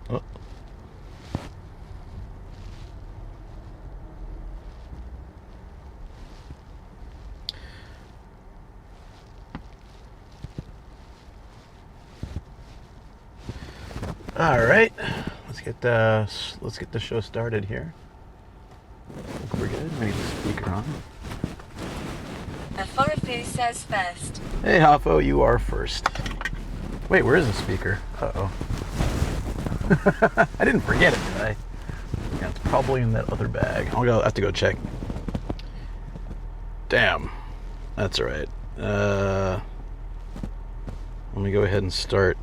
Oh. All right, let's get the show started here. I think we're good. We need the speaker on. Aforofu says first. Hey, Hafo, you are first. Wait, where is the speaker? Uh-oh. I didn't forget it, did I? Yeah, it's probably in that other bag. I'll have to go check. Damn. That's all right. Let me go ahead and start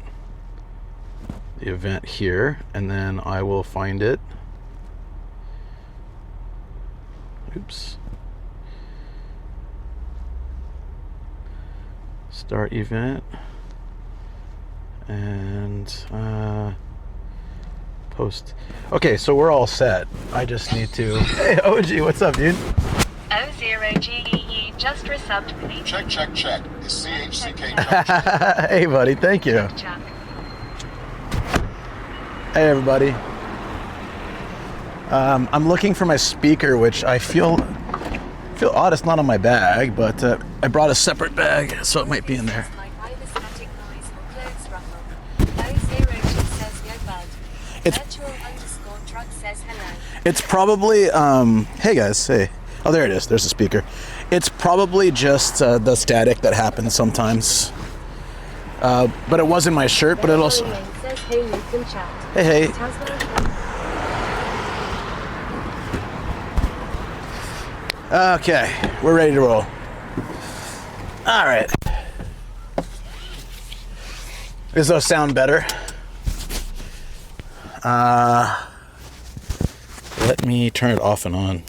the event here, and then I will find it. Oops. Start event. And post. Okay, so we're all set. I just need to... Hey, OG, what's up, dude? O0GEE just resubbed me. Check. Is CHCK. Hey, buddy, thank you. Chuck. Hey, everybody. I'm looking for my speaker, which I feel odd it's not on my bag, but I brought a separate bag, so it might be in there. It's probably, hey guys, hey. Oh, there it is, there's the speaker. It's probably just the static that happens sometimes. But it was in my shirt, but it also... Hey. Okay, we're ready to roll. All right. Does those sound better? Let me turn it off and on.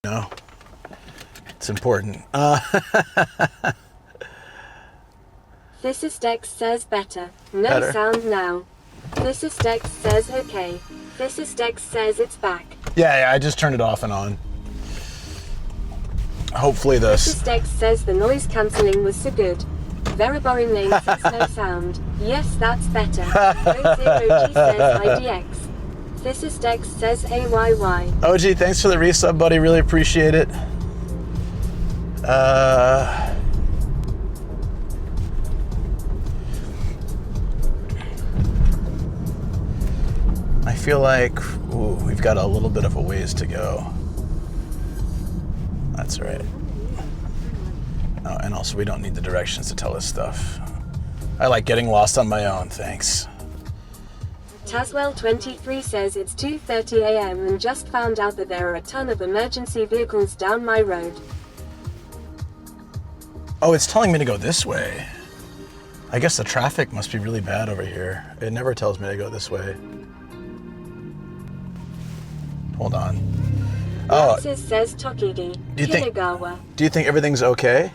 No, it's important. This is Dex says better. No Better. sound now. This is Dex says okay. This is Dex says it's back. Yeah, I just turned it off and on. Hopefully This is Dex says the noise cancelling was so good. Very boring name says no sound. Yes, that's better. O0G says IDX. This is Dex says AYY. OG, thanks for the resub, buddy. Really appreciate it. I feel like we've got a little bit of a ways to go. That's right. Oh, and also we don't need the directions to tell us stuff. I like getting lost on my own, thanks. Taswell23 says it's 2:30 a.m. and just found out that there are a ton of emergency vehicles down my road. Oh, it's telling me to go this way. I guess the traffic must be really bad over here. It never tells me to go this way. Hold on. Oh, Says Tokigi. Do you think- Kinagawa. do you think everything's okay?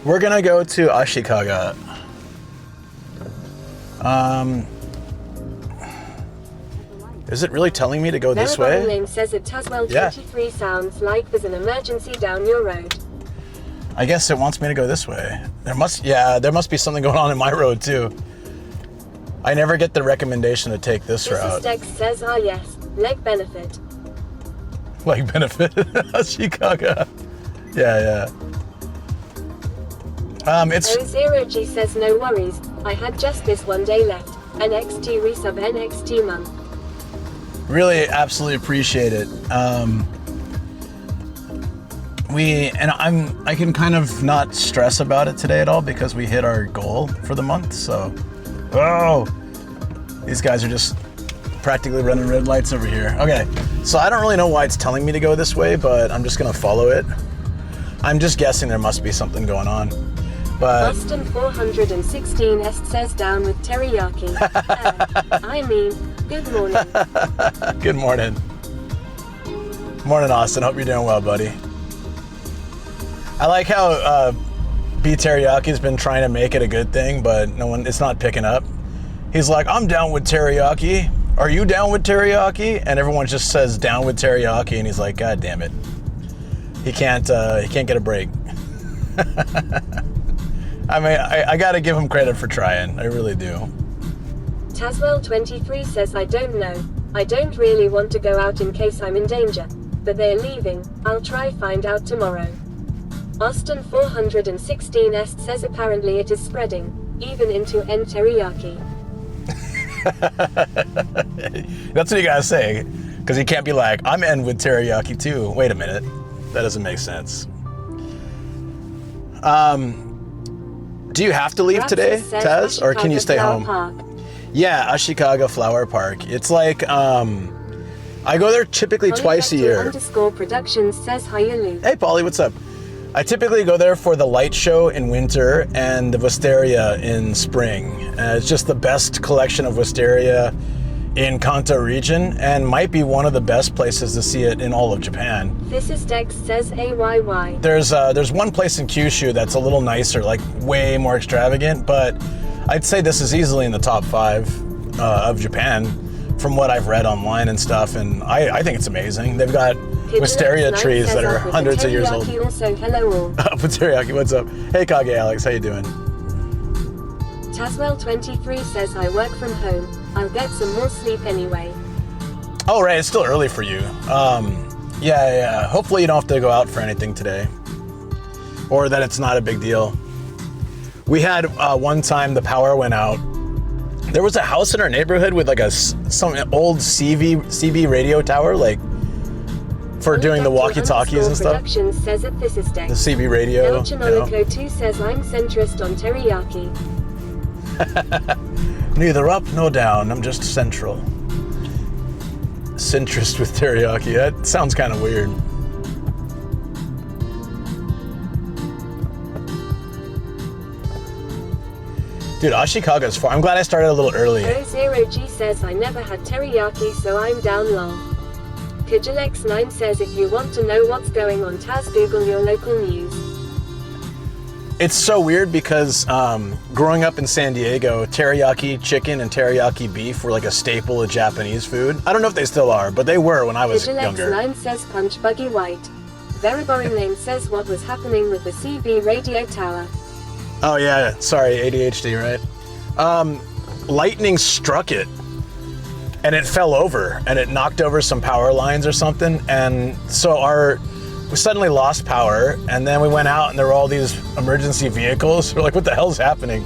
We're gonna go to Ashikaga. Is it really telling me to go this way? Name says it Taswell23 sounds like there's an emergency down your road. I guess it wants me to go this way. There must be something going on in my road too. I never get the recommendation to take this route. This is Dex says yes, leg benefit. Like benefit. Ashikaga. Yeah. It's O0G says no worries, I had just this one day left. NXT resub NXT month. really absolutely appreciate it. I can kind of not stress about it today at all because we hit our goal for the month. So, these guys are just practically running red lights over here. Okay, so I don't really know why it's telling me to go this way, but I'm just gonna follow it. I'm just guessing there must be something going on. But Boston 416 Est says down with teriyaki. I mean, good morning. Good morning. Morning, Austin. Hope you're doing well, buddy. I like how B Teriyaki's been trying to make it a good thing, but it's not picking up. He's like, I'm down with teriyaki. are you down with teriyaki? And everyone just says down with teriyaki, and he's like, God damn it. He can't get a break. I mean, I gotta give him credit for trying. I really do. Taswell23 says, I don't know. I don't really want to go out in case I'm in danger. But they're leaving. I'll try find out tomorrow. Austin 416 says apparently it is spreading, even into N teriyaki. That's what you gotta say, because you can't be like, I'm N with teriyaki too. Wait a minute, that doesn't make sense. Do you have to leave today, Taz, or can you stay home? Park. Yeah, Ashikaga Flower Park. It's like, I go there typically twice a year. Productions says hi, Luke. Hey, Polly, what's up? I typically go there for the light show in winter and the wisteria in spring. It's just the best collection of wisteria in Kanto region, and might be one of the best places to see it in all of Japan. This is Dex says AYY. There's one place in Kyushu that's a little nicer, like way more extravagant, but I'd say this is easily in the top 5 of Japan from what I've read online and stuff, and I think it's amazing. They've got wisteria trees that are hundreds of years old. Also, hello all. Teriyaki, what's up? Hey Kage Alex, how you doing? Taswell23 says I work from home. I'll get some more sleep anyway. Oh right, it's still early for you. Yeah. Hopefully you don't have to go out for anything today, or that it's not a big deal. We had one time the power went out. There was a house in our neighborhood with like some old CB radio tower, like for doing the walkie-talkies and stuff. Says that this is the CB radio. El 2 says I'm centrist on teriyaki. Neither up nor down. I'm just central. Centrist with teriyaki. That sounds kind of weird. Dude, Ashikaga's far. I'm glad I started a little early. O0G says I never had teriyaki, so I'm down low. Kajalex9 says if you want to know what's going on, Taz, Google your local news. It's so weird because growing up in San Diego, teriyaki chicken and teriyaki beef were like a staple of Japanese food. I don't know if they still are, but they were when I was younger. Kajalex9 says punch Buggy White. Very boring name says what was happening with the CB radio tower. Oh yeah, sorry, ADHD, right? Lightning struck it, and it fell over, and it knocked over some power lines or something, and so we suddenly lost power, and then we went out, and there were all these emergency vehicles. We're like, what the hell's happening?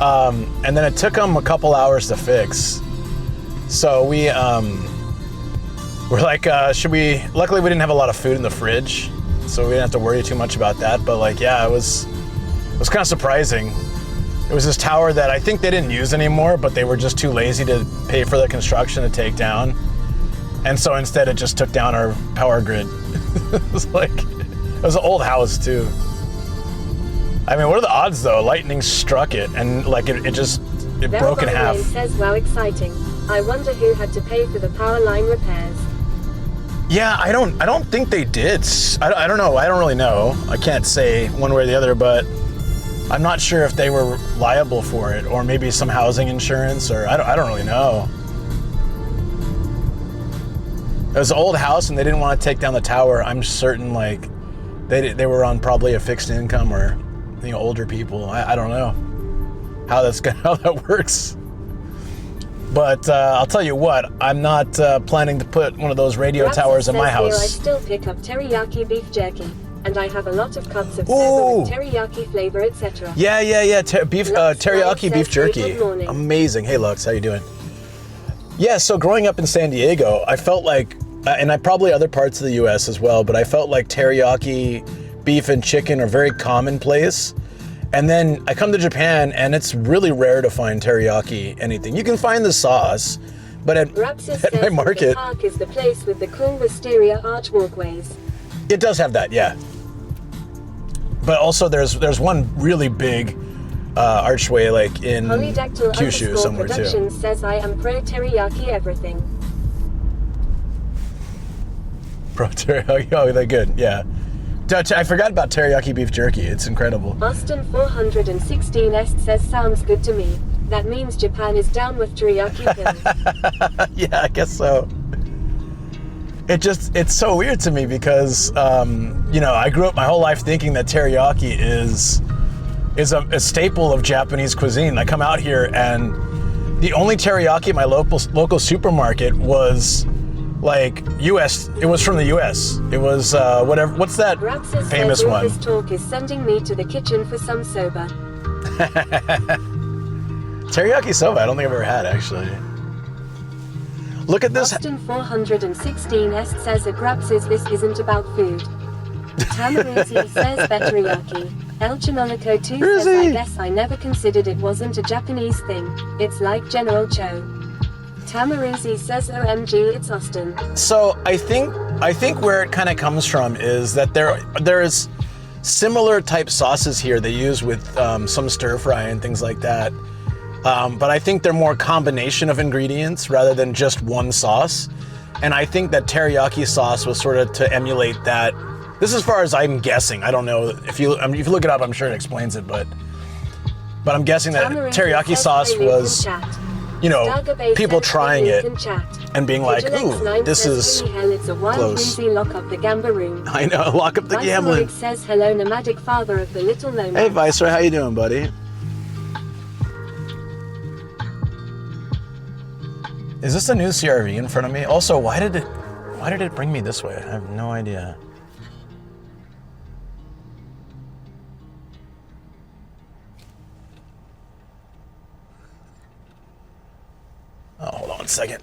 And then it took them a couple hours to fix. So we're like, luckily we didn't have a lot of food in the fridge, so we didn't have to worry too much about that, but like, yeah, it was kind of surprising. It was this tower that I think they didn't use anymore, but they were just too lazy to pay for the construction to take down. And so instead it just took down our power grid. It was an old house too. I mean, what are the odds though? Lightning struck it and like it broke in half. Says, wow, exciting. I wonder who had to pay for the power line repairs. Yeah, I don't think they did. I don't know. I don't really know. I can't say one way or the other, but I'm not sure if they were liable for it, or maybe some housing insurance, or I don't really know. It was an old house, and they didn't want to take down the tower. I'm certain, like they were on probably a fixed income, or older people. I don't know how that works. But I'll tell you what, I'm not planning to put one of those radio towers in my house. Here I still pick up teriyaki beef jerky. And I have a lot of cups of teriyaki flavor, etc. Yeah. Teriyaki beef jerky. Amazing. Hey, Lux, how you doing? Yeah, so growing up in San Diego, I felt like, and I probably other parts of the U.S. as well, but I felt like teriyaki beef and chicken are very commonplace. And then I come to Japan, and it's really rare to find teriyaki anything. You can find the sauce, but at my market, the park is the place with the cool wisteria arch walkways. It does have that, yeah. But also there's one really big archway like in Kyushu somewhere too. Says I am pro teriyaki everything. Pro teriyaki, oh, they're good, yeah. I forgot about teriyaki beef jerky. It's incredible. Boston 416 says sounds good to me. That means Japan is down with teriyaki pills. Yeah, I guess so. It's so weird to me because, I grew up my whole life thinking that teriyaki is a staple of Japanese cuisine. I come out here and the only teriyaki in my local supermarket was like US. It was from the US. It was whatever. What's that famous one? This talk is sending me to the kitchen for some soba. Teriyaki soba. I don't think I've ever had actually. Look at this. Boston 416 says a grab says this isn't about food. Tamaruzi says betteriyaki. El Chinonico 2 says I guess I never considered it wasn't a Japanese thing. It's like General Cho. Tamaruzi says OMG it's Austin. So I think where it kind of comes from is that there is similar type sauces here they use with some stir fry and things like that. But I think they're more combination of ingredients rather than just one sauce. And I think that teriyaki sauce was sort of to emulate that. This is as far as I'm guessing. I don't know if you look it up, I'm sure it explains it. But I'm guessing that teriyaki sauce was, people trying it and being like, ooh, this is close. Lock up the gambling. I know, lock up the gambling. Says hello, nomadic father of the little nomad. Hey, Viceroy, how you doing, buddy? Is this a new CRV in front of me? Also, why did it bring me this way? I have no idea. Oh, hold on a second.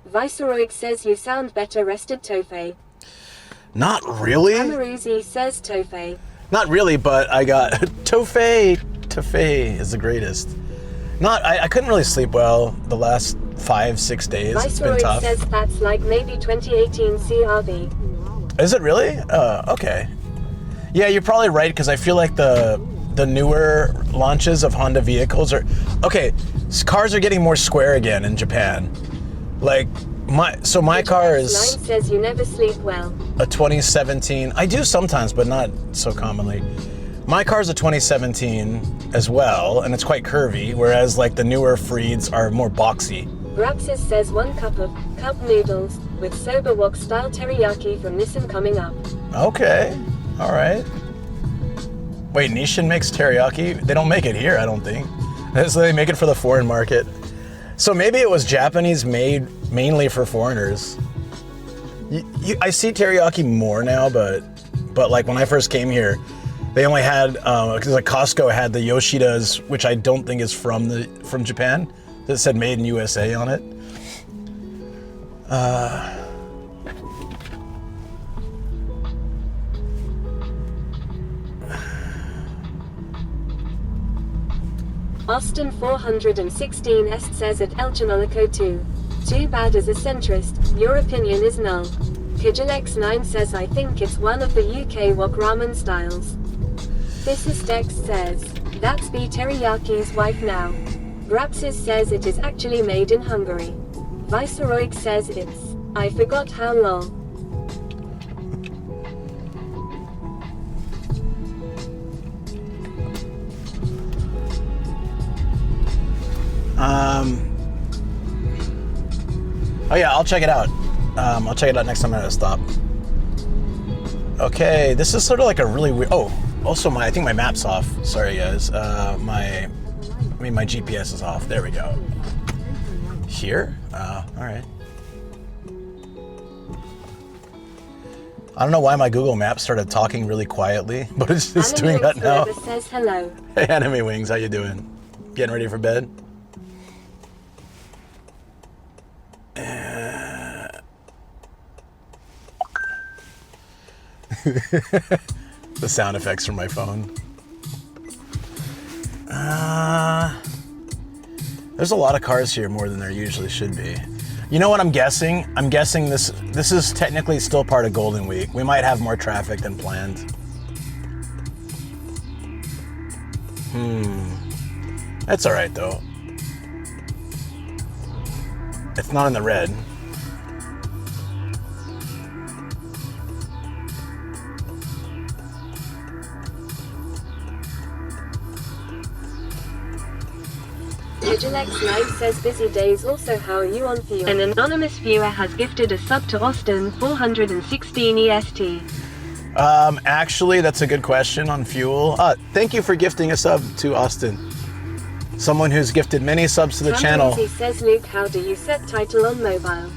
Viceroy says you sound better rested, Tofe. Not really. Tamaruzi says Tofe. Not really, but I got Tofe. Tofe is the greatest. I couldn't really sleep well the last 5-6 days. Viceroy it's been tough. Says that's like maybe 2018 CRV. Is it really? Okay. Yeah, you're probably right because I feel like the newer launches of Honda vehicles are okay. Cars are getting more square again in Japan. Like my car is. 9 says you never sleep well. A 2017. I do sometimes, but not so commonly. My car's a 2017 as well, and it's quite curvy, whereas like the newer Freeds are more boxy. Braxis says 1 cup of cup noodles with soba wok style teriyaki from Nissan coming up. Okay, all right. Wait, Nissan makes teriyaki? They don't make it here, I don't think. So they make it for the foreign market. So maybe it was Japanese made mainly for foreigners. I see teriyaki more now, but like when I first came here, they only had because like Costco had the Yoshidas, which I don't think is from Japan. That said "Made in USA" on it. Austin 416 Est says at El Chinonico 2. Too bad as a centrist, your opinion is null. Kijalex9 says I think it's one of the UK wok ramen styles. This is Dex says, that's be Teriyaki's wife now. Grapsis says it is actually made in Hungary. Viceroy says it's, I forgot how long. Oh yeah, I'll check it out. I'll check it out next time I'm at a stop. Okay, this is sort of like a really weird. Oh, also I think my map's off. Sorry guys. My GPS is off. There we go. Here? All right. I don't know why my Google Maps started talking really quietly, but it's just doing that now. Says hello. Hey, Anime Wings, how you doing? Getting ready for bed? The sound effects from my phone. There's a lot of cars here, more than there usually should be. You know what I'm guessing? I'm guessing this is technically still part of Golden Week. We might have more traffic than planned. That's all right though. It's not in the red. Digilex9 says busy days also how are you on fuel? An anonymous viewer has gifted a sub to Austin 416 EST. Actually, that's a good question on fuel. Thank you for gifting a sub to Austin. Someone who's gifted many subs to the channel. He says, Luke, how do you set title on mobile?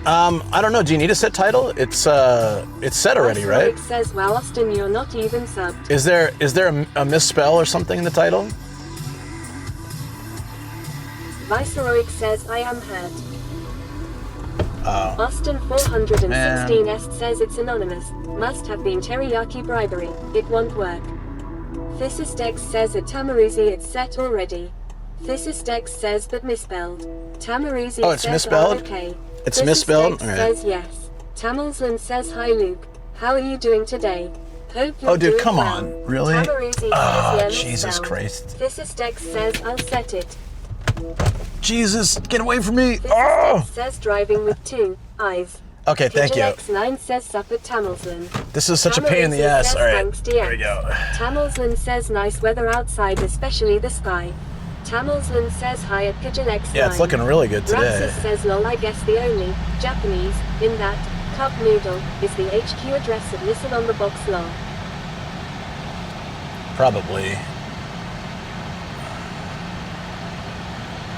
I don't know. Do you need a set title? It's set already, right? Luke says, well, Austin, you're not even subbed. Is there a misspell or something in the title? Viceroy says, I am hurt. Austin 416 says it's anonymous. Must have been teriyaki bribery. It won't work. Thysisdex says at Tamarizi it's set already. Thysisdex says but misspelled. Tamarizi it's says misspelled? okay. It's misspelled? Thysisdex says yes. Tamilsland says hi Luke. How are you doing today? Hope you're dude, doing come well. on. Really? Tamarizi says yeah, Jesus misspelled. Christ. Thysisdex says I'll set it. Jesus, get away from me. Thysisdex says driving with 2 eyes. Okay, thank you. Digilex9 says sup at Tamilsland. This is such a pain in the ass. All right, there we go. Tamilsland says nice weather outside, especially the sky. Tamilsland says hi at Digilex9. Yeah, it's looking really good today. Rapsis says lol, I guess the only Japanese in that cup noodle is the HQ address of Nissan on the box lol. Probably.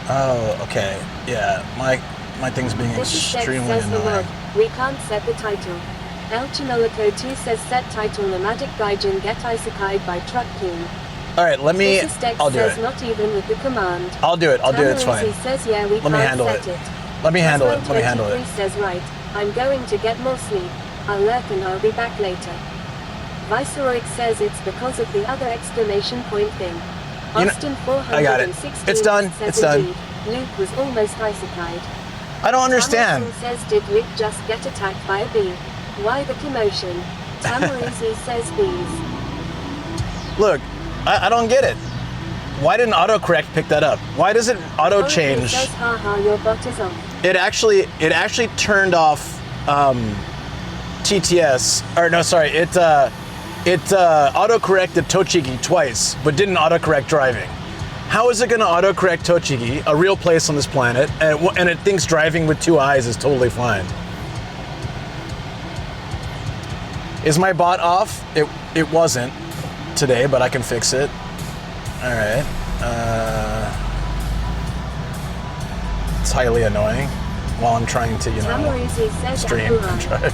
Oh, okay. Yeah, my thing's being extremely annoying. We can't set the title. El Chinolico 2 says set title Nomadic Gaijin get isekai by Truck King. All right, let me. I'll do says it. Not even with the command. I'll do it. It's fine. Says yeah, we Let me handle it. Let me handle it. Let me handle it. Says right. I'm going to get more sleep. I'll lurk and I'll be back later. Viceroy says it's because of the other exclamation point thing. Austin 416 I got it. It's done. It's done. Luke was almost isekai'd. I don't understand. Hamilton says, did Luke just get attacked by a bee? Why the commotion? Tamarizi says bees. Look, I don't get it. Why didn't autocorrect pick that up? Why does it auto change? Says, haha, your bot is on. It actually turned off TTS. Or no, sorry. It auto-corrected Tochigi twice, but didn't autocorrect driving. How is it going to autocorrect Tochigi, a real place on this planet, and it thinks driving with 2 eyes is totally fine? Is my bot off? It wasn't today, but I can fix it. All right. It's highly annoying while I'm trying to, stream and drive.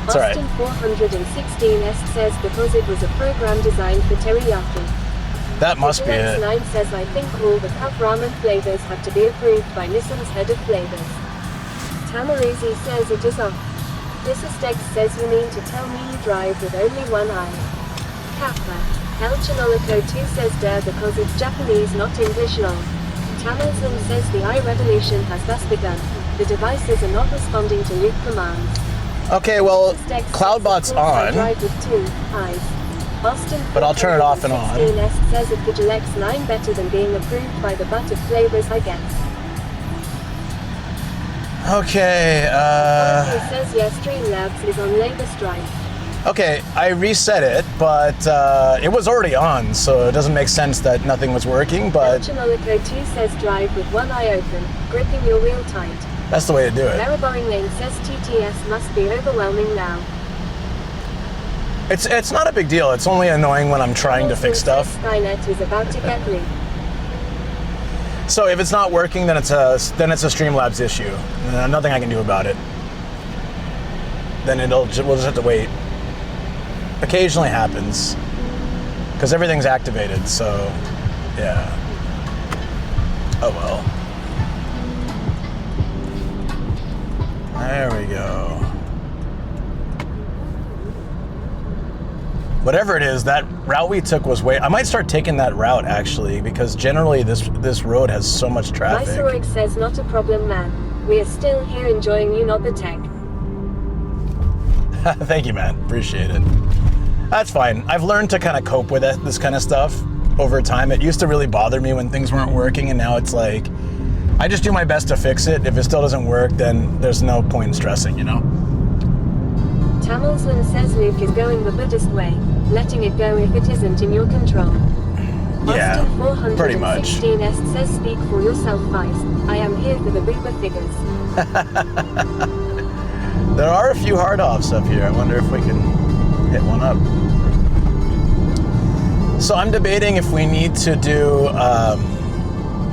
It's alright. Austin 416 says because it was a program designed for teriyaki. That must be it. 9 says I think all the cup ramen flavors have to be approved by Nissan's head of flavors. Tamarizi says it is off. Thysisdex says you mean to tell me you drive with only 1 eye. Kappa. El Chinolico 2 says dare because it's Japanese not English lol. Tamilton says the eye revolution has thus begun. The devices are not responding to Luke commands. Okay, well, Cloudbot's on. Drive with 2 eyes. Austin but I'll turn it off and on. Says it Digilex9 better than being approved by the butt of flavors, I guess. Okay, He says yes, Streamlabs is on labor strike. Okay, I reset it, but it was already on, so it doesn't make sense that nothing was working, but... Chinolico 2 says drive with 1 eye open, gripping your wheel tight. That's the way to do it. Mariboring Lane says TTS must be overwhelming now. It's not a big deal. It's only annoying when I'm trying to fix stuff. Skynet is about to get leaked. So if it's not working, then it's a Streamlabs issue. Nothing I can do about it. Then we'll just have to wait. Occasionally happens because everything's activated. So yeah. Oh well. There we go. Whatever it is, that route we took was I might start taking that route actually, because generally this road has so much traffic. Viceroy says not a problem, man. We are still here enjoying you, not the tech. Thank you, man. Appreciate it. That's fine. I've learned to kind of cope with this kind of stuff over time. It used to really bother me when things weren't working, and now it's like I just do my best to fix it. If it still doesn't work, then there's no point in stressing, Tamilsland says Luke is going the Buddhist way, letting it go if it isn't in your control. Yeah. Austin Pretty much. 416S says speak for yourself, Vice. I am here for the boomer figures. There are a few hard offs up here. I wonder if we can hit one up. So I'm debating if we need to do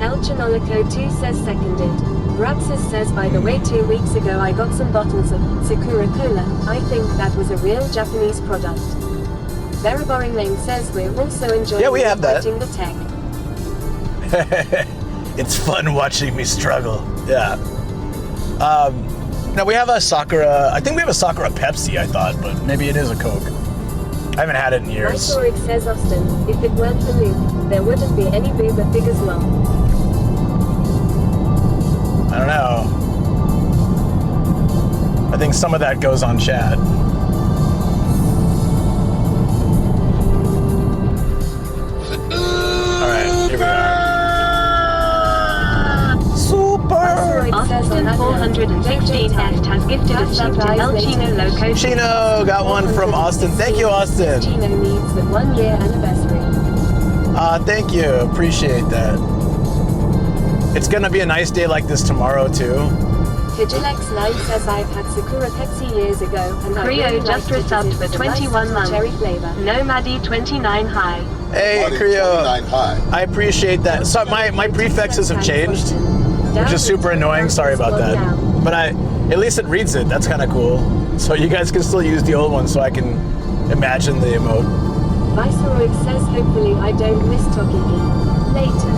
El Chinolico 2 says seconded. Rapsis says, by the way, 2 weeks ago I got some bottles of Sakura Cola. I think that was a real Japanese product. Very Boring Lane says we're also enjoying we have that. the tech. It's fun watching me struggle. Yeah. Now we have a Sakura, I think we have a Sakura Pepsi, I thought, but maybe it is a Coke. I haven't had it in years. Mythoric says Austin, if it weren't for Luke, there wouldn't be any boomer figures long. I don't know. I think some of that goes on chat. Alright, here we are. Super! Austin 416S has gifted a sub to El Chino Loco. Chino got one from Austin. Thank you, Austin. Chino needs the 1 year anniversary. Thank you. Appreciate that. It's gonna be a nice day like this tomorrow too. Vigilex9 says I've had Sakura Pepsi years ago and I Creo really just liked it as resubbed it's for a 21 nice months. cherry flavor. Nomadi 29 high. Hey, Money Creo. 29 high. I appreciate that. So my prefixes have changed, which is super annoying. Sorry about that. But at least it reads it. That's kind of cool. So you guys can still use the old one, so I can imagine the emote. Viceroy says hopefully I don't miss Tokiki. Later.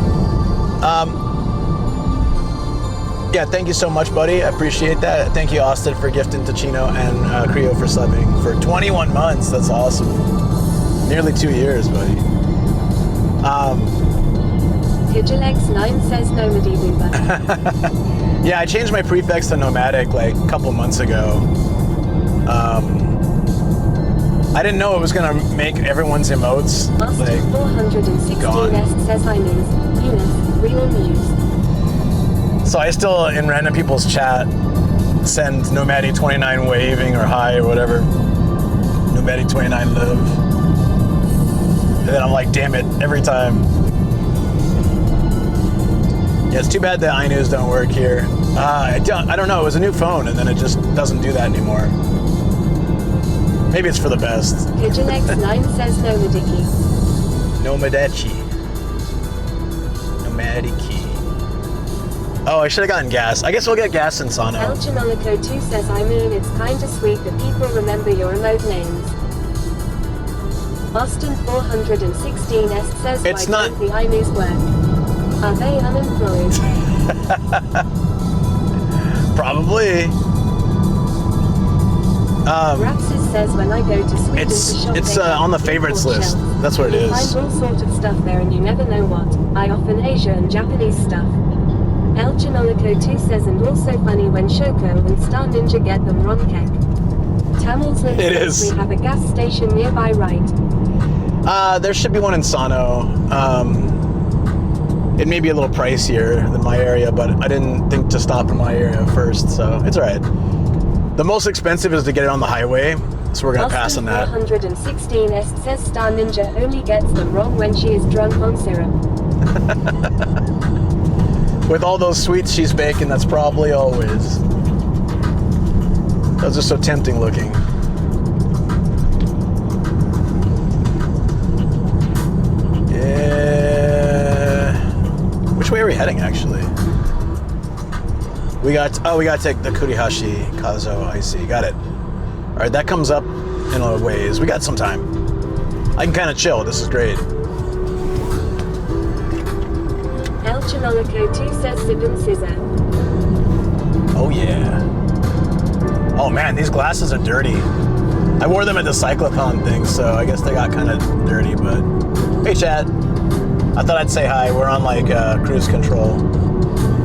Yeah, thank you so much, buddy. I appreciate that. Thank you, Austin, for gifting to Chino and Creo for subbing for 21 months. That's awesome. Nearly 2 years, buddy. Vigilex9 says Nomady Boomer. Yeah, I changed my prefix to nomadic like a couple months ago. I didn't know it was gonna make everyone's emotes Austin like 416S says I lose. Eunice, real news. So I still, in random people's chat, send Nomadi29 waving or hi or whatever. Nomadi29 live. And then I'm like, damn it, every time. Yeah, it's too bad the iNews don't work here. I don't know, it was a new phone and then it just doesn't do that anymore. Maybe it's for the best. Vigilex9 says Nomadiki. Nomadachi. Nomadiki. Oh, I should have gotten gas. I guess we'll get gas in Sano. El Chinolico 2 says I mean it's kinda sweet that people remember your emote names. Austin 416S says It's why not- don't the iNews work? Are they unemployed? Probably. Rapsis says when I go to Sweden to shop It's they have on the food favorites court list. shelves. That's what it You is. find all sort of stuff there and you never know what. I often Asia and Japanese stuff. El Chinolico 2 says and also funny when Shoko and Star Ninja get them wrong kek. Tamils It is. We have a gas station nearby, right? There should be one in Sano. It may be a little pricier than my area, but I didn't think to stop in my area first, so it's alright. The most expensive is to get it on the highway, so we're gonna pass on that. 416S says Star Ninja only gets them wrong when she is drunk on syrup. With all those sweets she's baking, that's probably always. Those are so tempting looking. Yeah. Which way are we heading, actually? We gotta take the Kurihashi Kazo Icy. Got it. All right, that comes up in a ways. We got some time. I can kind of chill. This is great. El Chinolico 2 says Sibin Scissor. Oh yeah. Oh man, these glasses are dirty. I wore them at the cyclothon thing, so I guess they got kind of dirty, but... Hey Chad. I thought I'd say hi. We're on like cruise control,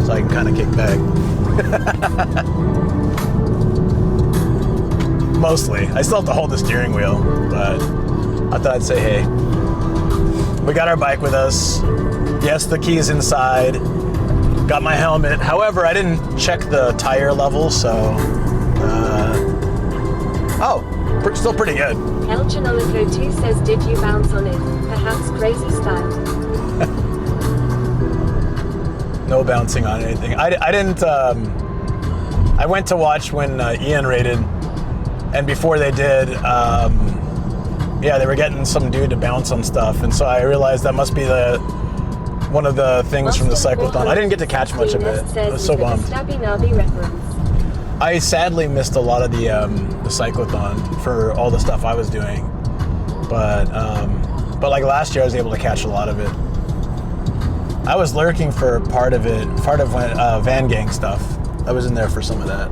so I can kind of kick back. Mostly. I still have to hold the steering wheel, but I thought I'd say hey. We got our bike with us. Yes, the key's inside. Got my helmet. However, I didn't check the tire level, so... still pretty good. El Chinolico 2 says did you bounce on it? Perhaps crazy style. no bouncing on anything. I didn't. I went to watch when Ian raided, and before they did, they were getting some dude to bounce on stuff, and so I realized that must be one of the things from the cyclothon. I didn't get to catch much of it. I was so bummed. I sadly missed a lot of the cyclothon for all the stuff I was doing, but like last year I was able to catch a lot of it. I was lurking for part of when Van Gang stuff. I was in there for some of that.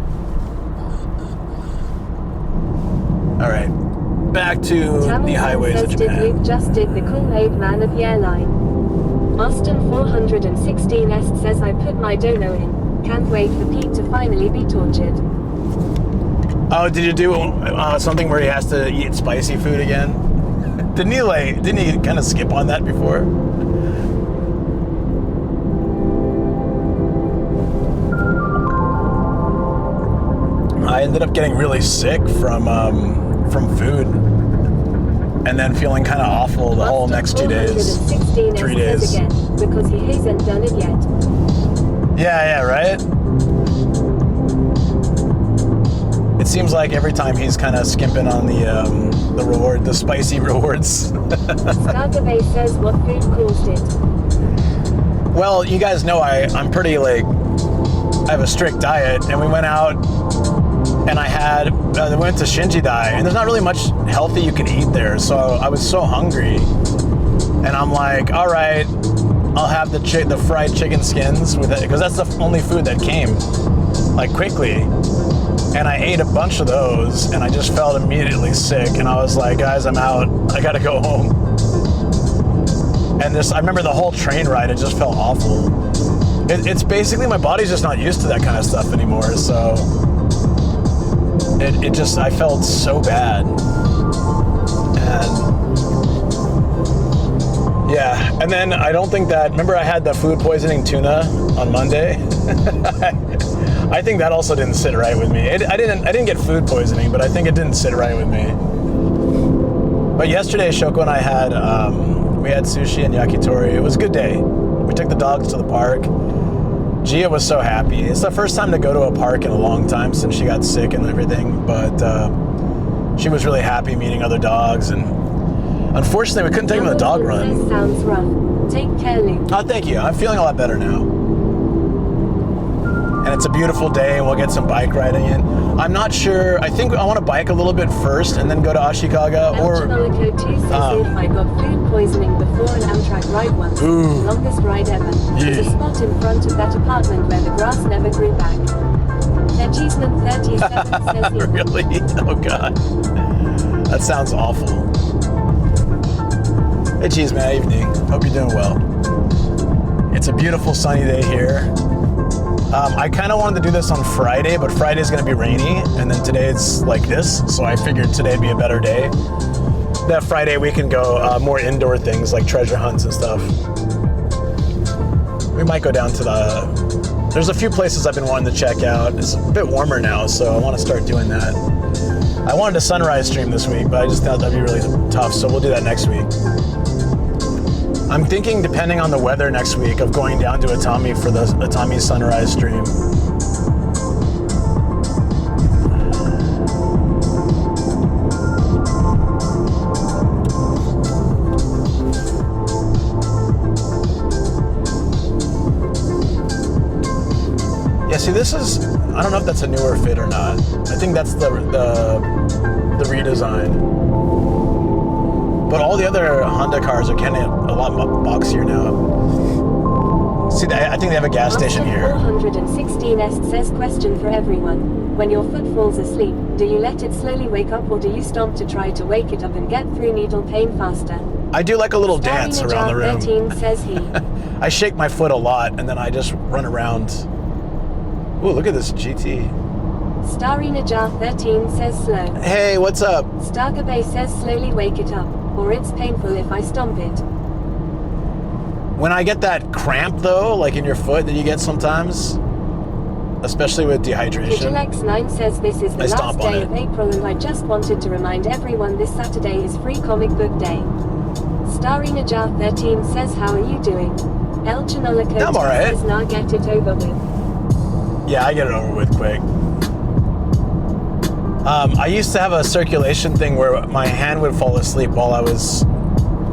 All right, back to the highways of Japan. Luke just did the Kool-Aid Man of the airline. Austin 416est says I put my dono in. Can't wait for Pete to finally be tortured. Oh, did you do something where he has to eat spicy food again? Didn't he kind of skip on that before? I ended up getting really sick from food, and then feeling kind of awful the whole next 2 days, 3 days. Again, because he hasn't done it yet. Yeah, right? It seems like every time he's kind of skimping on the spicy rewards. Scargabay says what food caused it. Well, you guys know I'm pretty I have a strict diet, and we went out and we went to Shinjidai, and there's not really much healthy you can eat there, so I was so hungry, and I'm like, all right, I'll have the fried chicken skins with it, because that's the only food that came quickly, and I ate a bunch of those, and I just felt immediately sick, and I was like, guys, I'm out, I gotta go home. And I remember the whole train ride, it just felt awful. It's basically, my body's just not used to that kind of stuff anymore, so I felt so bad. And then I don't think remember I had the food poisoning tuna on Monday? I think that also didn't sit right with me. I didn't get food poisoning, but I think it didn't sit right with me. But yesterday, Shoko and I we had sushi and yakitori. It was a good day. We took the dogs to the park. Gia was so happy. It's the first time to go to a park in a long time since she got sick and everything, but she was really happy meeting other dogs, and unfortunately we couldn't take them on the dog run. This sounds rough. Take care, Luke. Oh, thank you. I'm feeling a lot better now. And it's a beautiful day, and we'll get some bike riding in. I'm not sure. I think I want to bike a little bit first and then go to Ashikaga, or if I got food poisoning before an Amtrak ride once. Longest ride ever. There's a spot in front of that apartment where the grass never grew back. Cheeseman 37 says here. Really? Oh god. That sounds awful. Hey Cheeseman, evening. Hope you're doing well. It's a beautiful sunny day here. I kind of wanted to do this on Friday, but Friday's going to be rainy, and then today's like this, so I figured today'd be a better day. That Friday we can go more indoor things like treasure hunts and stuff. We might go down to there's a few places I've been wanting to check out. It's a bit warmer now, so I want to start doing that. I wanted a sunrise stream this week, but I just thought that'd be really tough, so we'll do that next week. I'm thinking, depending on the weather next week, of going down to Atami for the Atami sunrise stream. Yeah, see, this is, I don't know if that's a newer fit or not. I think that's the redesign. But all the other Honda cars are kind of a lot boxier now. See, I think they have a gas station here. 416est says question for everyone. When your foot falls asleep, do you let it slowly wake up, or do you stomp to try to wake it up and get through needle pain faster? I do like a little dance around the room. 13 says he. I shake my foot a lot, and then I just run around. Ooh, look at this GT. Starry Najar 13 says slow. Hey, what's up? Stargabay says slowly wake it up, or it's painful if I stomp it. When I get that cramp though, like in your foot that you get sometimes, especially with dehydration. X9 says this is the last day of April, and I just wanted to remind everyone this Saturday is Free Comic Book Day. Starry Najar 13 says how are you doing? El Chinolico I'm alright. says now get it over with. Yeah, I get it over with quick. I used to have a circulation thing where my hand would fall asleep while I was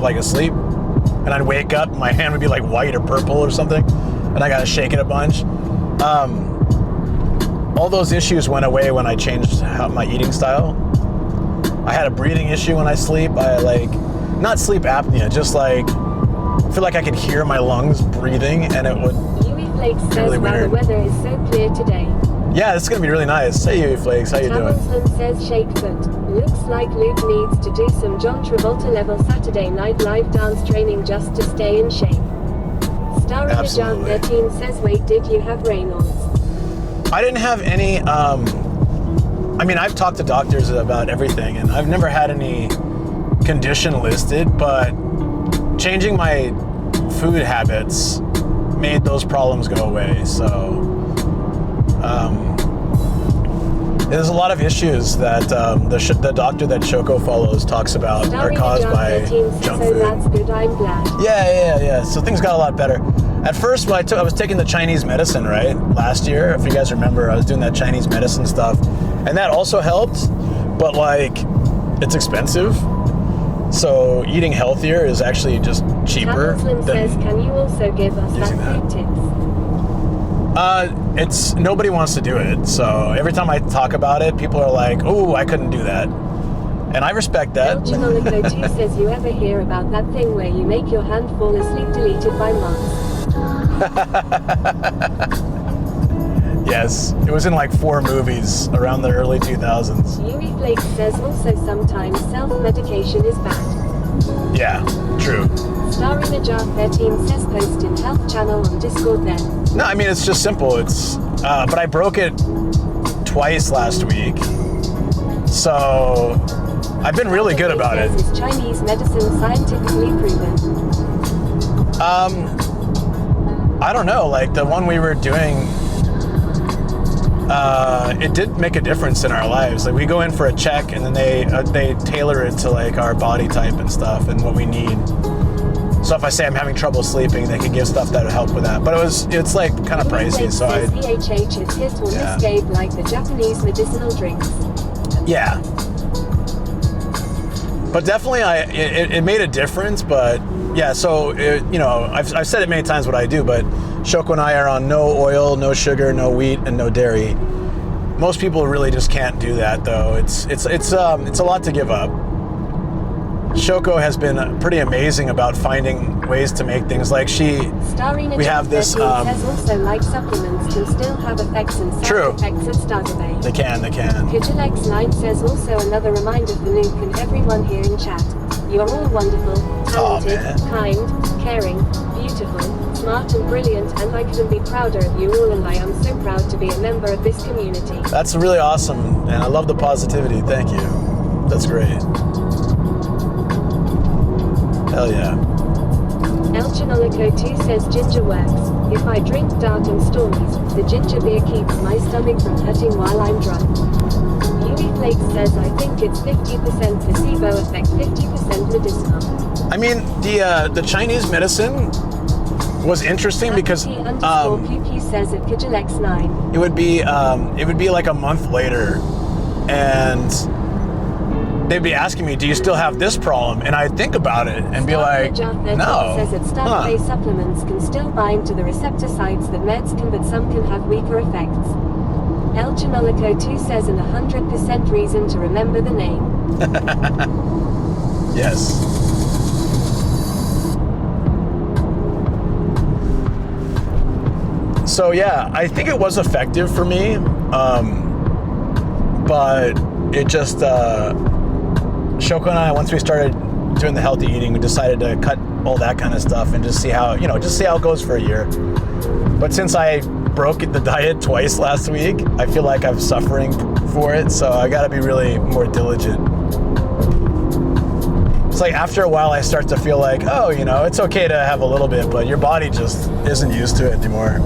like asleep, and I'd wake up, my hand would be like white or purple or something, and I gotta shake it a bunch. All those issues went away when I changed my eating style. I had a breathing issue when I sleep. I not sleep apnea, just like I feel like I could hear my lungs breathing, and it would. Yui Flakes says really wow, the weird. weather is so clear today. Yeah, it's gonna be really nice. Hey, you Flakes, how you doing? Tomlinson says Shakefoot. Looks like Luke needs to do some John Travolta level Saturday night live dance training just to stay in shape. Starring John Absolutely. 13 says wait, did you have Reynolds? I didn't have any, I mean, I've talked to doctors about everything, and I've never had any condition listed, but changing my food habits made those problems go away. So there's a lot of issues that the doctor that Shoko follows talks about are Starring caused John by 13 says junk so food. that's good, I'm glad. Yeah. So things got a lot better. At first, when I was taking the Chinese medicine, right? Last year, if you guys remember, I was doing that Chinese medicine stuff, and that also helped, but like, it's expensive. So eating healthier is actually just cheaper. Tamlinson than says can you also give us using that food tips? It's nobody wants to do it. So every time I talk about it, people are like, "Oh, I couldn't do that," and I respect that. El Chinolico 2 says you ever hear about that thing where you make your hand fall asleep deleted by Mars? Yes, it was in like 4 movies around the early 2000s. Yui Flakes says also sometimes self-medication is bad. Yeah, true. Starring Ajar 13 says post in Health Channel on Discord then. No, I mean, it's just simple. It's, but I broke it twice last week, so I've been really good about it. Is Chinese medicine scientifically proven? I don't know, like the one we were doing, it did make a difference in our lives. Like we go in for a check, and then they tailor it to like our body type and stuff and what we need. So if I say I'm having trouble sleeping, they can give stuff that would help with that. But it's like kind of pricey, so I. VHH is hit or Yeah. misgave like the Japanese medicinal drinks. Yeah. But definitely, it made a difference. But yeah, so I've said it many times what I do, but Shoko and I are on no oil, no sugar, no wheat, and no dairy. Most people really just can't do that, though. It's a lot to give up. Shoko has been pretty amazing about finding ways to make things like Starring we have this, says also like supplements can still have effects and side True. effects at Stargate. They can. Kijilex9 says also another reminder for Luke and everyone here in chat. You're all wonderful, talented, man. kind, caring, beautiful, smart and brilliant, and I couldn't be prouder of you all, and I am so proud to be a member of this community. That's really awesome, and I love the positivity. Thank you. That's great. Hell yeah. El Chinolico 2 says ginger works. If I drink dark and stormies, the ginger beer keeps my stomach from hurting while I'm drunk. Yui Flakes says I think it's 50% placebo effect, 50% medicinal. I mean, the Chinese medicine was interesting because _PP says at Kijilex9. it would be like a month later, and they'd be asking me, "Do you still have this problem?" And I'd think about it and be like, "No." Says that stuff-based supplements can still bind to the receptor sites that meds can, but some can have weaker effects. El Chinolico 2 says an 100% reason to remember the name. Yes. So yeah, I think it was effective for me, but it just Shoko and I, once we started doing the healthy eating, we decided to cut all that kind of stuff and just see how it goes for a year. But since I broke the diet twice last week, I feel like I'm suffering for it, so I got to be really more diligent. It's like after a while I start to feel like, oh, it's okay to have a little bit, but your body just isn't used to it anymore.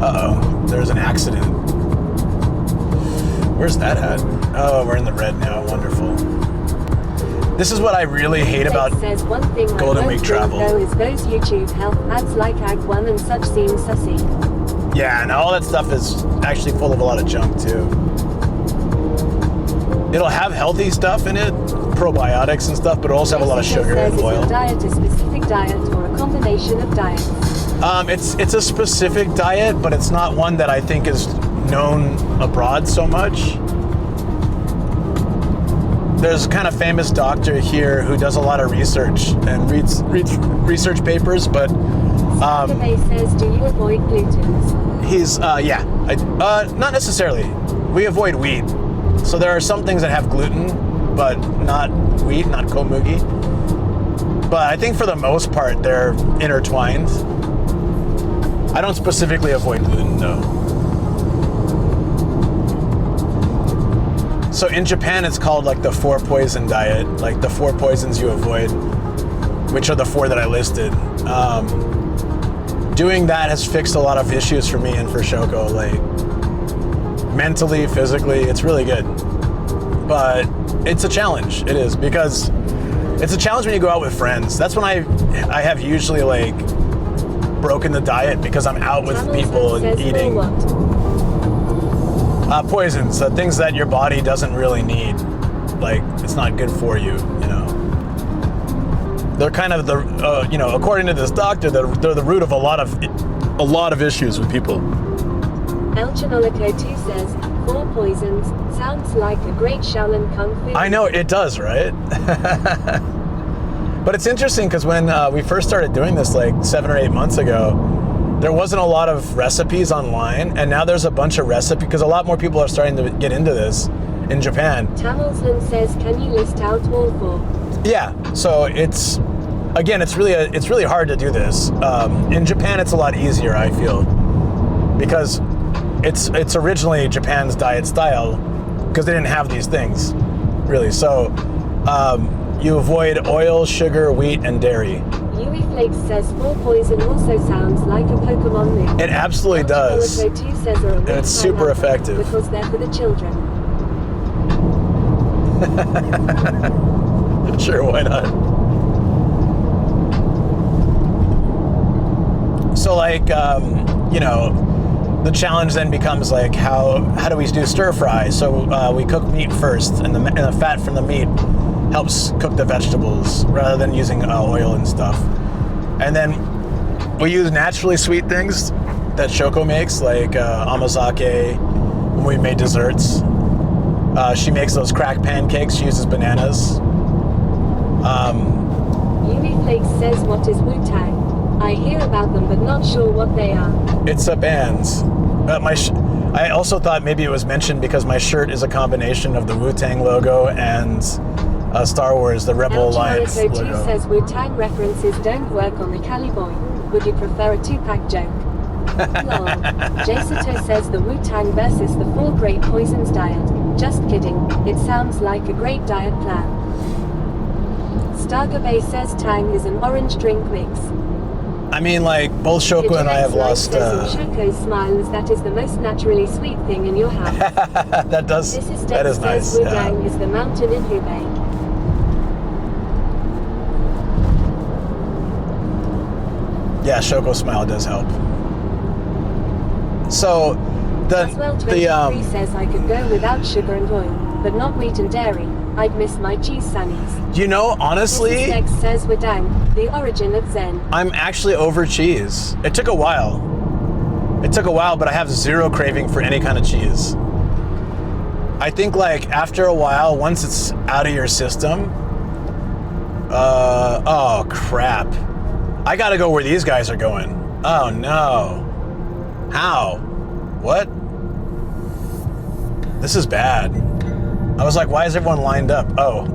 Uh-oh, there's an accident. Where's that at? Oh, we're in the red now, wonderful. This is what I really hate about says one thing Golden I Week won't travel. Though is those YouTube health ads like Ag 1 and such seem sussy. Yeah, and all that stuff is actually full of a lot of junk too. It'll have healthy stuff in it, probiotics and stuff, but it'll also have a lot of sugar and oil. Is a diet a specific diet or a combination of diets? It's a specific diet, but it's not one that I think is known abroad so much. There's a kind of famous doctor here who does a lot of research and reads research papers, but Survey says, do you avoid gluten? he's not necessarily. We avoid wheat. So there are some things that have gluten, but not wheat, not komugi. But I think for the most part, they're intertwined. I don't specifically avoid gluten, though. So in Japan, it's called like the 4 poison diet, like the 4 poisons you avoid, which are the 4 that I listed. Doing that has fixed a lot of issues for me and for Shoko, like mentally, physically, it's really good. But it's a challenge, it is, because it's a challenge when you go out with friends. That's when I have usually like broken the diet, because I'm out with people and eating poisons, things that your body doesn't really need. Like, it's not good for you, you know. They're kind of the, according to this doctor, they're the root of a lot of issues with people. El Chinolico 2 says, 4 poisons, sounds like a great Shaolin Kung Fu. I know, it does, right? But it's interesting because when we first started doing this like 7 or 8 months ago, there wasn't a lot of recipes online, and now there's a bunch of recipes because a lot more people are starting to get into this in Japan. Tamilson says, can you list out all 4? Yeah, so it's really hard to do this. In Japan, it's a lot easier, I feel, because it's originally Japan's diet style, because they didn't have these things, really. So you avoid oil, sugar, wheat, and dairy. Yui Flakes says 4 poison also sounds like a Pokemon move. It absolutely does. El Chinolico 2 says are a And it's super effective. because they're for the children. Sure, why not? So like, the challenge then becomes like, how do we do stir fry? So we cook meat first, and the fat from the meat helps cook the vegetables rather than using oil and stuff. And then we use naturally sweet things that Shoko makes, like amazake, when we made desserts. She makes those crack pancakes. She uses bananas. Yui Flakes says, what is Wu-Tang? I hear about them, but not sure what they are. It's a band. I also thought maybe it was mentioned because my shirt is a combination of the Wu-Tang logo and Star Wars, the Rebel Alliance El Chinolico 2 logo. says Wu-Tang references don't work on the Cali boy. Would you prefer a Tupac joke? Lol. Jasoto says the Wu-Tang versus the 4 great poisons diet. Just kidding. It sounds like a great diet plan. Stargabe says Tang is an orange drink mix. I mean, like, both Shoko and I have lost... Shoko's smiles, that is the most naturally sweet thing in your house. that is nice. Wudang is the mountain in Hubei. Yeah, Shoko's smile does help. So, Roswell 23 says I could go without sugar and oil, but not wheat and dairy. I'd miss my cheese sunnies. You know, honestly, Next says Wudang, the origin of Zen. I'm actually over cheese. It took a while, but I have zero craving for any kind of cheese. I think like after a while, once it's out of your system, oh crap. I gotta go where these guys are going. Oh no. How? What? This is bad. I was like, why is everyone lined up? Oh,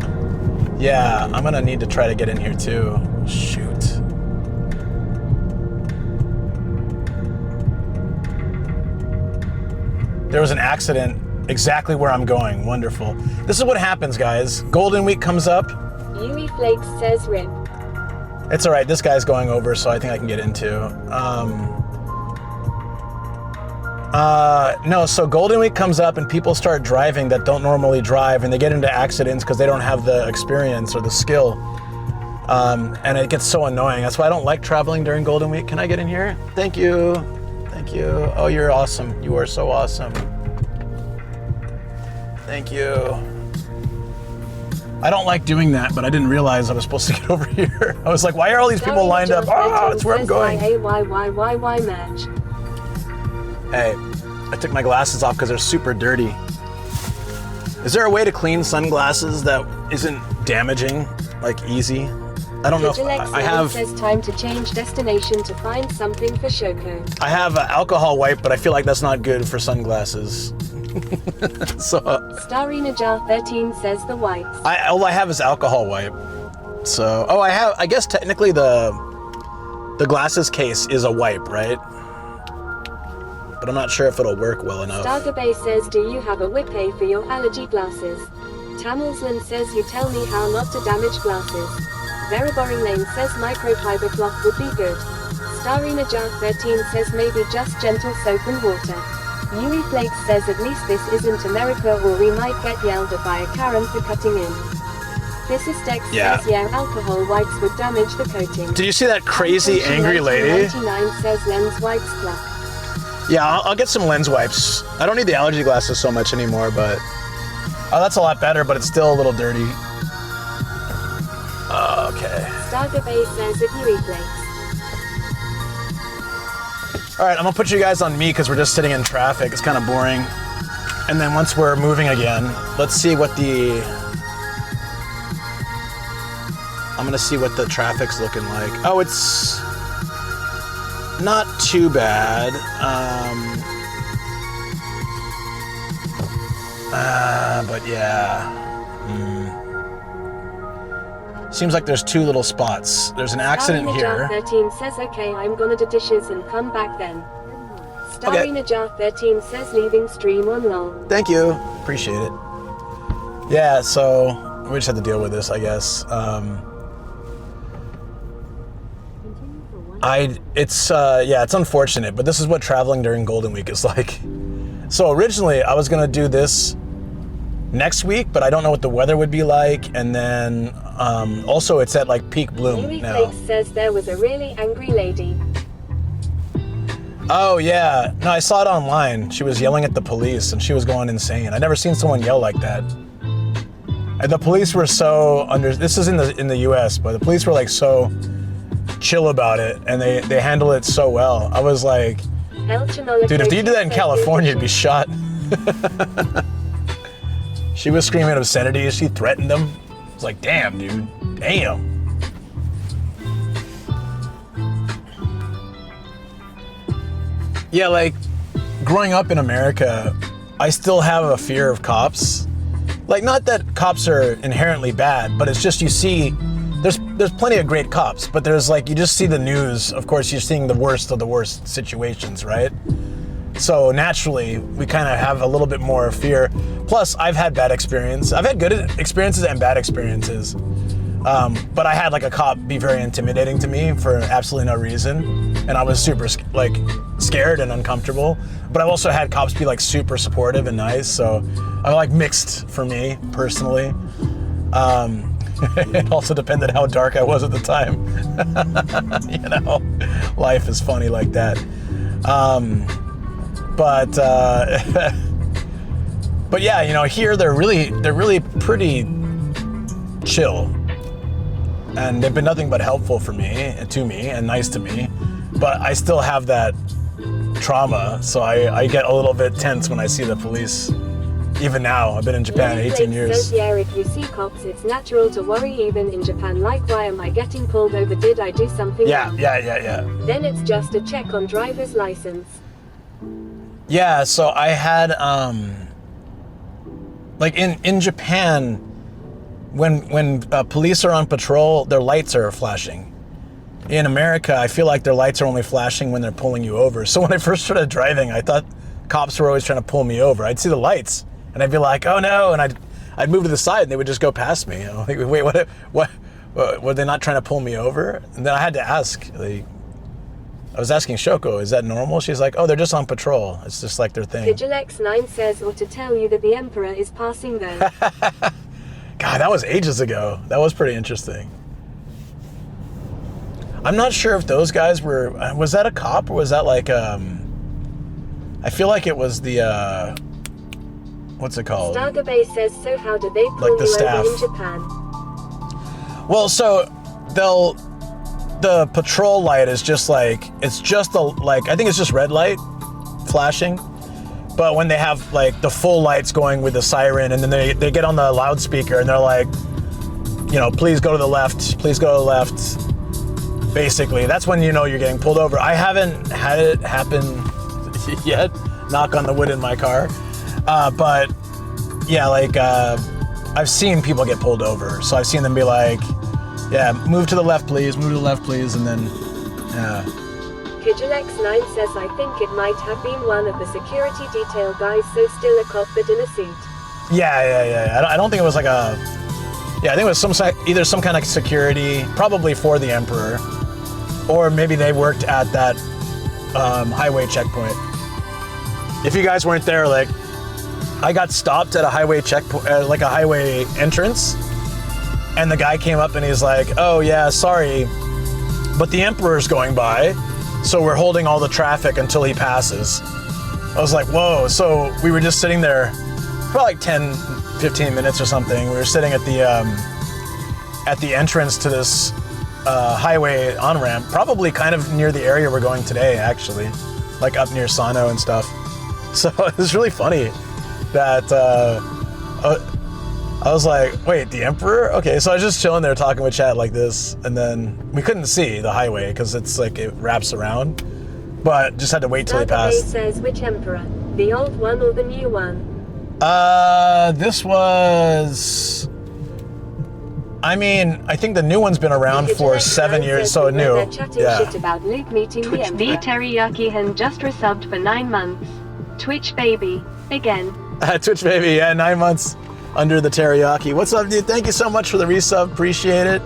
yeah, I'm gonna need to try to get in here too. Shoot. There was an accident exactly where I'm going. Wonderful. This is what happens, guys. Golden Week comes up. Yui Flakes says rip. It's all right. This guy's going over, so I think I can get into. No, so Golden Week comes up and people start driving that don't normally drive, and they get into accidents because they don't have the experience or the skill. And it gets so annoying. That's why I don't like traveling during Golden Week. Can I get in here? Thank you. Thank you. Oh, you're awesome. You are so awesome. Thank you. I don't like doing that, but I didn't realize I was supposed to get over here. I was like, why are all these people lined up? Ah, that's where I'm going. Match. Hey, I took my glasses off because they're super dirty. Is there a way to clean sunglasses that isn't damaging, like easy? I don't know if I have. Says time to change destination to find something for Shoko. I have an alcohol wipe, but I feel like that's not good for sunglasses. So. Starina Jar 13 says the wipes. All I have is alcohol wipe. So, I guess technically the glasses case is a wipe, right? But I'm not sure if it'll work well enough. Stargabay says, do you have a whippay for your allergy glasses? Tamilsland says, you tell me how not to damage glasses. Very Boring Lane says microfiber cloth would be good. Starina Jar 13 says maybe just gentle soap and water. Yui Flakes says at least this isn't America or we might get yelled at by a Karen for cutting in. This is Dex says alcohol wipes would damage the coating. Did you see that crazy angry lady? 99 says lens wipes pluck. Yeah, I'll get some lens wipes. I don't need the allergy glasses so much anymore, but... Oh, that's a lot better, but it's still a little dirty. Okay. Stargabay says at Yui Flakes. All right, I'm gonna put you guys on me because we're just sitting in traffic. It's kind of boring. And then once we're moving again, let's see what I'm gonna see what the traffic's looking like. Oh, it's not too bad. But yeah. Seems like there's two little spots. There's an accident here. 13 says, okay, I'm gonna do dishes and come back then. Starina Jar 13 says, leaving stream on long. Thank you. Appreciate it. Yeah, so we just have to deal with this, I guess. It's unfortunate, but this is what traveling during Golden Week is like. So originally I was gonna do this next week, but I don't know what the weather would be like, and then also it's at like peak bloom Louis now. Flakes says there was a really angry lady. Oh yeah, no, I saw it online. She was yelling at the police and she was going insane. I'd never seen someone yell like that. And the police were so this is in the US, but the police were like so chill about it, and they handle it so well. I was like, dude, if you did that in California, you'd be shot. She was screaming obscenities. She threatened them. I was like, damn, dude. Damn. Yeah, like, growing up in America, I still have a fear of cops. Like, not that cops are inherently bad, but it's just you see, there's plenty of great cops, but there's like, you just see the news. Of course, you're seeing the worst of the worst situations, right? So naturally, we kind of have a little bit more fear. Plus, I've had bad experiences. I've had good experiences and bad experiences. But I had like a cop be very intimidating to me for absolutely no reason. And I was super scared and uncomfortable. But I've also had cops be like super supportive and nice. So I'm like mixed for me personally. It also depended how dark I was at the time. You know, life is funny like that. But yeah, you know, here they're really pretty chill, and they've been nothing but helpful to me and nice to me. But I still have that trauma, so I get a little bit tense when I see the police. Even now, I've been in Japan 18 years. Says, yeah, if you see cops, it's natural to worry even in Japan. Like, why am I getting pulled over? Did I do something wrong? Yeah. Then it's just a check on driver's license. Yeah, so I had, like in Japan, when police are on patrol, their lights are flashing. In America, I feel like their lights are only flashing when they're pulling you over. So when I first started driving, I thought cops were always trying to pull me over. I'd see the lights, and I'd be like, oh no, and I'd move to the side, and they would just go past me. I'm like, wait, what? Were they not trying to pull me over? And then I had to ask, like, I was asking Shoko, is that normal? She's like, oh, they're just on patrol. It's just like their thing. PidgelX9 says, or to tell you that the Emperor is passing though. God, that was ages ago. That was pretty interesting. I'm not sure if those guys were, was that a cop or was that like, I feel like it was the, what's it called? Stargabe says, so how did they pull Like the you staff. over in Japan? Well, so the patrol light is just like, it's just I think it's just red light flashing. But when they have like the full lights going with the siren and then they get on the loudspeaker and they're like, you know, please go to the left, please go to the left. Basically, that's when you know you're getting pulled over. I haven't had it happen yet, knock on the wood in my car. But yeah, like I've seen people get pulled over. So I've seen them be like, yeah, move to the left, please, move to the left, please. And then, yeah. PidgelX9 says, I think it might have been one of the security detail guys, so still a cop but in a suit. Yeah. I don't think it was like a, yeah, I think it was either some kind of security, probably for the Emperor, or maybe they worked at that highway checkpoint. If you guys weren't there, like, I got stopped at a highway checkpoint, like a highway entrance, and the guy came up and he's like, oh yeah, sorry, but the Emperor's going by, so we're holding all the traffic until he passes. I was like, whoa, so we were just sitting there for like 10, 15 minutes or something. We were sitting at the entrance to this highway on-ramp, probably kind of near the area we're going today, actually, like up near Sano and stuff. So it was really funny that I was like, wait, the Emperor? Okay, so I was just chilling there talking with chat like this, and then we couldn't see the highway because it's like it wraps around, but just had to wait till he passed. says, which Emperor? The old one or the new one? This was, I mean, I think the new one's been around for 7 years, so new. They're chatting shit about Luke meeting the Emperor. The teriyaki hen just resubbed for 9 months. Twitch baby, again. Twitch baby, yeah, 9 months under the teriyaki. What's up, dude? Thank you so much for the resub. Appreciate it.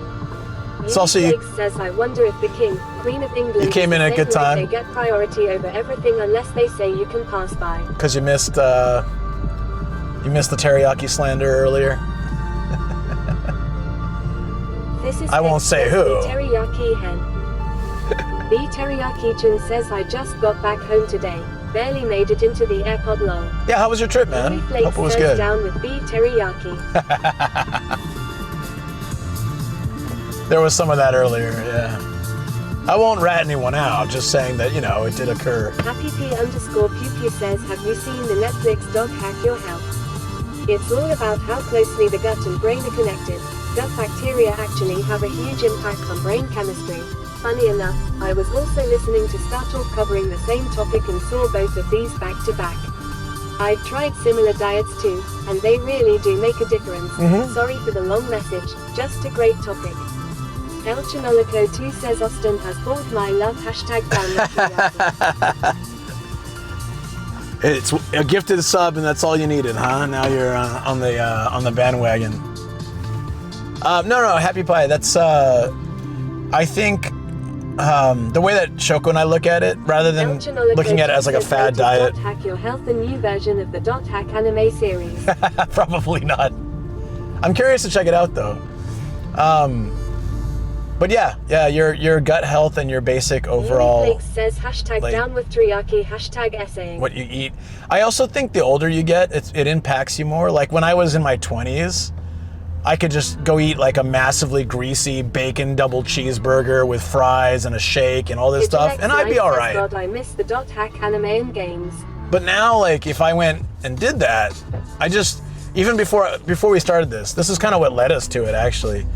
It's also you. Says, I wonder if the King, Queen of England, you came in at a good time. They get priority over everything unless they say you can pass by. Because you missed the teriyaki slander earlier. This is I won't say who. The teriyaki hen. The teriyaki chan says, I just got back home today. Barely made it into the airpod lol. Yeah, how was your trip, man? Hope it was good. Down with B teriyaki. There was some of that earlier, yeah. I won't rat anyone out, just saying that, you know, it did occur. HappyP_Pew says, have you seen the Netflix Dog Hack Your Health? It's all about how closely the gut and brain are connected. Gut bacteria actually have a huge impact on brain chemistry. Funny enough, I was also listening to Star Talk covering the same topic and saw both of these back to back. I've tried similar diets too, and they really do make a difference. Sorry for the long message, just a great topic. El Chinolico 2 says Austin has bought my love #down. It's a gifted sub, and that's all you needed, huh? Now you're on the bandwagon. No, Happy Pie. That's I think the way that Shoko and I look at it, rather than looking at it as like a fad diet. Hack Your Health, a new version of the Dot Hack anime series. Probably not. I'm curious to check it out though. But yeah, your gut health and your basic overall. Flakes says like, down with teriyaki, essaying. What you eat. I also think the older you get, it impacts you more. Like when I was in my 20s, I could just go eat like a massively greasy bacon double cheeseburger with fries and a shake and all this stuff, and I'd be all right. God, I miss the Dot Hack anime and games. But now, like, if I went and did that, I just, even before we started this is kind of what led us to it, actually.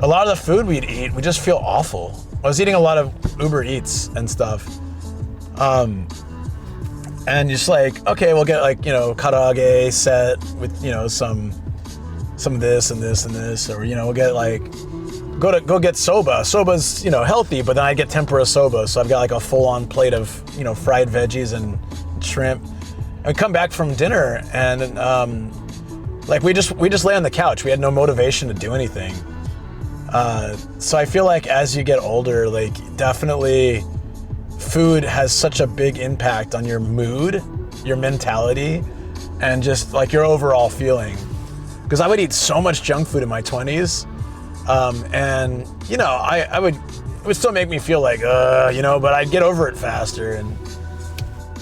A lot of the food we'd eat, we just feel awful. I was eating a lot of Uber Eats and stuff. And just like, okay, we'll get like, you know, karaage set with, you know, some of this and this and this, or, you know, we'll get like, go get soba. Soba's, you know, healthy, but then I get tempura soba. So I've got like a full-on plate of, you know, fried veggies and shrimp. And we come back from dinner and like we just lay on the couch. We had no motivation to do anything. So I feel like as you get older, like definitely food has such a big impact on your mood, your mentality, and just like your overall feeling. Because I would eat so much junk food in my 20s, and you know, it would still make me feel like, you know, but I'd get over it faster. And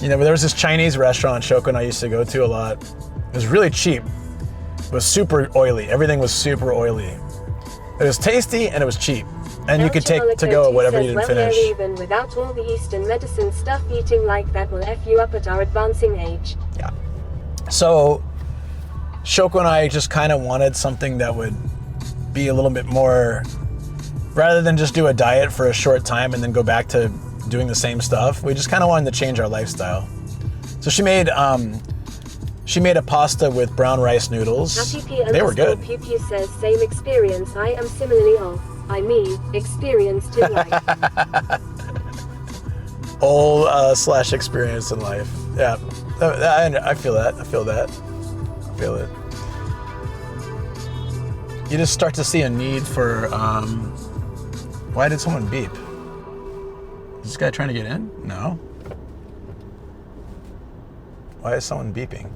you know, but there was this Chinese restaurant Shoko and I used to go to a lot. It was really cheap. It was super oily. Everything was super oily. It was tasty and it was cheap. And you could take to go whatever you didn't finish. Even without all the Eastern medicine stuff, eating like that will F you up at our advancing age. Yeah. So Shoko and I just kind of wanted something that would be a little bit more, rather than just do a diet for a short time and then go back to doing the same stuff. We just kind of wanted to change our lifestyle. So she made a pasta with brown rice noodles. They were good. PP says same experience. I am similarly experienced in life. Old / experience in life. Yeah, I feel that. I feel it. You just start to see a need for. Why did someone beep? Is this guy trying to get in? No. Why is someone beeping?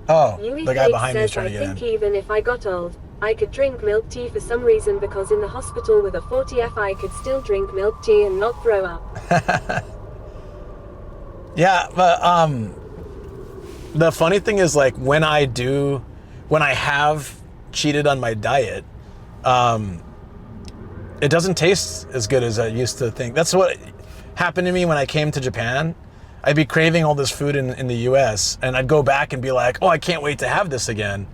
Oh, the guy behind me is trying to get in. I think even if I got old, I could drink milk tea for some reason, because in the hospital with a 40F I could still drink milk tea and not throw up. Yeah, but the funny thing is, like, when I have cheated on my diet, it doesn't taste as good as I used to think. That's what happened to me when I came to Japan. I'd be craving all this food in the US, and I'd go back and be like, oh, I can't wait to have this again.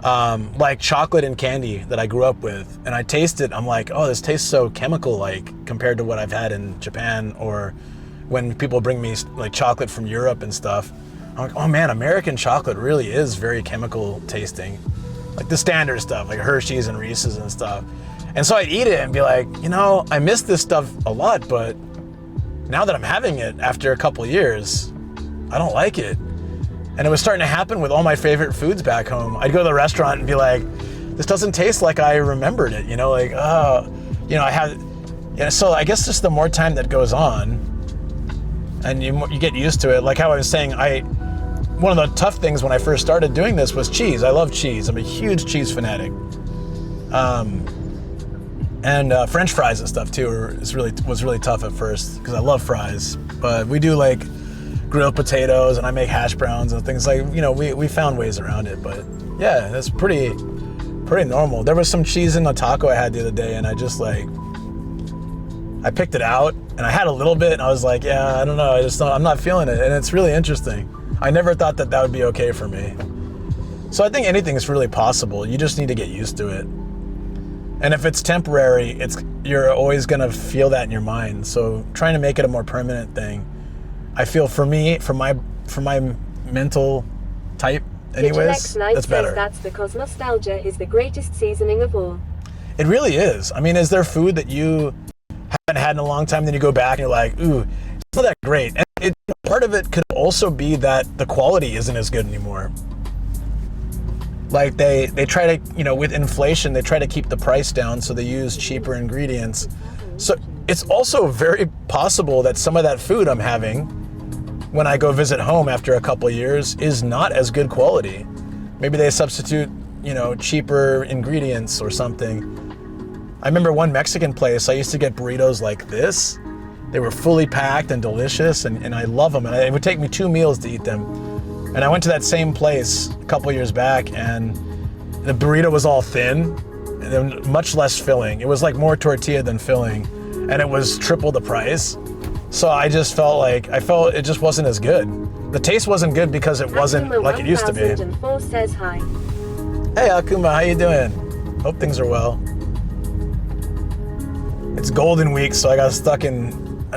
Like chocolate and candy that I grew up with. And I taste it, I'm like, oh, this tastes so chemical-like compared to what I've had in Japan, or when people bring me like chocolate from Europe and stuff. I'm like, oh man, American chocolate really is very chemical tasting. Like the standard stuff, like Hershey's and Reese's and stuff. And so I'd eat it and be like, you know, I miss this stuff a lot, but now that I'm having it after a couple years, I don't like it. And it was starting to happen with all my favorite foods back home. I'd go to the restaurant and be like, this doesn't taste like I remembered it, you know, like, oh, you know, I had, you know, so I guess just the more time that goes on and you get used to it, like how I was saying, one of the tough things when I first started doing this was cheese. I love cheese. I'm a huge cheese fanatic. And French fries and stuff too was really tough at first because I love fries. But we do like grilled potatoes, and I make hash browns and things like, you know, we found ways around it. But yeah, that's pretty normal. There was some cheese in a taco I had the other day, and I just like, I picked it out and I had a little bit, and I was like, yeah, I don't know, I'm not feeling it. And it's really interesting. I never thought that would be okay for me. So I think anything is really possible. You just need to get used to it. And if it's temporary, you're always gonna feel that in your mind. So trying to make it a more permanent thing, I feel for me, for my mental type anyways, that's better. That's because nostalgia is the greatest seasoning of all. It really is. I mean, is there food that you haven't had in a long time, then you go back and you're like, ooh, it's not that great? And part of it could also be that the quality isn't as good anymore. Like they try to, you know, with inflation, they try to keep the price down, so they use cheaper ingredients. So it's also very possible that some of that food I'm having when I go visit home after a couple of years is not as good quality. Maybe they substitute, you know, cheaper ingredients or something. I remember one Mexican place, I used to get burritos like this. They were fully packed and delicious, and I love them. And it would take me 2 meals to eat them. And I went to that same place a couple years back, and the burrito was all thin and much less filling. It was like more tortilla than filling, and it was triple the price. So I just felt it just wasn't as good. The taste wasn't good because it wasn't like it used to be. Says hi. Hey Akuma, how you doing? Hope things are well. It's Golden Week, so I got stuck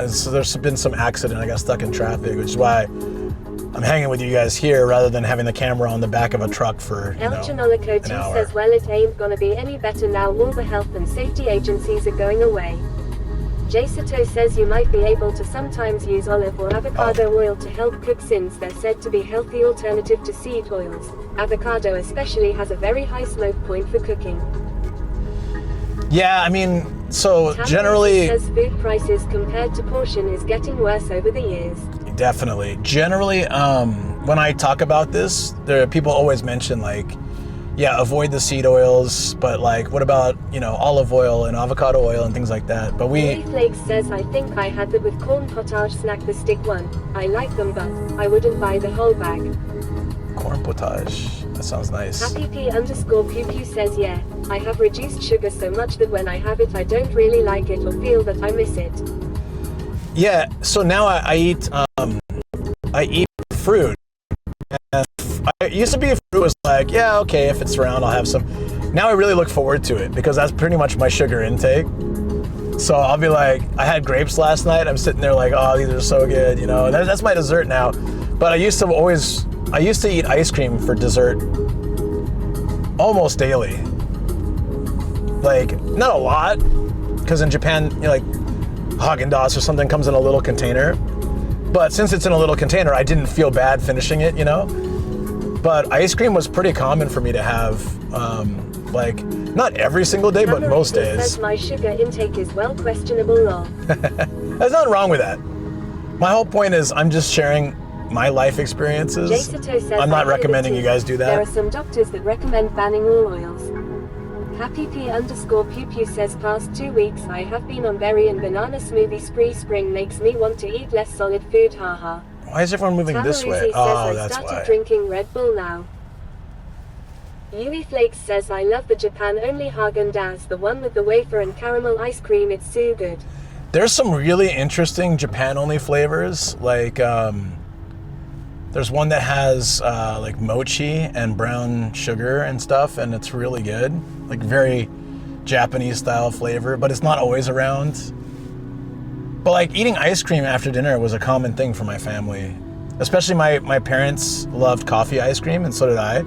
so there's been some accident. I got stuck in traffic, which is why I'm hanging with you guys here rather than having the camera on the back of a truck for, an hour. Says, well, it ain't gonna be any better now all the health and safety agencies are going away. Jsato says you might be able to sometimes use olive or avocado oil to help cook, since they're said to be healthy alternative to seed oils. Avocado especially has a very high smoke point for cooking. Yeah, I mean, So Tamara generally, says food prices compared to portion is getting worse over the years. definitely. Generally, when I talk about this, people always mention like, yeah, avoid the seed oils, but like, what about, you know, olive oil and avocado oil and things like that? But Lee Flakes says, I think I had the with corn potage snack, the stick one. I like them, but I wouldn't buy the whole bag. corn potage. That sounds nice. Happy P_Pew Pew says, yeah, I have reduced sugar so much that when I have it, I don't really like it or feel that I miss it. Yeah, so now I eat fruit. And I used to be a fruit was like, yeah, okay, if it's around, I'll have some. Now I really look forward to it because that's pretty much my sugar intake. So I'll be like, I had grapes last night. I'm sitting there like, oh, these are so good, you know. That's my dessert now. But I used to eat ice cream for dessert almost daily. Like, not a lot, because in Japan, you know, like Haagen-Dazs or something comes in a little container. But since it's in a little container, I didn't feel bad finishing it, you know? But ice cream was pretty common for me to have, like, not every single day, but most days. Says my sugar intake is well questionable, lol. There's nothing wrong with that. My whole point is I'm just sharing my life experiences. Says, I'm not recommending you guys do that. There are some doctors that recommend banning all oils. Happy P_Pew Pew says, past 2 weeks I have been on berry and banana smoothie spree. Spring makes me want to eat less solid food, haha. Why is everyone moving this way? Oh, that's I started why. drinking Red Bull now. Yui Flakes says, I love the Japan-only Haagen-Dazs, the one with the wafer and caramel ice cream, it's so good. There's some really interesting Japan-only flavors, like there's one that has like mochi and brown sugar and stuff, and it's really good. Like very Japanese style flavor, but it's not always around. But like eating ice cream after dinner was a common thing for my family. Especially my parents loved coffee ice cream, and so did I.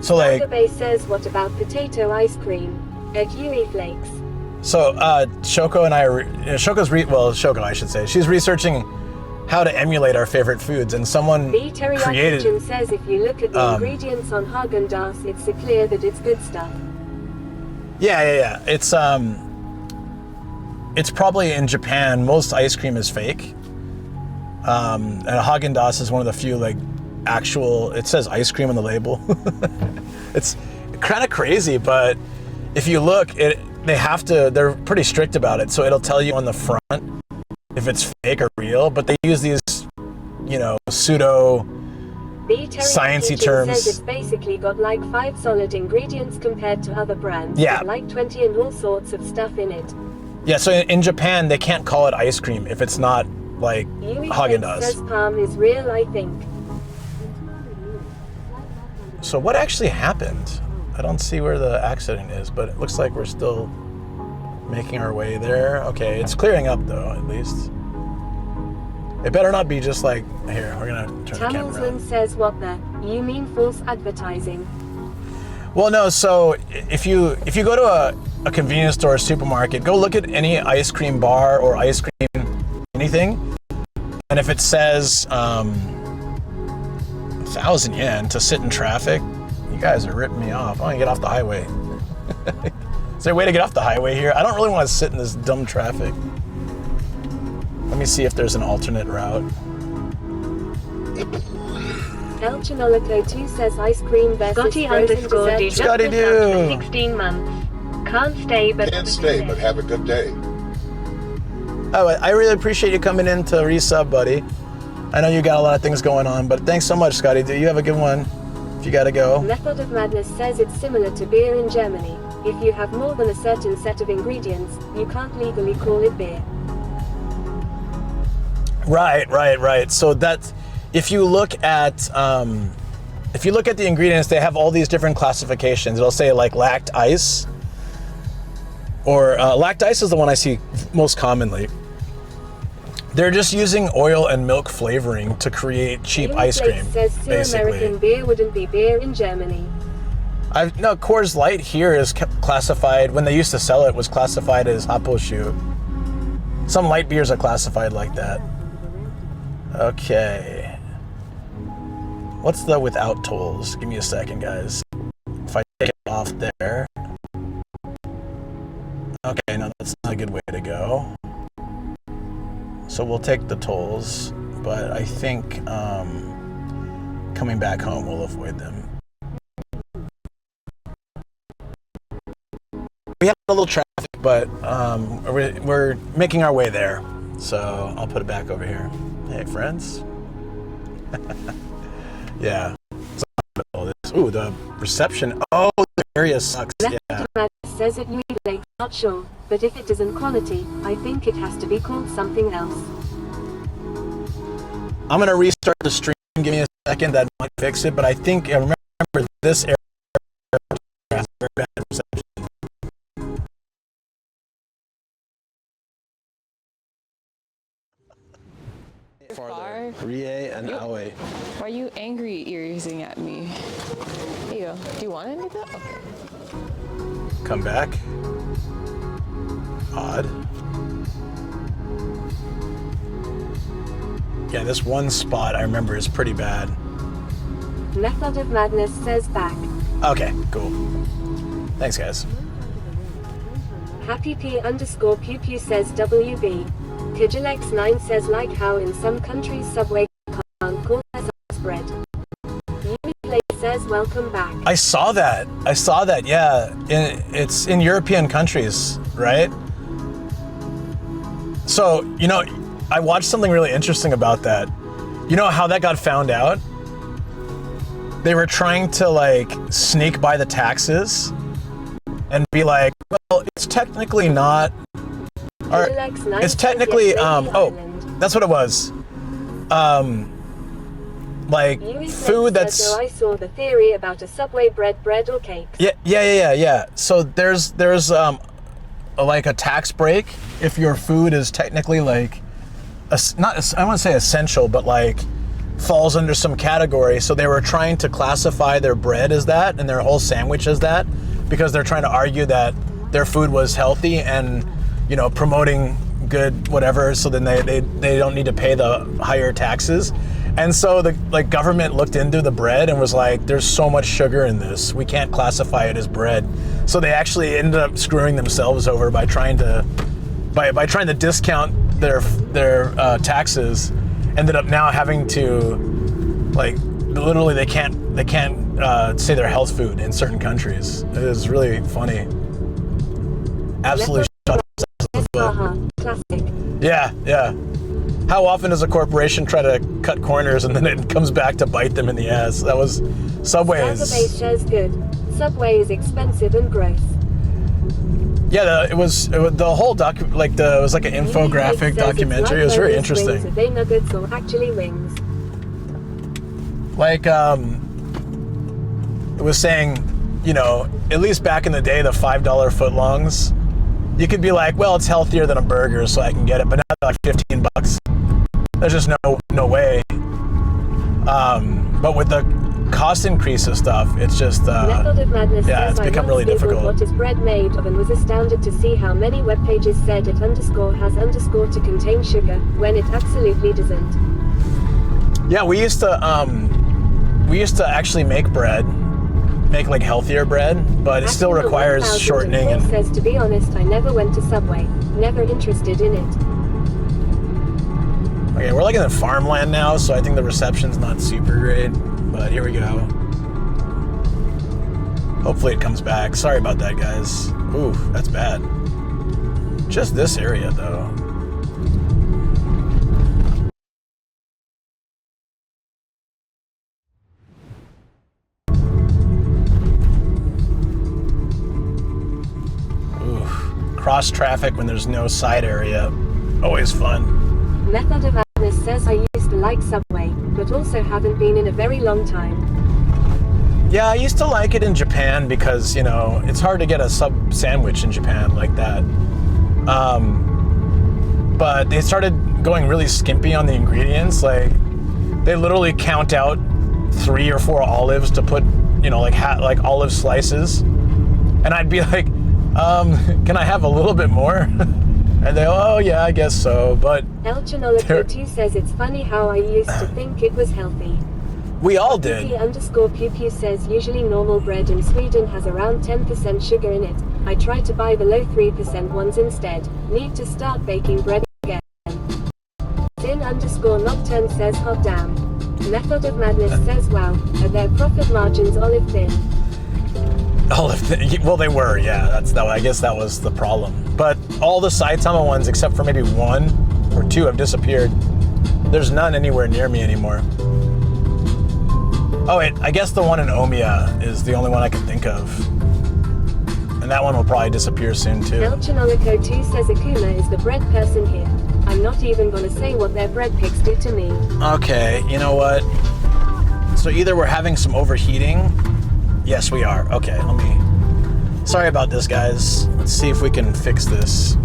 So like... Bay says, what about potato ice cream? At Yui Flakes. So Shoko and I, Shoko I should say, she's researching how to emulate our favorite foods, and someone created... Kitchen says if you look at the ingredients on Haagen-Dazs, it's so clear that it's good stuff. Yeah. It's probably in Japan, most ice cream is fake. And Haagen-Dazs is one of the few like actual, it says ice cream on the label. It's kind of crazy, but if you look, they're pretty strict about it. So it'll tell you on the front if it's fake or real, but they use these, you know, pseudo sciencey terms. Says it's basically got like 5 solid ingredients compared to other brands. Yeah. Like 20 and all sorts of stuff in it. Yeah, so in Japan, they can't call it ice cream if it's not like Haagen-Dazs. Says palm is real, I think. So what actually happened? I don't see where the accident is, but it looks like we're still making our way there. Okay, it's clearing up though, at least. It better not be just like, here, we're gonna turn the camera around. Says, what the? You mean false advertising? Well, no, so if you go to a convenience store or supermarket, go look at any ice cream bar or ice cream anything, and if it says 1,000 yen to sit in traffic, you guys are ripping me off. I want to get off the highway. Is there a way to get off the highway here? I don't really want to sit in this dumb traffic. Let me see if there's an alternate route. El Chinolico 2 says ice cream versus Scotty frozen underscore dessert. D just Scotty returned do. for 16 months. Can't stay, but have a good day. Oh, I really appreciate you coming in to resub, buddy. I know you got a lot of things going on, but thanks so much, Scotty. You have a good one. If you gotta go. Method of Madness says it's similar to beer in Germany. If you have more than a certain set of ingredients, you can't legally call it beer. Right. So that's, if you look at the ingredients, they have all these different classifications. It'll say like lact ice, or lact ice is the one I see most commonly. They're just using oil and milk flavoring to create cheap ice cream, says basically. American beer wouldn't be beer in Germany. No, Coors Light here is classified, when they used to sell it, was classified as Haposhu. Some light beers are classified like that. Okay. What's the without tolls? Give me a second, guys. If I take it off there. Okay, no, that's that's not a good way to go. So we'll take the tolls, but I think coming back home we'll avoid them. We have a little traffic, but we're making our way there. So I'll put it back over here. Hey, friends. Yeah. Ooh, the reception. Oh, the area sucks. Yeah. Says it usually, not sure, but if it isn't quality, I think it has to be called something else. I'm gonna restart the stream. Give me a second. That might fix it. But I think I remember this area has very bad reception. Farther. Rie and Aoi. Why are you angry earsing at me? Here you go. Do you want any of that? Okay. Come back. Odd. Yeah, this one spot I remember is pretty bad. Method of Madness says back. Okay, cool. Thanks, guys. Happy P_Pew Pew says WB. Kijilex9 says like how in some countries subway can't call their bread. Uplay says welcome back. I saw that, yeah. It's in European countries, right? So, you know, I watched something really interesting about that. You know how that got found out? They were trying to like sneak by the taxes and be like, well, it's technically not, or it's technically, that's what it was. Like food that's. So I saw the theory about a subway bread or cakes. Yeah. So there's like a tax break if your food is technically like I wouldn't say essential, but like falls under some category. So they were trying to classify their bread as that and their whole sandwich as that because they're trying to argue that their food was healthy and, you know, promoting good whatever. So then they don't need to pay the higher taxes. And so the like government looked into the bread and was like, there's so much sugar in this, we can't classify it as bread. So they actually ended up screwing themselves over by trying to discount their taxes. Ended up now having to like literally they can't say they're health food in certain countries. It is really funny. Absolutely shut Classic. Yeah. How often does a corporation try to cut corners and then it comes back to bite them in the ass? That was Subway's. Base shares good. Subway is expensive and gross. Yeah, it was the whole it was like an infographic documentary. It was very interesting. Are they nuggets or actually wings? Like it was saying, you know, at least back in the day, the $5 footlongs, you could be like, well, it's healthier than a burger, so I can get it. But now they're like $15. There's just no way. But with the cost increase of stuff, it's just it's become really difficult. What is bread made of and was astounded to see how many web pages said it _has _ to contain sugar when it absolutely doesn't. Yeah, we used to actually make like healthier bread, but it still requires shortening. And says, to be honest, I never went to Subway, never interested in it. Okay, we're like in the farmland now, so I think the reception's not super great, but here we go. Hopefully it comes back. Sorry about that, guys. Ooh, that's bad. Just this area, though. Ooh, cross traffic when there's no side area. Always fun. Method of Madness says I used to like Subway, but also haven't been in a very long time. Yeah, I used to like it in Japan because, you know, it's hard to get a sub sandwich in Japan like that. But they started going really skimpy on the ingredients. Like, they literally count out 3 or 4 olives to put, you know, like olive slices. And I'd be like, can I have a little bit more? And they, oh yeah, I guess so, but... El Chanoloco2 says it's funny how I used to think it was healthy. We all did. _Pew Pew says usually normal bread in Sweden has around 10% sugar in it, I tried to buy the low 3% ones instead. Need to start baking bread again. Sin_nocturne says hot damn. Method of Madness says wow, are their profit margins olive thin? Well, they were, yeah. I guess that was the problem. But all the Saitama ones, except for maybe 1 or 2, have disappeared. There's none anywhere near me anymore. Oh wait, I guess the one in Omiya is the only one I can think of. And that one will probably disappear soon too. El Chinolico 2 says Akuma is the bread person here. I'm not even gonna say what their bread picks do to me. Okay, you know what? So either we're having some overheating. Yes, we are. Okay, sorry about this, guys. Let's see if we can fix this.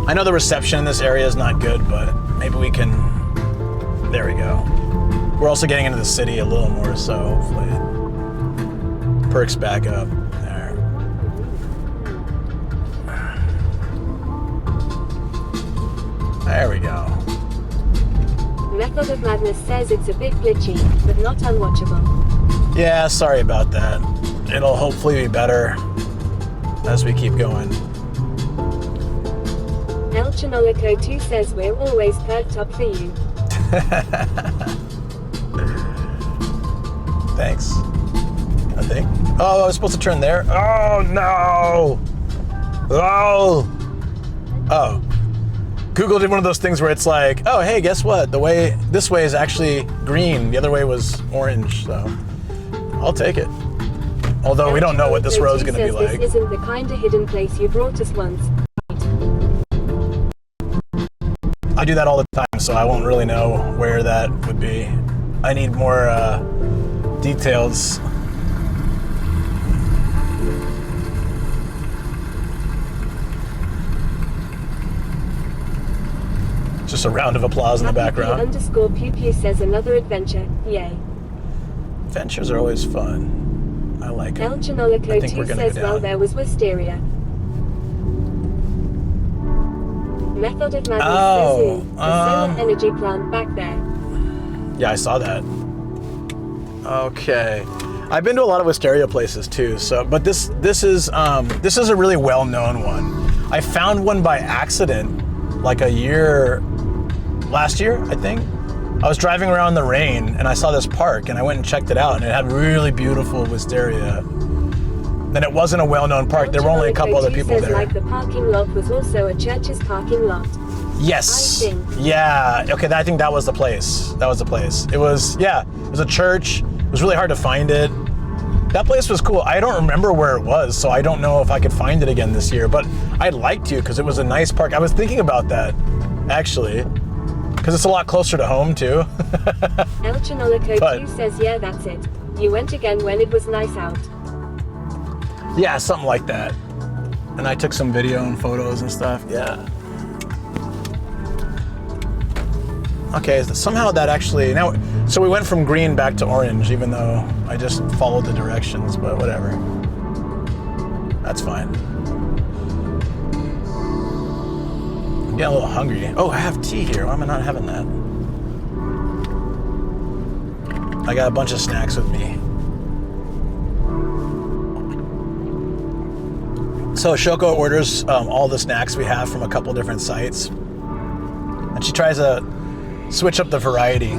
I know the reception in this area is not good, but maybe we can... There we go. We're also getting into the city a little more, so hopefully it perks back up. There. There we go. Method of Madness says it's a bit glitchy, but not unwatchable. Yeah, sorry about that. It'll hopefully be better as we keep going. El Chinolico 2 says we're always perked up for you. Thanks. I think. Oh, I was supposed to turn there? Oh, no! Oh. Google did one of those things where it's like, oh, hey, guess what? This way is actually green. The other way was orange, so I'll take it. Although we don't know what this road's going to be like. This isn't the kind of hidden place you brought us once. I do that all the time, so I won't really know where that would be. I need more details. Just a round of applause in the background. _Pew says another adventure. Yay. Adventures are always fun. I like them. El Chinolico 2 says, well, there was wisteria. Method of Madness says the solar energy plant back there. Yeah, I saw that. Okay. I've been to a lot of wisteria places too, but this is a really well-known one. I found one by accident like last year, I think. I was driving around in the rain and I saw this park and I went and checked it out and it had really beautiful wisteria. And it wasn't a well-known park. There were only a couple other people there. Like the parking lot was also a church's parking lot. Yes. I think. Yeah. Okay. I think that was the place. It was a church. It was really hard to find it. That place was cool. I don't remember where it was, so I don't know if I could find it again this year, but I'd like to because it was a nice park. I was thinking about that, actually, because it's a lot closer to home, too. El Chinolico 2 says, yeah, that's it. You went again when it was nice out. Yeah, something like that. And I took some video and photos and stuff. Yeah. Okay, somehow that actually... So we went from green back to orange, even though I just followed the directions, but whatever. That's fine. I'm getting a little hungry. Oh, I have tea here. Why am I not having that? I got a bunch of snacks with me. So Shoko orders all the snacks we have from a couple different sites. And she tries to switch up the variety.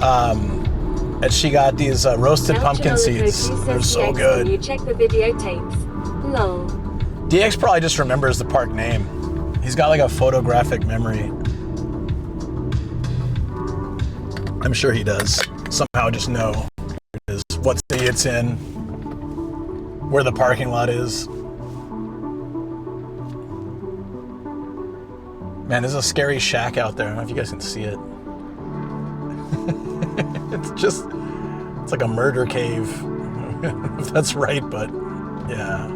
And she got these roasted pumpkin seeds. They're so good. You check the videotapes. Lol. DX probably just remembers the park name. He's got like a photographic memory. I'm sure he does. Somehow just know where it is, what city it's in, where the parking lot is. Man, there's a scary shack out there. I don't know if you guys can see it. It's like a murder cave. If that's right, but yeah.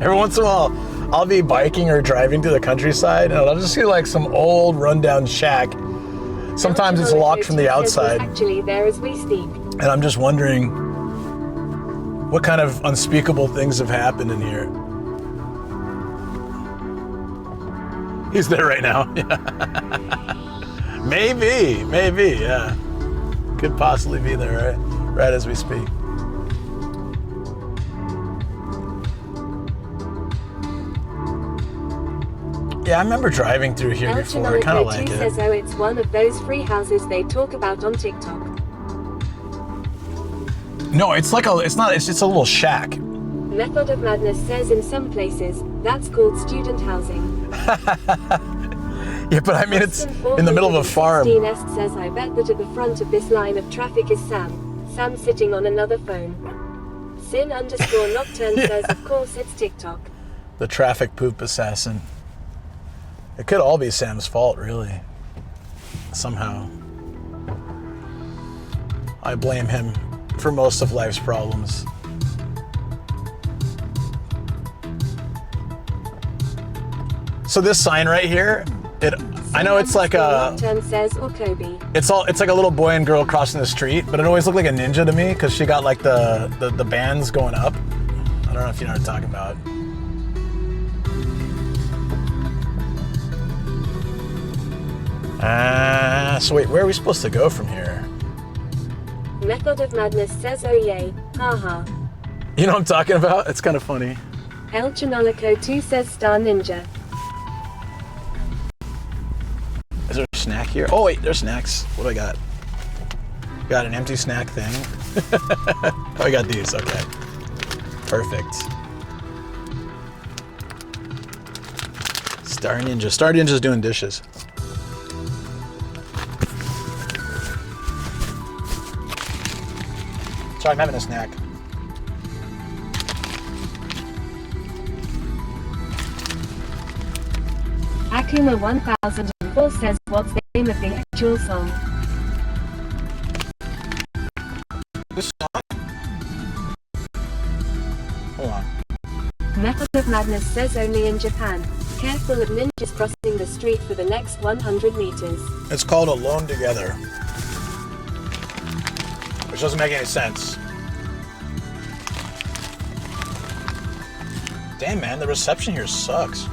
Every once in a while, I'll be biking or driving to the countryside and I'll just see like some old rundown shack. Sometimes it's locked from the outside. Actually, there as we speak. And I'm just wondering what kind of unspeakable things have happened in here. He's there right now. Maybe, yeah. could possibly be there, right as we speak. Yeah, I remember driving through here before. I kind of like it. Says, oh, it's one of those free houses they talk about on TikTok. No, it's just a little shack. Method of Madness says in some places, that's called student housing. Yeah, but I mean, it's in the middle of a farm. 16est says, I bet that at the front of this line of traffic is Sam. Sam sitting on another phone. Sin_Nocturne says, of course it's TikTok. The traffic poop assassin. It could all be Sam's fault, really. Somehow. I blame him for most of life's problems. So this sign right here, I know it's like a, says, or Kobe. it's like a little boy and girl crossing the street, but it always looked like a ninja to me because she got like the bands going up. I don't know if you know what I'm talking about. So wait, where are we supposed to go from here? Method of Madness says, oh yay, haha. You know what I'm talking about? It's kind of funny. El Chinolico 2 says Star Ninja. Is there a snack here? Oh wait, there's snacks. What do I got? Got an empty snack thing. Oh, I got these, okay. Perfect. Star Ninja. Star Ninja's doing dishes. Sorry, I'm having a snack. Akuma 1004 says, what's the name of the actual song? This song? Hold on. Method of Madness says only in Japan. Careful of ninjas crossing the street for the next 100 meters. It's called Alone Together. Which doesn't make any sense. Damn, man, the reception here sucks.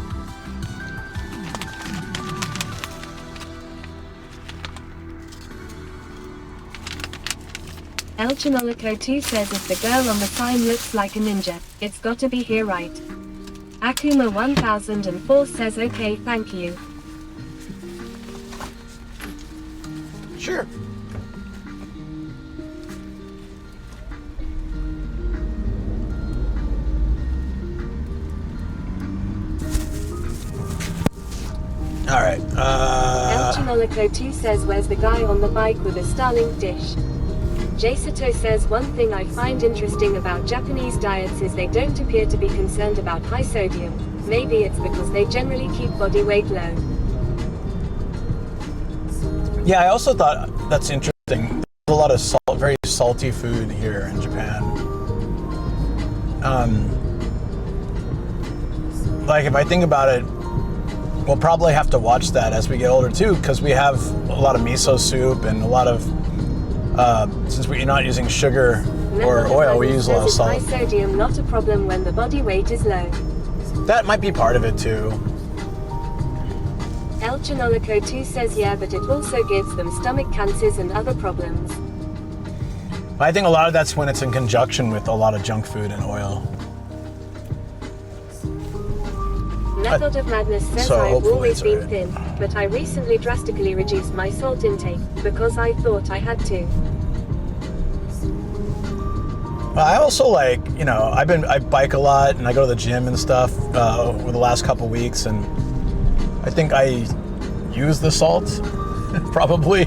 El Chinolico 2 says if the girl on the sign looks like a ninja, it's gotta be here, right? Akuma 1004 says okay, thank you. Sure. All right. El Chinolico 2 says where's the guy on the bike with a Starlink dish? Jsato says one thing I find interesting about Japanese diets is they don't appear to be concerned about high sodium. Maybe it's because they generally keep body weight low. Yeah, I also thought that's interesting. There's a lot of very salty food here in Japan. Like if I think about it, we'll probably have to watch that as we get older too, because we have a lot of miso soup and a lot of, since we're not using sugar or oil, we use a lot of salt. High sodium not a problem when the body weight is low. That might be part of it too. El Chinolico 2 says yeah, but it also gives them stomach cancers and other problems. I think a lot of that's when it's in conjunction with a lot of junk food and oil. Method of Madness says So I've hopefully always it's been alright. thin, but I recently drastically reduced my salt intake, because I thought I had to. Well, I also like, you know, I bike a lot and I go to the gym and stuff over the last couple weeks, and I think I use the salt, probably.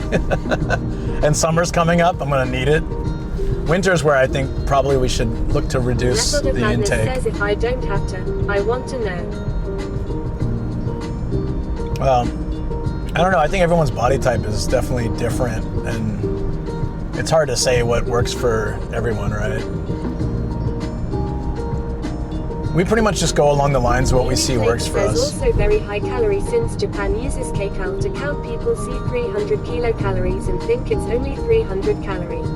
And summer's coming up, I'm gonna need it. Winter's where I think probably we should look to reduce Method of the Madness intake. says if I don't have to, I want to know. Well, I don't know. I think everyone's body type is definitely different, and it's hard to say what works for everyone, right? We pretty much just go along the lines of what we see works for There's us. also very high calorie since Japan uses kcal to count. People see 300 kilocalories and think it's only 300 calories.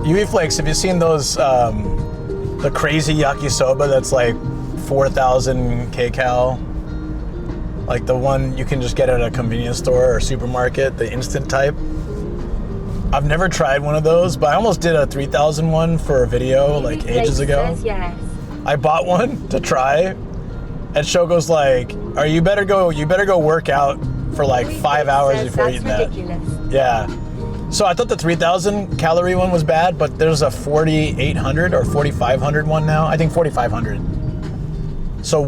UE Flakes, have you seen those, the crazy yakisoba that's like 4,000 kcal? Like the one you can just get at a convenience store or supermarket, the instant type. I've never tried one of those, but I almost did a 3,000 one for a video like ages ago. Yes. I bought one to try, and Shoko's like, you better go work out for like 5 hours before eating that. Ridiculous. Yeah. So I thought the 3,000 calorie one was bad, but there's a 4,800 or 4,500 one now. I think 4,500. So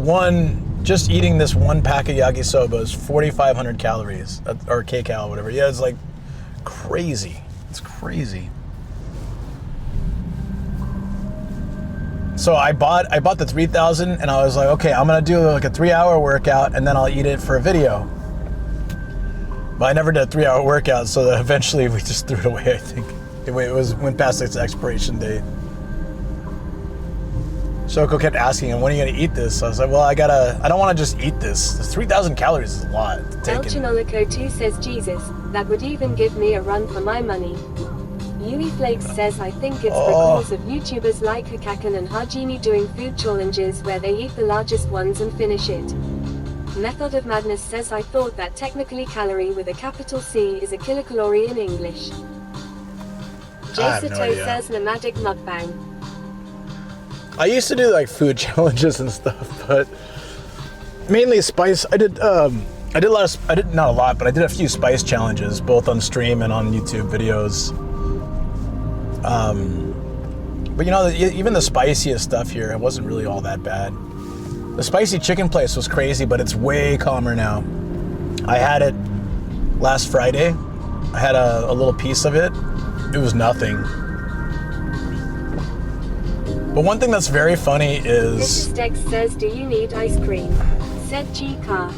just eating this one pack of yakisoba is 4,500 calories, or kcal, whatever. Yeah, it's like crazy. It's crazy. So I bought the 3,000, and I was like, okay, I'm gonna do like a 3-hour workout, and then I'll eat it for a video. But I never did a 3-hour workout, so that eventually we just threw it away. I think it went past its expiration date. Shoko kept asking him, when are you gonna eat this? I was like, well, I don't want to just eat this. 3,000 calories is a lot to take in. Elchinolico 2 says, Jesus, that would even give me a run for my money. Yui Flakes says, I think it's because of YouTubers like Hikakan and Hajini doing food challenges where they eat the largest ones and finish it. Method of Madness says, I thought that technically calorie with a capital C is a kilocalorie in English. Jasato says, nomadic mukbang. I used to do like food challenges and stuff, but mainly spice. I did not a lot, but I did a few spice challenges, both on stream and on YouTube videos. But you know, even the spiciest stuff here, it wasn't really all that bad. The spicy chicken place was crazy, but it's way calmer now. I had it last Friday. I had a little piece of it. It was nothing. But one thing that's very funny is... Dex says, do you need ice cream? Said G-Car.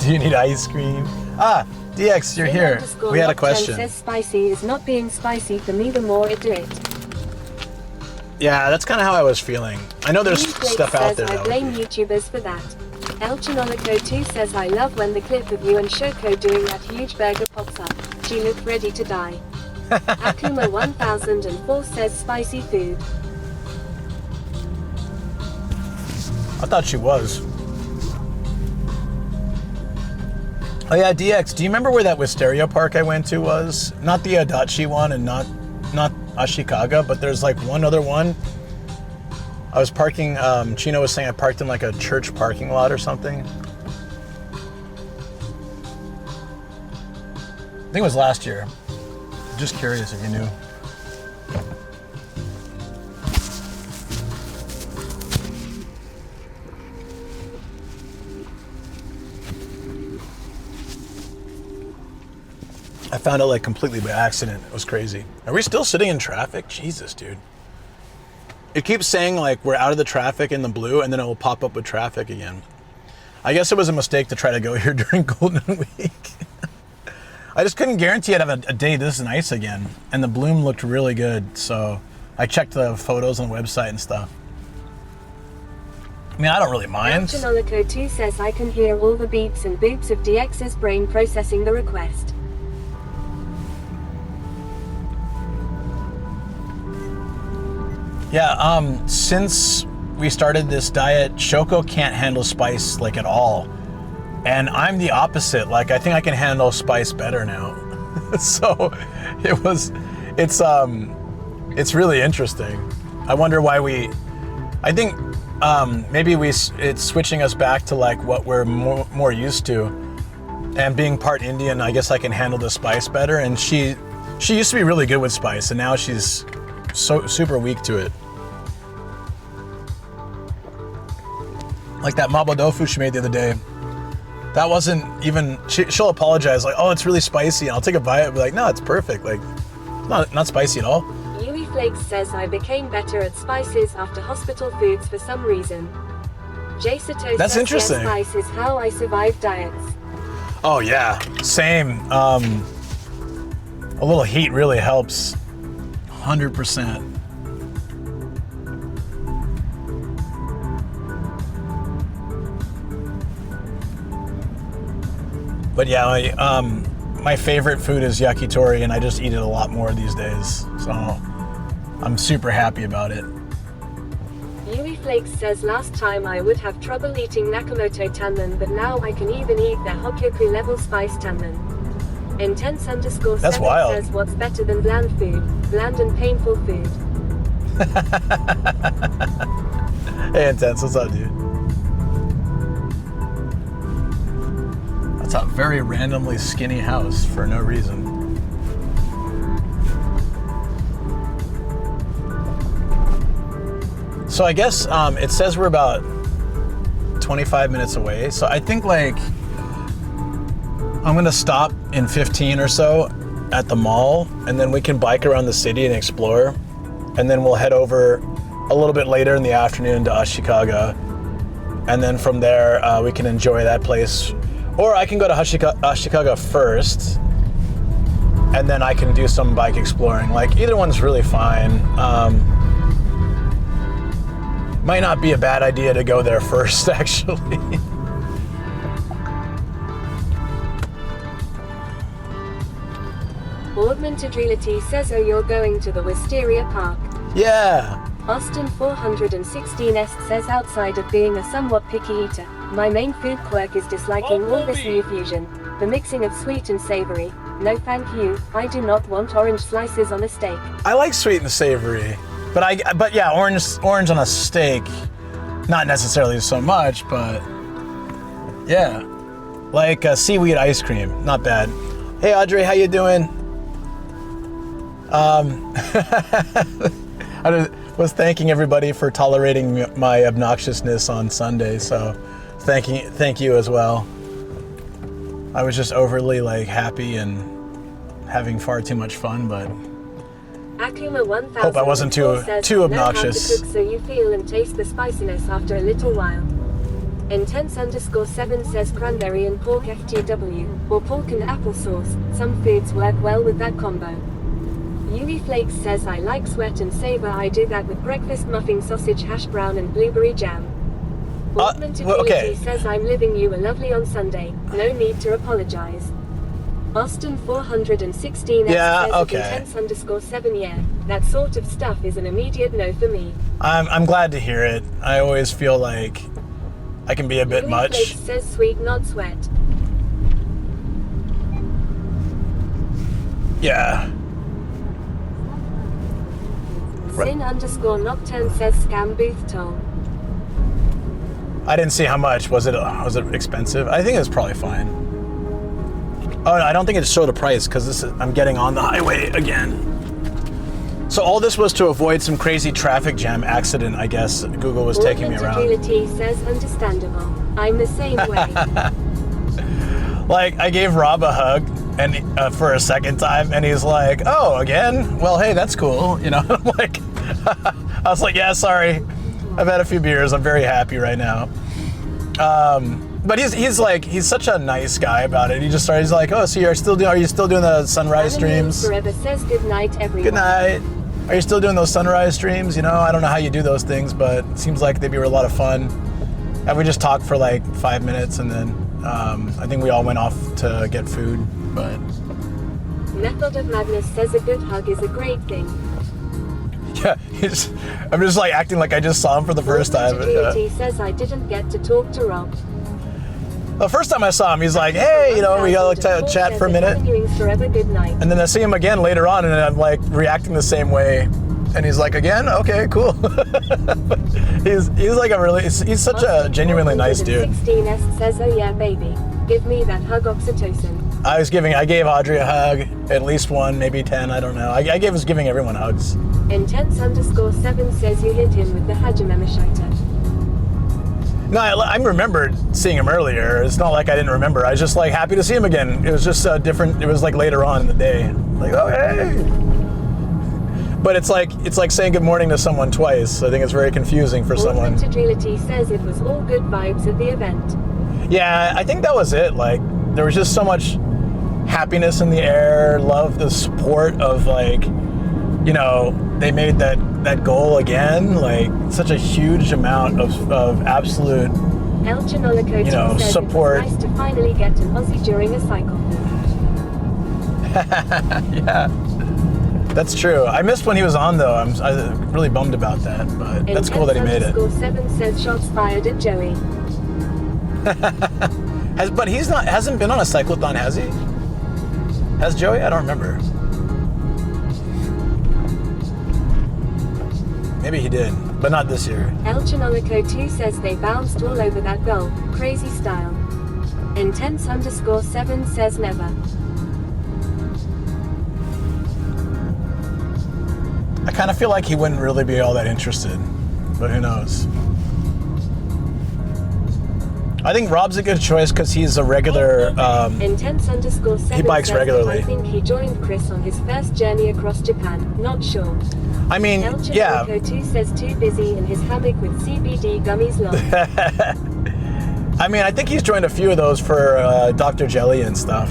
Do you need ice cream? Ah, DX, you're here. We had a question. Says spicy is not being spicy for me the more I do it. Yeah, that's kind of how I was feeling. I know there's stuff out there. I blame YouTubers for that. Elchinolico 2 says, I love when the clip of you and Shoko doing that huge burger pops up. She looked ready to die. Akuma 1004 says spicy food. I thought she was. Oh yeah, DX, do you remember where that Wisteria Park I went to was? Not the Adachi one and not Ashikaga, but there's like one other one. I was parking, Chino was saying I parked in like a church parking lot or something. I think it was last year. Just curious if you knew. I found it like completely by accident. It was crazy. Are we still sitting in traffic? Jesus, dude. It keeps saying like we're out of the traffic in the blue, and then it will pop up with traffic again. I guess it was a mistake to try to go here during Golden Week. I just couldn't guarantee I'd have a day this nice again. And the bloom looked really good, so I checked the photos on the website and stuff. I mean, I don't really mind. Elchinolico 2 says, I can hear all the beeps and boops of DX's brain processing the request. Yeah, since we started this diet, Shoko can't handle spice like at all. And I'm the opposite. Like, I think I can handle spice better now. So it's really interesting. I wonder why I think maybe it's switching us back to like what we're more used to. And being part Indian, I guess I can handle the spice better. And she used to be really good with spice, and now she's so super weak to it. Like that mabo tofu she made the other day. That wasn't even, she'll apologize like, oh, it's really spicy, and I'll take a bite and be like, no, it's perfect. Like, not spicy at all. Yui Flakes says, I became better at spices after hospital foods for some reason. Jasato That's says, interesting. Yes, spice is how I survive diets. Oh yeah, same. A little heat really helps. 100%. But yeah, my favorite food is yakitori, and I just eat it a lot more these days. So I'm super happy about it. Yui Flakes says last time I would have trouble eating Nakamoto tanmen, but now I can even eat their Hokkyoku level spice tanmen. Intense_7 That's wild. says what's better than bland food? Bland and painful food. Hey, Intense, what's up, dude? That's a very randomly skinny house for no reason. So I guess it says we're about 25 minutes away. So I think like I'm gonna stop in 15 or so at the mall, and then we can bike around the city and explore. And then we'll head over a little bit later in the afternoon to Ashikaga. And then from there, we can enjoy that place. Or I can go to Ashikaga first, and then I can do some bike exploring. Like, either one's really fine. Might not be a bad idea to go there first, actually. Augmented Reality says, oh, you're going to the Wisteria Park. Yeah. Austin 416S says, outside of being a somewhat picky eater, my main food quirk is disliking all this new fusion. The mixing of sweet and savory. No thank you, I do not want orange slices on a steak. I like sweet and savory, but yeah, orange on a steak, not necessarily so much, but yeah. Like seaweed ice cream, not bad. Hey Audrey, how you doing? I was thanking everybody for tolerating my obnoxiousness on Sunday, so thank you as well. I was just overly like happy and having far too much fun, but Akuma 1000 hope I wasn't too obnoxious. Know how to cook so you feel and taste the spiciness after a little while. Intense_7 says cranberry and pork FTW, or pork and applesauce. Some foods work well with that combo. Yui Flakes says I like sweat and savor. I do that with breakfast muffin, sausage, hash brown, and blueberry jam. Augmented Reality says I'm living you a lovely on Sunday. No need to apologize. Austin 416 yeah, says okay. Intense_7 yeah. That sort of stuff is an immediate no for me. I'm glad to hear it. I always feel like I can be a bit much. Flakes says sweet, not sweat. Yeah. Sin_Nocturne says scam booth toll. I didn't see how much. Was it expensive? I think it was probably fine. Oh, I don't think it showed a price because I'm getting on the highway again. So all this was to avoid some crazy traffic jam accident, I guess. Google was taking me around. Reality says understandable. I'm the same way. Like, I gave Rob a hug and for a second time, and he's like, "Oh, again? Well, hey, that's cool." You know, I'm like, I was like, "Yeah, sorry. I've had a few beers. I'm very happy right now." But he's such a nice guy about it. He just started. He's like, "Oh, so are you still doing the sunrise streams?" Forever says good night, everyone. Good night. Are you still doing those sunrise streams? You know, I don't know how you do those things, but it seems like they'd be a lot of fun. And we just talked for like 5 minutes, and then I think we all went off to get food. But Method of Madness says a good hug is a great thing. yeah, I'm just like acting like I just saw him for the first time. He says I didn't get to talk to Rob. The first time I saw him, he's like, "Hey, you know, we gotta chat for a minute." Forever, good night. And then I see him again later on, and I'm like reacting the same way. And he's like, "Again? Okay, cool." he's such a genuinely nice dude. 16S says, "Oh yeah, baby, give me that hug, oxytocin." I gave Audrey a hug, at least one, maybe 10, I don't know. I was giving everyone hugs. Intense_7 says you hit him with the Hajime Mashita. No, I remembered seeing him earlier. It's not like I didn't remember. I was just like happy to see him again. It was just different. It was like later on in the day. Like, oh, hey. But it's like saying good morning to someone twice. I think it's very confusing for someone. Augmented Reality says it was all good vibes at the event. Yeah, I think that was it. Like, there was just so much happiness in the air, love, the support of, like, you know, they made that goal again. Like, such a huge amount of absolute, you know, support. It's nice to finally get an Aussie during a cycle. Yeah. That's true. I missed when he was on though. I'm really bummed about that, but that's cool that he made it. _7 says shots fired at Joey. But hasn't been on a cyclotron, has he? Has Joey? I don't remember. Maybe he did, but not this year. El Chanolico 2 says they bounced all over that goal. Crazy style. Intense _7 says never. I kind of feel like he wouldn't really be all that interested, but who knows? I think Rob's a good choice because he's a regular. Intense _7 he bikes says regularly. I think he joined Chris on his first journey across Japan. Not sure. I mean, El yeah. Chanolico 2 says too busy in his hammock with CBD gummies long. I mean, I think he's joined a few of those for Dr. Jelly and stuff.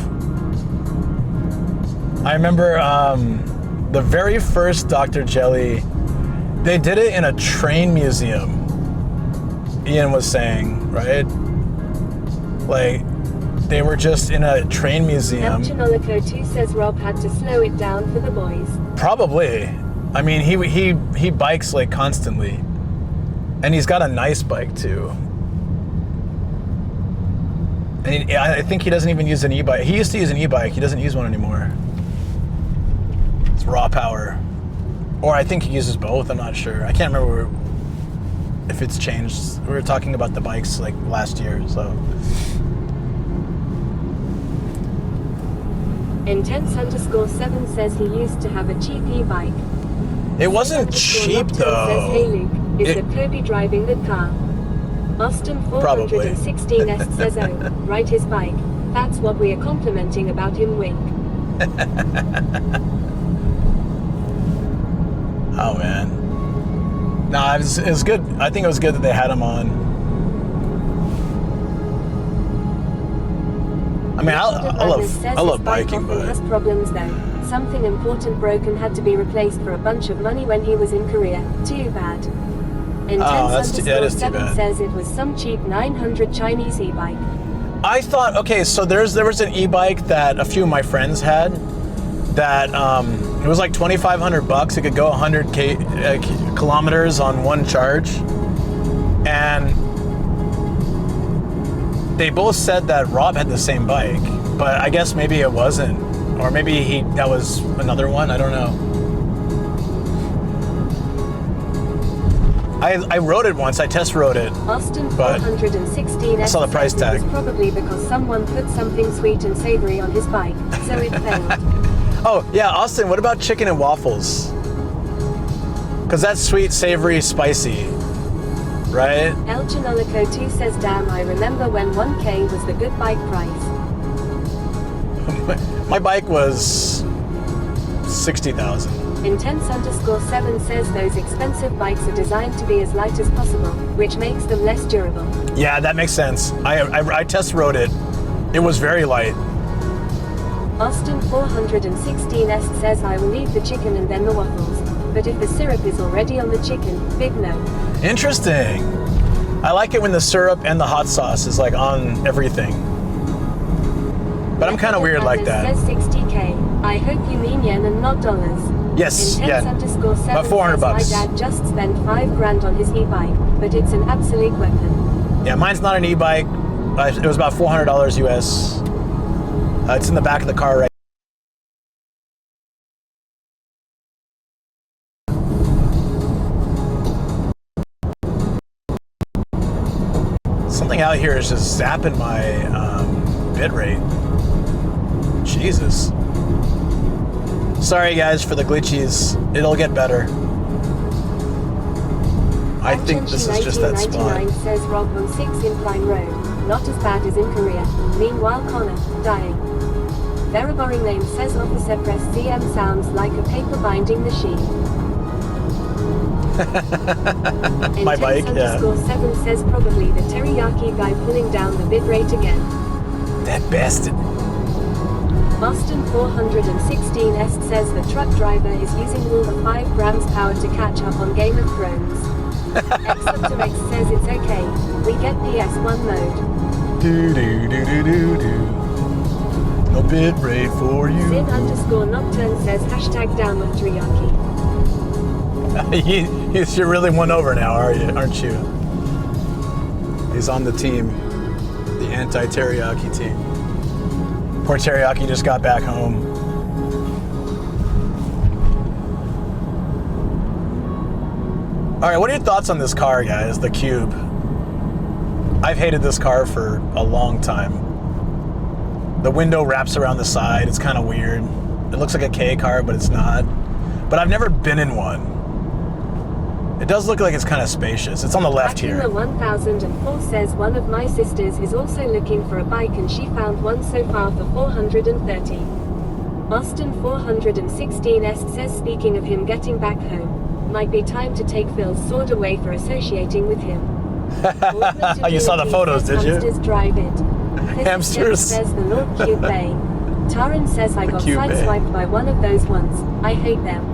I remember the very first Dr. Jelly, they did it in a train museum. Ian was saying, right? Like, they were just in a train museum. El Chanolico 2 says Rob had to slow it down for the boys. Probably. I mean, he bikes like constantly. And he's got a nice bike too. And I think he doesn't even use an e-bike. He used to use an e-bike. He doesn't use one anymore. It's raw power. Or I think he uses both. I'm not sure. I can't remember if it's changed. We were talking about the bikes like last year, so. Intense _7 says he used to have a cheap e-bike. It wasn't cheap though. Says, hey Luke, is the Kirby driving the car? Austin 416 says, oh, ride his bike. That's what we are complimenting about him, wink. Oh man. Nah, it was good. I think it was good that they had him on. I mean, I love biking, but has problems though. Something important broke and had to be replaced for a bunch of money when he was in Korea. Too bad. Intense that is too 7 bad. says it was some cheap 900 Chinese e-bike. I thought, okay, so there was an e-bike that a few of my friends had that it was like $2,500. It could go 100 kilometers on one charge, and they both said that Rob had the same bike, but I guess maybe it wasn't, or maybe that was another one. I don't know. I rode it once. I test rode it. Austin but 416 I saw the price tag. It was probably because someone put something sweet and savory on his bike, so it failed. Oh yeah, Austin. What about chicken and waffles? Because that's sweet, savory, spicy, right? El Chanolico 2 says, damn, I remember when 1K was the good bike price. My bike was 60,000. Intense _7 says those expensive bikes are designed to be as light as possible, which makes them less durable. Yeah, that makes sense. I test rode it. It was very light. Austin 416 says I will leave the chicken and then the waffles, but if the syrup is already on the chicken, big no. Interesting. I like it when the syrup and the hot sauce is like on everything. But I'm kind of weird like that. Says 60K. I hope you mean yen and not dollars. Yes, yeah. Intense _7 About $400 bucks. My dad just spent $5,000 on his e-bike, but it's an absolute weapon. Yeah, mine's not an e-bike. It was about $400 US. It's in the back of the car right. Something out here is just zapping my bit rate. Jesus. Sorry guys for the glitchies. It'll get better. I think this is just that spot. Says Rob on 6 Incline Road. Not as bad as in Korea. Meanwhile Connor, dying. Very boring name says Officer Press CM sounds like a paper binding machine. My bike, yeah. _7 says probably the teriyaki guy pulling down the bitrate again. That bastard. Austin 416 says the truck driver is using all the 5 grams power to catch up on Game of Thrones. X says it's okay. We get PS1 mode. Do do do do do do. the bit rate for you. Sid_Nocturne says hashtag down with teriyaki. You're really won over now, aren't you? He's on the team, the anti-teriyaki team. Poor teriyaki just got back home. All right, what are your thoughts on this car, guys? The Cube. I've hated this car for a long time. The window wraps around the side. It's kind of weird. It looks like a K car, but it's not. But I've never been in one. It does look like it's kind of spacious. It's on the left here. Akima 1004 says one of my sisters is also looking for a bike and she found one so far for 430. Austin 416S says speaking of him getting back home, might be time to take Phil's sword away for associating with him. You saw the photos, did you? Hamsters drive it. Hamsters. Says the Lord Cube Bay. Taran says I got Cube Bay. sideswiped by one of those once. I hate them.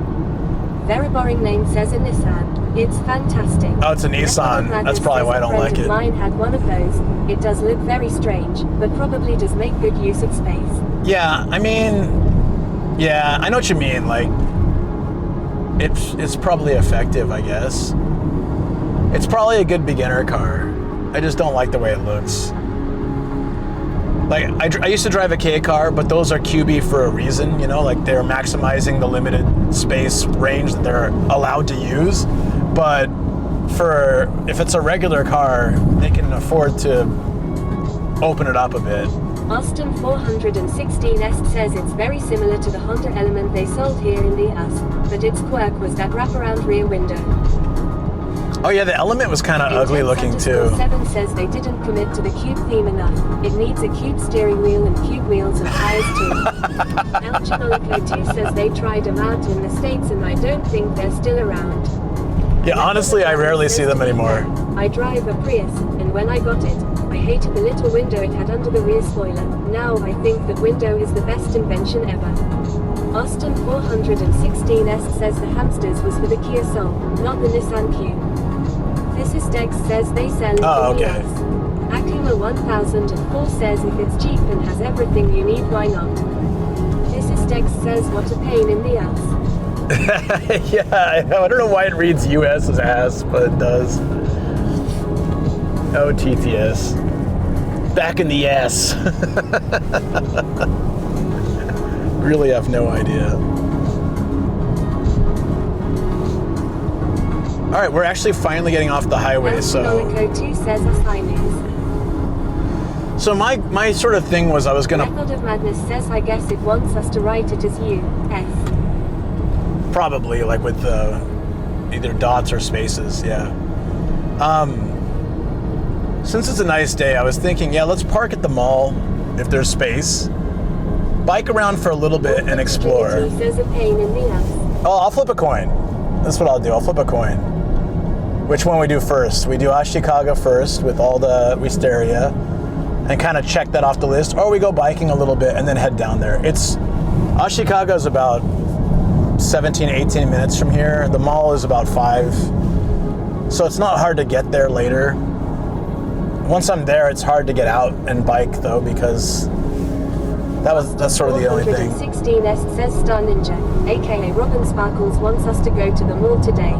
Very boring name says a Nissan. It's fantastic. Oh, it's a Nissan. That's probably why I don't like it. Mine had one of those. It does look very strange, but probably does make good use of space. Yeah, I mean, yeah, I know what you mean. Like, it's probably effective, I guess. It's probably a good beginner car. I just don't like the way it looks. Like, I used to drive a K car, but those are QB for a reason, you know? Like, they're maximizing the limited space range that they're allowed to use. But if it's a regular car, they can afford to open it up a bit. Austin 416S says it's very similar to the Honda Element they sold here in the US, but its quirk was that wraparound rear window. Oh yeah, the Element was kind of ugly looking too. 7 says they didn't commit to the Cube theme enough. It needs a Cube steering wheel and Cube wheels and tires too. El Chibolico 2 says they tried them out in the States and I don't think they're still around. Yeah, honestly, I rarely see them anymore. I drive a Prius, and when I got it, I hated the little window it had under the rear spoiler. Now I think that window is the best invention ever. Austin 416S says the Hamsters was for the Kia Soul, not the Nissan Cube. Physicist says they sell it in the US. Akuma 1004 says if it's cheap and has everything you need, why not? Physicist says what a pain in the ass. Yeah, I don't know why it reads US as ass, but it does. Oh, TTS. Back in the ass. Really have no idea. All right, we're actually finally getting off the highway, so. 2 says Assignings. So my sort of thing was I was gonna. Method of Madness says I guess it wants us to write it as U.S. Probably, like with either dots or spaces, yeah. Since it's a nice day, I was thinking, yeah, let's park at the mall if there's space. Bike around for a little bit and explore. Says a pain in the ass. Oh, I'll flip a coin. That's what I'll do. I'll flip a coin. Which one we do first? We do Ashikaga first with all the wisteria and kind of check that off the list, or we go biking a little bit and then head down there. Ashikaga is about 17, 18 minutes from here. The mall is about 5. So it's not hard to get there later. Once I'm there, it's hard to get out and bike though, because that's sort of the only thing. 416S says Star Ninja, aka Robin Sparkles wants us to go to the mall today.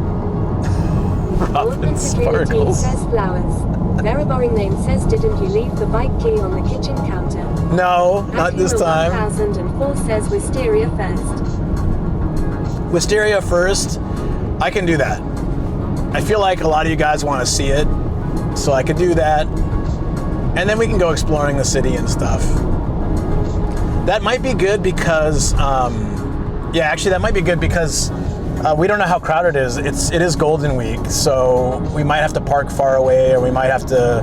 Robin Sparkles says Flowers. Very boring name says didn't you leave the bike key on the kitchen counter? No, not this time. 1004 says Wisteria first. Wisteria first, I can do that. I feel like a lot of you guys want to see it, so I could do that. And then we can go exploring the city and stuff. That might be good because, that might be good because we don't know how crowded it is. It is Golden Week, so we might have to park far away, or we might have to,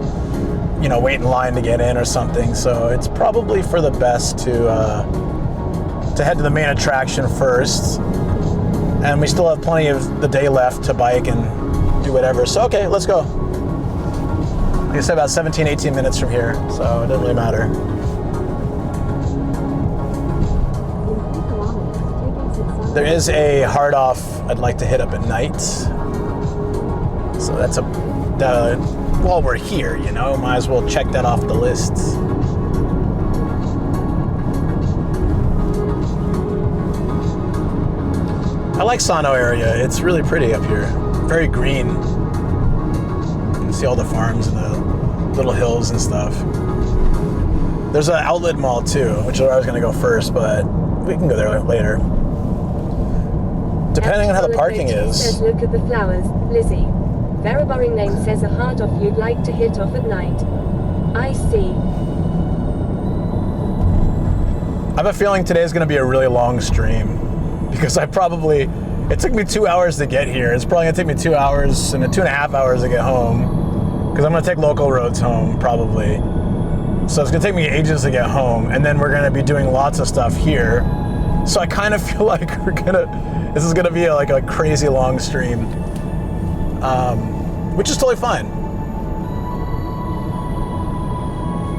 wait in line to get in or something. So it's probably for the best to head to the main attraction first. And we still have plenty of the day left to bike and do whatever. So, okay, let's go. Like I said, about 17, 18 minutes from here, so it doesn't really matter. There is a hard off I'd like to hit up at night. So that's while we're here, might as well check that off the list. I like Sano area. It's really pretty up here. Very green. You can see all the farms and the little hills and stuff. There's an outlet mall too, which is where I was going to go first, but we can go there later. Depending on how the parking is. Says, look at the flowers, Lizzie. Very boring name says a hard off you'd like to hit off at night. I see. I have a feeling today's going to be a really long stream because it took me 2 hours to get here. It's probably going to take me 2 hours and 2.5 hours to get home because I'm going to take local roads home probably. So it's going to take me ages to get home, and then we're going to be doing lots of stuff here. So I kind of feel like this is going to be a crazy long stream, which is totally fine.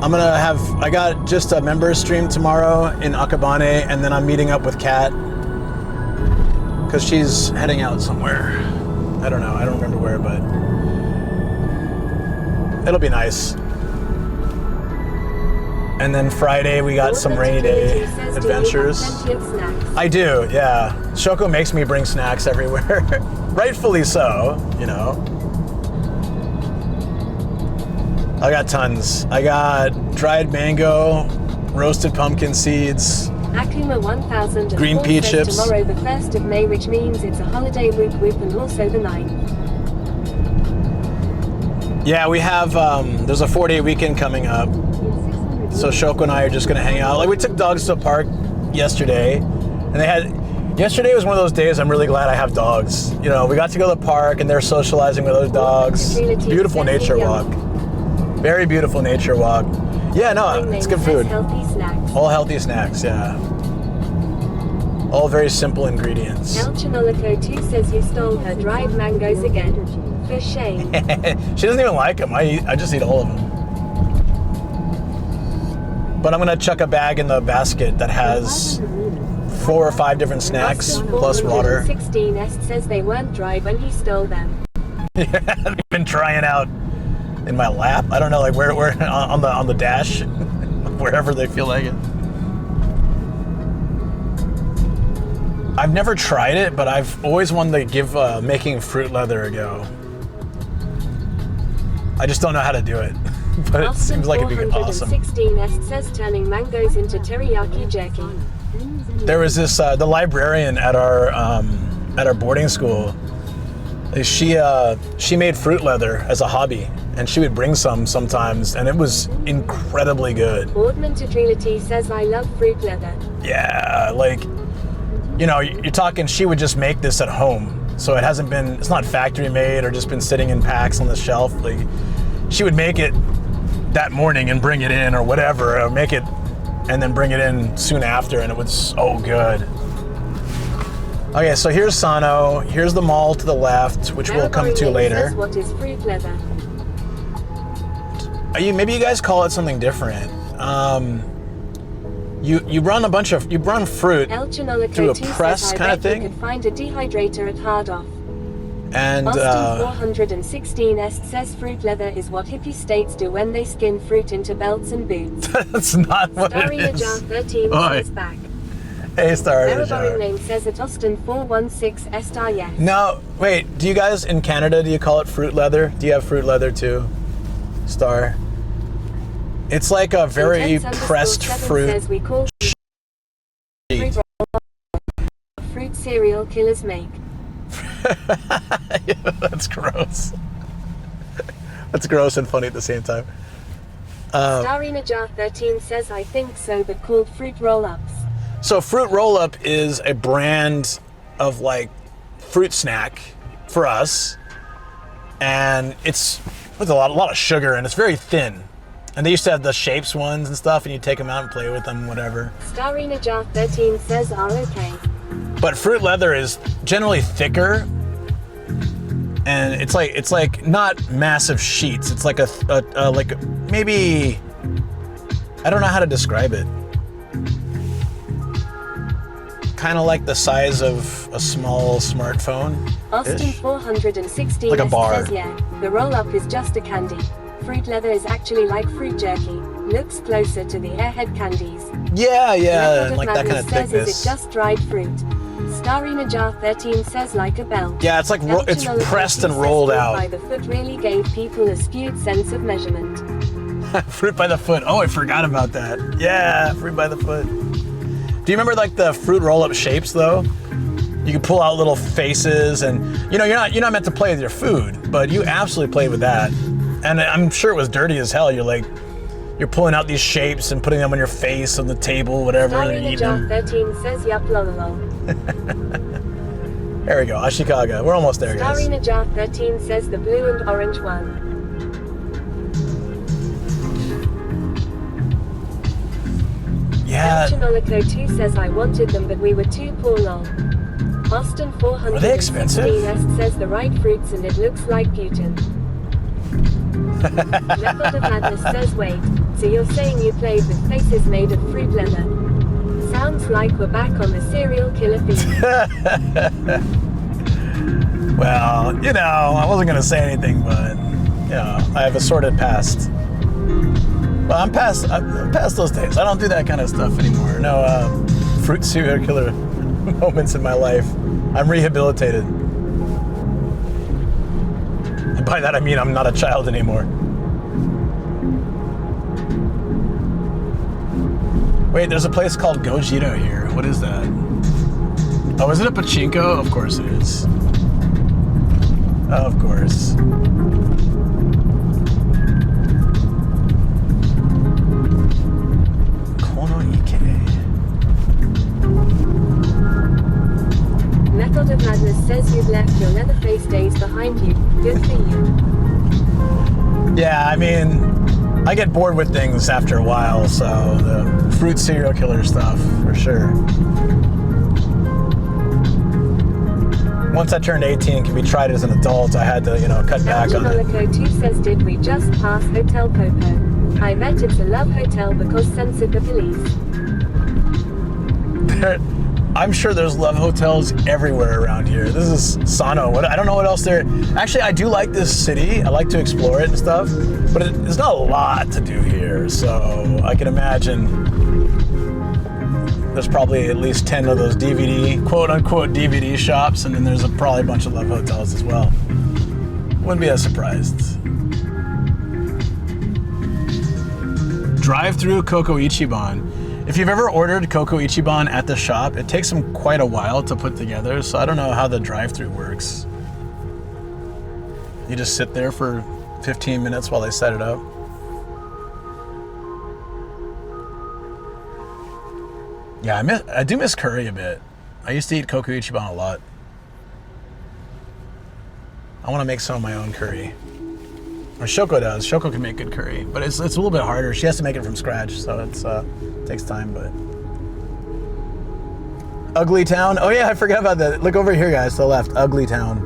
I got just a member stream tomorrow in Akabane, and then I'm meeting up with Kat because she's heading out somewhere. I don't know, I don't remember where, but it'll be nice. And then Friday we got some rainy day adventures. I do, yeah. Shoko makes me bring snacks everywhere. Rightfully so, you know. I got tons. I got dried mango, roasted pumpkin seeds, Akuma 1000 green pea chips. Tomorrow the 1st of May, which means it's a holiday whoop whoop, and also the 9th. Yeah, we have, there's a 4-day weekend coming up. So Shoko and I are just gonna hang out. Like, we took dogs to the park yesterday, and yesterday was one of those days I'm really glad I have dogs. You know, we got to go to the park and they're socializing with other dogs. Beautiful nature walk. Very beautiful nature walk. Yeah, no, it's good food. All healthy snacks, yeah. All very simple ingredients. El Chinolico 2 says you stole her dried mangoes again. For shame. She doesn't even like them. I just eat all of them. But I'm gonna chuck a bag in the basket that has 4 or 5 different snacks plus water. 16S says they weren't dry when he stole them. Yeah, they've been drying out in my lap. I don't know, like where on the dash, wherever they feel like it. I've never tried it, but I've always wanted to give making fruit leather a go. I just don't know how to do it. But it seems like it'd be awesome. 16S says turning mangoes into teriyaki jerky. There was this the librarian at our boarding school. She made fruit leather as a hobby, and she would bring some sometimes, and it was incredibly good. Augmented Reality says I love fruit leather. Yeah, like, you know, you're talking. She would just make this at home, so it's not factory made or just been sitting in packs on the shelf. Like, she would make it that morning and bring it in or whatever, or make it and then bring it in soon after, and it was so good. Okay, so here's Sano. Here's the mall to the left, which we'll come to later. What is fruit leather? Maybe you guys call it something different. You run fruit through a press kind of thing. You could find a dehydrator at Hard Off. And Boston 416S says fruit leather is what hippie states do when they skin fruit into belts and boots. That's not what it is. Starina 13 says back. Hey, Starina Jar. name says at Austin 416 star yes. No, wait. Do you guys in Canada, do you call it fruit leather? Do you have fruit leather too, Star? It's like a very pressed fruit. Says we call fruit cereal killers make. Yeah, that's gross. That's gross and funny at the same time. Starina Jar 13 says I think so, but called fruit roll-ups. So Fruit Roll-Up is a brand of like fruit snack for us, and it's with a lot of sugar, and it's very thin. And they used to have the shapes ones and stuff, and you take them out and play with them, whatever. Starina Jar 13 says are okay. But fruit leather is generally thicker, and it's like not massive sheets. It's like a maybe, I don't know how to describe it. Kind of like the size of a small smartphone. Austin 416 like a bar. says yeah, the roll-up is just a candy. Fruit leather is actually like fruit jerky. Looks closer to the Airhead candies. Yeah, and like that kind of says, thickness. is it just dried fruit? Starry Najar 13 says like a belt. Yeah, it's like it's pressed and rolled out. By the foot really gave people a skewed sense of measurement. Fruit by the foot. Oh, I forgot about that. Yeah, fruit by the foot. Do you remember like the fruit roll-up shapes though? You can pull out little faces, and you're not meant to play with your food, but you absolutely played with that. And I'm sure it was dirty as hell. You're pulling out these shapes and putting them on your face, on the table, whatever, Starry and eating them. 13 says yup lololol. There we go, Ashikaga. We're almost there, guys. Starry Najar 13 says the blue and orange one. Yeah. Elchinolico 2 says I wanted them but we were too poor lol. Boston 400 Are they expensive? says the right fruits and it looks like Putin. Method of Madness says wait, so you're saying you played with faces made of fruit leather? Sounds like we're back on the serial killer theme. Well, I wasn't gonna say anything, but I have a sordid past. Well, I'm past those days. I don't do that kind of stuff anymore. No fruit serial killer moments in my life. I'm rehabilitated. And by that I mean I'm not a child anymore. Wait, there's a place called Gojiro here. What is that? Oh, is it a pachinko? Of course it is. Of course. Method of Madness says you've left your Leatherface days behind you. Good for you. Yeah, I mean, I get bored with things after a while, so the fruit serial killer stuff, for sure. Once I turned 18 and can be tried as an adult, I had to, cut back on it. 2 says did we just pass Hotel Popo? I bet it's a love hotel because censored the police. I'm sure there's love hotels everywhere around here. This is Sano. I don't know what else there. Actually, I do like this city. I like to explore it and stuff, but there's not a lot to do here. So I can imagine there's probably at least 10 of those quote unquote DVD shops, and then there's probably a bunch of love hotels as well. Wouldn't be as surprised. Drive-through Coco Ichiban. If you've ever ordered Coco Ichiban at the shop, it takes them quite a while to put together, so I don't know how the drive-thru works. You just sit there for 15 minutes while they set it up. Yeah, I do miss curry a bit. I used to eat Coco Ichiban a lot. I want to make some of my own curry. Or Shoko does. Shoko can make good curry, but it's a little bit harder. She has to make it from scratch, so it takes time. But Ugly Town. Oh yeah, I forgot about that. Look over here, guys, to the left. Ugly Town.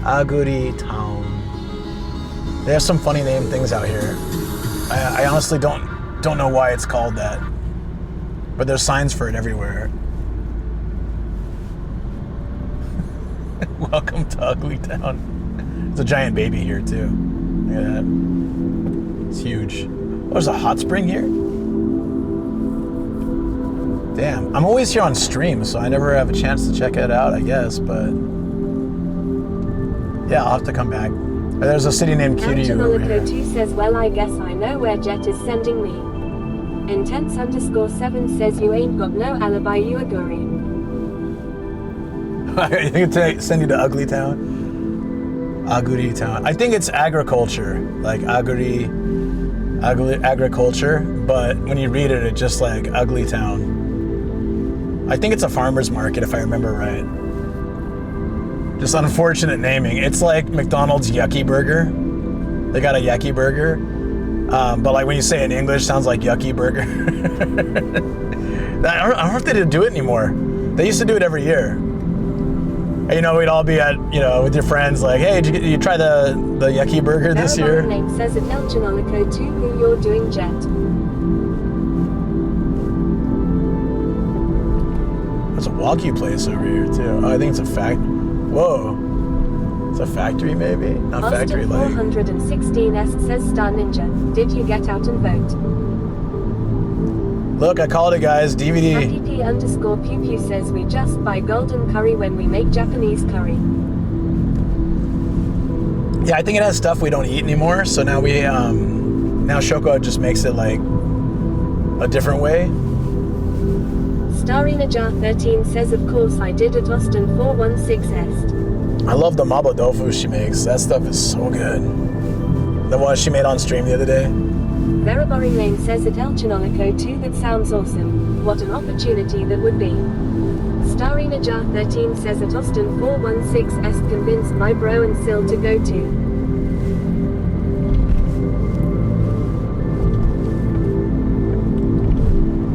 Ugly Town. They have some funny name things out here. I honestly don't know why it's called that, but there's signs for it everywhere. Welcome to Ugly Town. There's a giant baby here too. Look at that. It's huge. Oh, there's a hot spring here? Damn. I'm always here on stream, so I never have a chance to check it out, I guess, but yeah, I'll have to come back. There's a city named Kiryu over here. 2 says, well, I guess I know where Jet is sending me. Intense_7 says you ain't got no alibi, you aguri. I can send you to Ugly Town. Aguri Town. I think it's agriculture, like agriculture, but when you read it, it's just like Ugly Town. I think it's a farmer's market, if I remember right. Just unfortunate naming. It's like McDonald's Yucky Burger. They got a Yucky Burger, but like when you say it in English, it sounds like Yucky Burger. I don't know if they do it anymore. They used to do it every year. We'd all be at, with your friends, like, hey, did you try the Yucky Burger this year? Name says at Elchinolico 2 who you're doing Jet. There's a Wagyu place over here, too. Oh, I think it's a Whoa. It's a factory, maybe? Not factory, like. 416 says Star Ninja. Did you get out and vote? Look, I called it, guys. DVD. Happy P_Pew says we just buy golden curry when we make Japanese curry. Yeah, I think it has stuff we don't eat anymore. So now now Shoko just makes it like a different way. Starry Najar 13 says, of course I did at Austin 416est. I love the mabo tofu she makes. That stuff is so good. The one she made on stream the other day. Vera Boring Lane says at El Chinolico too, that sounds awesome. What an opportunity that would be. Starry Najar 13 says at Austin 416est, convinced my bro and Sil to go to.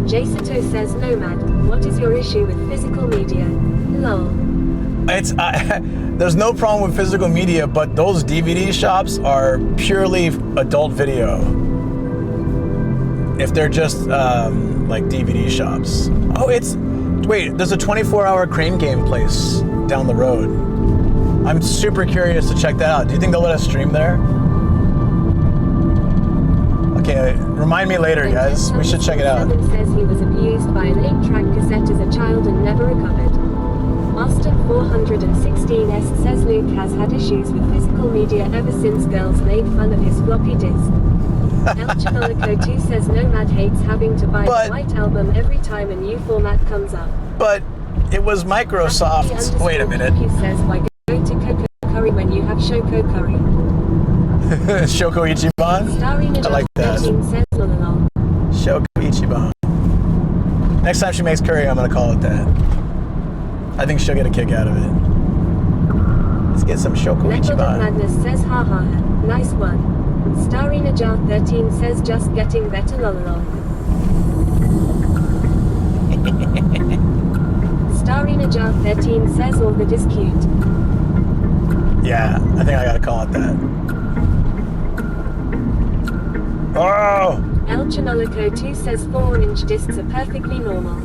Jasato says, Nomad, what is your issue with physical media? Lol. It's there's no problem with physical media, but those DVD shops are purely adult video. If they're just like DVD shops. Oh, wait, there's a 24-hour crane game place down the road. I'm super curious to check that out. Do you think they'll let us stream there? Okay, remind me later, guys. We should check it out. Says he was abused by an 8-track cassette as a child and never recovered. Austin 416est says Luke has had issues with physical media ever since girls made fun of his floppy disk. El Chinolico 2 says Nomad hates having to buy the White Album every time a new format comes up. But it was Microsoft. Wait a minute. He says, why go to Coco Curry when you have Shoko Curry? Shoko Ichiban? I like that. Says, lol. Shoko Ichiban. Next time she makes curry, I'm going to call it that. I think she'll get a kick out of it. Let's get some Shoko Method Ichiban. of Madness says, haha, nice one. Starry Najar 13 says, just getting better, lol. Starry Najar 13 says, Orbit is cute. Yeah, I think I gotta call it that. Oh! El Chinolico 2 says 4-inch discs are perfectly normal.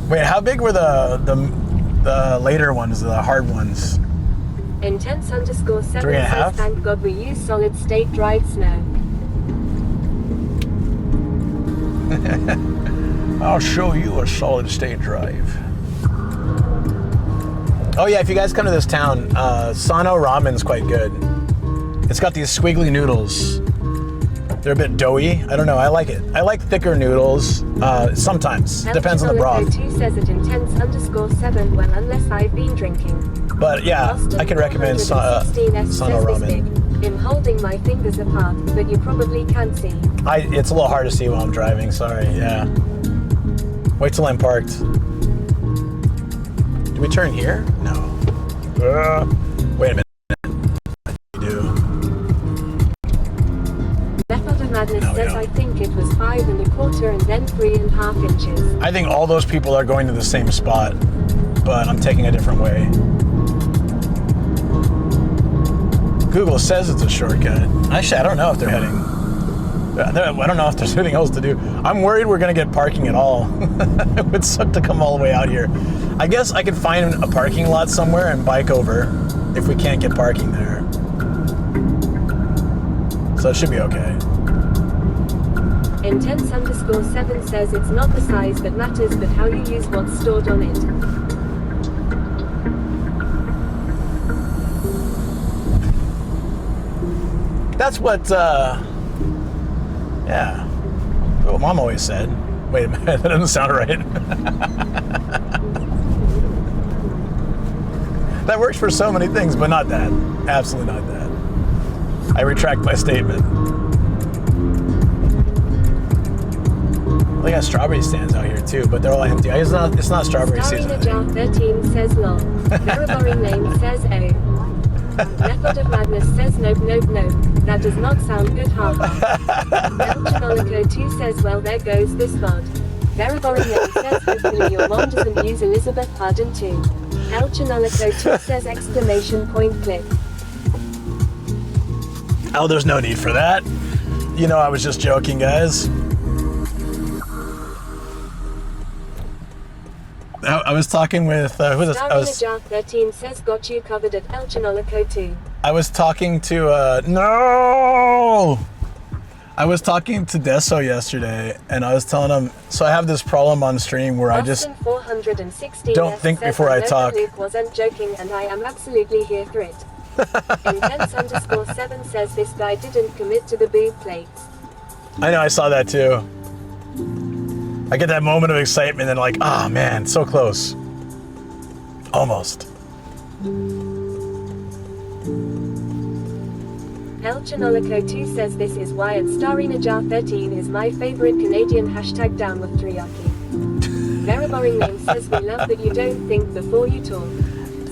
Wait, how big were the later ones, the hard ones? Intense_7 says, 3.5? thank God we use solid state dried snow. I'll show you a solid state drive. Oh yeah, if you guys come to this town, Sano ramen's quite good. It's got these squiggly noodles. They're a bit doughy. I don't know, I like it. I like thicker noodles, sometimes. Depends on the broth. 2 says at intense_7, well, unless I've been drinking. But yeah, I can recommend Sano ramen. I'm holding my fingers apart, but you probably can't see. It's a little hard to see while I'm driving, sorry, yeah. Wait till I'm parked. Do we turn here? No. Wait a minute. We do. Method of Madness says I think it was 5.25 and then 3.5 inches. I think all those people are going to the same spot, but I'm taking a different way. Google says it's a shortcut. Actually, I don't know if they're heading. I don't know if there's anything else to do. I'm worried we're gonna get parking at all. It would suck to come all the way out here. I guess I could find a parking lot somewhere and bike over if we can't get parking there. So it should be okay. Intense_7 says it's not the size that matters, but how you use what's stored on it. That's what, yeah. What Mom always said. Wait a minute, that doesn't sound right. That works for so many things, but not that. Absolutely not that. I retract my statement. They got strawberry stands out here too, but they're all empty. It's not strawberry season. Starry Najar 13 says lol. Very boring name says oh. Method of Madness says nope. That does not sound good, haha. El Chinolico 2 says well there goes this VOD. Very boring name says hopefully your mom doesn't use Elizabeth Harden too. El Chinolico 2 says exclamation point click. Oh, there's no need for that. You know I was just joking, guys. I was talking with who was this? Starry Najar 13 says got you covered at El Chinolico 2. I was talking to no. I was talking to Deso yesterday, and I was telling him, so I have this problem on stream where I just don't think before I talk. Luke wasn't joking, and I am absolutely here for it. Intense_7 says this guy didn't commit to the boob plates. I know, I saw that too. I get that moment of excitement and like, ah, man, so close. Almost. El Chanolico2 says this is why and Starinajar13 is my favorite Canadian hashtag down with Triaki. Very boring name says we love that you don't think before you talk.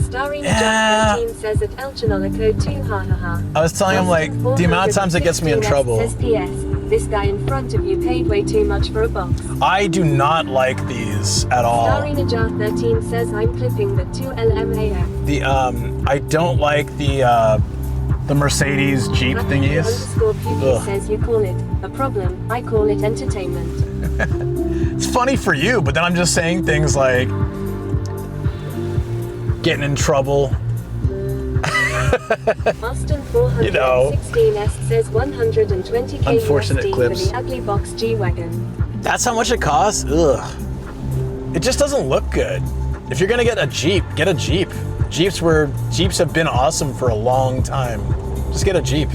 Starinajar13 says at El Chanolico2 ha ha ha. I was telling him like, the amount of times it gets me in trouble. Says PS, this guy in front of you paid way too much for a box. I do not like these at all. Starinajar13 says I'm clipping the 2LMAF. I don't like the Mercedes Jeep thingies. _PP says you call it a problem, I call it entertainment. It's funny for you, but then I'm just saying things like getting in trouble. Austin 416S says 120k Unfortunate USD clips. for the ugly box G-Wagon. That's how much it costs? Ugh. It just doesn't look good. If you're gonna get a Jeep, get a Jeep. Jeeps have been awesome for a long time. Just get a Jeep.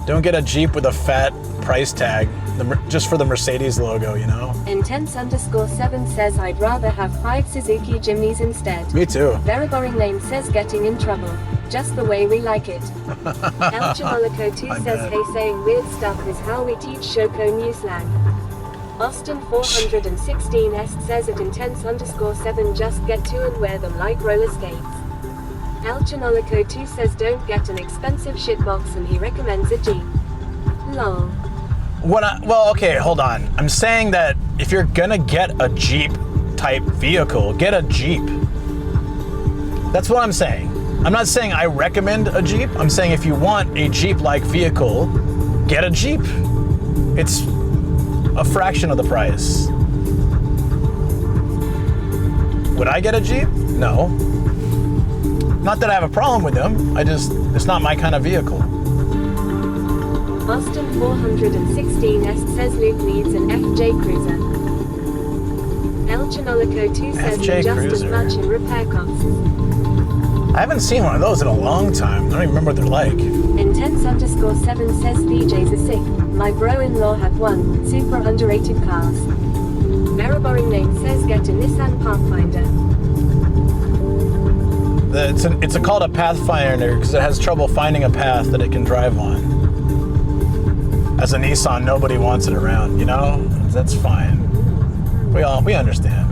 Don't get a Jeep with a fat price tag just for the Mercedes logo, you know? Intense_7 says I'd rather have 5 Suzuki Jimneys instead. Me too. Very boring name says getting in trouble. Just the way we like it. El Chanolico2 says hey, saying weird stuff is how we teach Shoko new slang. Austin 416S says at intense_7 just get to and wear them like roller skates. El Chanolico2 says don't get an expensive shitbox and he recommends a Jeep. Lol. Well, okay, hold on. I'm saying that if you're gonna get a Jeep type vehicle, get a Jeep. That's what I'm saying. I'm not saying I recommend a Jeep. I'm saying if you want a Jeep-like vehicle, get a Jeep. It's a fraction of the price. Would I get a Jeep? No. Not that I have a problem with them. It's not my kind of vehicle. Austin 416S says Luke needs an FJ Cruiser. El Chanolico2 says FJ just Cruiser. as much in repair costs. I haven't seen one of those in a long time. I don't even remember what they're like. Intense_7 says PJs are sick. My bro-in-law had one. Super underrated cars. Very boring name says get a Nissan Pathfinder. It's called a Pathfinder because it has trouble finding a path that it can drive on. As a Nissan, nobody wants it around, you know? That's fine. We understand.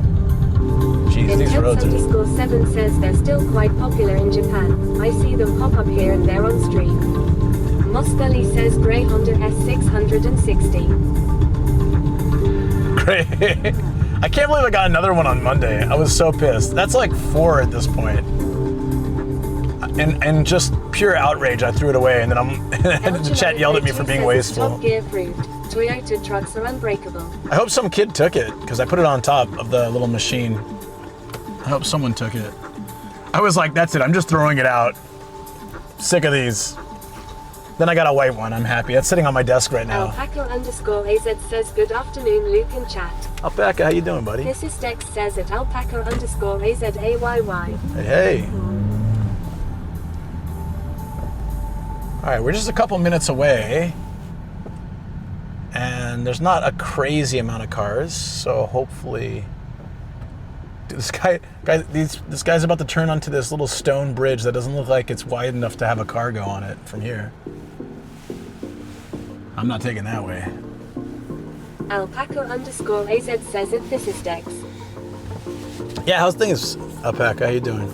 Jeez, these roads are... Intense_7 says they're still quite popular in Japan. I see them pop up here and there on stream. Moscali says grey Honda S660. Great. I can't believe I got another one on Monday. I was so pissed. That's like 4 at this point. And just pure outrage, I threw it away, and then the chat yelled at me for being wasteful. Top Gear proved Toyota trucks are unbreakable. I hope some kid took it, because I put it on top of the little machine. I hope someone took it. I was like, that's it, I'm just throwing it out. Sick of these. Then I got a white one, I'm happy. That's sitting on my desk right now. Alpaca_AZ says good afternoon, Luke and chat. Alpaca, how you doing, buddy? This is Dex says at Alpaca_AZAYY. Hey. All right, we're just a couple minutes away, and there's not a crazy amount of cars, so hopefully... Dude, this guy's about to turn onto this little stone bridge that doesn't look like it's wide enough to have a car go on it from here. I'm not taking that way. Alpaca_AZ says it, this is Dex. Yeah, how's things, Alpaca? How you doing?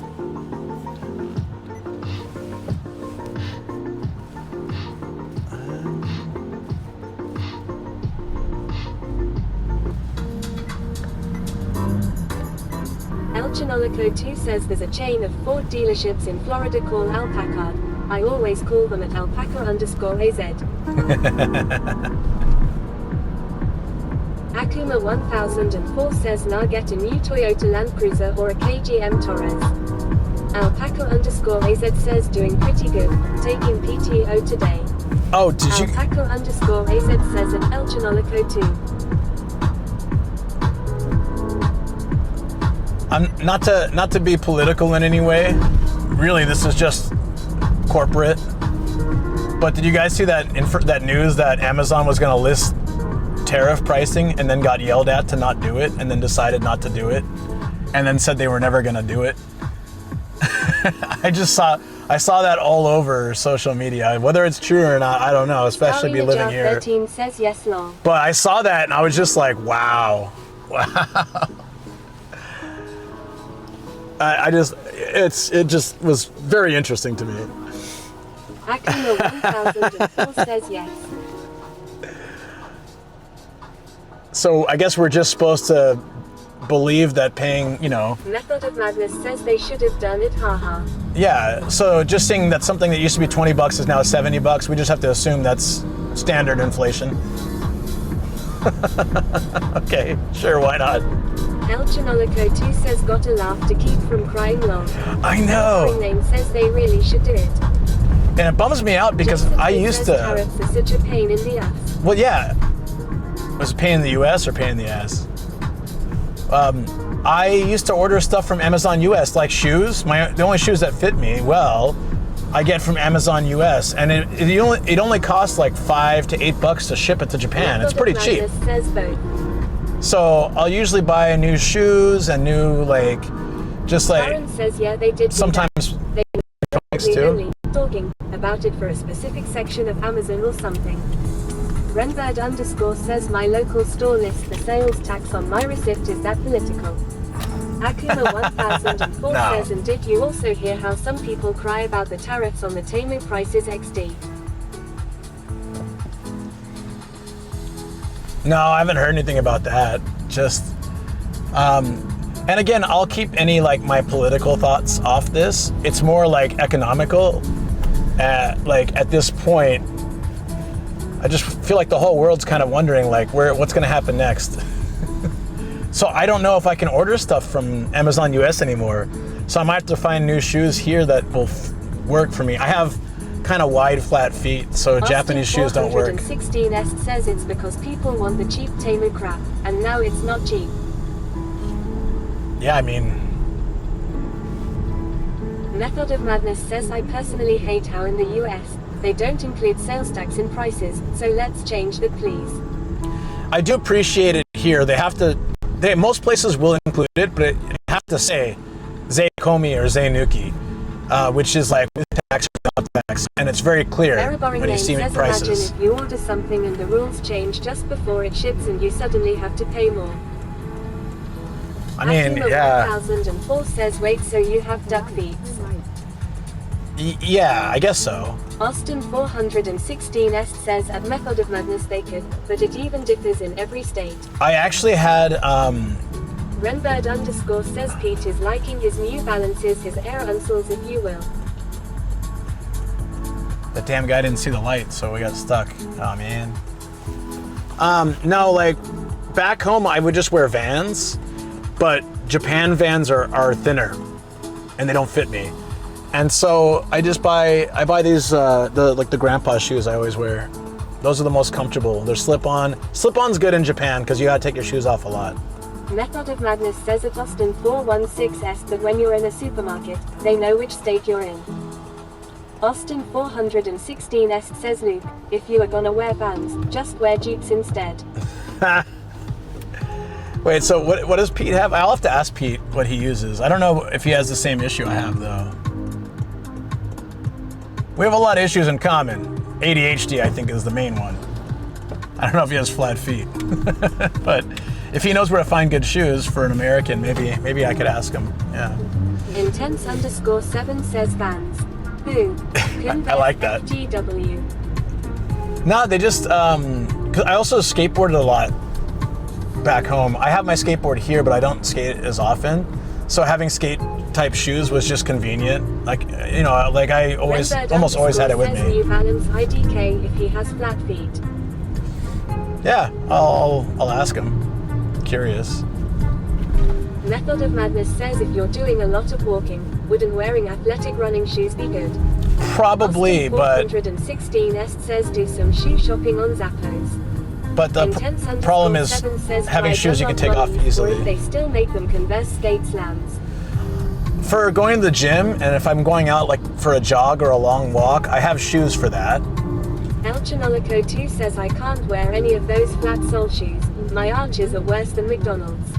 El Chanolico2 says there's a chain of Ford dealerships in Florida called Alpaca. I always call them at Alpaca_AZ. Akuma 1004 says now get a new Toyota Land Cruiser or a KGM Torres. Alpaca_AZ says doing pretty good, taking PTO today. Oh, did you? Alpaca_AZ says an El Chinolico too. I'm not to be political in any way. Really, this is just corporate. But did you guys see that news that Amazon was going to list tariff pricing and then got yelled at to not do it and then decided not to do it and then said they were never going to do it? I saw that all over social media. Whether it's true or not, I don't know, especially be living here. 13 says yes, lol. But I saw that and I was just like, wow. It just was very interesting to me. Akuma 1004 says yes. So I guess we're just supposed to believe that paying, Method of Madness says they should have done it, haha. Yeah, so just saying that something that used to be $20 is now $70, we just have to assume that's standard inflation. Okay, sure, why not? El Chinolico 2 says gotta laugh to keep from crying lol. I know. Name says they really should do it. And it bums me out because Jason I used to... Tariffs are such a pain in the ass. Well, yeah. Was it pain in the US or pain in the ass? I used to order stuff from Amazon US, like shoes. The only shoes that fit me well, I get from Amazon US, and it only costs like $5 to $8 to ship it to Japan. It's pretty cheap. Says both. So I'll usually buy new shoes and new Aaron says yeah, they did. Sometimes they too. only talking about it for a specific section of Amazon or something. Renbird_ says my local store lists the sales tax on my receipt. Is that political? Akuma 1004 No. says, and did you also hear how some people cry about the tariffs on the Temu prices XD? No, I haven't heard anything about that. Just, and again, I'll keep any my political thoughts off this. It's more economical. At this point, I just feel like the whole world's kind of wondering what's going to happen next. So I don't know if I can order stuff from Amazon US anymore. So I might have to find new shoes here that will work for me. I have kind of wide, flat feet, so Japanese shoes don't work. 416S says it's because people want the cheap Temu crap, and now it's not cheap. Yeah, I mean... Method of Madness says I personally hate how in the US, they don't include sales tax in prices, so let's change that please. I do appreciate it here. Most places will include it, but you have to say Zeikomi or Zeinuki, which is with tax or without tax, and it's very clear when you see prices. Imagine if you order something and the rules change just before it ships and you suddenly have to pay more. I mean, Akuma yeah. 1004 says wait, so you have duck feet. Yeah, I guess so. Austin 416S says at Method of Madness they could, but it even differs in every state. I actually had Renbird_ says Pete is liking his New Balances, his Air Unsoles if you will. the damn guy didn't see the light, so we got stuck. Oh man. No, back home I would just wear Vans, but Japan Vans are thinner and they don't fit me. And so I buy these the grandpa shoes I always wear. Those are the most comfortable. They're slip-on. Slip-on's good in Japan because you gotta take your shoes off a lot. Method of Madness says at Austin 416S that when you're in a supermarket, they know which state you're in. Austin 416S says Luke, if you are gonna wear Vans, just wear Jeeps instead. Wait, so what does Pete have? I'll have to ask Pete what he uses. I don't know if he has the same issue I have though. We have a lot of issues in common. ADHD, I think, is the main one. I don't know if he has flat feet, but if he knows where to find good shoes for an American, maybe I could ask him. Yeah. Intense_7 says Vans. Boo. I like that. FGW. No, they just 'cause I also skateboarded a lot back home. I have my skateboard here, but I don't skate as often. So having skate type shoes was just convenient. I almost always had it with me. New Balance IDK if he has flat feet. Yeah, I'll ask him. Curious. Method of Madness says if you're doing a lot of walking, wouldn't wearing athletic running shoes be good? Probably, but 416 says do some shoe shopping on Zappos. the problem is having shoes you can take off easily. Or if they still make them converse skates lands. For going to the gym, and if I'm going out like for a jog or a long walk, I have shoes for that. El Chanolico 2 says I can't wear any of those flat sole shoes. My arches are worse than McDonald's.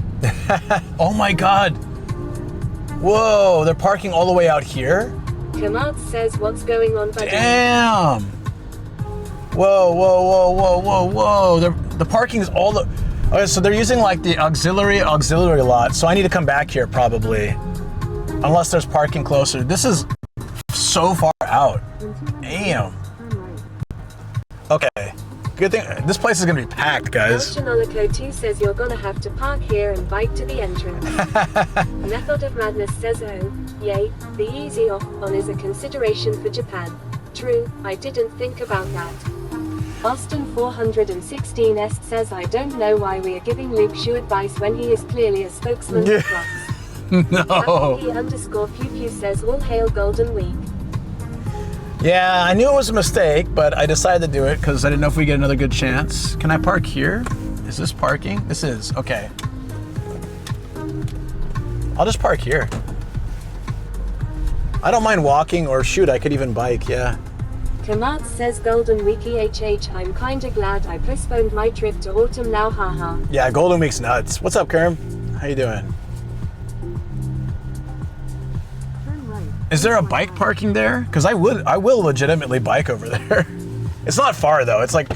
Oh my God. Whoa, they're parking all the way out here? Kamat says what's going on, buddy? Damn. Whoa, whoa, whoa, whoa, whoa, whoa. The parking's all the... Okay, so they're using like the auxiliary lot, so I need to come back here probably. Unless there's parking closer. This is so far out. Damn. Okay. Good thing this place is gonna be packed, guys. El Chanolico 2 says you're gonna have to park here and bike to the entrance. Method of Madness says oh, yay, the easy off-on is a consideration for Japan. True, I didn't think about that. Austin 416 says I don't know why we are giving Luke shoe advice when he is clearly a spokesman for Crocs. No. _Pew says all hail Golden Week. Yeah, I knew it was a mistake, but I decided to do it because I didn't know if we get another good chance. Can I park here? Is this parking? This is, okay. I'll just park here. I don't mind walking, or shoot, I could even bike, yeah. Kamat says Golden Week EHH, I'm kinda glad I postponed my trip to autumn now, haha. Yeah, Golden Week's nuts. What's up, Kerm? How you doing? Is there a bike parking there? Because I will legitimately bike over there. It's not far though. It's like,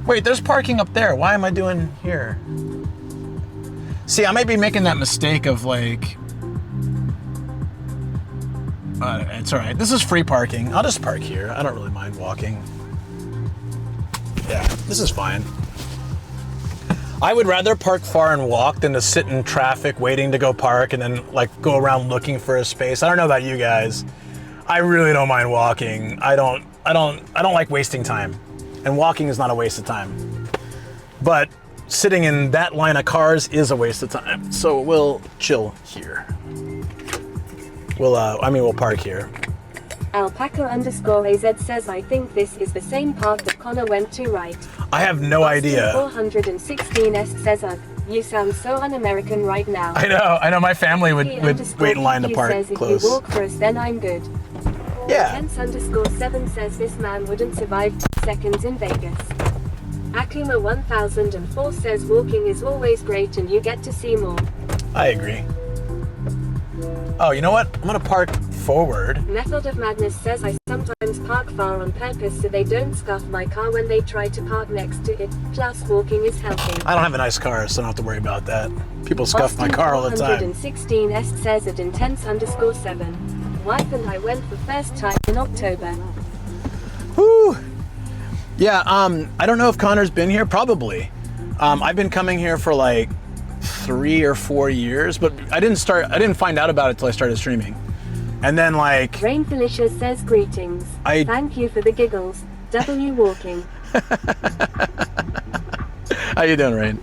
wait, there's parking up there. Why am I doing here? See, I might be making that mistake of like, it's all right. This is free parking. I'll just park here. I don't really mind walking. Yeah, this is fine. I would rather park far and walk than to sit in traffic waiting to go park and then like go around looking for a space. I don't know about you guys. I really don't mind walking. I don't like wasting time. And walking is not a waste of time. But sitting in that line of cars is a waste of time. So we'll chill here. We'll park here. Alpaca_AZ says I think this is the same park that Connor went to, right? I have no idea. 416 says you sound so un-American right now. I know. My family would wait in line to park says close. If you walk for us, then I'm good. Yeah. Tense_7 says this man wouldn't survive 2 seconds in Vegas. Akuma 1004 says walking is always great and you get to see more. I agree. Oh, you know what? I'm gonna park forward. Method of Madness says I sometimes park far on purpose so they don't scuff my car when they try to park next to it. Plus walking is healthy. I don't have a nice car, so I don't have to worry about that. People scuff my car all the time. 416 says at intense_7. Wife and I went for first time in October. Whew. Yeah, I don't know if Connor's been here. Probably. I've been coming here for like 3 or 4 years, but I didn't find out about it till I started streaming. And then like Rain Felicia says greetings. Thank you for the giggles. W walking. How you doing, Rain?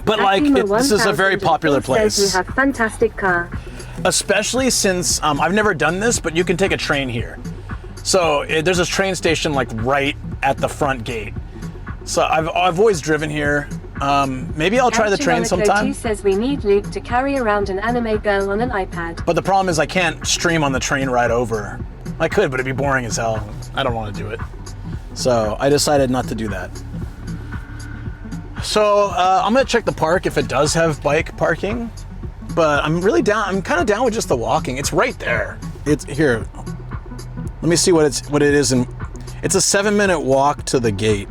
But like this is a very popular place. Says you have fantastic car. Especially since I've never done this, but you can take a train here. So there's a train station like right at the front gate. So I've always driven here. Maybe I'll try the train sometime. Says we need Luke to carry around an anime girl on an iPad. But the problem is I can't stream on the train ride over. I could, but it'd be boring as hell. I don't want to do it. So I decided not to do that. So I'm gonna check the park if it does have bike parking. But I'm really down. I'm kind of down with just the walking. It's right there. It's here. Let me see what it is. It's a 7-minute walk to the gate.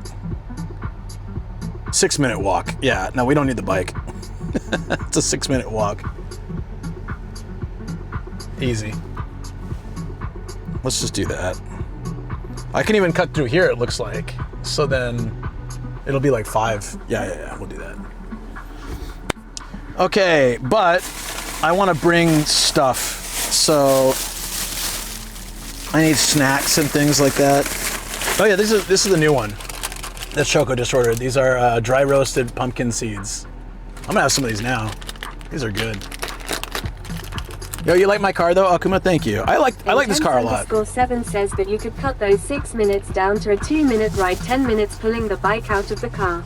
6-minute walk. Yeah, no, we don't need the bike. It's a 6-minute walk. Easy. Let's just do that. I can even cut through here, it looks like. So then it'll be like 5. Yeah, we'll do that. Okay, but I want to bring stuff. So I need snacks and things like that. Oh yeah, this is the new one that Shoko just ordered. These are dry roasted pumpkin seeds. I'm gonna have some of these now. These are good. Yo, you like my car though, Akuma? Thank you. I like this car a lot. _7 says that you could cut those 6 minutes down to a 2-minute ride, 10 minutes pulling the bike out of the car.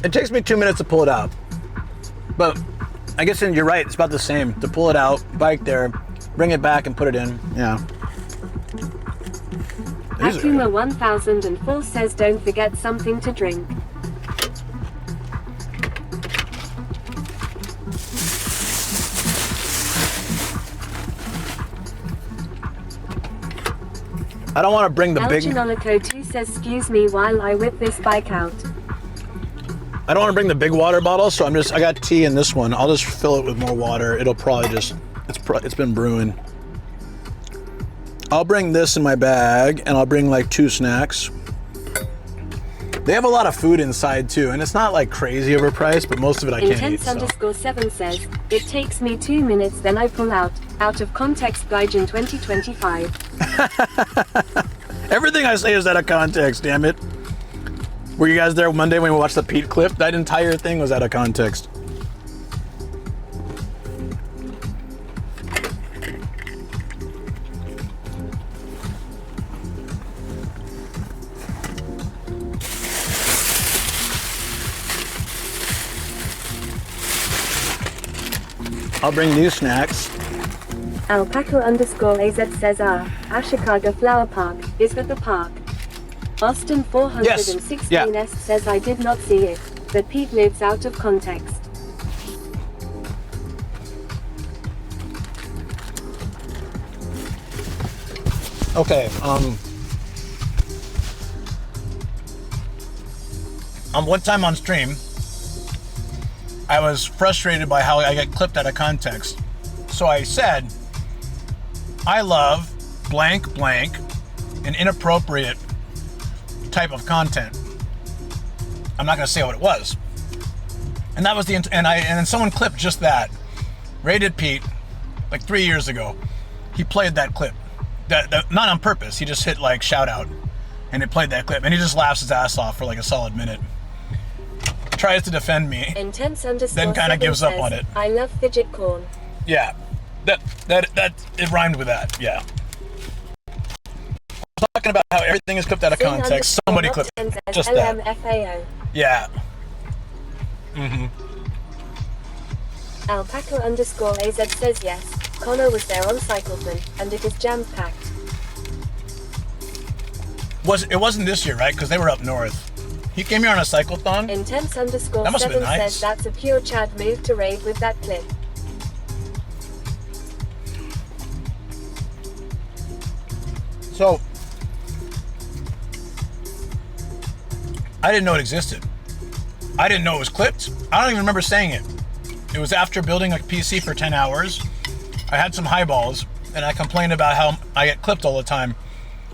It takes me 2 minutes to pull it out. But I guess you're right, it's about the same. To pull it out, bike there, bring it back and put it in. Yeah. Akuma 1004 says don't forget something to drink. I don't want to bring the big... Alchinolico 2 says excuse me while I whip this bike out. I don't want to bring the big water bottle, so I got tea in this one. I'll just fill it with more water. It'll probably just, it's been brewing. I'll bring this in my bag, and I'll bring like 2 snacks. They have a lot of food inside too, and it's not like crazy overpriced, but most of it I can't eat. Intense_7 says, it takes me 2 minutes, then I pull out of context Gaijin 2025. Everything I say is out of context, damn it. Were you guys there Monday when we watched the Pete clip? That entire thing was out of context. I'll bring new snacks. Alpaca_AZ says Ashikaga Flower Park is at the park. Austin 416 says I did not see it, but Pete lives out of context. Okay, one time on stream, I was frustrated by how I get clipped out of context. So I said, I love blank blank, an inappropriate type of content. I'm not gonna say what it was. And that was and then someone clipped just that. Rated Pete, like 3 years ago. He played that clip. That not on purpose, he just hit like shout out. And it played that clip. And he just laughs his ass off for like a solid minute. Tries to defend me. Then kind of gives up on it. I love fidget corn. Yeah. That it rhymed with that, yeah. Talking about how everything is clipped out of context. Somebody clipped it. Just that. Yeah. Mm-hmm. Alpaca_AZ says yes. Connor was there on Cycleton, and it is jam-packed. It wasn't this year, right? Because they were up north. He came here on a cyclothon. Intense_7 says that's a pure Chad move to rave with that clip. So, I didn't know it existed. I didn't know it was clipped. I don't even remember saying it. It was after building a PC for 10 hours. I had some highballs, and I complained about how I get clipped all the time.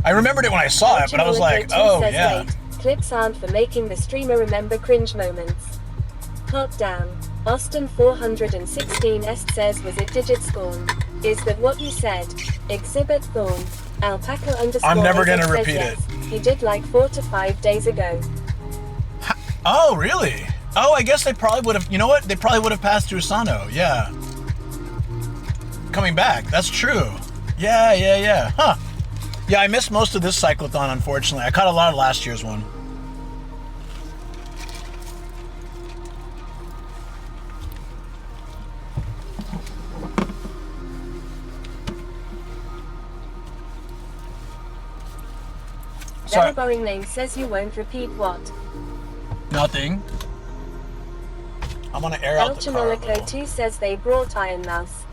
I remembered it when I saw it, but I was like, oh, yeah. Clips aren't for making the streamer remember cringe moments. Hot damn. Austin 416 says, was it digit scorn? Is that what you said? Exhibit Thorn. Alpaca_. I'm never gonna repeat it. He did like 4 to 5 days ago. Oh, really? Oh, I guess they probably would have, you know what? They probably would have passed through Sano, yeah. Coming back, that's true. Yeah. Huh. Yeah, I missed most of this cyclothon, unfortunately. I caught a lot of last year's one. Very boring name says you won't repeat what? Nothing. I'm gonna air out the car a little. 2 says they brought Iron Mouse.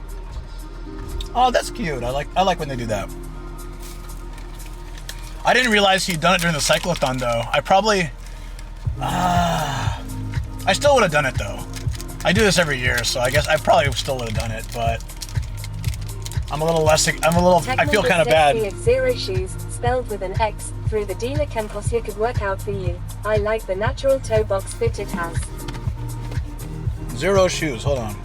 Oh, that's cute. I like when they do that. I didn't realize he'd done it during the cyclothon though. I probably I still would have done it though. I do this every year, so I guess I probably still would have done it, but I feel kind of bad. Zero shoes, spelled with an X, through the dealer Kemposia could work out for you. I like the natural toe box fit it has. Zero shoes, hold on.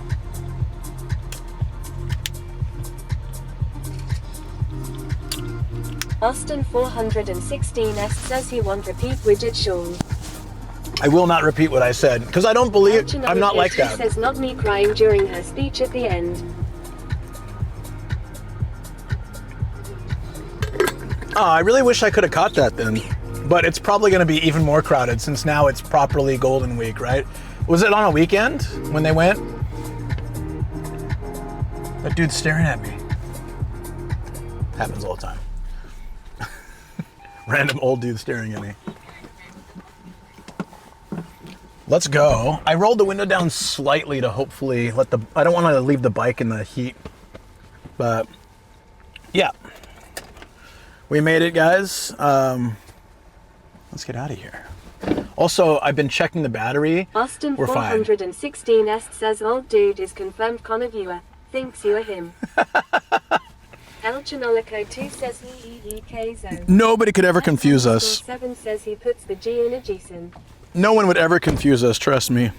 Austin 416 says he won't repeat widget shawl. I will not repeat what I said because I don't believe I'm not like that. Says not me crying during her speech at the end. Oh, I really wish I could have caught that then. But it's probably going to be even more crowded since now it's properly Golden Week, right? Was it on a weekend when they went? That dude's staring at me. Happens all the time. Random old dude staring at me. Let's go. I rolled the window down slightly to hopefully I don't want to leave the bike in the heat. But yeah. We made it, guys. Let's get out of here. Also, I've been checking the battery. Austin We're fine. 416 says old dude is confirmed Connor viewer. Thinks you are him. El Chanolico 2 says he Kzo. Nobody could ever confuse us. 7 says he puts the G in a Jason. No one would ever confuse us, trust me.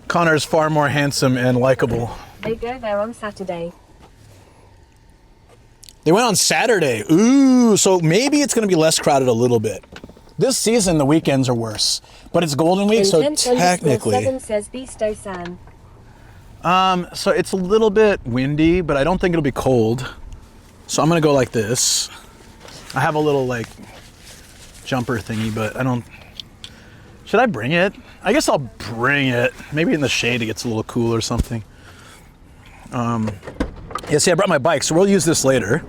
Connor's far more handsome and likable. They go there on Saturday. They went on Saturday. Ooh, so maybe it's going to be less crowded a little bit. This season, the weekends are worse. But it's Golden Week, so technically... 7 says Bisto-san. So it's a little bit windy, but I don't think it'll be cold. So I'm going to go like this. I have a little, like, jumper thingy, but I don't... Should I bring it? I guess I'll bring it. Maybe in the shade it gets a little cool or something. Yeah, see, I brought my bike, so we'll use this later.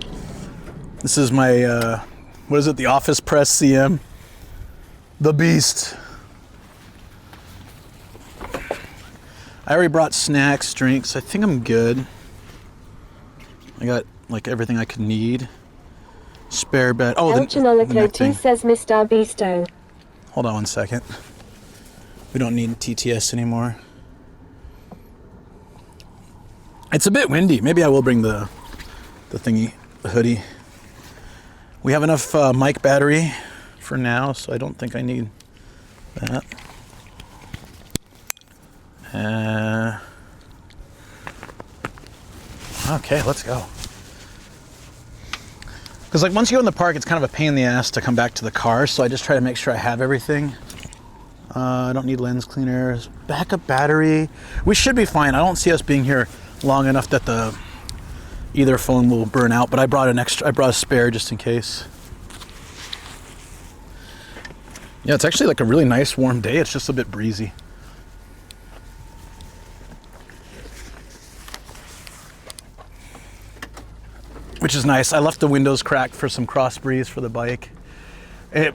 This is my, what is it, the Office Press CM? The Beast. I already brought snacks, drinks. I think I'm good. I got, like, everything I could need. Spare bed. Oh, the neck thing. Says Mr. Bisto. Hold on one second. We don't need TTS anymore. It's a bit windy. Maybe I will bring the thingy, the hoodie. We have enough mic battery for now, so I don't think I need that. Okay, let's go. Because like once you go in the park, it's kind of a pain in the ass to come back to the car, so I just try to make sure I have everything. I don't need lens cleaners. Backup battery. We should be fine. I don't see us being here long enough that either phone will burn out, but I brought a spare just in case. Yeah, it's actually like a really nice warm day. It's just a bit breezy. Which is nice. I left the windows cracked for some cross breeze for the bike.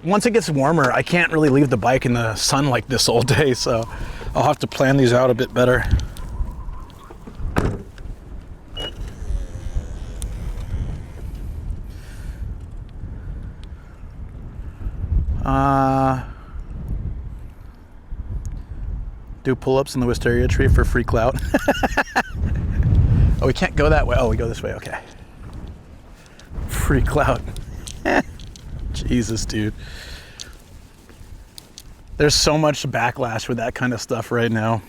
Once it gets warmer, I can't really leave the bike in the sun like this all day, so I'll have to plan these out a bit better. Do pull-ups in the wisteria tree for free clout. Oh, we can't go that way. Oh, we go this way. Okay. Free clout. Jesus, dude. There's so much backlash with that kind of stuff right now.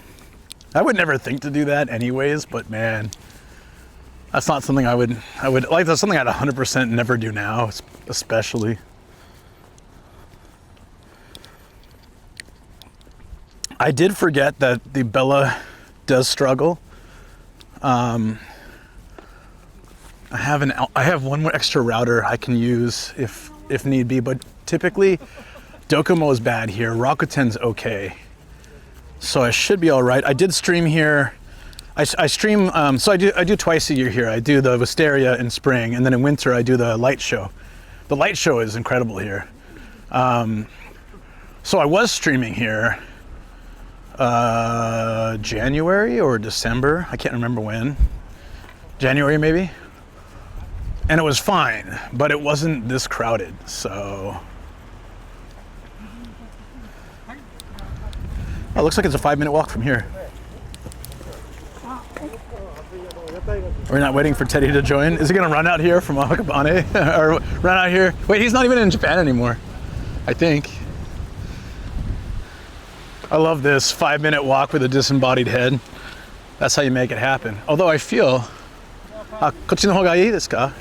I would never think to do that anyways, but man, that's not something I would like. That's something I'd 100% never do now, especially. I did forget that the Bella does struggle. I have one more extra router I can use if need be, but typically Docomo is bad here. Rakuten's okay, so I should be all right. I did stream here. I stream. So I do twice a year here. I do the Wisteria in spring, and then in winter I do the light show. The light show is incredible here. So I was streaming here. January or December, I can't remember when. January maybe. And it was fine, but it wasn't this crowded, so. Oh, it looks like it's a 5-minute walk from here. We're not waiting for Teddy to join. Is he gonna run out here from Akabane? Or run out here? Wait, he's not even in Japan anymore, I think. I love this 5-minute walk with a disembodied head. That's how you make it happen. Although I feel, こっちの方がいいですか?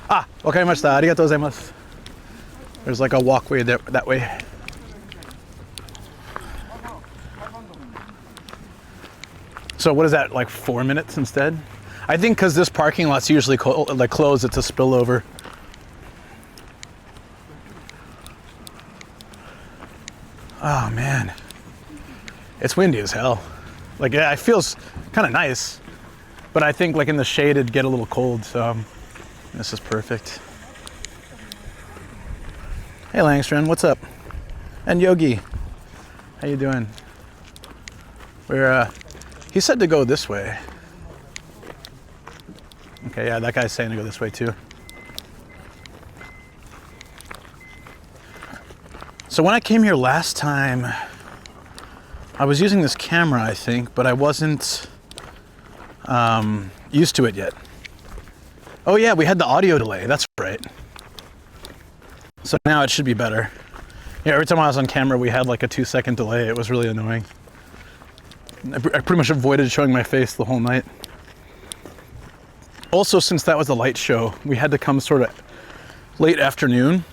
あ、わかりました。ありがとうございます。There's like a walkway there, that way. So what is that, like 4 minutes instead? I think because this parking lot's usually closed, it's a spillover. Oh man, it's windy as hell. Like, yeah, it feels kind of nice, but I think like in the shade it'd get a little cold, so this is perfect. Hey Langstrom, what's up? And Yogi, how you doing? He said to go this way. Okay, yeah, that guy's saying to go this way too. So when I came here last time, I was using this camera, I think, but I wasn't used to it yet. Oh yeah, we had the audio delay, that's right. So now it should be better. Yeah, every time I was on camera, we had like a 2-second delay. It was really annoying. I pretty much avoided showing my face the whole night. Also, since that was a light show, we had to come sort of late afternoon,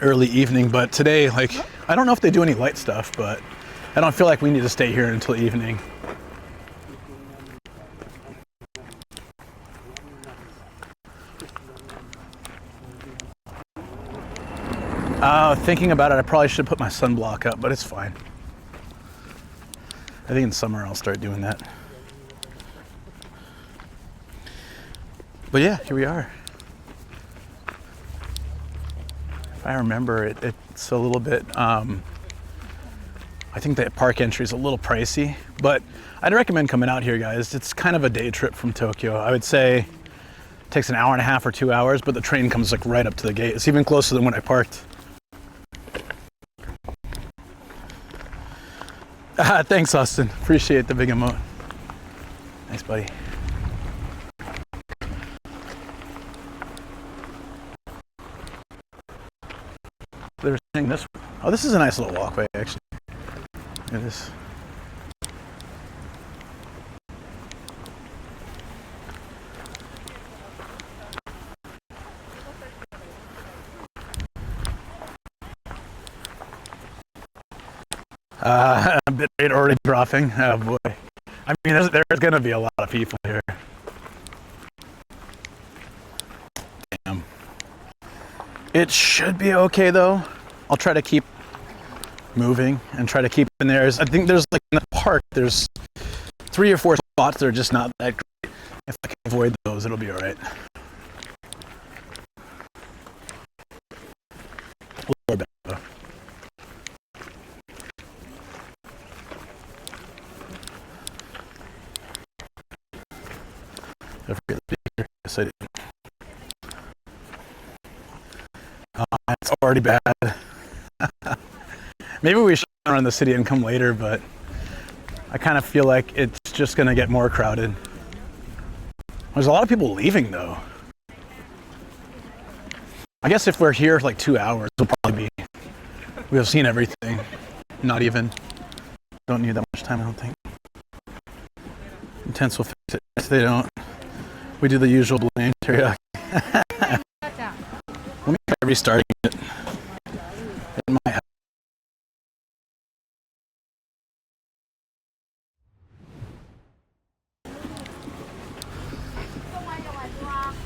early evening, but today, like, I don't know if they do any light stuff, but I don't feel like we need to stay here until evening. Thinking about it, I probably should put my sunblock up, but it's fine. I think in summer I'll start doing that. But yeah, here we are. If I remember it, it's a little bit, I think the park entry is a little pricey, but I'd recommend coming out here, guys. It's kind of a day trip from Tokyo. I would say it takes an hour and a half or 2 hours, but the train comes like right up to the gate. It's even closer than when I parked. Thanks, Austin. Appreciate the big emote. Thanks, buddy. They're saying this. Oh, this is a nice little walkway, actually. Look at this. Bit rate already dropping. Oh boy. I mean, there's gonna be a lot of people here. Damn. It should be okay though. I'll try to keep moving and try to keep in there. I think there's like in the park, there's 3 or 4 spots that are just not that great. If I can avoid those, it'll be all right. I forget the speaker. Yes, I did. It's already bad. Maybe we should run the city and come later, but I kind of feel like it's just going to get more crowded. There's a lot of people leaving, though. I guess if we're here for like 2 hours, we'll probably be. We have seen everything. Not even. Don't need that much time, I don't think. Intense will fix it. If they don't, we do the usual blame teriyaki. Let me try restarting it. It might have.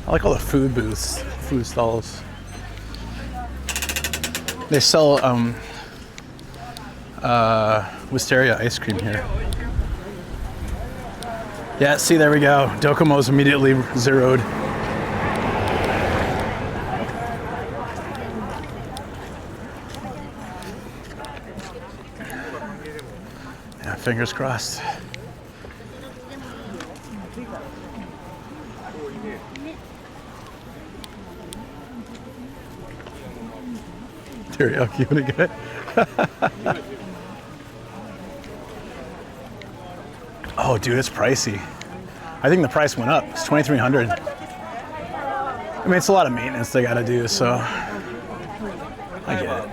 I like all the food booths, food stalls. They sell wisteria ice cream here. Yeah, see, there we go. Docomo's immediately zeroed. Yeah, fingers crossed. Teriyaki, what do you get? Oh, dude, it's pricey. I think the price went up. It's $2,300. I mean, it's a lot of maintenance they gotta do, so I get it.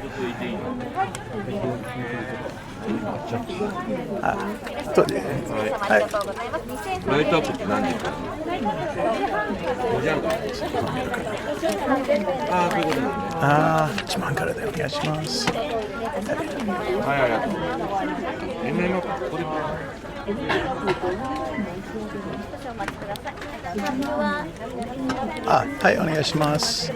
はい。ライトアップって何時か。5時半から。ああ、そういうことなんね。ああ、1万からでお願いします。はい、ありがとう。MM ここで。あ、はい、お願いします。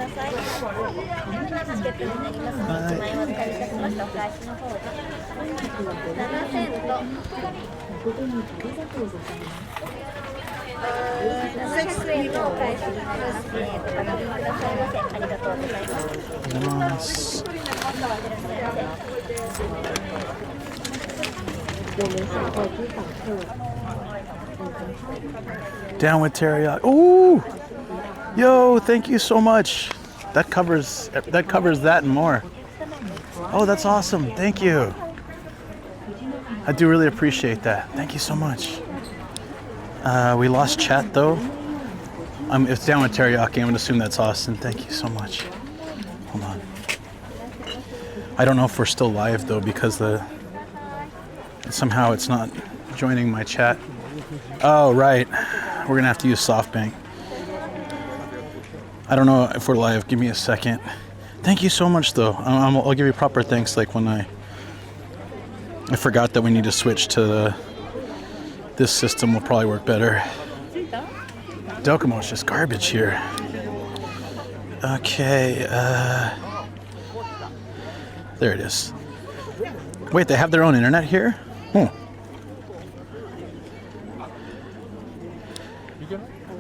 Down with teriyaki. Ooh, yo, thank you so much. That covers that and more. Oh, that's awesome. Thank you. I do really appreciate that. Thank you so much. We lost chat though. It's down with teriyaki. I'm gonna assume that's Austin. Thank you so much. Hold on. I don't know if we're still live though because somehow it's not joining my chat. Oh, right. We're gonna have to use SoftBank. I don't know if we're live. Give me a second. Thank you so much though. I'll give you proper thanks like when I forgot that we need to switch to this system will probably work better. Docomo's just garbage here. Okay, there it is. Wait, they have their own internet here?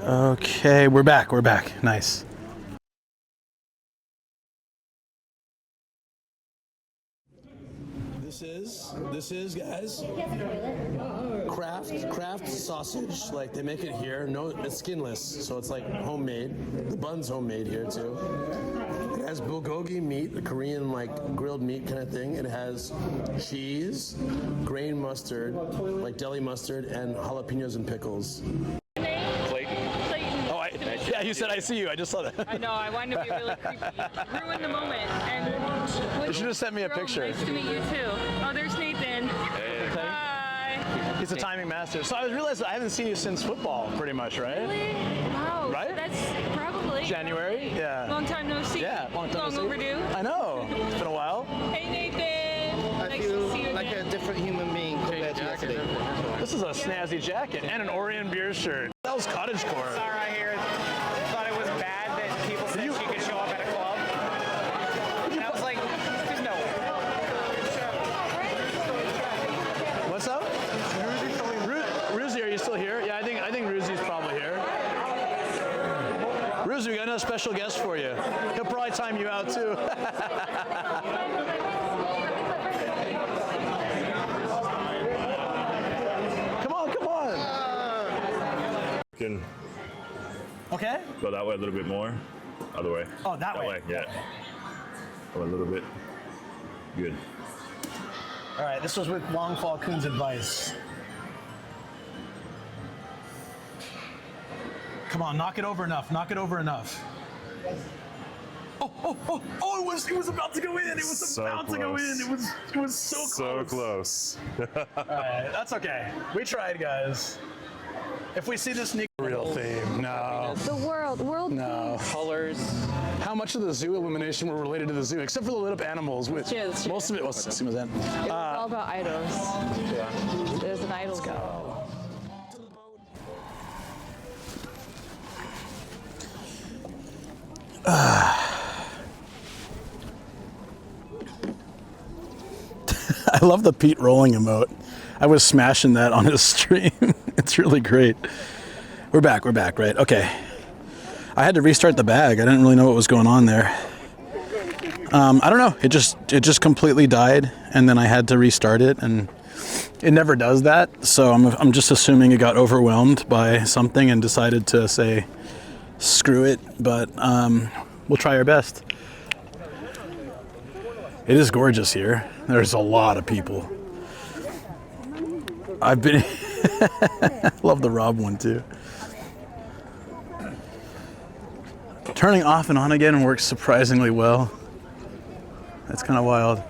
Okay, we're back. Nice. This is guys, craft sausage. Like they make it here. No, it's skinless, so it's like homemade. The bun's homemade here too. It has bulgogi meat, a Korean like grilled meat kind of thing. It has cheese, grain mustard, like deli mustard, and jalapenos and pickles. Yeah, you said I see you. I just saw that. I know. I wanted to be really creepy. Ruin the moment. And you should have sent me a picture. Nice to meet you too. Oh, there's Nathan. Hey. Hi. He's a timing master. So I realized I haven't seen you since football, pretty much, right? Really? Wow. Right? That's probably January. Yeah. Long time no see. Yeah, long time no see. Overdue. I know. It's been a while. Hey Nathan. Nice to see you like again. a different human being compared to yesterday. This is a snazzy jacket and an Orion beer shirt. That was cottagecore. Sarah here thought it was bad that people said she could show up at a club. And I was like, there's no way. What's up? Ruzi, are you still here? Yeah, I think Ruzi's probably here. Ruzi, we got another special guest for you. He'll probably time you out too. Come on. Okay. Go that way a little bit more. Other way. Oh, that way. Yeah. Go a little bit. Good. All right, this was with Longfall Kun's advice. Come on, knock it over enough. Oh, it was about to go in. It was So about to go in. It was so close. So close. All right, that's okay. We tried, guys. If we see this real theme, no. The world No. Colors. How much of the zoo illumination were related to the zoo, except for the lit up animals? Which most of it was. It was all about idols. Yeah. There's an idol. Go. I love the Pete rolling emote. I was smashing that on his stream. It's really great. We're back, right? Okay. I had to restart the bag. I didn't really know what was going on there. I don't know. It just completely died, and then I had to restart it, and it never does that. So I'm just assuming it got overwhelmed by something and decided to say screw it. But we'll try our best. It is gorgeous here. There's a lot of people. I've been love the Rob one too. Turning off and on again works surprisingly well. That's kind of wild.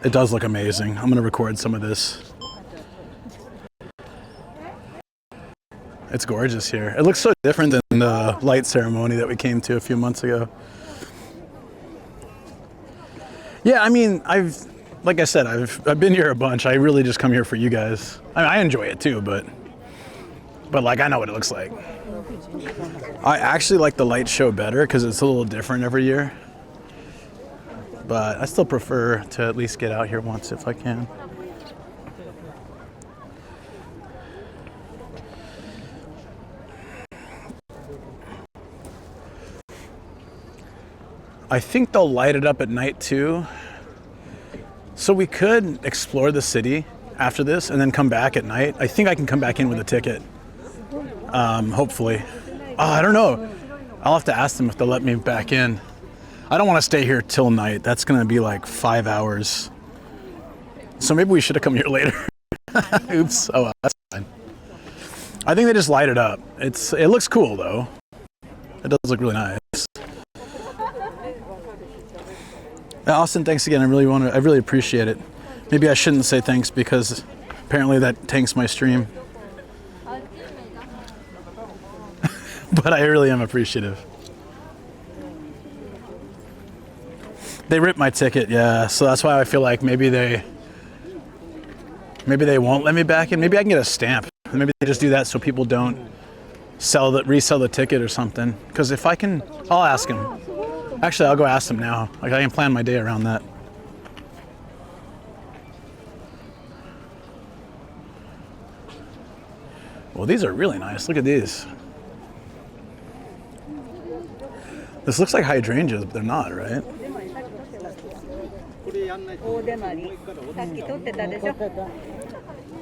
It does look amazing. I'm gonna record some of this. It's gorgeous here. It looks so different than the light ceremony that we came to a few months ago. Yeah, I mean, like I said, I've been here a bunch. I really just come here for you guys. I enjoy it too, but like I know what it looks like. I actually like the light show better because it's a little different every year. But I still prefer to at least get out here once if I can. I think they'll light it up at night too. So we could explore the city after this and then come back at night. I think I can come back in with a ticket. Hopefully. Oh, I don't know. I'll have to ask them if they'll let me back in. I don't want to stay here till night. That's going to be like 5 hours. So maybe we should have come here later. Oops. Oh, well, that's fine. I think they just light it up. It looks cool though. It does look really nice. Austin, thanks again. I really appreciate it. Maybe I shouldn't say thanks because apparently that tanks my stream. But I really am appreciative. They ripped my ticket, yeah. So that's why I feel like maybe they won't let me back in. Maybe I can get a stamp. Maybe they just do that so people don't resell the ticket or something. Because if I can, I'll ask them. Actually, I'll go ask them now. Like I can plan my day around that. Well, these are really nice. Look at these. This looks like hydrangeas, but they're not, right?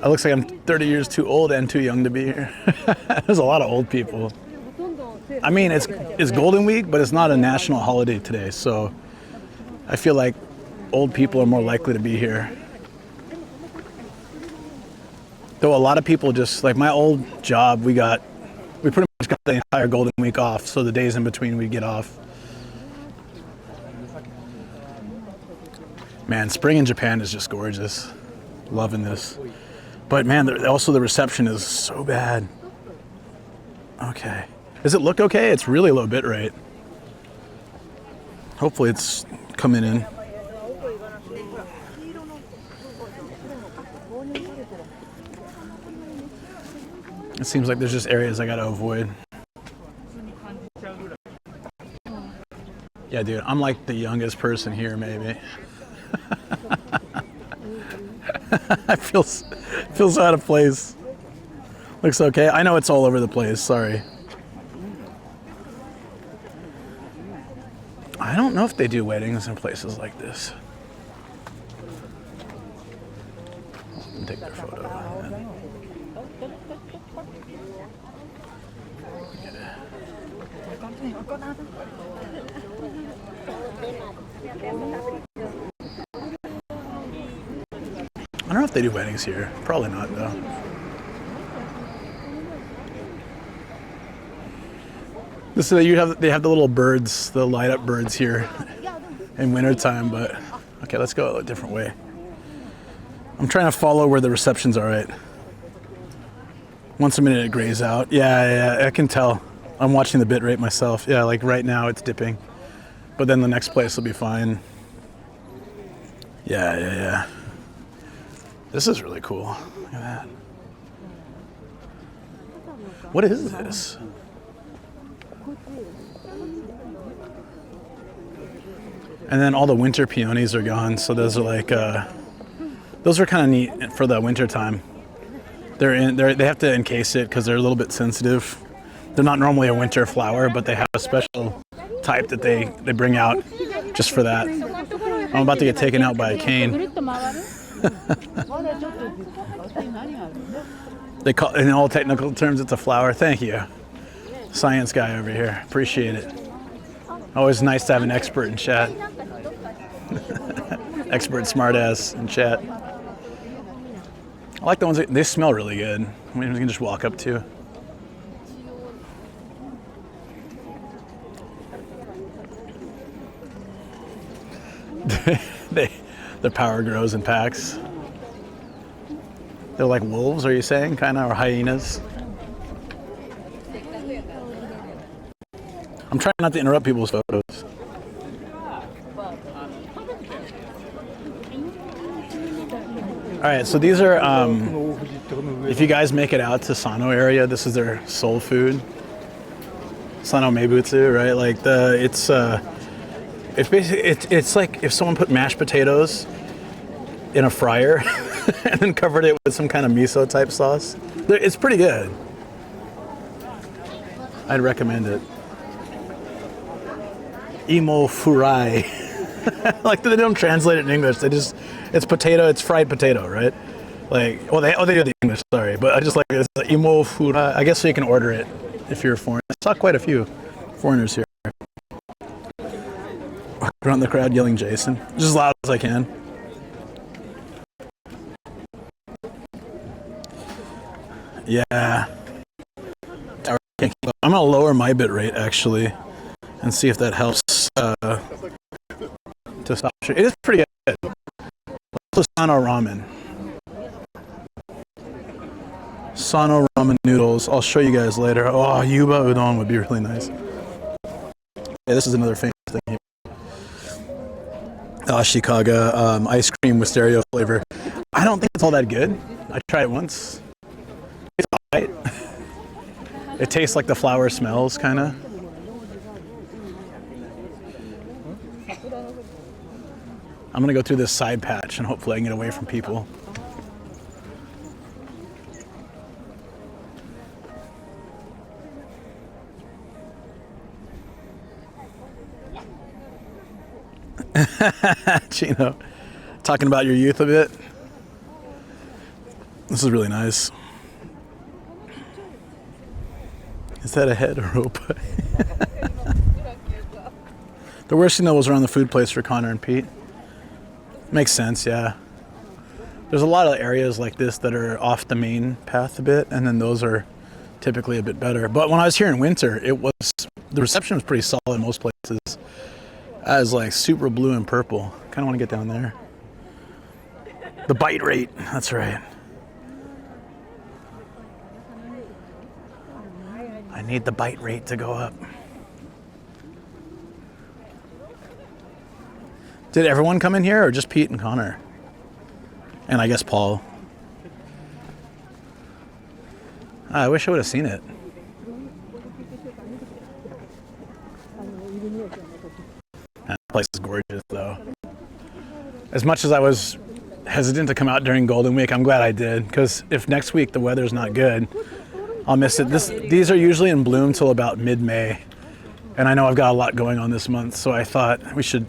It looks like I'm 30 years too old and too young to be here. There's a lot of old people. I mean, it's Golden Week, but it's not a national holiday today, so I feel like old people are more likely to be here. Though a lot of people just, like my old job, we pretty much got the entire Golden Week off, so the days in between we'd get off. Man, spring in Japan is just gorgeous. Loving this. But man, also the reception is so bad. Okay. Does it look okay? It's really low bit rate. Hopefully it's coming in. It seems like there's just areas I gotta avoid. Yeah, dude, I'm like the youngest person here, maybe. I feel so out of place. Looks okay. I know it's all over the place. Sorry. I don't know if they do weddings in places like this. Take their photo. I don't know if they do weddings here. Probably not, though. They have the little birds, the light up birds here in wintertime, but okay, let's go a different way. I'm trying to follow where the receptions are at. Once a minute it grays out. Yeah, I can tell. I'm watching the bit rate myself. Yeah, like right now it's dipping, but then the next place will be fine. Yeah. This is really cool. Look at that. What is this? And then all the winter peonies are gone, so those are like, those are kind of neat for the winter time. They have to encase it because they're a little bit sensitive. They're not normally a winter flower, but they have a special type that they bring out just for that. I'm about to get taken out by a cane. They call, in all technical terms, it's a flower. Thank you. Science guy over here. Appreciate it. Always nice to have an expert in chat. Expert smartass in chat. I like the ones they smell really good. I mean, you can just walk up to. Their power grows in packs. They're like wolves, are you saying, kind of, or hyenas? I'm trying not to interrupt people's photos. All right, so these are, if you guys make it out to Sano area, this is their soul food. Sano Meibutsu, right? Like it's basically, it's like if someone put mashed potatoes in a fryer and then covered it with some kind of miso type sauce. It's pretty good. I'd recommend it. Imo furai. Like they don't translate it in English. It's potato. It's fried potato, right? Like, they do the English. Sorry, but I just like it's imo furai. I guess so you can order it if you're a foreigner. I saw quite a few foreigners here. Around the crowd yelling Jason, just as loud as I can. Yeah. I'm gonna lower my bit rate actually, and see if that helps to stop. It is pretty good. Sano ramen. Sano ramen noodles. I'll show you guys later. Oh, yuba udon would be really nice. Yeah, this is another famous thing here. Ashikaga ice cream wisteria flavor. I don't think it's all that good. I tried it once. It's alright. It tastes like the flower smells, kind of. I'm gonna go through this side patch and hopefully I can get away from people. Chino, talking about your youth a bit. This is really nice. Is that a head or rope? The worst thing though was around the food place for Connor and Pete. Makes sense, yeah. There's a lot of areas like this that are off the main path a bit, and then those are typically a bit better. But when I was here in winter, the reception was pretty solid in most places. I was like super blue and purple. Kind of want to get down there. The bite rate, that's right. I need the bite rate to go up. Did everyone come in here or just Pete and Connor? And I guess Paul. I wish I would have seen it. That place is gorgeous though. As much as I was hesitant to come out during Golden Week, I'm glad I did, because if next week the weather's not good, I'll miss it. These are usually in bloom till about mid-May, and I know I've got a lot going on this month, so I thought we should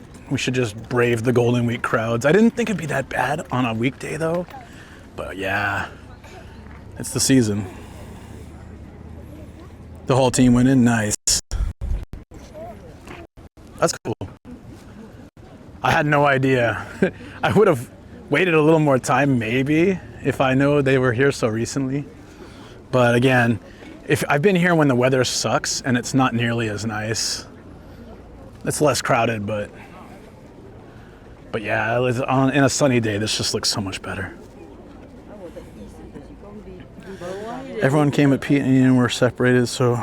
just brave the Golden Week crowds. I didn't think it'd be that bad on a weekday though, but yeah, it's the season. The whole team went in, nice. That's cool. I had no idea. I would have waited a little more time maybe if I know they were here so recently. But again, if I've been here when the weather sucks and it's not nearly as nice. It's less crowded, but yeah, in a sunny day, this just looks so much better. Everyone came at Pete and Ian were separated, so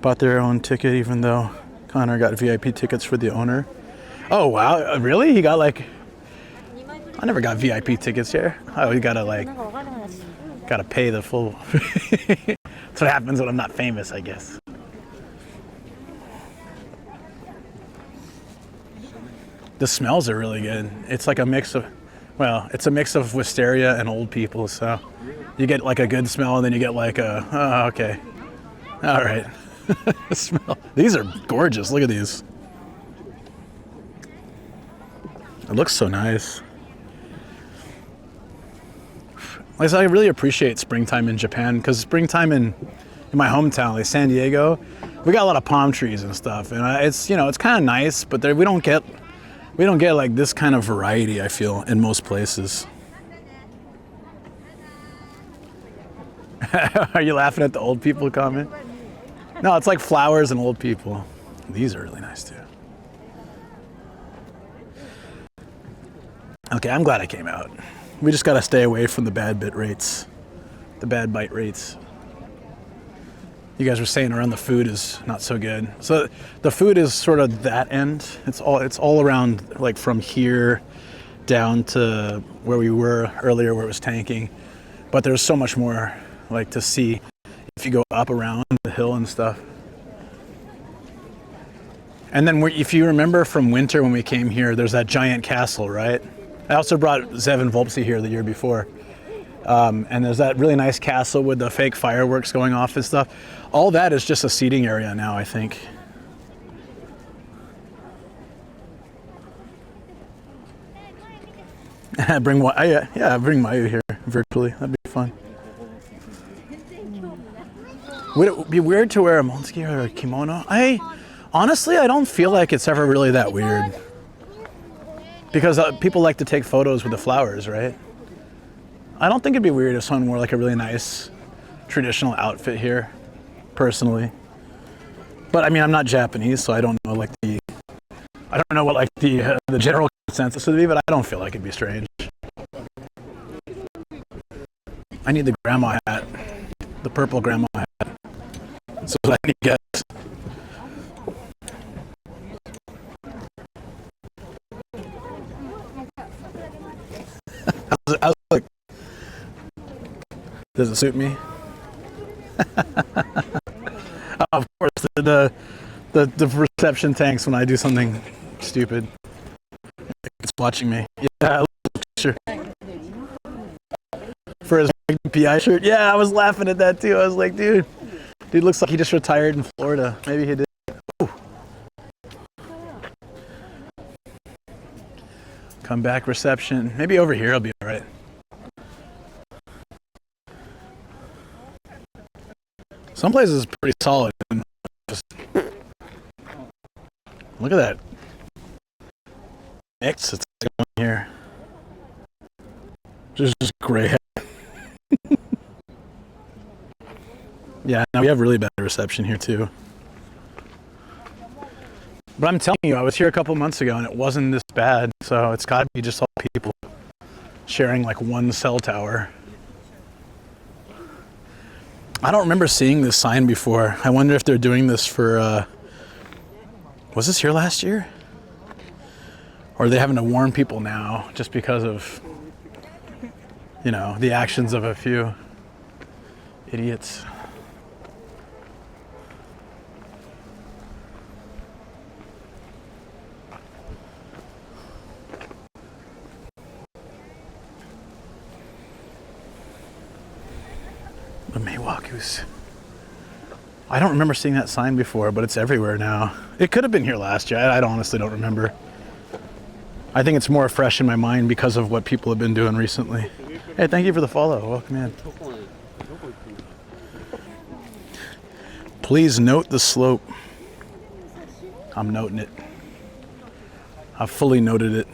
bought their own ticket, even though Connor got VIP tickets for the owner. Oh wow, really? He got like, I never got VIP tickets here. Oh, you gotta pay the full. That's what happens when I'm not famous, I guess. The smells are really good. It's like a mix of, it's a mix of wisteria and old people. So you get like a good smell, and then you get like okay, all right. Smell. These are gorgeous. Look at these. It looks so nice. Like, I really appreciate springtime in Japan, because springtime in my hometown, like San Diego, we got a lot of palm trees and stuff, and it's it's kind of nice, but we don't get like this kind of variety, I feel, in most places. Are you laughing at the old people comment? No, it's like flowers and old people. These are really nice too. Okay, I'm glad I came out. We just gotta stay away from the bad bit rates, the bad bite rates. You guys were saying around the food is not so good. So the food is sort of that end. It's all around, like from here down to where we were earlier, where it was tanking. But there's so much more like to see if you go up around the hill and stuff. And then if you remember from winter when we came here, there's that giant castle, right? I also brought Zev and Volpsy here the year before. And there's that really nice castle with the fake fireworks going off and stuff. All that is just a seating area now, I think. Bring Mayu here virtually. That'd be fun. Would it be weird to wear a monsuke or a kimono? Honestly, I don't feel like it's ever really that weird. Because people like to take photos with the flowers, right? I don't think it'd be weird if someone wore like a really nice traditional outfit here, personally. But I mean, I'm not Japanese, so I don't know what the general consensus would be, but I don't feel like it'd be strange. I need the grandma hat, the purple grandma hat. So I need to get. I was like, does it suit me? Of course, the reception tanks when I do something stupid. It's watching me. Yeah, sure. For his PI shirt. Yeah, I was laughing at that too. I was like, dude looks like he just retired in Florida. Maybe he did. Ooh. Come back reception. Maybe over here I'll be all right. Some places are pretty solid. Look at that. Mix it's going here. Just gray. Yeah, now we have really bad reception here too. But I'm telling you, I was here a couple months ago and it wasn't this bad. So it's got to be just all people sharing like one cell tower. I don't remember seeing this sign before. I wonder if they're doing this for, was this here last year? Or are they having to warn people now just because of, the actions of a few idiots? The Meiwakus. I don't remember seeing that sign before, but it's everywhere now. It could have been here last year. I honestly don't remember. I think it's more fresh in my mind because of what people have been doing recently. Hey, thank you for the follow. Welcome in. Please note the slope. I'm noting it. I've fully noted it.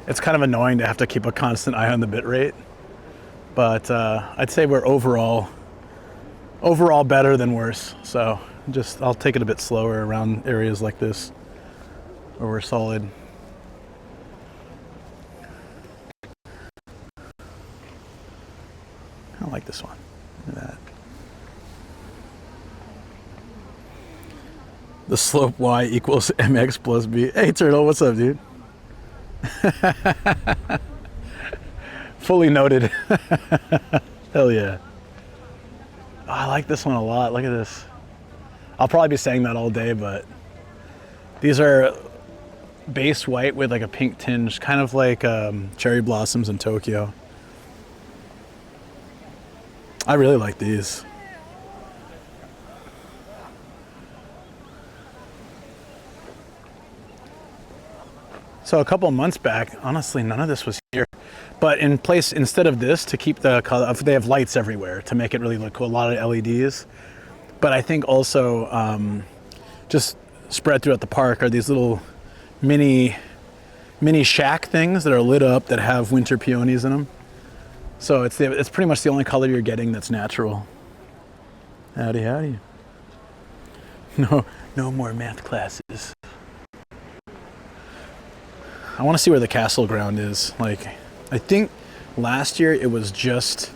It's kind of annoying to have to keep a constant eye on the bit rate, but I'd say we're overall better than worse. So I'll take it a bit slower around areas like this where we're solid. I like this one. Look at that. The slope y equals mx plus b. Hey Turtle, what's up, dude? Fully noted. Hell yeah. Oh, I like this one a lot. Look at this. I'll probably be saying that all day, but these are base white with like a pink tinge, kind of like cherry blossoms in Tokyo. I really like these. So a couple of months back, honestly, none of this was here. But in place, instead of this, to keep the color, they have lights everywhere to make it really look cool. A lot of LEDs. But I think also just spread throughout the park are these little mini shack things that are lit up that have winter peonies in them. So it's pretty much the only color you're getting that's natural. Howdy, howdy. No more math classes. I want to see where the castle ground is. Like, I think last year it was just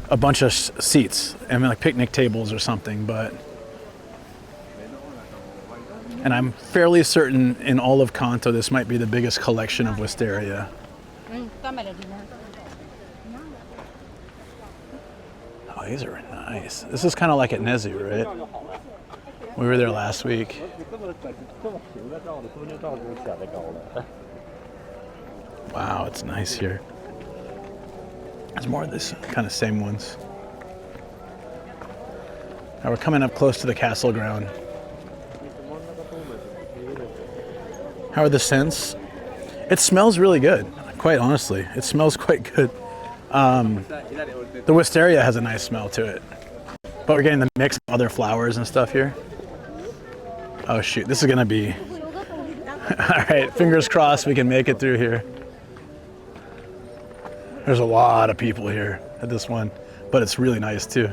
a bunch of seats. I mean, like picnic tables or something, but... And I'm fairly certain in all of Kanto, this might be the biggest collection of wisteria. Oh, these are nice. This is kind of like at Nezu, right? We were there last week. Wow, it's nice here. There's more of this kind of same ones. Now we're coming up close to the castle ground. How are the scents? It smells really good, quite honestly. It smells quite good. The wisteria has a nice smell to it. But we're getting the mix of other flowers and stuff here. Oh shoot, this is gonna be... Alright, fingers crossed we can make it through here. There's a lot of people here at this one, but it's really nice too.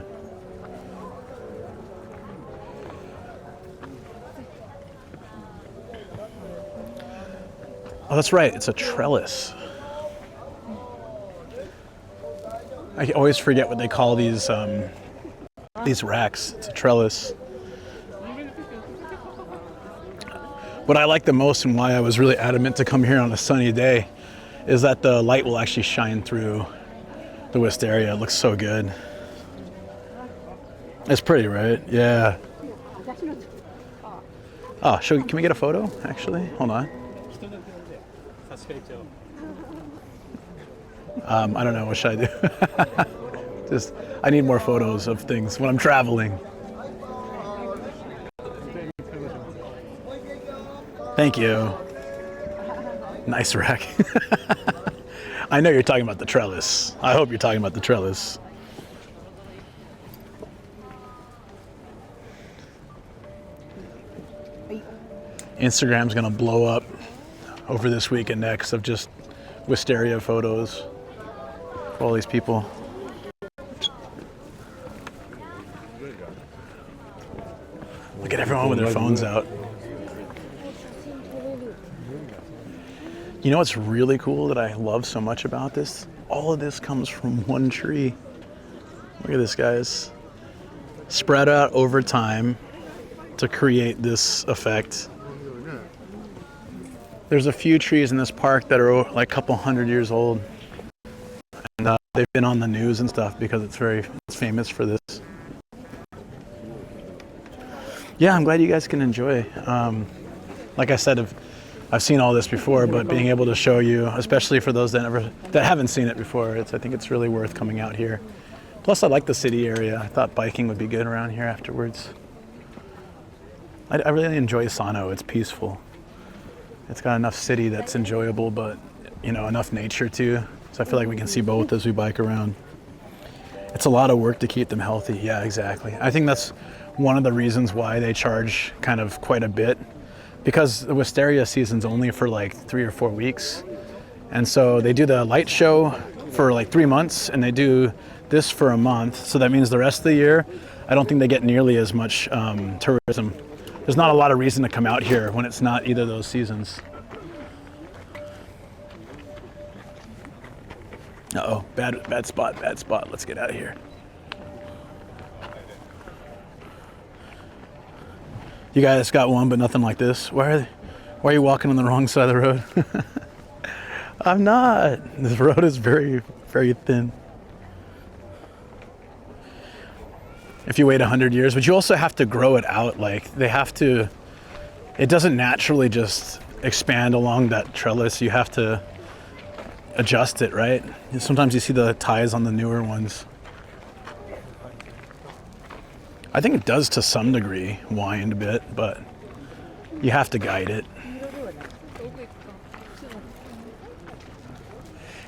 Oh, that's right, it's a trellis. I always forget what they call these racks. It's a trellis. What I like the most and why I was really adamant to come here on a sunny day is that the light will actually shine through the wisteria. It looks so good. It's pretty, right? Yeah. Oh, can we get a photo, actually? Hold on. I don't know, what should I do? I need more photos of things when I'm traveling. Thank you. Nice rack. I know you're talking about the trellis. I hope you're talking about the trellis. Instagram's gonna blow up over this week and next of just wisteria photos of all these people. Look at everyone with their phones out. You know what's really cool that I love so much about this? All of this comes from one tree. Look at this, guys. Spread out over time to create this effect. There's a few trees in this park that are like a couple hundred years old. And they've been on the news and stuff because it's famous for this. Yeah, I'm glad you guys can enjoy. Like I said, I've seen all this before, but being able to show you, especially for those that haven't seen it before, I think it's really worth coming out here. Plus, I like the city area. I thought biking would be good around here afterwards. I really enjoy Sano. It's peaceful. It's got enough city that's enjoyable, but enough nature too. So I feel like we can see both as we bike around. It's a lot of work to keep them healthy. Yeah, exactly. I think that's one of the reasons why they charge kind of quite a bit, because the wisteria season's only for like 3 or 4 weeks. And so they do the light show for like 3 months and they do this for a month. So that means the rest of the year, I don't think they get nearly as much tourism. There's not a lot of reason to come out here when it's not either of those seasons. Uh-oh, bad spot. Let's get out of here. You guys got one, but nothing like this. Why are you walking on the wrong side of the road? I'm not. This road is very, very thin. If you wait 100 years, but you also have to grow it out. Like it doesn't naturally just expand along that trellis. You have to adjust it, right? Sometimes you see the ties on the newer ones. I think it does to some degree wind a bit, but you have to guide it.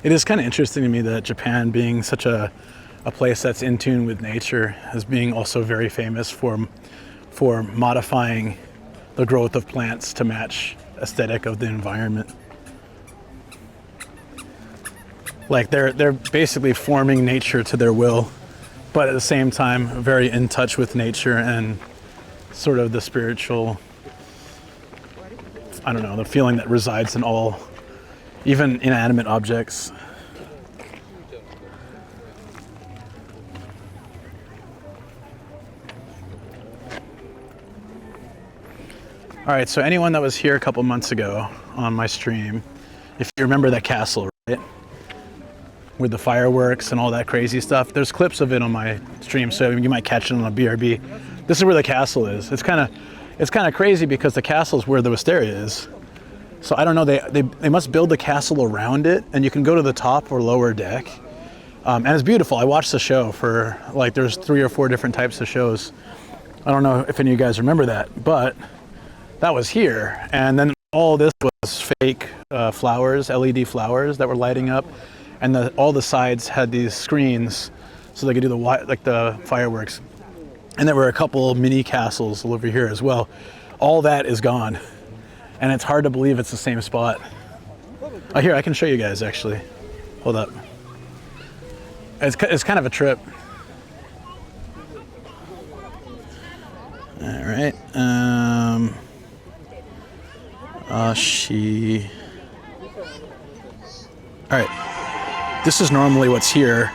It is kind of interesting to me that Japan, being such a place that's in tune with nature, as being also very famous for modifying the growth of plants to match aesthetic of the environment. Like they're basically forming nature to their will, but at the same time very in touch with nature and sort of the spiritual, I don't know, the feeling that resides in all, even inanimate objects. All right, so anyone that was here a couple months ago on my stream, if you remember that castle, right? With the fireworks and all that crazy stuff, there's clips of it on my stream, so you might catch it on a BRB. This is where the castle is. It's kind of crazy because the castle is where the wisteria is. So I don't know, they must build the castle around it, and you can go to the top or lower deck. And it's beautiful. I watched the show for, like, there's 3 or 4 different types of shows. I don't know if any of you guys remember that, but that was here. And then all this was fake flowers, LED flowers that were lighting up. And all the sides had these screens so they could do the fireworks. And there were a couple mini castles over here as well. All that is gone. And it's hard to believe it's the same spot. Oh, here, I can show you guys actually. Hold up. It's kind of a trip. All right. All right. This is normally what's here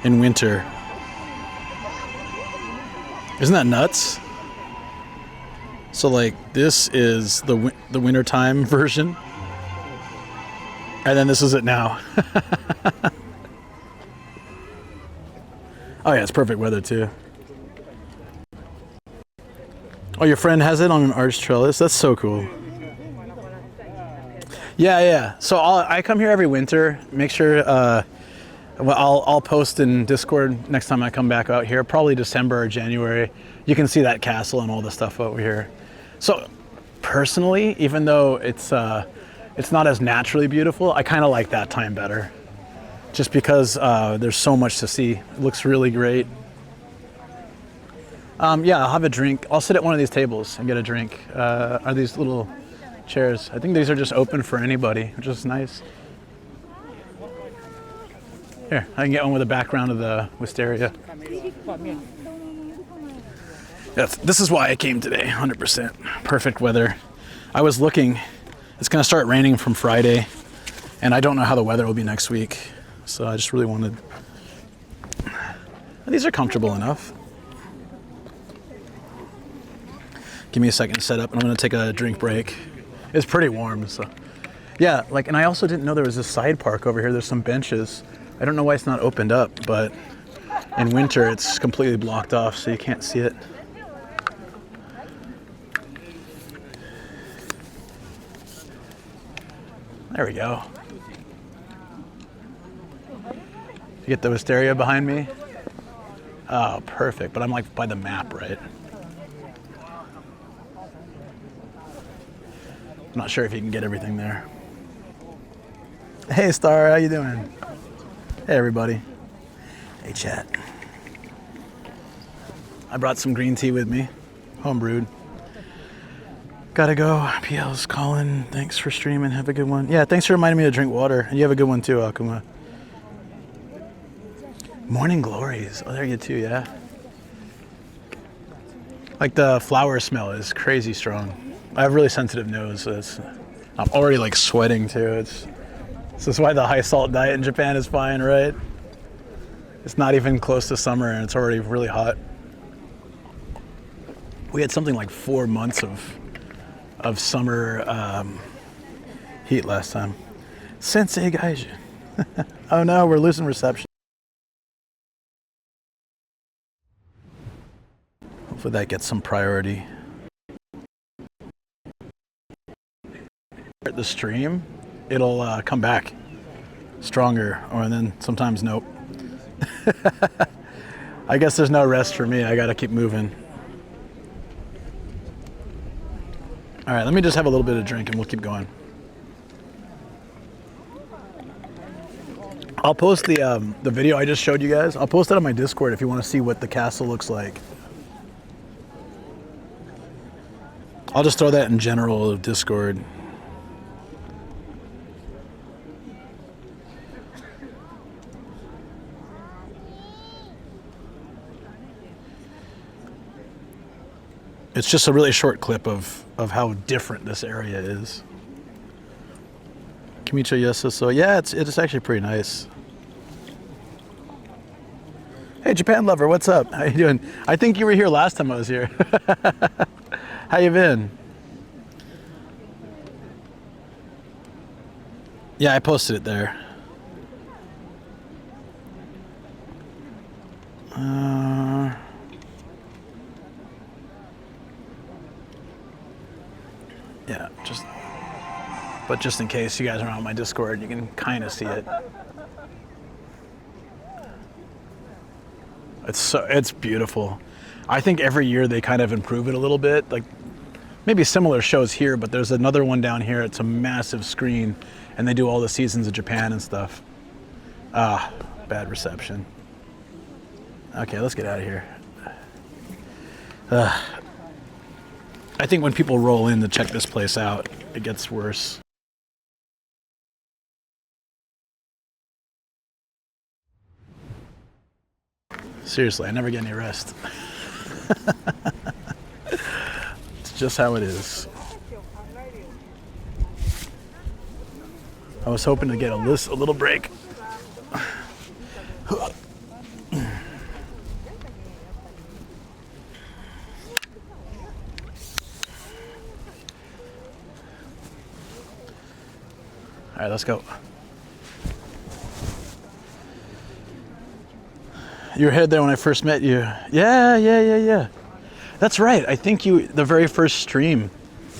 in winter. Isn't that nuts? So like this is the wintertime version. And then this is it now. Oh yeah, it's perfect weather too. Oh, your friend has it on an arch trellis? That's so cool. Yeah. So I come here every winter. Make sure I'll post in Discord next time I come back out here, probably December or January. You can see that castle and all the stuff over here. So personally, even though it's not as naturally beautiful, I kind of like that time better. Just because there's so much to see. It looks really great. Yeah, I'll have a drink. I'll sit at one of these tables and get a drink. Are these little chairs? I think these are just open for anybody, which is nice. Here, I can get one with a background of the wisteria. Yes, this is why I came today, 100%. Perfect weather. I was looking, it's gonna start raining from Friday, and I don't know how the weather will be next week. So I just really wanted, these are comfortable enough. Give me a second to set up and I'm gonna take a drink break. It's pretty warm, so. Yeah, like, and I also didn't know there was a side park over here. There's some benches. I don't know why it's not opened up, but in winter it's completely blocked off so you can't see it. There we go. You get the wisteria behind me? Oh, perfect. But I'm like by the map, right? I'm not sure if you can get everything there. Hey, Star, how you doing? Hey, everybody. Hey, chat. I brought some green tea with me, home brewed. Gotta go. PL's calling. Thanks for streaming. Have a good one. Yeah, thanks for reminding me to drink water. And you have a good one too, Akuma. Morning glories. Oh, there you too, yeah. Like the flower smell is crazy strong. I have a really sensitive nose, so I'm already like sweating too. This is why the high salt diet in Japan is fine, right? It's not even close to summer and it's already really hot. We had something like 4 months of summer heat last time. Sensei Gaijin. Oh no, we're losing reception. Hopefully that gets some priority. At the stream, it'll come back stronger, or then sometimes nope. I guess there's no rest for me. I gotta keep moving. All right, let me just have a little bit of drink and we'll keep going. I'll post the video I just showed you guys. I'll post it on my Discord if you want to see what the castle looks like. I'll just throw that in general Discord. It's just a really short clip of how different this area is. Kimicho Yasa, so yeah, it's actually pretty nice. Hey, Japan lover, what's up? How you doing? I think you were here last time I was here. How you been? Yeah, I posted it there. Yeah, just in case you guys are on my Discord, you can kind of see it. It's beautiful. I think every year they kind of improve it a little bit. Like maybe similar shows here, but there's another one down here. It's a massive screen, and they do all the seasons of Japan and stuff. Bad reception. Okay, let's get out of here. I think when people roll in to check this place out, it gets worse. Seriously, I never get any rest. It's just how it is. I was hoping to get a little break. All right, let's go. You were headed there when I first met you. Yeah. That's right. I think the very first stream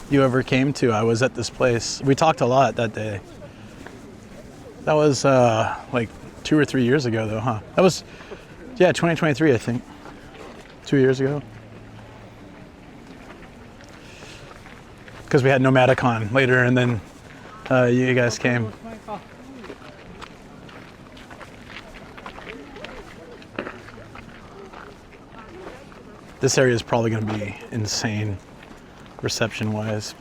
you ever came to, I was at this place. We talked a lot that day. That was like 2 or 3 years ago though, huh? That was, 2023, I think. 2 years ago. Because we had Nomadicon later and then you guys came. This area is probably going to be insane reception-wise.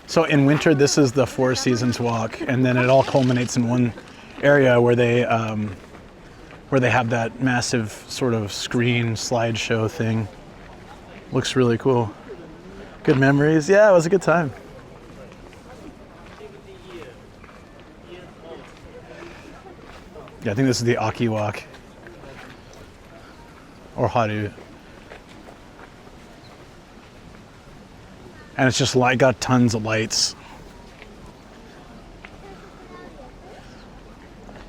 So in winter, this is the Four Seasons walk, and then it all culminates in one area where they have that massive sort of screen slideshow thing. Looks really cool. Good memories. Yeah, it was a good time. Yeah, I think this is the Aki walk or Haru. And it's just like got tons of lights.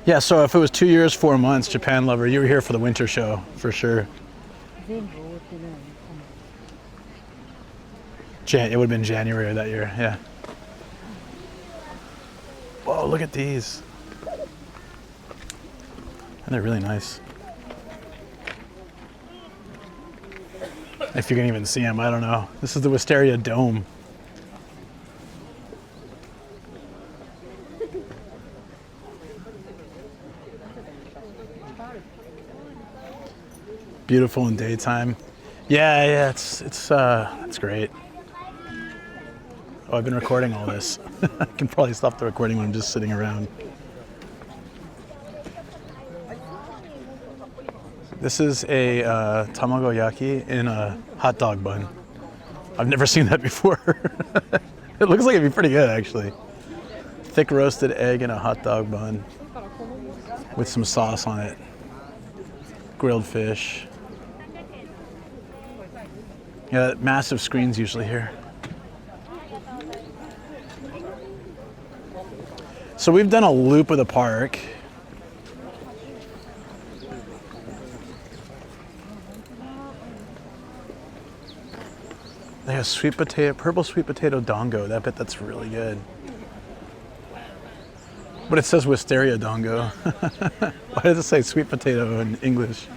Yeah, so if it was 2 years, 4 months, Japan lover, you were here for the winter show, for sure. It would have been January of that year, yeah. Whoa, look at these. And they're really nice. If you can even see them, I don't know. This is the Wisteria Dome. Beautiful in daytime. Yeah, it's great. Oh, I've been recording all this. I can probably stop the recording when I'm just sitting around. This is a tamago yaki in a hot dog bun. I've never seen that before. It looks like it'd be pretty good, actually. Thick roasted egg in a hot dog bun with some sauce on it. Grilled fish. Yeah, massive screens usually here. So we've done a loop of the park. They have purple sweet potato dango. I bet that's really good. But it says Wisteria dango. Why does it say sweet potato in English?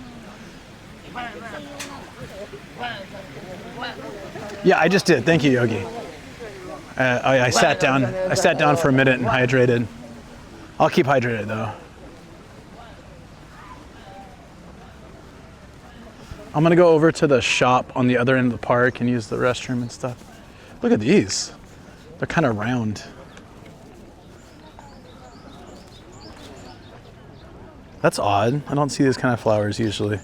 Yeah, I just did. Thank you, Yogi. I sat down. I sat down for a minute and hydrated. I'll keep hydrated though. I'm gonna go over to the shop on the other end of the park and use the restroom and stuff. Look at these. They're kind of round. That's odd. I don't see these kind of flowers usually.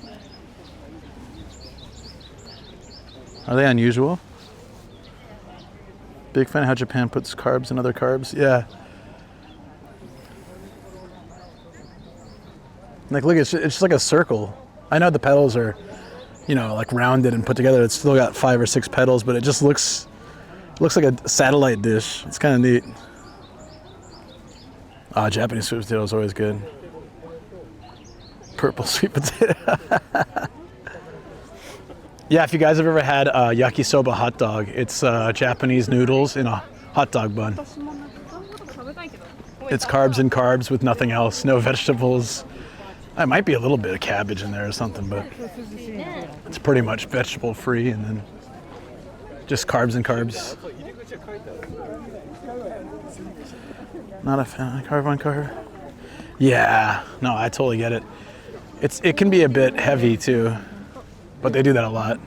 Are they unusual? Big fan of how Japan puts carbs in other carbs. Yeah. Like, look, it's just like a circle. I know the petals are, like rounded and put together. It's still got 5 or 6 petals, but it just looks like a satellite dish. It's kind of neat. Japanese sweet potato is always good. Purple sweet potato. Yeah, if you guys have ever had a yakisoba hot dog, it's Japanese noodles in a hot dog bun. It's carbs and carbs with nothing else, no vegetables. There might be a little bit of cabbage in there or something, but it's pretty much vegetable free and then just carbs and carbs. Not a fan of carb on carb. Yeah, no, I totally get it. It can be a bit heavy too, but they do that a lot.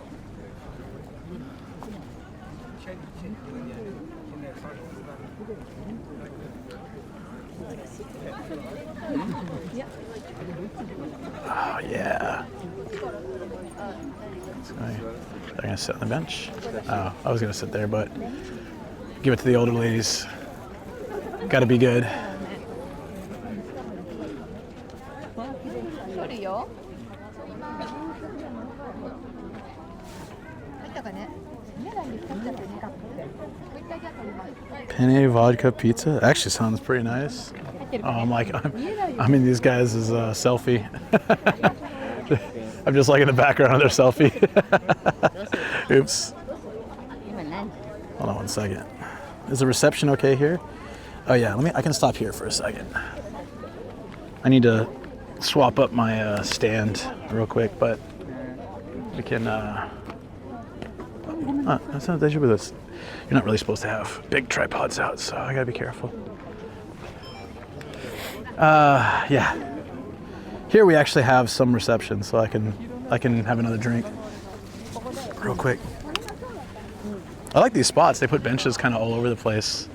Oh yeah. They're gonna sit on the bench. Oh, I was gonna sit there, but give it to the older ladies. Gotta be good. Penne vodka pizza actually sounds pretty nice. Oh, I'm in these guys' selfie. I'm just like in the background of their selfie. Oops. Hold on one second. Is the reception okay here? Oh yeah, I can stop here for a second. I need to swap up my stand real quick, but we can, that's not deja vu. You're not really supposed to have big tripods out, so I gotta be careful. Yeah. Here we actually have some reception, so I can have another drink real quick. I like these spots. They put benches kind of all over the place.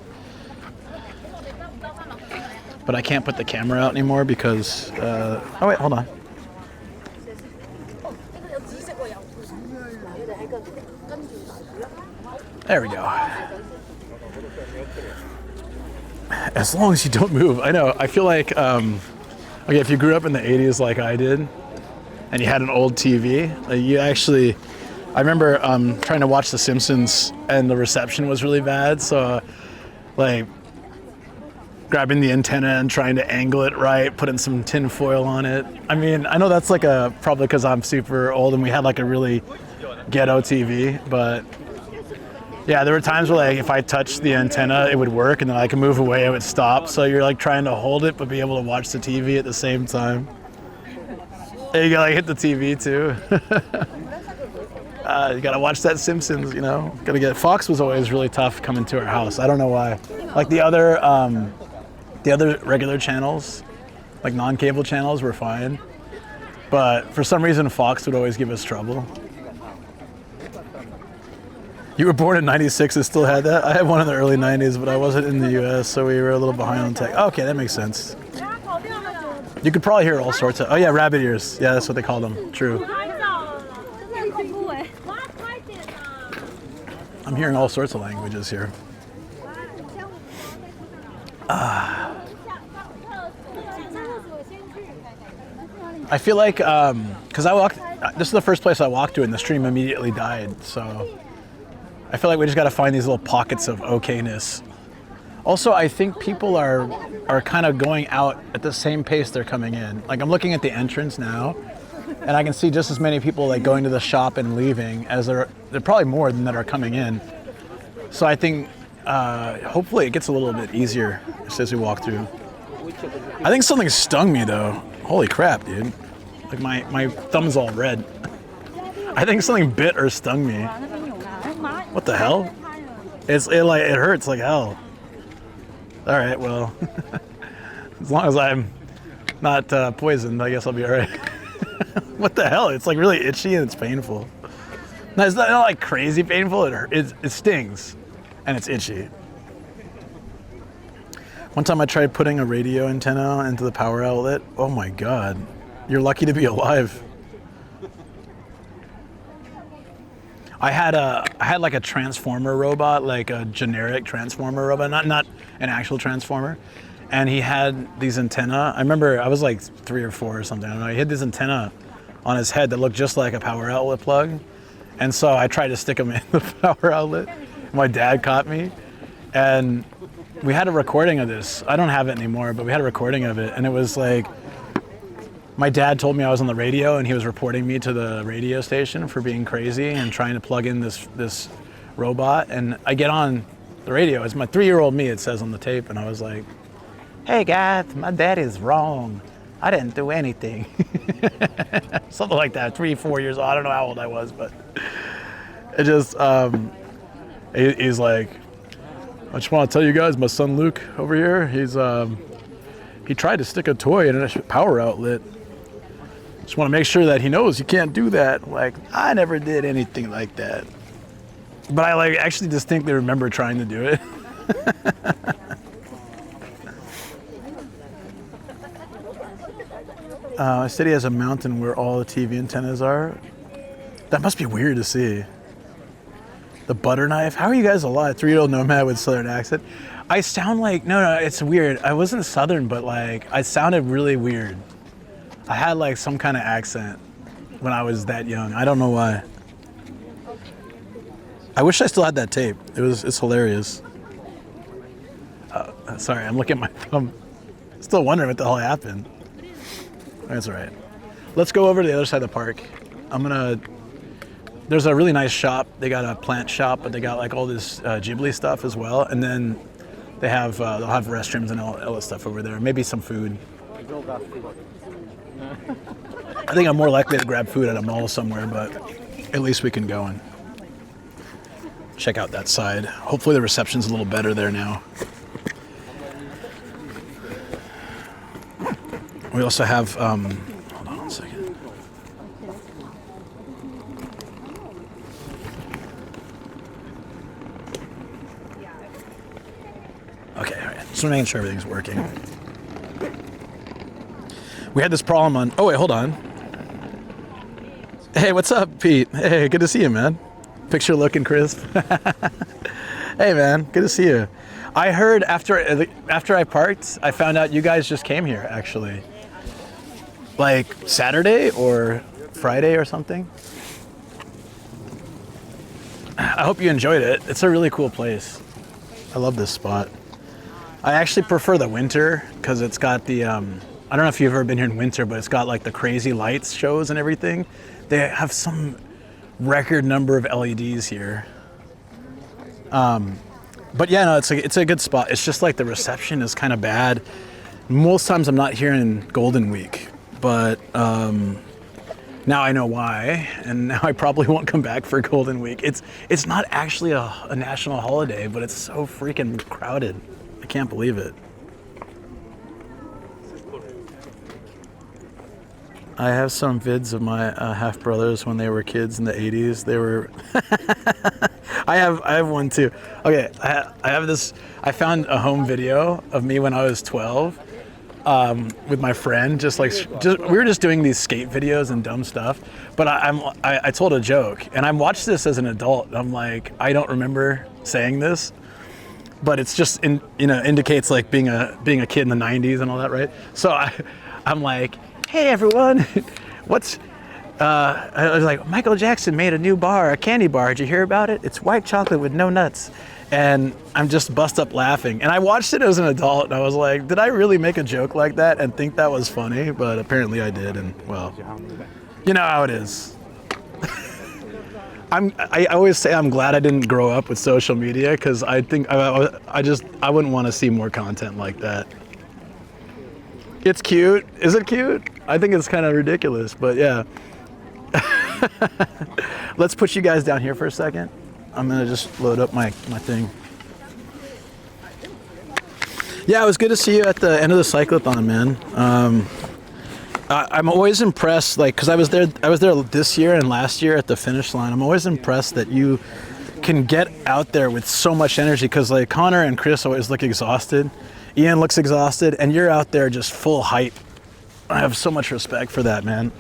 But I can't put the camera out anymore because, oh wait, hold on. There we go. As long as you don't move. I know, I feel like, okay, if you grew up in the 80s like I did, and you had an old TV, you actually, I remember trying to watch The Simpsons and the reception was really bad, so like grabbing the antenna and trying to angle it right, putting some tin foil on it. I mean, I know that's like probably because I'm super old and we had like a really ghetto TV, but yeah, there were times where like if I touched the antenna, it would work, and then I could move away, it would stop. So you're like trying to hold it, but be able to watch the TV at the same time. And you gotta like hit the TV too. You gotta watch that Simpsons, Gotta get. Fox was always really tough coming to our house. I don't know why. Like the other regular channels, like non-cable channels, were fine, but for some reason Fox would always give us trouble. You were born in '96 and still had that? I had one in the early '90s, but I wasn't in the U.S., so we were a little behind on tech. Okay, that makes sense. You could probably hear all sorts of. Oh yeah, rabbit ears. Yeah, that's what they call them. True. I'm hearing all sorts of languages here. I feel like, because this is the first place I walked to and the stream immediately died, so I feel like we just got to find these little pockets of okayness. Also, I think people are kind of going out at the same pace they're coming in. Like I'm looking at the entrance now, and I can see just as many people like going to the shop and leaving as there are probably more than that are coming in. So I think hopefully it gets a little bit easier as we walk through. I think something stung me though. Holy crap, dude. Like my thumb's all red. I think something bit or stung me. What the hell? It hurts like hell. All right, well, as long as I'm not poisoned, I guess I'll be all right. What the hell? It's like really itchy and it's painful. No, it's not like crazy painful. It stings and it's itchy. One time I tried putting a radio antenna into the power outlet. Oh my God, you're lucky to be alive. I had like a transformer robot, like a generic transformer robot, not an actual transformer. And he had these antenna. I remember I was like 3 or 4 or something. I don't know. He had this antenna on his head that looked just like a power outlet plug. And so I tried to stick him in the power outlet. My dad caught me. And we had a recording of this. I don't have it anymore, but we had a recording of it. And it was like, my dad told me I was on the radio and he was reporting me to the radio station for being crazy and trying to plug in this robot. And I get on the radio. It's my 3-year-old me, it says on the tape. And I was like, hey guys, my dad is wrong. I didn't do anything. Something like that, 3, 4 years old. I don't know how old I was, but it just, he's like, I just want to tell you guys, my son Luke over here, he tried to stick a toy in a power outlet. Just want to make sure that he knows you can't do that. Like, I never did anything like that. But I like actually distinctly remember trying to do it. A city has a mountain where all the TV antennas are. That must be weird to see. The butter knife. How are you guys alive? 3-year-old nomad with Southern accent. I sound like, no, it's weird. I wasn't Southern, but like, I sounded really weird. I had like some kind of accent when I was that young. I don't know why. I wish I still had that tape. It's hilarious. Sorry, I'm looking at my thumb. Still wondering what the hell happened. That's all right. Let's go over to the other side of the park. There's a really nice shop. They got a plant shop, but they got like all this Ghibli stuff as well. And then they'll have restrooms and all that stuff over there. Maybe some food. I think I'm more likely to grab food at a mall somewhere, but at least we can go and check out that side. Hopefully the reception's a little better there now. We also have, hold on 1 second. Okay, all right. Just making sure everything's working. We had this problem on, oh wait, hold on. Hey, what's up, Pete? Hey, good to see you, man. Picture looking crisp. Hey, man, good to see you. I heard after I parked, I found out you guys just came here, actually. Like Saturday or Friday or something. I hope you enjoyed it. It's a really cool place. I love this spot. I actually prefer the winter because it's got the, I don't know if you've ever been here in winter, but it's got like the crazy lights shows and everything. They have some record number of LEDs here. But yeah, no, it's a good spot. It's just like the reception is kind of bad. Most times I'm not here in Golden Week. But now I know why, and now I probably won't come back for Golden Week. It's not actually a national holiday, but it's so freaking crowded. I can't believe it. I have some vids of my half brothers when they were kids in the 80s. They were. I have one too. Okay, I have this. I found a home video of me when I was 12. With my friend, we were just doing these skate videos and dumb stuff. But I told a joke, and I watched this as an adult. And I'm like, I don't remember saying this, but it's just indicates like being a kid in the 90s and all that, right? So I'm like, hey everyone, I was like, Michael Jackson made a new bar, a candy bar. Did you hear about it? It's white chocolate with no nuts. And I'm just bust up laughing. And I watched it as an adult, and I was like, did I really make a joke like that and think that was funny? But apparently I did, and well, you know how it is. I always say I'm glad I didn't grow up with social media, because I think I wouldn't want to see more content like that. It's cute. Is it cute? I think it's kind of ridiculous, but yeah. Let's put you guys down here for a second. I'm gonna just load up my thing. Yeah, it was good to see you at the end of the cyclothon, man. I'm always impressed, like, cause I was there this year and last year at the finish line. I'm always impressed that you can get out there with so much energy, cause like Connor and Chris always look exhausted. Ian looks exhausted, and you're out there just full hype. I have so much respect for that, man.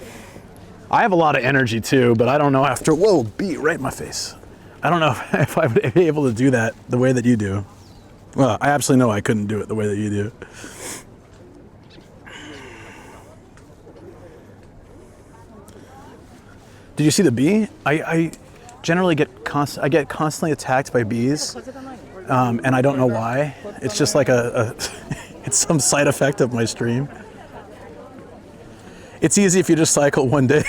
I have a lot of energy too, but I don't know after, whoa, beat right in my face. I don't know if I would be able to do that the way that you do. Well, I absolutely know I couldn't do it the way that you do. Did you see the bee? I generally get constantly attacked by bees, and I don't know why. It's just like it's some side effect of my stream. It's easy if you just cycle one day.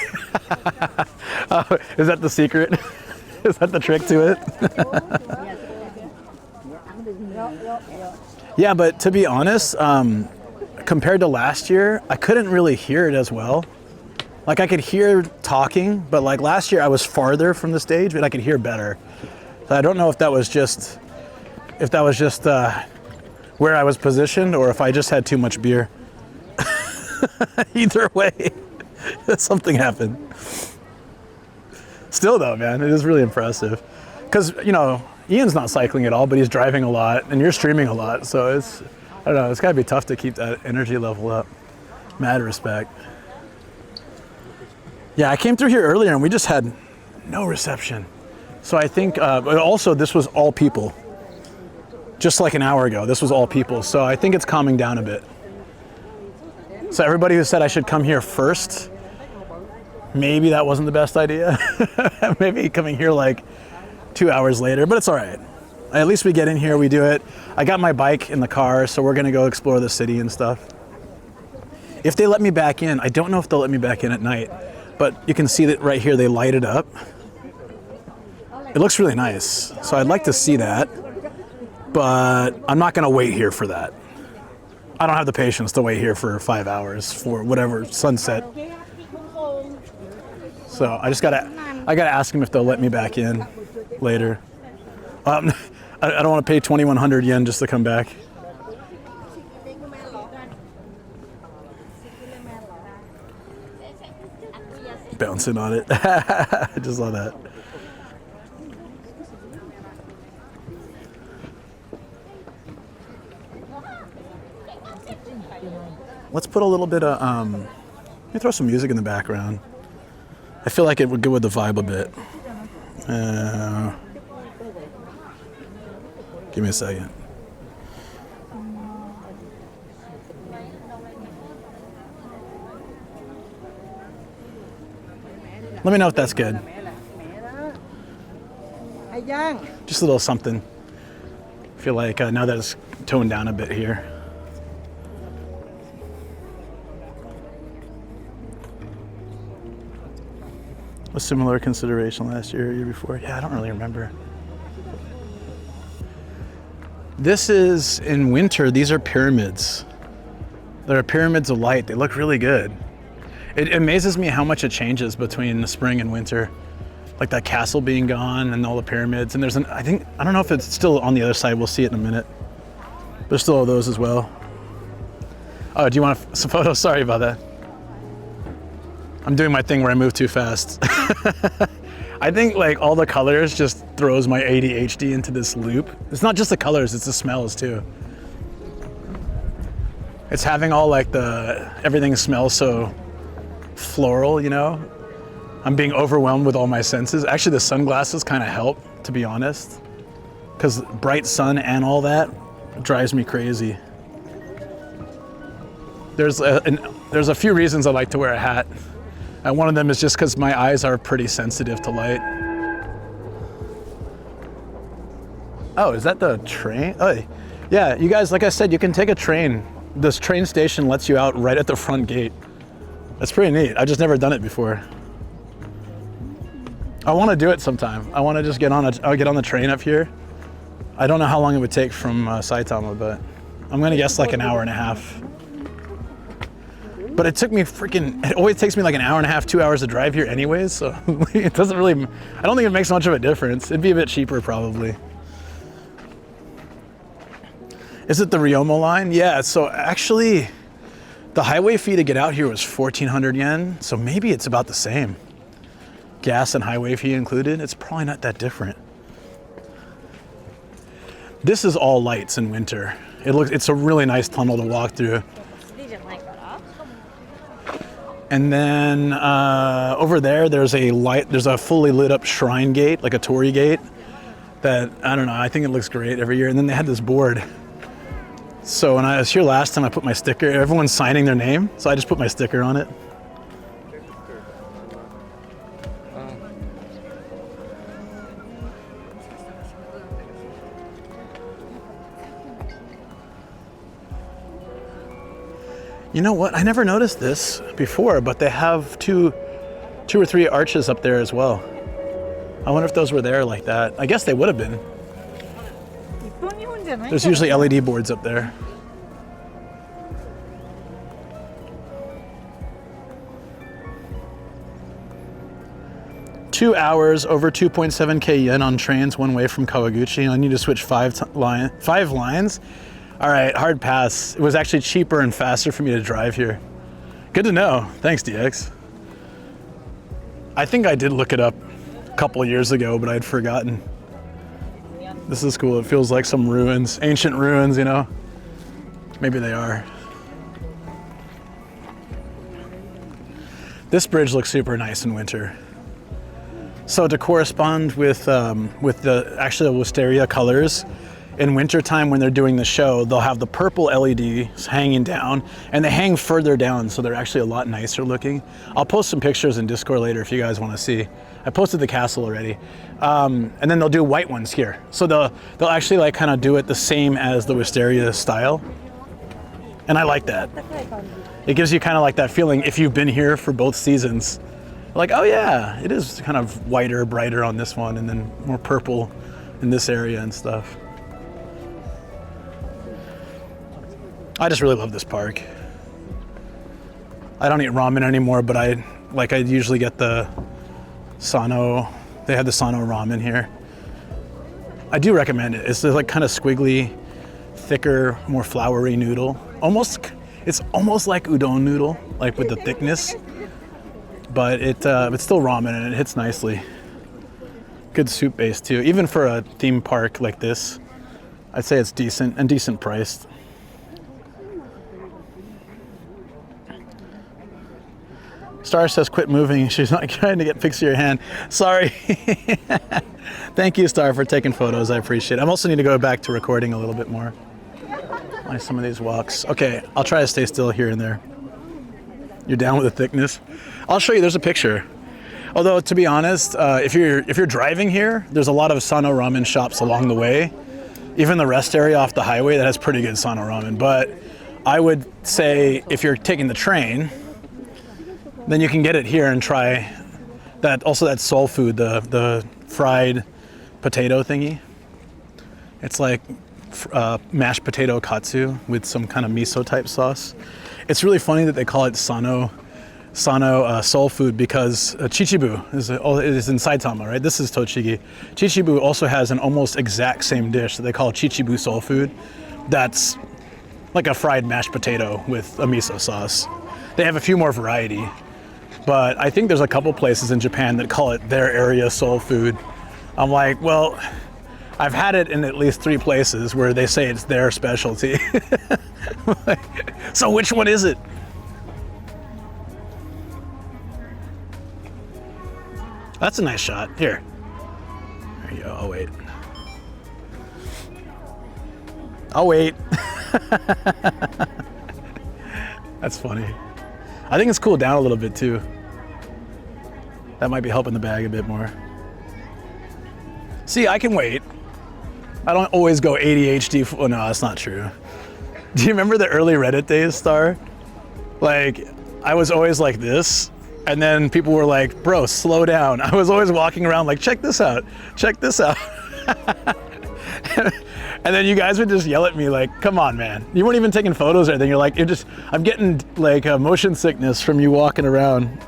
Is that the secret? Is that the trick to it? Yeah, but to be honest, compared to last year, I couldn't really hear it as well. Like I could hear talking, but like last year I was farther from the stage, but I could hear better. So I don't know if that was just where I was positioned or if I just had too much beer. Either way, something happened. Still though, man, it is really impressive. Because, you know, Ian's not cycling at all, but he's driving a lot and you're streaming a lot. So it's, I don't know, it's gotta be tough to keep that energy level up. Mad respect. Yeah, I came through here earlier and we just had no reception. So I think, but also this was all people. Just like an hour ago, this was all people. So I think it's calming down a bit. So everybody who said I should come here first, maybe that wasn't the best idea. Maybe coming here like 2 hours later, but it's all right. At least we get in here, we do it. I got my bike in the car, so we're gonna go explore the city and stuff. If they let me back in, I don't know if they'll let me back in at night, but you can see that right here, they light it up. It looks really nice. So I'd like to see that, but I'm not gonna wait here for that. I don't have the patience to wait here for 5 hours for whatever sunset. So I gotta ask them if they'll let me back in later. I don't want to pay 2,100 yen just to come back. Bouncing on it. I just saw that. Let's put a little bit of, let me throw some music in the background. I feel like it would go with the vibe a bit. Give me a second. Let me know if that's good. Just a little something. I feel like now that it's toned down a bit here. A similar consideration last year or year before. Yeah, I don't really remember. This is in winter, these are pyramids. They're pyramids of light. They look really good. It amazes me how much it changes between the spring and winter. Like that castle being gone and all the pyramids. And there's I don't know if it's still on the other side. We'll see it in a minute. There's still those as well. Oh, do you want some photos? Sorry about that. I'm doing my thing where I move too fast. I think like all the colors just throws my ADHD into this loop. It's not just the colors, it's the smells too. It's having all like everything smells so floral, you know? I'm being overwhelmed with all my senses. Actually, the sunglasses kind of help, to be honest, because bright sun and all that drives me crazy. There's a few reasons I like to wear a hat. And one of them is just because my eyes are pretty sensitive to light. Oh, is that the train? Oh, yeah, you guys, like I said, you can take a train. This train station lets you out right at the front gate. That's pretty neat. I've just never done it before. I want to do it sometime. I want to just get on the train up here. I don't know how long it would take from Saitama, but I'm gonna guess like an hour and a half. But it took me it always takes me like an hour and a half, 2 hours to drive here anyways, so it doesn't really, I don't think it makes much of a difference. It'd be a bit cheaper probably. Is it the Ryomo line? Yeah, so actually, the highway fee to get out here was 1,400 yen, so maybe it's about the same. Gas and highway fee included, it's probably not that different. This is all lights in winter. It's a really nice tunnel to walk through. And then over there's a fully lit up shrine gate, like a torii gate, that, I don't know, I think it looks great every year. And then they had this board. So when I was here last time, I put my sticker, everyone's signing their name, so I just put my sticker on it. You know what? I never noticed this before, but they have two or three arches up there as well. I wonder if those were there like that. I guess they would have been. There's usually LED boards up there. Two hours, over 2.7k yen on trains one way from Kawaguchi. I need to switch five lines. All right, hard pass. It was actually cheaper and faster for me to drive here. Good to know. Thanks, DX. I think I did look it up a couple of years ago, but I'd forgotten. This is cool. It feels like some ruins, ancient ruins, you know? Maybe they are. This bridge looks super nice in winter. So to correspond with the actual wisteria colors, in wintertime when they're doing the show, they'll have the purple LEDs hanging down, and they hang further down, so they're actually a lot nicer looking. I'll post some pictures in Discord later if you guys want to see. I posted the castle already. And then they'll do white ones here. So they'll actually like kind of do it the same as the wisteria style. And I like that. It gives you kind of like that feeling if you've been here for both seasons. Like, oh yeah, it is kind of whiter, brighter on this one, and then more purple in this area and stuff. I just really love this park. I don't eat ramen anymore, but I usually get the Sano. They have the Sano ramen here. I do recommend it. It's like kind of squiggly, thicker, more floury noodle. It's almost like udon noodle, like with the thickness, but it's still ramen and it hits nicely. Good soup base too. Even for a theme park like this, I'd say it's decent and decent priced. Star says quit moving. She's not trying to fix your hand. Sorry. Thank you, Star, for taking photos. I appreciate it. I also need to go back to recording a little bit more. Like some of these walks. Okay, I'll try to stay still here and there. You're down with the thickness? I'll show you. There's a picture. Although, to be honest, if you're driving here, there's a lot of Sano ramen shops along the way. Even the rest area off the highway that has pretty good Sano ramen. But I would say if you're taking the train, then you can get it here and try that. Also, that soul food, the fried potato thingy. It's like mashed potato katsu with some kind of miso type sauce. It's really funny that they call it Sano soul food because Chichibu is in Saitama, right? This is Tochigi. Chichibu also has an almost exact same dish that they call Chichibu soul food. That's like a fried mashed potato with a miso sauce. They have a few more variety. But I think there's a couple places in Japan that call it their area soul food. I'm like, well, I've had it in at least 3 places where they say it's their specialty. So which one is it? That's a nice shot. Here. There you go. I'll wait. That's funny. I think it's cooled down a little bit too. That might be helping the bag a bit more. See, I can wait. I don't always go ADHD. Oh no, that's not true. Do you remember the early Reddit days, Star? Like, I was always like this, and then people were like, bro, slow down. I was always walking around like, check this out, check this out. And then you guys would just yell at me like, come on, man. You weren't even taking photos or anything. You're like, I'm getting like motion sickness from you walking around.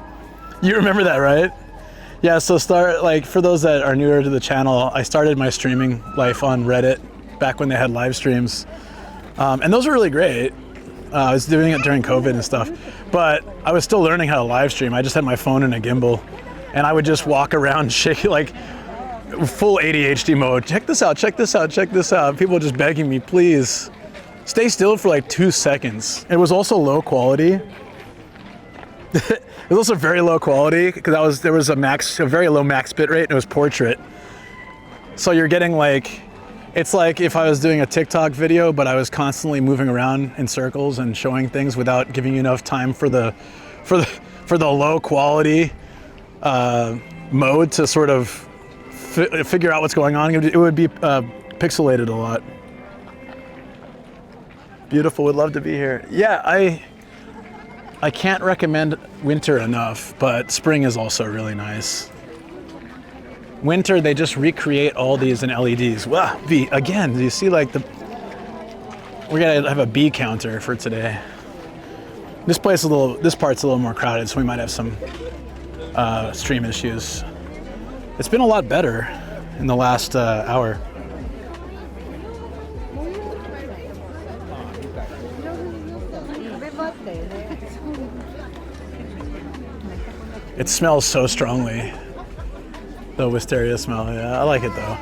You remember that, right? Yeah, so for those that are newer to the channel, I started my streaming life on Reddit back when they had live streams. And those were really great. I was doing it during COVID and stuff, but I was still learning how to live stream. I just had my phone in a gimbal and I would just walk around shaking like full ADHD mode. Check this out, check this out, check this out. People just begging me, please stay still for like 2 seconds. It was also low quality. It was also very low quality because there was a very low max bit rate and it was portrait. So you're getting like, it's like if I was doing a TikTok video, but I was constantly moving around in circles and showing things without giving you enough time for the low quality mode to sort of figure out what's going on. It would be pixelated a lot. Beautiful, would love to be here. Yeah, I can't recommend winter enough, but spring is also really nice. Winter, they just recreate all these in LEDs. Wow, B, again, do you see like we're gonna have a bee counter for today. This part's a little more crowded, so we might have some stream issues. It's been a lot better in the last hour. It smells so strongly. The wisteria smell, yeah, I like it though.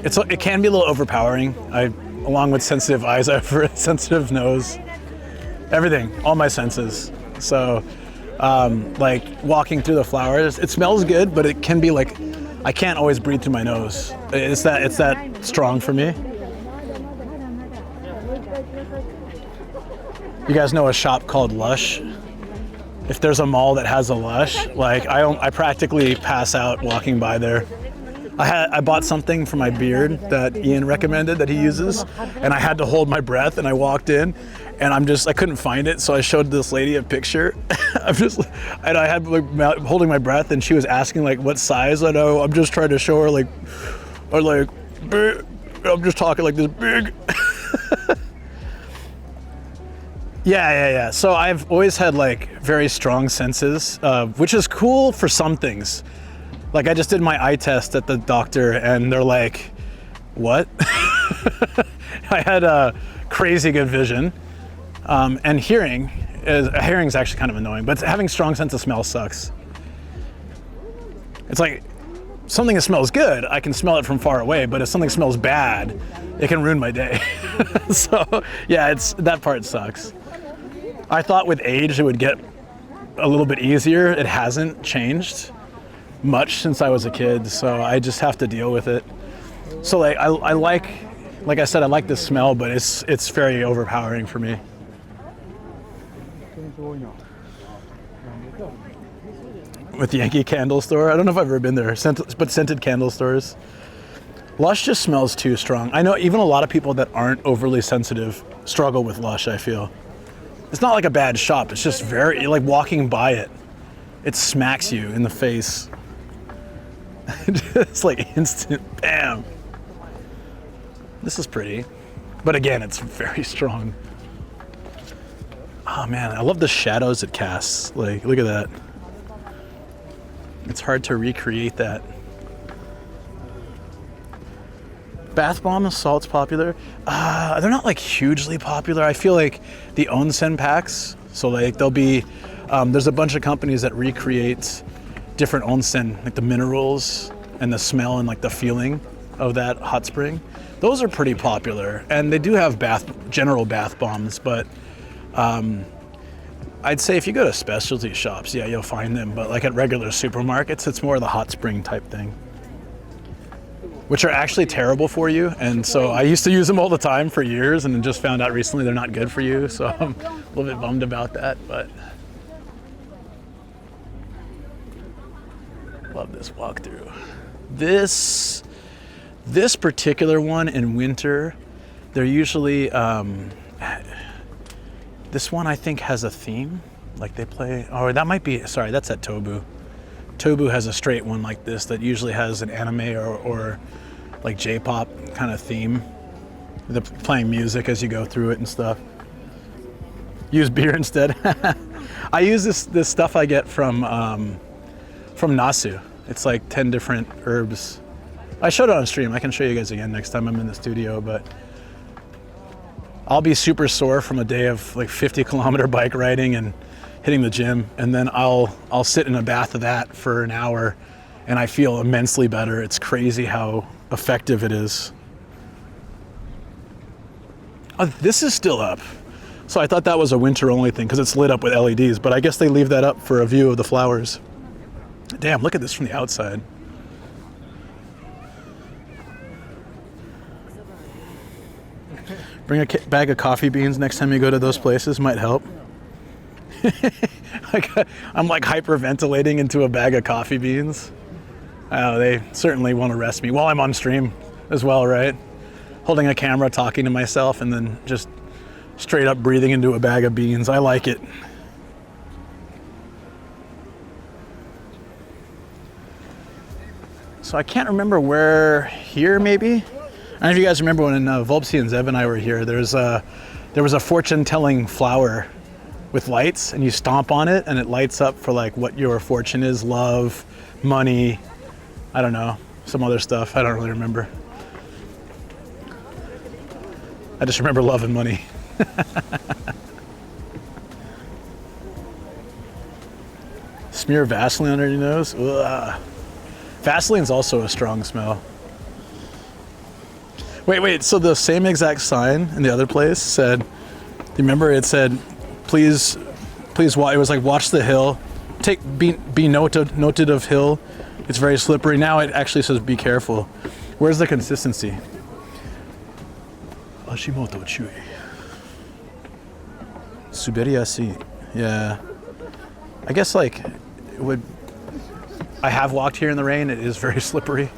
It can be a little overpowering. Along with sensitive eyes, I have a sensitive nose. Everything, all my senses. So, like walking through the flowers, it smells good, but it can be like, I can't always breathe through my nose. It's that strong for me. You guys know a shop called Lush? If there's a mall that has a Lush, like I practically pass out walking by there. I bought something for my beard that Ian recommended that he uses, and I had to hold my breath, and I walked in, and I couldn't find it, so I showed this lady a picture. And I had like holding my breath, and she was asking like what size. I know, I'm just trying to show her like big. I'm just talking like this big. Yeah. So I've always had like very strong senses, which is cool for some things. Like I just did my eye test at the doctor and they're like, what? I had a crazy good vision. And hearing's actually kind of annoying, but having strong sense of smell sucks. It's like something that smells good, I can smell it from far away, but if something smells bad, it can ruin my day. So yeah, that part sucks. I thought with age it would get a little bit easier. It hasn't changed much since I was a kid, so I just have to deal with it. So like like I said, I like the smell, but it's very overpowering for me. With the Yankee Candle Store, I don't know if I've ever been there, but scented candle stores. Lush just smells too strong. I know even a lot of people that aren't overly sensitive struggle with Lush, I feel. It's not like a bad shop, it's just very, like walking by it smacks you in the face. It's like instant, bam. This is pretty, but again, it's very strong. Oh man, I love the shadows it casts. Like, look at that. It's hard to recreate that. Bath bomb salt's popular. They're not like hugely popular. I feel like the onsen packs, so like there'll be, there's a bunch of companies that recreate different onsen, like the minerals and the smell and like the feeling of that hot spring. Those are pretty popular, and they do have general bath bombs, but I'd say if you go to specialty shops, yeah, you'll find them, but like at regular supermarkets, it's more the hot spring type thing, which are actually terrible for you. And so I used to use them all the time for years and then just found out recently they're not good for you. So I'm a little bit bummed about that, but love this walkthrough. This particular one in winter, they're usually, this one I think has a theme, like they play, oh, that might be, sorry, that's at Tobu. Tobu has a straight one like this that usually has an anime or like J-pop kind of theme. They're playing music as you go through it and stuff. Use beer instead. I use this stuff I get from Nasu. It's like 10 different herbs. I showed it on stream. I can show you guys again next time I'm in the studio, but I'll be super sore from a day of like 50-kilometer bike riding and hitting the gym, and then I'll sit in a bath of that for an hour and I feel immensely better. It's crazy how effective it is. Oh, this is still up. So I thought that was a winter only thing because it's lit up with LEDs, but I guess they leave that up for a view of the flowers. Damn, look at this from the outside. Bring a bag of coffee beans next time you go to those places, might help. I'm like hyperventilating into a bag of coffee beans. Oh, they certainly won't arrest me while I'm on stream as well, right? Holding a camera, talking to myself, and then just straight up breathing into a bag of beans. I like it. So I can't remember where here, maybe? I don't know if you guys remember when Volpsy and Zev and I were here, there was a fortune-telling flower with lights, and you stomp on it and it lights up for like what your fortune is, love, money, I don't know, some other stuff. I don't really remember. I just remember love and money. Smear Vaseline under your nose? Ugh. Vaseline's also a strong smell. Wait, so the same exact sign in the other place said, do you remember it said, please watch, it was like, watch the hill, be noted of hill, it's very slippery. Now it actually says be careful. Where's the consistency? Ashimoto chui. Suberiasi. Yeah. I guess like it would, I have walked here in the rain, it is very slippery.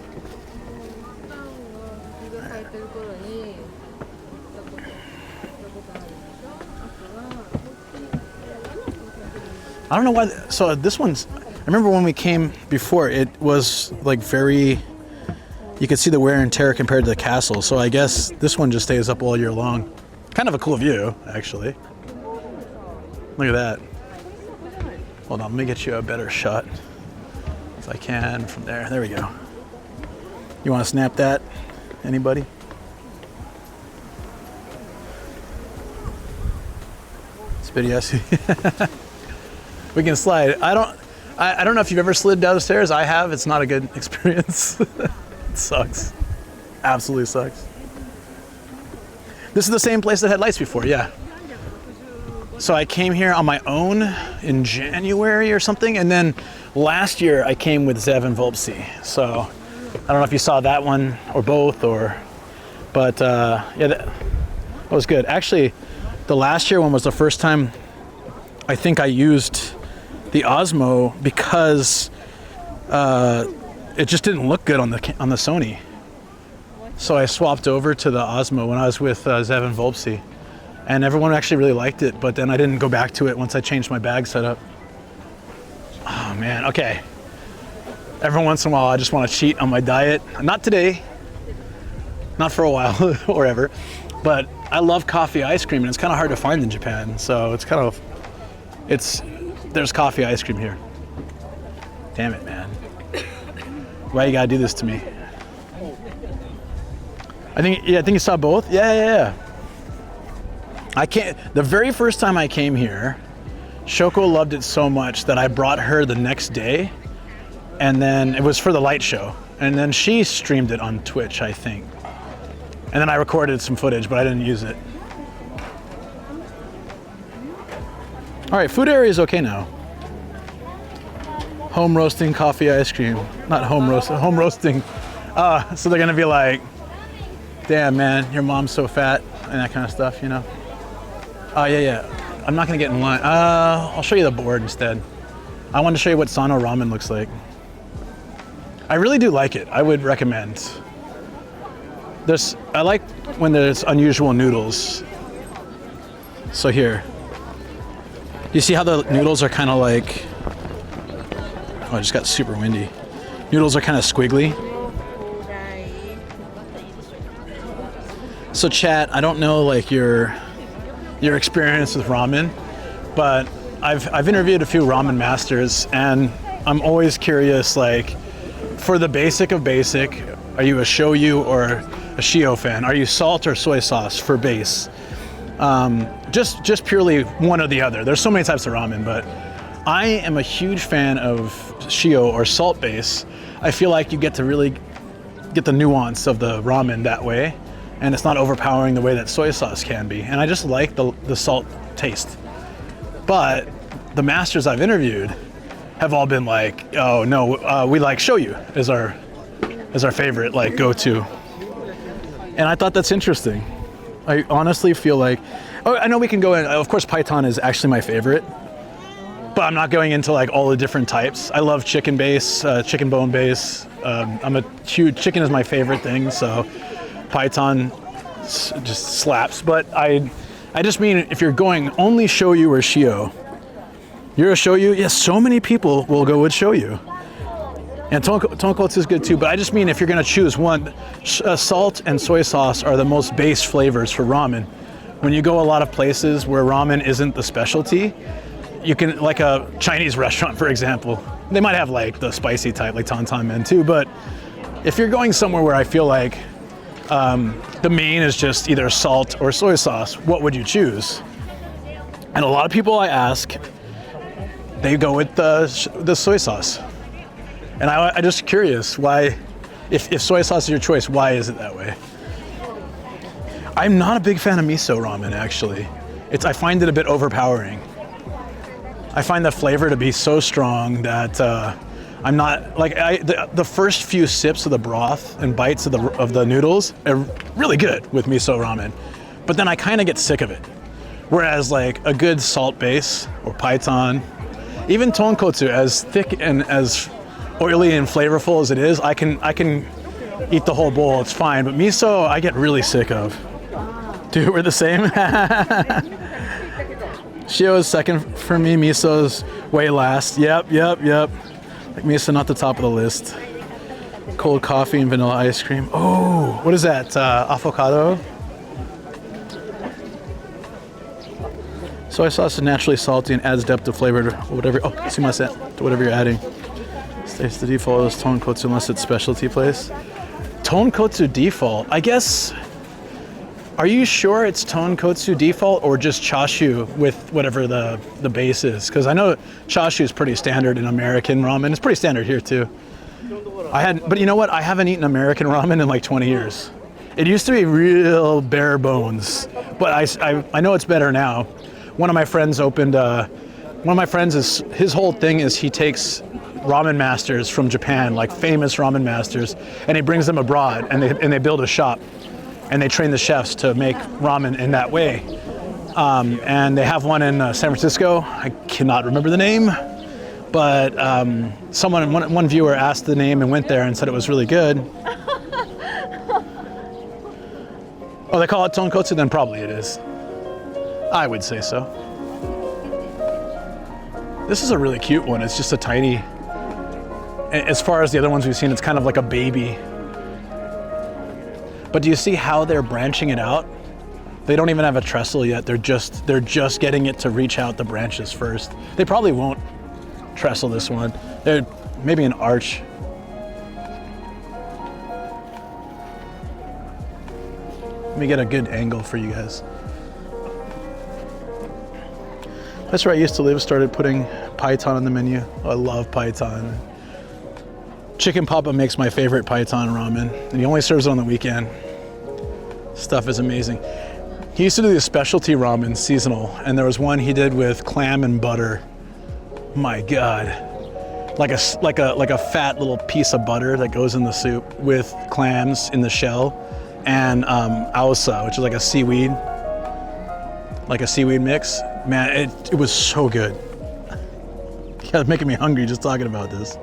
I don't know why, so this one's, I remember when we came before, it was like very, you could see the wear and tear compared to the castle, so I guess this one just stays up all year long. Kind of a cool view, actually. Look at that. Hold on, let me get you a better shot, if I can, from there. There we go. You want to snap that? Anybody? Spitty. We can slide. I don't know if you've ever slid down the stairs. I have. It's not a good experience. It sucks. Absolutely sucks. This is the same place that had lights before, yeah. So I came here on my own in January or something, and then last year I came with Zev and Volpsy. So I don't know if you saw that one or both, but yeah, that was good. Actually, the last year one was the first time I think I used the Osmo because it just didn't look good on the Sony. So I swapped over to the Osmo when I was with Zev and Volpsy, and everyone actually really liked it, but then I didn't go back to it once I changed my bag setup. Oh man, okay. Every once in a while I just want to cheat on my diet. Not today, not for a while or ever, but I love coffee ice cream, and it's kind of hard to find in Japan, so it's kind of, there's coffee ice cream here. Damn it, man. Why you gotta do this to me? I think you saw both? Yeah. The very first time I came here, Shoko loved it so much that I brought her the next day, and then it was for the light show, and then she streamed it on Twitch, I think. And then I recorded some footage, but I didn't use it. All right, food area is okay now. Home roasting coffee ice cream. Not home roasting. So they're gonna be like, damn man, your mom's so fat, and that kind of stuff, you know? Yeah. I'm not gonna get in line. I'll show you the board instead. I wanted to show you what Sano ramen looks like. I really do like it. I would recommend. I like when there's unusual noodles. So here. You see how the noodles are kind of like, oh, it just got super windy. Noodles are kind of squiggly. So chat, I don't know like your experience with ramen, but I've interviewed a few ramen masters, and I'm always curious, like, for the basic of basic, are you a shoyu or a shio fan? Are you salt or soy sauce for base? Just purely one or the other. There's so many types of ramen, but I am a huge fan of shio or salt base. I feel like you get to really get the nuance of the ramen that way. and it's not overpowering the way that soy sauce can be. And I just like the salt taste. But the masters I've interviewed have all been like, oh no, we like shoyu as our favorite like go-to. And I thought that's interesting. I honestly feel like, I know we can go in, of course Python is actually my favorite, but I'm not going into like all the different types. I love chicken base, chicken bone base. I'm a huge, chicken is my favorite thing, so Python just slaps. But I just mean if you're going only shoyu or shio, you're a shoyu, yes, so many people will go with shoyu. And tonkotsu is good too, but I just mean if you're gonna choose one, salt and soy sauce are the most base flavors for ramen. When you go a lot of places where ramen isn't the specialty, you can, like a Chinese restaurant, for example, they might have like the spicy type, like Tantan Men too, but if you're going somewhere where I feel like the main is just either salt or soy sauce, what would you choose? And a lot of people I ask, they go with the soy sauce. And I'm just curious why, if soy sauce is your choice, why is it that way? I'm not a big fan of miso ramen, actually. I find it a bit overpowering. I find the flavor to be so strong that I'm not, like, the first few sips of the broth and bites of the noodles are really good with miso ramen, but then I kind of get sick of it. Whereas like a good salt base or Python, even tonkotsu, as thick and as oily and flavorful as it is, I can eat the whole bowl, it's fine. But miso, I get really sick of. Dude, we're the same. Shio is second for me, miso's way last. Yep. Like miso, not the top of the list. Cold coffee and vanilla ice cream. Oh, what is that? Avocado? Soy sauce is naturally salty and adds depth of flavor to whatever. Oh, sumimasen, to whatever you're adding. Stays the default is tonkotsu unless it's specialty place. Tonkotsu default, I guess. Are you sure it's tonkotsu default or just chashu with whatever the base is? Because I know chashu is pretty standard in American ramen. It's pretty standard here too. But you know what? I haven't eaten American ramen in like 20 years. It used to be real bare bones, but I know it's better now. One of my friends his whole thing is he takes ramen masters from Japan, like famous ramen masters, and he brings them abroad and they build a shop and they train the chefs to make ramen in that way. And they have one in San Francisco. I cannot remember the name, but one viewer asked the name and went there and said it was really good. Oh, they call it tonkotsu? Then probably it is. I would say so. This is a really cute one. It's just a tiny, as far as the other ones we've seen, it's kind of like a baby. But do you see how they're branching it out? They don't even have a trestle yet. They're just getting it to reach out the branches first. They probably won't trestle this one. They're maybe an arch. Let me get a good angle for you guys. That's where I used to live, started putting Python on the menu. Oh, I love Python. Chicken Papa makes my favorite Python ramen, and he only serves it on the weekend. Stuff is amazing. He used to do the specialty ramen, seasonal, and there was one he did with clam and butter. My God. Like a fat little piece of butter that goes in the soup with clams in the shell, and ausa, which is like a seaweed mix. Man, it was so good. Yeah, it's making me hungry just talking about this.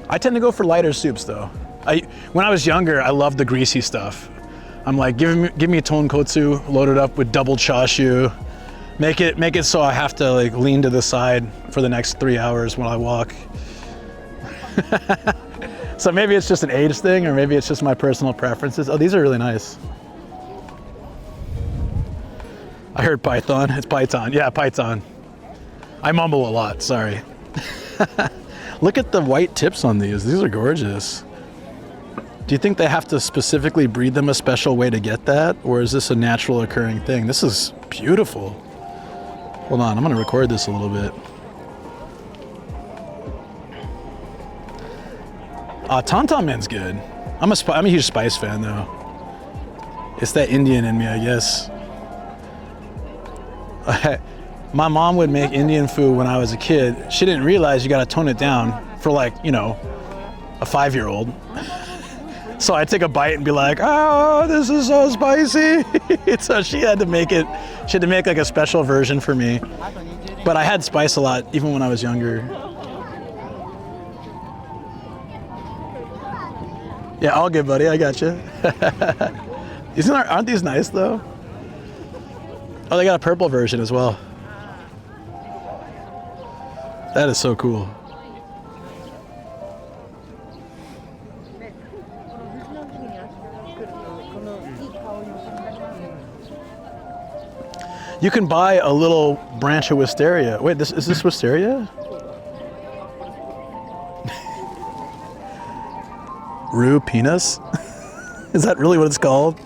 I tend to go for lighter soups though. When I was younger, I loved the greasy stuff. I'm like, give me tonkotsu, load it up with double chashu, make it so I have to like lean to the side for the next 3 hours when I walk. So maybe it's just an age thing, or maybe it's just my personal preferences. Oh, these are really nice. I heard Python. It's Python. Yeah, Python. I mumble a lot, sorry. Look at the white tips on these. These are gorgeous. Do you think they have to specifically breed them a special way to get that? Or is this a natural occurring thing? This is beautiful. Hold on, I'm gonna record this a little bit. Tantan Men's good. I'm a huge spice fan though. It's that Indian in me, I guess. My mom would make Indian food when I was a kid. She didn't realize you gotta tone it down for like, you know, a 5-year-old. So I'd take a bite and be like, oh, this is so spicy. So she had to make like a special version for me. But I had spice a lot, even when I was younger. Yeah, all good, buddy, I got you. Aren't these nice though? Oh, they got a purple version as well. That is so cool. You can buy a little branch of wisteria. Wait, is this wisteria? Rue penis? Is that really what it's called?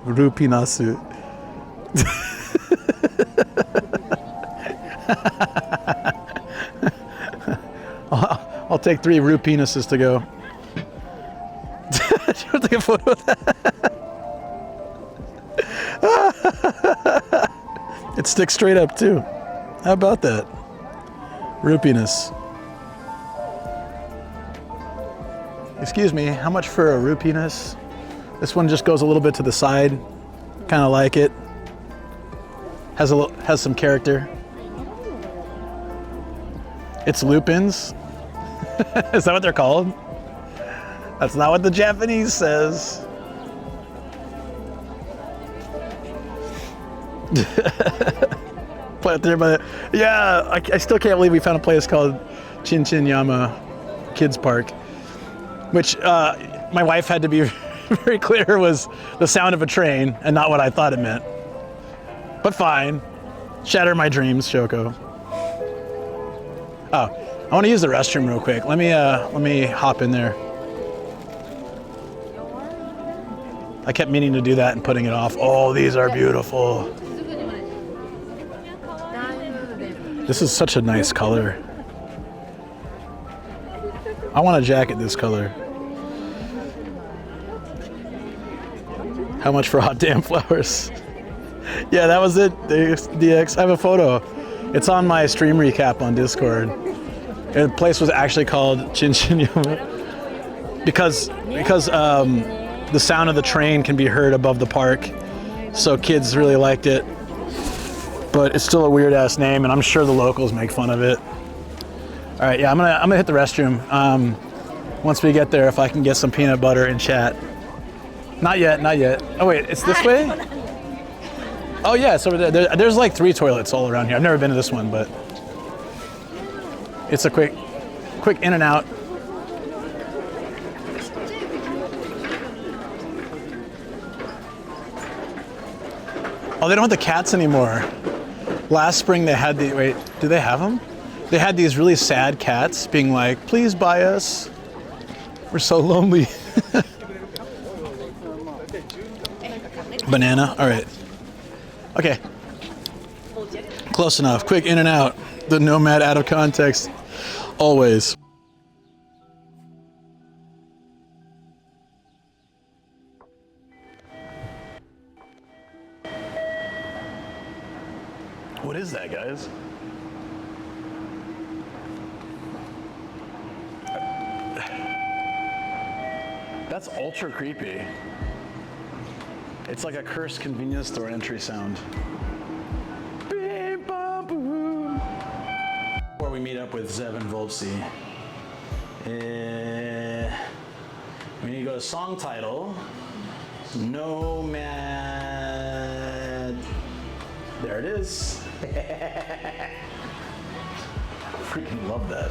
Rue pinasu. I'll take 3 Rue penises to go. Did you take a photo of that? It sticks straight up too. How about that? Rue penis. Excuse me, how much for a Rue penis? This one just goes a little bit to the side. Kind of like it. Has some character. It's lupins. Is that what they're called? That's not what the Japanese says. Put it there, but yeah, I still can't believe we found a place called Shiroyama Kids Park, which my wife had to be very clear was the sound of a train and not what I thought it meant. But fine, shatter my dreams, Shoko. Oh, I want to use the restroom real quick. Let me hop in there. I kept meaning to do that and putting it off. Oh, these are beautiful. This is such a nice color. I want a jacket this color. How much for hot damn flowers? Yeah, that was it, DX. I have a photo. It's on my stream recap on Discord. The place was actually called Shiroyama because the sound of the train can be heard above the park, so kids really liked it. But it's still a weird ass name, and I'm sure the locals make fun of it. All right, yeah, I'm gonna hit the restroom. Once we get there, if I can get some peanut butter and chat. Not yet, not yet. Oh wait, it's this way? Oh yeah, it's over there. There's like 3 toilets all around here. I've never been to this one, but it's a quick in and out. Oh, they don't have the cats anymore. Last spring they had the, wait, do they have them? They had these really sad cats being like, please buy us. We're so lonely. Banana, all right. Okay, close enough. Quick in and out. The nomad out of context, always. What is that, guys? That's ultra creepy. It's like a cursed convenience store entry sound. Beep, bop, boom. Before we meet up with Zev and Volpsy, we need to go to song title. Nomad. There it is. Freaking love that.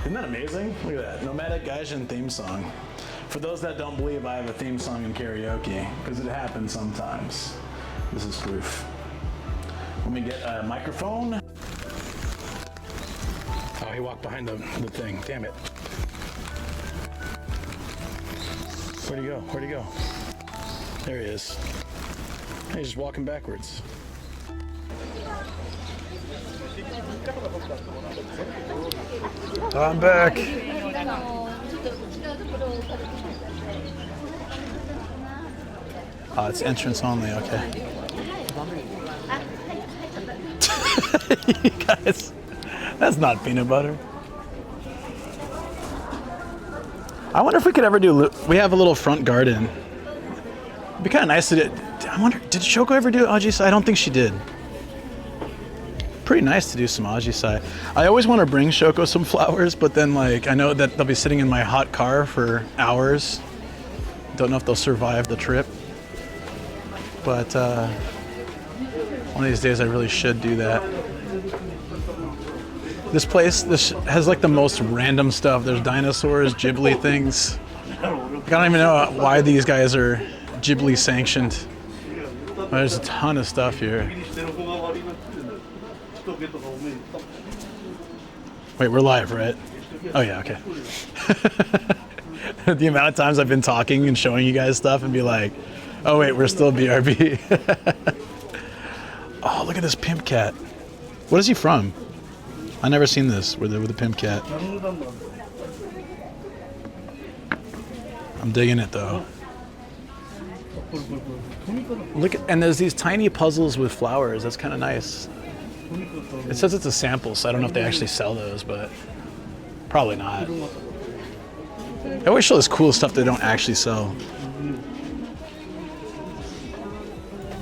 Isn't that amazing? Look at that. Nomadic Gaijin theme song. For those that don't believe I have a theme song in karaoke, because it happens sometimes, this is proof. Let me get a microphone. Oh, he walked behind the thing. Damn it. Where'd he go? Where'd he go? There he is. He's just walking backwards. I'm back. Oh, it's entrance only, okay. You guys, that's not peanut butter. I wonder if we could ever do, we have a little front garden. It'd be kind of nice to do, I wonder, did Shoko ever do Ajisai? I don't think she did. Pretty nice to do some Ajisai. I always want to bring Shoko some flowers, but then like, I know that they'll be sitting in my hot car for hours. Don't know if they'll survive the trip. But one of these days I really should do that. This place, this has like the most random stuff. There's dinosaurs, Ghibli things. Like, I don't even know why these guys are Ghibli sanctioned. But there's a ton of stuff here. Wait, we're live, right? Oh yeah, okay. The amount of times I've been talking and showing you guys stuff and be like, oh wait, we're still BRB. Oh, look at this pimp cat. What is he from? I never seen this with the pimp cat. I'm digging it though. Look at, and there's these tiny puzzles with flowers. That's kind of nice. It says it's a sample, so I don't know if they actually sell those, but probably not. They always show this cool stuff they don't actually sell.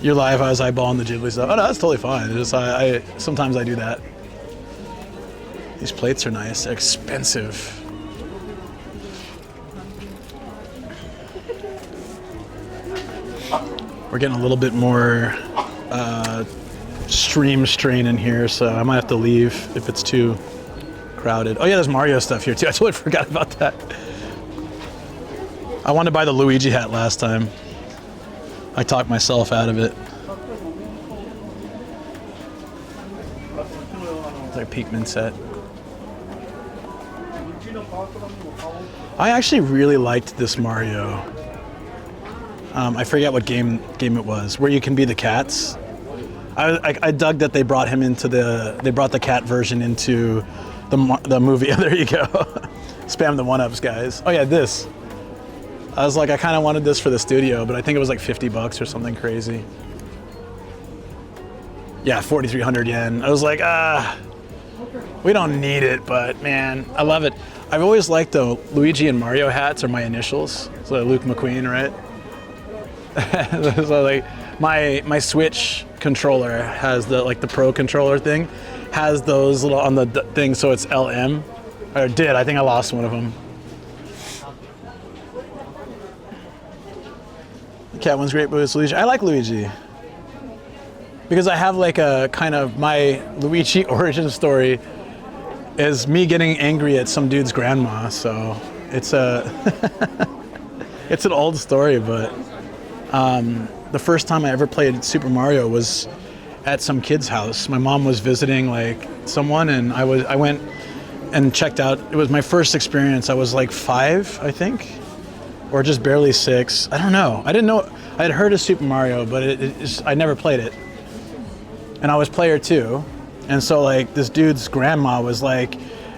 You're live, I was eyeballing the Ghibli stuff. Oh no, that's totally fine. It's just, I sometimes I do that. These plates are nice. They're expensive. We're getting a little bit more stream strain in here, so I might have to leave if it's too crowded. Oh yeah, there's Mario stuff here too. I totally forgot about that. I wanted to buy the Luigi hat last time. I talked myself out of it. It's like a Pikmin set. I actually really liked this Mario. I forget what game it was, where you can be the cats. I dug that they brought him into they brought the cat version into the movie. There you go. Spam the one-ups, guys. Oh yeah, this. I was like, I kind of wanted this for the studio, but I think it was like $50 or something crazy. Yeah, 4,300 yen. I was like, we don't need it, but man, I love it. I've always liked the Luigi and Mario hats are my initials. So Luke McQueen, right? So like my Switch controller has the Pro controller thing, has those little on the thing, so it's LM. Or did, I think I lost one of them. The cat one's great, but it's Luigi. I like Luigi. Because I have like a kind of, my Luigi origin story is me getting angry at some dude's grandma, so it's it's an old story, but the first time I ever played Super Mario was at some kid's house. My mom was visiting like someone, and I went and checked out. It was my first experience. I was like 5, I think, or just barely 6. I don't know. I didn't know. I had heard of Super Mario, but I never played it. And I was player 2, and so like this dude's grandma was like,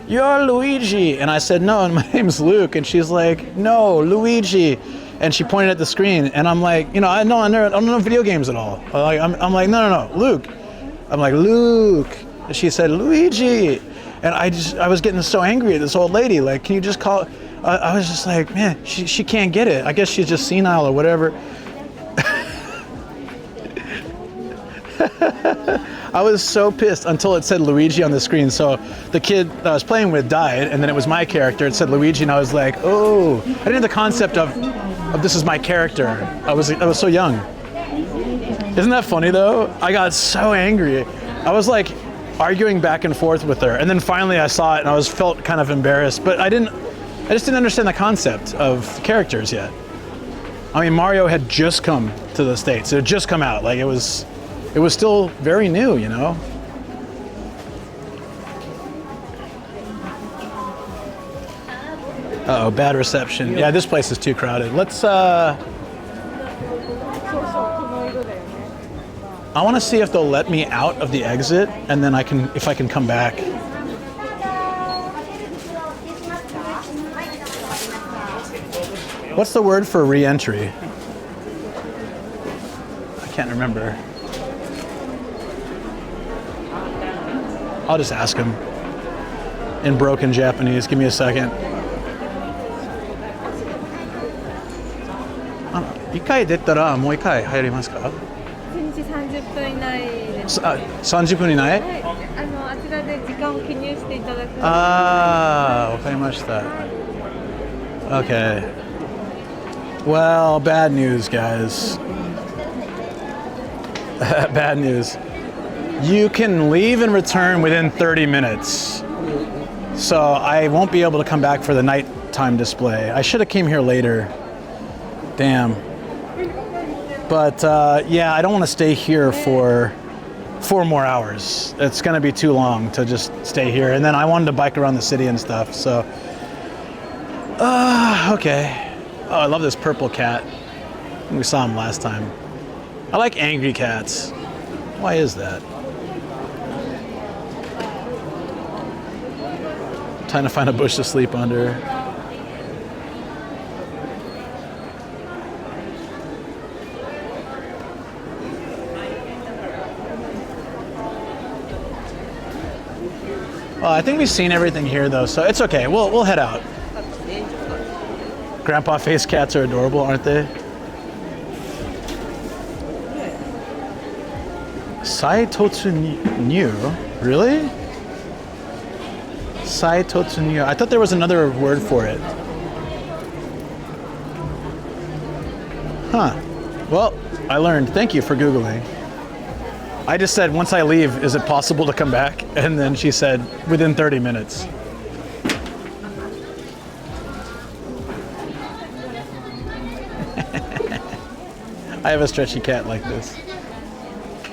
"You're Luigi," and I said, "No, my name's Luke," and she's like, "No, Luigi." And she pointed at the screen, and I'm like, I don't know video games at all. I'm like, no, Luke. I'm like, Luke. And she said, Luigi. And I was getting so angry at this old lady. Like, can you just call? I was just like, man, she can't get it. I guess she's just senile or whatever. I was so pissed until it said Luigi on the screen. So the kid that I was playing with died, and then it was my character. It said Luigi, and I was like, oh. I didn't have the concept of this is my character. I was so young. Isn't that funny though? I got so angry. I was like arguing back and forth with her, and then finally I saw it, and I felt kind of embarrassed. But I just didn't understand the concept of characters yet. I mean, Mario had just come to the States. It had just come out. Like it was still very new, you know? Uh-oh, bad reception. Yeah, this place is too crowded. Let's, I want to see if they'll let me out of the exit, and then if I can come back. What's the word for re-entry? I can't remember. I'll just ask him in broken Japanese. Give me a second. 一回出たらもう一回入りますか1日30分以内です。30分以内？はい、あちらで時間を記入していただく。ああ、わかりました。Okay. Well, bad news, guys. Bad news. You can leave and return within 30 minutes. So I won't be able to come back for the nighttime display. I should have came here later. Damn. But yeah, I don't want to stay here for 4 more hours. It's going to be too long to just stay here. And then I wanted to bike around the city and stuff. So, okay. Oh, I love this purple cat. We saw him last time. I like angry cats. Why is that? Trying to find a bush to sleep under. Well, I think we've seen everything here though, so it's okay. We'll head out. Grandpa face cats are adorable, aren't they? Saitotsu-nyu? Really? Saitotsu-nyu. I thought there was another word for it. Huh. Well, I learned. Thank you for Googling. I just said, once I leave, is it possible to come back? And then she said, within 30 minutes. I have a stretchy cat like this.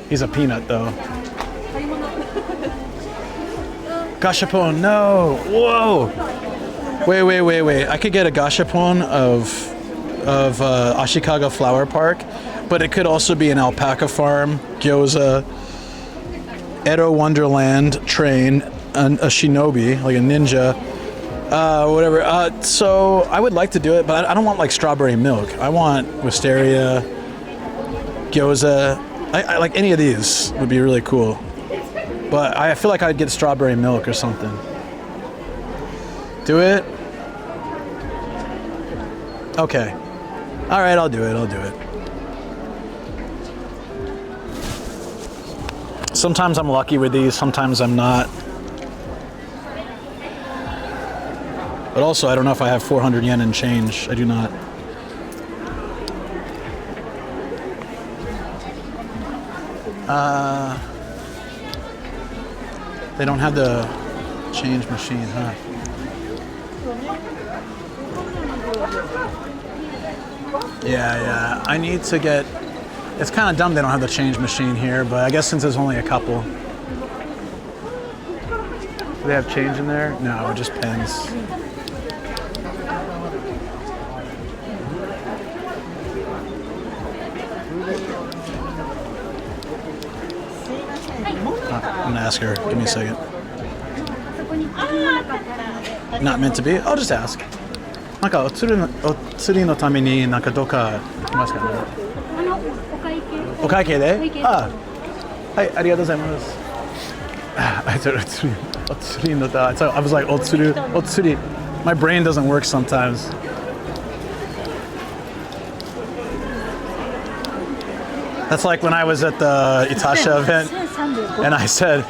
He's a peanut, though. Gashapon, no! Whoa! Wait. I could get a gashapon of Ashikaga Flower Park, but it could also be an alpaca farm, gyoza, Edo Wonderland train, a shinobi, like a ninja, whatever. So I would like to do it, but I don't want like strawberry milk. I want wisteria, gyoza. I like any of these would be really cool. But I feel like I'd get strawberry milk or something. Do it? Okay. All right, I'll do it. Sometimes I'm lucky with these, sometimes I'm not. But also, I don't know if I have 400 yen in change. I do not. They don't have the change machine, huh? Yeah. I need to get... It's kind of dumb they don't have the change machine here, but I guess since there's only a couple. Do they have change in there? No, just pens. I'm gonna ask her. Give me a second. Not meant to be? I'll just ask. なんかお釣りのためになんかどっか行きますかね。お会計で？あ、はい、ありがとうございます。I said お釣りのた。So I was like お釣り。My brain doesn't work sometimes. That's like when I was at the Itasha event and I said,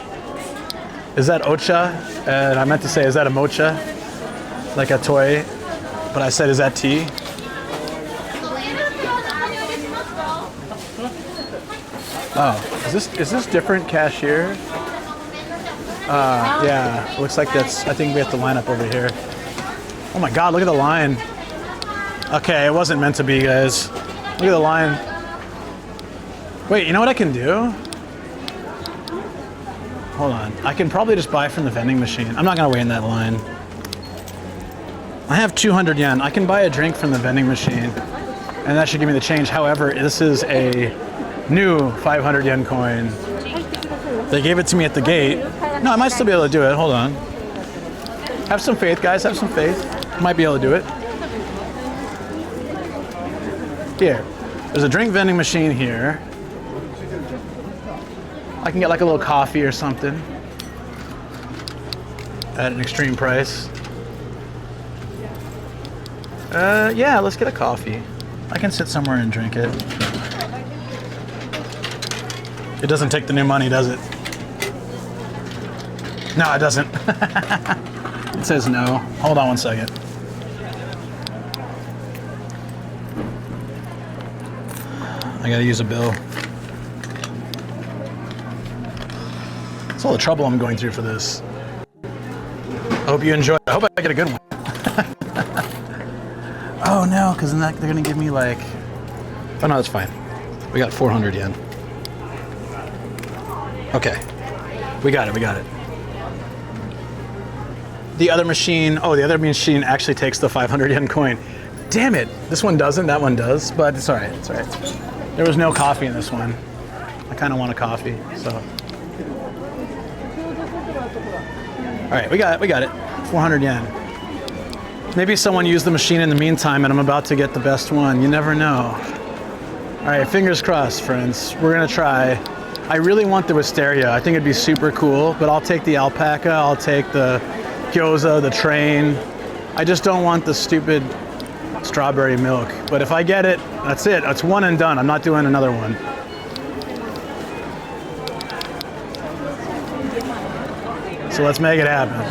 is that ocha? And I meant to say, is that a mocha? Like a toy. But I said, is that tea? Oh, is this different cashier? Yeah, looks like that's, I think we have to line up over here. Oh my God, look at the line. Okay, it wasn't meant to be, guys. Look at the line. Wait, you know what I can do? Hold on. I can probably just buy from the vending machine. I'm not gonna wait in that line. I have 200 yen. I can buy a drink from the vending machine, and that should give me the change. However, this is a new 500 yen coin. They gave it to me at the gate. No, I might still be able to do it. Hold on. Have some faith, guys. Have some faith. Might be able to do it. Here, there's a drink vending machine here. I can get like a little coffee or something at an extreme price. Yeah, let's get a coffee. I can sit somewhere and drink it. It doesn't take the new money, does it? No, it doesn't. It says no. Hold on one second. I gotta use a bill. That's all the trouble I'm going through for this. I hope you enjoy it. I hope I get a good one. Oh no, because then they're gonna give me like... Oh no, that's fine. We got 400 yen. Okay. We got it, we got it. The other machine, the other machine actually takes the 500 yen coin. Damn it, this one doesn't, that one does, but it's all right, it's all right. There was no coffee in this one. I kind of want a coffee, so. All right, we got it, 400 yen. Maybe someone used the machine in the meantime and I'm about to get the best one, you never know. All right, fingers crossed, friends. We're gonna try. I really want the wisteria, I think it'd be super cool, but I'll take the alpaca, I'll take the gyoza, the train. I just don't want the stupid strawberry milk. But if I get it, that's it. It's one and done. I'm not doing another one. So let's make it happen.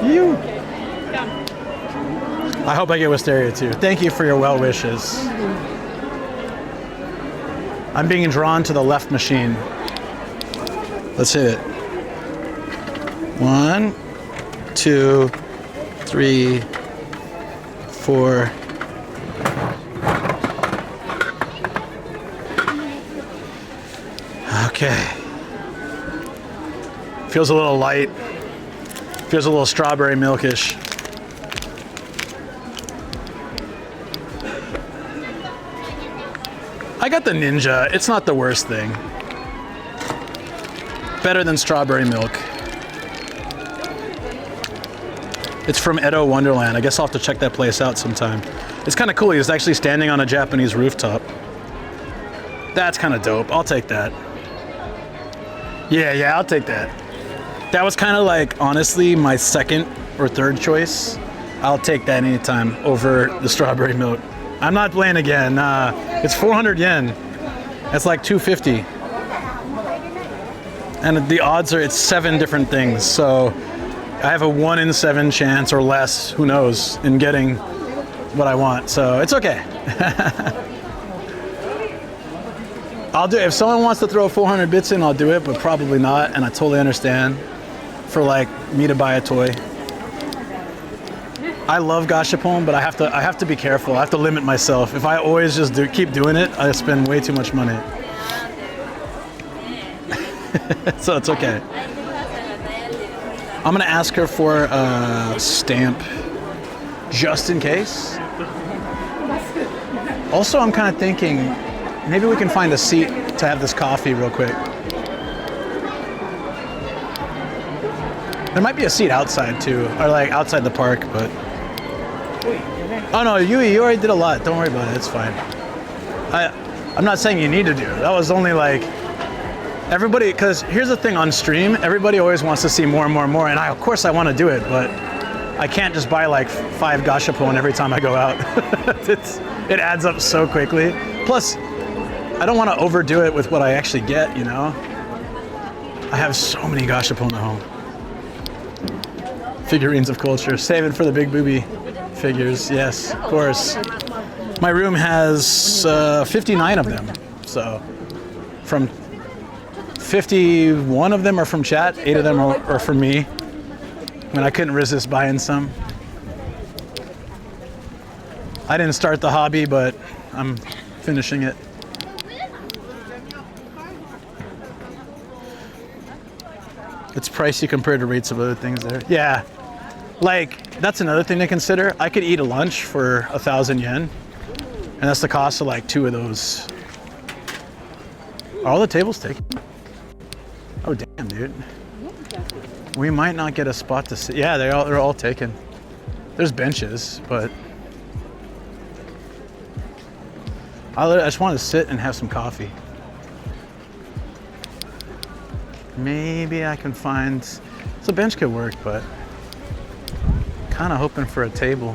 You. I hope I get wisteria too. Thank you for your well wishes. I'm being drawn to the left machine. Let's hit it. 1, 2, 3, 4. Okay. Feels a little light. Feels a little strawberry milkish. I got the Ninja. It's not the worst thing. Better than strawberry milk. It's from Edo Wonderland. I guess I'll have to check that place out sometime. It's kind of cool. He's actually standing on a Japanese rooftop. That's kind of dope. I'll take that. Yeah, I'll take that. That was kind of like, honestly, my second or third choice. I'll take that anytime over the strawberry milk. I'm not playing again. It's 400 yen. That's like 250. And the odds are it's 7 different things. So I have a 1 in 7 chance or less, who knows, in getting what I want. So it's okay. I'll do it. If someone wants to throw 400 bits in, I'll do it, but probably not. And I totally understand for like me to buy a toy. I love gashapon, but I have to be careful. I have to limit myself. If I always just keep doing it, I spend way too much money. So it's okay. I'm gonna ask her for a stamp just in case. Also, I'm kind of thinking maybe we can find a seat to have this coffee real quick. There might be a seat outside too, or like outside the park, but. Oh no, Yui, you already did a lot. Don't worry about it, it's fine. I'm not saying you need to do it. That was only like, everybody, because here's the thing on stream, everybody always wants to see more and more and more, and of course I want to do it, but I can't just buy like 5 gashapon every time I go out. It adds up so quickly. Plus, I don't want to overdo it with what I actually get, you know? I have so many gashapon at home. Figurines of culture. Save it for the big booby figures. Yes, of course. My room has 59 of them. So from 51 of them are from chat, 8 of them are from me. I mean, I couldn't resist buying some. I didn't start the hobby, but I'm finishing it. It's pricey compared to rates of other things there. Yeah, like that's another thing to consider. I could eat a lunch for 1,000 yen, and that's the cost of like 2 of those. Are all the tables taken? Oh damn, dude. We might not get a spot to sit. Yeah, they're all taken. There's benches, but I just want to sit and have some coffee. Maybe I can find, so a bench could work, but kind of hoping for a table.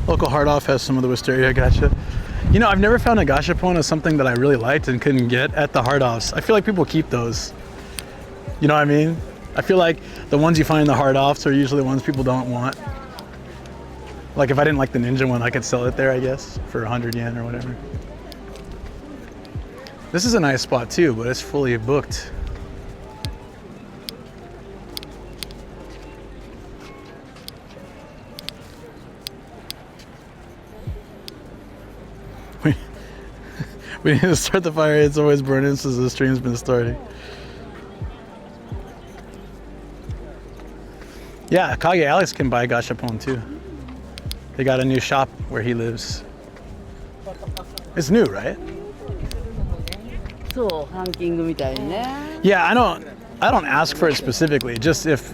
Local Hard Off has some of the wisteria gacha. You know, I've never found a gashapon as something that I really liked and couldn't get at the Hard Offs. I feel like people keep those. You know what I mean? I feel like the ones you find in the Hard Offs are usually the ones people don't want. Like if I didn't like the ninja one, I could sell it there, I guess, for 100 yen or whatever. This is a nice spot too, but it's fully booked. We need to start the fire. It's always burning since the stream's been starting. Yeah, Kage Alex can buy gashapon too. They got a new shop where he lives. It's new, right? Yeah, I don't ask for it specifically. Just if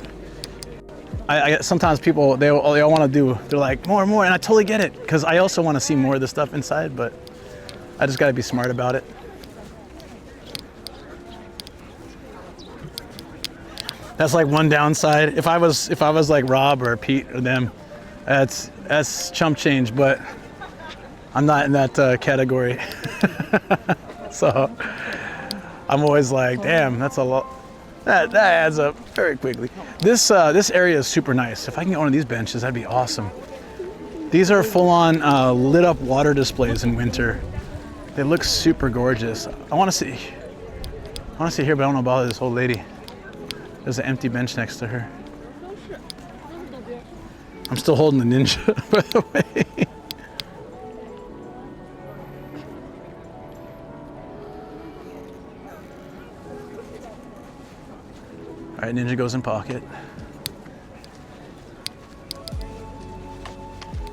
I sometimes people they all want to do. They're like more and more, and I totally get it because I also want to see more of the stuff inside, but I just got to be smart about it. That's like one downside. If I was like Rob or Pete or them, that's chump change. But I'm not in that category, so I'm always like, damn, that's a lot. That adds up very quickly. This area is super nice. If I can get one of these benches, that'd be awesome. These are full-on lit up water displays in winter. They look super gorgeous. I want to sit here, but I don't know about this old lady. There's an empty bench next to her. I'm still holding the ninja, by the way. All right, ninja goes in pocket.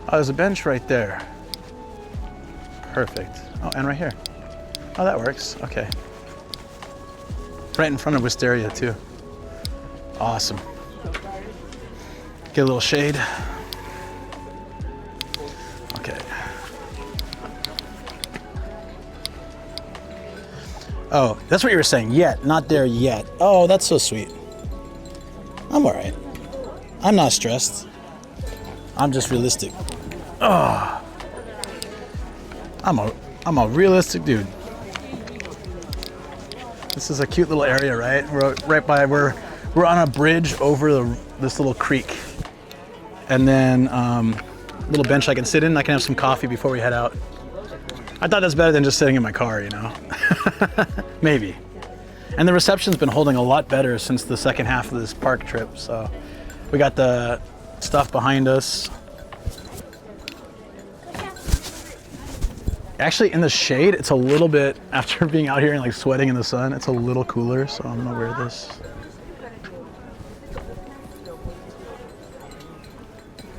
Oh, there's a bench right there. Perfect. Oh, and right here. Oh, that works. Okay. Right in front of wisteria too. Awesome. Get a little shade. Okay. Oh, that's what you were saying. Yet, not there yet. Oh, that's so sweet. I'm all right. I'm not stressed. I'm just realistic. Oh. I'm a realistic dude. This is a cute little area, right? We're right by we're on a bridge over this little creek, and then little bench I can sit in. I can have some coffee before we head out. I thought that's better than just sitting in my car, you know. Maybe. And the reception's been holding a lot better since the second half of this park trip. So we got the stuff behind us. Actually, in the shade, it's a little bit, after being out here and like sweating in the sun, it's a little cooler, so I'm gonna wear this.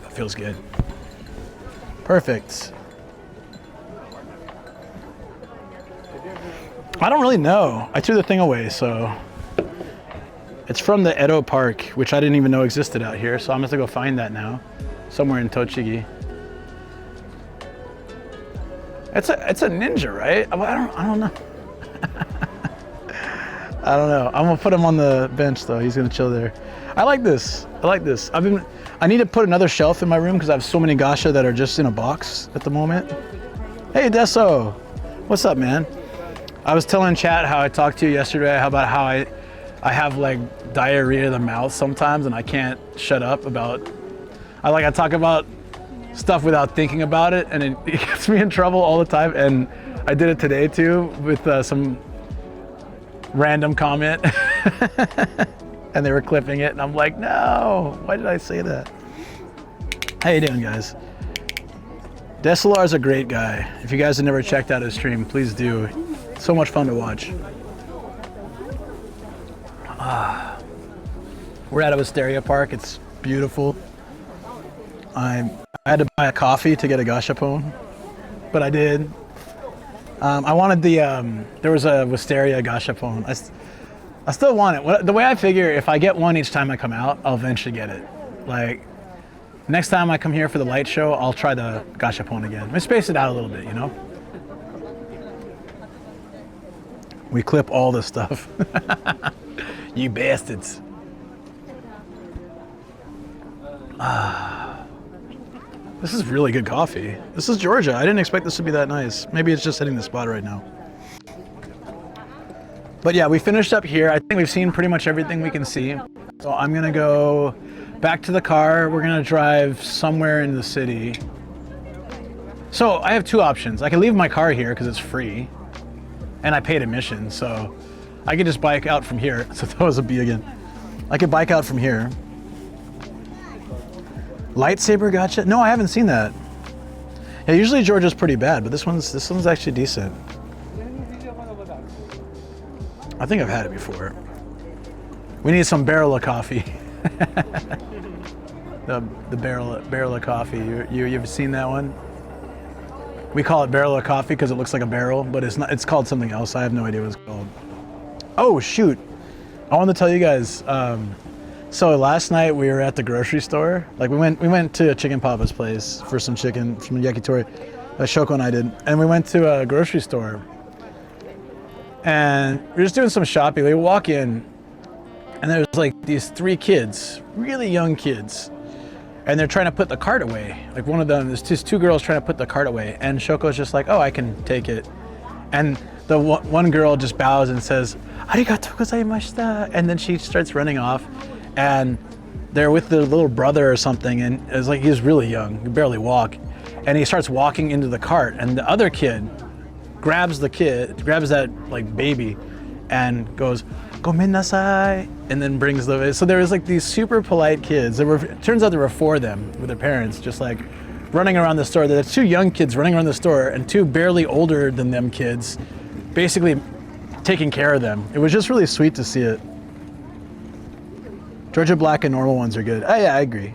That feels good. Perfect. I don't really know. I threw the thing away, so. It's from the Edo Park, which I didn't even know existed out here, so I'm gonna have to go find that now, somewhere in Tochigi. It's a ninja, right? I don't know. I don't know. I'm gonna put him on the bench though. He's gonna chill there. I like this. I need to put another shelf in my room because I have so many gacha that are just in a box at the moment. Hey Deso, what's up, man? I was telling chat how I talked to you yesterday about how I have like diarrhea of the mouth sometimes and I can't shut up about. I talk about stuff without thinking about it, and it gets me in trouble all the time. And I did it today too with some random comment, and they were clipping it, and I'm like, no, why did I say that? How you doing, guys? Desolar's a great guy. If you guys have never checked out his stream, please do. It's so much fun to watch. We're at a Wisteria Park. It's beautiful. I had to buy a coffee to get a gashapon, but I did. I wanted there was a Wisteria gashapon. I still want it. The way I figure, if I get one each time I come out, I'll eventually get it. Like, Next time I come here for the light show, I'll try the gashapon again. Let me space it out a little bit, you know? We clip all this stuff. You bastards. This is really good coffee. This is Georgia. I didn't expect this to be that nice. Maybe it's just hitting the spot right now. But yeah, we finished up here. I think we've seen pretty much everything we can see. So I'm gonna go back to the car. We're gonna drive somewhere in the city. So I have two options. I can leave my car here because it's free and I paid admission. So I could just bike out from here. So that was a B again. I could bike out from here. Lightsaber gotcha? No, I haven't seen that. Yeah, usually Georgia's pretty bad, but this one's actually decent. I think I've had it before. We need some barrel of coffee. the barrel of coffee. You've seen that one? We call it barrel of coffee because it looks like a barrel, but it's not. It's called something else. I have no idea what it's called. Oh shoot! I wanted to tell you guys. So last night we were at the grocery store. Like we went to Chicken Papa's place for some chicken, some yakitori. Shoko and I did, and we went to a grocery store. And we were just doing some shopping. We walk in, and there's like these three kids, really young kids, and they're trying to put the cart away. Like one of them, there's just two girls trying to put the cart away, and Shoko's just like, "Oh, I can take it," and the one girl just bows and says, "Arigatou gozaimashita," and then she starts running off. And they're with their little brother or something, and it's like he's really young, he barely walk, and he starts walking into the cart, and the other kid grabs that like baby and goes "Gomen nasai," and then brings so there was like these super polite kids. Turns out there were four of them with their parents, just like running around the store. There's two young kids running around the store and two barely older than them kids basically taking care of them. It was just really sweet to see it. Georgia black and normal ones are good. Oh yeah, I agree.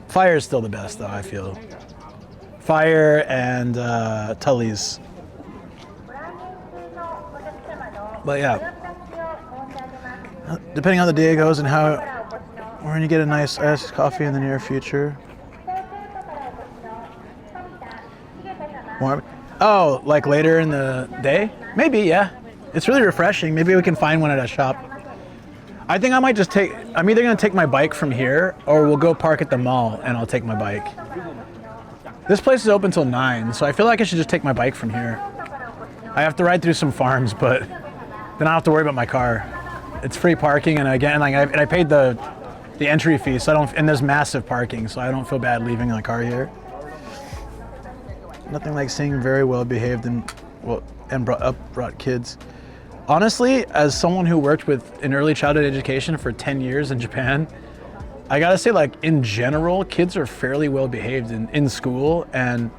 Fire is still the best though, I feel. Fire and Tully's. But yeah, depending on the day it goes and how, we're gonna get a nice iced coffee in the near future. Warm. Oh, like later in the day? Maybe, yeah. It's really refreshing. Maybe we can find one at a shop. I think I might just I'm either gonna take my bike from here or we'll go park at the mall and I'll take my bike. This place is open till 9, so I feel like I should just take my bike from here. I have to ride through some farms, but then I don't have to worry about my car. It's free parking, and again, I paid the entry fee, so and there's massive parking, so I don't feel bad leaving my car here. Nothing like seeing very well behaved and brought kids. Honestly, as someone who worked in early childhood education for 10 years in Japan, I gotta say, like, in general, kids are fairly well behaved in school, and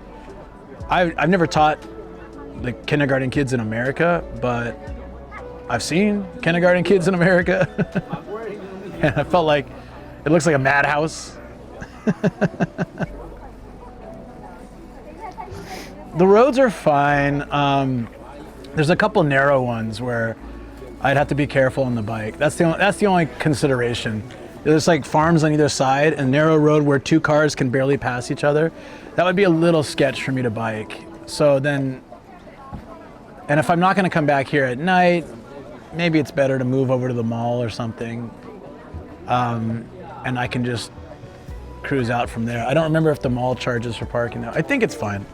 I've never taught like kindergarten kids in America, but I've seen kindergarten kids in America, and I felt like it looks like a madhouse. The roads are fine. There's a couple narrow ones where I'd have to be careful on the bike. That's the only consideration. There's like farms on either side and narrow road where two cars can barely pass each other. That would be a little sketch for me to bike. So then, and if I'm not gonna come back here at night, maybe it's better to move over to the mall or something. And I can just cruise out from there. I don't remember if the mall charges for parking now. I think it's fine.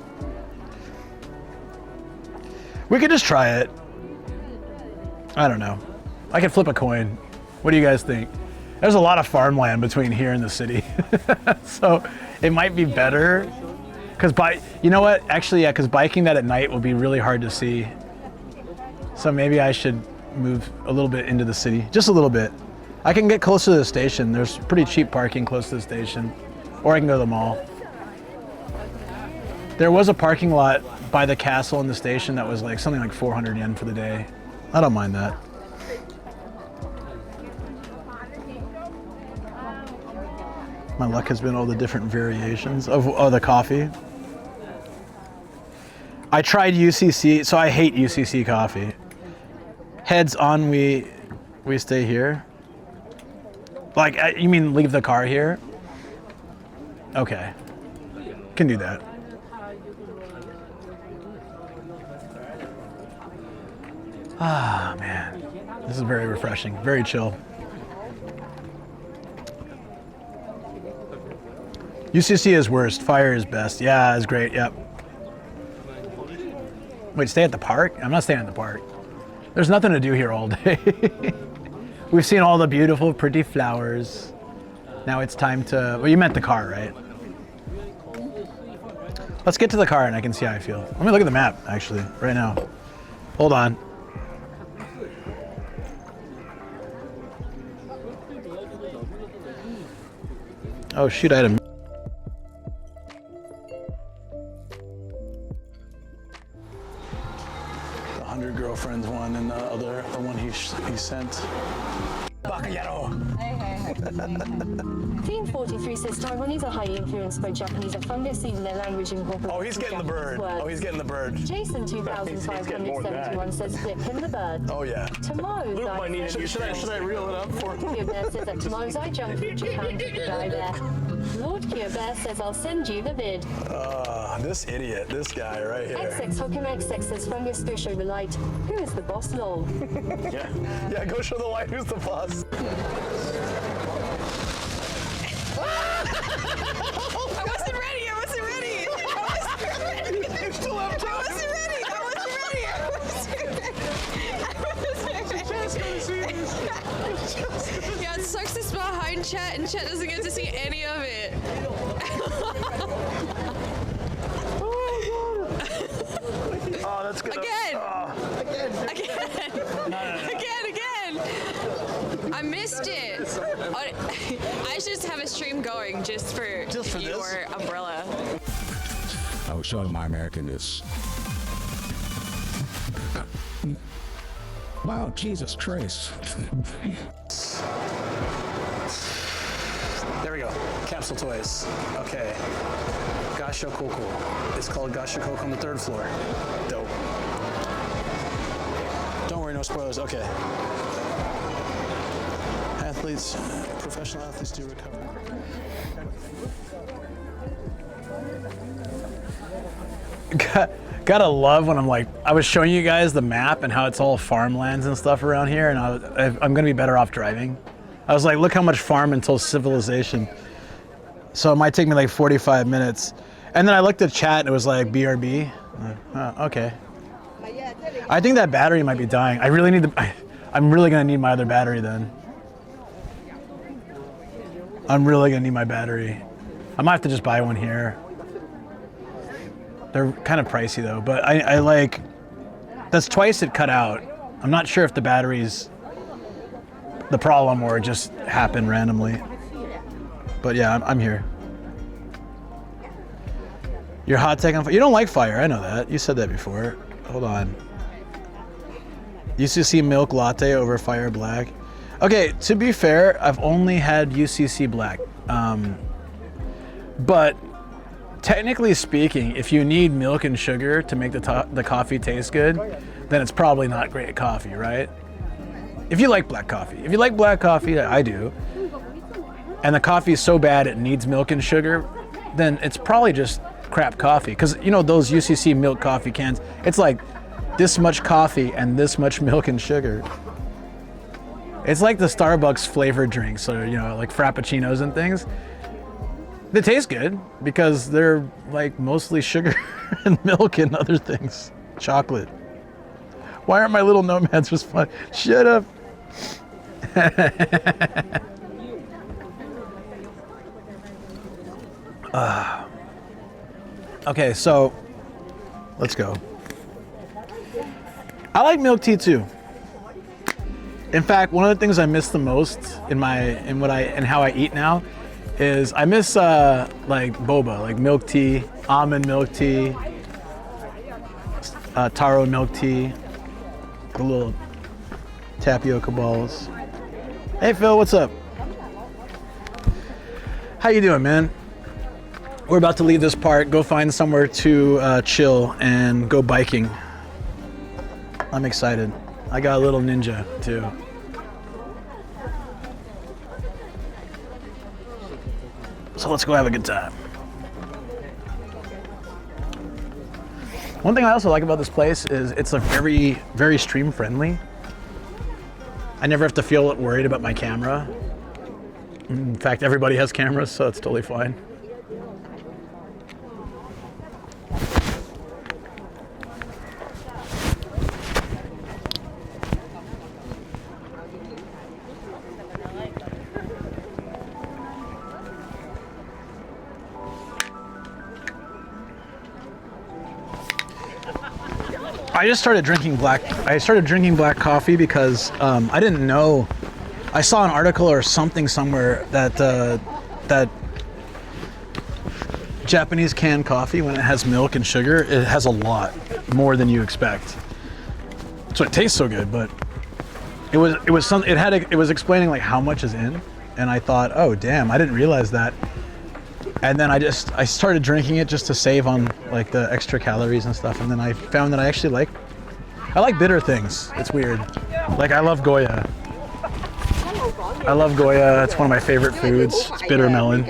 We could just try it. I don't know. I could flip a coin. What do you guys think? There's a lot of farmland between here and the city. So it might be better. You know what? Actually, yeah, because biking that at night will be really hard to see. So maybe I should move a little bit into the city. Just a little bit. I can get closer to the station. There's pretty cheap parking close to the station. Or I can go to the mall. There was a parking lot by the castle and the station that was like something like 400 yen for the day. I don't mind that. My luck has been all the different variations of the coffee. I tried UCC, so I hate UCC coffee. Heads on, we stay here. Like, you mean leave the car here? Okay. Can do that. Ah, man. This is very refreshing. Very chill. UCC is worst. Fire is best. Yeah, it's great. Yep. Wait, stay at the park? I'm not staying at the park. There's nothing to do here all day. We've seen all the beautiful, pretty flowers. Now it's time to... Well, you meant the car, right? Let's get to the car and I can see how I feel. Let me look at the map, actually, right now. Hold on. Oh, shoot, I had a... The 100 Girlfriends one and the one he sent. Team 43 says Taiwanese are highly influenced by Japanese and fungus, even their language incorporates. Oh, he's getting the bird. Oh, he's getting the bird. Jason 2571 says flip him the bird. Oh, yeah. Tomorrow's Should I reel it up for him? Kia Bear says that tomorrow's I jump from Japan to the guy there. Lord Kia Bear says I'll send you the vid. This idiot, this guy right here. XX Hookham XX says fungus fish over light. Who is the boss, lol? Yeah, go show the light who's the boss. I wasn't ready. I wasn't ready. You still have time. I wasn't ready. Yeah, it sucks to spell behind Chet, and Chet doesn't get to see any of it. Oh, that's good. Again. No. Again. I missed it. I should just have a stream going just for your this? umbrella. I was showing my Americanness. Wow, Jesus Christ. There we go. Capsule toys. Okay. Gasho Koko. It's called Gasho Koko on the 3rd floor. Dope. Don't worry, no spoilers. Okay. Athletes, professional athletes do recover. Gotta love when I'm like, I was showing you guys the map and how it's all farmlands and stuff around here, and I'm gonna be better off driving. I was like, look how much farm until civilization. So it might take me like 45 minutes. And then I looked at chat and it was like BRB. Okay. I think that battery might be dying. I'm really gonna need my other battery then. I'm really gonna need my battery. I might have to just buy one here. They're kind of pricey though, but I like, that's twice it cut out. I'm not sure if the battery's the problem or it just happened randomly. But yeah, I'm here. You're hot tech on fire. You don't like fire, I know that. You said that before. Hold on. UCC milk latte over fire black. Okay, to be fair, I've only had UCC black. But technically speaking, if you need milk and sugar to make the coffee taste good, then it's probably not great coffee, right? If you like black coffee. If you like black coffee, I do, and the coffee is so bad it needs milk and sugar, then it's probably just crap coffee. Because you know those UCC milk coffee cans, it's like this much coffee and this much milk and sugar. It's like the Starbucks flavored drinks, or you know, like frappuccinos and things. They taste good because they're like mostly sugar and milk and other things. Chocolate. Why aren't my little nomads just fun? Shut up. Okay, so let's go. I like milk tea too. In fact, one of the things I miss the most in how I eat now is I miss like boba, like milk tea, almond milk tea, taro milk tea, the little tapioca balls. Hey Phil, what's up? How you doing, man? We're about to leave this park, go find somewhere to chill and go biking. I'm excited. I got a little ninja too. So let's go have a good time. One thing I also like about this place is it's a very, very stream friendly. I never have to feel worried about my camera. In fact, everybody has cameras, so it's totally fine. I just started drinking black. I started drinking black coffee because I didn't know. I saw an article or something somewhere that that Japanese canned coffee, when it has milk and sugar, it has a lot more than you expect. So it tastes so good, but it was explaining like how much is in, and I thought, oh damn, I didn't realize that. And then I started drinking it just to save on like the extra calories and stuff. And then I found that I actually like bitter things. It's weird. Like I love Goya. I love Goya. It's one of my favorite foods. It's bitter melon.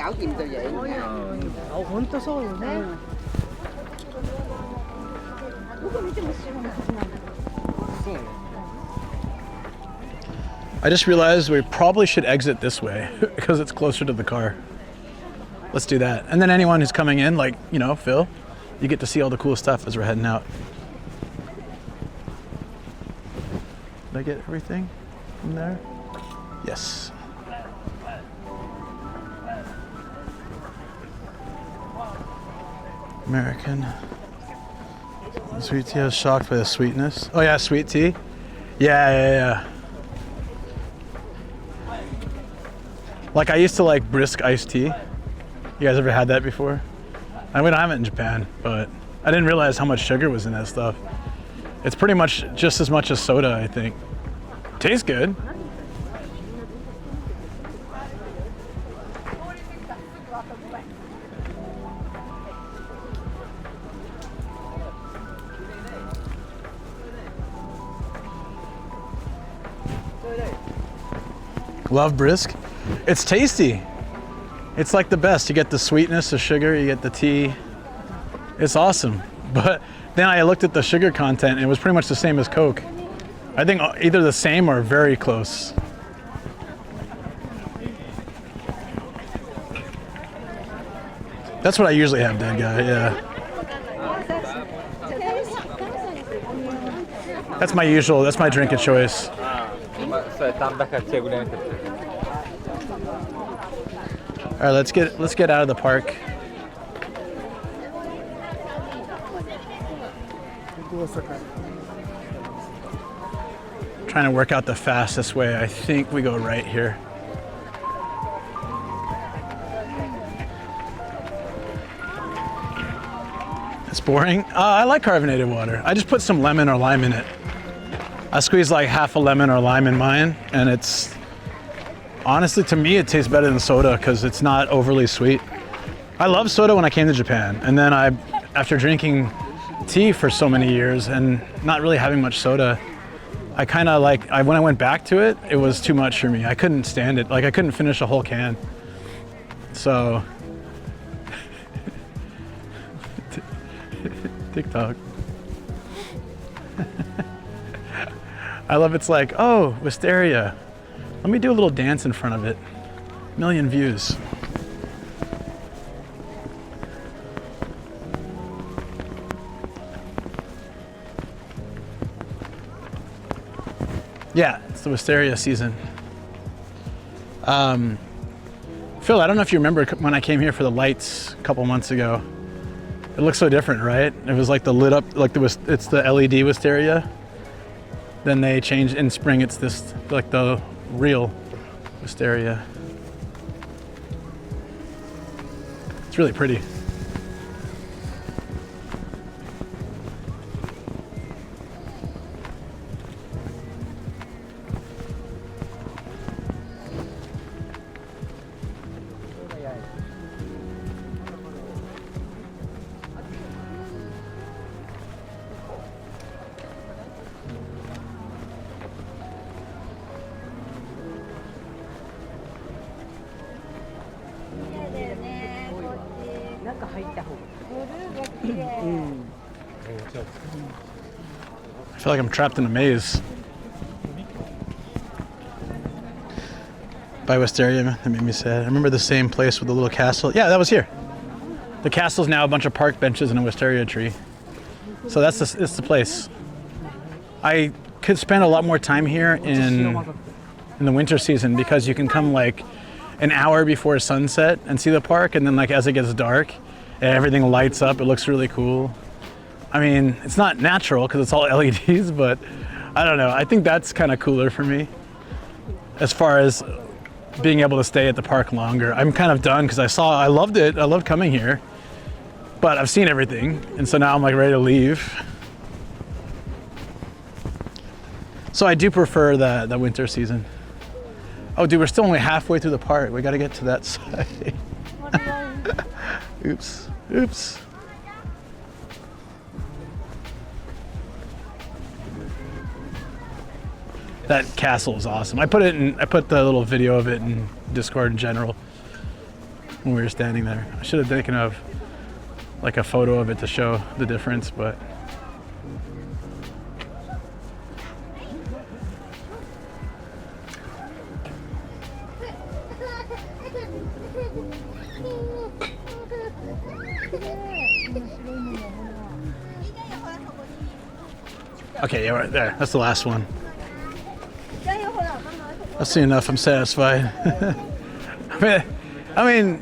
I just realized we probably should exit this way because it's closer to the car. Let's do that. And then anyone who's coming in, like, you know, Phil, you get to see all the cool stuff as we're heading out. Did I get everything from there? Yes. American. Sweet tea. I was shocked by the sweetness. Oh yeah, sweet tea. Yeah. Like I used to like brisk iced tea. You guys ever had that before? We don't have it in Japan, but I didn't realize how much sugar was in that stuff. It's pretty much just as much as soda, I think. Tastes good. Love brisk. It's tasty. It's like the best. You get the sweetness, the sugar, you get the tea. It's awesome. But then I looked at the sugar content and it was pretty much the same as Coke. I think either the same or very close. That's what I usually have, dead guy, yeah. That's my usual, that's my drink of choice. All right, let's get out of the park. Trying to work out the fastest way. I think we go right here. It's boring. I like carbonated water. I just put some lemon or lime in it. I squeeze like half a lemon or lime in mine, and it's honestly, to me, it tastes better than soda because it's not overly sweet. I loved soda when I came to Japan, and then after drinking tea for so many years and not really having much soda, I kind of when I went back to it, it was too much for me. I couldn't stand it. Like I couldn't finish a whole can. So, TikTok. I love it's like, oh, wisteria. Let me do a little dance in front of it. 1 million views. Yeah, it's the wisteria season. Phil, I don't know if you remember when I came here for the lights a couple months ago. It looks so different, right? It was like the lit up, like it's the LED wisteria. Then they changed in spring. It's this like the real wisteria. It's really pretty. I feel like I'm trapped in a maze. By Wisteria, that made me sad. I remember the same place with the little castle. Yeah, that was here. The castle's now a bunch of park benches and a wisteria tree. So it's the place. I could spend a lot more time here in the winter season because you can come like an hour before sunset and see the park, and then like as it gets dark, everything lights up. It looks really cool. I mean, it's not natural because it's all LEDs, but I don't know. I think that's kind of cooler for me as far as being able to stay at the park longer. I'm kind of done because I loved it. I loved coming here, but I've seen everything, and so now I'm like ready to leave. So I do prefer the winter season. Oh, dude, we're still only halfway through the park. We got to get to that side. Oops. Oops. That castle is awesome. I put the little video of it in Discord in general when we were standing there. I should have taken like a photo of it to show the difference, but okay, yeah, right there. That's the last one. I've seen enough. I'm satisfied. I mean,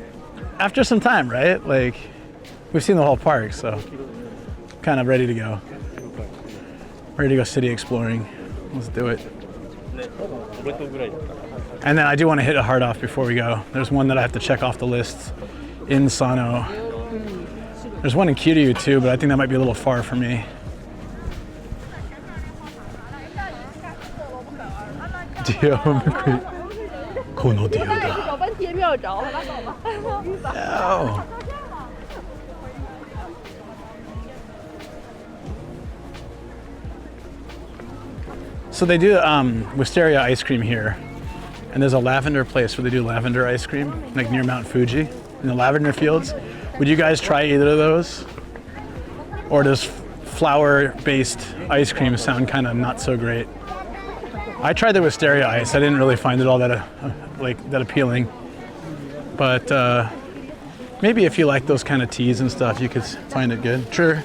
after some time, right? Like, we've seen the whole park, so kind of ready to go. Ready to go city exploring. Let's do it. And then I do want to hit a hard off before we go. There's one that I have to check off the list in Sano. There's one in Kiryu too, but I think that might be a little far for me. Dio McCree. Kono Dio da. No. So they do wisteria ice cream here, and there's a lavender place where they do lavender ice cream, like near Mount Fuji, in the lavender fields. Would you guys try either of those? Or does flower-based ice cream sound kind of not so great? I tried the wisteria ice. I didn't really find it all that that appealing. But maybe if you like those kind of teas and stuff, you could find it good. Sure.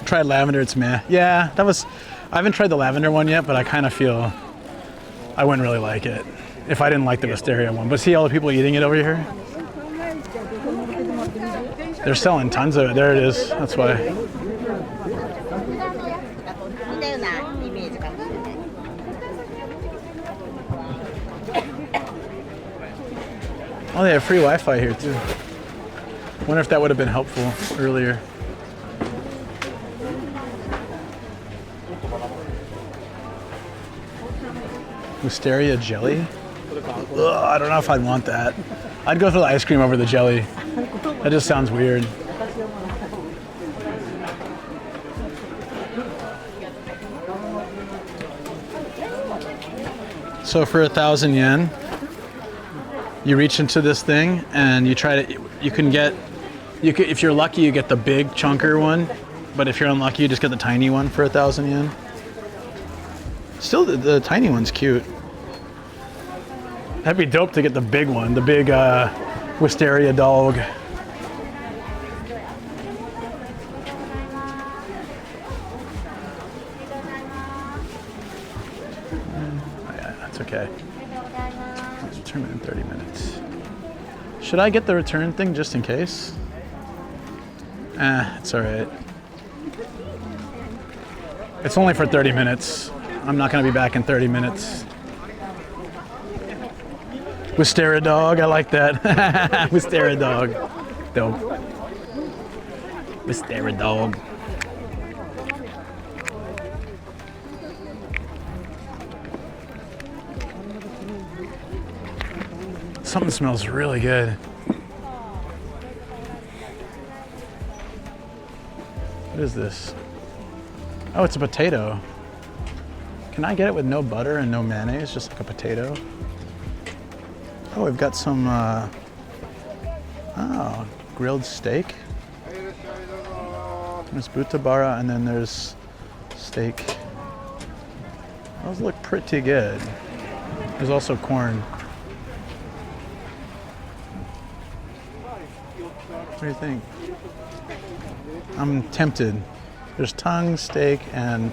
Tried lavender, it's meh. Yeah, I haven't tried the lavender one yet, but I kind of feel I wouldn't really like it if I didn't like the wisteria one. But see all the people eating it over here? They're selling tons of it. There it is. That's why. Oh, they have free Wi-Fi here too. Wonder if that would have been helpful earlier. Wisteria jelly? Ugh, I don't know if I'd want that. I'd go for the ice cream over the jelly. That just sounds weird. So for 1,000 yen, you reach into this thing and you try to, if you're lucky, you get the big chunker one, but if you're unlucky, you just get the tiny one for 1,000 yen. Still, the tiny one's cute. That'd be dope to get the big one, the big wisteria dog. Yeah, that's okay. Let's return it in 30 minutes. Should I get the return thing just in case? It's all right. It's only for 30 minutes. I'm not gonna be back in 30 minutes. Wisteria dog, I like that. Wisteria dog. Dope. Wisteria dog. Something smells really good. What is this? Oh, it's a potato. Can I get it with no butter and no mayonnaise, just like a potato? Oh, we've got some, grilled steak. There's butabara, and then there's steak. Those look pretty good. There's also corn. What do you think? I'm tempted. There's tongue, steak, and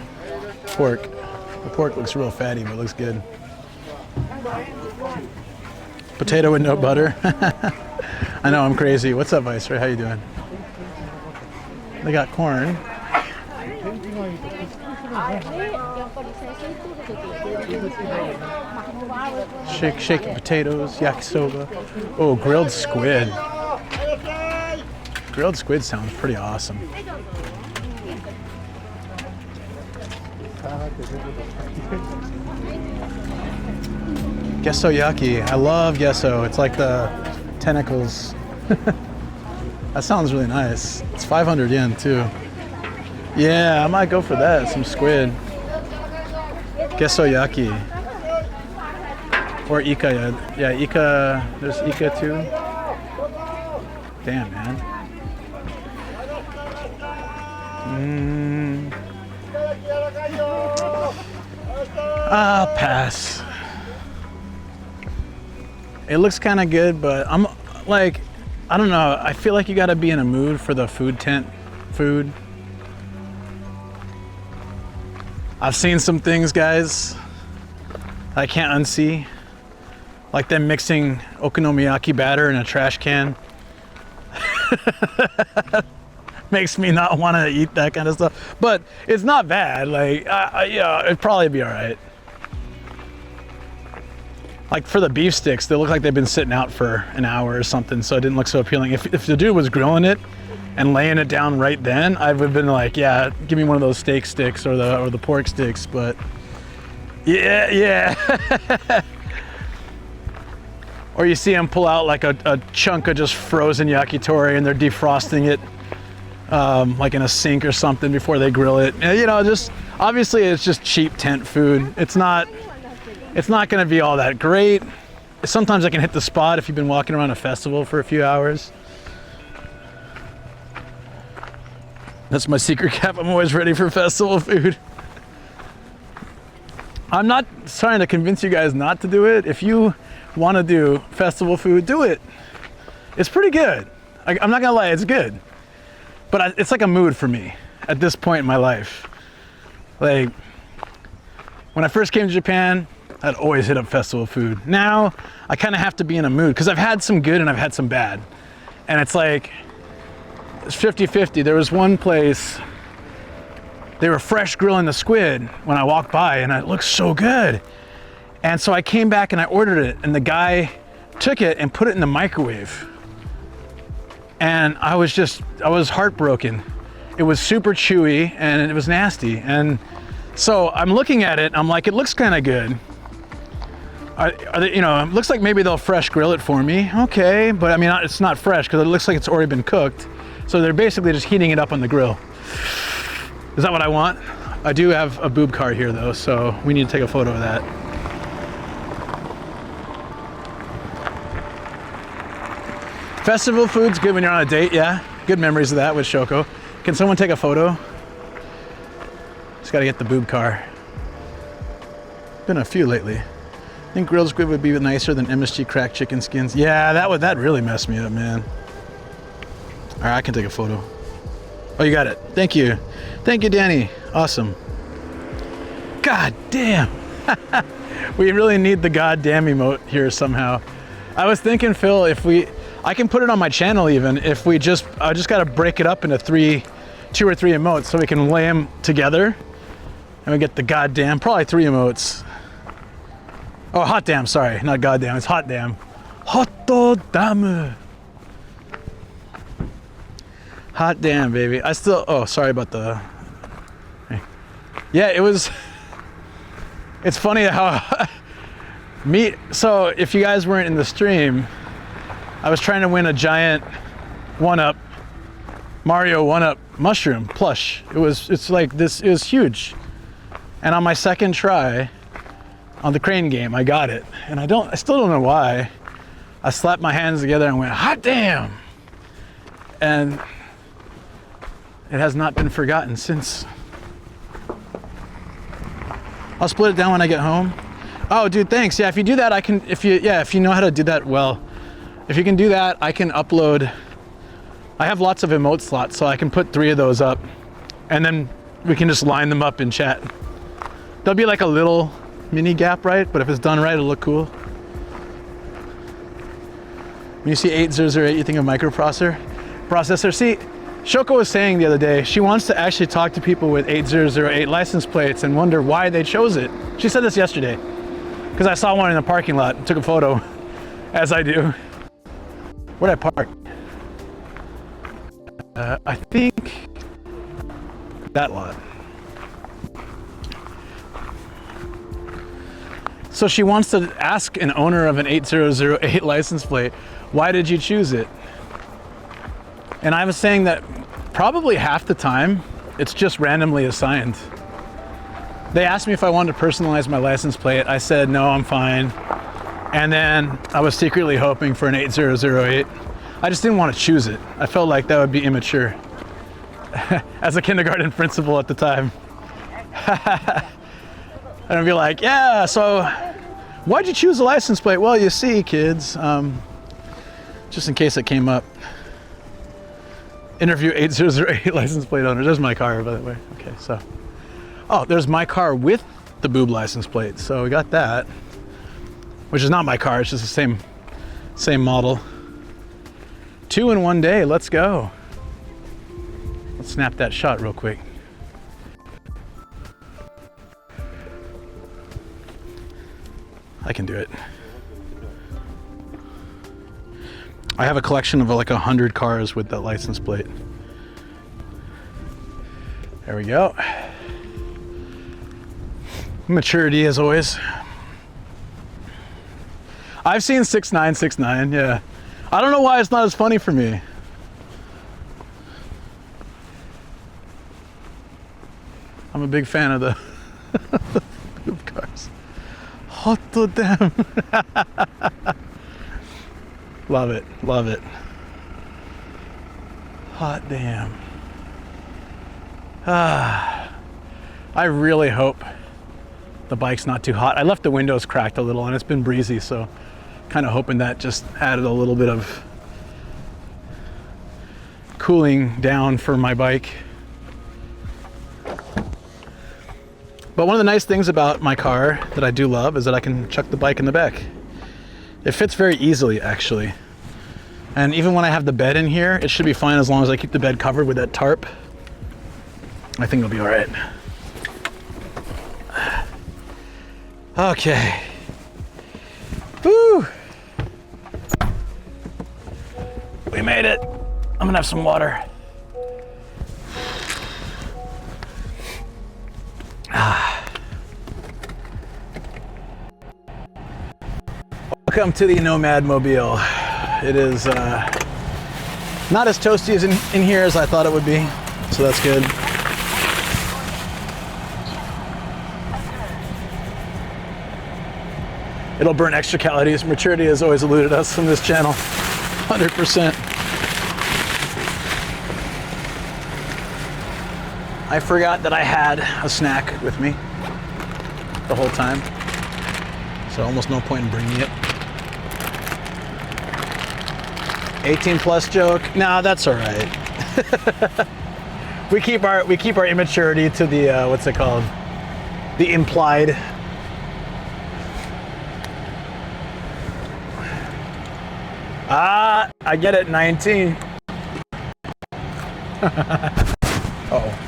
pork. The pork looks real fatty, but it looks good. Potato with no butter. I know, I'm crazy. What's up, Viceroy? How you doing? They got corn. Shaky potatoes, yakisoba. Oh, grilled squid. Grilled squid sounds pretty awesome. Gesoyaki. I love gesso. It's like the tentacles. That sounds really nice. It's 500 yen too. Yeah, I might go for that. Some squid. Gesoyaki. Or ika. Yeah, ika. There's ika too. Damn, man. I'll pass. It looks kind of good, but I'm like, I don't know. I feel like you got to be in a mood for the food tent food. I've seen some things, guys, I can't unsee. Like them mixing okonomiyaki batter in a trash can. Makes me not want to eat that kind of stuff. But it's not bad. Like, yeah, it'd probably be all right. Like for the beef sticks, they look like they've been sitting out for an hour or something, so it didn't look so appealing. If the dude was grilling it and laying it down right then, I would have been like, yeah, give me one of those steak sticks or the pork sticks. But yeah. Or you see them pull out like a chunk of just frozen yakitori and they're defrosting it like in a sink or something before they grill it. And, you know, just obviously it's just cheap tent food. It's not gonna be all that great. Sometimes I can hit the spot if you've been walking around a festival for a few hours. That's my secret cap. I'm always ready for festival food. I'm not trying to convince you guys not to do it. If you want to do festival food, do it. It's pretty good. I'm not gonna lie, it's good. But it's like a mood for me at this point in my life. Like, when I first came to Japan, I'd always hit up festival food. Now, I kind of have to be in a mood because I've had some good and I've had some bad. And it's like, it's 50-50. There was one place, they were fresh grilling the squid when I walked by and it looked so good. And so I came back and I ordered it and the guy took it and put it in the microwave. And I was heartbroken. It was super chewy and it was nasty. And so I'm looking at it, I'm like, it looks kind of good. Are they, you know, it looks like maybe they'll fresh grill it for me. Okay, but I mean, it's not fresh because it looks like it's already been cooked. So they're basically just heating it up on the grill. Is that what I want? I do have a boob car here though, so we need to take a photo of that. Festival food's good when you're on a date, yeah. Good memories of that with Shoko. Can someone take a photo? Just gotta get the boob car. Been a few lately. I think grilled squid would be nicer than MSG cracked chicken skins. Yeah, that really messed me up, man. All right, I can take a photo. Oh, you got it. Thank you. Thank you, Danny. Awesome. God damn. We really need the goddamn emote here somehow. I was thinking, Phil, I can put it on my channel even if I just gotta break it up into 2 or 3 emotes so we can lay them together and we get the goddamn, probably 3 emotes. Oh, hot damn, sorry, not goddamn, it's hot damn. Hot damn. Hot damn, baby. Oh, sorry about the, yeah, it's funny how, so if you guys weren't in the stream, I was trying to win a giant Mario 1-up mushroom plush. It was huge. And on my second try on the crane game, I got it. And I still don't know why. I slapped my hands together and went, hot damn. And It has not been forgotten since. I'll split it down when I get home. Oh, dude, thanks. Yeah, if you do that, I can, if you know how to do that well, if you can do that, I can upload. I have lots of emote slots, so I can put 3 of those up, and then we can just line them up in chat. There'll be like a little mini gap, right? But if it's done right, it'll look cool. When you see 8008, you think of microprocessor. See, Shoko was saying the other day, she wants to actually talk to people with 8008 license plates and wonder why they chose it. She said this yesterday, because I saw one in the parking lot and took a photo, as I do. Where'd I park? I think that lot. So she wants to ask an owner of an 8008 license plate, why did you choose it? And I was saying that probably half the time, it's just randomly assigned. They asked me if I wanted to personalize my license plate. I said, no, I'm fine. And then I was secretly hoping for an 8008. I just didn't want to choose it. I felt like that would be immature as a kindergarten principal at the time. And I'd be like, yeah, so why'd you choose a license plate? Well, you see, kids, just in case it came up. Interview 8008 license plate owner. There's my car, by the way. Okay, so. Oh, there's my car with the boob license plate. So we got that, which is not my car. It's just the same model. 2 in one day. Let's go. Let's snap that shot real quick. I can do it. I have a collection of like 100 cars with that license plate. There we go. Maturity as always. I've seen 6969, yeah. I don't know why it's not as funny for me. I'm a big fan of the boob cars. Hot damn. Love it, love it. Hot damn. I really hope the bike's not too hot. I left the windows cracked a little and it's been breezy, so kind of hoping that just added a little bit of cooling down for my bike. But one of the nice things about my car that I do love is that I can chuck the bike in the back. It fits very easily, actually. And even when I have the bed in here, it should be fine as long as I keep the bed covered with that tarp. I think it'll be all right. Okay. Woo! We made it. I'm gonna have some water. Welcome to the Nomad Mobile. It is not as toasty as in here as I thought it would be, so that's good. It'll burn extra calories. Maturity has always eluded us from this channel, 100%. I forgot that I had a snack with me the whole time, so almost no point in bringing it. 18 plus joke? Nah, that's all right. we keep our immaturity to the what's it called? The implied. I get it. 19. Uh-oh.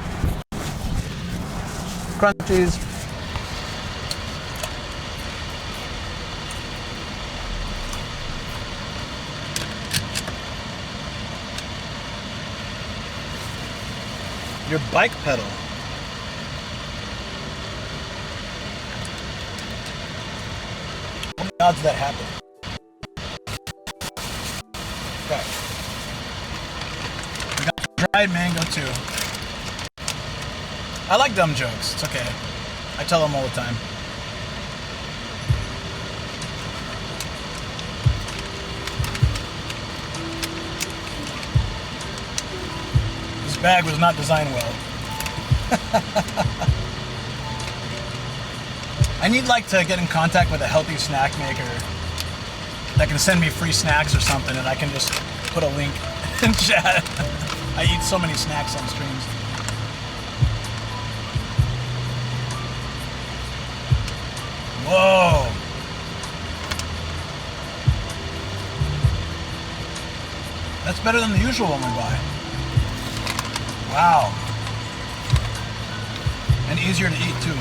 Crunchies. Your bike pedal. What odds that happen? Okay. We got dried mango too. I like dumb jokes. It's okay. I tell them all the time. This bag was not designed well. I need like to get in contact with a healthy snack maker that can send me free snacks or something, and I can just put a link in chat. I eat so many snacks on streams. Whoa. That's better than the usual one we buy. Wow. And easier to eat too.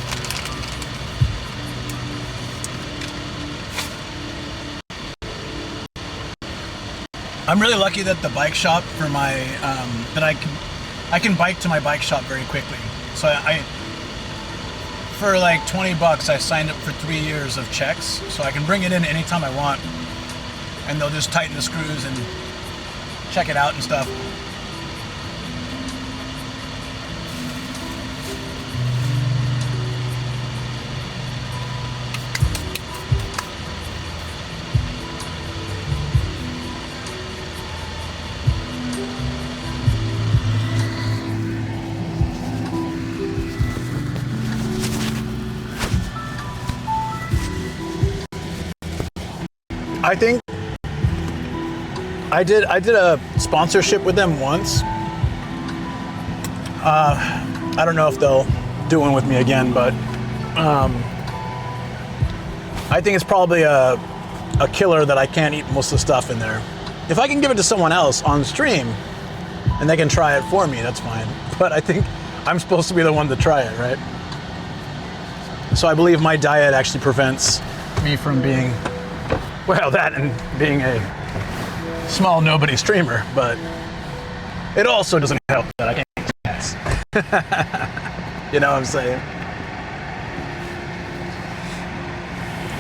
I'm really lucky that the bike shop for my that I can bike to my bike shop very quickly. So I for like 20 bucks I signed up for 3 years of checks, so I can bring it in anytime I want, and they'll just tighten the screws and check it out and stuff. I think I did a sponsorship with them once. I don't know if they'll do one with me again, but I think it's probably a killer that I can't eat most of the stuff in there. If I can give it to someone else on stream and they can try it for me, that's fine. But I think I'm supposed to be the one to try it, right? So I believe my diet actually prevents me from being, well, that and being a small nobody streamer, but it also doesn't help that I can't eat snacks. You know what I'm saying?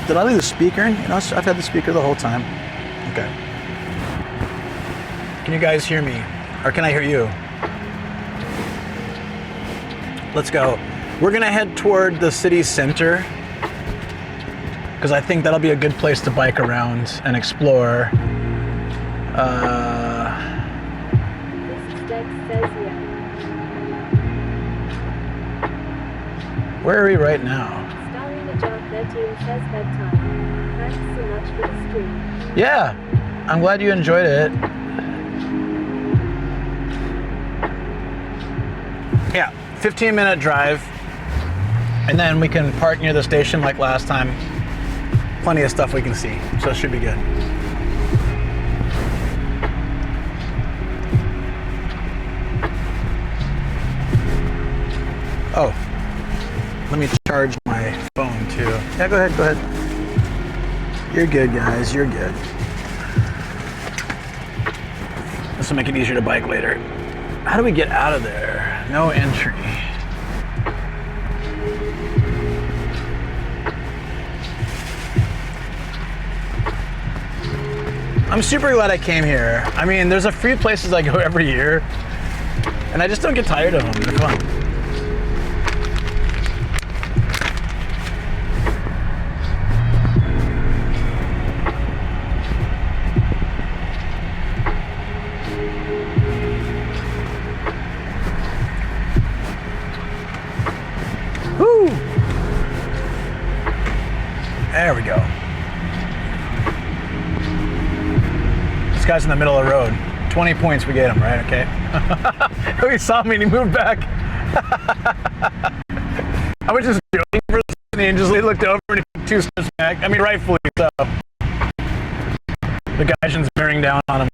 Did I leave the speaker in? You know, I've had the speaker the whole time. Okay. Can you guys hear me? Or can I hear you? Let's go. We're gonna head toward the city center, because I think that'll be a good place to bike around and explore. Where are we right now? Yeah, I'm glad you enjoyed it. Yeah, 15-minute drive, and then we can park near the station like last time. Plenty of stuff we can see, so it should be good. Oh, let me charge my phone too. Yeah, go ahead, go ahead. You're good, guys, you're good. This will make it easier to bike later. How do we get out of there? No entry. I'm super glad I came here. I mean, there's a few places I go every year, and I just don't get tired of them. They're fun. Woo! There we go. This guy's in the middle of the road. 20 points, we get him, right? Okay. He saw me and he moved back. I was just joking for a second and he looked over and he took 2 steps back. I mean, rightfully so. The Gaijin's bearing down on him.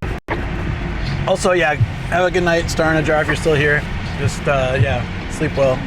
Also, yeah, have a good night, Star in a Jar, if you're still here. Just, yeah, sleep well.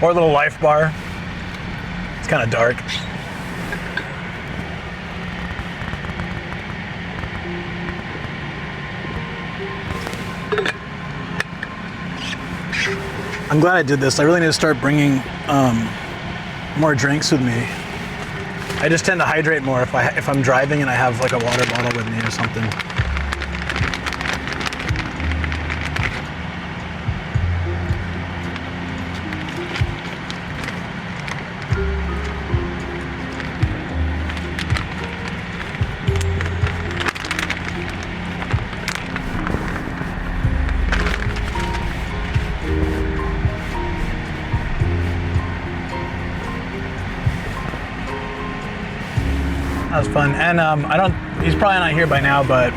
Or a little life bar. It's kind of dark. I'm glad I did this. I really need to start bringing more drinks with me. I just tend to hydrate more if I'm driving and I have like a water bottle with me or something. That was fun, and he's probably not here by now, but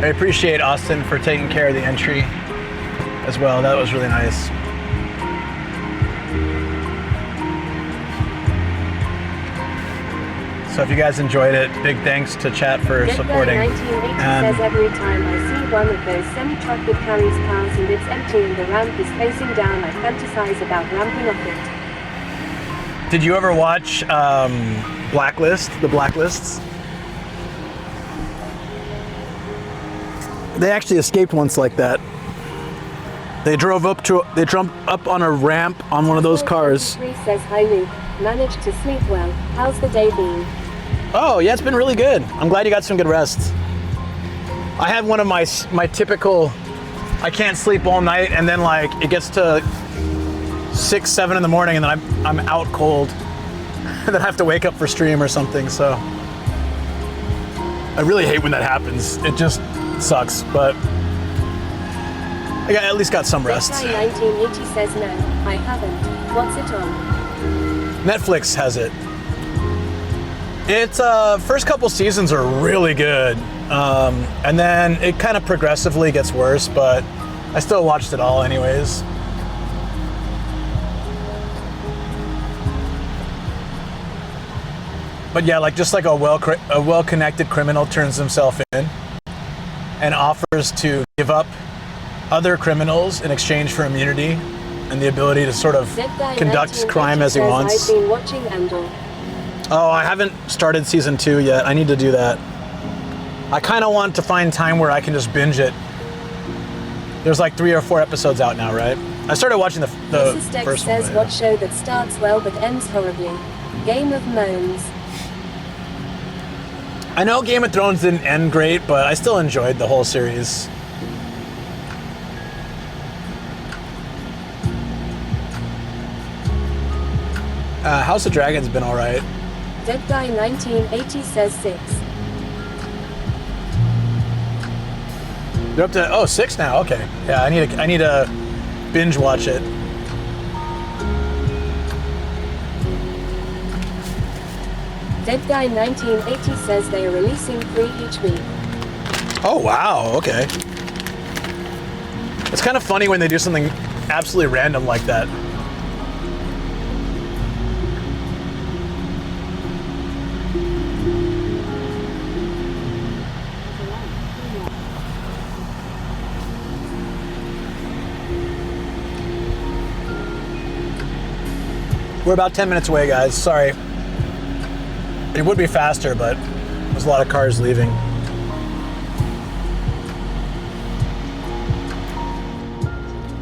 I appreciate Austin for taking care of the entry as well. That was really nice. So if you guys enjoyed it, big thanks to chat for supporting. 1980 says every time I see one of those semi-truck that carries cars and it's empty and the ramp is facing down, I fantasize about ramping up it. Did you ever watch Blacklist? The Blacklists? They actually escaped once like that. They jumped up on a ramp on one of those cars. Says hi Luke, managed to sleep well. How's the day been? Oh yeah, it's been really good. I'm glad you got some good rest. I had one of my typical, I can't sleep all night, and then like it gets to 6, 7 in the morning, and then I'm out cold, and then I have to wake up for stream or something. So I really hate when that happens. It just sucks, but I at least got some rest. 1980 says no, I haven't. What's it on? Netflix has it. It's first couple seasons are really good, and then it kind of progressively gets worse, but I still watched it all anyways. But yeah, like just like a well-connected criminal turns himself in and offers to give up other criminals in exchange for immunity and the ability to sort of conduct crime as he wants. I've been watching Andor. Oh, I haven't started season 2 yet. I need to do that. I kind of want to find time where I can just binge it. There's like 3 or 4 episodes out now, right? I started watching the Mrs. first says one. what show that starts well but ends horribly? Game of Moans. I know Game of Thrones didn't end great, but I still enjoyed the whole series. House of Dragon's been alright. Dead Guy 1980 says 6. They're up to 6 now. Okay, yeah. I need to binge watch it. Dead Guy 1980 says they are releasing 3 each week. Oh wow. Okay. It's kind of funny when they do something absolutely random like that. We're about 10 minutes away, guys. Sorry. It would be faster, but there's a lot of cars leaving.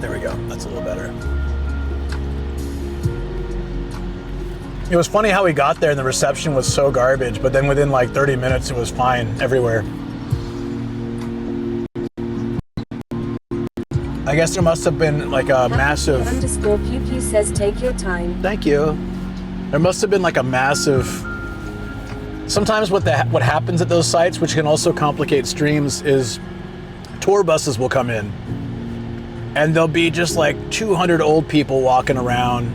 There we go. That's a little better. It was funny how we got there and the reception was so garbage, but then within like 30 minutes it was fine everywhere. I guess there must have been like a massive... Underscore Pew Pew says take your time. Thank you. There must have been like a massive... Sometimes what happens at those sites, which can also complicate streams, is tour buses will come in and there'll be just like 200 old people walking around,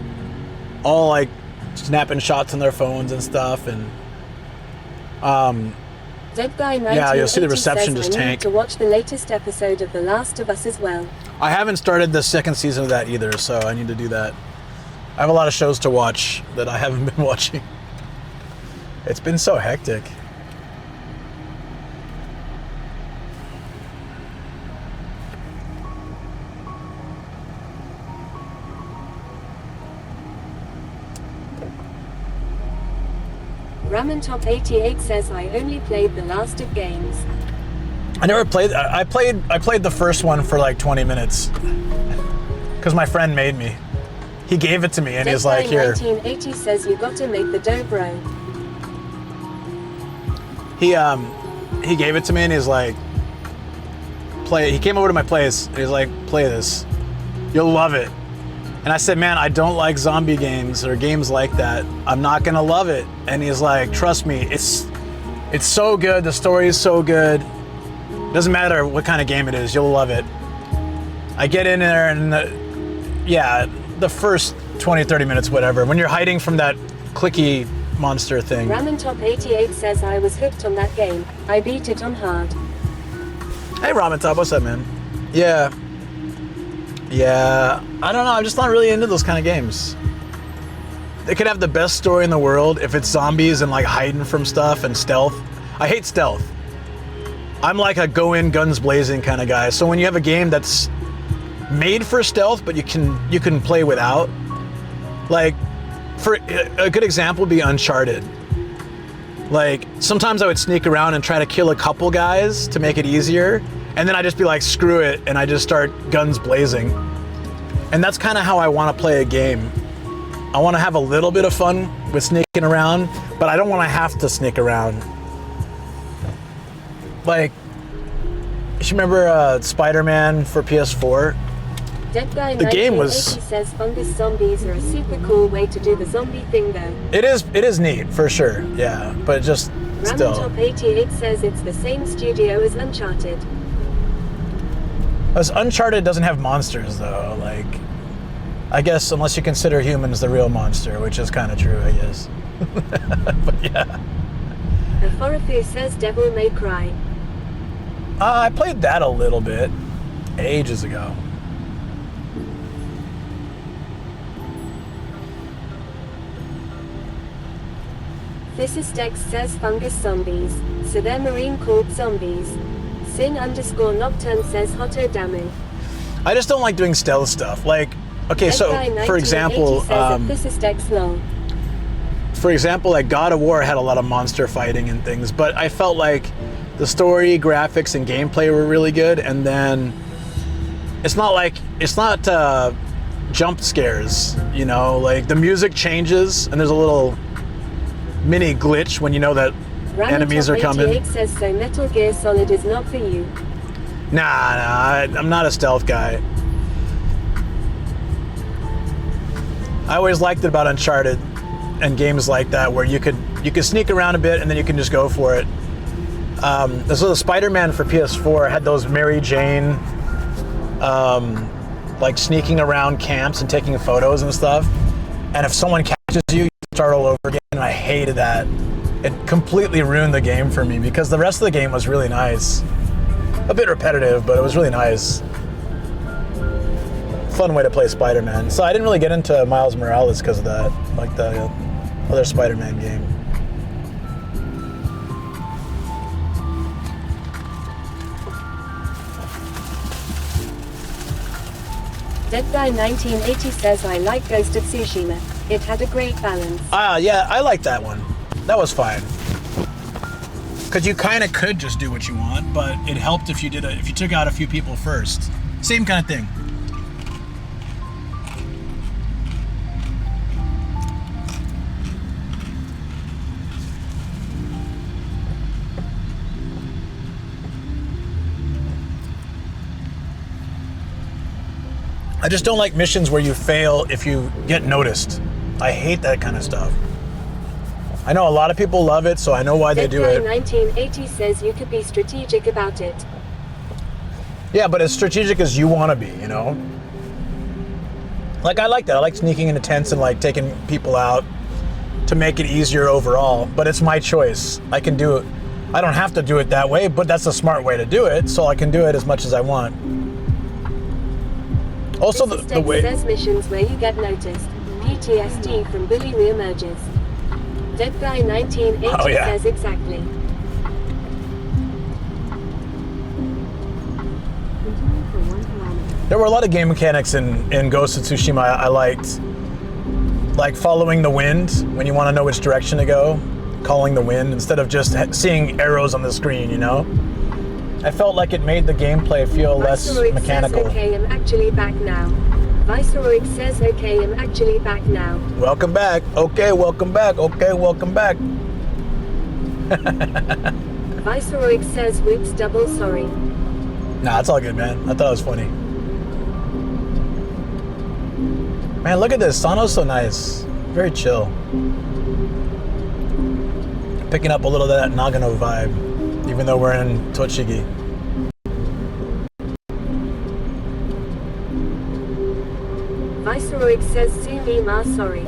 all like snapping shots on their phones and stuff, and Dead Guy 1980 yeah, you'll see the reception says just I need tank. to watch the latest episode of The Last of Us as well. I haven't started the 2nd season of that either, so I need to do that. I have a lot of shows to watch that I haven't been watching. It's been so hectic. Ramen Top 88 says I only played the last of games. I never played. I played the first one for like 20 minutes. because my friend made me. He gave it to me and he's like, here. 1980 says you got to make the dough, bro. He gave it to me and he's like, play. He came over to my place and he's like, play this. You'll love it. And I said, man, I don't like zombie games or games like that. I'm not gonna love it. And he's like, trust me, it's so good. The story is so good. Doesn't matter what kind of game it is, you'll love it. I get in there and the first 20, 30 minutes, whatever, when you're hiding from that clicky monster thing. Ramen Top 88 says I was hooked on that game. I beat it on hard. Hey Ramen Top, what's up, man? Yeah, I don't know, I'm just not really into those kind of games. They could have the best story in the world if it's zombies and like hiding from stuff and stealth. I hate stealth. I'm like a go in guns blazing kind of guy. So when you have a game that's made for stealth, but you can play without, like, for a good example would be Uncharted. Like, sometimes I would sneak around and try to kill a couple guys to make it easier, and then I'd just be like, screw it, and I just start guns blazing. And that's kind of how I want to play a game. I want to have a little bit of fun with sneaking around, but I don't want to have to sneak around. Like, you remember Spider-Man for PS4? Dead Guy The game was. says fungus zombies are a super cool way to do the zombie thing though. It is neat for sure, yeah, but just still. Ramen Top 88 says it's the same studio as Uncharted. As Uncharted doesn't have monsters though, like, I guess unless you consider humans the real monster, which is kind of true, I guess. But yeah. Aphorofu says Devil May Cry. I played that a little bit ages ago. Physicistex says fungus zombies, so they're marine called zombies. Sin_Nocturne says Hoto Damu. I just don't like doing stealth stuff. Like, okay, so for example, like God of War had a lot of monster fighting and things, but I felt like the story, graphics, and gameplay were really good. And then it's not jump scares, you know, like the music changes and there's a little mini glitch when you know that enemies are coming. Says so Metal Gear Solid is not for you. Nah, I'm not a stealth guy. I always liked it about Uncharted and games like that where you could sneak around a bit and then you can just go for it. So the Spider-Man for PS4 had those Mary Jane, like sneaking around camps and taking photos and stuff. And if someone catches you, you start all over again. And I hated that. It completely ruined the game for me because the rest of the game was really nice. A bit repetitive, but it was really nice. Fun way to play Spider-Man. So I didn't really get into Miles Morales because of that, like the other Spider-Man game. Dead Guy 1980 says I like Ghost of Tsushima. It had a great balance. Yeah, I like that one. That was fine. Because you kind of could just do what you want, but it helped if you took out a few people first. Same kind of thing. I just don't like missions where you fail if you get noticed. I hate that kind of stuff. I know a lot of people love it, so I know why they do it. 1980 says you could be strategic about it. Yeah, but as strategic as you want to be, you know? Like, I like that. I like sneaking into tents and, like, taking people out to make it easier overall, but it's my choice. I can do it. I don't have to do it that way, but that's a smart way to do it, so I can do it as much as I want. Also, the way... says missions where you get noticed. PTSD from bully reemerges. Dead Guy 1980 says exactly. There were a lot of game mechanics in Ghost of Tsushima I liked. Like following the wind when you want to know which direction to go. Calling the wind instead of just saseeing arrows on the screen, you know? I felt like it made the gameplay feel less mechanical. Says, okay, I'm actually back now. Viceroy says, okay, I'm actually back now. Welcome back. Okay, welcome back. Okay, welcome back. Viceroy says, whoops, double sorry. Nah, it's all good, man. I thought it was funny. Man, look at this. Sano's so nice. Very chill. Picking up a little of that Nagano vibe, even though we're in Tochigi. Viceroy says, Sumima sorry.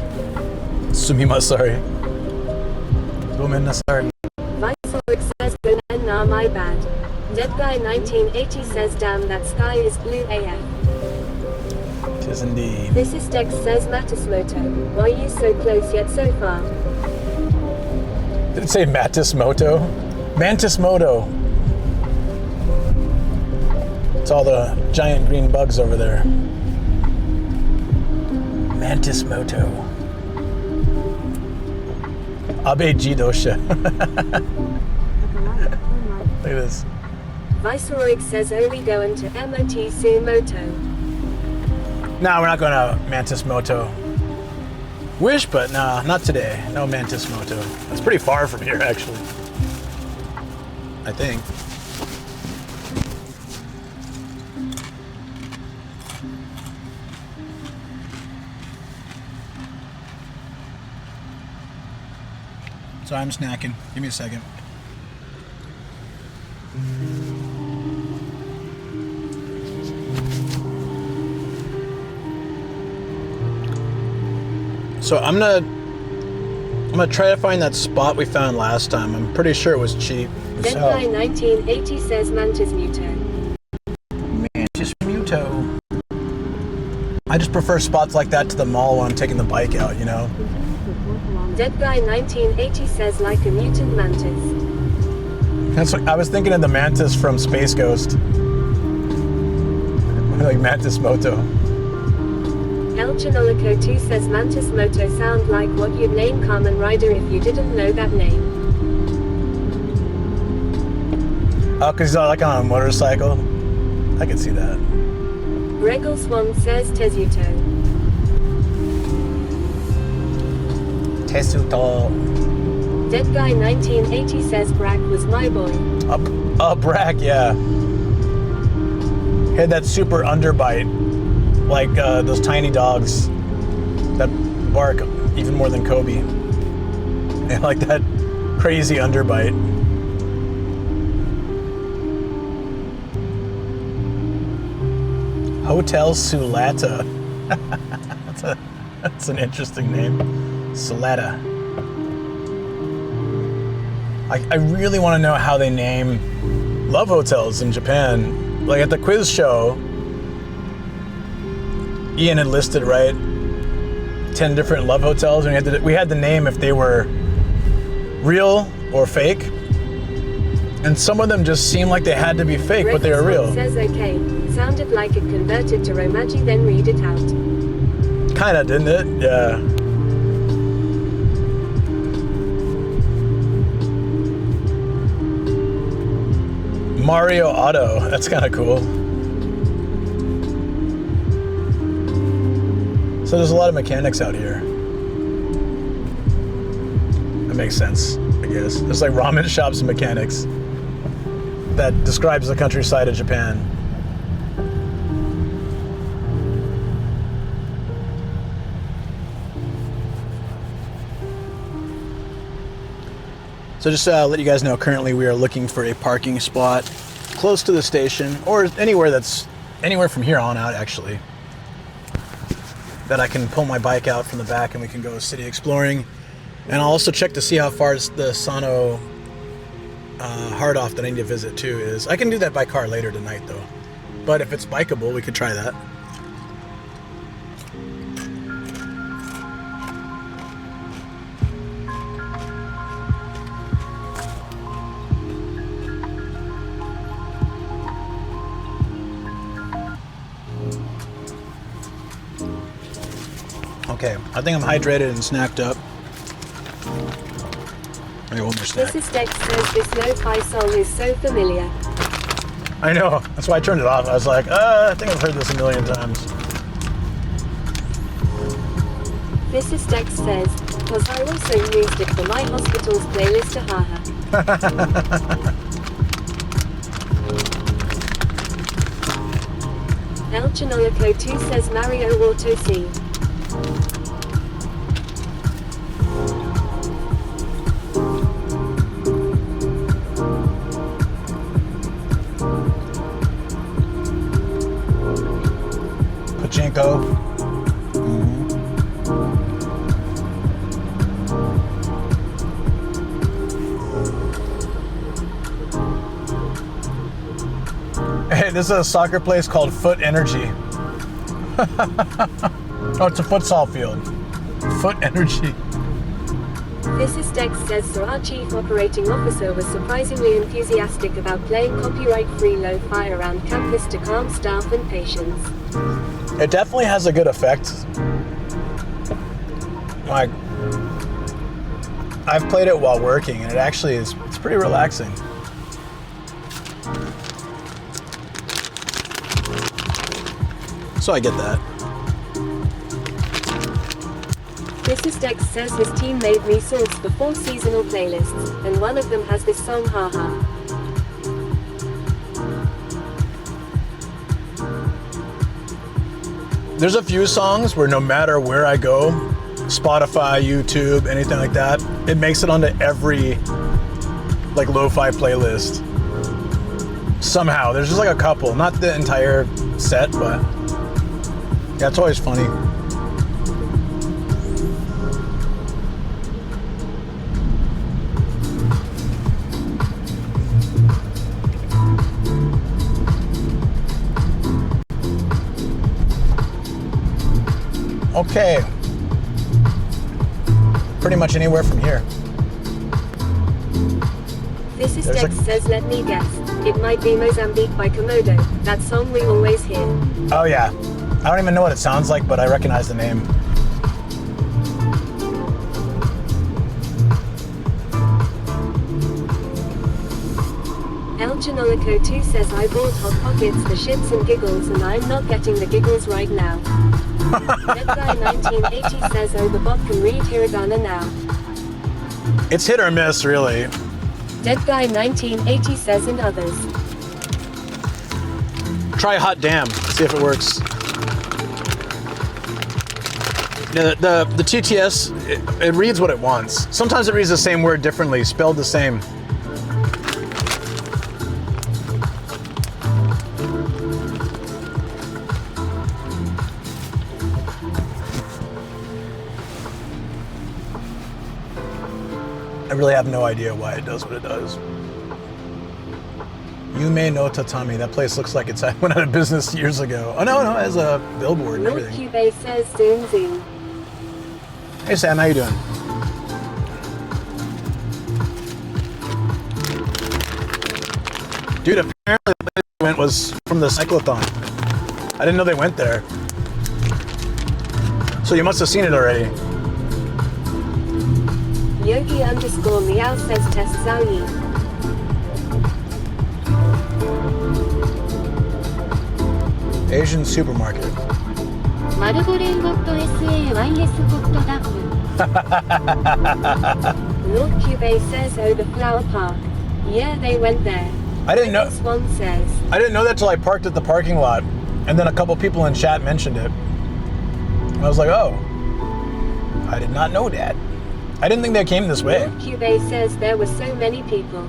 Sumima sorry. Gomena sorry. Viceroy says, nah, my bad. Dead Guy 1980 says, damn, that sky is blue AF. Tis indeed. This is Dex says, Matismoto. Why are you so close yet so far? Did it say Matismoto? Mantismoto. It's all the giant green bugs over there. Mantismoto. Abe Jidosha. Look at this. Viceroy says, are we going to MOT Sumoto? Nah, we're not going to Mantismoto. Wish, but nah, not today. No Mantismoto. That's pretty far from here, actually. I think. So I'm snacking. Give me a second. So I'm gonna try to find that spot we found last time. I'm pretty sure it was cheap. Dead Guy 1980 says Mantismuto. Mantismuto. I just prefer spots like that to the mall when I'm taking the bike out, you know? Dead Guy 1980 says like a mutant mantis. That's what I was thinking of, the mantis from Space Ghost. Like Mantismoto. El Chinolico 2 says Mantismoto sound like what you'd name Kamen Rider if you didn't know that name. Oh, because he's like on a motorcycle? I can see that. Regal Swan says Tezuto. Tezuto. Dead Guy 1980 says Brack was my boy. Brack, yeah. He had that super underbite, like those tiny dogs that bark even more than Kobe. And like that crazy underbite. Hotel Sulata. That's an interesting name. Sulata. I really want to know how they name love hotels in Japan. Like at the quiz show, Ian had listed, right, 10 different love hotels, and we had to name if they were real or fake. And some of them just seemed like they had to be fake, but they were real. Says okay. Sounded like it converted to Romaji, then read it out. Kinda, didn't it? Yeah. Mario Auto. That's kind of cool. So there's a lot of mechanics out here. That makes sense, I guess. There's like ramen shops and mechanics. That describes the countryside of Japan. So just to let you guys know, currently we are looking for a parking spot close to the station, or anywhere from here on out, actually, that I can pull my bike out from the back and we can go city exploring. And I'll also check to see how far the Sano hard off that I need to visit too is. I can do that by car later tonight though. But if it's bikeable, we could try that. Okay, I think I'm hydrated and snacked up. Maybe one more snack. This is Dex says this lo-fi song is so familiar. I know, that's why I turned it off. I was like, I think I've heard this a million times. This is Dex says, cause I also used it for my hospital's playlist, haha. El Chinoyoko 2 says Mario Auto C. Pachinko. Hey, this is a soccer place called Foot Energy. Oh, it's a futsal field. Foot Energy. This is Dex says, so our chief operating officer was surprisingly enthusiastic about playing copyright-free lo-fi around campus to calm staff and patients. It definitely has a good effect. Like, I've played it while working, and it actually is, it's pretty relaxing. So I get that. This is Dex says his team made resource for 4 seasonal playlists, and one of them has this song, haha. There's a few songs where no matter where I go, Spotify, YouTube, anything like that, it makes it onto every like lo-fi playlist. Somehow, there's just like a couple, not the entire set, but yeah, it's always funny. Okay. Pretty much anywhere from here. This is Dex says, let me guess. It might be Mozambique by Komodo, that song we always hear. Oh yeah. I don't even know what it sounds like, but I recognize the name. El Janolico 2 says, I bought Hot Pockets for shits and giggles and I'm not getting the giggles right now. Dead Guy 1980 says, oh, the bot can read hiragana now. It's hit or miss, really. Dead Guy 1980 says, and others. Try Hot Damn, see if it works. Yeah, the TTS, it reads what it wants. Sometimes it reads the same word differently, spelled the same. I really have no idea why it does what it does. Yume no Tatami, that place looks like it's went out of business years ago. Oh no, it has a billboard and North everything. Cube says, zoom zoom. Hey Sam, how you doing? Dude, apparently the place we went was from the cyclothon. I didn't know they went there. So you must have seen it already. Yogi underscore meow says, test Zaoyi. Asian supermarket. North Cube says, oh, the flower park. Yeah, they went there. I didn't know. Swan says. I didn't know that till I parked at the parking lot, and then a couple people in chat mentioned it. And I was like, oh, I did not know that. I didn't think they came this way. North Cube says there were so many people.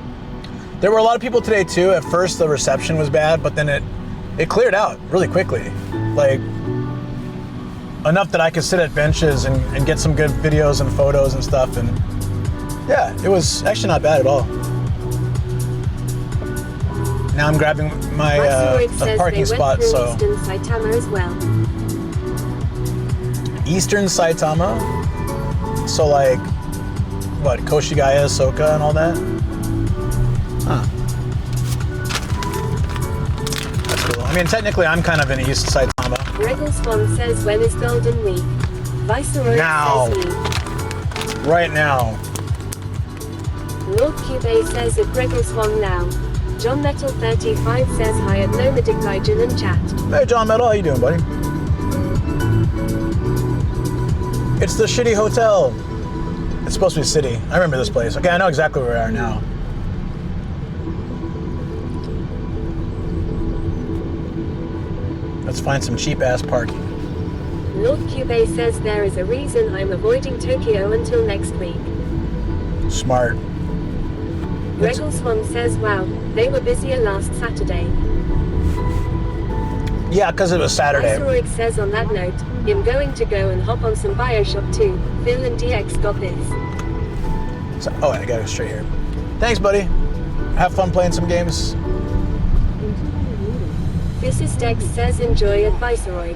There were a lot of people today too. At first the reception was bad, but then it cleared out really quickly. Like enough that I could sit at benches and get some good videos and photos and stuff. And yeah, it was actually not bad at all. Now I'm grabbing my a parking spot. So Eastern Saitama as well. Eastern Saitama. So like what, Koshigaya, Soka, and all that? Huh. That's cool. I mean, technically, I'm kind of in East Saitama. Regal Swan says, when is Golden Week? Viceroy Now. says me. Right now. North Cube says, at Regal Swan now. John Metal 35 says, hi at Nomadic Gaijin and chat. Hey, John Metal, how you doing, buddy? It's the shitty hotel. It's supposed to be city. I remember this place. Okay, I know exactly where we are now. Let's find some cheap-ass parking. North Cube says there is a reason I'm avoiding Tokyo until next week. Smart. Regal Swan says, wow, they were busier last Saturday. Yeah, because it was Saturday. Iceroid says on that note, I'm going to go and hop on some Bioshock 2. Phil and DX got this. So, oh, I gotta go straight here. Thanks, buddy. Have fun playing some games. Physicist Dex says enjoy at Viceroy.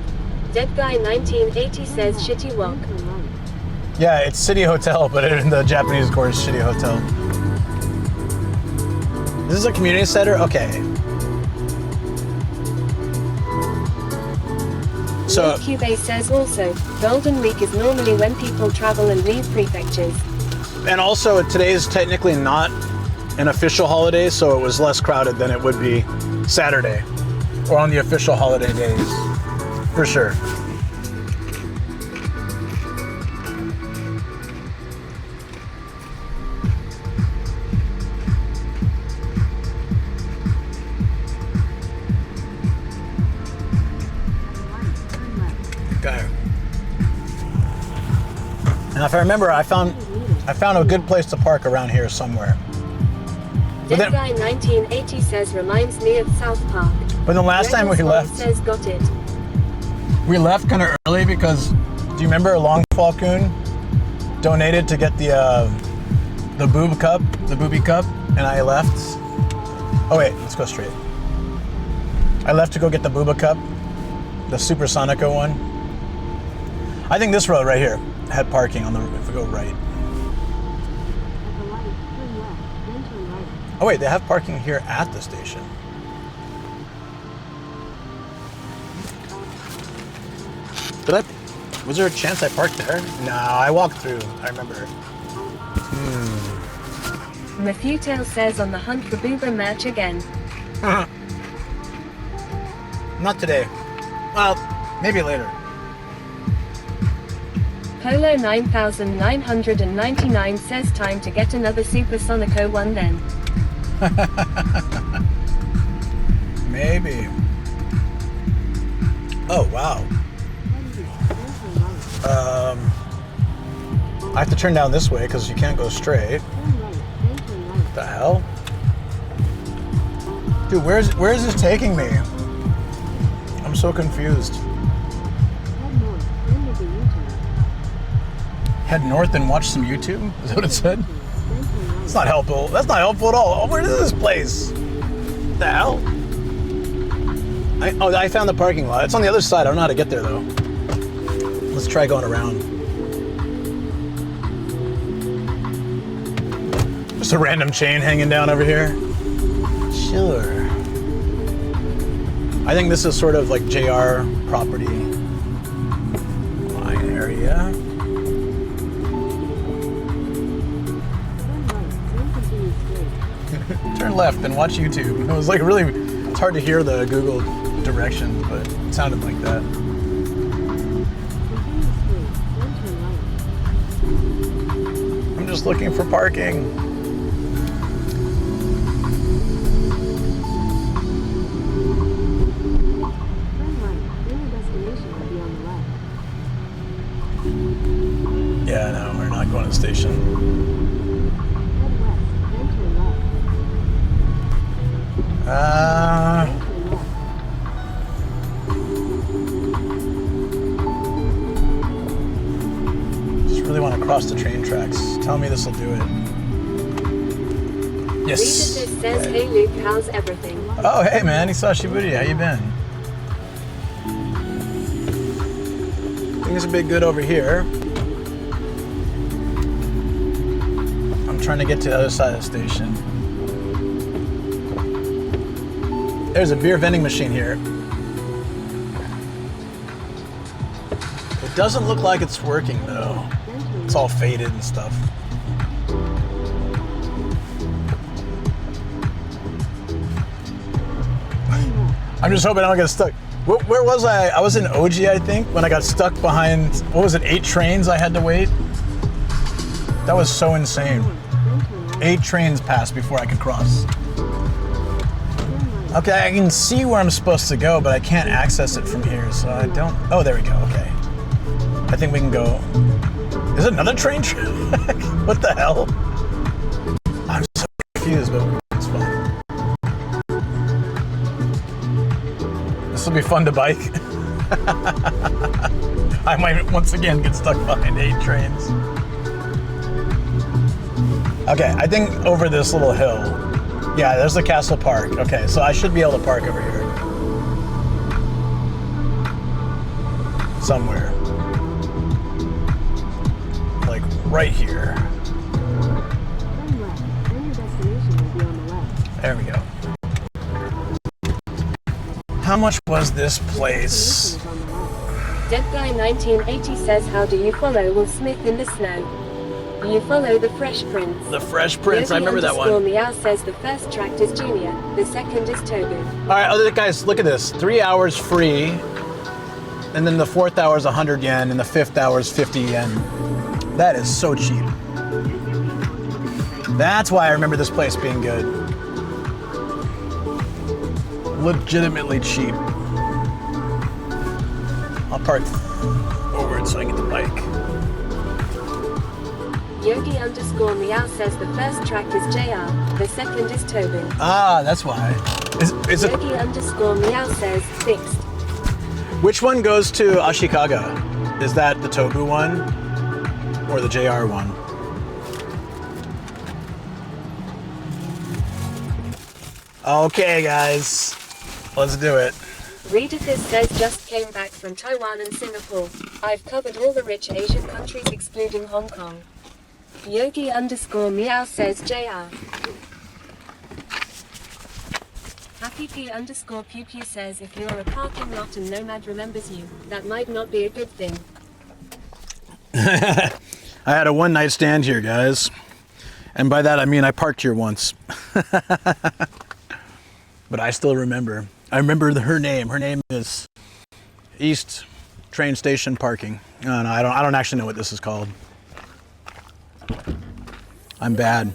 Dead Guy 1980 says shitty walk. Yeah, it's City Hotel, but in the Japanese, of course, Shitty Hotel. This is a community center? Okay. So Cube says also, Golden Week is normally when people travel and leave prefectures. And also, today is technically not an official holiday, so it was less crowded than it would be Saturday or on the official holiday days, for sure. Okay. And if I remember, I found a good place to park around here somewhere. Dead Guy 1980 says reminds me of South Park. But the last time we left, says got it. We left kind of early because, do you remember Long Falcoon donated to get the boob cup, the booby cup, and I left. Oh wait, let's go straight. I left to go get the booba cup, the Super Sonica one. I think this road right here had parking on the, if we go right. Oh wait, they have parking here at the station. Was there a chance I parked there? No, I walked through, I remember. Mafutale says on the hunt for Booba merch again. Not today. Well, maybe later. Polo 9999 says time to get another Super Sonico one then. Maybe. Oh, wow. I have to turn down this way because you can't go straight. What the hell? Dude, where is this taking me? I'm so confused. Head north and watch some YouTube? Is that what it said? It's not helpful. That's not helpful at all. Oh, where is this place? What the hell? I found the parking lot. It's on the other side. I don't know how to get there though. Let's try going around. Just a random chain hanging down over here. Sure. I think this is sort of like JR property line area. Turn left and watch YouTube. It was like really, it's hard to hear the Google directions, but it sounded like that. I'm just looking for parking. Yeah, no, we're not going to the station. Just really want to cross the train tracks. Tell me this will do it. Yes. Lisa says, hey Luke, how's everything? Oh, hey man, Hisashiburi, how you been? Things have been good over here. I'm trying to get to the other side of the station. There's a beer vending machine here. It doesn't look like it's working though. It's all faded and stuff. I'm just hoping I don't get stuck. Where was I? I was in Oji, I think, when I got stuck behind, what was it, 8 trains I had to wait? That was so insane. 8 trains passed before I could cross. Okay, I can see where I'm supposed to go, but I can't access it from here, so I don't... Oh, there we go, okay. I think we can go... Is it another train track? What the hell? I'm so confused, but it's fine. This will be fun to bike. I might once again get stuck behind 8 trains. Okay, I think over this little hill. Yeah, there's the Castle Park. Okay, so I should be able to park over here. Somewhere. Like right here. There we go. How much was this place? Dead Guy 1980 says, how do you follow Will Smith in the snow? You follow the Fresh Prince. The Fresh Prince, I remember that one. Meow says the first track is Junior, the second is Toby. All right, other guys, look at this. 3 hours free, and then the 4th hour is 100 yen, and the 5th hour is 50 yen. That is so cheap. That's why I remember this place being good. Legitimately cheap. I'll park over it so I can get the bike. Yogi_meow says the first track is JR, the second is Toby. Ah, that's why. Is it? Yogi_meow says fixed. Which one goes to Ashikaga? Is that the Tobu one or the JR one? Okay, guys, let's do it. Reader this says just came back from Taiwan and Singapore. I've covered all the rich Asian countries excluding Hong Kong. Yogi_meow says JR. Happy P_Pew Pew says if you're a parking lot and Nomad remembers you, that might not be a good thing. I had a one-night stand here, guys. And by that I mean I parked here once. But I still remember. I remember her name. Her name is East Train Station Parking. No, I don't actually know what this is called. I'm bad.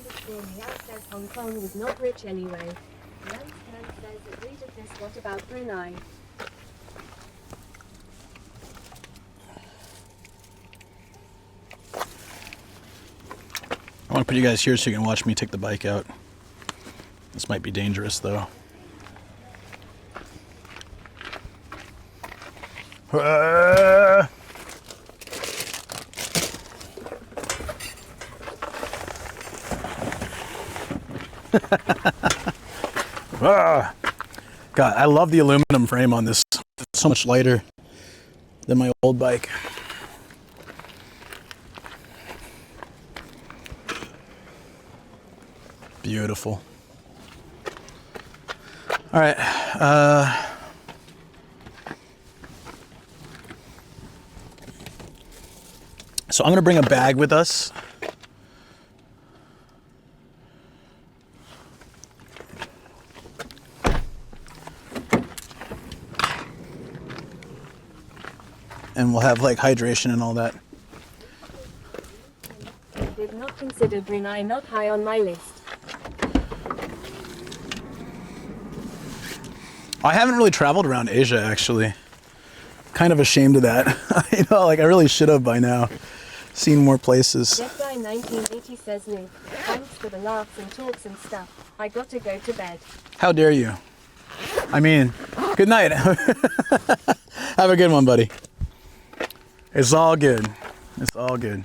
Says Hong Kong was not rich anyway. Says agreed with this. What about Brunei? I want to put you guys here so you can watch me take the bike out. This might be dangerous though. God, I love the aluminum frame on this. It's so much lighter than my old bike. Beautiful. All right. So I'm going to bring a bag with us. And we'll have like hydration and all that. Did not consider Brunei not high on my list. I haven't really traveled around Asia actually. Kind of ashamed of that. You know, like I really should have by now. Seen more places. Dead Guy 1980 says no. Thanks for the laughs and talks and stuff. I got to go to bed. How dare you? I mean, good night. Have a good one, buddy. It's all good. It's all good.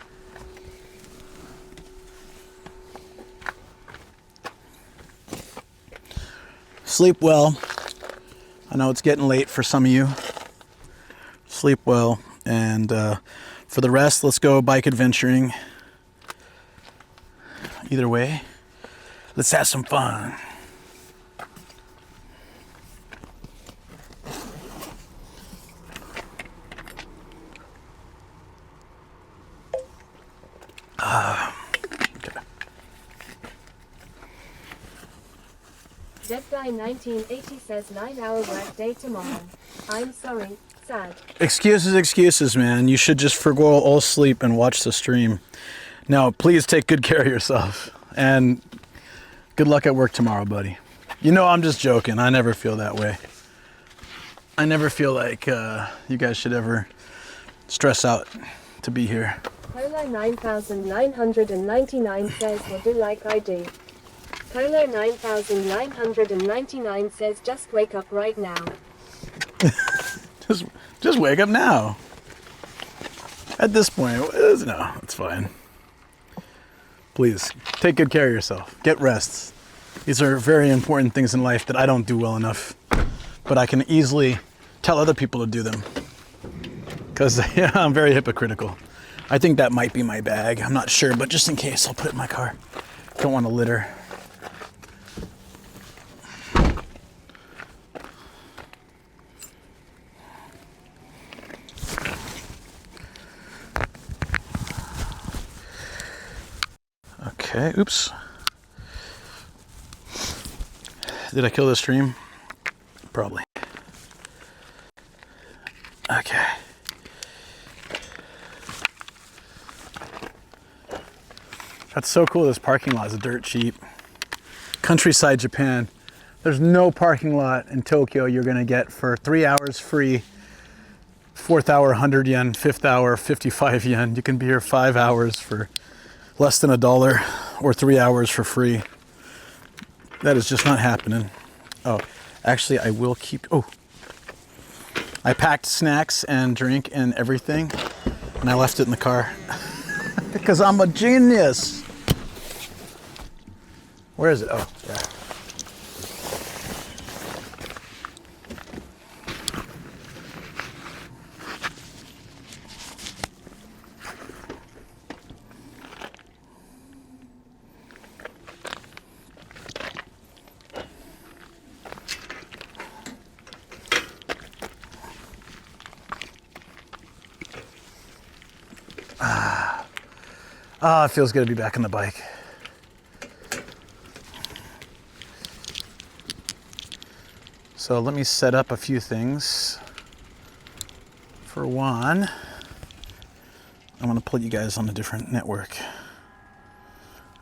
Sleep well. I know it's getting late for some of you. Sleep well. And for the rest, let's go bike adventuring. Either way, let's have some fun. Okay. Dead Guy 1980 says 9-hour workday tomorrow. I'm sorry, sad. Excuses, man. You should just forgo all sleep and watch the stream. Now, please take good care of yourself. And good luck at work tomorrow, buddy. You know I'm just joking. I never feel that way. I never feel like you guys should ever stress out to be here. Polo 9999 says, what do like I do? Polo 9999 says, just wake up right now. just wake up now. At this point, no, it's fine. Please, take good care of yourself. Get rest. These are very important things in life that I don't do well enough. But I can easily tell other people to do them. Because yeah, I'm very hypocritical. I think that might be my bag. I'm not sure, but just in case, I'll put it in my car. Don't want to litter. Okay, oops. Did I kill the stream? Probably. Okay. That's so cool. This parking lot is dirt cheap. Countryside Japan. There's no parking lot in Tokyo you're gonna get for 3 hours free. 4th hour 100 yen, 5th hour 55 yen. You can be here 5 hours for less than $1 or 3 hours for free. That is just not happening. Oh, actually I will keep, I packed snacks and drink and everything and I left it in the car because I'm a genius. Where is it? Oh, yeah. It feels good to be back on the bike. So let me set up a few things. For one, I'm going to put you guys on a different network.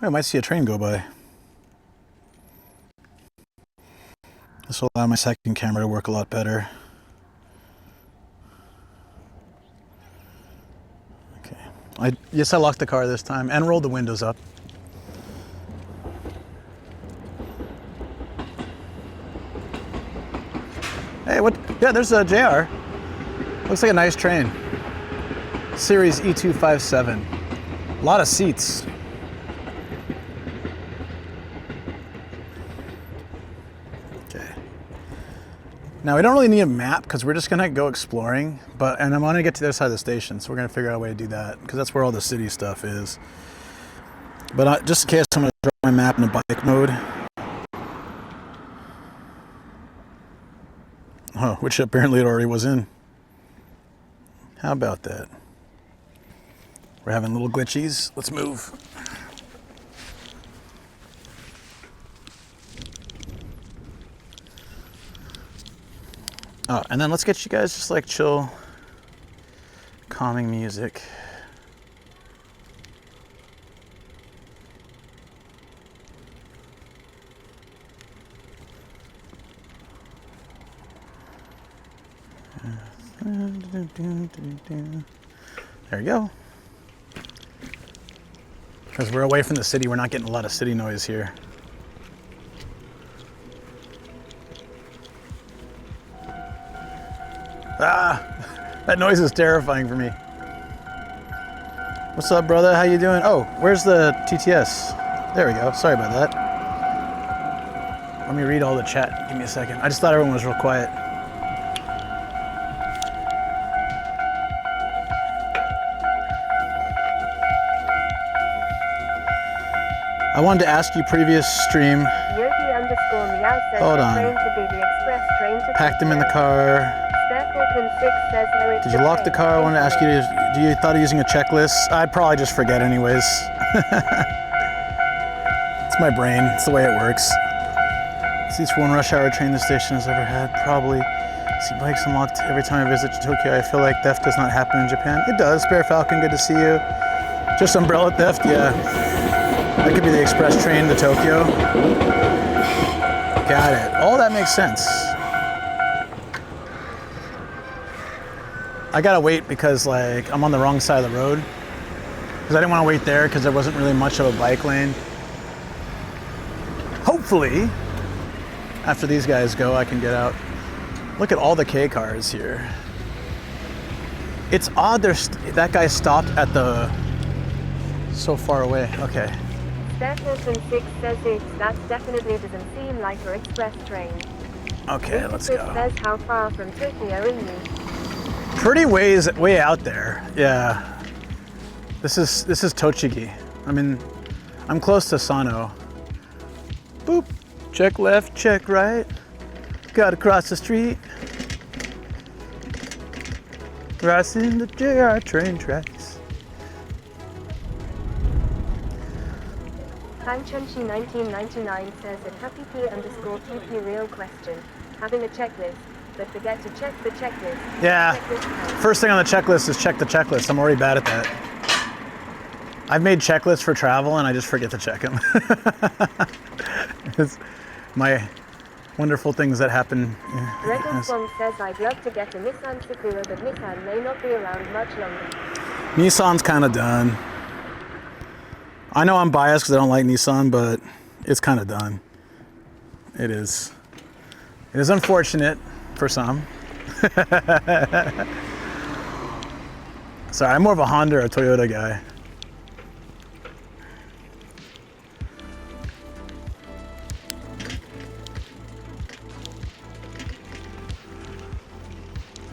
I might see a train go by. This will allow my second camera to work a lot better. Yes, I locked the car this time and rolled the windows up. Hey, what? Yeah, there's a JR. Looks like a nice train. Series E257. A lot of seats. Okay. Now we don't really need a map because we're just gonna go exploring, and I'm gonna get to the other side of the station, so we're gonna figure out a way to do that because that's where all the city stuff is. But just in case, I'm gonna drop my map into bike mode. Oh, which apparently it already was in. How about that? We're having little glitchies. Let's move. Oh, and then let's get you guys just like chill, calming music. There you go. Because we're away from the city, we're not getting a lot of city noise here. That noise is terrifying for me. What's up, brother? How you doing? Oh, where's the TTS? There we go. Sorry about that. Let me read all the chat. Give me a second. I just thought everyone was real quiet. I wanted to ask you previous stream. Yogi_meow says Hold on. train to be the express train to Packed him in the car. Stephen6 says no, it's Did you lock the car? I wanted to ask you, do you thought of using a checklist? I'd probably just forget anyways. It's my brain. It's the way it works. It's each one rush hour train the station has ever had. Probably. See bikes unlocked every time I visit Tokyo. I feel like theft does not happen in Japan. It does. Bear Falcon, good to see you. Just umbrella theft, yeah. That could be the express train to Tokyo. Got it. All that makes sense. I gotta wait because like I'm on the wrong side of the road. Because I didn't want to wait there because there wasn't really much of a bike lane. Hopefully, after these guys go, I can get out. Look at all the K cars here. It's odd that guy stopped at the... so far away. Okay. Stephenson 6 says that definitely doesn't seem like an express train. Okay, let's go. Says how far from Tokyo are you? Pretty way out there. Yeah. This is Tochigi. I mean, I'm close to Sano. Boop. Check left, check right. Gotta cross the street. Crossing the JR train tracks. Chunchi 1999 says that happy P_PP real question. Having a checklist, but forget to check the checklist. Yeah. First thing on the checklist is check the checklist. I'm already bad at that. I've made checklists for travel and I just forget to check them. It's my wonderful things that happen. Reddington says I'd love to get a Nissan Sakura, but Nissan may not be around much longer. Nissan's kind of done. I know I'm biased because I don't like Nissan, but it's kind of done. It is. It is unfortunate for some. Sorry, I'm more of a Honda or a Toyota guy.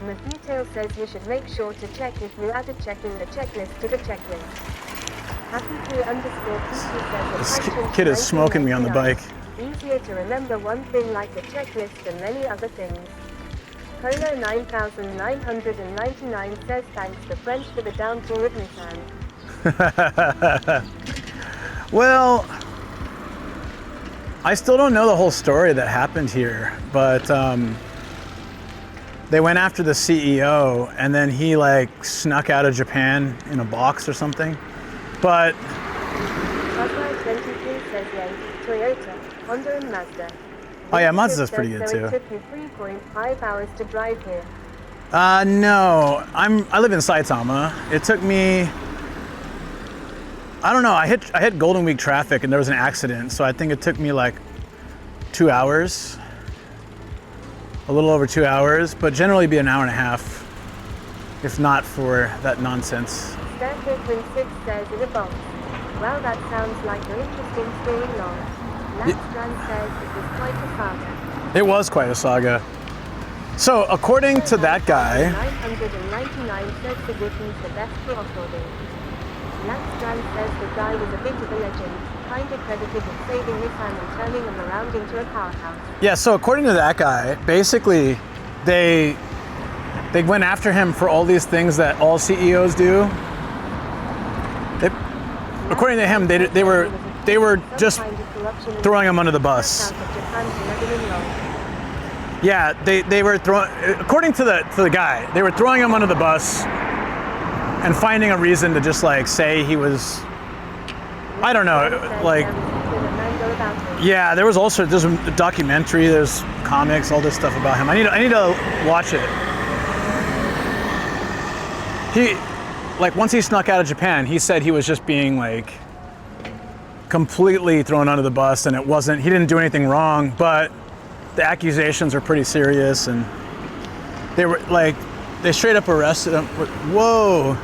Mafito says you should make sure to check if you added checking the checklist to the checklist. Happy P_PP says this kid is smoking me on the bike. Easier to remember one thing like the checklist than many other things. Polo 9999 says thanks to French for the downpour of Nissan. Well, I still don't know the whole story that happened here, but they went after the CEO and then he like snuck out of Japan in a box or something. But Toyota, Honda and Mazda. Oh yeah, Mazda's pretty good too. It took you 3.5 hours to drive here. No, I live in Saitama. It took me, I don't know, I hit Golden Week traffic and there was an accident, so I think it took me like 2 hours. A little over 2 hours, but generally be an hour and a half, if not for that nonsense. Stanford 6 says in a box. Well, that sounds like an interesting story long. Lance Strand says it was quite a saga. It was quite a saga. So, according to that guy... 999 says the Wiccan's the best for off-roading. Lance Strand says the guy was a bit of a legend, kind of credited with saving Nissan and turning them around into a powerhouse. Yeah, so according to that guy, basically, they went after him for all these things that all CEOs do. According to him, they were just throwing him under the bus. Yeah, they were throwing. According to the guy, they were throwing him under the bus and finding a reason to just like say he was. I don't know, like. Yeah, there's a documentary, there's comics, all this stuff about him. I need to watch it. Like once he snuck out of Japan, he said he was just being like completely thrown under the bus and he didn't do anything wrong, but the accusations are pretty serious and they straight up arrested him. Whoa.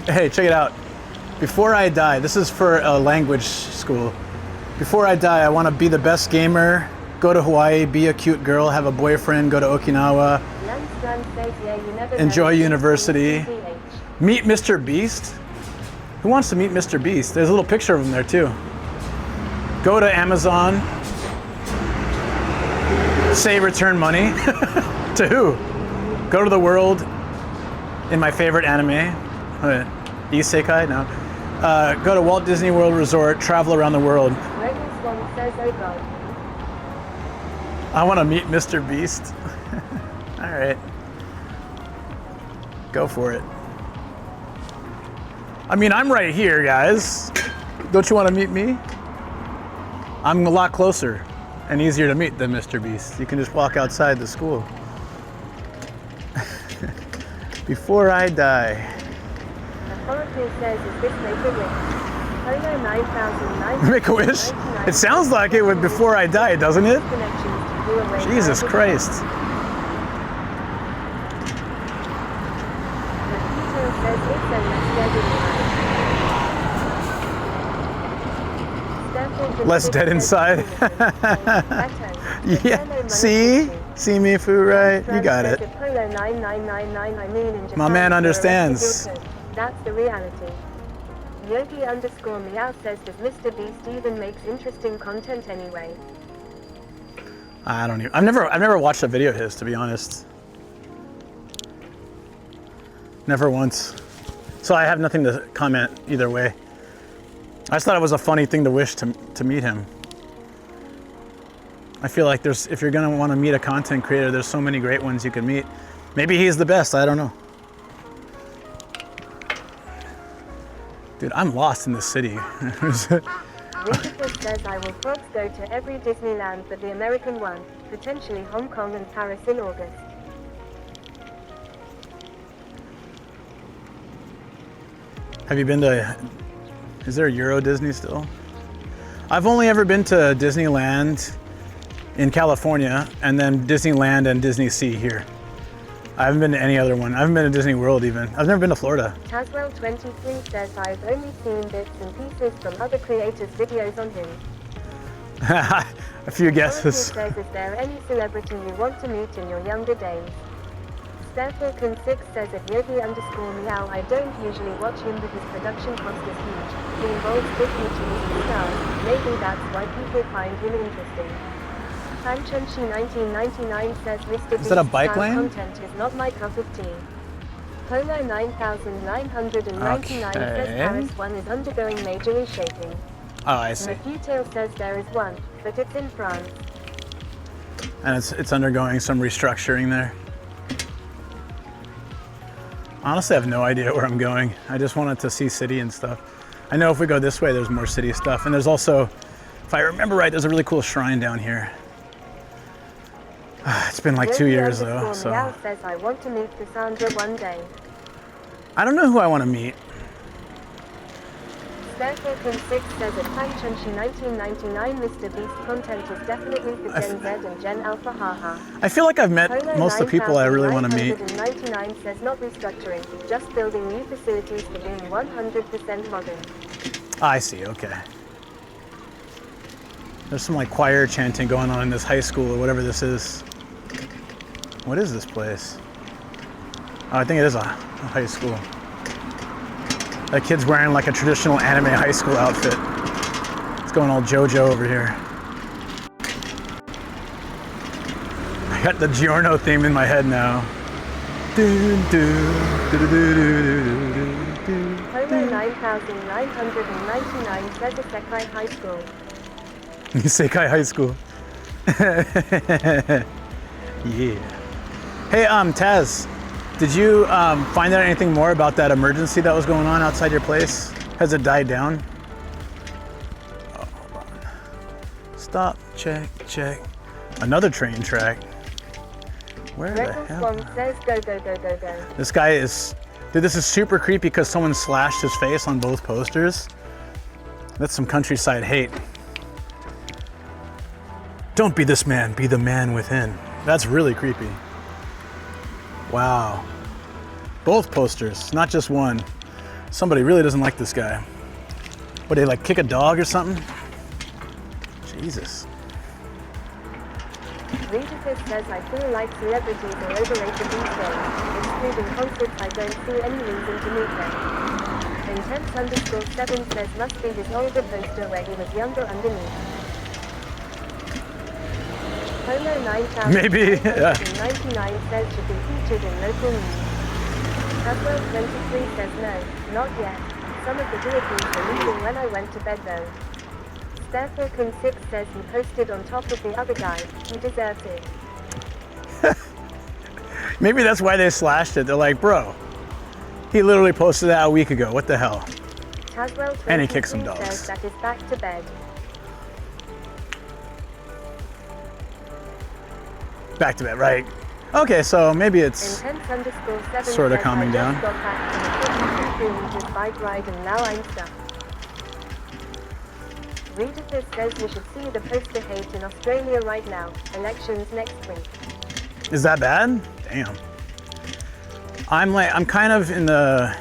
Hey, check it out. Before I die, this is for a language school. Before I die, I want to be the best gamer, go to Hawaii, be a cute girl, have a boyfriend, go to Okinawa, enjoy university. Meet Mr. Beast? Who wants to meet Mr. Beast? There's a little picture of him there too. Go to Amazon. Say return money. To who? Go to the world in my favorite anime. Isekai? No. Go to Walt Disney World Resort, travel around the world. I want to meet Mr. Beast. All right. Go for it. I mean, I'm right here, guys. Don't you want to meet me? I'm a lot closer and easier to meet than Mr. Beast. You can just walk outside the school. Before I die. Make a wish? It sounds like it would before I die, doesn't it? Jesus Christ. Less dead inside. Yeah. See me, Fu, right? You got it. My man understands. That's the reality. Yogi_meow says, does Mr. Beast even makes interesting content anyway? I don't even. I've never watched a video of his, to be honest. Never once. So I have nothing to comment either way. I just thought it was a funny thing to wish to meet him. I feel like if you're gonna want to meet a content creator, there's so many great ones you can meet. Maybe he's the best, I don't know. Dude, I'm lost in this city. Richard says I will first go to every Disneyland but the American one, potentially Hong Kong and Paris in August. Have you been to, is there a Euro Disney still? I've only ever been to Disneyland in California and then Disneyland and Disney Sea here. I haven't been to any other one. I haven't been to Disney World even. I've never been to Florida. Taswell23 says I've only seen bits and pieces from other creators' videos on him. A few guesses. Says, is there any celebrity you want to meet in your younger days? Starfalcon6 says at Yogi_meow, I don't usually watch him because production cost is huge. He involves big meetings and stars. Maybe that's why people find him interesting. Fanchunchi 1999 says Mr. Beast's content is not my cup of tea. Polo 9999 says Paris 1 is undergoing major reshaping. Oh, I see. Mafutale says there is one, but it's in France. And it's undergoing some restructuring there. Honestly, I have no idea where I'm going. I just wanted to see city and stuff. I know if we go this way, there's more city stuff. And there's also, if I remember right, there's a really cool shrine down here. It's been like 2 years though, so. Says I want to meet Cassandra one day. I don't know who I want to meet. Starfalcon6 says at Fanchunchi 1999 Mr. Beast content is definitely for Gen Z and Gen Alpha haha. I feel like I've met most of the people I really want to meet. 99 says not restructuring, just building new facilities for being 100% modern. I see, okay. There's some like choir chanting going on in this high school or whatever this is. What is this place? Oh, I think it is a high school. That kid's wearing like a traditional anime high school outfit. It's going all JoJo over here. I got the Giorno theme in my head now. Homo 9999 says Isekai High School. Isekai High School. Yeah. Hey, Taz, did you find out anything more about that emergency that was going on outside your place? Has it died down? Oh, hold on. Stop, check. Another train track. Where the hell? Says go. This guy is, dude, this is super creepy because someone slashed his face on both posters. That's some countryside hate. Don't be this man, be the man within. That's really creepy. Wow. Both posters, not just one. Somebody really doesn't like this guy. What, they like kick a dog or something? Jesus. Regis says I feel like celebrities are overrated these days. Excluding concerts, I don't see any reason to meet them. Intense_7 says must be his older poster where he was younger underneath. Homo 9000 Maybe, yeah. 99 says should be featured in local news. Haswell 23 says no, not yet. Some of the vehicles were leaving when I went to bed though. Therefore, Kun 6 says he posted on top of the other guy. He deserves it. Maybe that's why they slashed it. They're like, bro, he literally posted that a week ago. What the hell? Taswell And he kicked some 23 dogs. says that is back to bed. Back to bed, right? Okay, so maybe it's Intense_7 sort of says, calming I down. just got back from a 52 bike ride and now I'm stuck. Reader says you should see the poster hate in Australia right now. Elections next week. Is that bad? Damn. I'm kind of in the.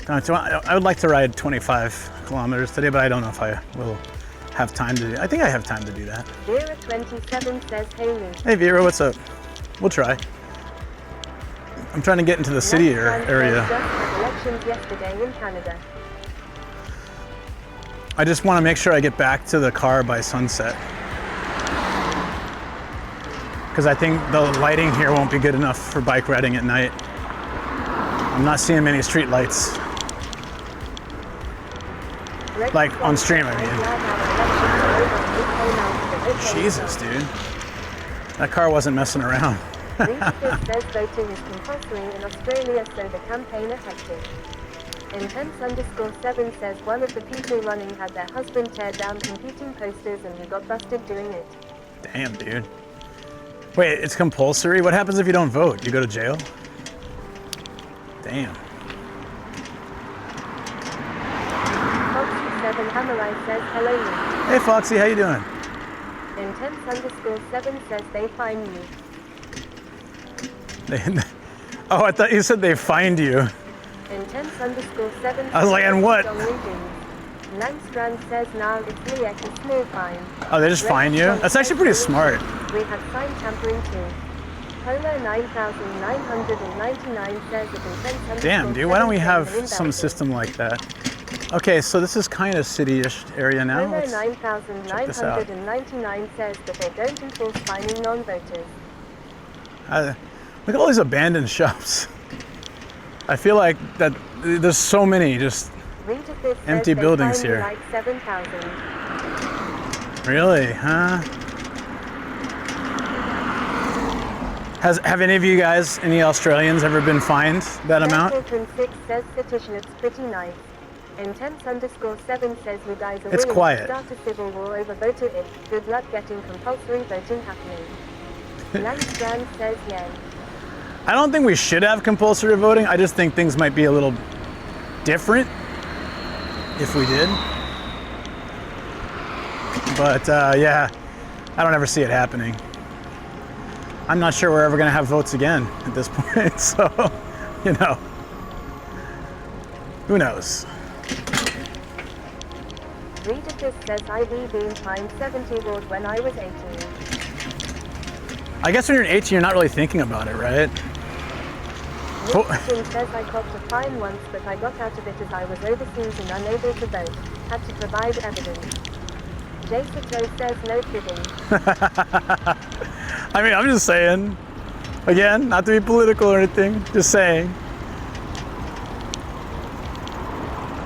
I would like to ride 25 kilometers today, but I don't know if I will have time to do. I think I have time to do that. Vera 27 says, hey Lou. Hey Vera, what's up? We'll try. I'm trying to get into the city area. Just had elections yesterday in Canada. I just want to make sure I get back to the car by sunset. Because I think the lighting here won't be good enough for bike riding at night. I'm not seeing many street lights. Like on stream, I mean. Jesus, dude. That car wasn't messing around. says voting is compulsory in Australia, so the campaign are hectic. Intense_7 says one of the people running had their husband tear down competing posters and he got busted doing it. Damn, dude. Wait, it's compulsory? What happens if you don't vote? You go to jail? Damn. Foxy7 Hammerai says hello Lou. Hey Foxy, how you doing? Intense_7 says they find you. Oh, I thought you said they find you. Intense_7 I was like, and what? Langstrand says now it's Liek is small fine. Oh, they just find you? That's actually pretty smart. We had sign tampering too. Polar 9999 says it's intense. Damn, dude, why don't we have some system like that? Okay, so this is kind of city-ish area now. Polar Let's check this out. 9999 says that they don't enforce fining non-voters. Look at all these abandoned shops. I feel like that there's so many just empty buildings here. Like 7,000. Really, huh? Have any of you guys, any Australians, ever been fined that amount? 6 says petition, it's pretty nice. Intense_7 says you guys are It's willing quiet. to start a civil war over voter it. Good luck getting compulsory voting happening. Langstrand says yay. I don't think we should have compulsory voting. I just think things might be a little different if we did. But yeah, I don't ever see it happening. I'm not sure we're ever going to have votes again at this point. So, you know, who knows? Reader says I've been fined 70 ward when I was 18. I guess when you're 18, you're not really thinking about it, right? Richardson says I copped a fine once, but I got out of it as I was overseas and unable to vote. Had to provide evidence. Jason says no kidding. I mean, I'm just saying. Again, not to be political or anything, just saying.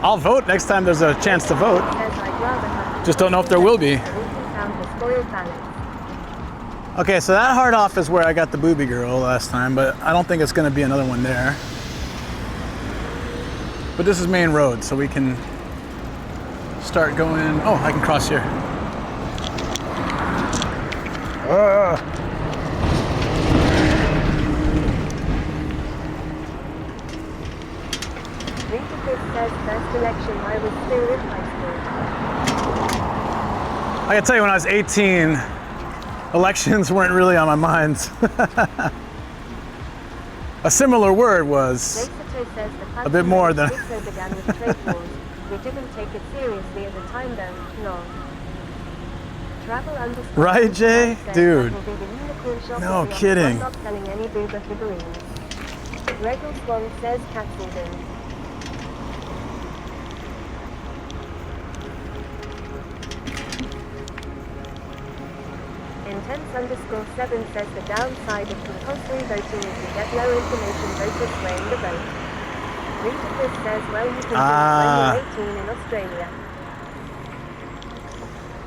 I'll vote next time there's a chance to vote. Just don't know if there will be. Okay, so that hard off is where I got the booby girl last time, but I don't think it's going to be another one there. But this is main road, so we can start going. Oh, I can cross here. Says first election I was still in high school. I can tell you when I was 18, elections weren't really on my mind. A similar word was a bit more than. We didn't take it seriously at the time though. No. Right, Jay? Dude. No kidding. Not selling any boober figurines. Gregor Swan says Caxton. Intense_7 says the downside of compulsory voting is you get no information voters swaying the vote. Reader says, well, you can do it when you're 18 in Australia.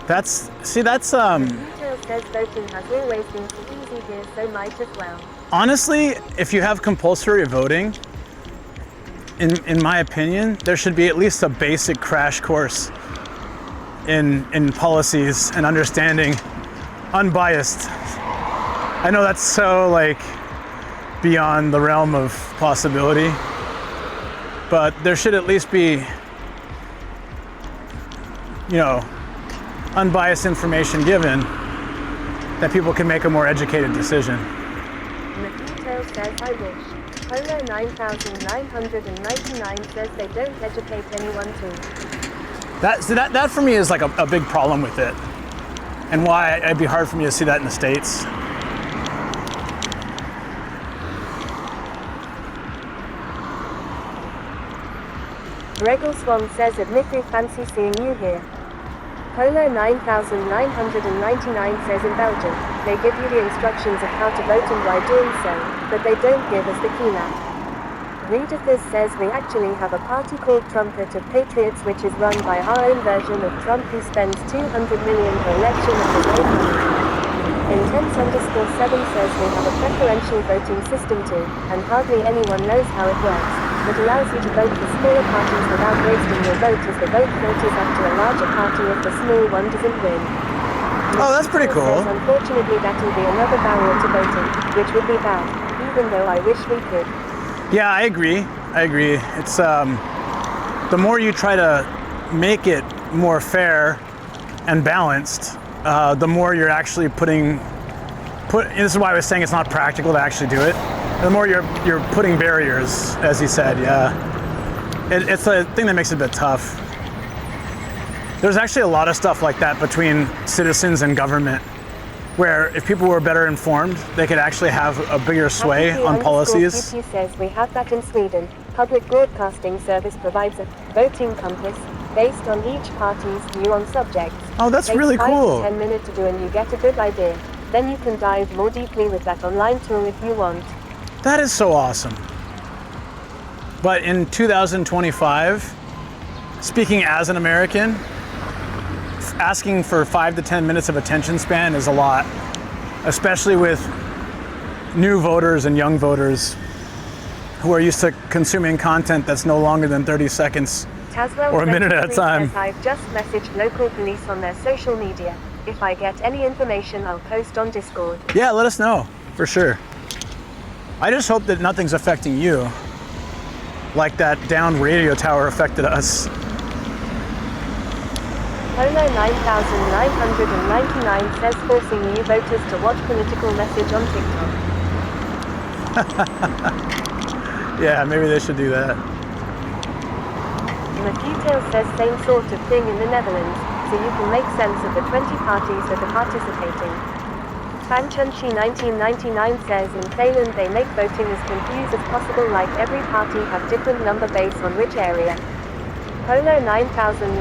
That's Detail says voting has always been so easy here, so might as well. honestly, if you have compulsory voting, in my opinion, there should be at least a basic crash course in policies and understanding unbiased. I know that's so like beyond the realm of possibility, but there should at least be, you know, unbiased information given that people can make a more educated decision. Detail says I wish. Polo 9999 says they don't educate anyone too. That for me is like a big problem with it, and why it'd be hard for me to see that in the States. Gregor Swan says admittedly fancy seeing you here. Polo 9999 says in Belgium, they give you the instructions of how to vote and why doing so, but they don't give us the key map. Reader Fizz says we actually have a party called Trumpet of Patriots which is run by our own version of Trump who spends $200 million per election of his own money. Intense_7 says we have a preferential voting system too, and hardly anyone knows how it works. It allows you to vote for smaller parties without wasting your vote as the vote filters up to a larger party if the small one doesn't win. Oh, that's pretty cool. Says, unfortunately that will be another barrier to voting, which would be bad, even though I wish we could. Yeah, I agree. It's the more you try to make it more fair and balanced, the more you're actually this is why I was saying it's not practical to actually do it. The more you're putting barriers, as he said, yeah. It's a thing that makes it a bit tough. There's actually a lot of stuff like that between citizens and government, where if people were better informed, they could actually have a bigger sway on policies. PT says we have that in Sweden. Public Broadcasting Service provides a voting compass based on each party's view on subjects. Oh, that's really cool. 5 to 10 minutes to do and you get a good idea. Then you can dive more deeply with that online tool if you want. That is so awesome. But in 2025, speaking as an American, asking for 5 to 10 minutes of attention span is a lot, especially with new voters and young voters who are used to consuming content that's no longer than 30 seconds or a minute at a time. I've just messaged local police on their social media. If I get any information, I'll post on Discord. Yeah, let us know, for sure. I just hope that nothing's affecting you, like that downed radio tower affected us. Polo 9999 says forcing new voters to watch political message on TikTok. Yeah, maybe they should do that. Detail says same sort of thing in the Netherlands, so you can make sense of the 20 parties that are participating. Fanchunchi 1999 says in Thailand they make voting as confused as possible, like every party have different number based on which area. Polo 9999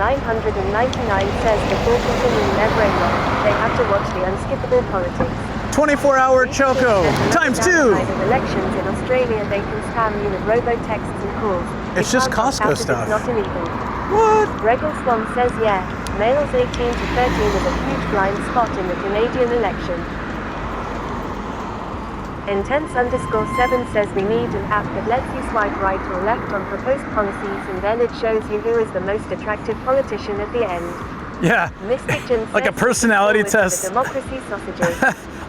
says before continuing their brainwash, they have to watch the unskippable politics. 24-hour Choco, times 2! Outside of elections in Australia they can spam you with robo-texts and calls. It's just Costco stuff. It's not illegal. What? Gregor Swan says yeah, males 18 to 13 is a huge blind spot in the Canadian election. Intense_7 says we need an app that lets you swipe right or left on proposed policies and then it shows you who is the most attractive politician at the end. Yeah, like a personality test. Democracy sausages.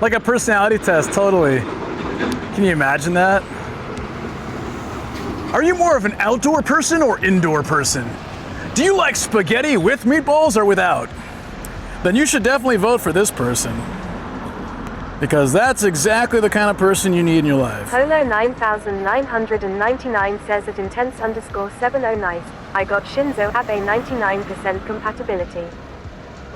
Like a personality test, totally. Can you imagine that? Are you more of an outdoor person or indoor person? Do you like spaghetti with meatballs or without? Then you should definitely vote for this person, because that's exactly the kind of person you need in your life. Polo 9999 says at intense_70 nice, I got Shinzo Abe 99% compatibility.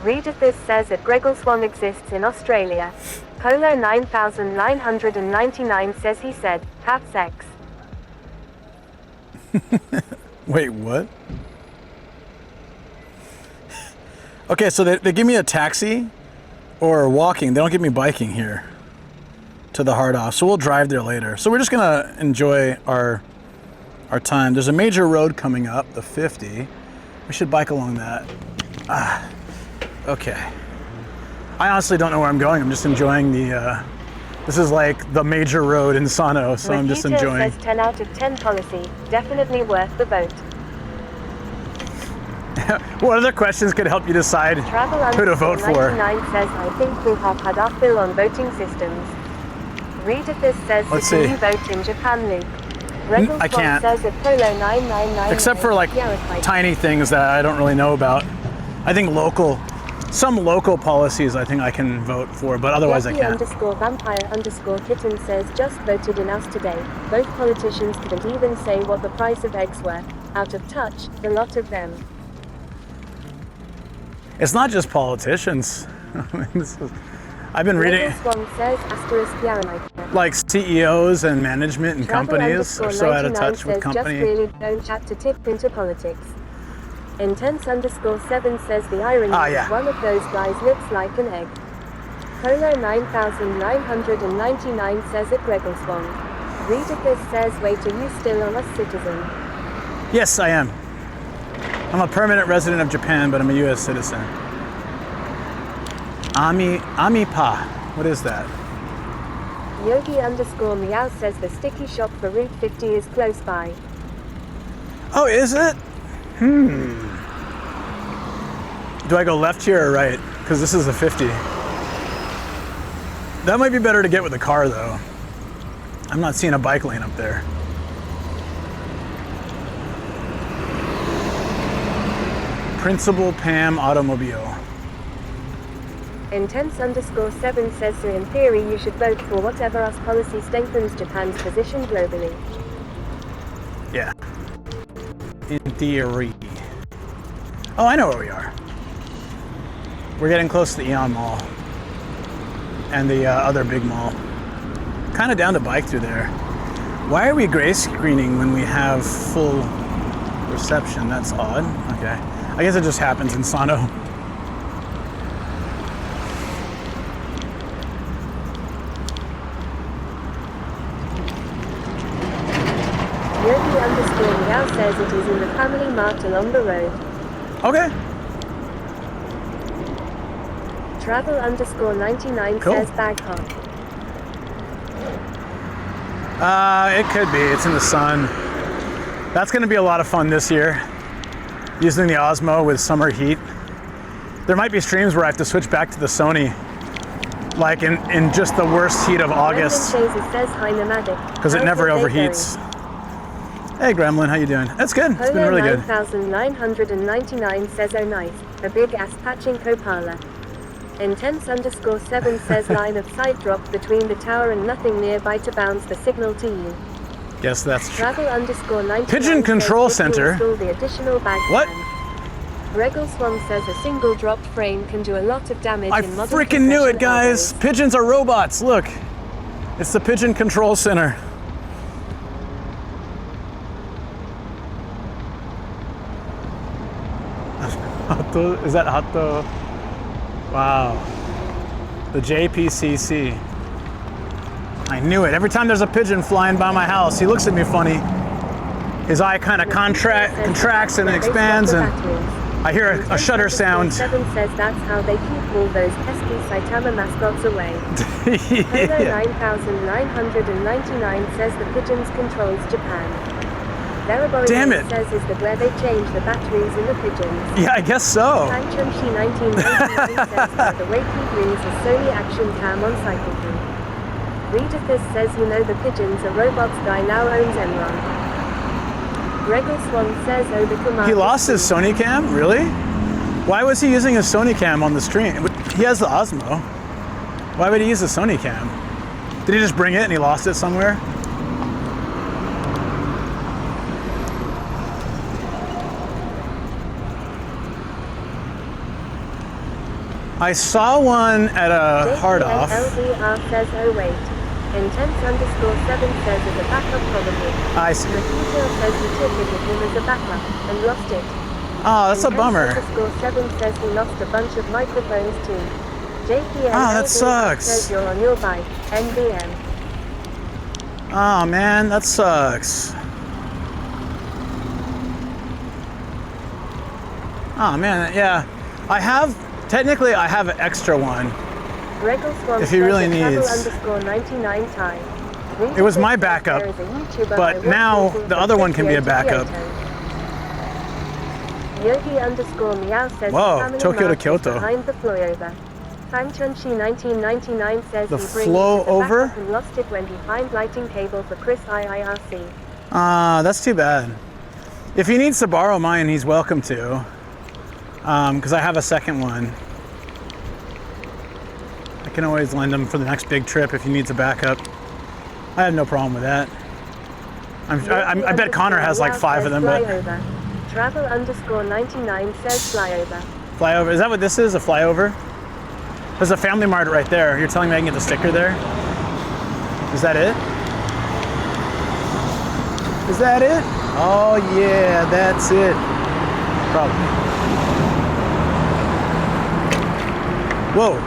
Reader This says that Gregor Swan exists in Australia. Polo 9999 says he said, have sex. Wait, what? Okay, so they give me a taxi or walking. They don't give me biking here to the Hard Off, so we'll drive there later. So we're just gonna enjoy our time. There's a major road coming up, the 50. We should bike along that. Okay. I honestly don't know where I'm going. I'm just enjoying the, this is like the major road in Sano, so I'm just enjoying. Says 10 out of 10 policy. Definitely worth the vote. What other questions could help you decide who to vote for? 99 says, I think we have had our fill on voting systems. Reader this says, Let's can see. you vote in Japan, Luke? I can't. Says at Polo 999 Except for like tiny things that I don't really know about. I think some local policies I think I can vote for, but otherwise I can't. _vampire_kitten says, just voted in us today. Both politicians couldn't even say what the price of eggs were. Out of touch, the lot of them. It's not just politicians. I've been reading like CEOs and management and companies are so out of touch with company. Just really don't chat to tip into politics. Intense_7 says the irony is one of those guys looks like an egg. Polo 9999 says it Greggleswong. Reader this says, wait, are you still a US citizen? Yes, I am. I'm a permanent resident of Japan, but I'm a US citizen. Amipa. What is that? Yogi_meow says the sticky shop for Route 50 is close by. Oh, is it? Do I go left here or right? Because this is a 50. That might be better to get with a car, though. I'm not seeing a bike lane up there. Principal Pam Automobile. Intense_7 says, so in theory you should vote for whatever us policy strengthens Japan's position globally. Yeah. In theory. Oh, I know where we are. We're getting close to the Eon Mall. And the other big mall. Kind of down to bike through there. Why are we gray screening when we have full reception? That's odd. Okay. I guess it just happens in Sano. Yogi_meow says it is in the family mart along the road. Okay. Travel_99 Cool. says Bangkok. It could be. It's in the sun. That's going to be a lot of fun this year. Using the Osmo with summer heat. There might be streams where I have to switch back to the Sony, like in just the worst heat of August, because it never overheats. Hey Gremlin, how you doing? That's good. It's been really good. 9999 says, oh nice, a big ass pachinko parlor. Intense_7 says line of sight dropped between the tower and nothing nearby to bounce the signal to you. Yes, that's true. Travel_99 Pigeon Control Center. The additional bag What? Reggleswan says a single dropped frame can do a lot of damage I in modern freaking knew it, professional guys. elbows. Pigeons are robots. Look, it's the Pigeon Control Center. Is that Hato? Wow. The JPCC. I knew it. Every time there's a pigeon flying by my house, he looks at me funny. His eye kind of contracts and expands, and I hear a shutter sound. 7 says that's how they keep all those pesky Saitama mascots away. Polo 9999 says the pigeons controls Japan. Damn it. says is that where they change the batteries in the pigeons. Yeah, I guess so. Tangchumshi 1999 says that the way he brings a Sony action cam on cycle through. Readathis says you know the pigeons are robots guy now owns Enron. Gregor Swan says Obi-Kumar. He lost his Sony cam? Really? Why was he using his Sony cam on the stream? He has the Osmo. Why would he use the Sony cam? Did he just bring it and he lost it somewhere? I saw one at a hard off. LDR says oh wait. Intense_7 says as a backup probably. I see. Refugio says he took it with him as a backup and lost it. Oh, that's a bummer. Intense_7 says he lost a bunch of microphones too. JPN that sucks. says you're on your bike. NBM. Oh man, that sucks. Oh man, yeah. I have technically I have an extra one. If he really needs. It was my backup, but now the other one can be a backup. Yogi_meow says Whoa, the Tokyo to family Kyoto. behind the flyover. Fang Chunchi 1999 says The he brings flow the over? backup and lost it when he find lighting cable for Chris IIRC. That's too bad. If he needs to borrow mine, he's welcome to. Because I have a second one. I can always lend him for the next big trip if he needs a backup. I have no problem with that. I bet Connor has like 5 of them, but... Travel_99 says flyover. Flyover, is that what this is, a flyover? There's a Family Mart right there. You're telling me I can get the sticker there? Is that it? Is that it? Oh yeah, that's it. Probably. Travel_99 Whoa.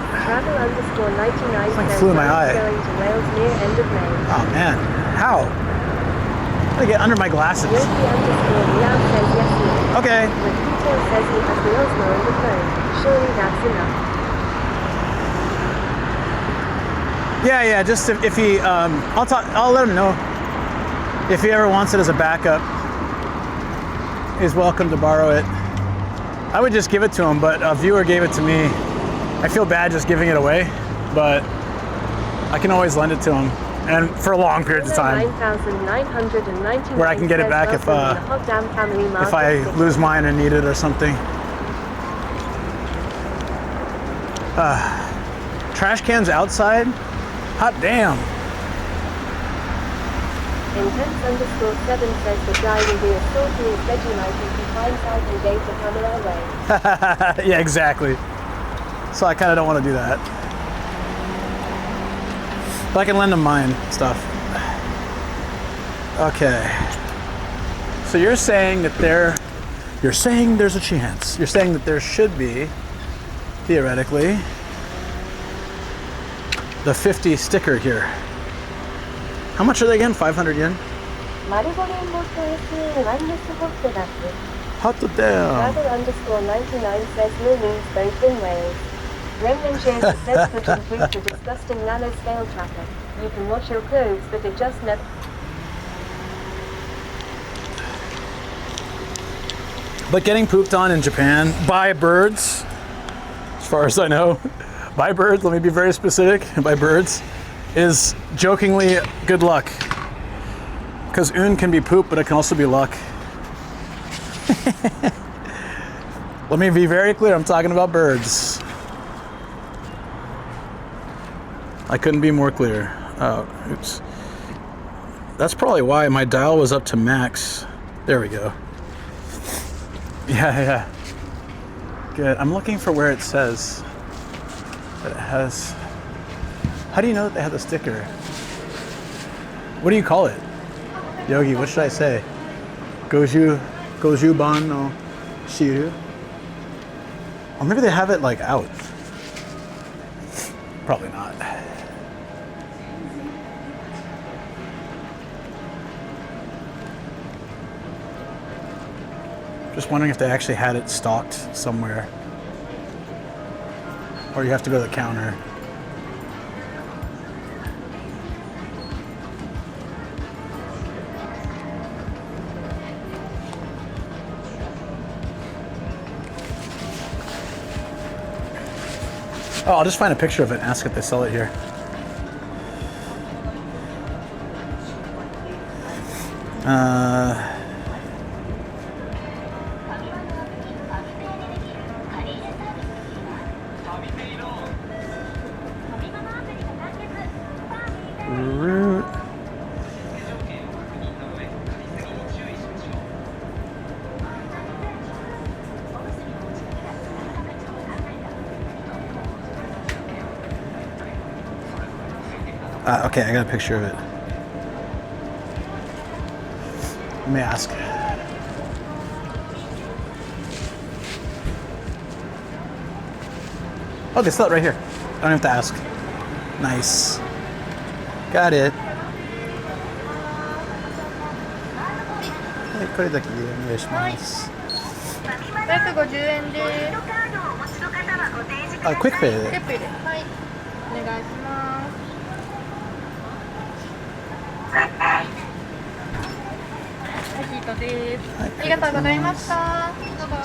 Like says flew in my eye. going to Wales near end of May. Oh man, how? I gotta get under my glasses. Yogi_meow says yes he is. Okay. Makito says he has the Osmo on the phone. Surely that's enough. Yeah, just if he, I'll let him know. If he ever wants it as a backup, he's welcome to borrow it. I would just give it to him, but a viewer gave it to me. I feel bad just giving it away, but I can always lend it to him, and for long periods of time. Where I can get it back if I lose mine or need it or something. Trash cans outside? Hot damn. Intense_7 says the guy will be assaulting his Vegemite if he finds out and gave the camera away. Yeah, exactly. So I kind of don't want to do that. But I can lend him mine stuff. Okay. So you're saying that there's a chance. You're saying that there should be, theoretically, the 50 sticker here. How much are they again? 500 yen? Hot damn. Travel_99 says no means both in Wales. Gremlin shares the says put in food for disgusting nanoscale traffic. You can wash your clothes, but it just never... But getting pooped on in Japan by birds, as far as I know, by birds, let me be very specific, by birds, is jokingly good luck. Because un can be poop, but it can also be luck. Let me be very clear, I'm talking about birds. I couldn't be more clear. Oh, oops. That's probably why my dial was up to max. There we go. Yeah. Good. I'm looking for where it says that it has... How do you know that they have the sticker? What do you call it? Yogi, what should I say? Goju-ban no shiru? Or maybe they have it like out. Probably not. Just wondering if they actually had it stocked somewhere. Or you have to go to the counter. Oh, I'll just find a picture of it and ask if they sell it here. Okay, I got a picture of it. Let me ask. Oh, they sell it right here. I don't have to ask. Nice. Got it. Hey, これだけお願いします。550円です。quick pay で。ペッペで。はい。お願いします。シートです。ありがとうございました。どうぞ。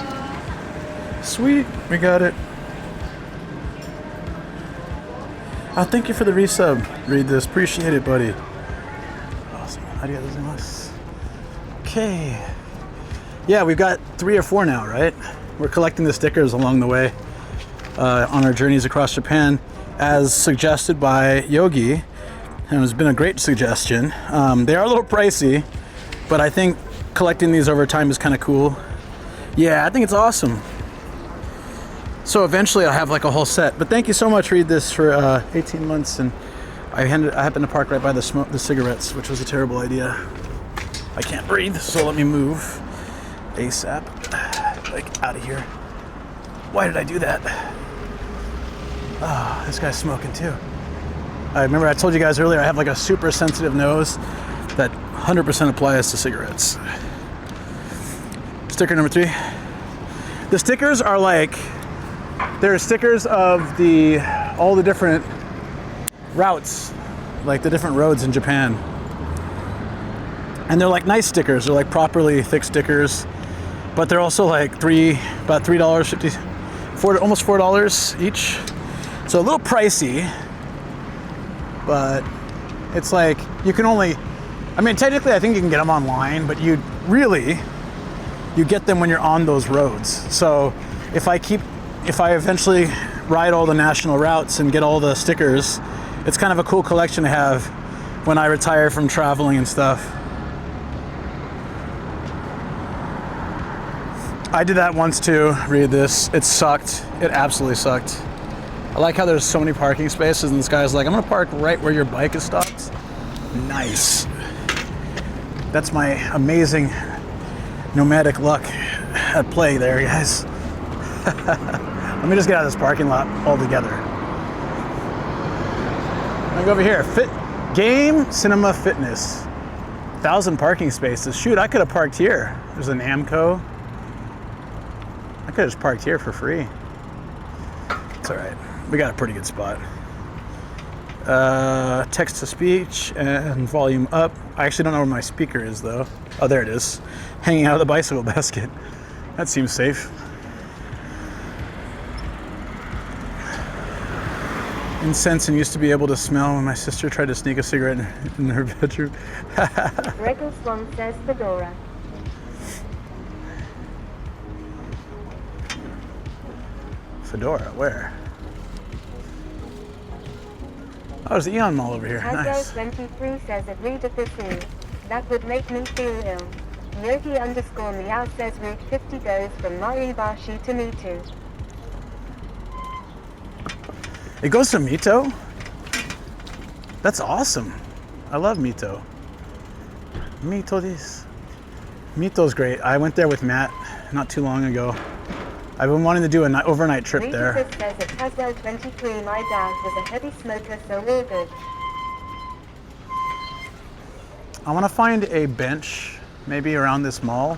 Sweet, we got it. Oh, thank you for the resub. Read this. Appreciate it, buddy. Awesome. Arigatou gozaimasu. Okay. Yeah, we've got 3 or 4 now, right? We're collecting the stickers along the way on our journeys across Japan, as suggested by Yogi, and it's been a great suggestion. They are a little pricey, but I think collecting these over time is kind of cool. Yeah, I think it's awesome. So eventually I'll have like a whole set. But thank you so much, Read This, for 18 months. And I happened to park right by the cigarettes, which was a terrible idea. I can't breathe, so let me move ASAP. Like, out of here. Why did I do that? Oh, this guy's smoking too. I remember I told you guys earlier I have like a super sensitive nose that 100% applies to cigarettes. Sticker number 3. The stickers are like, there are stickers of all the different routes, like the different roads in Japan. And they're like nice stickers, they're like properly thick stickers, but they're also like about $3.50, almost $4 each. So a little pricey, but it's like, you can only, I mean, technically I think you can get them online, but you get them when you're on those roads. So if I eventually ride all the national routes and get all the stickers, it's kind of a cool collection to have when I retire from traveling and stuff. I did that once too, Read This. It sucked. It absolutely sucked. I like how there's so many parking spaces and this guy's like, I'm gonna park right where your bike is stopped. Nice. That's my amazing nomadic luck at play there, guys. Let me just get out of this parking lot altogether. I go over here. Game Cinema Fitness. 1,000 parking spaces. Shoot, I could have parked here. There's an Amco. I could have just parked here for free. It's all right. We got a pretty good spot. Text to speech and volume up. I actually don't know where my speaker is though. Oh, there it is. Hanging out of the bicycle basket. That seems safe. Incense and used to be able to smell when my sister tried to sneak a cigarette in her bedroom. Regal Swan says Fedora. Fedora, where? Oh, there's the Eon Mall over here. Nice. Tango23 says read of this too. That would make me feel ill. Yogi_meow says Route 50 goes from Maribashi to Mito. It goes to Mito? That's awesome. I love Mito. Mito this. Mito's great. I went there with Matt not too long ago. I've been wanting to do an overnight trip there. Says at Haswell23, my dad was a heavy smoker, so all good. I want to find a bench, maybe around this mall,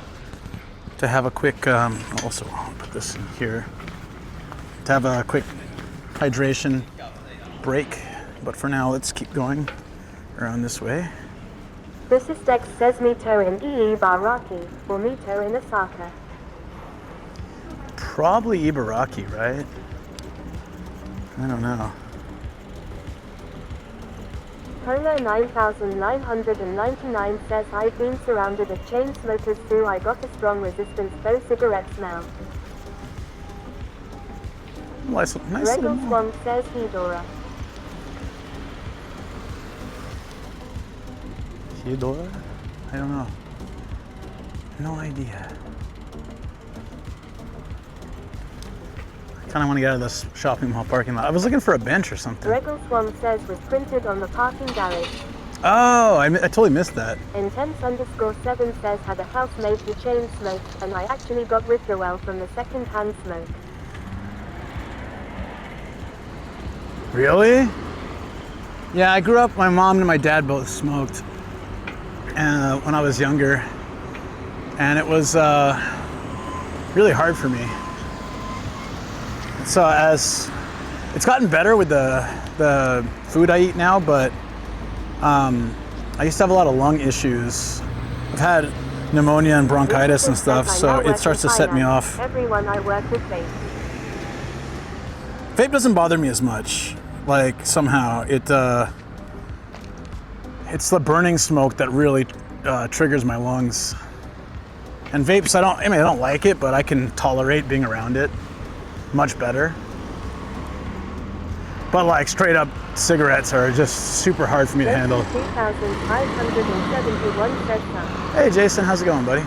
to have a quick, also I'll put this in here, to have a quick hydration break. But for now, let's keep going around this way. This is Dex says Mito in Ibaraki, or Mito in Osaka. Probably Ibaraki, right? I don't know. Polo 9999 says I've been surrounded of chain smokers too. I got a strong resistance though cigarettes now. Nice Regal Swan says Hedora. Hedora? I don't know. No idea. I kind of want to get out of this shopping mall parking lot. I was looking for a bench or something. Regal Swan says was printed on the parking garage. Oh, I totally missed that. Intense_7 says had a housemate who chain smoked, and I actually got withdrawal from the second-hand smoke. Really? Yeah, I grew up, my mom and my dad both smoked when I was younger. And it was really hard for me. So as it's gotten better with the food I eat now, but I used to have a lot of lung issues. I've had pneumonia and bronchitis and stuff, so it starts to set me off. Everyone I work with vape. Vape doesn't bother me as much. Like somehow it's the burning smoke that really triggers my lungs. And vapes, I don't like it, but I can tolerate being around it much better. But like straight up cigarettes are just super hard for me to handle. 2,571 said that. Hey Jason, how's it going, buddy?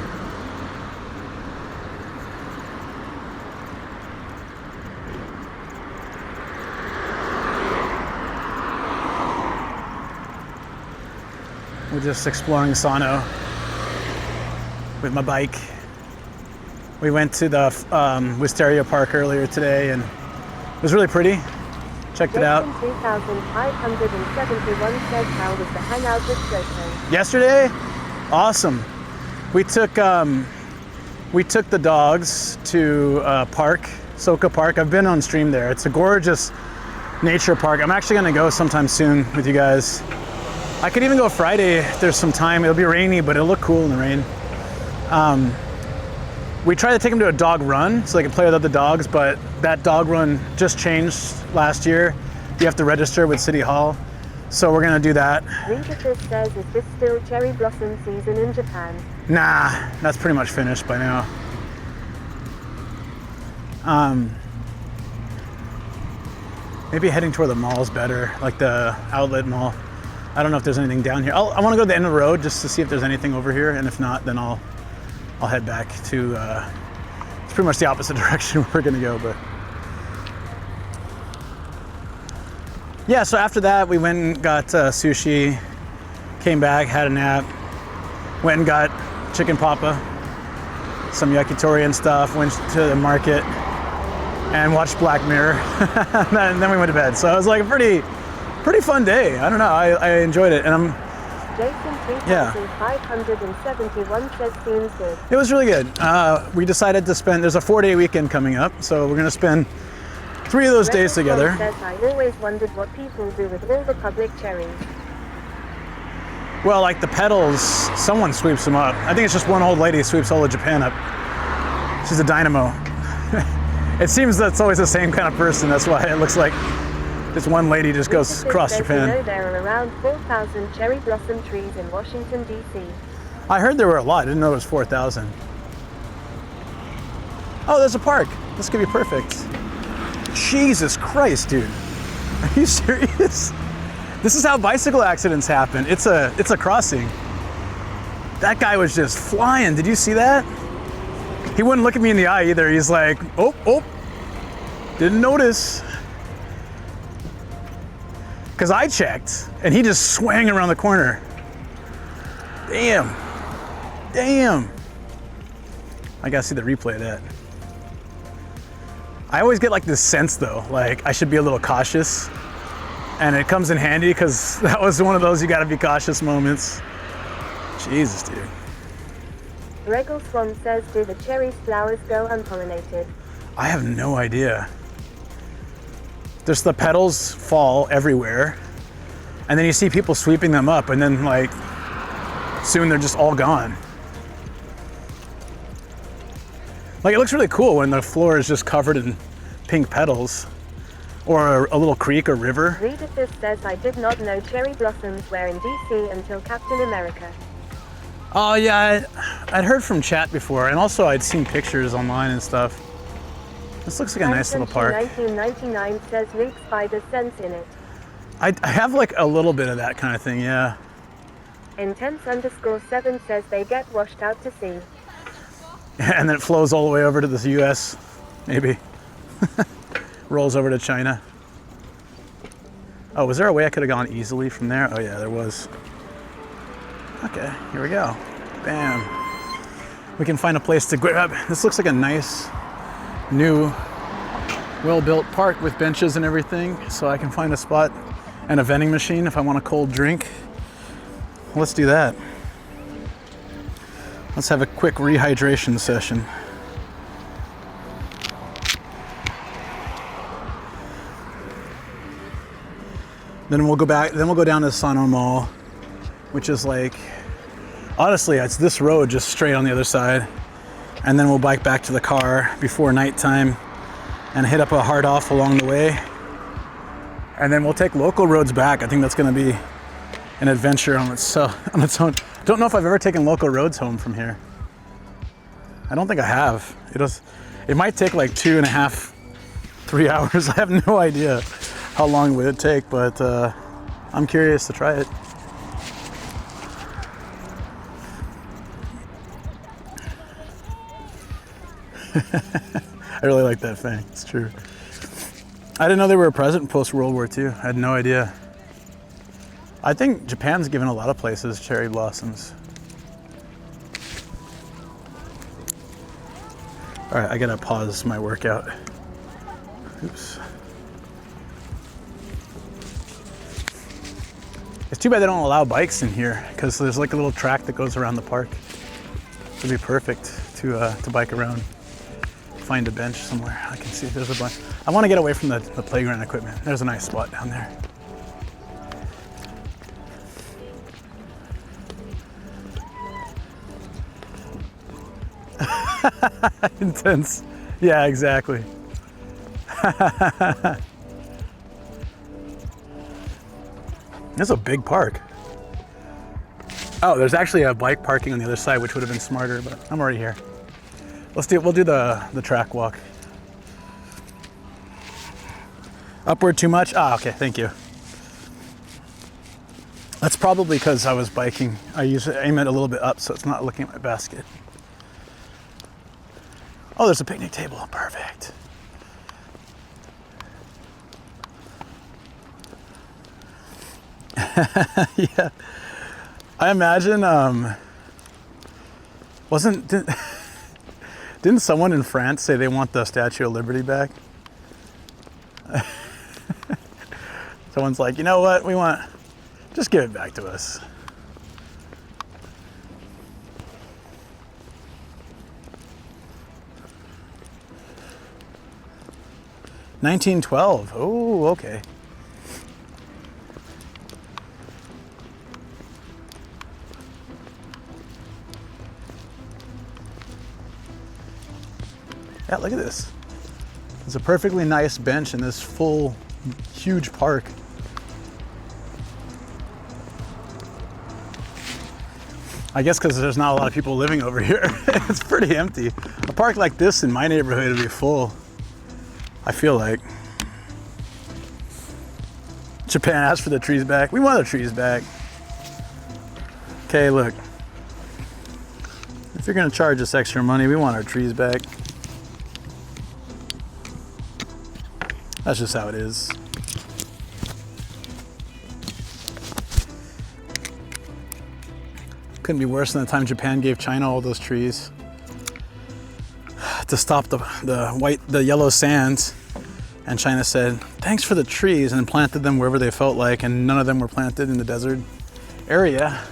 We're just exploring Sano with my bike. We went to the Wisteria Park earlier today and it was really pretty. Checked it out. 2,571 said how was the hangout with Soto? Yesterday? Awesome. We took the dogs to park, Soka Park. I've been on stream there. It's a gorgeous nature park. I'm actually gonna go sometime soon with you guys. I could even go Friday if there's some time. It'll be rainy, but it'll look cool in the rain. We tried to take them to a dog run so they could play with other dogs, but that dog run just changed last year. You have to register with City Hall. So we're gonna do that. Readerfish says, is this still cherry blossom season in Japan? Nah, that's pretty much finished by now. Maybe heading toward the mall is better, like the outlet mall. I don't know if there's anything down here. I want to go to the end of the road just to see if there's anything over here, and if not, then I'll head back to. It's pretty much the opposite direction we're gonna go, but yeah. So after that, we went and got sushi, came back, had a nap, went and got chicken papa, some yakitori and stuff. Went to the market and watched Black Mirror, and then we went to bed. So it was like a pretty fun day. I don't know. I enjoyed it, and I'm. Jason 3,571 says seems good. It was really good. We decided to spend. There's a 4-day weekend coming up, so we're gonna spend 3 of those days together. Says, I always wondered what people do with all the public cherries. Well, like the petals, someone sweeps them up. I think it's just one old lady sweeps all of Japan up. She's a dynamo. It seems that's always the same kind of person. That's why it looks like this one lady just goes across Japan. You know there are around 4,000 cherry blossom trees in Washington, D.C. I heard there were a lot. I didn't know it was 4,000. Oh, there's a park. This could be perfect. Jesus Christ, dude. Are you serious? This is how bicycle accidents happen. It's a crossing. That guy was just flying. Did you see that? He wouldn't look at me in the eye either. He's like, oh, didn't notice. Because I checked, and he just swang around the corner. Damn. I gotta see the replay of that. I always get like this sense though, like I should be a little cautious. And it comes in handy because that was one of those you gotta be cautious moments. Jesus, dude. Regal Swan says, do the cherry flowers go unpollinated? I have no idea. Just the petals fall everywhere, and then you see people sweeping them up, and then like soon they're just all gone. Like it looks really cool when the floor is just covered in pink petals, or a little creek or river. Readerfish says, I did not know cherry blossoms were in DC until Captain America. Oh yeah, I'd heard from chat before, and also I'd seen pictures online and stuff. This looks like a nice little park. 1999 says Luke Spider sense in it. I have like a little bit of that kind of thing, yeah. Intense_7 says they get washed out to sea. And then it flows all the way over to the US, maybe. Rolls over to China. Oh, was there a way I could have gone easily from there? Oh yeah, there was. Okay, here we go. Bam. We can find a place to grab. This looks like a nice, new, well-built park with benches and everything, so I can find a spot and a vending machine if I want a cold drink. Let's do that. Let's have a quick rehydration session. Then we'll go back. Then we'll go down to Sano Mall, which is like, honestly, it's this road just straight on the other side. And then we'll bike back to the car before nighttime and hit up a hard off along the way. And then we'll take local roads back. I think that's going to be an adventure on its own. Don't know if I've ever taken local roads home from here. I don't think I have. It might take like 2.5, 3 hours. I have no idea how long would it take, but I'm curious to try it. I really like that thing. It's true. I didn't know they were present post World War II. I had no idea. I think Japan's given a lot of places cherry blossoms. All right, I gotta pause my workout. Oops. It's too bad they don't allow bikes in here because there's like a little track that goes around the park. It'd be perfect to bike around. Find a bench somewhere. I can see there's a bunch. I want to get away from the playground equipment. There's a nice spot down there. Intense. Yeah, exactly. This is a big park. Oh, there's actually a bike parking on the other side, which would have been smarter, but I'm already here. We'll do the track walk. Upward too much? Ah, okay, thank you. That's probably because I was biking. I usually aim it a little bit up so it's not looking at my basket. Oh, there's a picnic table, perfect. Yeah. I imagine, didn't someone in France say they want the Statue of Liberty back? Someone's like, you know what, just give it back to us. $1912, oh, okay. Yeah, look at this. It's a perfectly nice bench in this full, huge park. I guess because there's not a lot of people living over here. It's pretty empty. A park like this in my neighborhood would be full, I feel like. Japan asked for the trees back. We want the trees back. Okay, look. If you're gonna charge us extra money, we want our trees back. That's just how it is. Couldn't be worse than the time Japan gave China all those trees to stop the yellow sands. And China said, thanks for the trees, and planted them wherever they felt like, and none of them were planted in the desert area.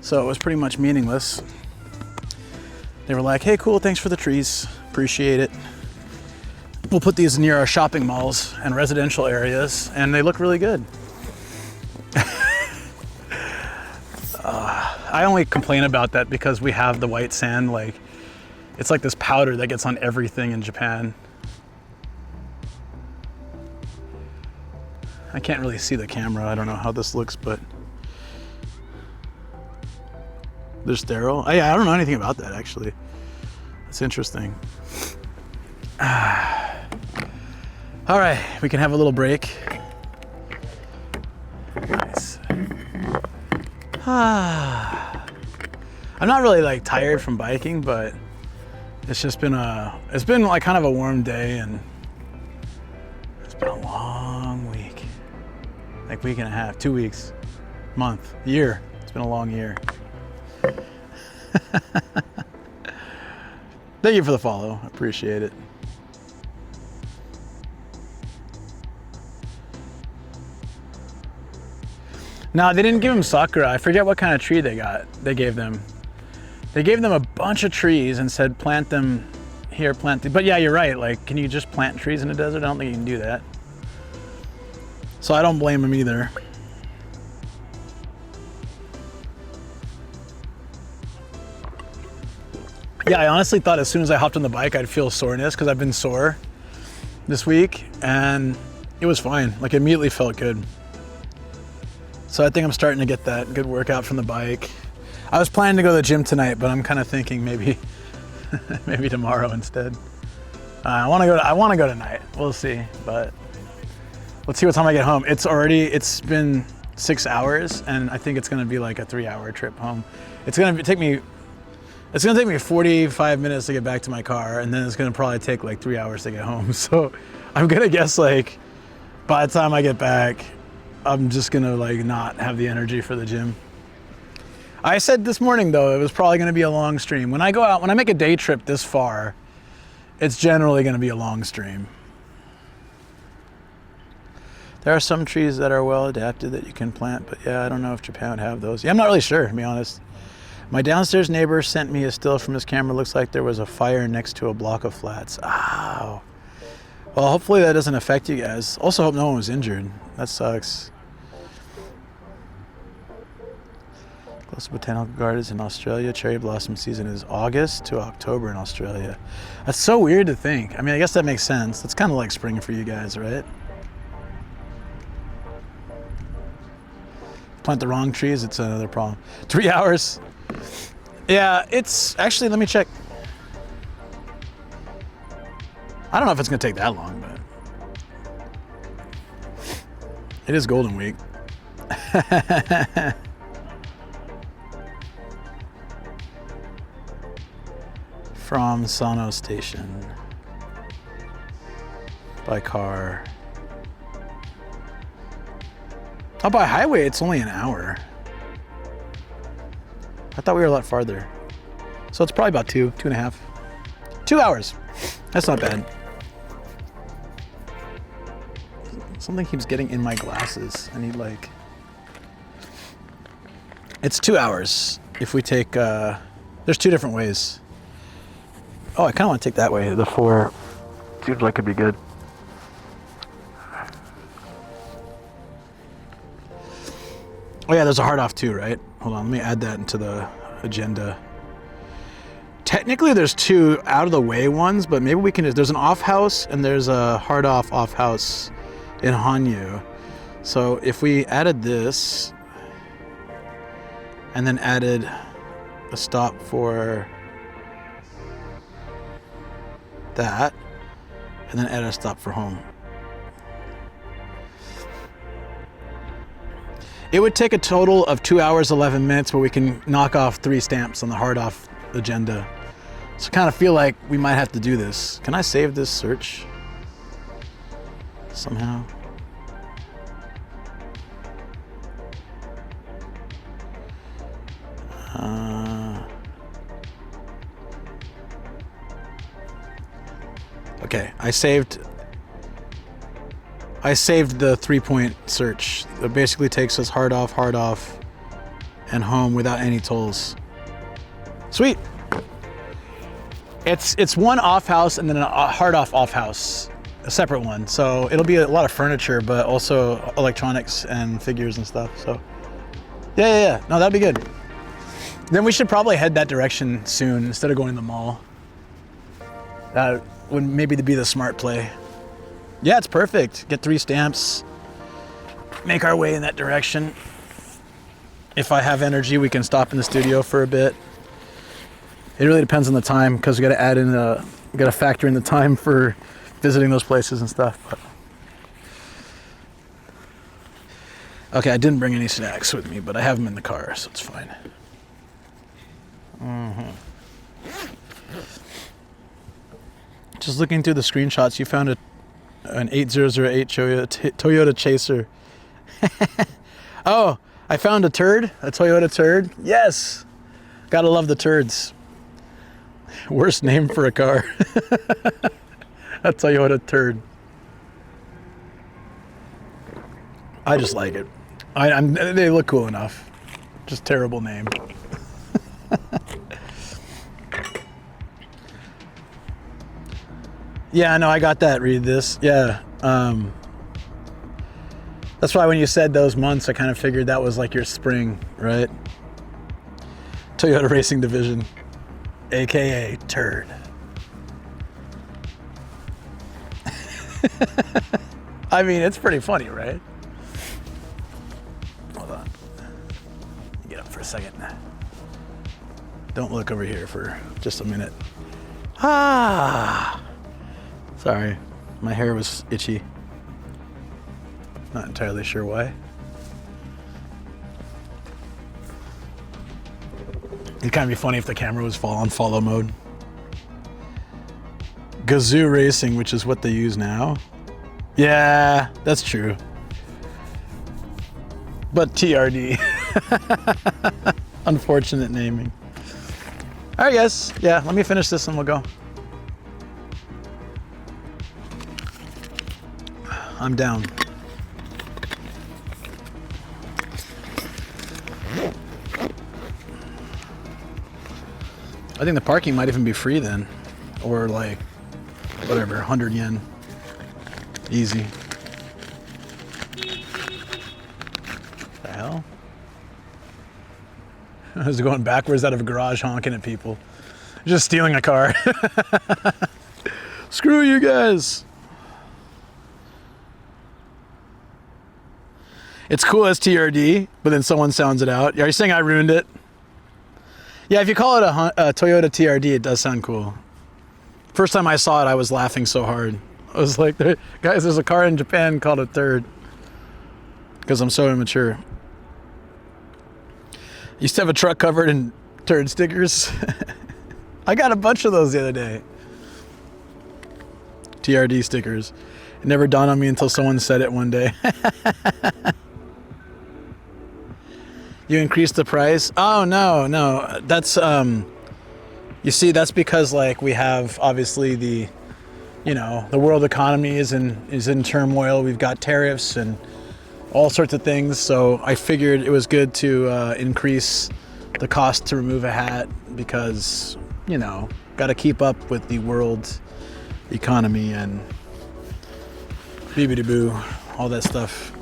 So it was pretty much meaningless. They were like, hey, cool, thanks for the trees, appreciate it. We'll put these near our shopping malls and residential areas, and they look really good. I only complain about that because we have the white sand, like, it's like this powder that gets on everything in Japan. I can't really see the camera, I don't know how this looks, but there's sterile. I don't know anything about that, actually. It's interesting. All right, we can have a little break. Nice. I'm not really like tired from biking, but it's just been like kind of a warm day, and it's been a long week. Like week and a half, 2 weeks, month, year. It's been a long year. Thank you for the follow. I appreciate it. No, they didn't give them sakura. I forget what kind of tree they gave them. They gave them a bunch of trees and said plant them here, plant them. But yeah, you're right. Like, can you just plant trees in the desert? I don't think you can do that. So I don't blame him either. Yeah, I honestly thought as soon as I hopped on the bike, I'd feel soreness because I've been sore this week, and it was fine. Like, it immediately felt good. So I think I'm starting to get that good workout from the bike. I was planning to go to the gym tonight, but I'm kind of thinking maybe maybe tomorrow instead. I want to go tonight. We'll see, but let's see what time I get home. It's been 6 hours, and I think it's going to be like a 3-hour trip home. It's going to take me 45 minutes to get back to my car, and then it's going to probably take like 3 hours to get home. So I'm going to guess like by the time I get back, I'm just going to like not have the energy for the gym. I said this morning though, it was probably going to be a long stream. When I go out, when I make a day trip this far, it's generally going to be a long stream. There are some trees that are well adapted that you can plant, but yeah, I don't know if Japan would have those. Yeah, I'm not really sure, to be honest. My downstairs neighbor sent me a still from his camera. Looks like there was a fire next to a block of flats. Ow. Well, hopefully that doesn't affect you guys. Also hope no one was injured. That sucks. Close to botanical gardens in Australia. Cherry blossom season is August to October in Australia. That's so weird to think. I mean, I guess that makes sense. It's kind of like spring for you guys, right? Plant the wrong trees, it's another problem. 3 hours. Yeah, it's actually, let me check. I don't know if it's gonna take that long, but it is Golden Week. From Sano Station by car. Oh, by highway, it's only an hour. I thought we were a lot farther. So it's probably about 2.5. 2 hours. That's not bad. Something keeps getting in my glasses. I need like... It's 2 hours if we take... There's 2 different ways. Oh, I kind of want to take that way. The 4 seems like it'd be good. Oh yeah, there's a hard off too, right? Hold on, let me add that into the agenda. Technically there's 2 out of the way ones, but maybe we can just, there's an off house and there's a hard off house in Hanyu. So if we added this and then added a stop for that and then add a stop for home. It would take a total of 2 hours, 11 minutes, but we can knock off 3 stamps on the hard off agenda. So I kind of feel like we might have to do this. Can I save this search somehow? Okay, I saved the 3-point search. That basically takes us hard off, and home without any tolls. Sweet. It's one off house and then a hard off house, a separate one. So it'll be a lot of furniture, but also electronics and figures and stuff. So yeah. No, that'd be good. Then we should probably head that direction soon instead of going to the mall. That would maybe be the smart play. Yeah, it's perfect. Get 3 stamps, make our way in that direction. If I have energy, we can stop in the studio for a bit. It really depends on the time because we got to factor in the time for visiting those places and stuff. But okay, I didn't bring any snacks with me, but I have them in the car, so it's fine. Just looking through the screenshots, you found an 8008 Toyota Chaser. Oh, I found a Toyota turd. Yes, gotta love the turds. Worst name for a car. A Toyota turd. I just like it. They look cool enough. Just terrible name. Yeah, no, I got that. Read this. Yeah. That's why when you said those months, I kind of figured that was like your spring, right? Toyota Racing Division, AKA Turd. I mean, it's pretty funny, right? Hold on. Get up for a second. Don't look over here for just a minute. Ah! Sorry, my hair was itchy. Not entirely sure why. It'd kind of be funny if the camera was on follow mode. Gazoo Racing, which is what they use now. Yeah, that's true. But TRD. Unfortunate naming. All right, guys. Yeah, let me finish this and we'll go. I'm down. I think the parking might even be free then. Or like, whatever, 100 yen. Easy. The hell? I was going backwards out of a garage honking at people. Just stealing a car. Screw you guys. It's cool as TRD, but then someone sounds it out. Are you saying I ruined it? Yeah, if you call it a Toyota TRD, it does sound cool. First time I saw it, I was laughing so hard. I was like, guys, there's a car in Japan called a Turd. Because I'm so immature. Used to have a truck covered in turd stickers. I got a bunch of those the other day. TRD stickers. It never dawned on me until someone said it one day. You increased the price? Oh, no. That's, you see, that's because like we have obviously the world economy is in turmoil. We've got tariffs and all sorts of things. So I figured it was good to increase the cost to remove a hat because, got to keep up with the world economy and beebity-boo, all that stuff.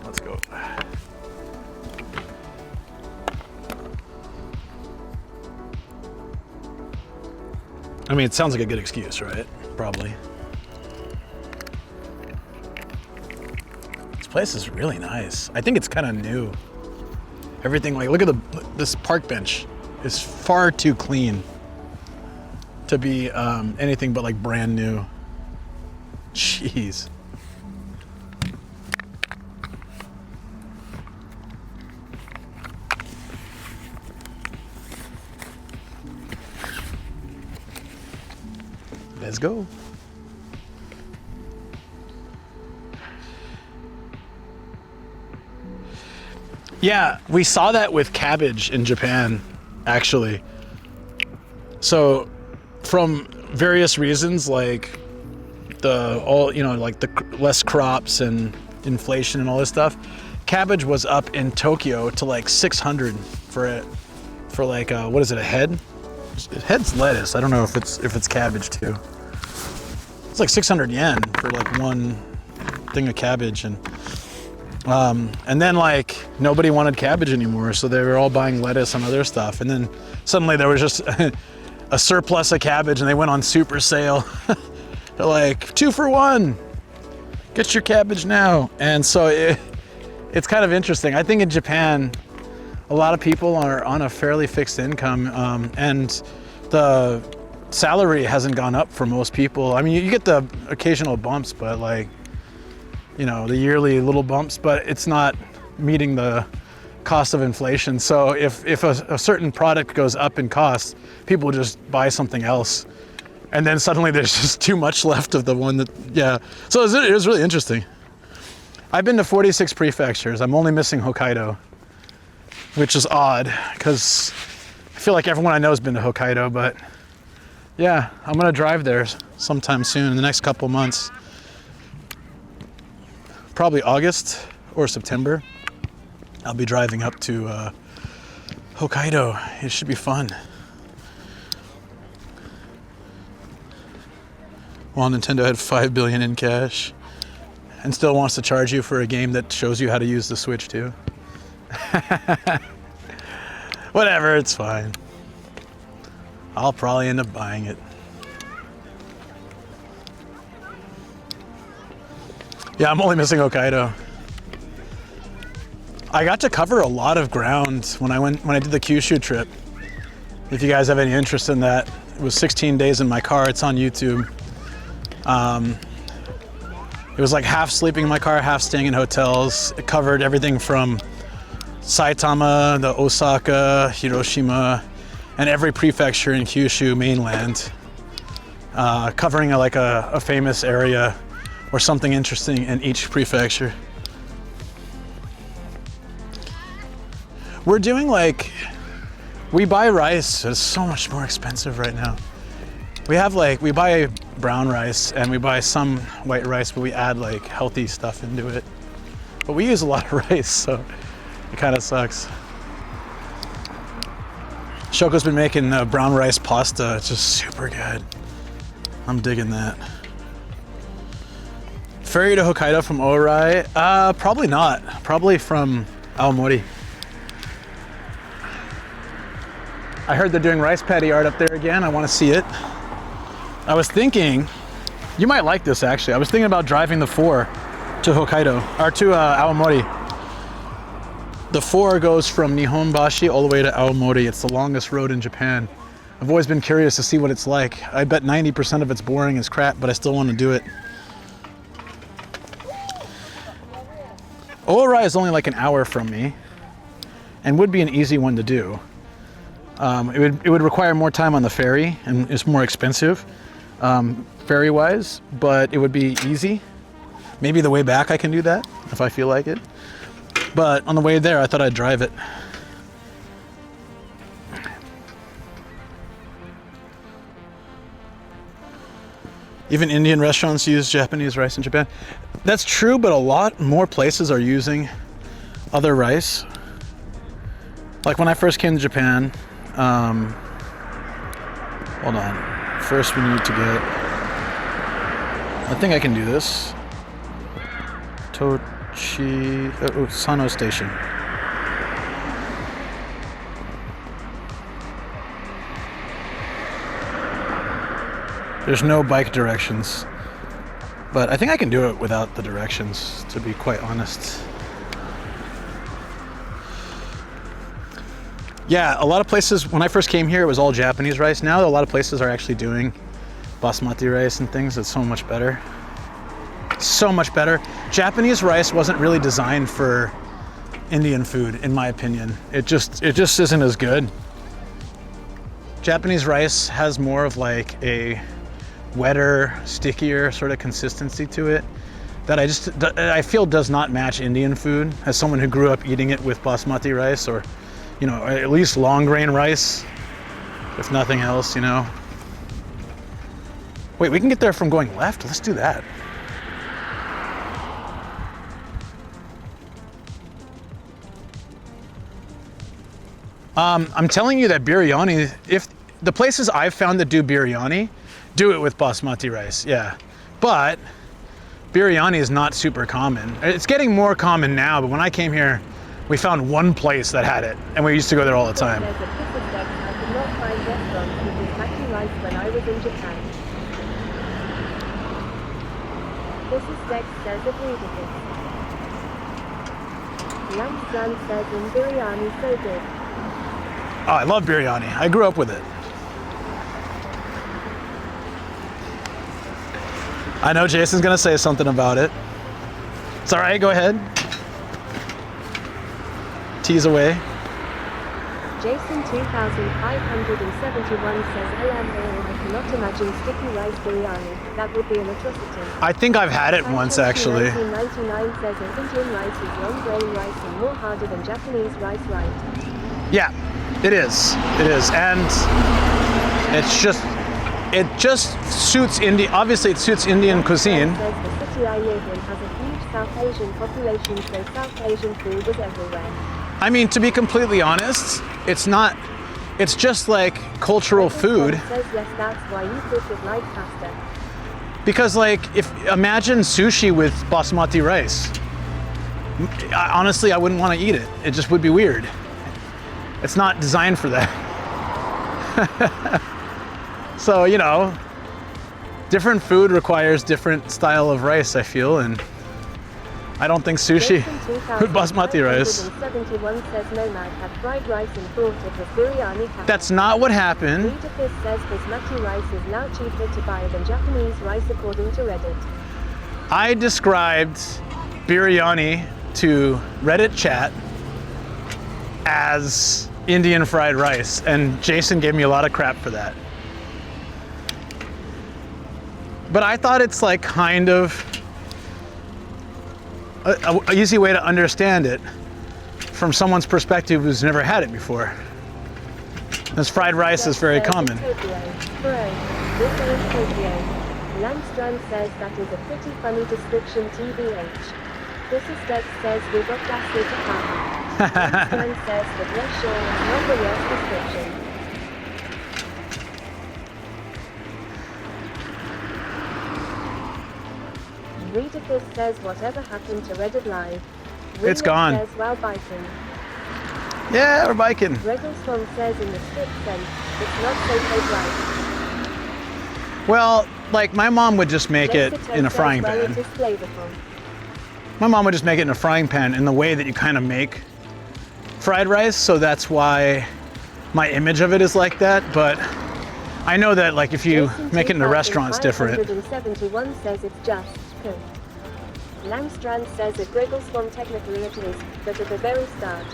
Let's go. I mean, it sounds like a good excuse, right? Probably. This place is really nice. I think it's kind of new. Everything, like, look at this park bench is far too clean to be anything but like brand new. Jeez. Let's go. Yeah, we saw that with cabbage in Japan, actually. So, from various reasons, like the less crops and inflation and all this stuff, cabbage was up in Tokyo to like 600 for like what is it, a head? Head's lettuce. I don't know if it's cabbage too. It's like 600 yen for like one thing of cabbage, and then like nobody wanted cabbage anymore, so they were all buying lettuce and other stuff, and then suddenly there was just a surplus of cabbage and they went on super sale. They're like 2 for 1, get your cabbage now. And so it's kind of interesting. I think in Japan a lot of people are on a fairly fixed income, and the salary hasn't gone up for most people. I mean, you get the occasional bumps, but like, the yearly little bumps, but it's not meeting the cost of inflation. So if a certain product goes up in cost, people just buy something else. And then suddenly there's just too much left of the one that, yeah. So it was really interesting. I've been to 46 prefectures. I'm only missing Hokkaido, which is odd because I feel like everyone I know has been to Hokkaido, but yeah, I'm gonna drive there sometime soon in the next couple months. Probably August or September. I'll be driving up to Hokkaido. It should be fun. while Nintendo had $5 billion in cash and still wants to charge you for a game that shows you how to use the Switch too. Whatever, it's fine. I'll probably end up buying it. Yeah, I'm only missing Hokkaido. I got to cover a lot of ground when I did the Kyushu trip. If you guys have any interest in that, it was 16 days in my car. It's on YouTube. It was like half sleeping in my car, half staying in hotels. It covered everything from Saitama, the Osaka, Hiroshima, and every prefecture in Kyushu mainland, covering a famous area or something interesting in each prefecture. We're doing we buy rice. It's so much more expensive right now. We buy brown rice and we buy some white rice, but we add healthy stuff into it. But we use a lot of rice, so it kind of sucks. Shoko's been making brown rice pasta. It's just super good. I'm digging that. Ferry to Hokkaido from Orai? Probably not. Probably from Aomori. I heard they're doing rice paddy art up there again. I want to see it. I was thinking, you might like this actually. I was thinking about driving the 4 to Hokkaido, or to Aomori. The 4 goes from Nihonbashi all the way to Aomori. It's the longest road in Japan. I've always been curious to see what it's like. I bet 90% of it's boring as crap, but I still want to do it. Orai is only an hour from me and would be an easy one to do. It would require more time on the ferry and it's more expensive ferry-wise, but it would be easy. Maybe the way back I can do that if I feel like it. But on the way there, I thought I'd drive it. Even Indian restaurants use Japanese rice in Japan. That's true, but a lot more places are using other rice. Like when I first came to Japan, hold on. First we need to get, I think I can do this. Sano Station. There's no bike directions, but I think I can do it without the directions, to be quite honest. Yeah, a lot of places, when I first came here, it was all Japanese rice. Now a lot of places are actually doing basmati rice and things. It's so much better. So much better. Japanese rice wasn't really designed for Indian food, in my opinion. It just isn't as good. Japanese rice has more of a wetter, stickier sort of consistency to it that I feel does not match Indian food. As someone who grew up eating it with basmati rice, or at least long grain rice, if nothing else, Wait, we can get there from going left? Let's do that. I'm telling you that biryani, if the places I've found that do biryani, do it with basmati rice, yeah. But biryani is not super common. It's getting more common now, but when I came here, we found one place that had it, and we used to go there all the time. There's a piece of text I could not find restaurants with Kentucky rice when I was in Japan. This is text says agree to this. Lamb says in biryani so good. Oh, I love biryani. I grew up with it. I know Jason's gonna say something about it. It's all right, go ahead. Tease away. Jason 2571 says LMAO, I cannot imagine sticky rice biryani. That would be an atrocity. I think I've had it once actually. 1999 says that Indian rice is long grain rice and more harder than Japanese rice, right? Yeah, it is. It is. And it just suits obviously it suits Indian cuisine. Says the city I live in has a huge South Asian population, so South Asian food was everywhere. I mean, to be completely honest, it's just like cultural food. Says yes, that's why you cook it like pasta. Because like, imagine sushi with basmati rice. Honestly, I wouldn't want to eat it. It just would be weird. It's not designed for that. So, you know, different food requires different style of rice, I feel, and I don't think sushi with basmati rice. That's not what happened. Says basmati rice is now cheaper to buy than Japanese rice according to Reddit. I described biryani to Reddit chat as Indian fried rice, and Jason gave me a lot of crap for that. But I thought it's like kind of a easy way to understand it from someone's perspective who's never had it before. This fried rice is very common. Landstrand says that is a pretty funny description, TBH. This is Dex says we got gaslit apart. Landstrand says that less sure is not the worst description. Readifus says whatever happened to Reddit Live. It's gone. Says while biking. Yeah, we're biking. Regelstorm says in the strict sense, it's not so paid right. Well, like my mom would just make it in a frying pan. My mom would just make it in a frying pan in the way that you kind of make fried rice, so that's why my image of it is like that, but I know that like if you make it in a restaurant, it's different. 571 says it's just cooked. Langstrand says it Grigglesworm technically it is, but at the very start.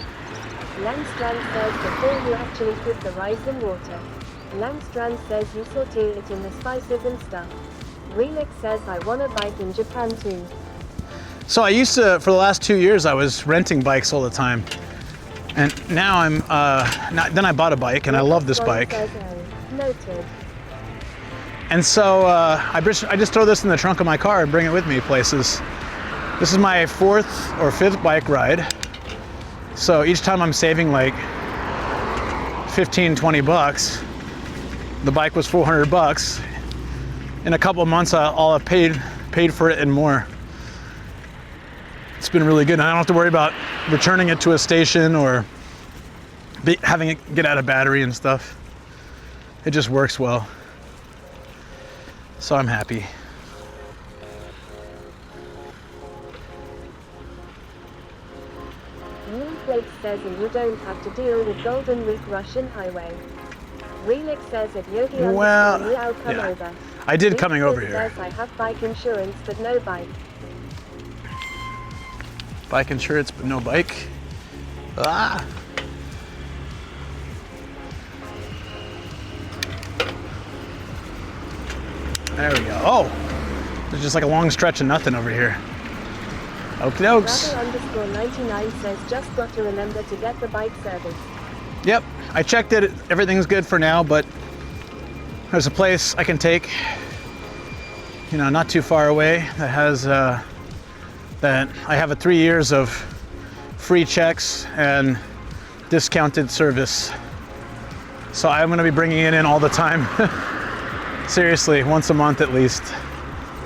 Langstrand says before you actually put the rice in water. Langstrand says you saute it in the spices and stuff. Relix says I wanna bike in Japan too. So I used to, for the last 2 years, I was renting bikes all the time. And now I'm, then I bought a bike and I love this bike. Noted. And so I just throw this in the trunk of my car and bring it with me places. This is my 4th or 5th bike ride. So each time I'm saving like 15, 20 bucks. The bike was 400 bucks. In a couple of months, I'll have paid for it and more. It's been really good. I don't have to worry about returning it to a station or having it get out of battery and stuff. It just works well. So I'm happy. Moonflake says you don't have to deal with Golden Week Russian Highway. Relix says if Yogi Well, I'll come yeah. over. I did coming over here. Says I have bike insurance but no bike. Bike insurance, but no bike. Ah! There we go. Oh! There's just like a long stretch of nothing over here. Okie dokes. _99 says just got to remember to get the bike service. Yep, I checked it. Everything's good for now, but there's a place I can take, you know, not too far away that has, that I have 3 years of free checks and discounted service. So I'm gonna be bringing it in all the time. Seriously, once a month at least.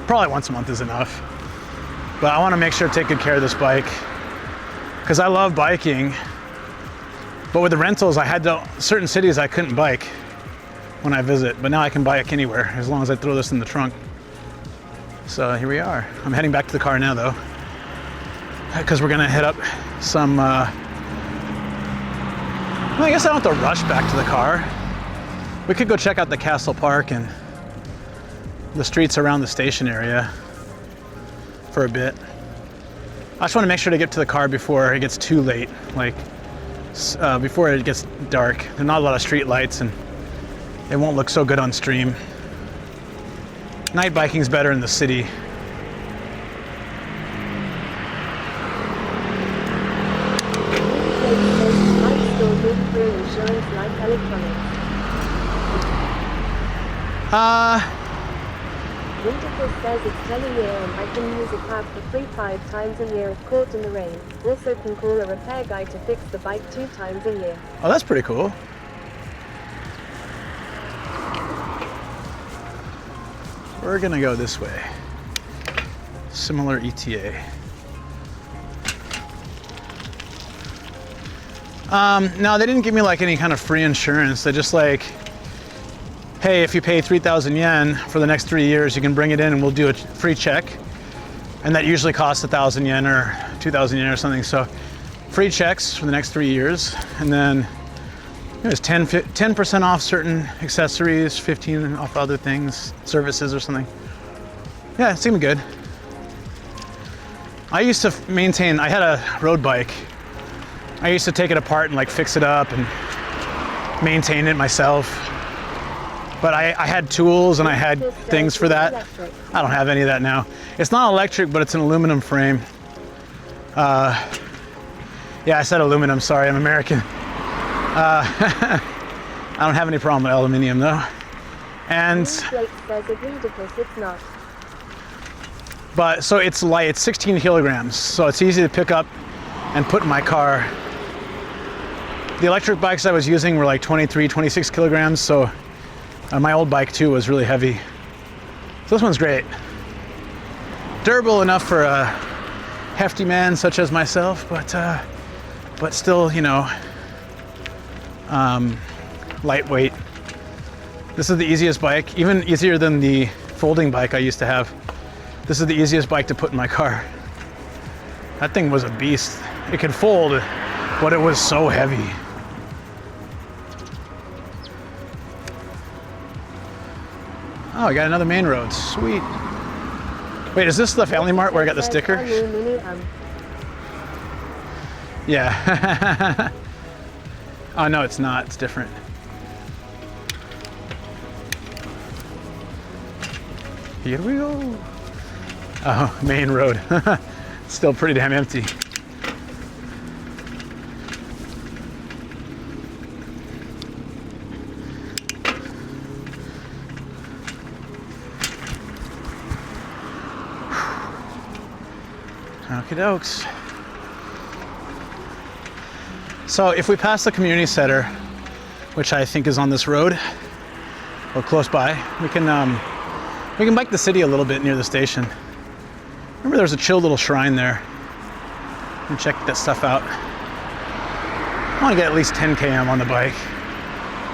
Probably once a month is enough. But I wanna make sure to take good care of this bike because I love biking. But with the rentals, I had certain cities I couldn't bike when I visit, but now I can bike anywhere as long as I throw this in the trunk. So here we are. I'm heading back to the car now though, because we're gonna head up some, well, I guess I don't have to rush back to the car. We could go check out the Castle Park and the streets around the station area for a bit. I just want to make sure to get to the car before it gets too late, like before it gets dark. There are not a lot of street lights and it won't look so good on stream. Night biking's better in the city. Winterful says it's 10 a year and I can use a cab for free 5 times a year if caught in the rain. Also can call a repair guy to fix the bike 2 times a year. Oh, that's pretty cool. We're gonna go this way. Similar ETA. No, they didn't give me like any kind of free insurance. They just like, hey, if you pay 3,000 yen for the next 3 years, you can bring it in and we'll do a free check. And that usually costs 1,000 yen or 2,000 yen or something. So free checks for the next 3 years. And then it was 10% off certain accessories, 15% off other things, services or something. Yeah, it seemed good. I used to maintain, I had a road bike. I used to take it apart and like fix it up and maintain it myself. But I had tools and I had things for that. I don't have any of that now. It's not electric, but it's an aluminum frame. Yeah, I said aluminum, sorry, I'm American. I don't have any problem with aluminium though. And but so it's light, it's 16 kilograms, so it's easy to pick up and put in my car. The electric bikes I was using were like 23, 26 kilograms, so my old bike too was really heavy. So this one's great. Durable enough for a hefty man such as myself, but still, you know, lightweight. This is the easiest bike, even easier than the folding bike I used to have. This is the easiest bike to put in my car. That thing was a beast. It could fold, but it was so heavy. Oh, I got another main road. Sweet. Wait, is this the Family Mart where I got the sticker? Yeah. Oh, no, it's not. It's different. Here we go. Oh, main road. Still pretty damn empty. Okie dokes. So if we pass the community center, which I think is on this road or close by, we can bike the city a little bit near the station. Remember there's a chill little shrine there. And check that stuff out. I want to get at least 10 km on the bike.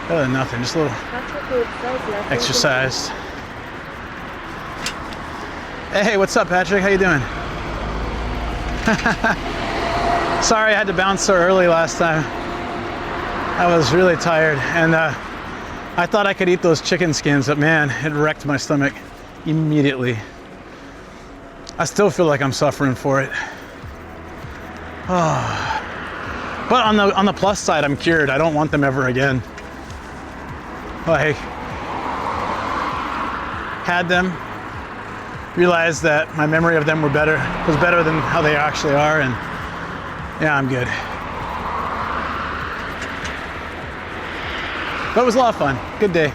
Better than nothing, just a little exercise. Hey, what's up, Patrick? How you doing? Sorry I had to bounce so early last time. I was really tired and I thought I could eat those chicken skins, but man, it wrecked my stomach immediately. I still feel like I'm suffering for it. Oh. But on the plus side, I'm cured. I don't want them ever again. Like, had them, realized that my memory of them was better than how they actually are, and yeah, I'm good. But it was a lot of fun. Good day.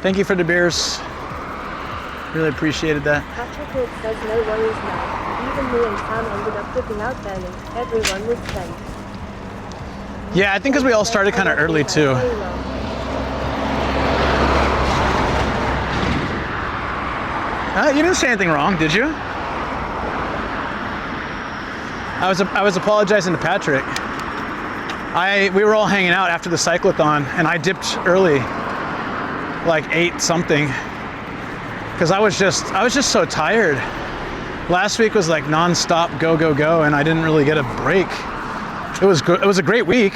Thank you for the beers. Really appreciated that. Patrick says no worries now. Even me and Sam ended up dipping out early. Everyone was spent. Yeah, I think because we all started kind of early too. You didn't say anything wrong, did you? I was apologizing to Patrick. We were all hanging out after the cyclothon, and I dipped early, like 8 something, because I was just so tired. Last week was like non-stop go go go, and I didn't really get a break. It was good. It was a great week.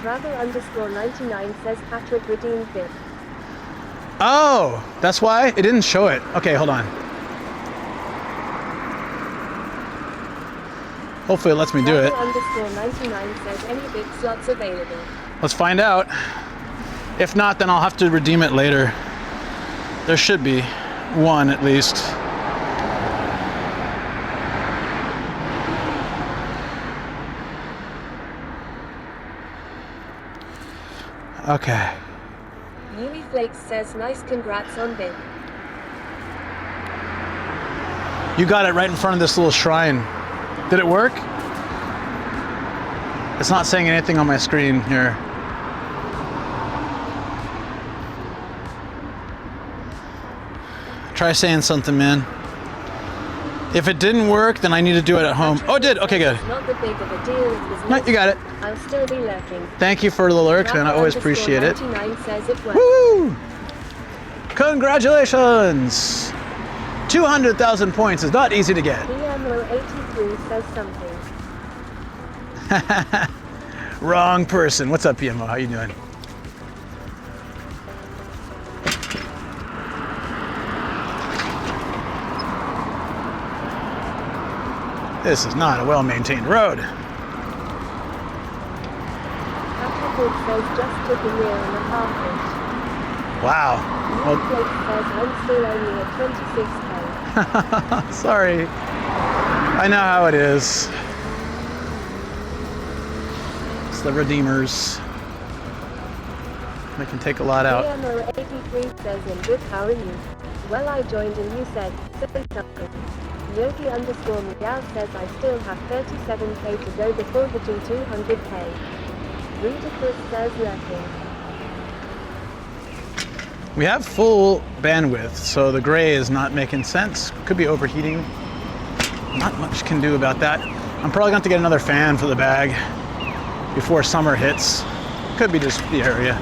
Travel_99 says Patrick redeemed bid. Oh, that's why it didn't show it. Okay, hold on. Hopefully it lets me do it. Travel_99 says any bid slots available. Let's find out. If not, then I'll have to redeem it later. There should be one at least. Okay. Yui Flakes says nice, congrats on bid. You got it right in front of this little shrine. Did it work? It's not saying anything on my screen here. Try saying something, man. If it didn't work, then I need to do it at home. Oh, it did. Okay, good. Not that big of a deal. It was No, you got it. I'll still be lurking. Thank you for the alert, man. I always appreciate it. 99 says it worked. Woo! Congratulations! 200,000 points is not easy to get. PMO83 says something. Wrong person. What's up, PMO? How you doing? This is not a well-maintained road. Apple says just took a year and a half-ish. Wow. Well, says I'm still only at 26K. Sorry. I know how it is. It's the Redeemers. They can take a lot out. PMO83 says in good, how are you? Well, I joined and you said, say something. Yogi_Meow says I still have 37K to go before hitting 200K. Reader Chris says lurking. We have full bandwidth, so the gray is not making sense. Could be overheating. Not much can do about that. I'm probably going to have to get another fan for the bag before summer hits. Could be just the area.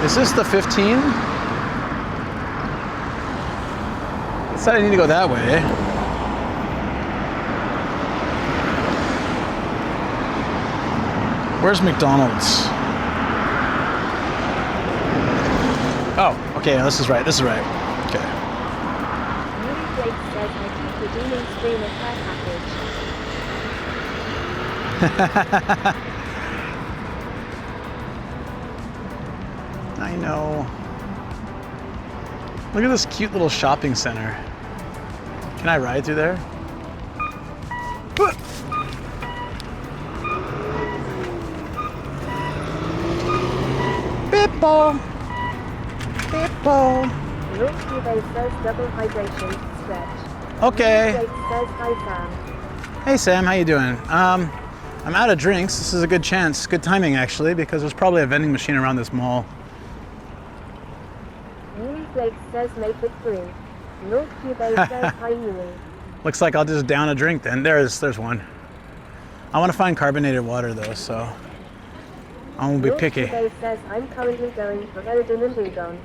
Is this the 15? It said I need to go that way. Where's McDonald's? Oh, okay, no, this is right, this is right. Okay. Yuri Blake says I keep redeeming stream of hair package. I know. Look at this cute little shopping center. Can I ride through there? Beep-ball. Beep-ball. North Cuba says double hydration, stretch. Okay. Yuri Blake says hi Sam. Hey Sam, how you doing? I'm out of drinks. This is a good chance, good timing actually, because there's probably a vending machine around this mall. Yuri Blake says make it through. North Cuba says hi Yuri. Looks like I'll just down a drink then. There's one. I want to find carbonated water though, so I won't be picky. North Cuba says I'm currently going for Eridon and Udon.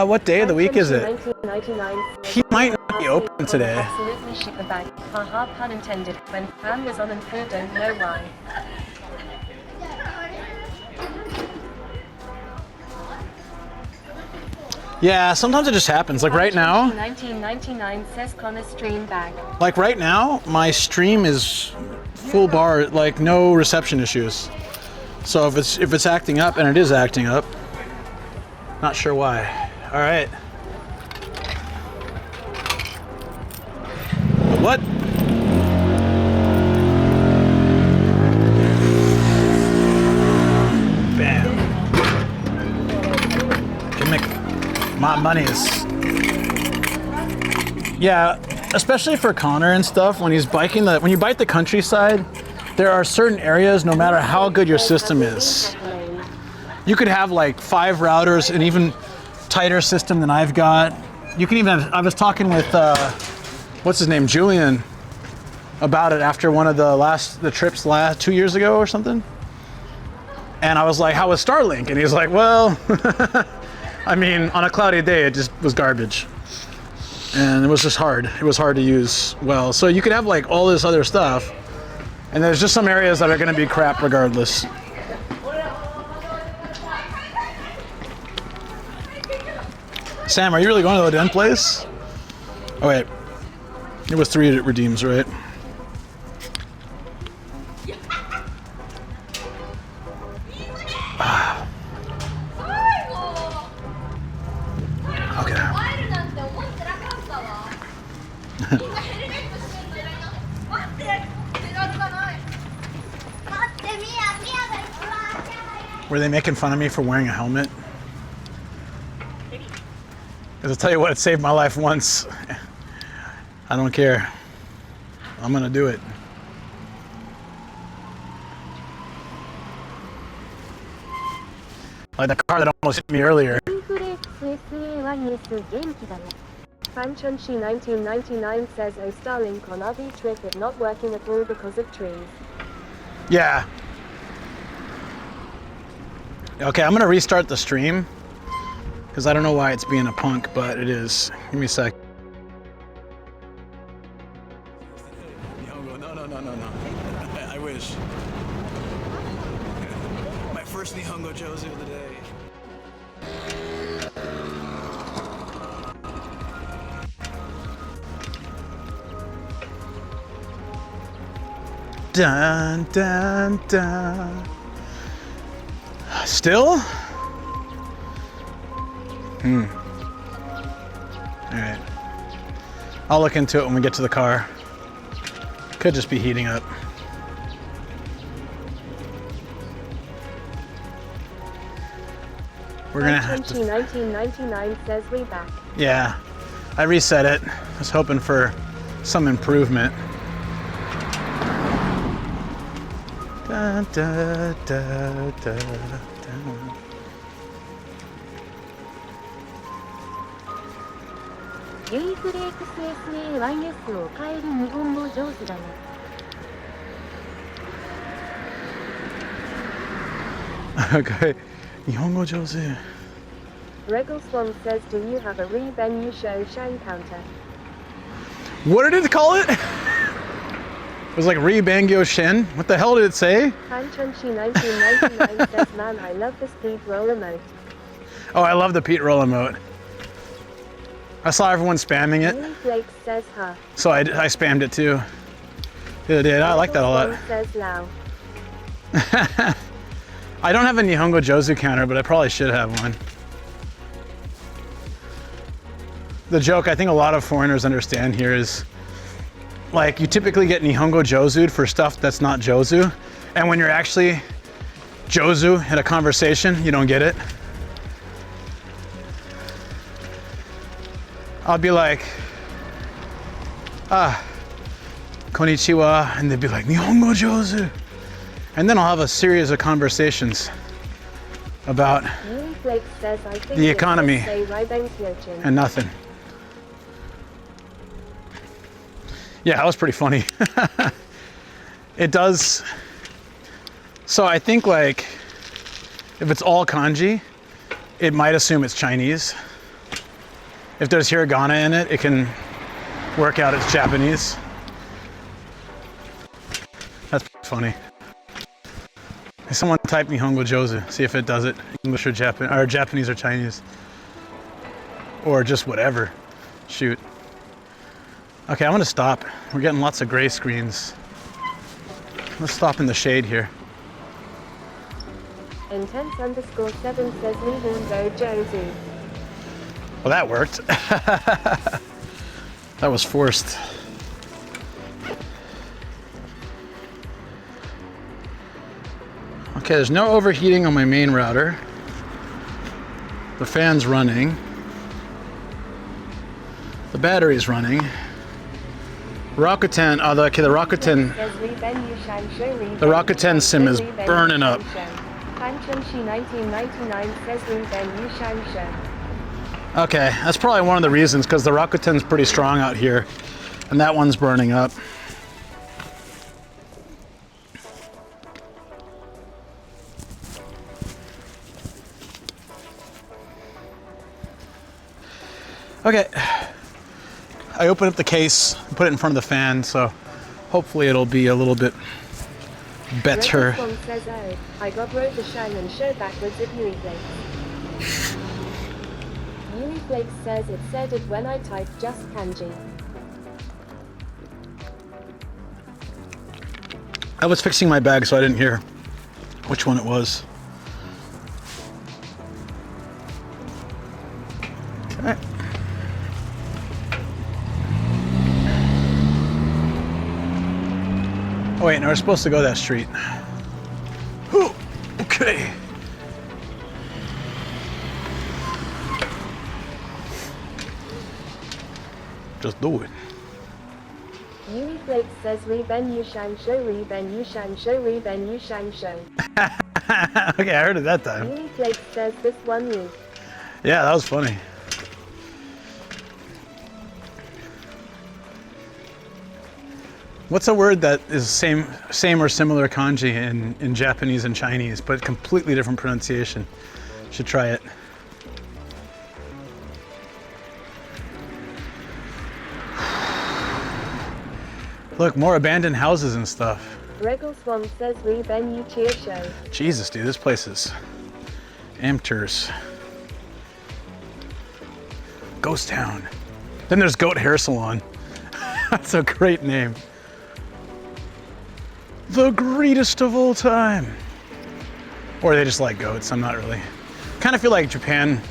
What day of the week is it? 1999. He might not be open today. Absolutely shit the bag. Haha, pun intended. When Fran was on and who don't know why. Yeah, sometimes it just happens. Like right now. 1999 says Connor stream bag. Like right now, my stream is full bar, like no reception issues. So if it's acting up, and it is acting up, not sure why. All right. What? Bam. Can make my money's. Yeah, especially for Connor and stuff, when he's biking when you bike the countryside, there are certain areas, no matter how good your system is, you could have like 5 routers, an even tighter system than I've got. You can even I was talking with what's his name, Julian, about it after one of the trips 2 years ago or something. And I was like, how was Starlink? And he's like, well, I mean, on a cloudy day, it just was garbage. And it was just hard. It was hard to use well. So you could have like all this other stuff, and there's just some areas that are gonna be crap regardless. Sam, are you really going to the den place? Oh wait, it was 3 redeems, right? Were they making fun of me for wearing a helmet? Because I'll tell you what, it saved my life once. I don't care. I'm gonna do it. Like the car that almost hit me earlier. Fanchunchi 1999 says, "Oh, Starlink on RV trip is not working at all because of trees." Yeah. Okay, I'm gonna restart the stream because I don't know why it's being a punk, but it is. Give me a sec. No. I wish. My first Nihongo Jozu of the day. Dun dun dun. Still? Alright. I'll look into it when we get to the car. Could just be heating up. We're gonna have to... 1999 says we back. Yeah. I reset it. I was hoping for some improvement. Da, da, da, da, da. Okay. Nihongo Jozu. Regal Swan says, "Do you have a Re-Ben Yu Show Shang counter?" What did it call it? It was like Re-Bangyo Shin. What the hell did it say? Fanchunchi 1999 says, "Man, I love this Pete roll emote." Oh, I love the Pete roll emote. I saw everyone spamming it. Lily Flake says, "Huh." So I spammed it too. The other day. I like that a lot. Says Lao. I don't have a Nihongo Jozu counter, but I probably should have one. The joke I think a lot of foreigners understand here is, like, you typically get Nihongo Jozu'd for stuff that's not Jozu, and when you're actually Jozu in a conversation, you don't get it. I'll be like, konnichiwa, and they'd be like, Nihongo Jozu. And then I'll have a series of conversations about the economy and nothing. Yeah, that was pretty funny. It does. So I think, like, if it's all kanji, it might assume it's Chinese. If there's hiragana in it, it can work out it's Japanese. That's funny. Someone type Nihongo Jozu, see if it does it. English or Japanese or Chinese. Or just whatever. Shoot. Okay, I'm gonna stop. We're getting lots of gray screens. Let's stop in the shade here. Intense_7 says Nihongo Jozu. Well, that worked. That was forced. Okay, there's no overheating on my main router. The fan's running. The battery's running. Rakuten, the Rakuten SIM is burning up. Okay, that's probably one of the reasons, because the Rakuten's pretty strong out here, and that one's burning up. Okay, I opened up the case, put it in front of the fan, so hopefully it'll be a little bit better. Says, "Oh, I got wrote the shine and show backwards at Uniflake." Uniflake says it said it when I typed just kanji. I was fixing my bag, so I didn't hear which one it was. Okay. Oh wait, no, we're supposed to go that street. Ooh, okay. Just do it. Yui Flake says Reben Yushan Show Reben Yushan Show Reben Yushan Show. Okay, I heard it that time. Yui Flake says this one week. Yeah, that was funny. What's a word that is same or similar kanji in Japanese and Chinese, but completely different pronunciation? Should try it. Look, more abandoned houses and stuff. Regal Swan says Reben Yuchia Show. Jesus, dude, this place is amateurs. Ghost Town. Then there's Goat Hair Salon. That's a great name. The greatest of all time. Or they just like goats, I'm not really. Kind of feel like Japan,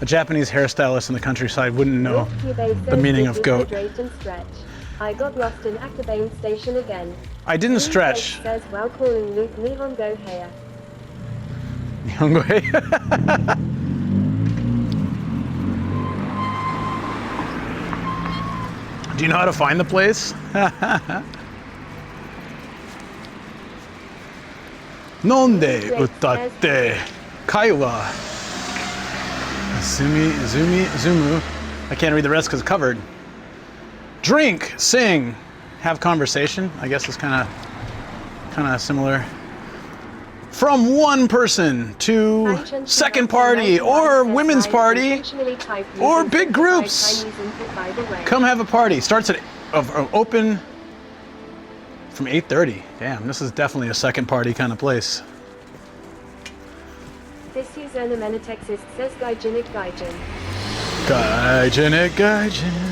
a Japanese hairstylist in the countryside wouldn't know the meaning of goat. I got lost in Akabane Station again. I didn't stretch. Says while calling Luke Nihongo Heya. Nihongo Heya? Do you know how to find the place? Nonde utatte kaiwa zumu. I can't read the rest because it's covered. Drink, sing, have conversation. I guess it's kind of similar. From one person to second party or women's party or big groups. Come have a party. Starts at open from 8:30. Damn, this is definitely a second party kind of place. This is Ernemena, Texas, says Gaijinic Gaijin. Gaijinic Gaijin.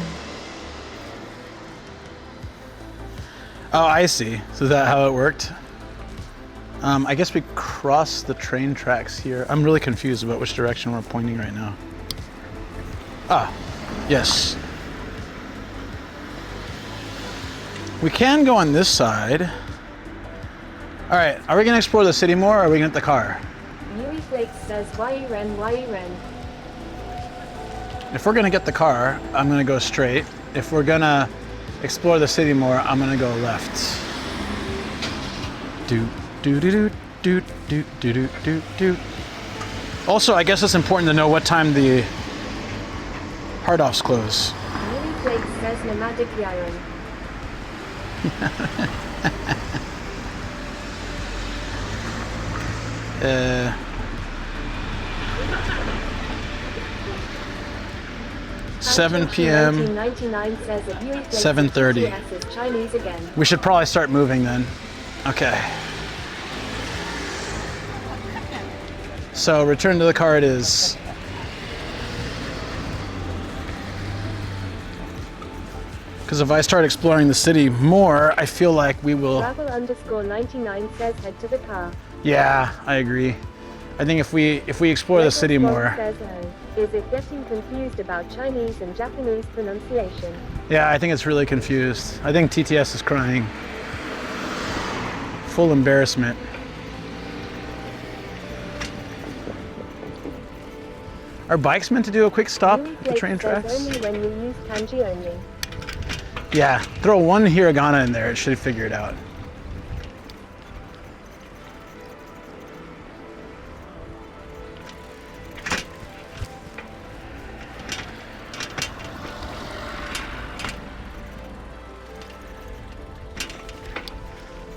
Oh, I see. So is that how it worked? I guess we crossed the train tracks here. I'm really confused about which direction we're pointing right now. Ah, yes. We can go on this side. All right, are we gonna explore the city more or are we gonna get the car? Yui Flake says, why Ren? If we're gonna get the car, I'm gonna go straight. If we're gonna explore the city more, I'm gonna go left. Do. Also, I guess it's important to know what time the hard offs close. Yui Flake says nomadic Yaron. Uh, 7 p.m. 7:30. We should probably start moving then. Okay. So return to the car it is. Because if I start exploring the city more, I feel like we will. Travel_99 says head to the car. Yeah, I agree. I think if we explore the city more. Says, is it getting confused about Chinese and Japanese pronunciation? Yeah, I think it's really confused. I think TTS is crying. Full embarrassment. Are bikes meant to do a quick stop at the train tracks? Only when you use kanji only. Yeah, throw one hiragana in there, it should figure it out.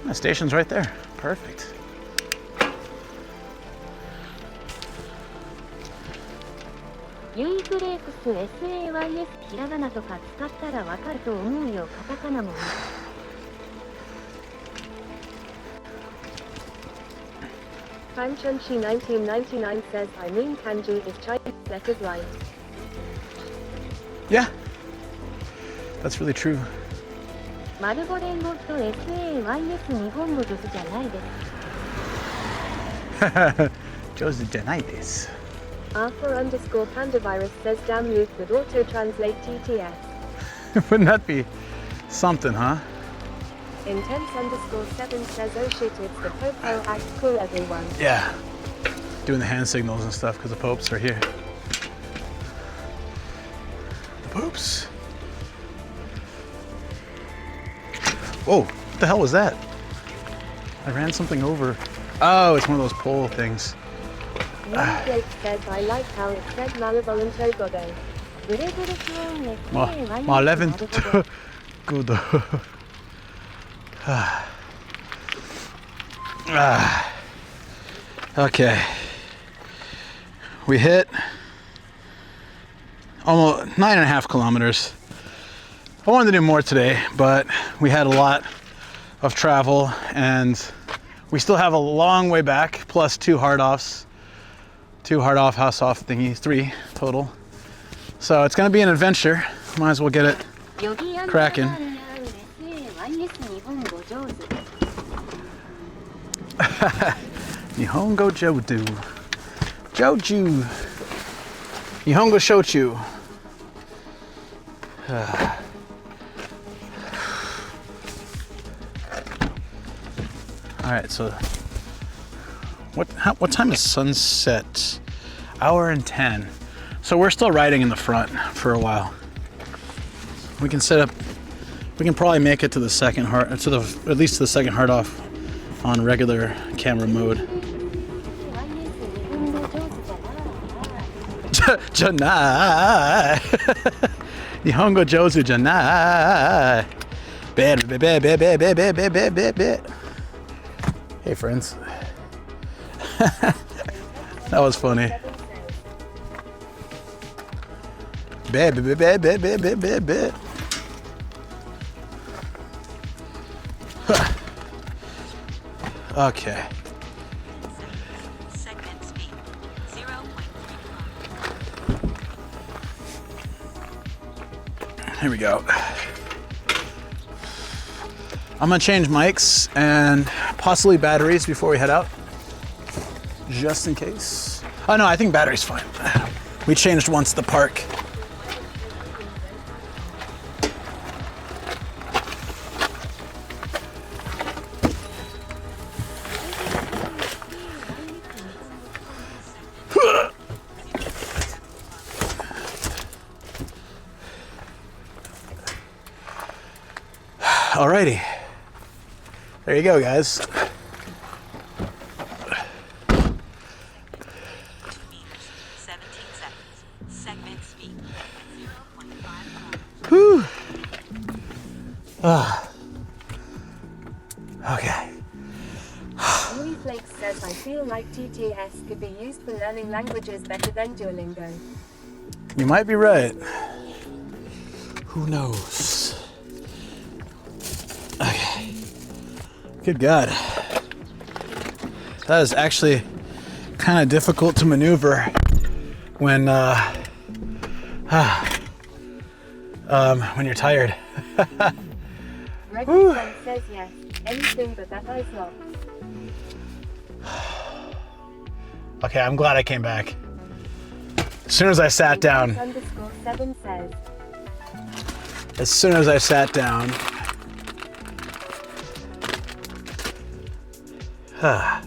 The station's right there. Perfect. Yui Flakes SAYS ひらがなとか使ったらわかると思うよカタカナも。Fanchunchi 1999 says I mean kanji is Chinese letters right. Yeah. That's really true. マルボレン語と SAYS 日本語上手じゃないです。上手じゃないです。Arthur_Pandavirus says damn Luke would auto-translate TTS. Wouldn't that be something, huh? Intense_7 says oh shit it's the Pope, oh act cool everyone. Yeah. Doing the hand signals and stuff because the popes are here. The popes. Whoa, what the hell was that? I ran something over. Oh, it's one of those pole things. Jake says, I like how it said Malibol and Togodo. Good. Okay. We hit almost 9.5 kilometers. I wanted to do more today, but we had a lot of travel and we still have a long way back, plus 2 hard offs. 2 hard off, house off thingies, 3 total. So it's gonna be an adventure. Might as well get it cracking. Nihongo Joju. Joju. Nihongo Shochu. All right, so what time is sunset? 1:10. So we're still riding in the front for a while. We can set up. We can probably make it to the second hard, at least to the second hard off on regular camera mode. Janai. Nihongo Jozu Janai. Hey friends. That was funny. Okay. Here we go. I'm gonna change mics and possibly batteries before we head out, just in case. Oh no, I think battery's fine. We changed once at the park. Alrighty, there you go, guys. Whew. Okay. Louis Flake says, I feel like TTS could be used for learning languages better than Duolingo. You might be right. Who knows? Okay. Good God. That is actually kind of difficult to maneuver when you're tired. Reggie says yes, anything but that ice lock. Okay, I'm glad I came back. As soon as I sat down. _7 says. As soon as I sat down. Are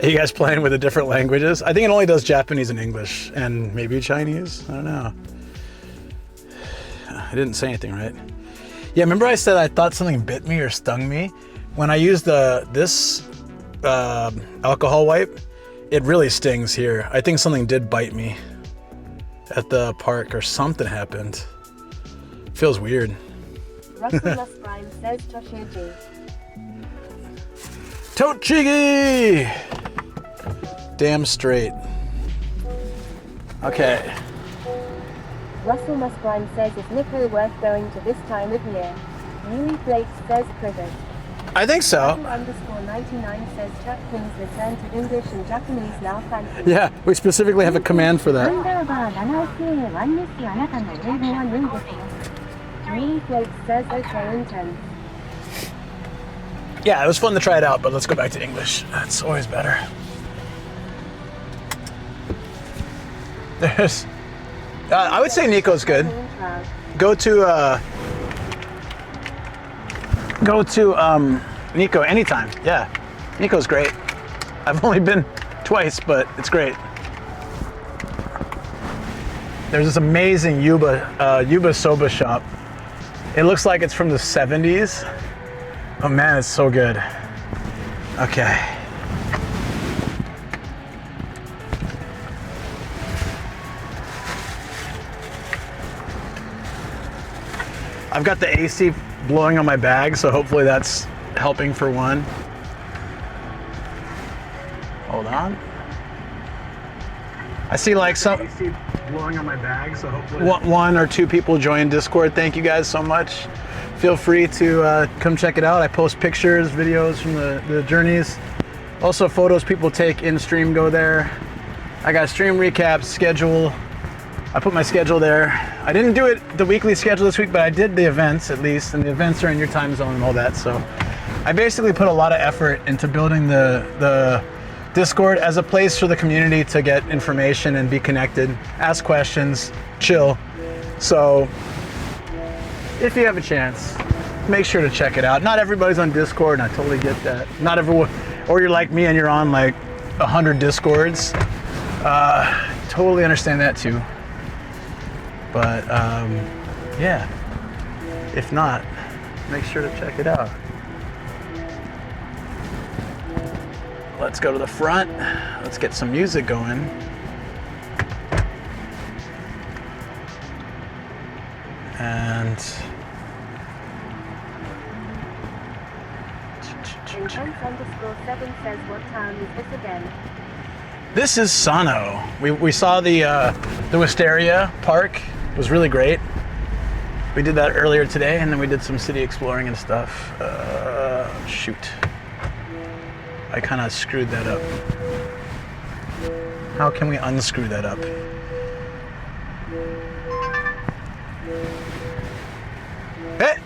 you guys playing with the different languages? I think it only does Japanese and English and maybe Chinese. I don't know. I didn't say anything, right? Yeah, remember I said I thought something bit me or stung me? When I used this alcohol wipe, it really stings here. I think something did bite me at the park or something happened. Feels weird. Russell Musprime says Toshiji. Tochigi! Damn straight. Okay. Russell Musprime says, is Nikko worth going to this time of year? Louis Flake says cricket. I think so. _99 says chat please return to English and Japanese now, thank you. Yeah, we specifically have a command for that. Louis Flake says okay intense. Yeah, it was fun to try it out, but let's go back to English. That's always better. There's, I would say Nico's good. Go to Nico anytime. Yeah, Nico's great. I've only been twice, but it's great. There's this amazing yuba soba shop. It looks like it's from the 70s. Oh man, it's so good. Okay. I've got the AC blowing on my bag, so hopefully that's helping for one. Hold on. I see like some AC blowing on my bag, so hopefully one or two people join Discord. Thank you guys so much. Feel free to come check it out. I post pictures, videos from the journeys. Also photos people take in stream go there. I got stream recaps, schedule. I put my schedule there. I didn't do it the weekly schedule this week, but I did the events at least, and the events are in your time zone and all that. So I basically put a lot of effort into building the Discord as a place for the community to get information and be connected, ask questions, chill. So if you have a chance, make sure to check it out. Not everybody's on Discord, and I totally get that. Not everyone, or you're like me and you're on like 100 Discords. Totally understand that too. But yeah, if not, make sure to check it out. Let's go to the front. Let's get some music going. And Intense_7 says, what town is this again? this is Sano. We saw the Wisteria Park. It was really great. We did that earlier today, and then we did some city exploring and stuff. Shoot. I kind of screwed that up. How can we unscrew that up? Hey!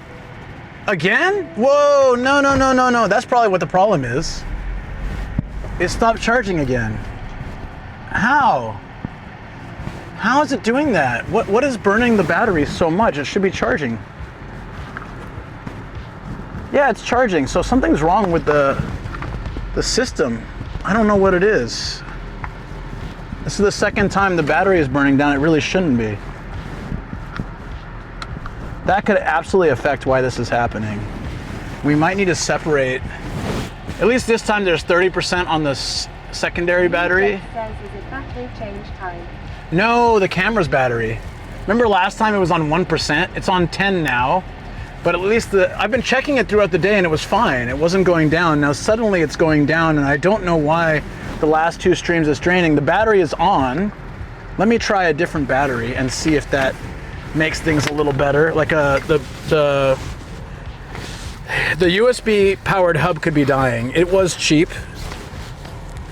Again? Whoa, no. That's probably what the problem is. It stopped charging again. How? How is it doing that? What is burning the battery so much? It should be charging. Yeah, it's charging. So something's wrong with the system. I don't know what it is. This is the second time the battery is burning down. It really shouldn't be. That could absolutely affect why this is happening. We might need to separate. At least this time there's 30% on the secondary battery. Says, is it battery change time? No, the camera's battery. Remember last time it was on 1%? It's on 10 now. But at least I've been checking it throughout the day and it was fine. It wasn't going down. Now suddenly it's going down, and I don't know why the last two streams is draining. The battery is on. Let me try a different battery and see if that makes things a little better. Like the USB powered hub could be dying. It was cheap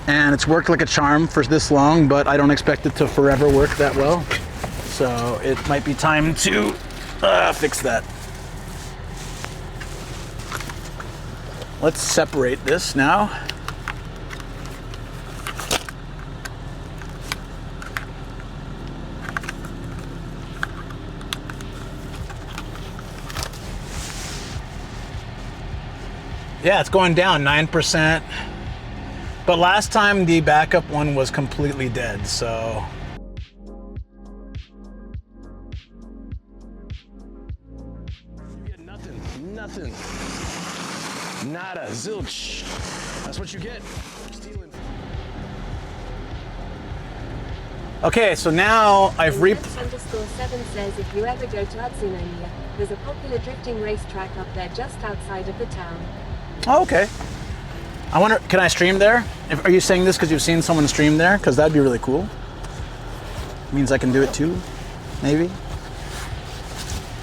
and it's worked like a charm for this long, but I don't expect it to forever work that well. So it might be time to fix that. Let's separate this now. Yeah, it's going down 9%. But last time the backup one was completely dead, so. You get nothing. Nada, zilch. That's what you get for stealing. Okay, so now I've Intense_7 says, if you ever go to Utsunomiya, there's a popular drifting racetrack up there just outside of the town. Oh, okay. I wonder, can I stream there? Are you saying this because you've seen someone stream there? Because that'd be really cool. Means I can do it too, maybe.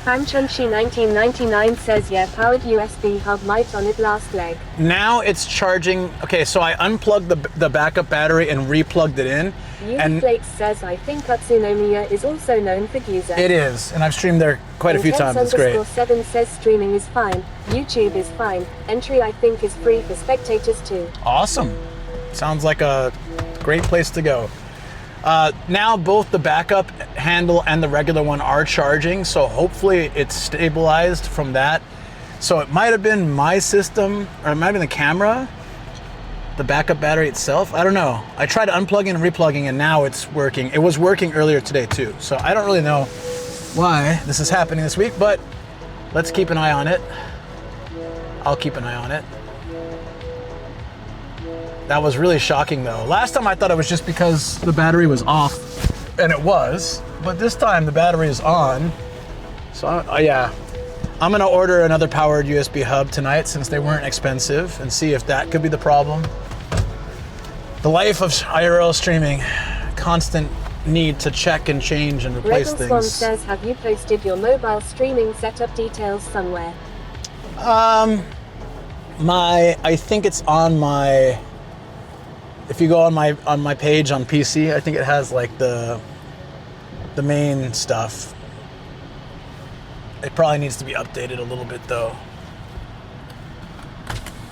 Chunchi 1999 says, yeah, powered USB hub light on it last leg. Now it's charging. Okay, so I unplugged the backup battery and replugged it in. And Flakes says, I think Utsunomiya is also known for Giza. It is, and I've streamed there quite a few times. It's great. Intense_7 says streaming is fine. YouTube is fine. Entry I think is free for spectators too. Awesome. Sounds like a great place to go. Now both the backup handle and the regular one are charging, so hopefully it's stabilized from that. So it might have been my system, or it might have been the camera, the backup battery itself. I don't know. I tried unplugging and replugging, and now it's working. It was working earlier today too, so I don't really know why this is happening this week, but let's keep an eye on it. I'll keep an eye on it. That was really shocking though. Last time I thought it was just because the battery was off, and it was, but this time the battery is on. So yeah, I'm gonna order another powered USB hub tonight since they weren't expensive and see if that could be the problem. The life of IRL streaming, constant need to check and change and replace Rebel Swan things. says, have you posted your mobile streaming setup details somewhere? I think it's on my, if you go on my page on PC, I think it has like the main stuff. It probably needs to be updated a little bit though.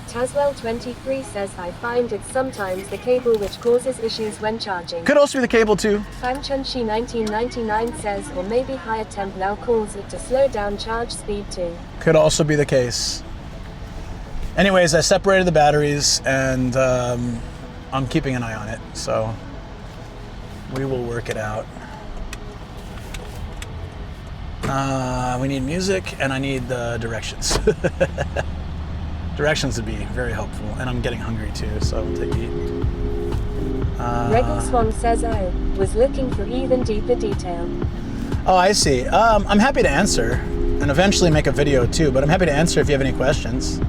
Tazwell23 says, I find it's sometimes the cable which causes issues when charging. Could also be the cable too. Fangchunshi 1999 says, or maybe higher temp now calls it to slow down charge speed too. Could also be the case. Anyways, I separated the batteries and I'm keeping an eye on it, so we will work it out. We need music and I need the directions. Directions would be very helpful, and I'm getting hungry too, so I'll take a eat. Regal Swan says, oh, was looking for even deeper detail. Oh, I see. I'm happy to answer, and eventually make a video too, but I'm happy to answer if you have any questions.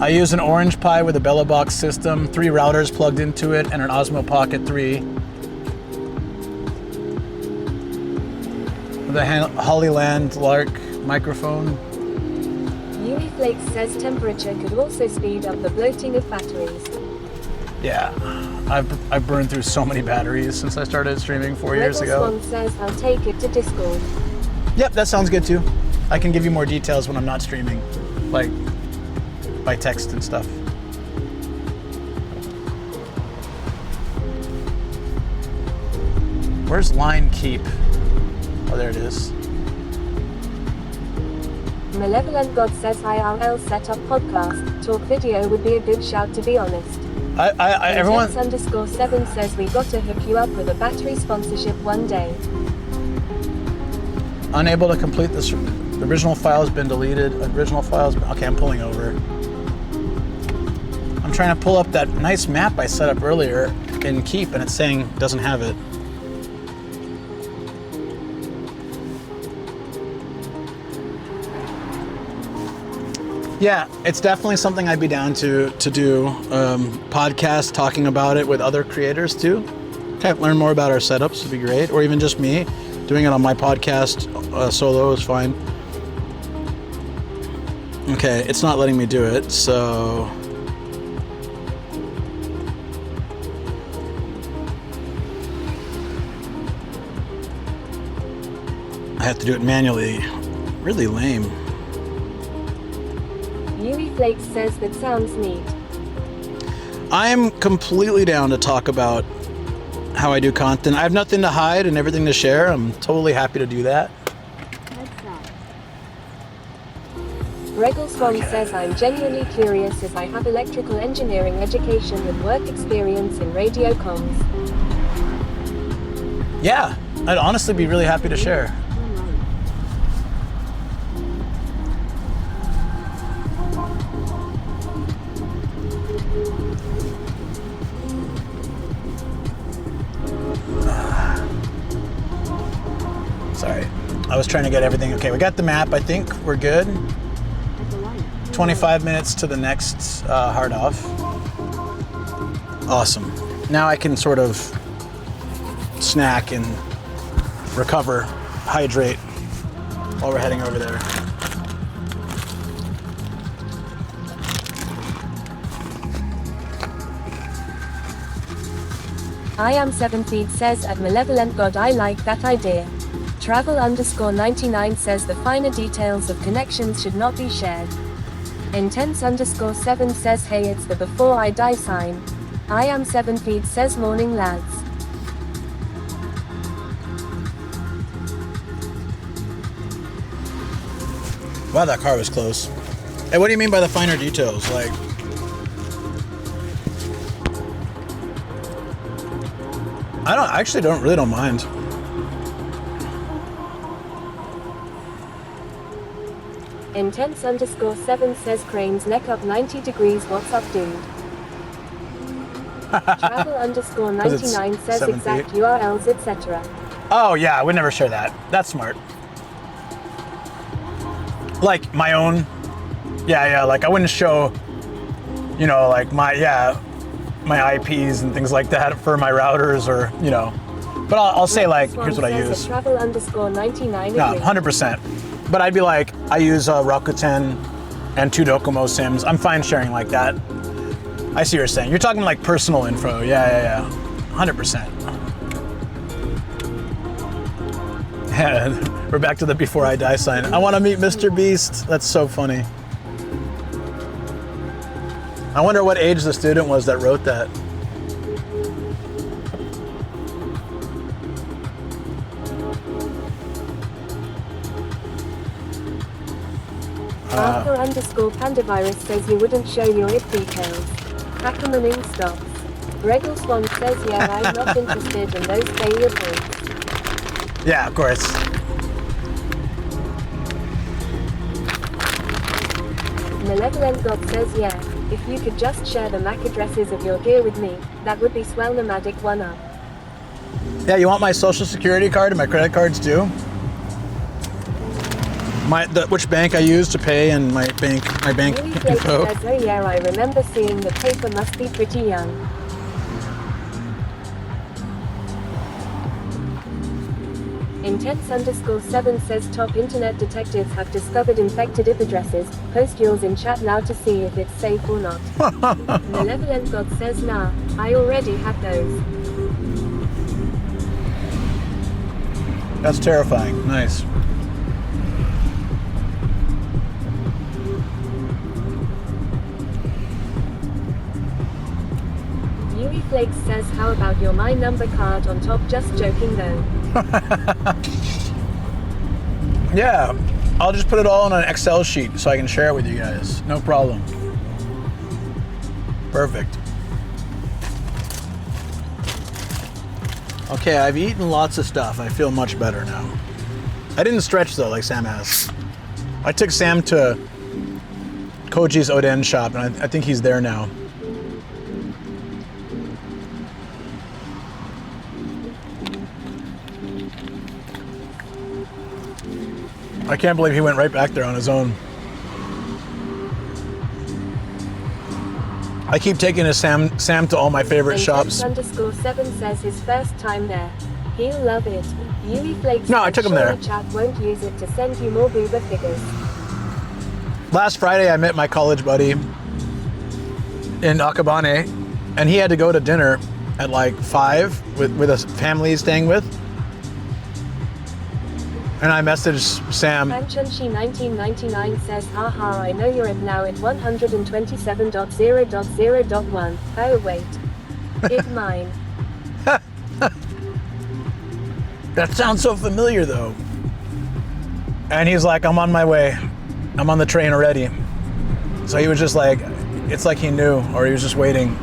I use an Orange Pi with a Bella Box system, 3 routers plugged into it, and an Osmo Pocket 3. With a Hollyland Lark microphone. Yui Flakes says temperature could also speed up the bloating of batteries. Yeah, I've burned through so many batteries since I started streaming 4 years ago. Swan says, I'll take it to Discord. Yep, that sounds good too. I can give you more details when I'm not streaming, like by text and stuff. Where's Line Keep? Oh, there it is. Malevolent God says, IRL setup podcast. Talk video would be a good shout, to be honest. Everyone. _7 says, we got to hook you up with a battery sponsorship one day. Unable to complete this. The original file has been deleted. Original files. Okay, I'm pulling over. I'm trying to pull up that nice map I set up earlier in Keep, and it's saying it doesn't have it. Yeah, it's definitely something I'd be down to do. Podcast talking about it with other creators too. Okay, learn more about our setups would be great, or even just me doing it on my podcast solo is fine. Okay, it's not letting me do it, so I have to do it manually. Really lame. Yui Flakes says, that sounds neat. I am completely down to talk about how I do content. I have nothing to hide and everything to share. I'm totally happy to do that. Regal Swan says, I'm genuinely curious as I have electrical engineering education with work experience in radio comms. Yeah, I'd honestly be really happy to share. Sorry, I was trying to get everything. Okay, we got the map. I think we're good. 25 minutes to the next hard off. Awesome. Now I can sort of snack and recover, hydrate while we're heading over there. I am 7 feet says, at Malevolent God, I like that idea. Travel_99 says, the finer details of connections should not be shared. Intense_7 says, hey, it's the before I die sign. I am 7 feet says, morning lads. Wow, that car was close. Hey, what do you mean by the finer details? Like, I actually really don't mind. Intense_7 says cranes neck up 90 degrees. What's up, dude? Travel_99 says 7 exact feet. URLs, etc. Oh yeah, I would never share that. That's smart. Like my own. Yeah. Like I wouldn't show, you know, like my IPs and things like that for my routers or, you know. But I'll say like, here's what I use. Travel_99. No, 100%. But I'd be like, I use Rakuten and 2 Docomo SIMs. I'm fine sharing like that. I see what you're saying. You're talking like personal info. Yeah. 100%. We're back to the before I die sign. I want to meet Mr. Beast. That's so funny. I wonder what age the student was that wrote that. Arthur_Pandavirus says you wouldn't show your IP details. Ackermaning stops. Regal Swan says yeah, I'm not interested in those failure points. Yeah, of course. Malevolent God says yeah, if you could just share the MAC addresses of your gear with me, that would be swell. Nomadic one up. Yeah, you want my social security card and my credit cards too? Which bank I use to pay and my bank info. Says, oh yeah, I remember seeing the paper. Must be pretty young. Intense_7 says top internet detectives have discovered infected IP addresses. Post yours in chat now to see if it's safe or not. Malevolent God says nah, I already have those. That's terrifying. Nice. Yui Flakes says how about your my number card on top? Just joking though. Yeah, I'll just put it all on an Excel sheet so I can share it with you guys. No problem. Perfect. Okay, I've eaten lots of stuff. I feel much better now. I didn't stretch though, like Sam has. I took Sam to Koji's Oden shop, and I think he's there now. I can't believe he went right back there on his own. I keep taking his Sam to all my favorite shops. Intense_7 says his first time there. He'll love it. Yui Flakes No, I took him there. Chat won't use it to send you more booba figures. Last Friday I met my college buddy in Akabane, and he had to go to dinner at like 5 with a family he's staying with. And I messaged Sam. Anchunshi1999 says, haha, I know you're at now at 127.0.0.1. Oh wait. It's mine. That sounds so familiar though. And he's like, I'm on my way. I'm on the train already. So he was just like, it's like he knew, or he was just waiting.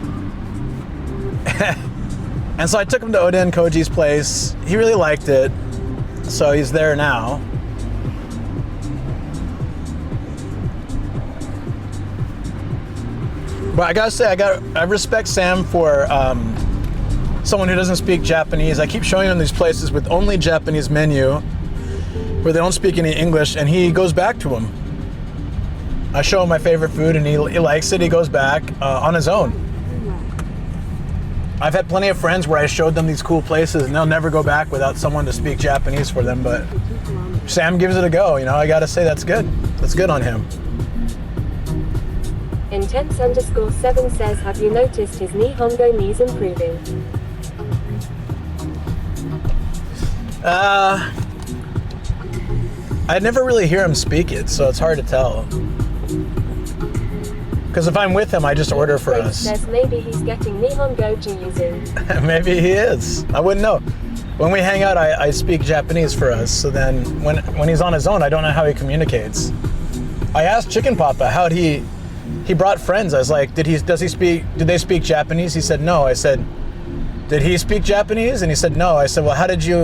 And so I took him to Oden Koji's place. He really liked it. So he's there now. But I gotta say, I respect Sam for someone who doesn't speak Japanese. I keep showing him these places with only Japanese menu where they don't speak any English, and he goes back to them. I show him my favorite food and he likes it. He goes back on his own. I've had plenty of friends where I showed them these cool places and they'll never go back without someone to speak Japanese for them, but Sam gives it a go, you know. I gotta say that's good. That's good on him. Intense_7 says, have you noticed his Nihongo knees improving? I never really hear him speak it, so it's hard to tell. Because if I'm with him, I just order for us. Says maybe he's getting Nihongo using. Maybe he is. I wouldn't know. When we hang out, I speak Japanese for us. So then when he's on his own, I don't know how he communicates. I asked Chicken Papa how he brought friends. I was like, did they speak Japanese? He said no. I said, did he speak Japanese? And he said no. I said, well, how did he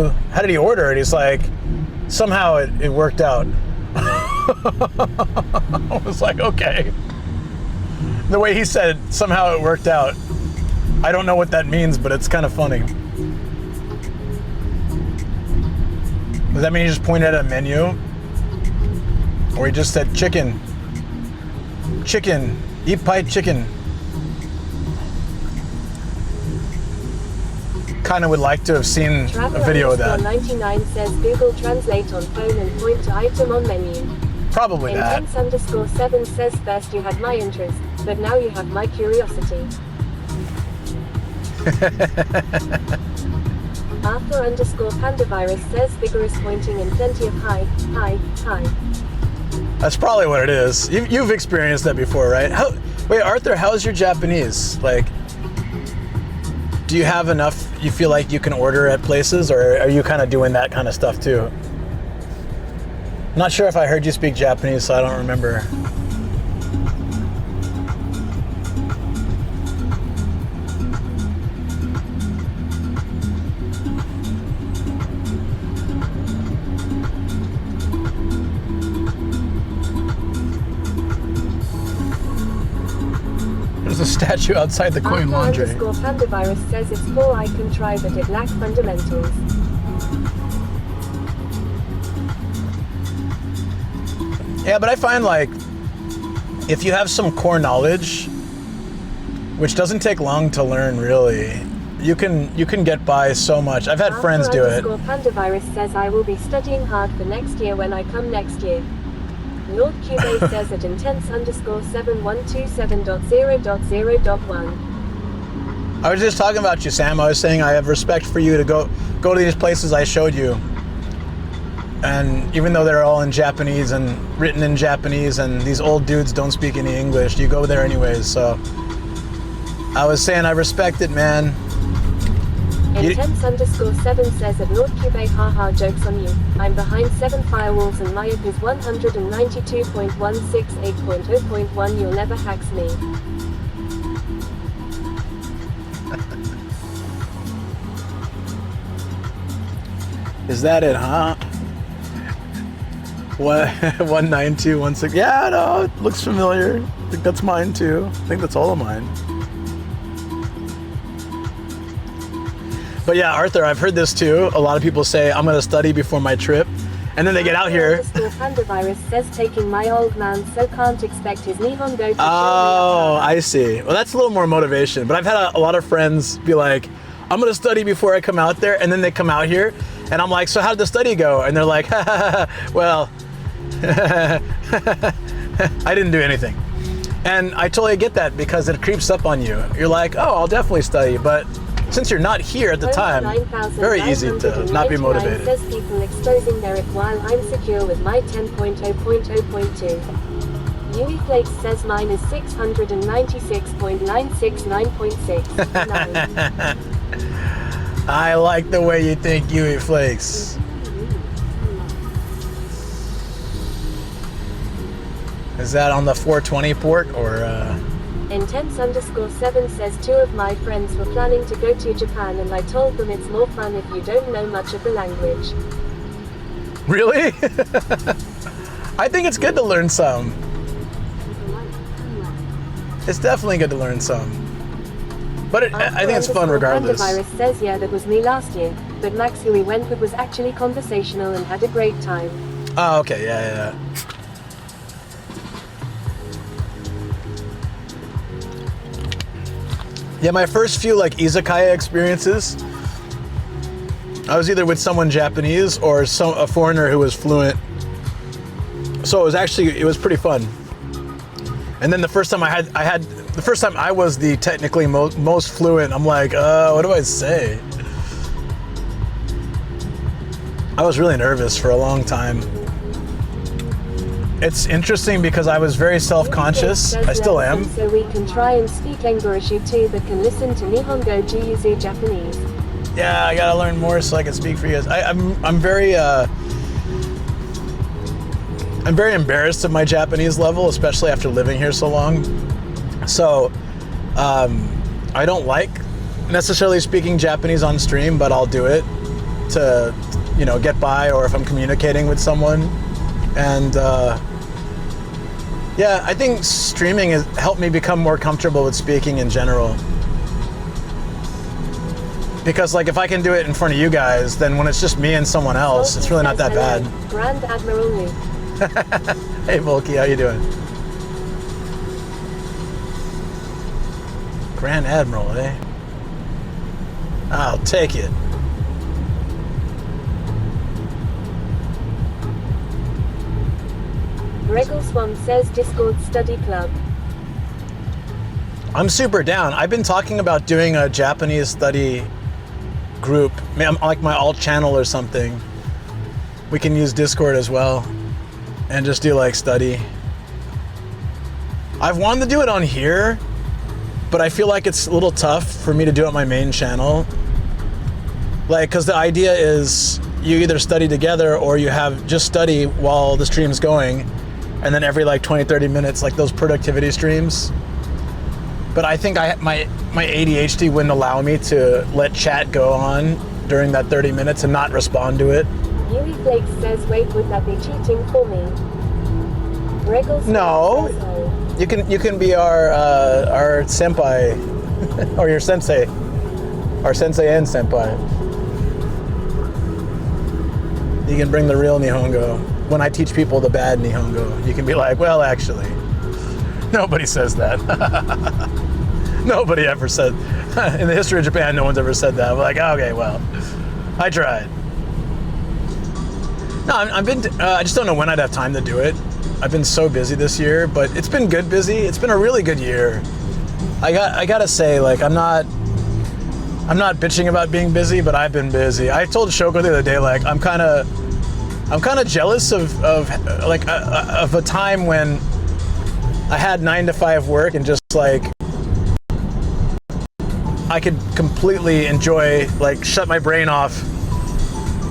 order it? He's like, somehow it worked out. I was like, okay. The way he said it, somehow it worked out. I don't know what that means, but it's kind of funny. Does that mean he just pointed at a menu? Or he just said chicken? Chicken. Ippai chicken. Kind of would like to have seen a video of that. 99 says Google Translate on phone and point to item on menu. Probably that. Intense_7 says first you had my interest, but now you have my curiosity. Arthur_pandavirus says vigorous pointing and plenty of hi. That's probably what it is. You've experienced that before, right? Wait, Arthur, how's your Japanese? Like, do you have enough you feel like you can order at places, or are you kind of doing that kind of stuff too? I'm not sure if I heard you speak Japanese, so I don't remember. There's a statue outside the coin laundry. Pandavirus says it's full I can try, but it lacks fundamentals. Yeah, but I find like if you have some core knowledge, which doesn't take long to learn really, you can get by so much. I've had friends do it. Pandavirus says I will be studying hard for next year when I come next year. Lord Cube says at intense_7127.0.0.1. I was just talking about you, Sam. I was saying I have respect for you to go to these places I showed you. And even though they're all in Japanese and written in Japanese and these old dudes don't speak any English, you go there anyways. So I was saying I respect it, man. Intense_7 says at Lord Cube, haha, joke's on you. I'm behind 7 firewalls and my IP is 192.168.0.1. You'll never hacks me. Is that it, huh? 192.168. Yeah, no, it looks familiar. I think that's mine too. I think that's all of mine. But yeah, Arthur, I've heard this too. A lot of people say, I'm going to study before my trip. And then they get out here. Pandavirus says taking my old man, so can't expect his Nihongo to Oh, I see. Well, that's a little more motivation. But I've had a lot of friends be like, I'm going to study before I come out there. And then they come out here. And I'm like, so how did the study go? And they're like, well, I didn't do anything. And I totally get that because it creeps up on you. You're like, oh, I'll definitely study. But since you're not here at the time, very easy to not be motivated. Says people exposing their if while I'm secure with my 10.0.0.2. Yui Flakes says mine is 696.969.6. I like the way you think, Yui Flakes. Is that on the 420 port or? Intense_7 says 2 of my friends were planning to go to Japan and I told them it's more fun if you don't know much of the language. Really? I think it's good to learn some. It's definitely good to learn some. But I think it's fun regardless. Pandavirus says yeah, that was me last year, but Max who we went with was actually conversational and had a great time. Oh, okay, yeah. Yeah, my first few like izakaya experiences, I was either with someone Japanese or a foreigner who was fluent. So it was pretty fun. And then the first time the first time I was the technically most fluent, I'm like, what do I say? I was really nervous for a long time. It's interesting because I was very self-conscious. I still am. So we can try and speak English too, but can listen to Nihongo Juyuzu Japanese. Yeah, I gotta learn more so I can speak for you guys. I'm very embarrassed of my Japanese level, especially after living here so long. So I don't like necessarily speaking Japanese on stream, but I'll do it to, get by, or if I'm communicating with someone. And yeah, I think streaming has helped me become more comfortable with speaking in general. Because like if I can do it in front of you guys, then when it's just me and someone else, it's really not that bad. Grand Admiral Luke. Hey Volky, how you doing? Grand Admiral, eh? I'll take it. Reggleswan says Discord Study Club. I'm super down. I've been talking about doing a Japanese study group, like my alt channel or something. We can use Discord as well and just do like study. I've wanted to do it on here, but I feel like it's a little tough for me to do it on my main channel. Like, because the idea is you either study together or you have just study while the stream's going, and then every like 20-30 minutes, like those productivity streams. But I think my ADHD wouldn't allow me to let chat go on during that 30 minutes and not respond to it. Yui Flakes says, wait, would that be cheating for me? Reggleswan No, you can be our senpai, or your sensei, our sensei and senpai. You can bring the real Nihongo. When I teach people the bad Nihongo, you can be like, well, actually, nobody says that. Nobody ever said, in the history of Japan, no one's ever said that. We're like, okay, well, I tried. No, I just don't know when I'd have time to do it. I've been so busy this year, but it's been good busy. It's been a really good year. I gotta say, like, I'm not bitching about being busy, but I've been busy. I told Shoko the other day, like, I'm kind of jealous of a time when I had 9-to-5 work and just like I could completely enjoy, like, shut my brain off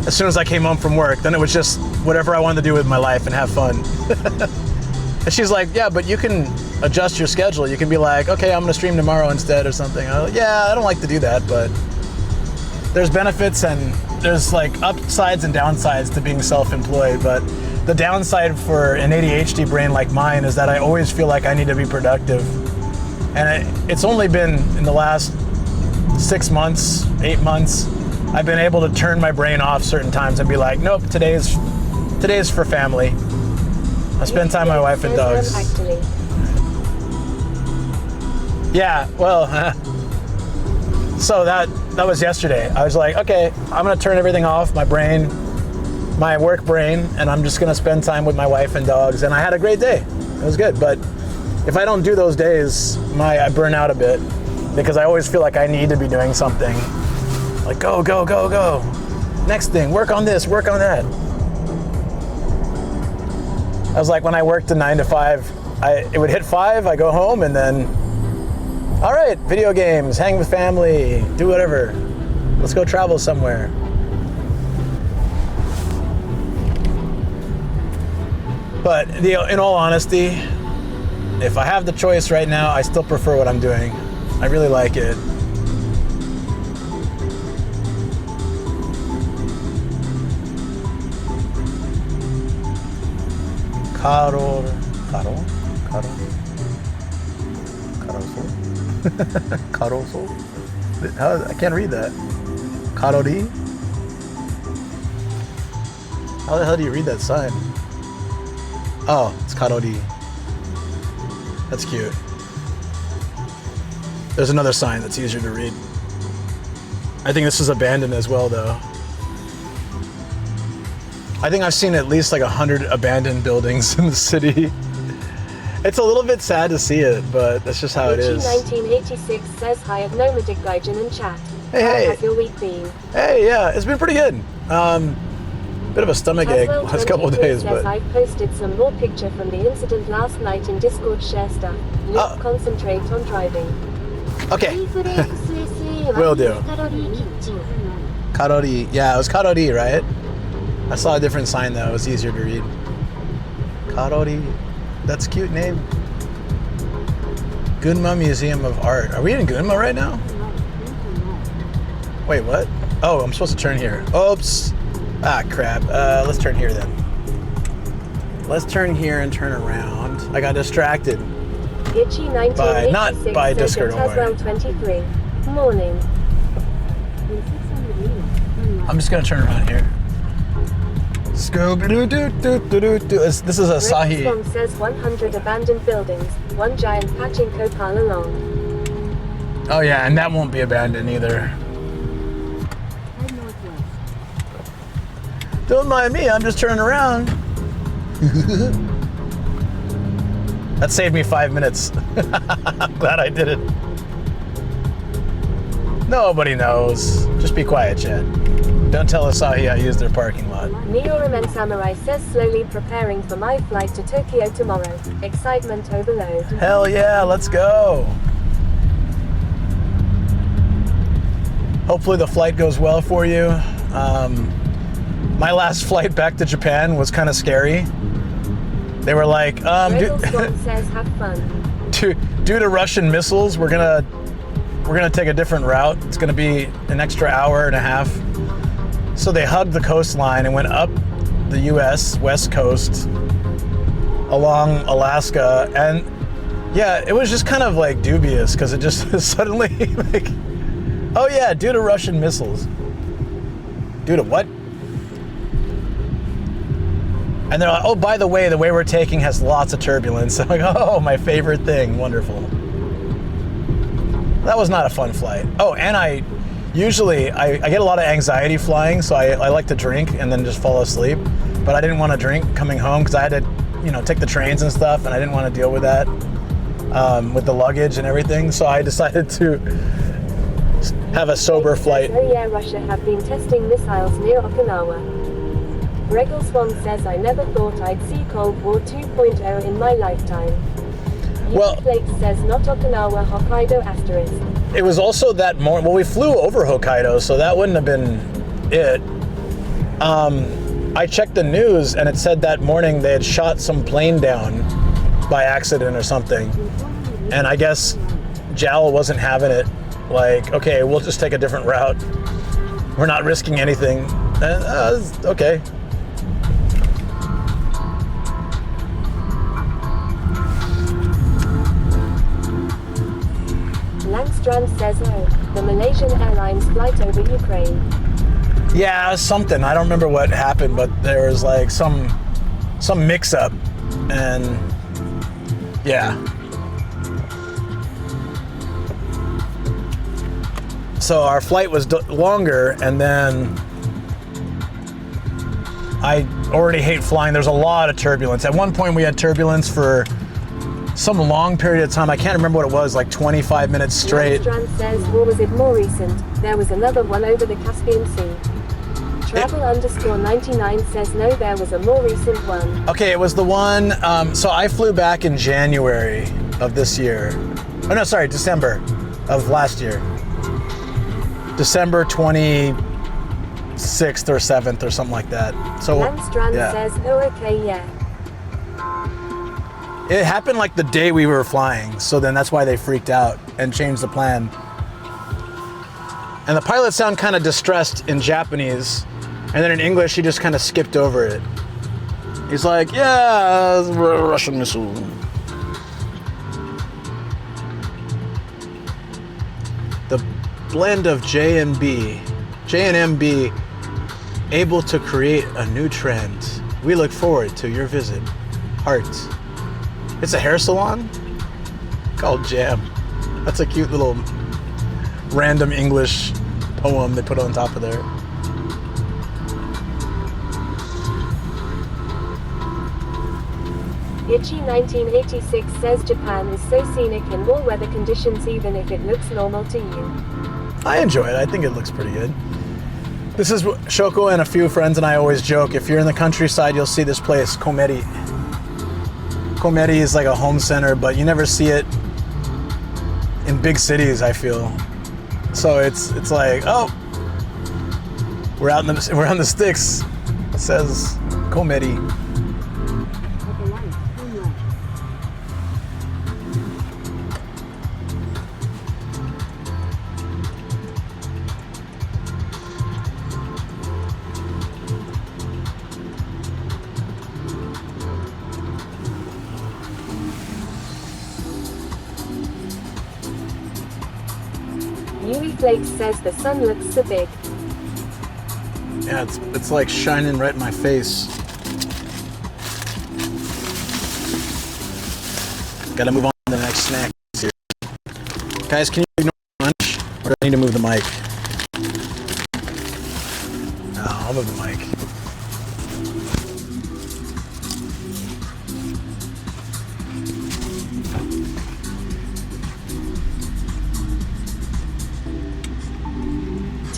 as soon as I came home from work. Then it was just whatever I wanted to do with my life and have fun. And she's like, yeah, but you can adjust your schedule. You can be like, okay, I'm gonna stream tomorrow instead or something. I'm like, yeah, I don't like to do that, but there's benefits and there's like upsides and downsides to being self-employed. But the downside for an ADHD brain like mine is that I always feel like I need to be productive. And it's only been in the last 6 months, 8 months, I've been able to turn my brain off certain times and be like, nope, today's for family. I spend time with my wife and dogs. Yeah, well, so that was yesterday. I was like, okay, I'm gonna turn everything off, my brain, my work brain, and I'm just gonna spend time with my wife and dogs. And I had a great day. It was good. But if I don't do those days, I burn out a bit because I always feel like I need to be doing something. Like, go, go, go, go. Next thing, work on this, work on that. I was like, when I worked a 9-to-5, it would hit 5, I go home, and then, all right, video games, hang with family, do whatever. Let's go travel somewhere. But in all honesty, if I have the choice right now, I still prefer what I'm doing. I really like it. Karol. I can't read that. Karori? How the hell do you read that sign? Oh, it's Karori. That's cute. There's another sign that's easier to read. I think this is abandoned as well, though. I think I've seen at least like 100 abandoned buildings in the city. It's a little bit sad to see it, but that's just how it is. 1986 says hi of Nomadic Gaijin in chat. Hey, How hey. has your week been? Hey, yeah, it's been pretty good. Bit of a stomach ache last couple of days, but I posted some more picture from the incident last night in Discord share stuff. Let's concentrate on driving. Okay. Will do. Karori. Yeah, it was Karori, right? I saw a different sign though. It was easier to read. Karori. That's a cute name. Gunma Museum of Art. Are we in Gunma right now? Wait, what? Oh, I'm supposed to turn here. Oops. Ah, crap. Let's turn here then. let's turn here and turn around. I got distracted. Itchy By- not 1986 by says Discord, it don't has worry. well 23. Morning. I'm just gonna turn around here. Scooby-Doo-Doo-Doo-Doo-Doo. This is Asahi. Song says 100 abandoned buildings, one giant pachinko pile along. Oh yeah, and that won't be abandoned either. Don't mind me, I'm just turning around. That saved me 5 minutes. I'm glad I did it. Nobody knows. Just be quiet, Chad. Don't tell Asahi I used their parking lot. Neoramen Samurai says slowly preparing for my flight to Tokyo tomorrow. Excitement overload. Hell yeah, let's go. Hopefully the flight goes well for you. My last flight back to Japan was kind of scary. They were like, says have fun. due to Russian missiles, we're gonna take a different route. It's gonna be an extra hour and a half. So they hugged the coastline and went up the U.S. West Coast along Alaska, and yeah, it was just kind of like dubious because it just suddenly like, oh yeah, due to Russian missiles. Due to what? And they're like, oh, by the way we're taking has lots of turbulence. I'm like, oh, my favorite thing, wonderful. That was not a fun flight. Oh, and I get a lot of anxiety flying, so I like to drink and then just fall asleep. But I didn't want to drink coming home because I had to, take the trains and stuff, and I didn't want to deal with that with the luggage and everything. So I decided to have a sober flight. Oh yeah, Russia have been testing missiles near Okinawa. Regal Swan says I never thought I'd see Cold War 2.0 in my lifetime. Well, Flake says not Okinawa, Hokkaido asterisk. It was also that morning. Well, we flew over Hokkaido, so that wouldn't have been it. I checked the news, and it said that morning they had shot some plane down by accident or something. And I guess JAL wasn't having it. Like, okay, we'll just take a different route. We're not risking anything. And, okay. Langstrand says the Malaysian Airlines flight over Ukraine. Yeah, something. I don't remember what happened, but there was like some mix-up, and yeah. So our flight was longer, and then I already hate flying. There's a lot of turbulence. At one point we had turbulence for some long period of time. I can't remember what it was, like 25 minutes straight. Strand says, or was it more recent? There was another one over the Caspian Sea. Travel_99 says no, there was a more recent one. Okay, it was the one, so I flew back in January of this year. Oh no, sorry, December of last year. December 26th or 7th or something like that. So Landstrand says, oh okay, yeah. It happened like the day we were flying, so then that's why they freaked out and changed the plan. And the pilots sound kind of distressed in Japanese, and then in English he just kind of skipped over it. He's like, yeah, Russian missile. The blend of J and MB, able to create a new trend. We look forward to your visit. Hearts. It's a hair salon called Jam. That's a cute little random English poem they put on top of there. Itchy 1986 says Japan is so scenic in all weather conditions even if it looks normal to you. I enjoy it. I think it looks pretty good. This is Shoko and a few friends and I always joke. If you're in the countryside, you'll see this place, Komeri. Komeri is like a home center, but you never see it in big cities, I feel. So it's like, oh, we're on the sticks. It says Komeri. Flake says the sun looks so big. Yeah, it's like shining right in my face. Gotta move on to the next snack here. Guys, can you ignore lunch? Or do I need to move the mic? No, I'll move the mic.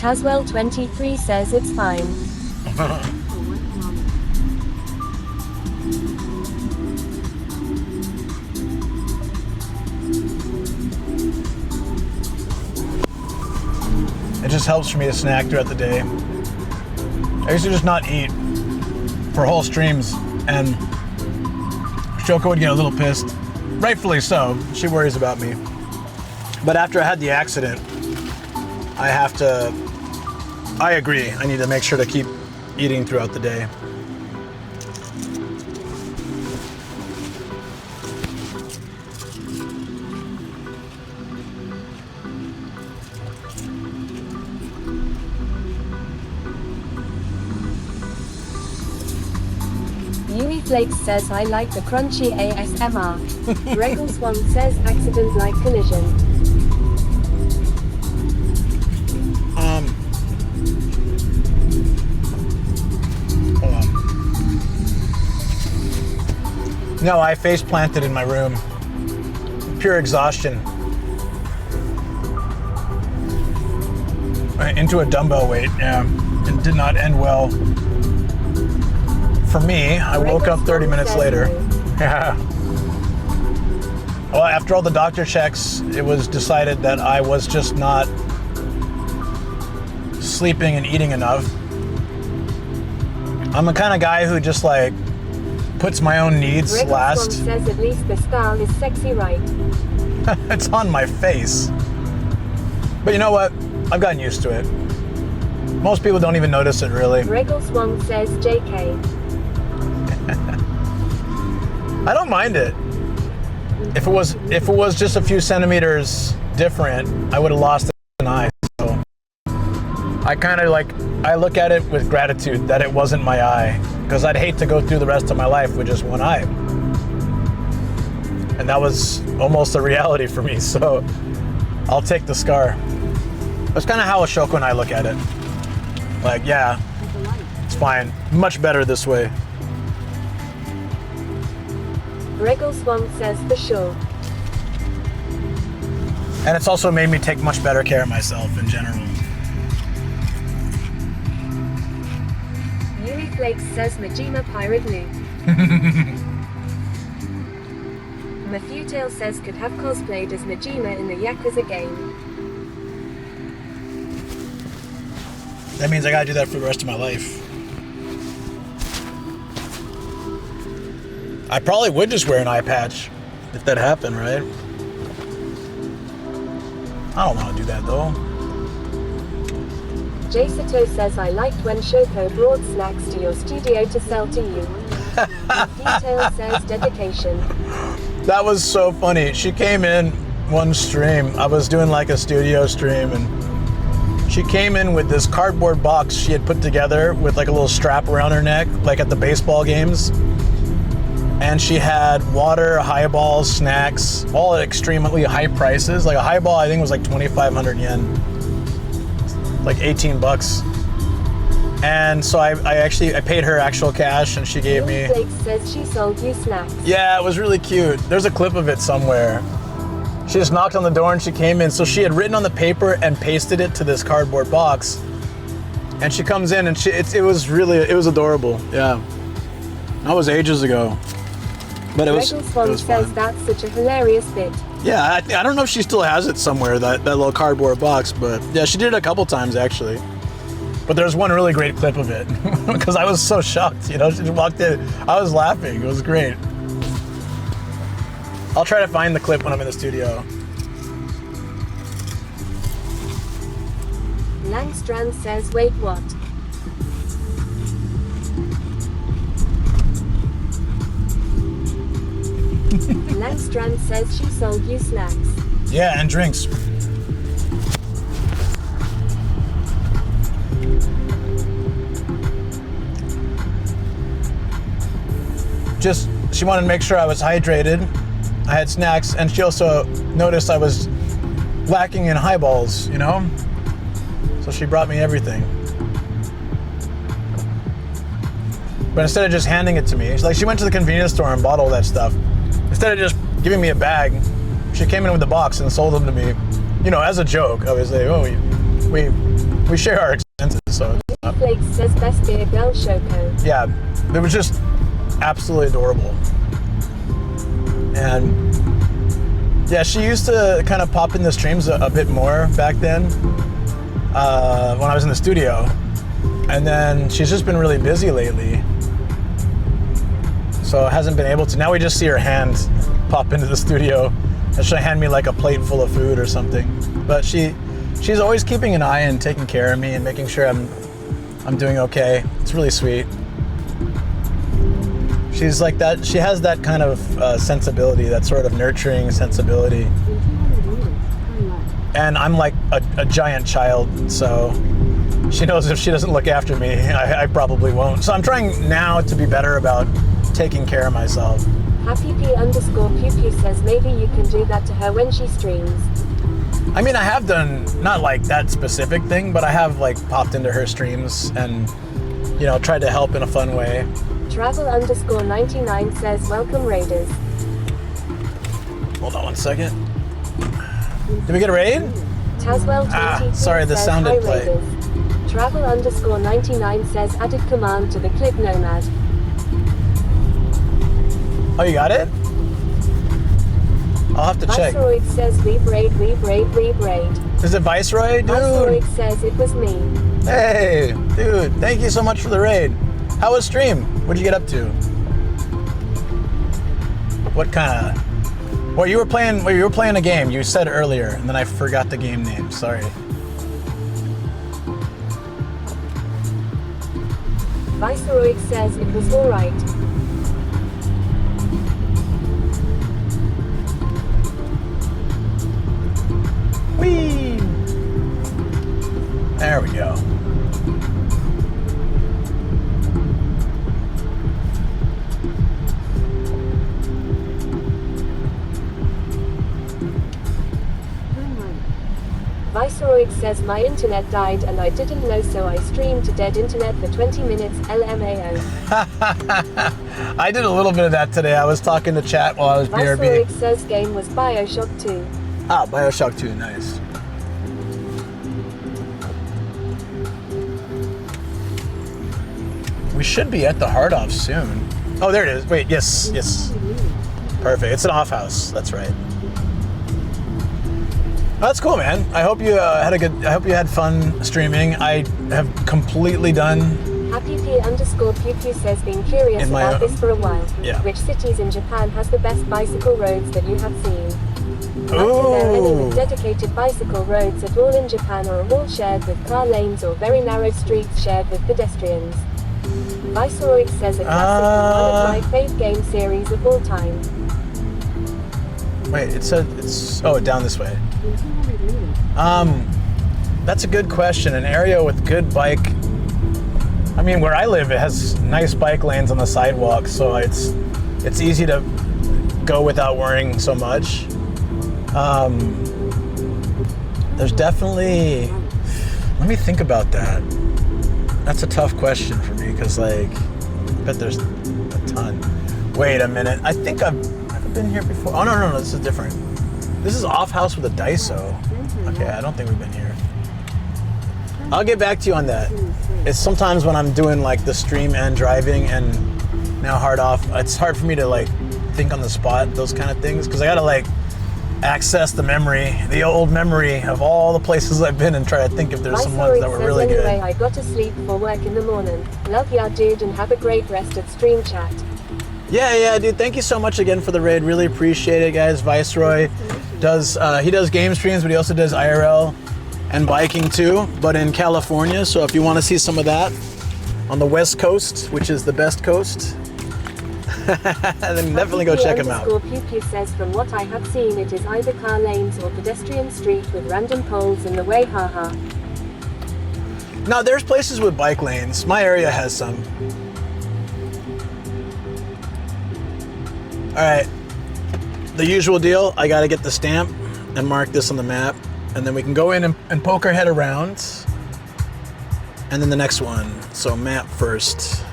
Taswell23 says it's fine. It just helps for me to snack throughout the day. I used to just not eat for whole streams, and Shoko would get a little pissed. Rightfully so. She worries about me. But after I had the accident, I agree. I need to make sure to keep eating throughout the day. Yui Flakes says I like the crunchy ASMR. Regal Swan says accident like collision. Hold on. No, I face planted in my room. Pure exhaustion. Into a dumbbell weight, yeah. It did not end well. For me, I woke up 30 minutes later. Yeah. Well, after all the doctor checks, it was decided that I was just not sleeping and eating enough. I'm the kind of guy who just like puts my own needs last. Says at least the style is sexy, right? It's on my face. But you know what? I've gotten used to it. Most people don't even notice it, really. Regal Swan says JK. I don't mind it. If it was just a few centimeters different, I would have lost an eye. So I kind of I look at it with gratitude that it wasn't my eye, because I'd hate to go through the rest of my life with just one eye. And that was almost a reality for me, so I'll take the scar. That's kind of how Ashoko and I look at it. Like, yeah, it's fine. Much better this way. Regal Swan says for sure. And it's also made me take much better care of myself in general. Yui Flakes says Majima Pirate New. Mafutail says could have cosplayed as Majima in the Yakuza game. That means I gotta do that for the rest of my life. I probably would just wear an eye patch if that happened, right? I don't want to do that though. Jasato says I liked when Shoko brought snacks to your studio to sell to you. Detail says dedication. That was so funny. She came in one stream. I was doing like a studio stream, and she came in with this cardboard box she had put together with like a little strap around her neck, like at the baseball games. And she had water, highballs, snacks, all at extremely high prices. Like a highball, I think, was like 2,500 yen, like 18 bucks. And so I paid her actual cash, and she gave me. Blake says she sold you snacks. Yeah, it was really cute. There's a clip of it somewhere. She just knocked on the door and she came in. So she had written on the paper and pasted it to this cardboard box. And she comes in and it was adorable. Yeah, that was ages ago. But it was Swan says that's such a hilarious bit. Yeah, I don't know if she still has it somewhere, that little cardboard box, but yeah, she did it a couple times actually. But there's one really great clip of it because I was so shocked, you know, she just walked in. I was laughing, it was great. I'll try to find the clip when I'm in the studio. Langstrand says, wait, what? Langstrand says she sold you snacks. Yeah, and drinks. she wanted to make sure I was hydrated. I had snacks, and she also noticed I was lacking in highballs, you know? So she brought me everything. But instead of just handing it to me, she went to the convenience store and bought all that stuff. Instead of just giving me a bag, she came in with a box and sold them to me, you know, as a joke. I was like, oh, we share our expenses, so. Flakes says best beer girl Shoko. Yeah, it was just absolutely adorable. And yeah, she used to kind of pop in the streams a bit more back then when I was in the studio. And then she's just been really busy lately. So hasn't been able to. Now we just see her hand pop into the studio and she'll hand me like a plate full of food or something. But she's always keeping an eye and taking care of me and making sure I'm doing okay. It's really sweet. She's like that. She has that kind of sensibility, that sort of nurturing sensibility. And I'm like a giant child, so she knows if she doesn't look after me, I probably won't. So I'm trying now to be better about taking care of myself. HappyP_Pew says maybe you can do that to her when she streams. I mean, I have done, not like that specific thing, but I have like popped into her streams and, you know, tried to help in a fun way. Travel_99 says welcome Raiders. Hold on one second. Did we get a raid? Taswell22 sorry, the says, sound hi didn't play. Raiders. Travel_99 says added command to the click nomad. Oh, you got it? I'll have to check. Viceroy says we braid. Is it Viceroy? Dude. Viceroy says it was me. Hey, dude, thank you so much for the raid. How was stream? What'd you get up to? What kind of... Well, you were playing a game, you said earlier, and then I forgot the game name, sorry. Viceroy says it was alright. Whee! There we go. Viceroy says my internet died and I didn't know, so I streamed to dead internet for 20 minutes. LMAO. I did a little bit of that today. I was talking to chat while I was BRB. Viceroy says game was Bioshock 2. Ah, Bioshock 2, nice. We should be at the Hard Off soon. Oh, there it is. Wait, yes. Perfect. It's an off house. That's right. Oh, that's cool, man. I hope you I hope you had fun streaming. I have completely done. HappyP_Pew says been curious about this for a while. Yeah. Which cities in Japan has the best bicycle roads that you have seen? Are there any with dedicated bicycle roads at all in Japan, or are all shared with car lanes or very narrow streets shared with pedestrians? Viceroy says a classic, one of my fave game series of all time. Wait, it's down this way. That's a good question. An area with good bike. I mean, where I live, it has nice bike lanes on the sidewalk, so it's easy to go without worrying so much. There's definitely. Let me think about that. That's a tough question for me because, like, I bet there's a ton. Wait a minute. I think I've been here before. Oh no, this is different. This is off house with a Daiso. Okay, I don't think we've been here. I'll get back to you on that. It's sometimes when I'm doing like the stream and driving and now Hard Off, it's hard for me to like think on the spot, those kind of things, because I gotta like access the old memory of all the places I've been and try to think if there's some ones that were really good. Anyway, I got to sleep for work in the morning. Love ya, dude, and have a great rest at stream chat. Yeah, dude. Thank you so much again for the raid. Really appreciate it, guys. Viceroy does game streams, but he also does IRL and biking too, but in California. So if you want to see some of that on the West Coast, which is the best coast, then definitely go check him out. Pew says from what I have seen, it is either car lanes or pedestrian street with random poles in the way. Haha. Now there's places with bike lanes. My area has some. right. The usual deal. I got to get the stamp and mark this on the map, and then we can go in and poke our head around. And then the next one. So map first.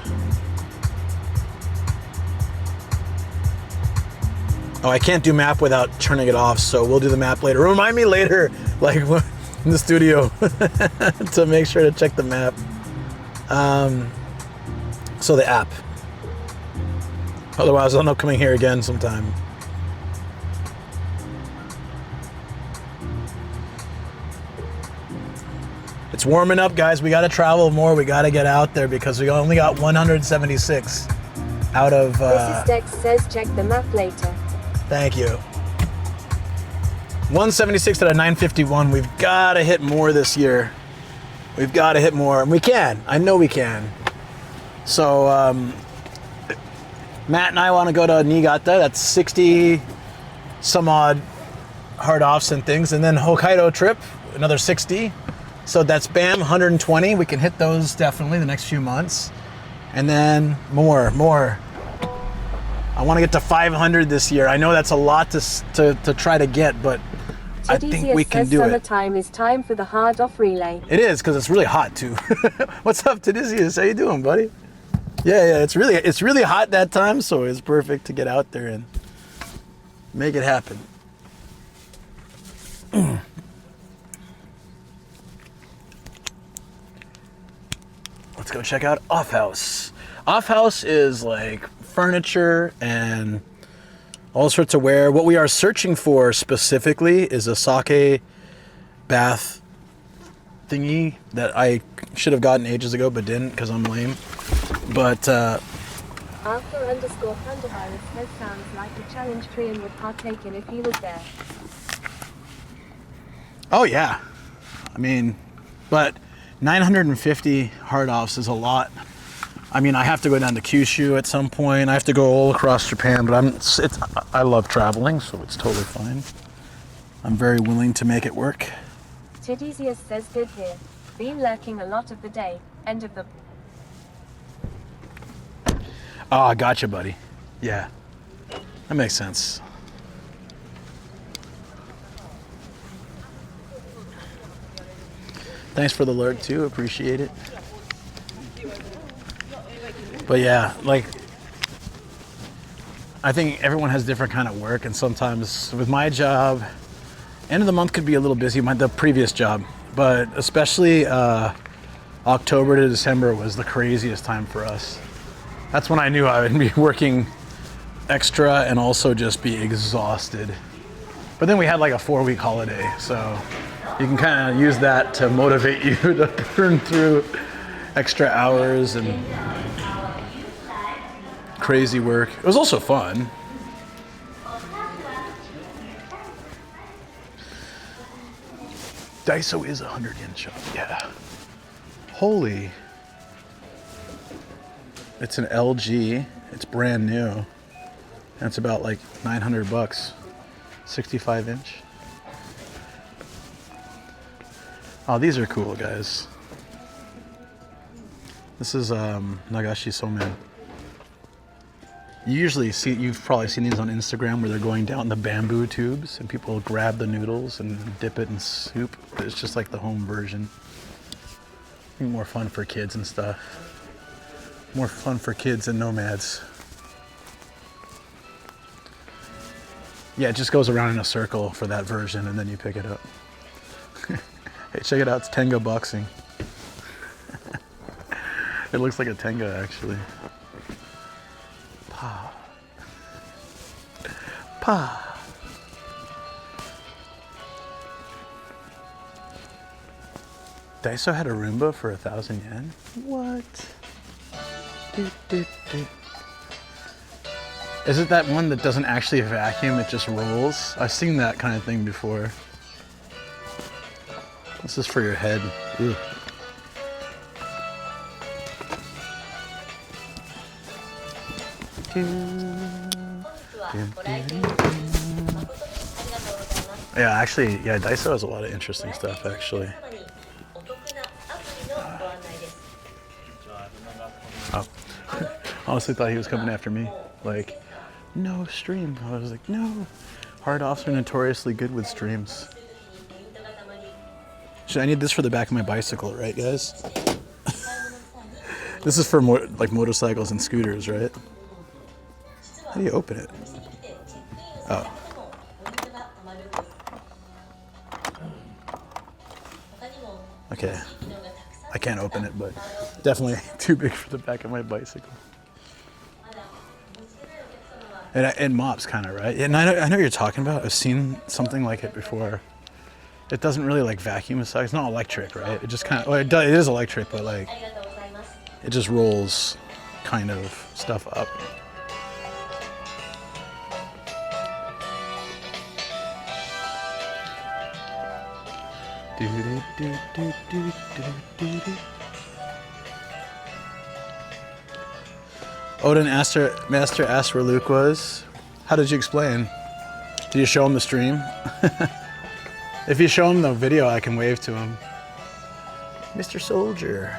Oh, I can't do map without turning it off, so we'll do the map later. Remind me later, like in the studio, to make sure to check the map. So the app. Otherwise, I'll end up coming here again sometime. It's warming up, guys. We got to travel more. We got to get out there because we only got 176 out of... Mrs. Dex says check the map later. Thank you. 176 out of 951. We've got to hit more this year. We've got to hit more. And we can. I know we can. So, Matt and I want to go to Niigata. That's 60 some odd hard offs and things. And then Hokkaido trip, another 60. So that's bam, 120. We can hit those definitely the next few months. And then more. I want to get to 500 this year. I know that's a lot to try to get, but I think we can do it. Summertime is time for the hard off relay. It is, because it's really hot too. What's up, Tadisius? How you doing, buddy? Yeah, it's really hot that time, so it's perfect to get out there and make it happen. Let's go check out Off House. Off House is like furniture and all sorts of wear. What we are searching for specifically is a sake bath thingy that I should have gotten ages ago but didn't because I'm lame. But Alpha_Pandavirus says sounds like a challenge Trian would partake in if he was there. oh yeah, I mean, but 950 hard offs is a lot. I mean, I have to go down to Kyushu at some point. I have to go all across Japan, but I love traveling, so it's totally fine. I'm very willing to make it work. Tidesius says good here. Been lurking a lot of the day. End of the... Oh, gotcha, buddy. Yeah, that makes sense. Thanks for the lurk too, appreciate it. But yeah, like, I think everyone has different kind of work, and sometimes with my job, end of the month could be a little busy, the previous job, but especially October to December was the craziest time for us. That's when I knew I would be working extra and also just be exhausted. But then we had like a 4-week holiday, so you can kind of use that to motivate you to burn through extra hours and crazy work. It was also fun. Daiso is a 100 yen shop, yeah. Holy. It's an LG, it's brand new. And it's about like 900 bucks, 65 inch. Oh, these are cool, guys. This is Nagashi Somen. You've probably seen these on Instagram where they're going down the bamboo tubes and people grab the noodles and dip it in soup. But it's just like the home version. I think more fun for kids and stuff. More fun for kids and nomads. Yeah, it just goes around in a circle for that version and then you pick it up. Hey, check it out, it's Tenga boxing. It looks like a Tenga actually. Pa. Pa. Daiso had a Roomba for 1,000 yen? What? Is it that one that doesn't actually vacuum, it just rolls? I've seen that kind of thing before. This is for your head. Ugh. Yeah, actually, yeah, Daiso has a lot of interesting stuff, actually. Oh, honestly thought he was coming after me. Like, No stream. I was like, no. Hard offs are notoriously good with streams. I need this for the back of my bicycle, right, guys? This is for like motorcycles and scooters, right? How do you open it? Oh. Okay. I can't open it, but definitely too big for the back of my bicycle. And mops, kind of, right? And I know what you're talking about. I've seen something like it before. It doesn't really like vacuum aside. It's not electric, right? It just kind of, well, it is electric, but like, it just rolls kind of stuff up. Odin Master asked where Luke was. How did you explain? Did you show him the stream? If you show him the video, I can wave to him. Mr. Soldier.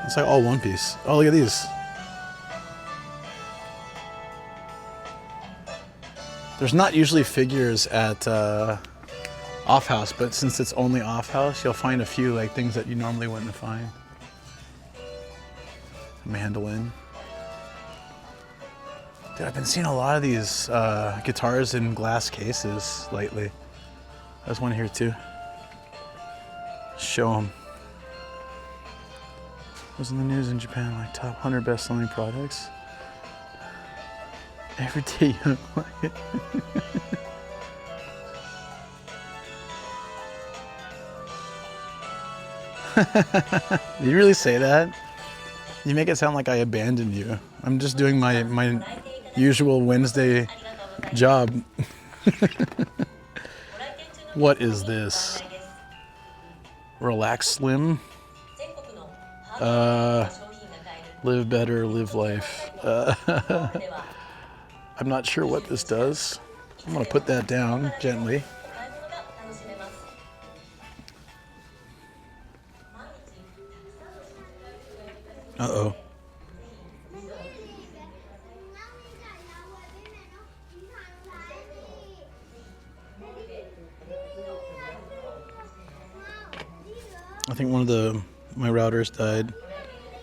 It's like all One Piece. Oh, look at these. There's not usually figures at Off House, but since it's only Off House, you'll find a few like things that you normally wouldn't find. Mandolin. Dude, I've been seeing a lot of these guitars in glass cases lately. There's one here too. Show them. Was in the news in Japan, like top 100 best-selling products. Everyday Young Lion. Did you really say that? You make it sound like I abandoned you. I'm just doing my usual Wednesday job. What is this? Relax Slim? Live better, live life. I'm not sure what this does. I'm gonna put that down gently. Uh-oh. I think one of my routers died,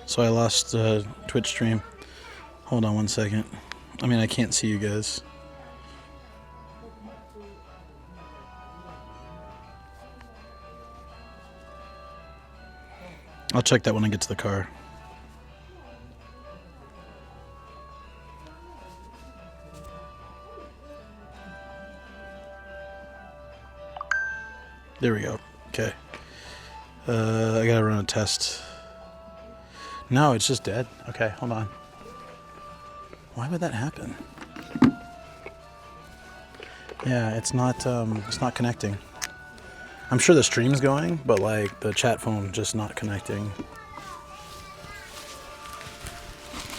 so I lost Twitch stream. Hold on one second. I mean, I can't see you guys. I'll check that when I get to the car. There we go. Okay. I gotta run a test. No, it's just dead. Okay, hold on. Why would that happen? Yeah, it's not connecting. I'm sure the stream's going, but like the chat phone just not connecting.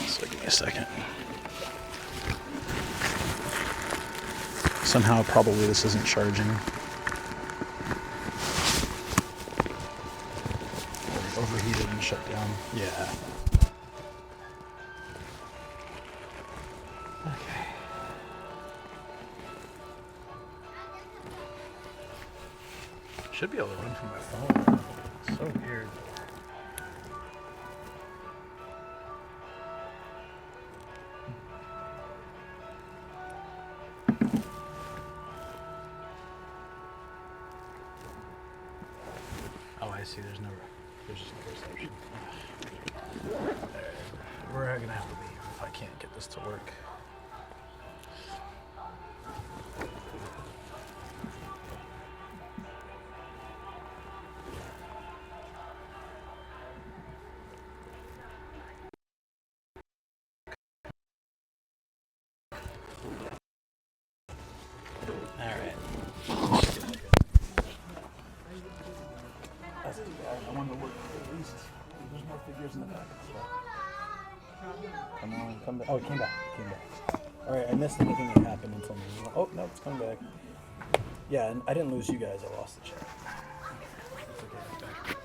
So give me a second. Somehow probably this isn't charging. Overheated and shut down. Yeah. Okay. Should be able to run from my phone. It's so weird. Oh, I see. There's just no reception. We're gonna have to leave if I can't get this to work. Come on, come back. Oh, it came back. Alright, I missed anything that happened until me. Oh, no, it's coming back. Yeah, and I didn't lose you guys, I lost the chat. It's okay, it's back.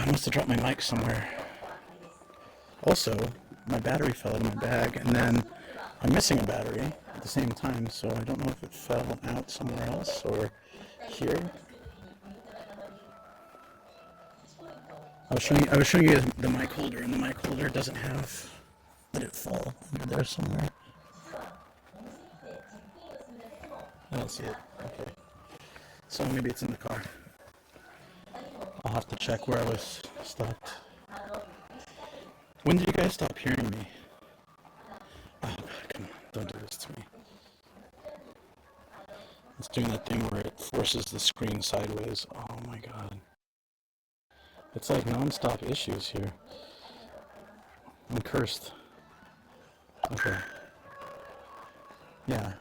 I must have dropped my mic somewhere. Also, my battery fell out of my bag, and then I'm missing a battery at the same time, so I don't know if it fell out somewhere else or here. I was showing you the mic holder, and the mic holder doesn't have. Let it fall under there somewhere. I don't see it. Okay. So maybe it's in the car. I'll have to check where I was stopped. When did you guys stop hearing me? Oh, come on, don't do this to me. It's doing that thing where it forces the screen sideways. Oh my god. It's like non-stop issues here. I'm cursed. Okay. Yeah.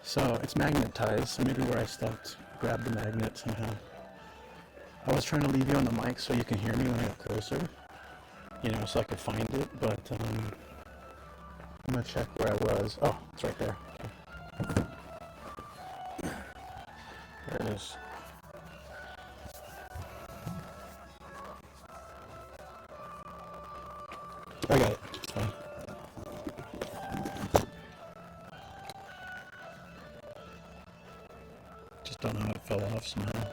So it's magnetized, so maybe where I stopped, grab the magnet somehow. I was trying to leave you on the mic so you can hear me when I got closer. You know, so I could find it, but I'm gonna check where I was. Oh, it's right there. Okay. There it is. I got it. It's fine. Just don't know how it fell off somehow.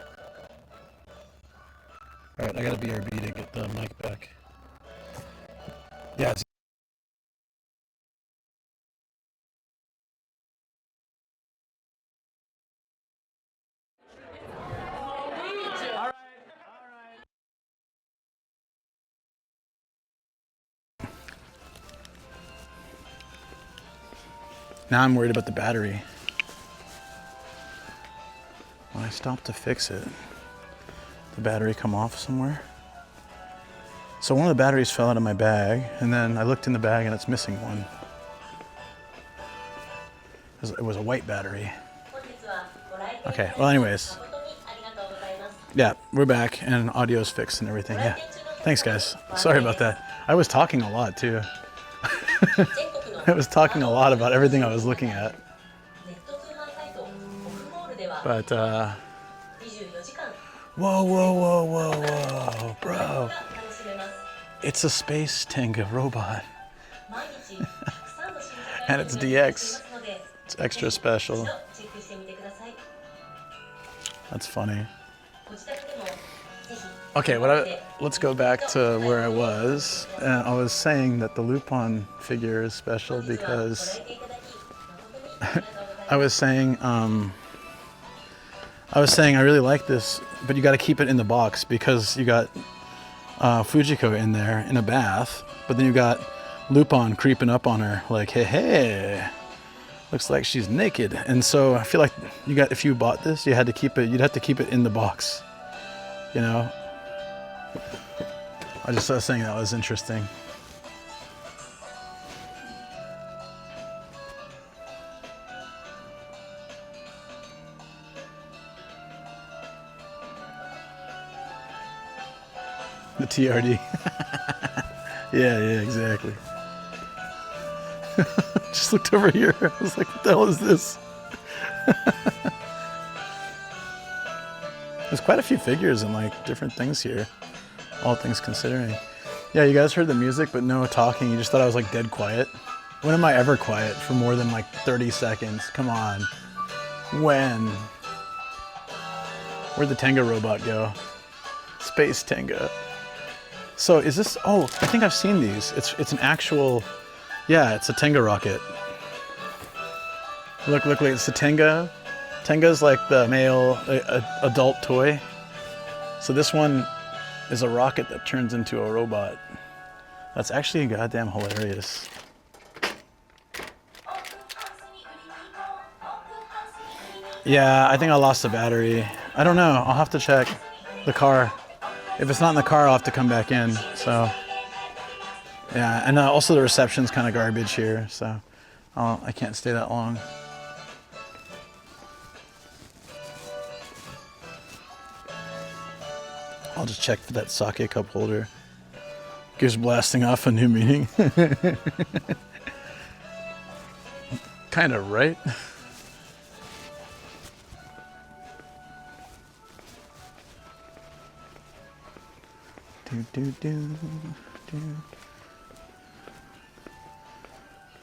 Alright, I got a BRB to get the mic back. Yeah, it's now I'm worried about the battery. When I stopped to fix it, the battery come off somewhere. So one of the batteries fell out of my bag, and then I looked in the bag and it's missing one. It was a white battery. Okay, well anyways. Yeah, we're back and audio's fixed and everything, yeah. Thanks guys, sorry about that. I was talking a lot too. I was talking a lot about everything I was looking at. But, whoa, bro. It's a space Tenga robot. And it's DX. It's extra special. That's funny. Okay, let's go back to where I was. And I was saying that the Lupin figure is special because I was saying I really like this, but you got to keep it in the box because you got Fujiko in there in a bath, but then you got Lupin creeping up on her like, hey, looks like she's naked. And so I feel like if you bought this, you'd have to keep it in the box, you know. I just was saying that was interesting. The TRD. yeah, exactly. Just looked over here. I was like, what the hell is this? There's quite a few figures and like different things here, all things considering. Yeah, you guys heard the music, but no talking. You just thought I was like dead quiet. When am I ever quiet for more than like 30 seconds? Come on. When? Where'd the Tenga robot go? Space Tenga. So is this, oh, I think I've seen these. It's an actual, yeah, it's a Tenga rocket. Look, it's a Tenga. Tenga's like the male adult toy. So this one is a rocket that turns into a robot. That's actually goddamn hilarious. Yeah, I think I lost the battery. I don't know, I'll have to check the car. If it's not in the car, I'll have to come back in, so. Yeah, and also the reception's kind of garbage here, so I can't stay that long. I'll just check for that sake cup holder. Gives blasting off a new meaning. Kind of, right?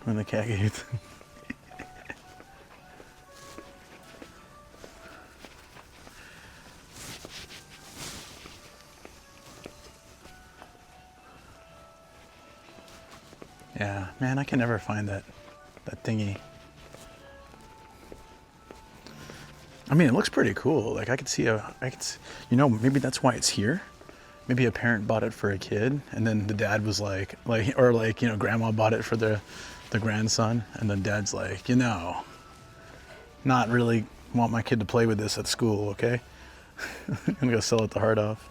When the cat gate. Yeah, man, I can never find that thingy. I mean, it looks pretty cool. Like I could see maybe that's why it's here. Maybe a parent bought it for a kid, and then the dad was like, grandma bought it for the grandson, and then dad's like, not really want my kid to play with this at school, okay? I'm gonna go sell it to Hard Off.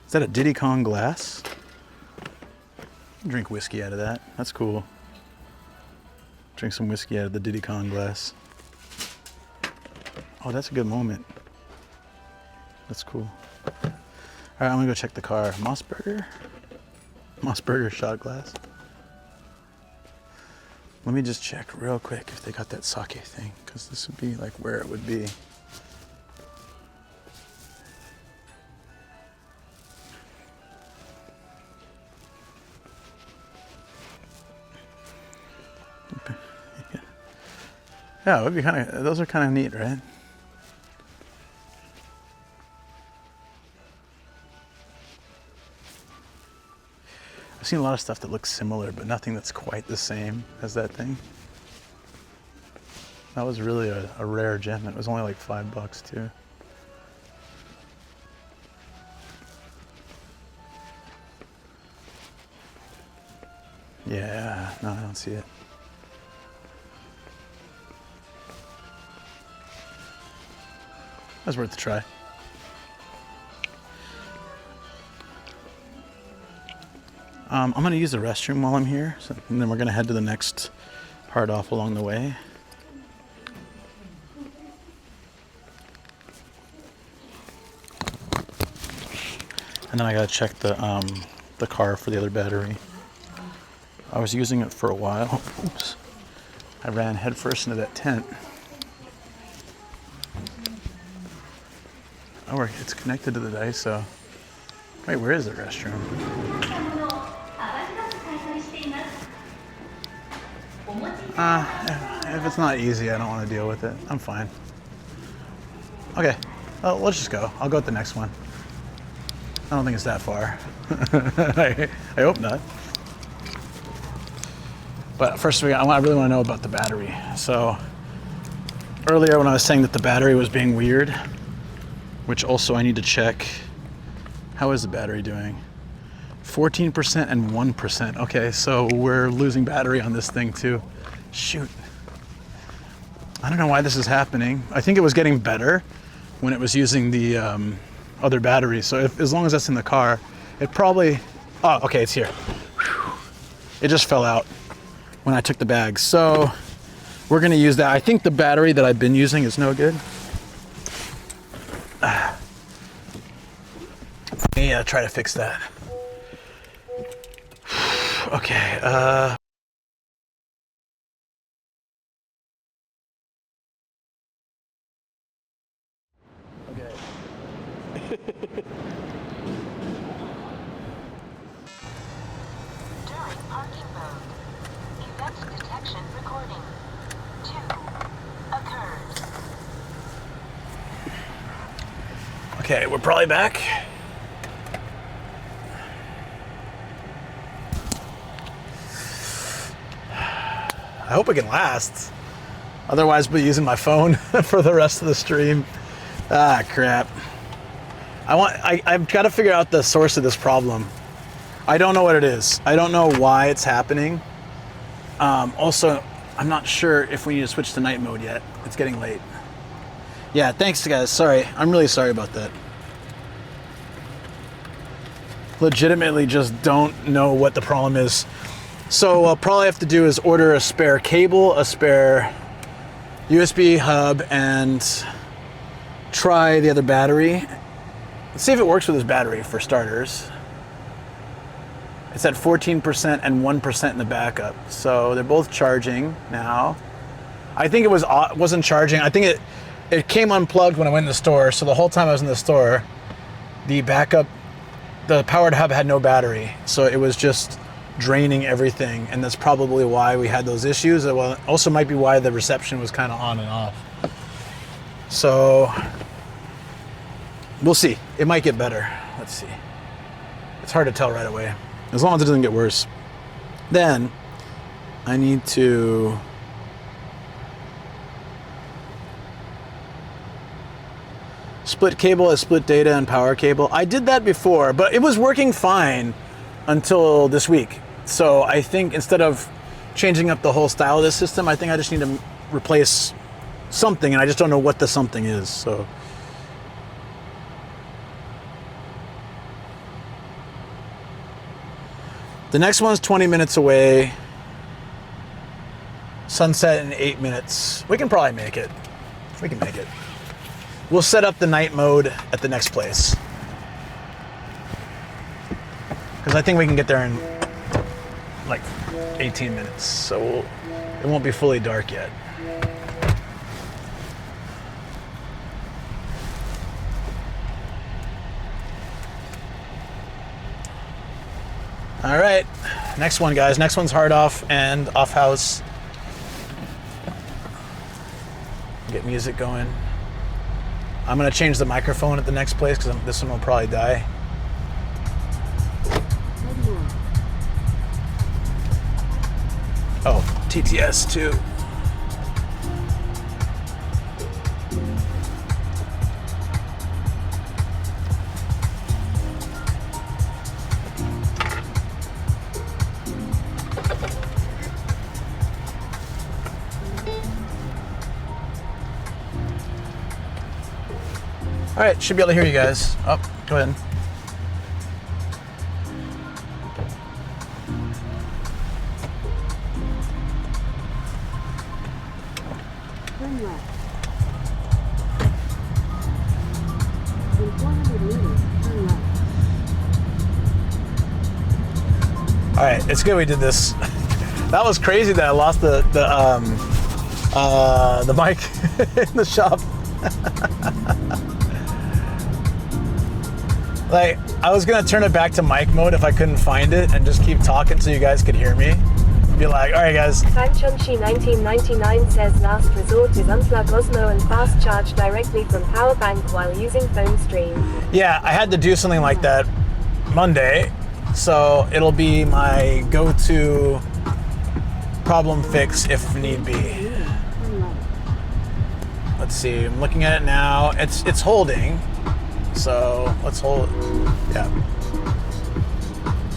Is that a Diddy Kong glass? Drink whiskey out of that. That's cool. Drink some whiskey out of the Diddy Kong glass. Oh, that's a good moment. That's cool. All right, I'm gonna go check the car. Mossberger shot glass. Let me just check real quick if they got that sake thing, because this would be like where it would be. Yeah, it would be those are kind of neat, right? I've seen a lot of stuff that looks similar, but nothing that's quite the same as that thing. That was really a rare gem. It was only like $5 too. Yeah, no, I don't see it. That's worth a try. I'm gonna use the restroom while I'm here, and then we're gonna head to the next Hard Off along the way. And then I gotta check the car for the other battery. I was using it for a while. Oops. I ran headfirst into that tent. Oh, it's connected to the Daiso. Wait, where is the restroom? If it's not easy, I don't want to deal with it. I'm fine. Okay, well, let's just go. I'll go with the next one. I don't think it's that far. I hope not. But first, I really want to know about the battery. So earlier when I was saying that the battery was being weird, which also I need to check. How is the battery doing? 14% and 1%. Okay, so we're losing battery on this thing too. Shoot. I don't know why this is happening. I think it was getting better when it was using the other battery. So as long as that's in the car, it probably... Oh, okay, it's here. Whew. It just fell out when I took the bag. So we're gonna use that. I think the battery that I've been using is no good. Yeah, try to fix that. Okay, okay. During parking mode, event detection recording 2 occurred. Okay, we're probably back. I hope it can last. Otherwise, I'll be using my phone for the rest of the stream. Ah, crap. I've got to figure out the source of this problem. I don't know what it is. I don't know why it's happening. Also, I'm not sure if we need to switch to night mode yet. It's getting late. Yeah, thanks guys. Sorry. I'm really sorry about that. Legitimately just don't know what the problem is. So what I'll probably have to do is order a spare cable, a spare USB hub, and try the other battery. Let's see if it works with this battery for starters. It's at 14% and 1% in the backup. So they're both charging now. I think it wasn't charging. I think it came unplugged when I went in the store. So the whole time I was in the store, the powered hub had no battery. So it was just draining everything. And that's probably why we had those issues. It also might be why the reception was kind of on and off. So we'll see. It might get better. Let's see. It's hard to tell right away. As long as it doesn't get worse. Then I need to split cable as split data and power cable. I did that before, but it was working fine until this week. So I think instead of changing up the whole style of this system, I think I just need to replace something, and I just don't know what the something is. So the next one's 20 minutes away. Sunset in 8 minutes. We can probably make it. We can make it. We'll set up the night mode at the next place. Because I think we can get there in like 18 minutes. So it won't be fully dark yet. All right, next one, guys. Next one's hard off and off house. Get music going. I'm gonna change the microphone at the next place because this one will probably die. Oh, TTS too. All right, should be able to hear you guys. Oh, go ahead. Turn left. In 400 meters, turn left. All right, it's good we did this. That was crazy that I lost the mic in the shop. Like, I was gonna turn it back to mic mode if I couldn't find it and just keep talking so you guys could hear me. Be like, all right, guys. Chunchi 1999 says last resort is unplug Osmo and fast charge directly from power bank while using phone stream. Yeah, I had to do something like that Monday, so it'll be my go-to problem fix if need be. Let's see, I'm looking at it now. It's holding. So let's hold. Yeah.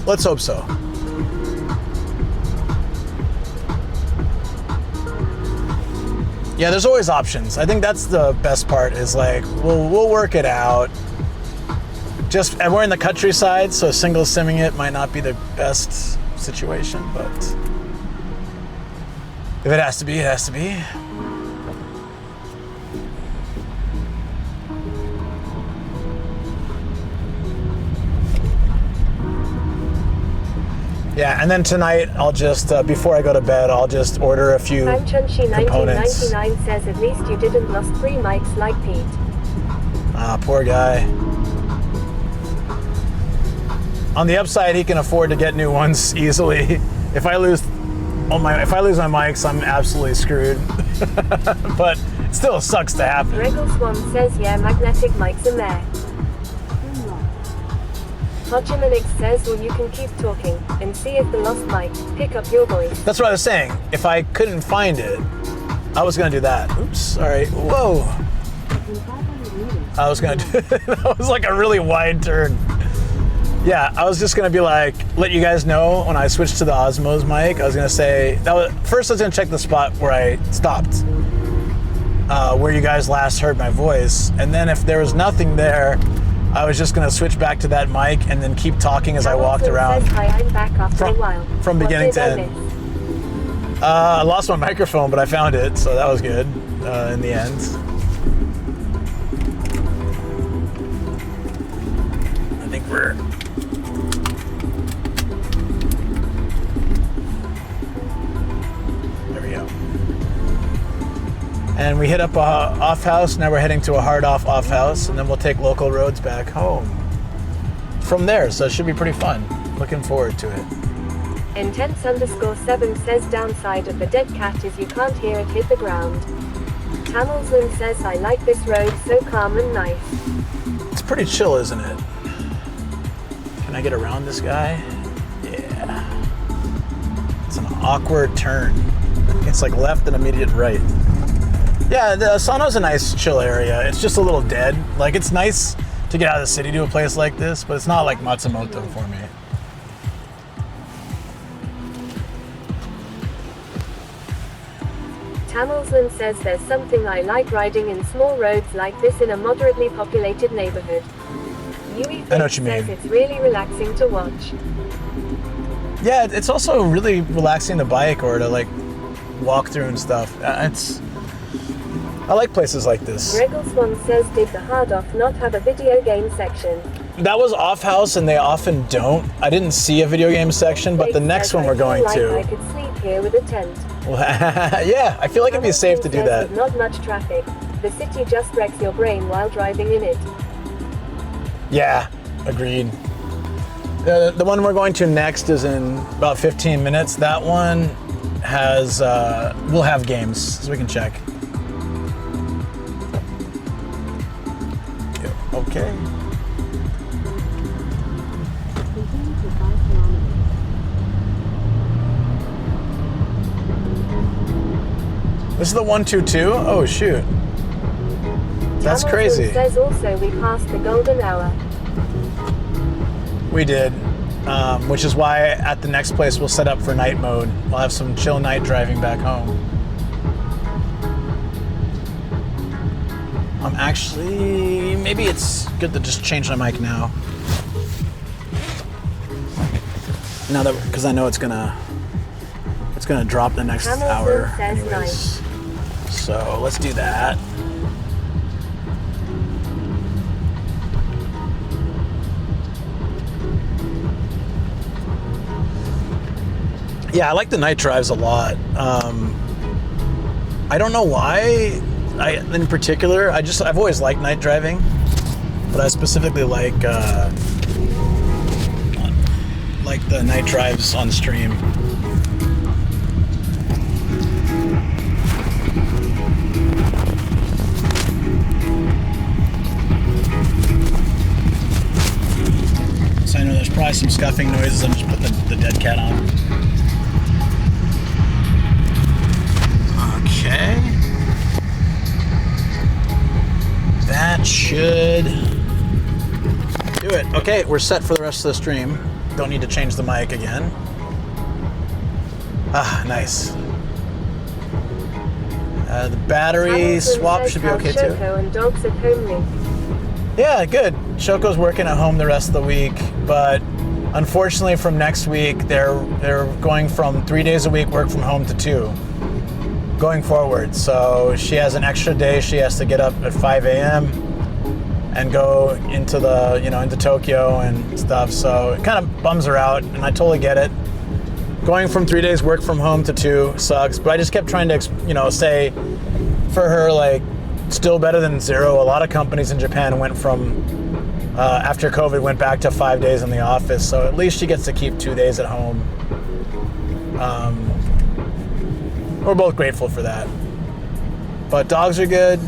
Let's hope so. Yeah, there's always options. I think that's the best part is like, we'll work it out. And we're in the countryside, so single simming it might not be the best situation, but if it has to be, it has to be. Yeah, and then tonight I'll just, before I go to bed, I'll just order a few Chunchi components. 1999 says at least you didn't lost 3 mics like Pete. Ah, poor guy. On the upside, he can afford to get new ones easily. If I lose my mics, I'm absolutely screwed. But it still sucks to happen. Regal Swan says yeah, magnetic mics are there. Hodgemanix says well you can keep talking and see if the lost mic pick up your voice. That's what I was saying. If I couldn't find it, I was gonna do that. Oops, all right, whoa. I was gonna do that was like a really wide turn. Yeah, I was just gonna be like, let you guys know when I switched to the Osmo's mic. I was gonna say, first I was gonna check the spot where I stopped, where you guys last heard my voice. And then if there was nothing there, I was just gonna switch back to that mic and then keep talking as I walked around. Says, hi, I'm back after a while. From beginning to end. I lost my microphone, but I found it, so that was good in the end. I think we're... There we go. And we hit up a off house. Now we're heading to a hard off house, and then we'll take local roads back home from there. So it should be pretty fun. Looking forward to it. Intense_7 says downside of the dead cat is you can't hear it hit the ground. Tamilsland says I like this road, so calm and nice. It's pretty chill, isn't it? Can I get around this guy? Yeah. It's an awkward turn. It's like left and immediate right. Yeah, the Sano's a nice chill area. It's just a little dead. Like, it's nice to get out of the city to a place like this, but it's not like Matsumoto for me. Tamilsland says there's something I like riding in small roads like this in a moderately populated neighborhood. Yui I know what you mean. says it's really relaxing to watch. Yeah, it's also really relaxing to bike or to like walk through and stuff. I like places like this. Regelswan says did the hard off not have a video game section? That was off house and they often don't. I didn't see a video game section, but the next one we're going to. I could sleep here with a tent. Yeah, I feel like it'd be safe to do that. With not much traffic. The city just wrecks your brain while driving in it. Yeah, agreed. The one we're going to next is in about 15 minutes. That one has, we'll have games, so we can check. Okay. This is the 122? Oh, shoot. That's crazy. Says also we passed the golden hour. We did, which is why at the next place we'll set up for night mode. We'll have some chill night driving back home. Actually, maybe it's good to just change my mic now. Now that, because I know it's gonna drop the next hour anyways. So let's do that. Yeah, I like the night drives a lot. I don't know why. In particular, I've always liked night driving, but I specifically like the night drives on stream. So I know there's probably some scuffing noises. I'm just putting the dead cat on. Okay. That should do it. Okay, we're set for the rest of the stream. Don't need to change the mic again. Ah, nice. The battery swap should be okay too. And dogs at home. Yeah, good. Shoko's working at home the rest of the week, but unfortunately from next week they're going from 3 days a week work from home to 2 going forward. So she has an extra day. She has to get up at 5 a.m. and go into into Tokyo and stuff. So it kind of bums her out, and I totally get it. Going from 3 days work from home to 2 sucks, but I just kept trying to, say for her, like, still better than 0. A lot of companies in Japan went from, after COVID, went back to 5 days in the office. So at least she gets to keep 2 days at home. We're both grateful for that. But dogs are good.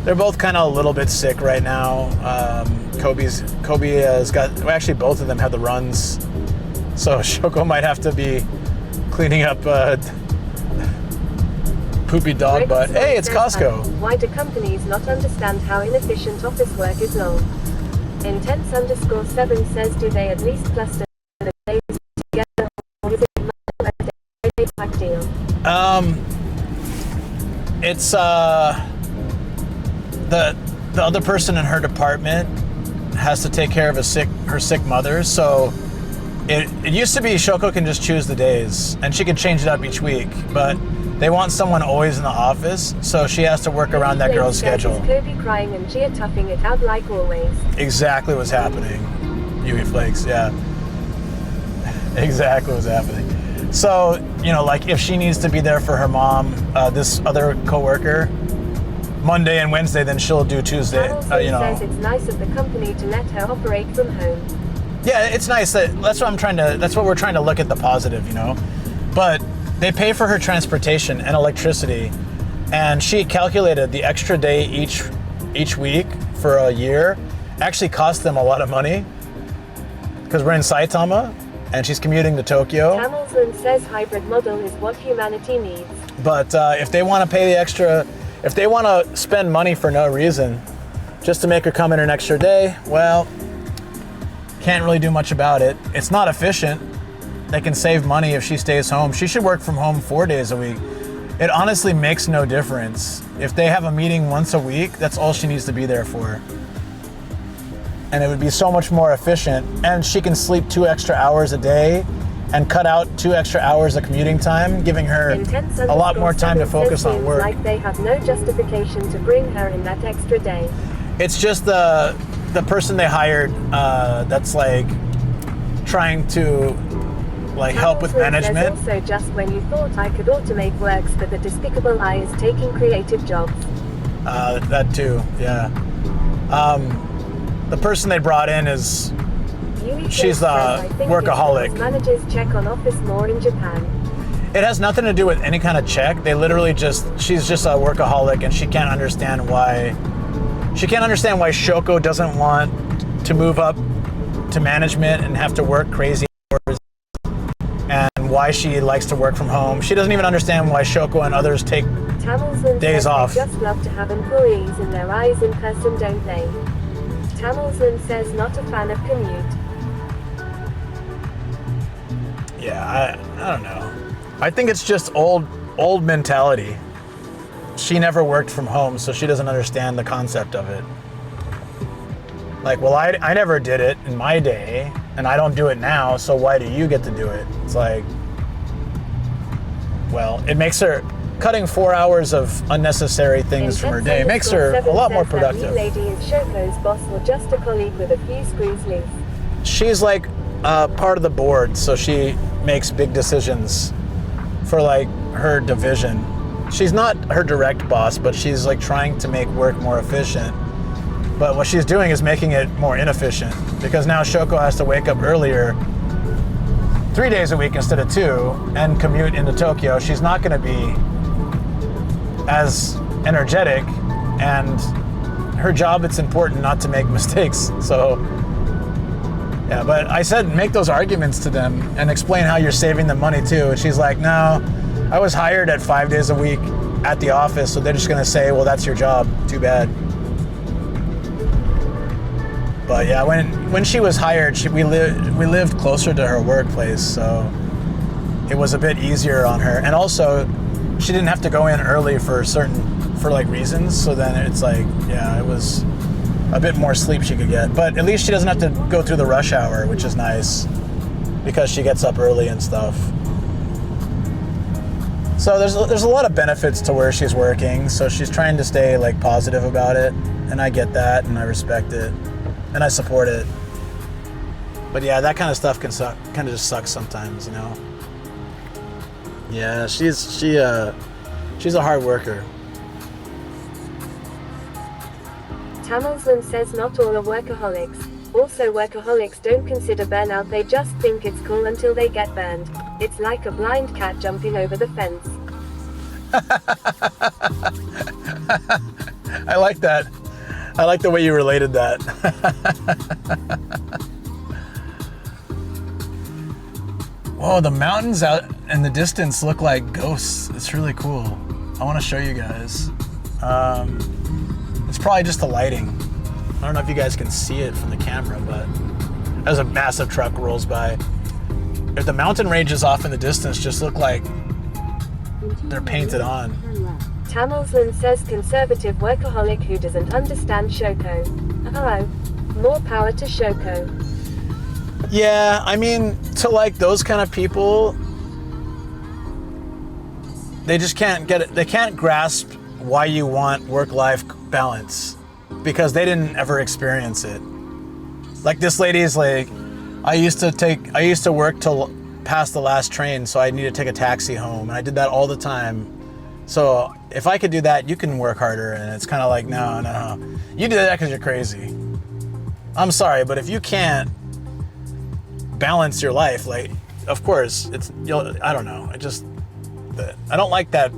They're both kind of a little bit sick right now. Kobe has got, well, actually both of them have the runs. So Shoko might have to be cleaning up poopy dog butt. Hey, it's Costco. Why do companies not understand how inefficient office work is long? Intense_7 says do they at least cluster the days together, or is it a pack deal? It's the other person in her department has to take care of her sick mother. So it used to be Shoko can just choose the days and she can change it up each week, but they want someone always in the office, so she has to work around that girl's schedule. Kobe crying and Gia toughing it out like always. Exactly what's happening. Yui Flakes, yeah. Exactly what's happening. So, you know, like if she needs to be there for her mom, this other coworker, Monday and Wednesday, then she'll do Tuesday. You know. Says it's nice of the company to let her operate from home. Yeah, it's nice that's what we're trying to look at the positive, you know. But they pay for her transportation and electricity, and she calculated the extra day each week for a year actually cost them a lot of money because we're in Saitama and she's commuting to Tokyo. Hamilton says hybrid model is what humanity needs. But if they want to pay the extra, if they want to spend money for no reason, just to make her come in an extra day, well, can't really do much about it. It's not efficient. They can save money if she stays home. She should work from home 4 days a week. It honestly makes no difference. If they have a meeting once a week, that's all she needs to be there for. And it would be so much more efficient. And she can sleep 2 extra hours a day and cut out 2 extra hours of commuting time, giving her a lot more time to focus on work. Like they have no justification to bring her in that extra day. It's just the person they hired that's like trying to like help with management. Also, just when you thought I could automate works, but the despicable I is taking creative jobs. That too, yeah. The person they brought in is she's a workaholic. Managers check on office more in Japan. It has nothing to do with any kind of check. They literally she's just a workaholic, and she can't understand why Shoko doesn't want to move up to management and have to work crazy hours, and why she likes to work from home. She doesn't even understand why Shoko and others take days off. They just love to have employees in their eyes in person, don't they? Tamilson says not a fan of commute. Yeah, I don't know. I think it's just old mentality. She never worked from home, so she doesn't understand the concept of it. Like, well, I never did it in my day, and I don't do it now, so why do you get to do it? It's like, well, it makes her, cutting 4 hours of unnecessary things from her day makes her a lot more productive. That new lady is Shoko's boss or just a colleague with a few screws loose? She's like part of the board, so she makes big decisions for like her division. She's not her direct boss, but she's like trying to make work more efficient. But what she's doing is making it more inefficient, because now Shoko has to wake up earlier 3 days a week instead of 2 and commute into Tokyo. She's not going to be as energetic, and her job, it's important not to make mistakes. So yeah, but I said make those arguments to them and explain how you're saving them money too. And she's like, no, I was hired at 5 days a week at the office, so they're just gonna say, well, that's your job, too bad. But yeah, when she was hired, we lived closer to her workplace, so it was a bit easier on her. And also, she didn't have to go in early for like reasons, so then it's like, yeah, it was a bit more sleep she could get. But at least she doesn't have to go through the rush hour, which is nice, because she gets up early and stuff. So there's a lot of benefits to where she's working, so she's trying to stay like positive about it, and I get that, and I respect it, and I support it. But yeah, that kind of stuff kind of just sucks sometimes, you know. Yeah, she's a hard worker. Tamilson says not all are workaholics. Also, workaholics don't consider burnout, they just think it's cool until they get burned. It's like a blind cat jumping over the fence. I like that. I like the way you related that. Whoa, the mountains out in the distance look like ghosts. It's really cool. I want to show you guys. It's probably just the lighting. I don't know if you guys can see it from the camera, but as a massive truck rolls by, if the mountain ranges off in the distance just look like they're painted on. Tamilson says conservative workaholic who doesn't understand Shoko. Hello. More power to Shoko. Yeah, I mean, to like those kind of people, they just can't get it. They can't grasp why you want work-life balance, because they didn't ever experience it. Like this lady is like, I used to work till past the last train, so I need to take a taxi home, and I did that all the time. So if I could do that, you can work harder. And it's kind of like, no, you do that because you're crazy. I'm sorry, but if you can't balance your life, like, of course, I don't know. I don't like that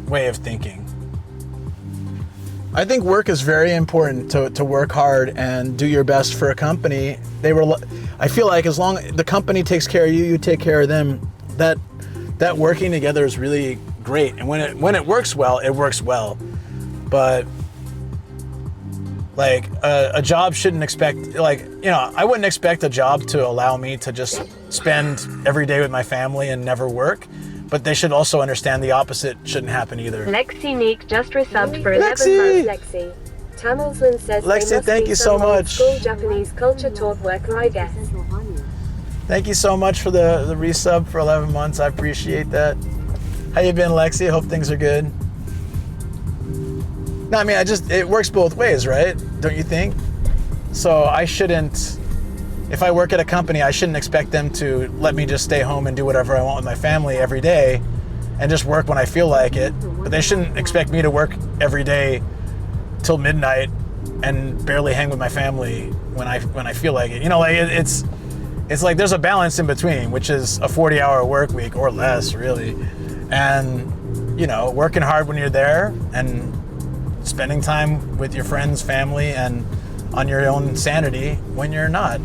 way of thinking. I think work is very important to work hard and do your best for a company. I feel like as long as the company takes care of you, you take care of them. That working together is really great. And when it works well, it works well. But like a job shouldn't expect, like, I wouldn't expect a job to allow me to just spend every day with my family and never work. But they should also understand the opposite shouldn't happen either. Lexi Neek just resubbed for 11 months. Lexi. Tamilsland says Lexi, thank you so much. School Japanese culture taught worker, I guess. Thank you so much for the resub for 11 months. I appreciate that. How you been, Lexi? Hope things are good. No, I mean, it works both ways, right? Don't you think? So I shouldn't, if I work at a company, I shouldn't expect them to let me just stay home and do whatever I want with my family every day and just work when I feel like it. But they shouldn't expect me to work every day till midnight and barely hang with my family when I feel like it. Like it's like there's a balance in between, which is a 40-hour work week or less, really. And, working hard when you're there and spending time with your friends, family, and on your own sanity when you're not.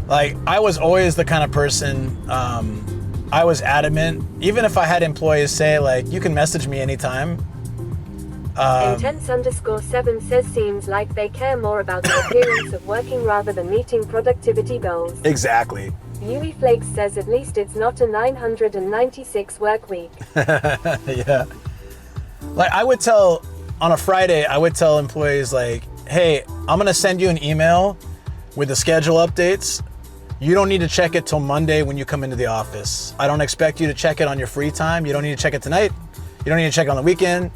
Like, I was always the kind of person, I was adamant, even if I had employees say, like, you can message me anytime. Intense_7 says seems like they care more about the appearance of working rather than meeting productivity goals. Exactly. Yui Flakes says at least it's not a 996 work week. Yeah. Like, on a Friday, I would tell employees, like, hey, I'm going to send you an email with the schedule updates. You don't need to check it till Monday when you come into the office. I don't expect you to check it on your free time. You don't need to check it tonight. You don't need to check it on the weekend.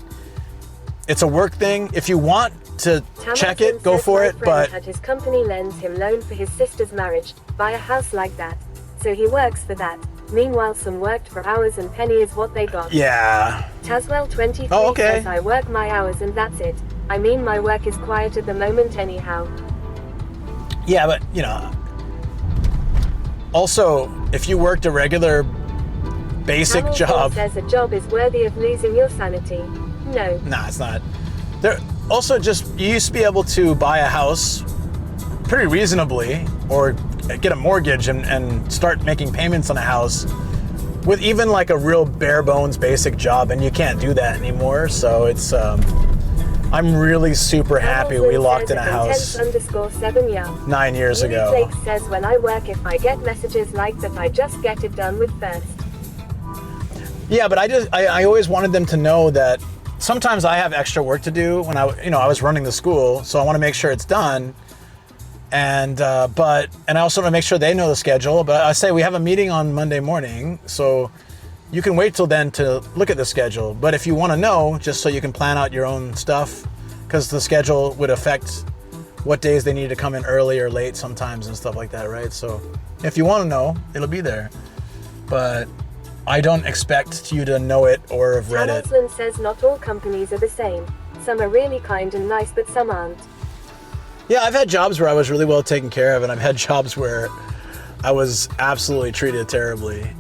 It's a work thing. If you want to check it, go for it. But at his company lends him loan for his sister's marriage. Buy a house like that. So he works for that. Meanwhile, some worked for hours and penny is what they got. Yeah. Taswell23 says I work my hours and that's it. I mean, my work is quiet at the moment anyhow. Yeah, but also, if you worked a regular basic job. Says a job is worthy of losing your sanity. No. Nah, it's not. There also you used to be able to buy a house pretty reasonably or get a mortgage and start making payments on a house with even like a real bare bones basic job, and you can't do that anymore. So it's I'm really super happy we locked in a house 9 years ago. Flake says when I work, if I get messages like that, I just get it done with first. Yeah, but I always wanted them to know that sometimes I have extra work to do when I was running the school, so I want to make sure it's done. And I also want to make sure they know the schedule. But I say we have a meeting on Monday morning, so you can wait till then to look at the schedule. But if you want to know, just so you can plan out your own stuff, because the schedule would affect what days they need to come in early or late sometimes and stuff like that, right? So if you want to know, it'll be there. But I don't expect you to know it or have read it. Hamilton says not all companies are the same. Some are really kind and nice, but some aren't. Yeah, I've had jobs where I was really well taken care of, and I've had jobs where I was absolutely treated terribly.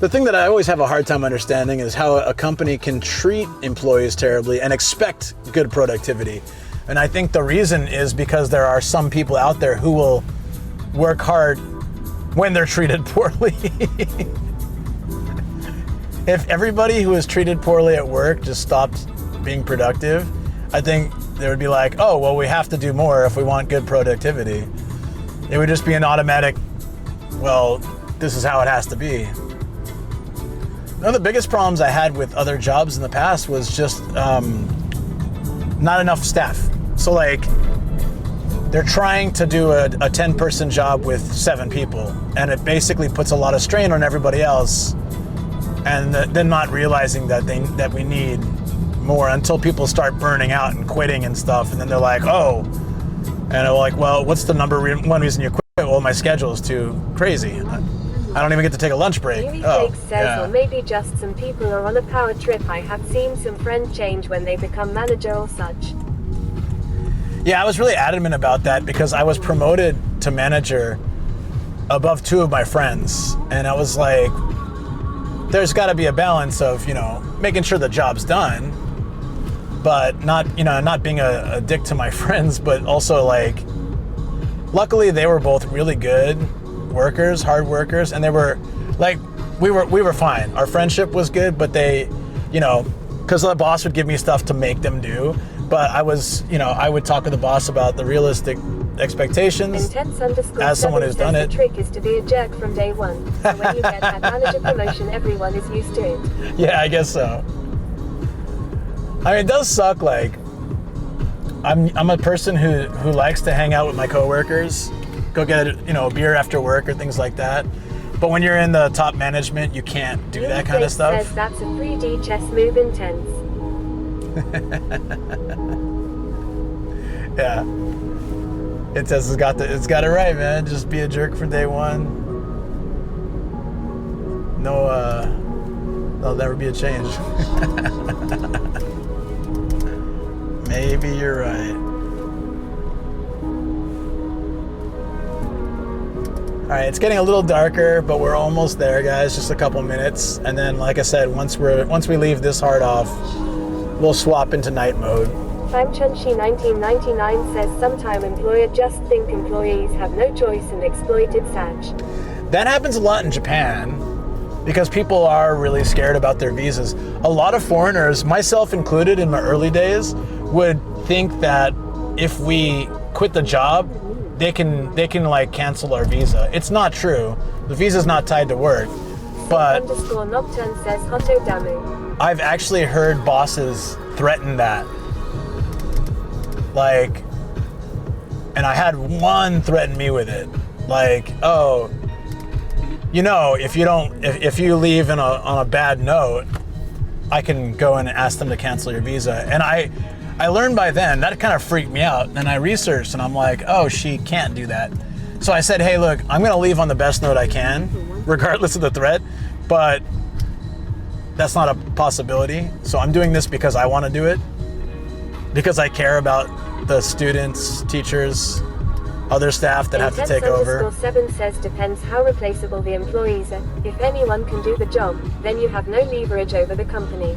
The thing that I always have a hard time understanding is how a company can treat employees terribly and expect good productivity. And I think the reason is because there are some people out there who will work hard when they're treated poorly. If everybody who is treated poorly at work just stopped being productive, I think they would be like, oh, well, we have to do more if we want good productivity. It would just be an automatic, well, this is how it has to be. One of the biggest problems I had with other jobs in the past was just not enough staff. So like, they're trying to do a 10-person job with 7 people, and it basically puts a lot of strain on everybody else, and then not realizing that we need more until people start burning out and quitting and stuff, and then they're like, oh, And I'm like, well, what's the one reason you quit? Well, my schedule is too crazy. I don't even get to take a lunch break. Jake says, or maybe just some people are on a power trip. I have seen some friends change when they become manager or such. Yeah, I was really adamant about that because I was promoted to manager above 2 of my friends. And I was like, there's got to be a balance of, making sure the job's done, but not being a dick to my friends, but also like, luckily they were both really good workers, hard workers, and they were like, we were fine. Our friendship was good, but they, because the boss would give me stuff to make them do, but I was, I would talk to the boss about the realistic expectations as someone who's done it. The trick is to be a jerk from day one. So when you get that manager promotion, everyone is used to it. Yeah, I guess so. I mean, it does suck. Like, I'm a person who likes to hang out with my coworkers, go get a beer after work or things like that. But when you're in the top management, you can't do that kind of stuff. Says that's a 3D chess move intense. Yeah. It says it's got it right, man. Just be a jerk for day one. No, there'll never be a change. Maybe you're right. All right, it's getting a little darker, but we're almost there, guys. Just a couple minutes, and then, like I said, once we leave this hard off, we'll swap into night mode. Time Chunshi 1999 says sometime employer just think employees have no choice and exploited such. That happens a lot in Japan because people are really scared about their visas. A lot of foreigners, myself included in my early days, would think that if we quit the job, they can like cancel our visa. It's not true. The visa's not tied to work. But _Nocturne says Hoto Damu. I've actually heard bosses threaten that. Like, and I had one threaten me with it. Like, oh, if you leave on a bad note, I can go and ask them to cancel your visa. And I learned by then, that kind of freaked me out. And I researched and I'm like, oh, she can't do that. So I said, hey, look, I'm gonna leave on the best note I can, regardless of the threat, but that's not a possibility. So I'm doing this because I wanna do it, because I care about the students, teachers, other staff that have to take over. 7 says depends how replaceable the employees are. If anyone can do the job, then you have no leverage over the company.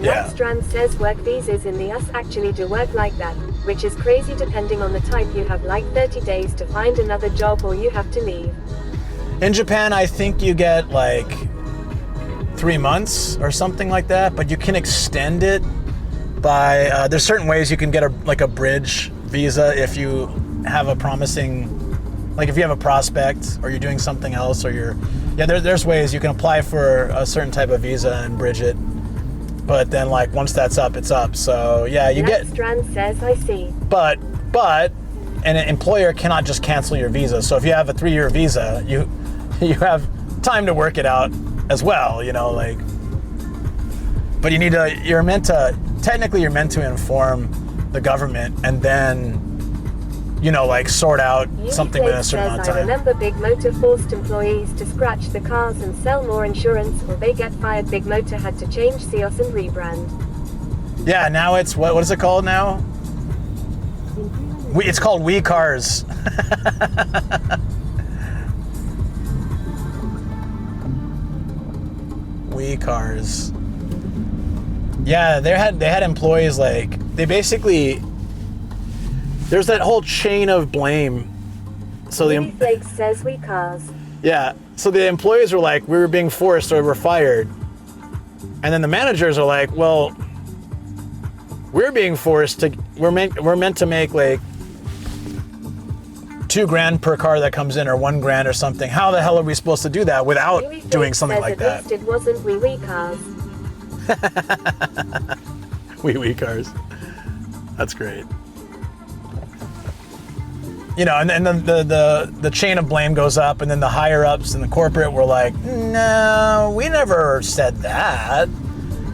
Yeah. Strand says work visas in the US actually do work like that, which is crazy depending on the type. You have like 30 days to find another job or you have to leave. In Japan, I think you get like 3 months or something like that, but you can extend it by, there's certain ways you can get a bridge visa if you have a promising, like if you have a prospect or you're doing something else or there's ways you can apply for a certain type of visa and bridge it. But then like once that's up, it's up. So yeah, you get. Strand says I see. But an employer cannot just cancel your visa. So if you have a 3-year visa, you have time to work it out as well, like. But you're meant to inform the government and then, like sort out something in a certain amount of time. I remember Big Motor forced employees to scratch the cars and sell more insurance or they get fired. Big Motor had to change CEOs and rebrand. Yeah, now it's, what is it called now? It's called We Cars. We Cars. Yeah, they had employees like, they basically, there's that whole chain of blame. So the Flake says We Cars. Yeah, so the employees were like, we were being forced or we're fired. And then the managers are like, well, we're being forced to, we're meant to make like $2,000 per car that comes in or $1,000 or something. How the hell are we supposed to do that without doing something like that? At least it wasn't We Cars. We Cars. That's great. And then the chain of blame goes up, and then the higher ups and the corporate were like, no, we never said that.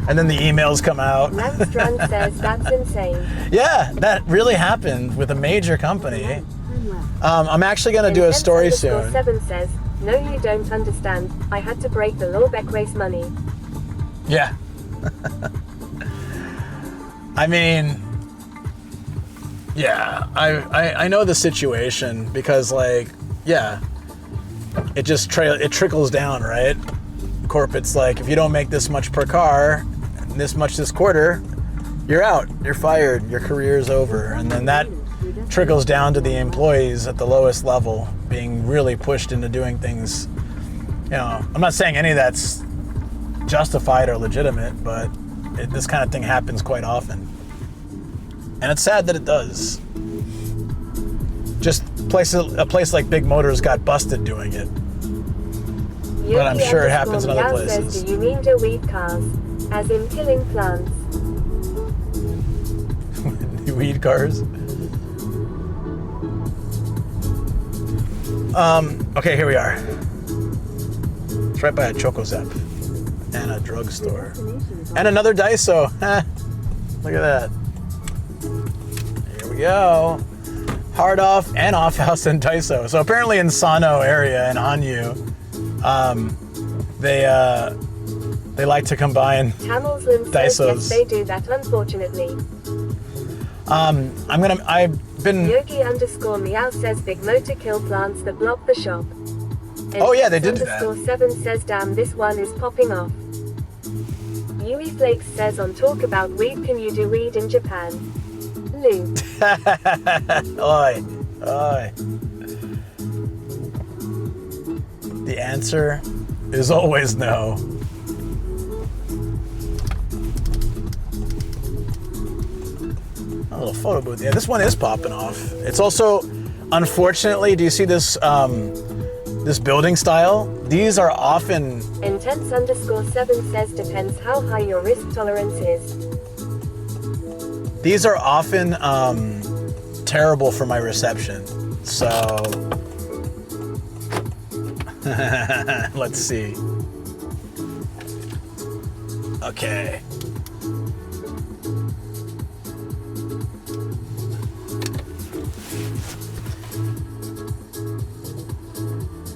And then the emails come out. Landstrand says that's insane. Yeah, that really happened with a major company. I'm actually going to do a story soon. 7 says, no, you don't understand. I had to break the law back race money. Yeah. I mean, yeah, I know the situation because, like, yeah, it just it trickles down, right? Corporate's like, if you don't make this much per car, this much this quarter, you're out, you're fired, your career's over. And then that trickles down to the employees at the lowest level being really pushed into doing things. You know, I'm not saying any of that's justified or legitimate, but this kind of thing happens quite often. And it's sad that it does. Just a place like Big Motors got busted doing it. But I'm sure it happens in other places. Says, do you mean to weed cars? As in killing plants? Weed cars? Okay, here we are. It's right by a Choco Zep and a drugstore. And another Daiso. Look at that. Here we go. Hard off and off house and Daiso. So apparently in Sano area in Hanyu, they like to combine Daisos. Yes, they do that, unfortunately. I've been. Yogi_meow says Big Motor kill plants that block the shop. Oh yeah, they did do that. 7 says damn, this one is popping off. Yui Flakes says on talk about weed, can you do weed in Japan? Lou. Oi, oi. The answer is always no. A little photo booth. Yeah, this one is popping off. It's also, unfortunately, do you see this this building style? These are often... Intense_7 says depends how high your risk tolerance is. These are often terrible for my reception. So, let's see. Okay.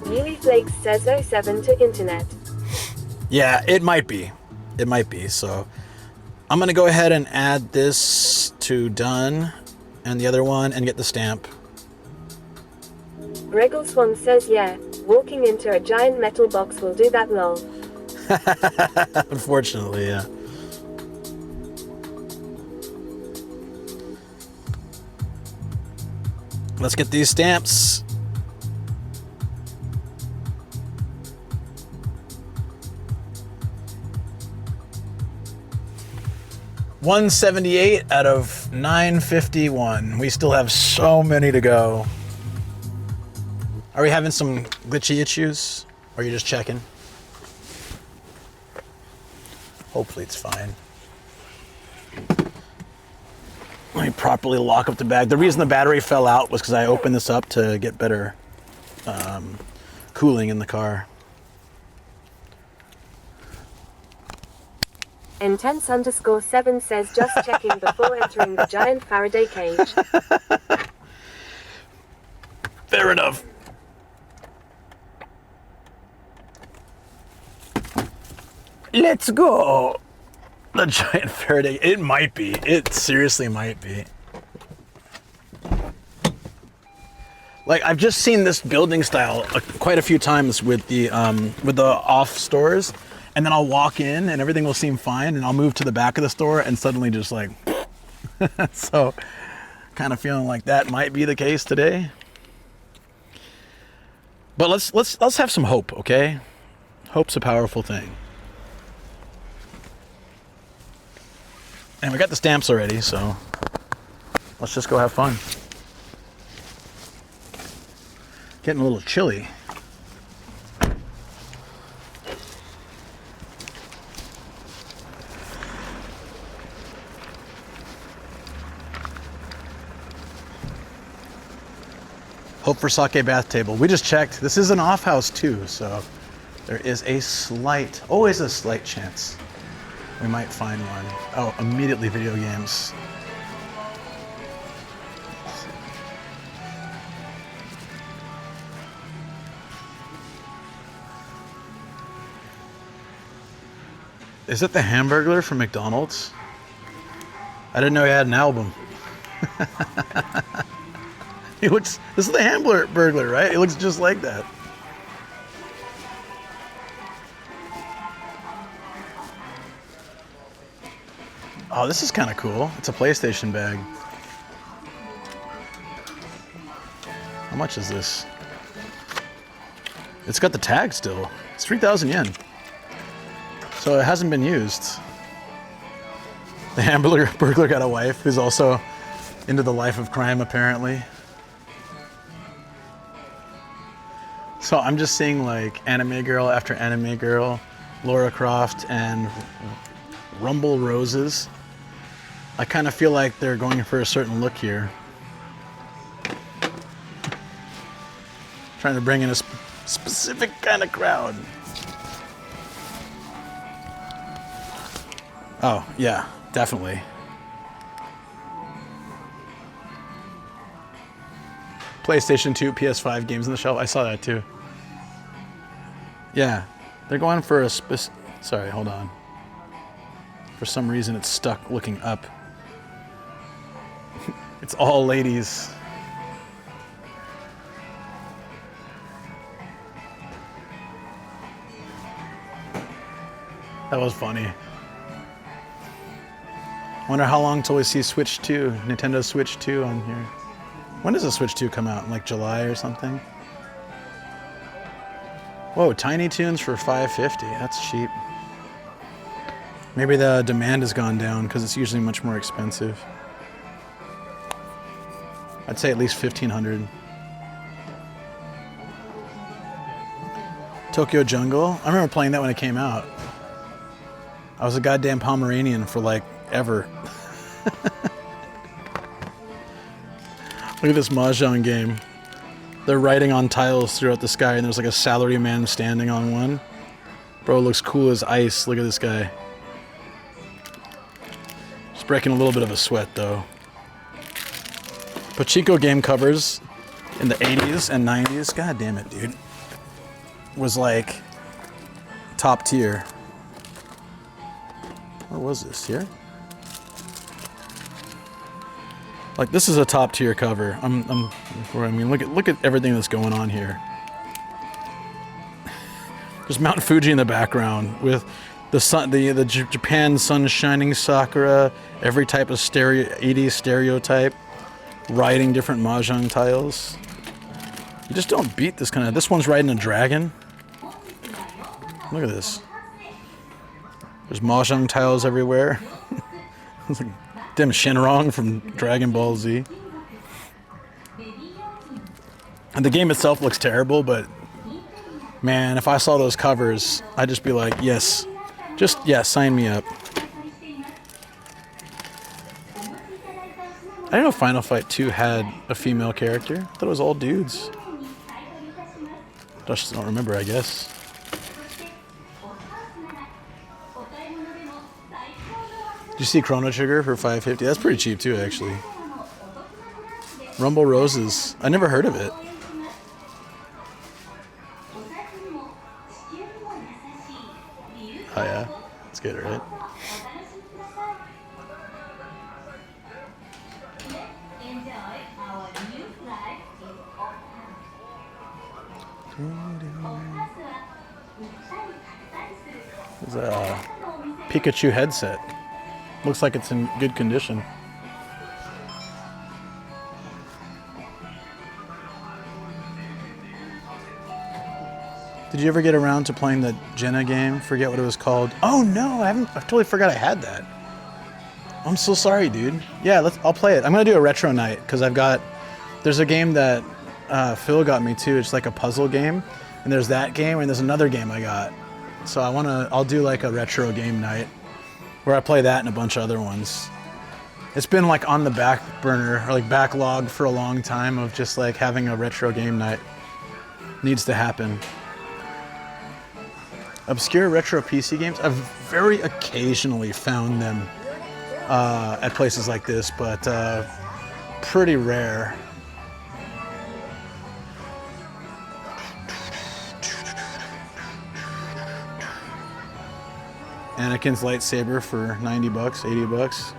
Yuli Flakes says 07 to internet. Yeah, it might be. It might be. So I'm going to go ahead and add this to done and the other one and get the stamp. Gregor Swan says yeah, walking into a giant metal box will do that lol. Unfortunately, yeah. Let's get these stamps. $178 out of 951. We still have so many to go. Are we having some glitchy issues? Or are you just checking? Hopefully it's fine. Let me properly lock up the bag. The reason the battery fell out was because I opened this up to get better cooling in the car. Intense_7 says just checking before entering the giant Faraday cage. Fair enough. Let's go. The giant Faraday. It might be. It seriously might be. Like, I've just seen this building style quite a few times with the off stores. And then I'll walk in and everything will seem fine, and I'll move to the back of the store and suddenly just like, so kind of feeling like that might be the case today. But let's have some hope, okay? Hope's a powerful thing. And we got the stamps already, so let's just go have fun. Getting a little chilly. Hope for sake bath table. We just checked. This is an off house too, so there is a slight, always a slight chance We might find one. Oh, immediately video games. Is it the Hamburglar from McDonald's? I didn't know he had an album. He looks, this is the Hamburglar, right? He looks just like that. Oh, this is kind of cool. It's a PlayStation bag. How much is this? It's got the tag still. It's 3,000 yen. So it hasn't been used. The Hamburglar got a wife who's also into the life of crime, apparently. So I'm just seeing like anime girl after anime girl, Lara Croft and Rumble Roses. I kind of feel like they're going for a certain look here. Trying to bring in a specific kind of crowd. Oh, yeah, definitely. PlayStation 2, PS5 games on the shelf. I saw that too. Yeah, they're going for a sorry, hold on. For some reason it's stuck looking up. It's all ladies. That was funny. Wonder how long till we see Switch 2, Nintendo Switch 2 on here. When does the Switch 2 come out? In like July or something? Whoa, Tiny Toons for $5.50. That's cheap. Maybe the demand has gone down because it's usually much more expensive. I'd say at least $1,500. Tokyo Jungle. I remember playing that when it came out. I was a goddamn Pomeranian for like ever. Look at this Mahjong game. They're writing on tiles throughout the sky and there's like a salaryman standing on one. Bro looks cool as ice. Look at this guy. Just breaking a little bit of a sweat though. Pachinko game covers in the 80s and 90s. God damn it, dude. Was like top tier. Where was this? Here? Like this is a top tier cover. I mean, look at everything that's going on here. There's Mount Fuji in the background with the sun, the Japan sun shining Sakura, every type of 80s stereotype, riding different mahjong tiles. You just don't beat this kind of. This one's riding a dragon. Look at this. There's mahjong tiles everywhere. It's like damn Shenrong from Dragon Ball Z. And the game itself looks terrible, but man, if I saw those covers, I'd just be like, yes. Just, yeah, sign me up. I didn't know Final Fight 2 had a female character. I thought it was all dudes. I just don't remember, I guess. Did you see Chrono Trigger for $5.50? That's pretty cheap too, actually. Rumble Roses. I never heard of it. Oh yeah, that's good, right? There's a Pikachu headset. Looks like it's in good condition. Did you ever get around to playing the Jenna game? Forget what it was called. Oh no, I totally forgot I had that. I'm so sorry, dude. Yeah, I'll play it. I'm gonna do a retro night because there's a game that Phil got me too. It's like a puzzle game, and there's that game, and there's another game I got. So I'll do like a retro game night where I play that and a bunch of other ones. It's been like on the back burner or like backlog for a long time of just like having a retro game night. Needs to happen. Obscure retro PC games? very occasionally found them at places like this, but pretty rare. Anakin's lightsaber for 90 bucks, 80 bucks.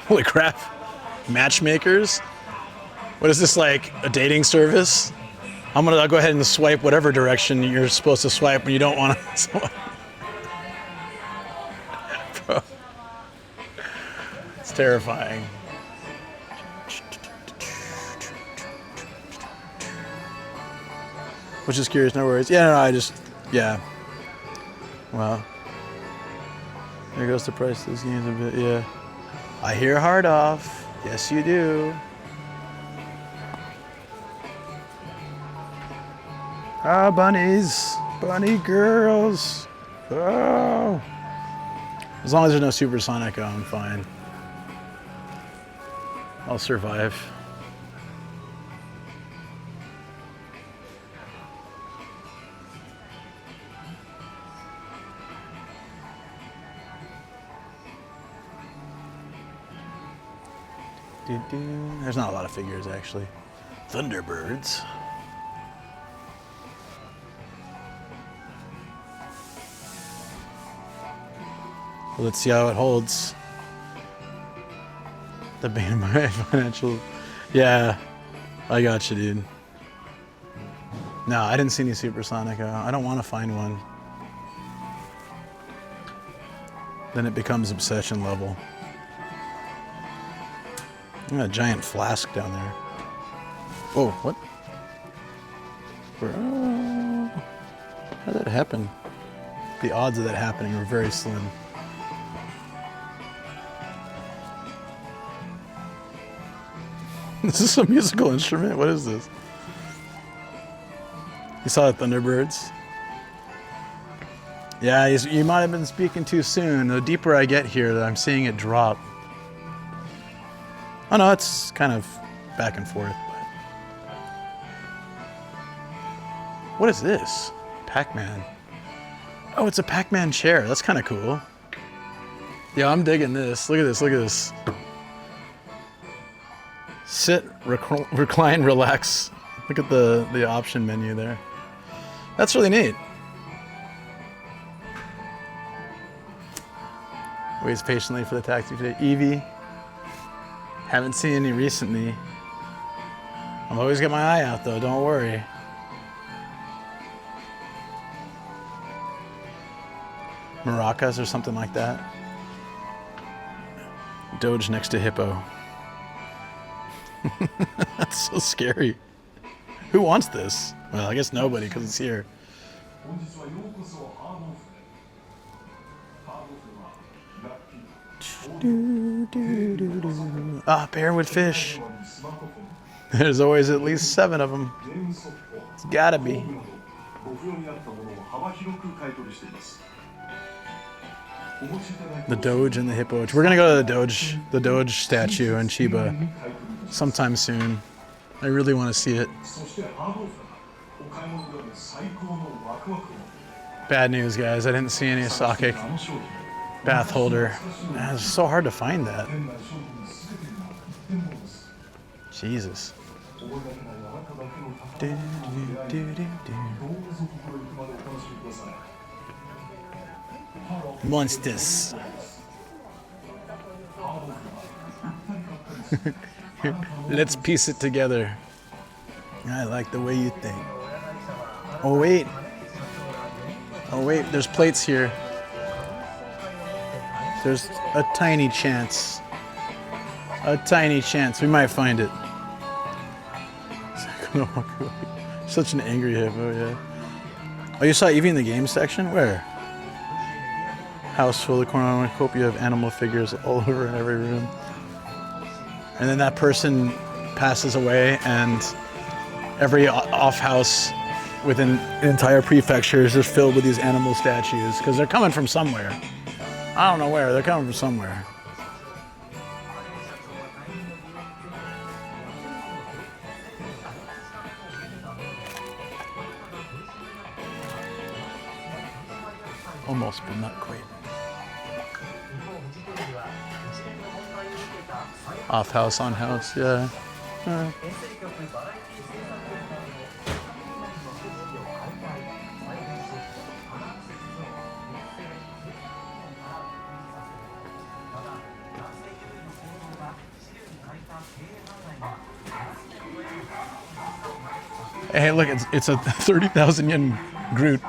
Holy crap. Matchmakers? What is this, like a dating service? I'll go ahead and swipe whatever direction you're supposed to swipe when you don't want to swipe. Bro. It's terrifying. Was just curious, no worries. Yeah, no, yeah. Wow. There goes the price of this game's a bit, yeah. I hear hard off. Yes, you do. Ah, bunnies. Bunny girls. Oh. As long as there's no supersonic, I'm fine. I'll survive. There's not a lot of figures, actually. Thunderbirds. Well, let's see how it holds. The bane of my financial... Yeah, I got you, dude. No, I didn't see any supersonic. I don't want to find one. Then it becomes obsession level. A giant flask down there. Oh, what? How did that happen? The odds of that happening are very slim. This is a musical instrument? What is this? You saw the Thunderbirds? Yeah, you might have been speaking too soon. The deeper I get here, I'm seeing it drop. Oh no, it's kind of back and forth. But... What is this? Pac-Man. Oh, it's a Pac-Man chair. That's kind of cool. Yeah, I'm digging this. Look at this, look at this. Sit, recline, relax. Look at the option menu there. That's really neat. Waits patiently for the taxi today. Eevee. Haven't seen any recently. I've always got my eye out though, don't worry. Maracas or something like that. Doge next to Hippo. That's so scary. Who wants this? Well, I guess nobody because it's here. Ah, bear with fish. There's always at least 7 of them. It's gotta be. The Doge and the Hippo. We're gonna go to the Doge statue in Chiba sometime soon. I really want to see it. Bad news, guys. I didn't see any sake bath holder. Man, it's so hard to find that. Jesus. Monsters. Let's piece it together. I like the way you think. Oh wait. Oh wait, there's plates here. There's a tiny chance. A tiny chance. We might find it. Such an angry hippo, yeah. Oh, you saw Eevee in the game section? Where? House full of cornucopia of animal figures all over in every room. And then that person passes away and every off house within an entire prefecture is just filled with these animal statues because they're coming from somewhere. I don't know where, they're coming from somewhere. Almost, but not quite. Off house, on house, yeah. Hey, look, it's a 30,000 yen Groot.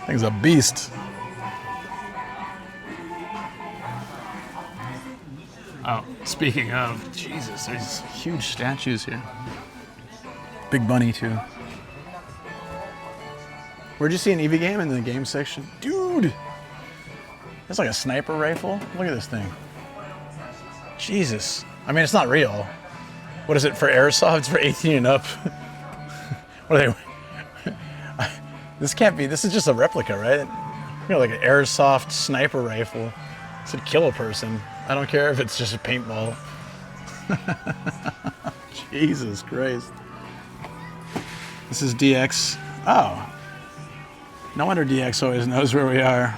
Thing's a beast. Oh, speaking of, Jesus, there's huge statues here. Big bunny, too. Where'd you see an EV game? In the game section? Dude! That's like a sniper rifle. Look at this thing. Jesus. I mean, it's not real. What is it, for airsoft? It's for 18 and up. What are they? This can't be, this is just a replica, right? You know, like an airsoft sniper rifle. This would kill a person. I don't care if it's just a paintball. Jesus Christ. This is DX. Oh. No wonder DX always knows where we are.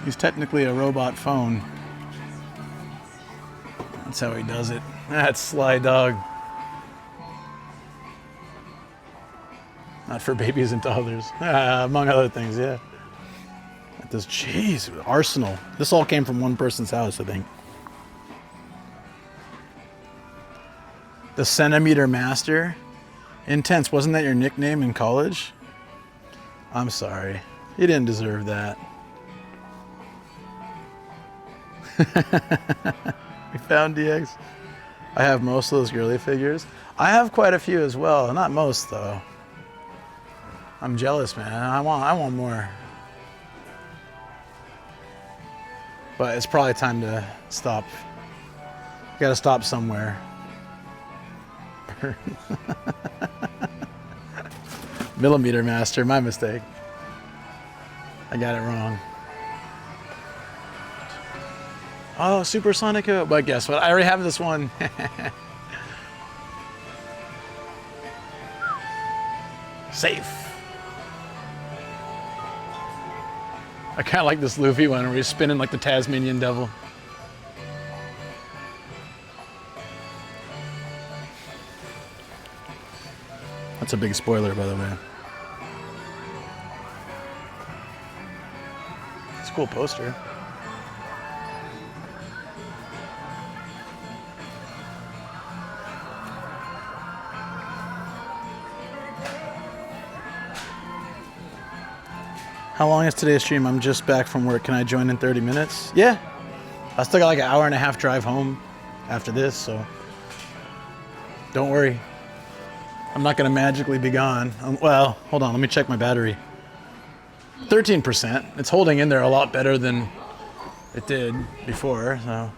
He's technically a robot phone. That's how he does it. That's Sly Dog. Not for babies and toddlers. Among other things, yeah. This, jeez, arsenal. This all came from one person's house, I think. The Centimeter Master. Intense, wasn't that your nickname in college? I'm sorry. You didn't deserve that. We found DX. I have most of those girly figures. I have quite a few as well. Not most, though. I'm jealous, man. I want more. But it's probably time to stop. Gotta stop somewhere. Millimeter Master, my mistake. I got it wrong. Oh, Supersonico. But guess what? I already have this one. Safe. I kind of like this Luffy one where he's spinning like the Tasmanian devil. That's a big spoiler, by the way. It's a cool poster. How long is today's stream? I'm just back from work. Can I join in 30 minutes? Yeah. I still got like an hour and a half drive home after this, so don't worry. I'm not going to magically be gone. Well, hold on. Let me check my battery. 13%. It's holding in there a lot better than it did before, so.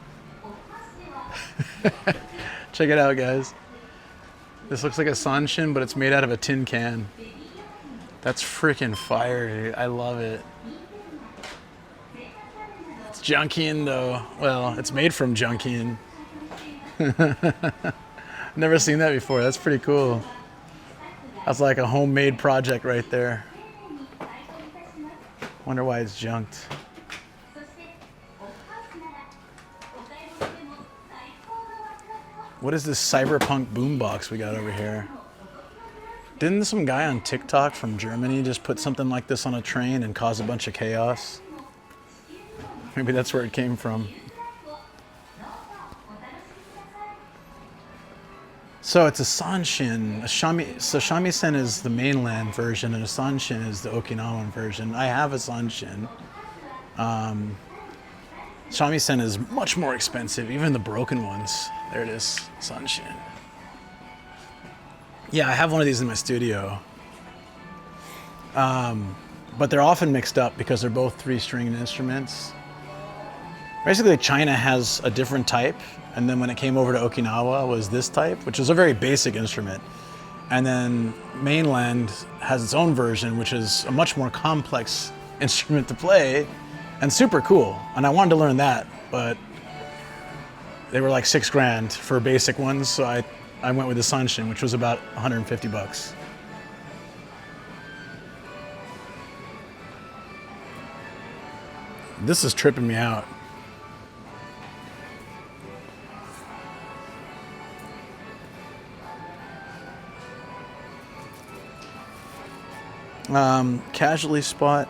Check it out, guys. This looks like a Sanshin, but it's made out of a tin can. That's freaking fire, dude. I love it. It's Junkian, though. Well, it's made from Junkian. Never seen that before. That's pretty cool. That's like a homemade project right there. Wonder why it's junked. What is this cyberpunk boombox we got over here? Didn't some guy on TikTok from Germany just put something like this on a train and cause a bunch of chaos? Maybe that's where it came from. So it's a Sanshin. So shamisen is the mainland version and a Sanshin is the Okinawan version. I have a Sanshin. Shamisen is much more expensive, even the broken ones. There it is, Sanshin. Yeah, I have one of these in my studio. But they're often mixed up because they're both 3-stringed instruments. Basically, China has a different type, and then when it came over to Okinawa was this type, which is a very basic instrument. And then mainland has its own version, which is a much more complex instrument to play and super cool. And I wanted to learn that, but they were like $6,000 for basic ones, so I went with the Sanshin, which was about 150 bucks. This is tripping me out. Casually spot.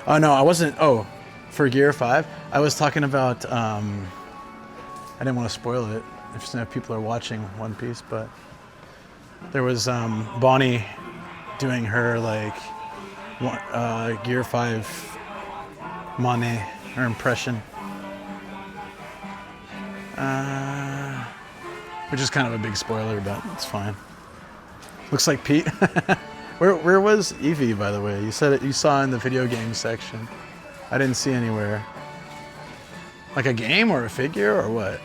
Oh no, I wasn't. Oh, for Gear 5, I was talking about. I didn't want to spoil it if people are watching One Piece, but there was Bonnie doing her like Gear 5 Mane, her impression, which is kind of a big spoiler, but it's fine. Looks like Pete. Where was Evie, by the way? You said it. You saw in the video game section. I didn't see anywhere. Like a game or a figure or what?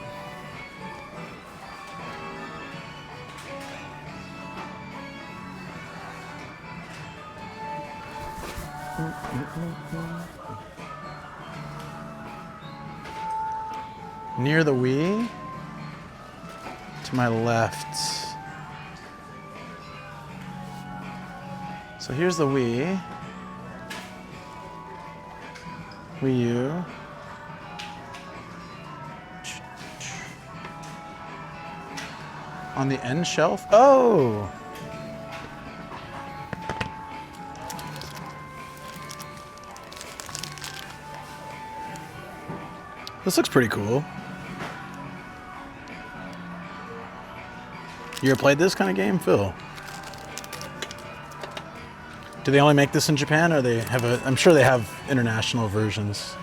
Near the Wii, to my left. So here's the Wii U. On the end shelf? Oh! This looks pretty cool. You ever played this kind of game, Phil? Do they only make this in Japan, or they have a? I'm sure they have international versions.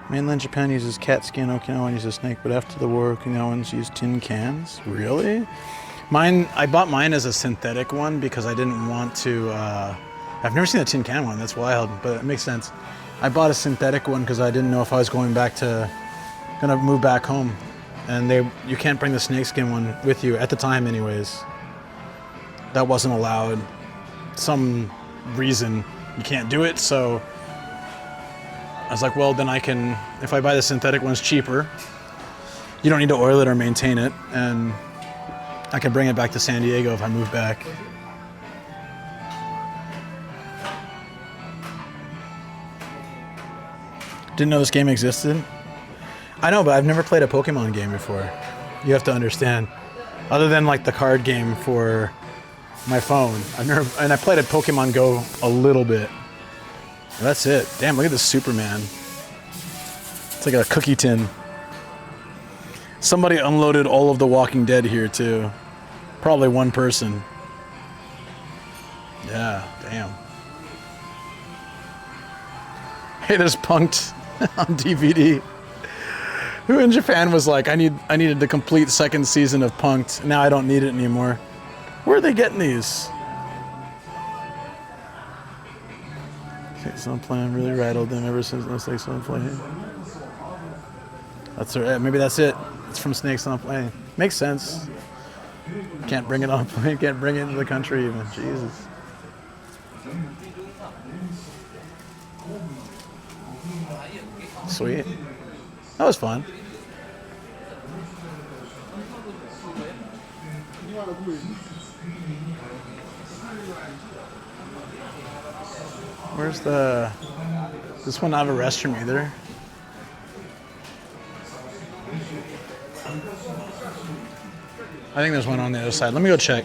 Mainland Japan uses cat skin, Okinawa uses snake, but after the war, Okinawans used tin cans. Really? I bought mine as a synthetic one because I didn't want to. I've never seen a tin can one. That's wild, but it makes sense. I bought a synthetic one because I didn't know if I was gonna move back home, and you can't bring the snakeskin one with you at the time, anyways. That wasn't allowed. Some reason you can't do it, so I was like, well, then I can, if I buy the synthetic one, it's cheaper. You don't need to oil it or maintain it, and I can bring it back to San Diego if I move back. Didn't know this game existed. I know, but I've never played a Pokemon game before. You have to understand. Other than like the card game for my phone. I played a Pokemon Go a little bit. That's it. Damn, look at this Superman. It's like a cookie tin. Somebody unloaded all of The Walking Dead here too. Probably one person. Yeah, damn. Hey, there's Punk'd on DVD. Who in Japan was like, I needed the complete second season of Punk'd. Now I don't need it anymore. Where are they getting these? Snakes on Plane really rattled them ever since No Snakes on Plane. That's right. Maybe that's it. It's from Snakes on Plane. Makes sense. Can't bring it on plane. Can't bring it into the country even. Jesus. Sweet. That was fun. Where's this one not have a restroom either? I think there's one on the other side. Let me go check.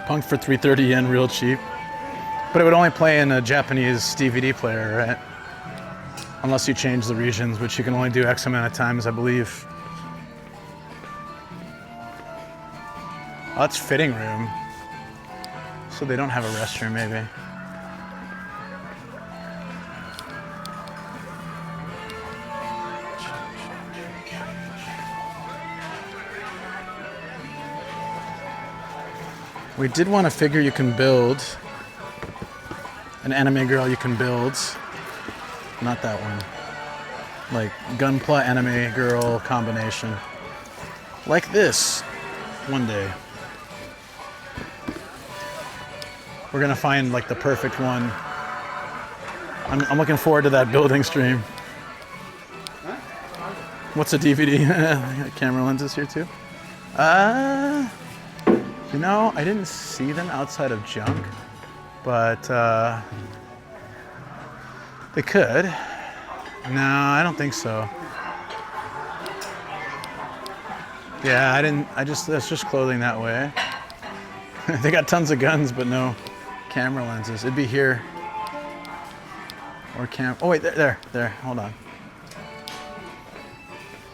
Punk for 330 yen, real cheap. But it would only play in a Japanese DVD player, right? Unless you change the regions, which you can only do X amount of times, I believe. Oh, that's fitting room. So they don't have a restroom, maybe. We did want a figure you can build. An anime girl you can build. Not that one. like gunpla anime girl combination. Like this one day. We're gonna find like the perfect one. I'm looking forward to that building stream. What's a DVD? I got camera lenses here too. You know, I didn't see them outside of junk, but they could. No, I don't think so. Yeah, that's just clothing that way. They got tons of guns, but no camera lenses. It'd be here. Or oh wait, there, hold on.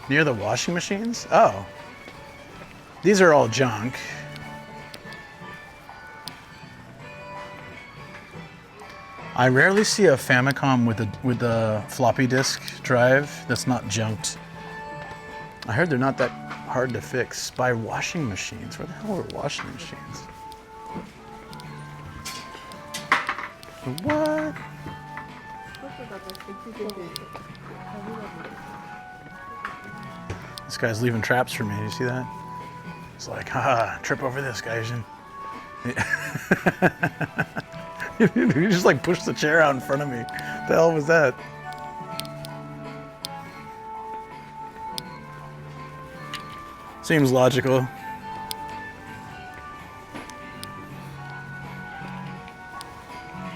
Near the washing machines? Oh. These are all junk. I rarely see a Famicom with a floppy disk drive that's not junked. I heard they're not that hard to fix. By washing machines. Where the hell are washing machines? What? This guy's leaving traps for me. You see that? It's like, haha, trip over this, guys. You just like pushed the chair out in front of me. What the hell was that? Seems logical.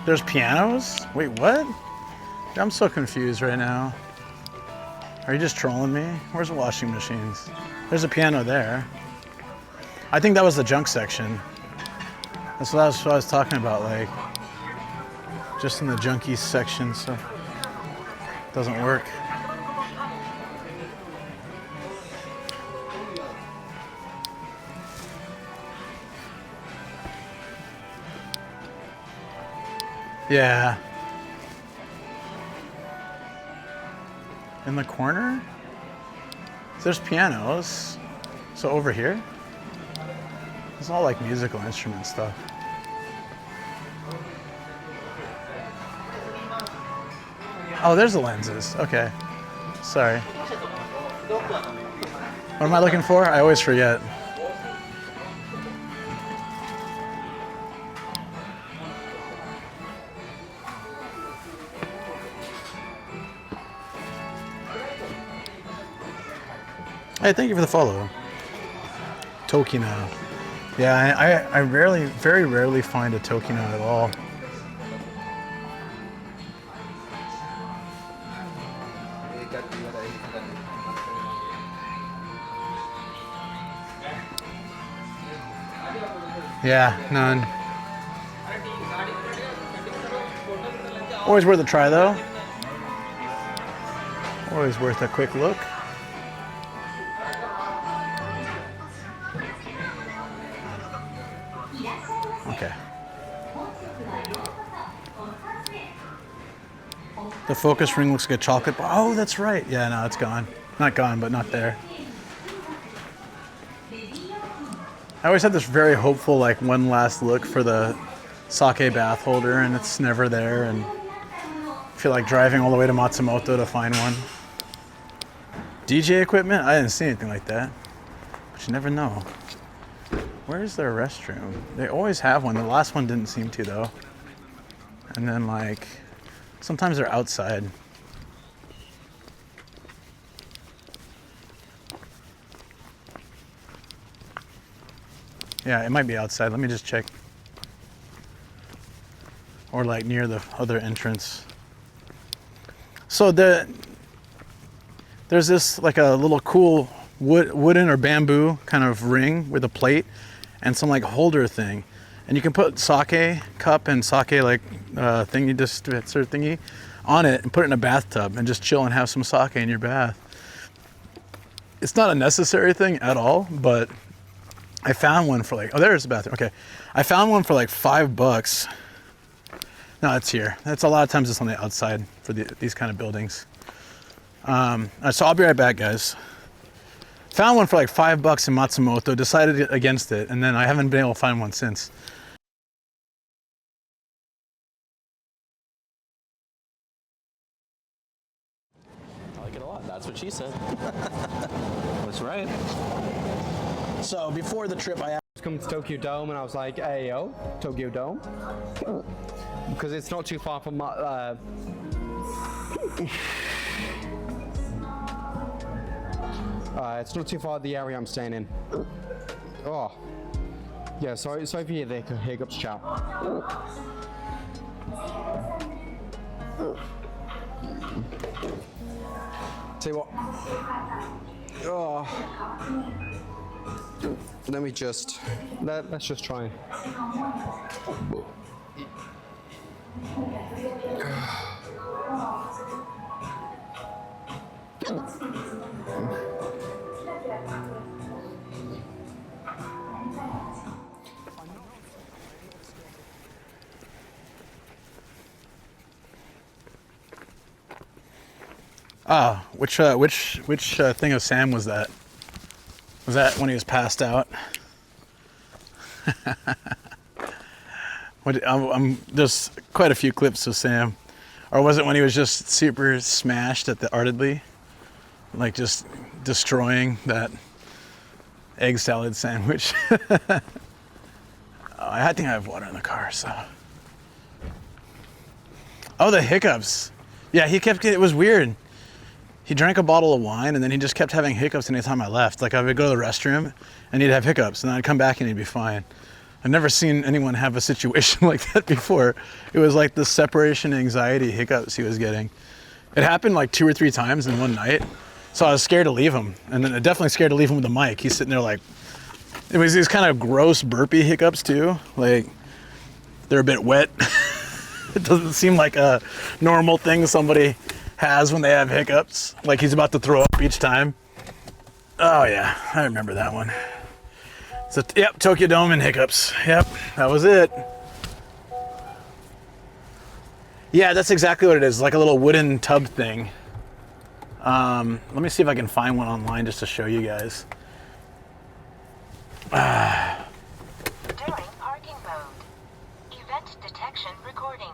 There's pianos? Wait, what? I'm so confused right now. Are you just trolling me? Where's the washing machines? There's a piano there. I think that was the junk section. That's what I was talking about, like, just in the junkie section, so doesn't work. Yeah. In the corner? There's pianos. So over here? It's all like musical instrument stuff. Oh, there's the lenses. Okay. Sorry. What am I looking for? I always forget. Hey, thank you for the follow. Tokina. Yeah, I very rarely find a Tokina at all. Yeah, none. Always worth a try though. Always worth a quick look. Okay. The focus ring looks like a chocolate bar. Oh, that's right. Yeah, no, it's gone. Not gone, but not there. I always had this very hopeful, like, one last look for the sake bath holder, and it's never there, and I feel like driving all the way to Matsumoto to find one. DJ equipment? I didn't see anything like that, but you never know. Where is their restroom? They always have one. The last one didn't seem to, though. And then, like, sometimes they're outside. Yeah, it might be outside. Let me just check. Or like near the other entrance. So there's this like a little cool wooden or bamboo kind of ring with a plate and some like holder thing. And you can put sake cup and sake like thingy dispenser thingy on it and put it in a bathtub and just chill and have some sake in your bath. It's not a necessary thing at all, but I found one for like, oh, there's the bathroom. Okay. I found one for like $5. No, it's here. That's a lot of times it's on the outside for these kind of buildings. So I'll be right back, guys. Found one for like $5 in Matsumoto, decided against it, and then I haven't been able to find one since. I like it a lot. what she said. That's right. So before the trip, I come to Tokyo Dome and I was like, hey yo, Tokyo Dome, because it's not too far from my. It's not too far the area I'm staying in. Oh, yeah. Sorry for the hiccups, chap. Tell you what. Oh. Let me just. Let's just try. which thing of Sam was that? Was that when he was passed out? There's quite a few clips of Sam. Or was it when he was just super smashed at the Ardedly? Like just destroying that egg salad sandwich. I think I have water in the car, so. Oh, the hiccups. Yeah, it was weird. He drank a bottle of wine and then he just kept having hiccups anytime I left. Like I would go to the restroom and he'd have hiccups and then I'd come back and he'd be fine. I've never seen anyone have a situation like that before. It was like the separation anxiety hiccups he was getting. It happened like 2 or 3 times in one night. So I was scared to leave him. And then definitely scared to leave him with the mic. He's sitting there like, it was these kind of gross burpy hiccups too. Like they're a bit wet. It doesn't seem like a normal thing somebody has when they have hiccups. Like he's about to throw up each time. Oh yeah, I remember that one. So yep, Tokyo Dome and hiccups. Yep, that was it. Yeah, that's exactly what it is. Like a little wooden tub thing. Let me see if I can find one online just to show you guys. During parking mode. Event detection recording.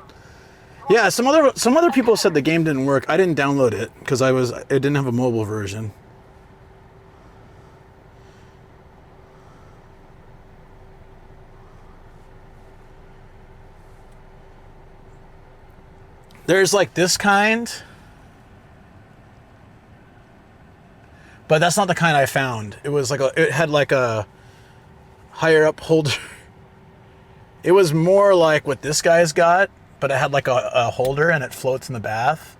Yeah, some other people said the game didn't work. I didn't download it because it didn't have a mobile version. There's like this kind, but that's not the kind I found. It was like it had like a higher up holder. It was more like what this guy's got, but it had like a holder and it floats in the bath.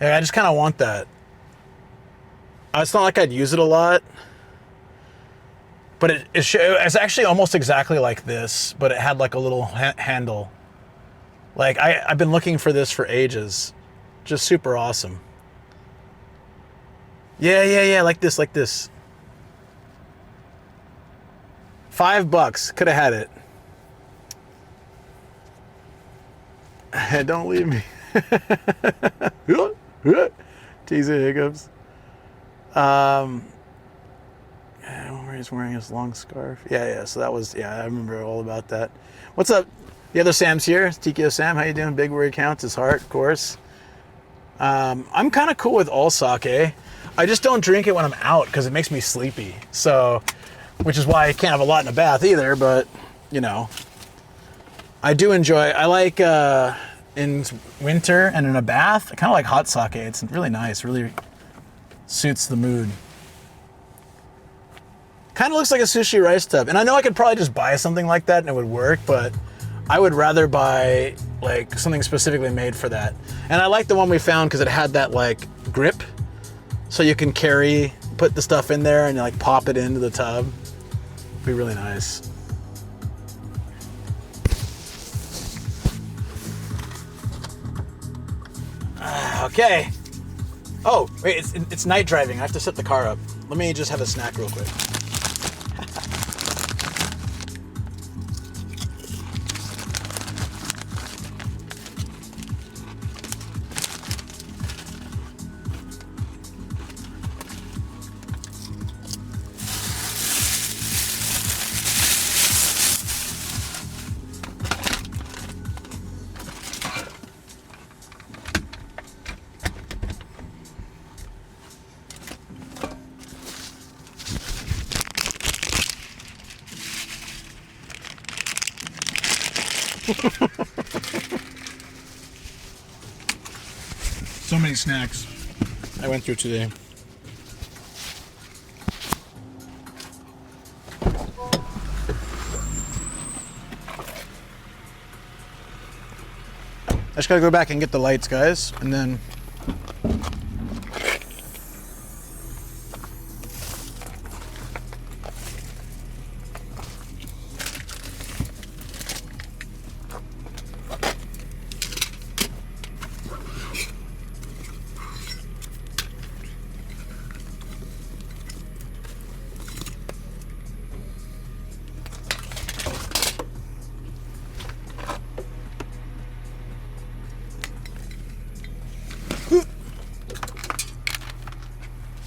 Yeah, I just kind of want that. It's not like I'd use it a lot, but it's actually almost exactly like this, but it had like a little handle. Like I've been looking for this for ages. Just super awesome. Yeah, like this. $5, could have had it. Don't leave me. Teaser hiccups. He's wearing his long scarf. Yeah, so that was, I remember all about that. What's up? The other Sam's here. Tikio Sam, how you doing? Big where he counts his heart, of course. I'm kind of cool with all sake. I just don't drink it when I'm out because it makes me sleepy. So, which is why I can't have a lot in a bath either, but, you know. I do enjoy, I like in winter and in a bath, I kind of like hot sake. It's really nice, really suits the mood. Kind of looks like a sushi rice tub. And I know I could probably just buy something like that and it would work, but I would rather buy like something specifically made for that. And I like the one we found because it had that like grip. So you can put the stuff in there and you like pop it into the tub. It'd be really nice. Okay. Oh, wait, it's night driving. I have to set the car up. Let me just have a snack real quick. So many snacks I went through today. I just gotta go back and get the lights, guys, and then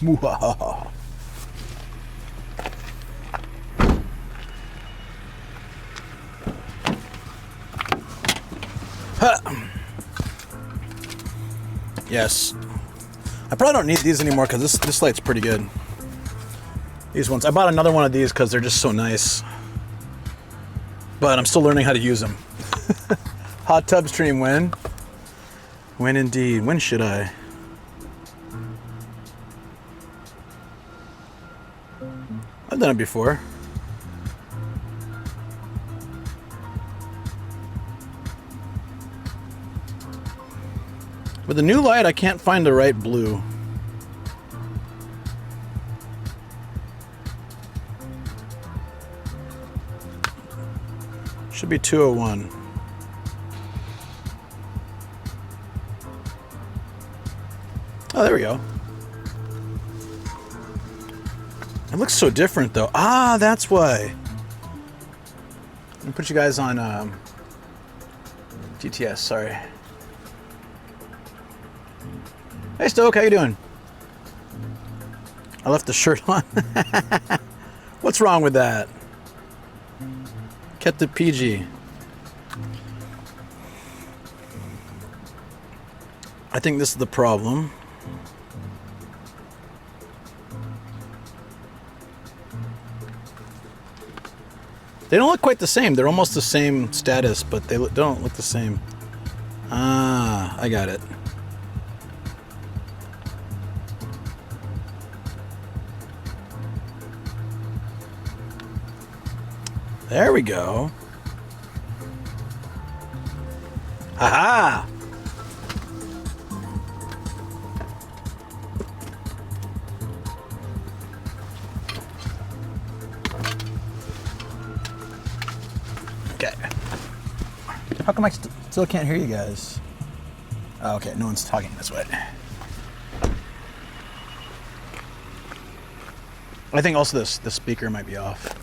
Mwahaha. Yes. I probably don't need these anymore because this light's pretty good. These ones. I bought another one of these because they're just so nice. But I'm still learning how to use them. Hot tub stream when? When indeed. When should I? I've done it before. With the new light, I can't find the right blue. Should be 201. Oh, there we go. It looks so different though. Ah, that's why. Let me put you guys on GTS, sorry. Hey Stoke, how you doing? I left the shirt on. What's wrong with that? Kept it PG. I think this is the problem. They don't look quite the same. They're almost the same status, but they don't look the same. Ah, I got it. There we go. Aha! Okay. How come I still can't hear you guys? Oh, okay, no one's talking this way. I think also the speaker might be off.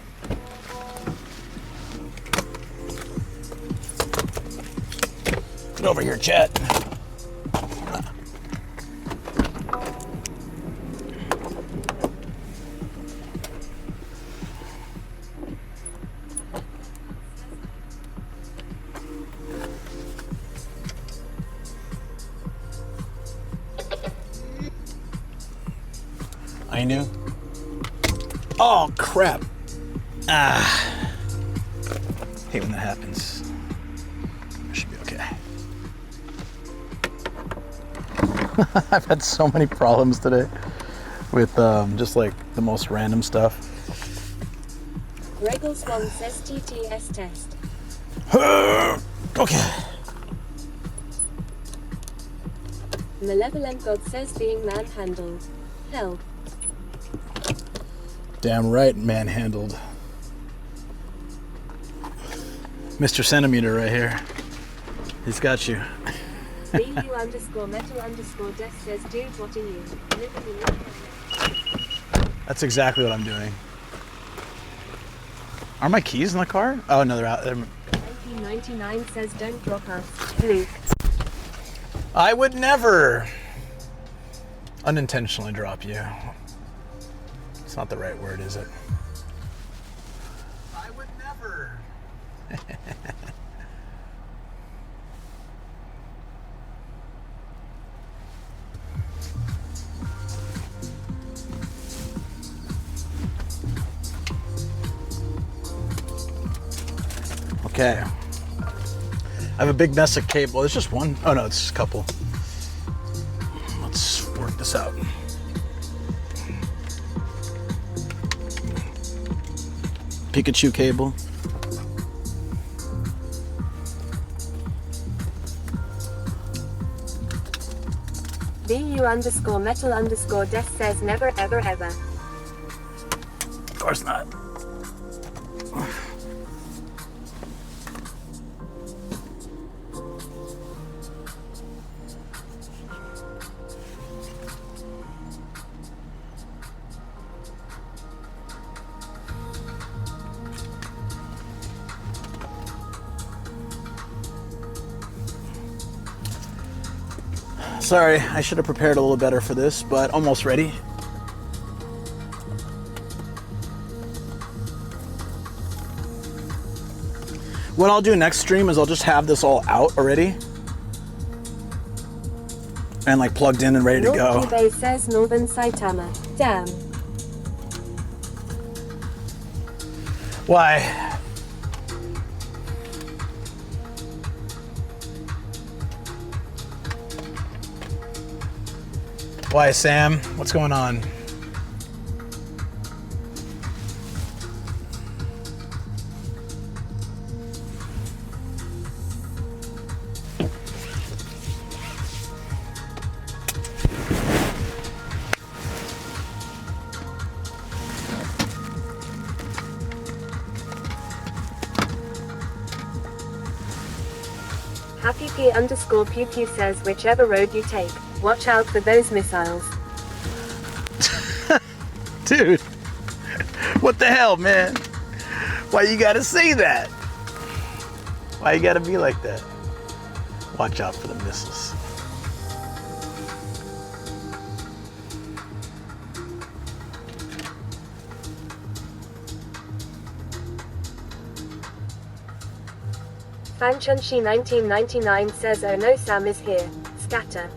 Get over here, chat. I knew. Oh crap! Ah, hate when that happens. Should be okay. I've had so many problems today with just like the most random stuff. Regal Swan says TTS test. Okay. Malevolent God says being manhandled. Hell. Damn right, manhandled. Mr. Centimeter right here. He's got you. BU_metal_death says, dude, what are you? That's exactly what I'm doing. Are my keys in the car? Oh no, they're out. 1999 says, don't drop us, please. I would never unintentionally drop you. It's not the right word, is it? I would never. Okay. I have a big mess of cable. There's just one. Oh no, it's just a couple. Let's work this out. Pikachu cable. BU_metal_des says never ever ever. Of course not. Sorry, I should have prepared a little better for this, but almost ready. What I'll do next stream is I'll just have this all out already. And like plugged in and ready to go. North Bay says Northern Saitama. Damn. Why? Why, Sam? What's going on? Happy P_Pew says whichever road you take, watch out for those missiles. Dude, what the hell, man? Why you gotta say that? Why you gotta be like that? Watch out for the missiles. Fanchunshi 1999 says oh no, Sam is here. Scatter.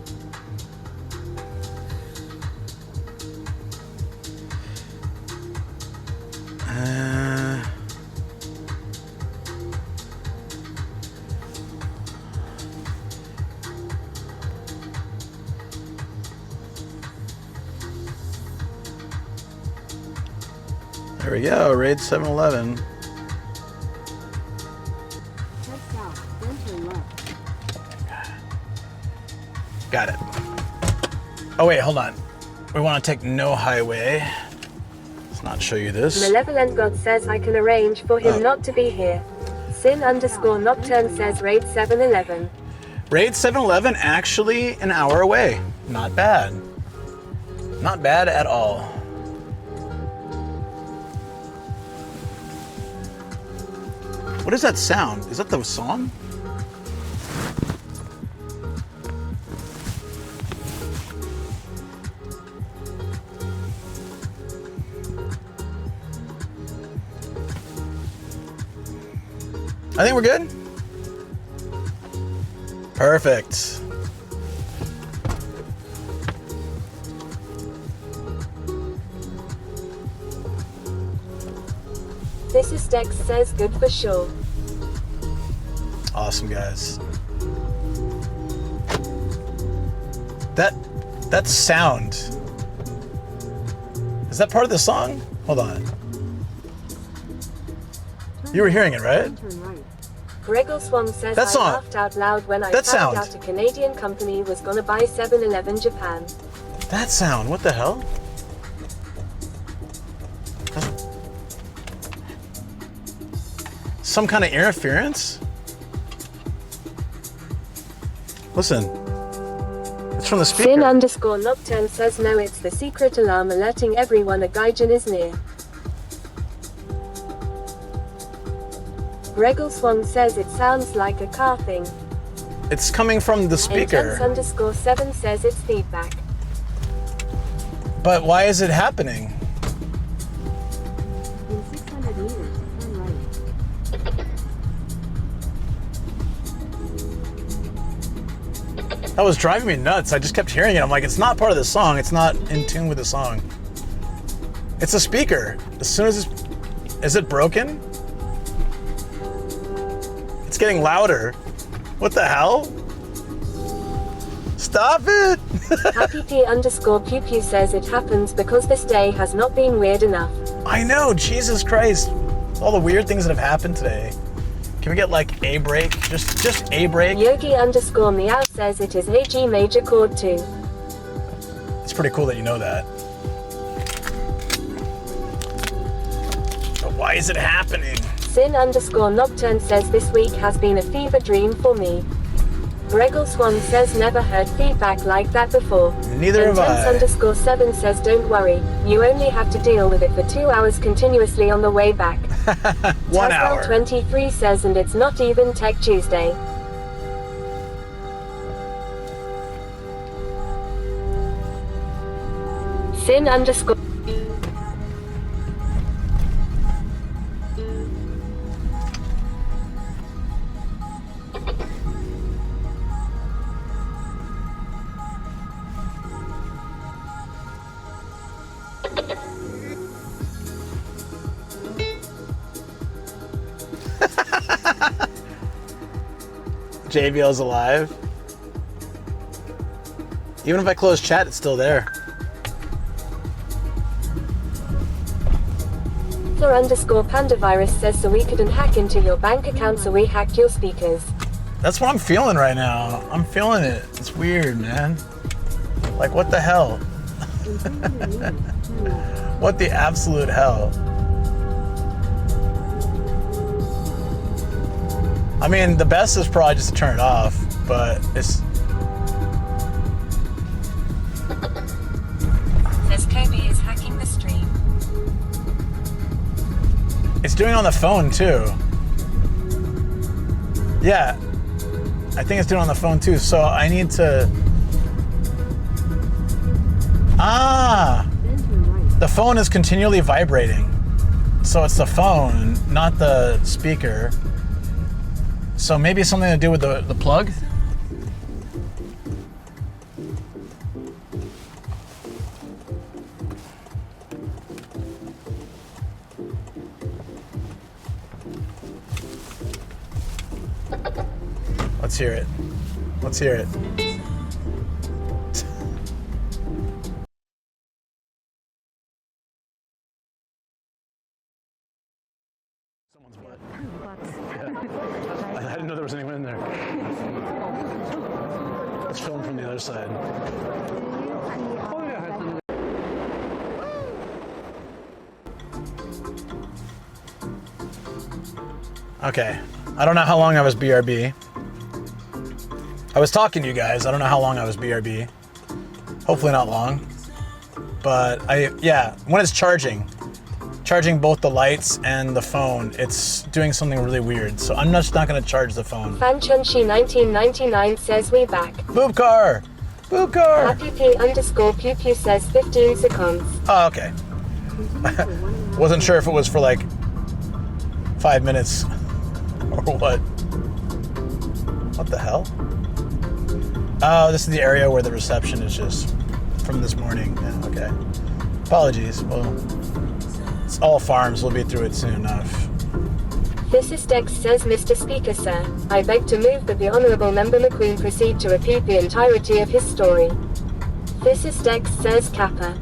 There we go, raid 7-Eleven. Got it. Oh wait, hold on. We want to take no highway. Let's not show you this. Malevolent God says I can arrange for him not to be here. Sin_Nocturne says raid 7-Eleven. Raid 7-Eleven actually an hour away. Not bad. Not bad at all. What is that sound? Is that the song? I think we're good. Perfect. This is Dex says good for sure. Awesome, guys. That sound. Is that part of the song? Hold on. You were hearing it, right? Gregor Swan says That song. I laughed out loud when I That found sound. out a Canadian company was gonna buy 7-Eleven Japan. That sound. What the hell? Some kind of interference? Listen. It's from the speaker. Sin_Nocturne says no, it's the secret alarm alerting everyone a gaijin is near. Gregor Swan says it sounds like a car thing. It's coming from the speaker. Intense_7 says it's feedback. But why is it happening? In 600 meters, turn right. That was driving me nuts. I just kept hearing it. I'm like, it's not part of the song. It's not in tune with the song. It's a speaker. As soon as it's... Is it broken? It's getting louder. What the hell? Stop it! Happy P_Pew Pew says it happens because this day has not been weird enough. I know, Jesus Christ. All the weird things that have happened today. Can we get like a break? Just a break? Yogi_Meow says it is a G major chord too. It's pretty cool that you know that. But why is it happening? Sin_Nocturne says this week has been a fever dream for me. Gregor Swan says never heard feedback like that before. Neither have I. Intense_7 says don't worry, you only have to deal with it for 2 hours continuously on the way back. 1 hour. 23 says and it's not even Tech Tuesday. Sin_. JBL's alive. Even if I close chat, it's still there. _Pandavirus says so we couldn't hack into your bank account, so we hacked your speakers. That's what I'm feeling right now. I'm feeling it. It's weird, man. Like, what the hell? What the absolute hell? I mean, the best is probably just to turn it off, but it's... Says Kobe is hacking the stream. It's doing it on the phone, too. Yeah. I think it's doing it on the phone, too, so I need to... Ah! The phone is continually vibrating. So it's the phone, not the speaker. So maybe something to do with the plug? Let's hear it. Let's hear it. I didn't know there was anyone in there. Let's film from the other side. Okay. I don't know how long I was BRB. I was talking to you guys. I don't know how long I was BRB. Hopefully not long. But yeah, when it's charging both the lights and the phone, it's doing something really weird. So I'm just not gonna charge the phone. Fanchunshi1999 says we back. Boob car! Boob car! Happy P_Pew Pew says 15 seconds. Oh, okay. Wasn't sure if it was for like 5 minutes or what. What the hell? Oh, this is the area where the reception is just from this morning. Yeah, okay. Apologies. Well, it's all farms. We'll be through it soon enough. This is Dex says, Mr. Speaker, sir, I beg to move that the Honourable Member McQueen proceed to repeat the entirety of his story. This is Dex says Kappa.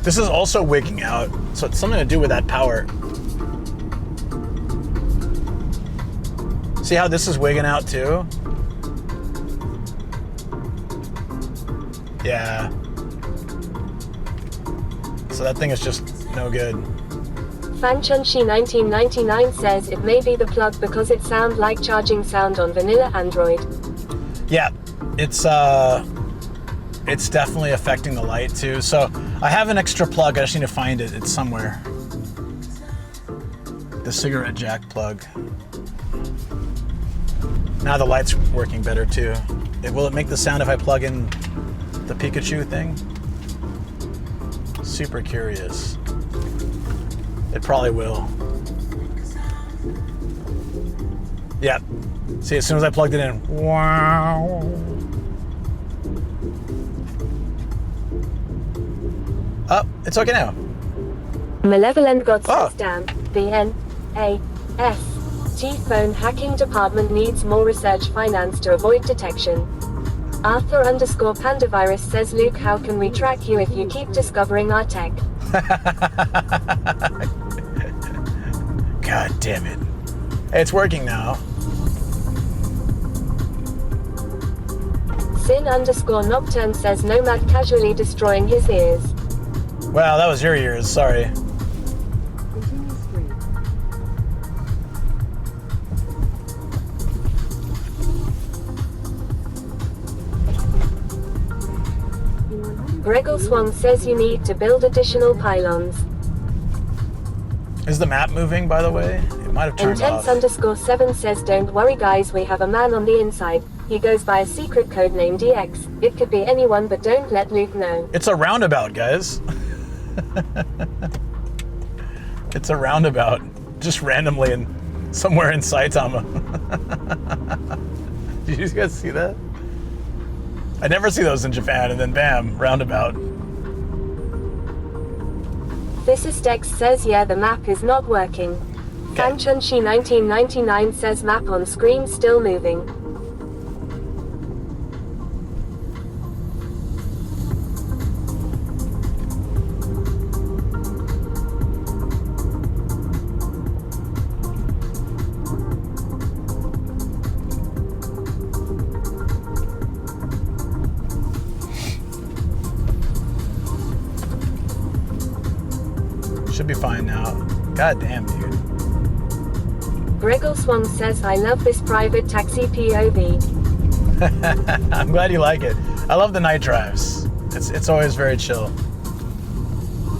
This is also wigging out, so it's something to do with that power. See how this is wigging out too? Yeah. So that thing is just no good. Fanchunshi1999 says it may be the plug because it sounds like charging sound on vanilla Android. Yeah, it's definitely affecting the light too. So I have an extra plug, I just need to find it. It's somewhere. The cigarette jack plug. Now the light's working better too. Will it make the sound if I plug in the Pikachu thing? Super curious. It probably will. Yep. See, as soon as I plugged it in, wow. Oh, it's okay now. Malevolent God says damn. The N A T-phone hacking department needs more research finance to avoid detection. Arthur_Pandavirus says, Luke, how can we track you if you keep discovering our tech? God damn it. Hey, it's working now. Sin_Nocturne says, Nomad casually destroying his ears. Wow, that was your ears, sorry. Gregor Swan says you need to build additional pylons. Is the map moving, by the way? It might have turned off. Intense_7 says, don't worry guys, we have a man on the inside. He goes by a secret code name DX. It could be anyone, but don't let Luke know. It's a roundabout, guys. It's a roundabout. Just randomly somewhere in Saitama. Did you guys see that? I never see those in Japan, and then bam, roundabout. Physicist says, yeah, the map is not working. Fanchunshi 1999 says, map on screen still moving. Should be fine now. God damn, dude. Gregor Swan says, I love this private taxi POV. I'm glad you like it. I love the night drives. It's always very chill.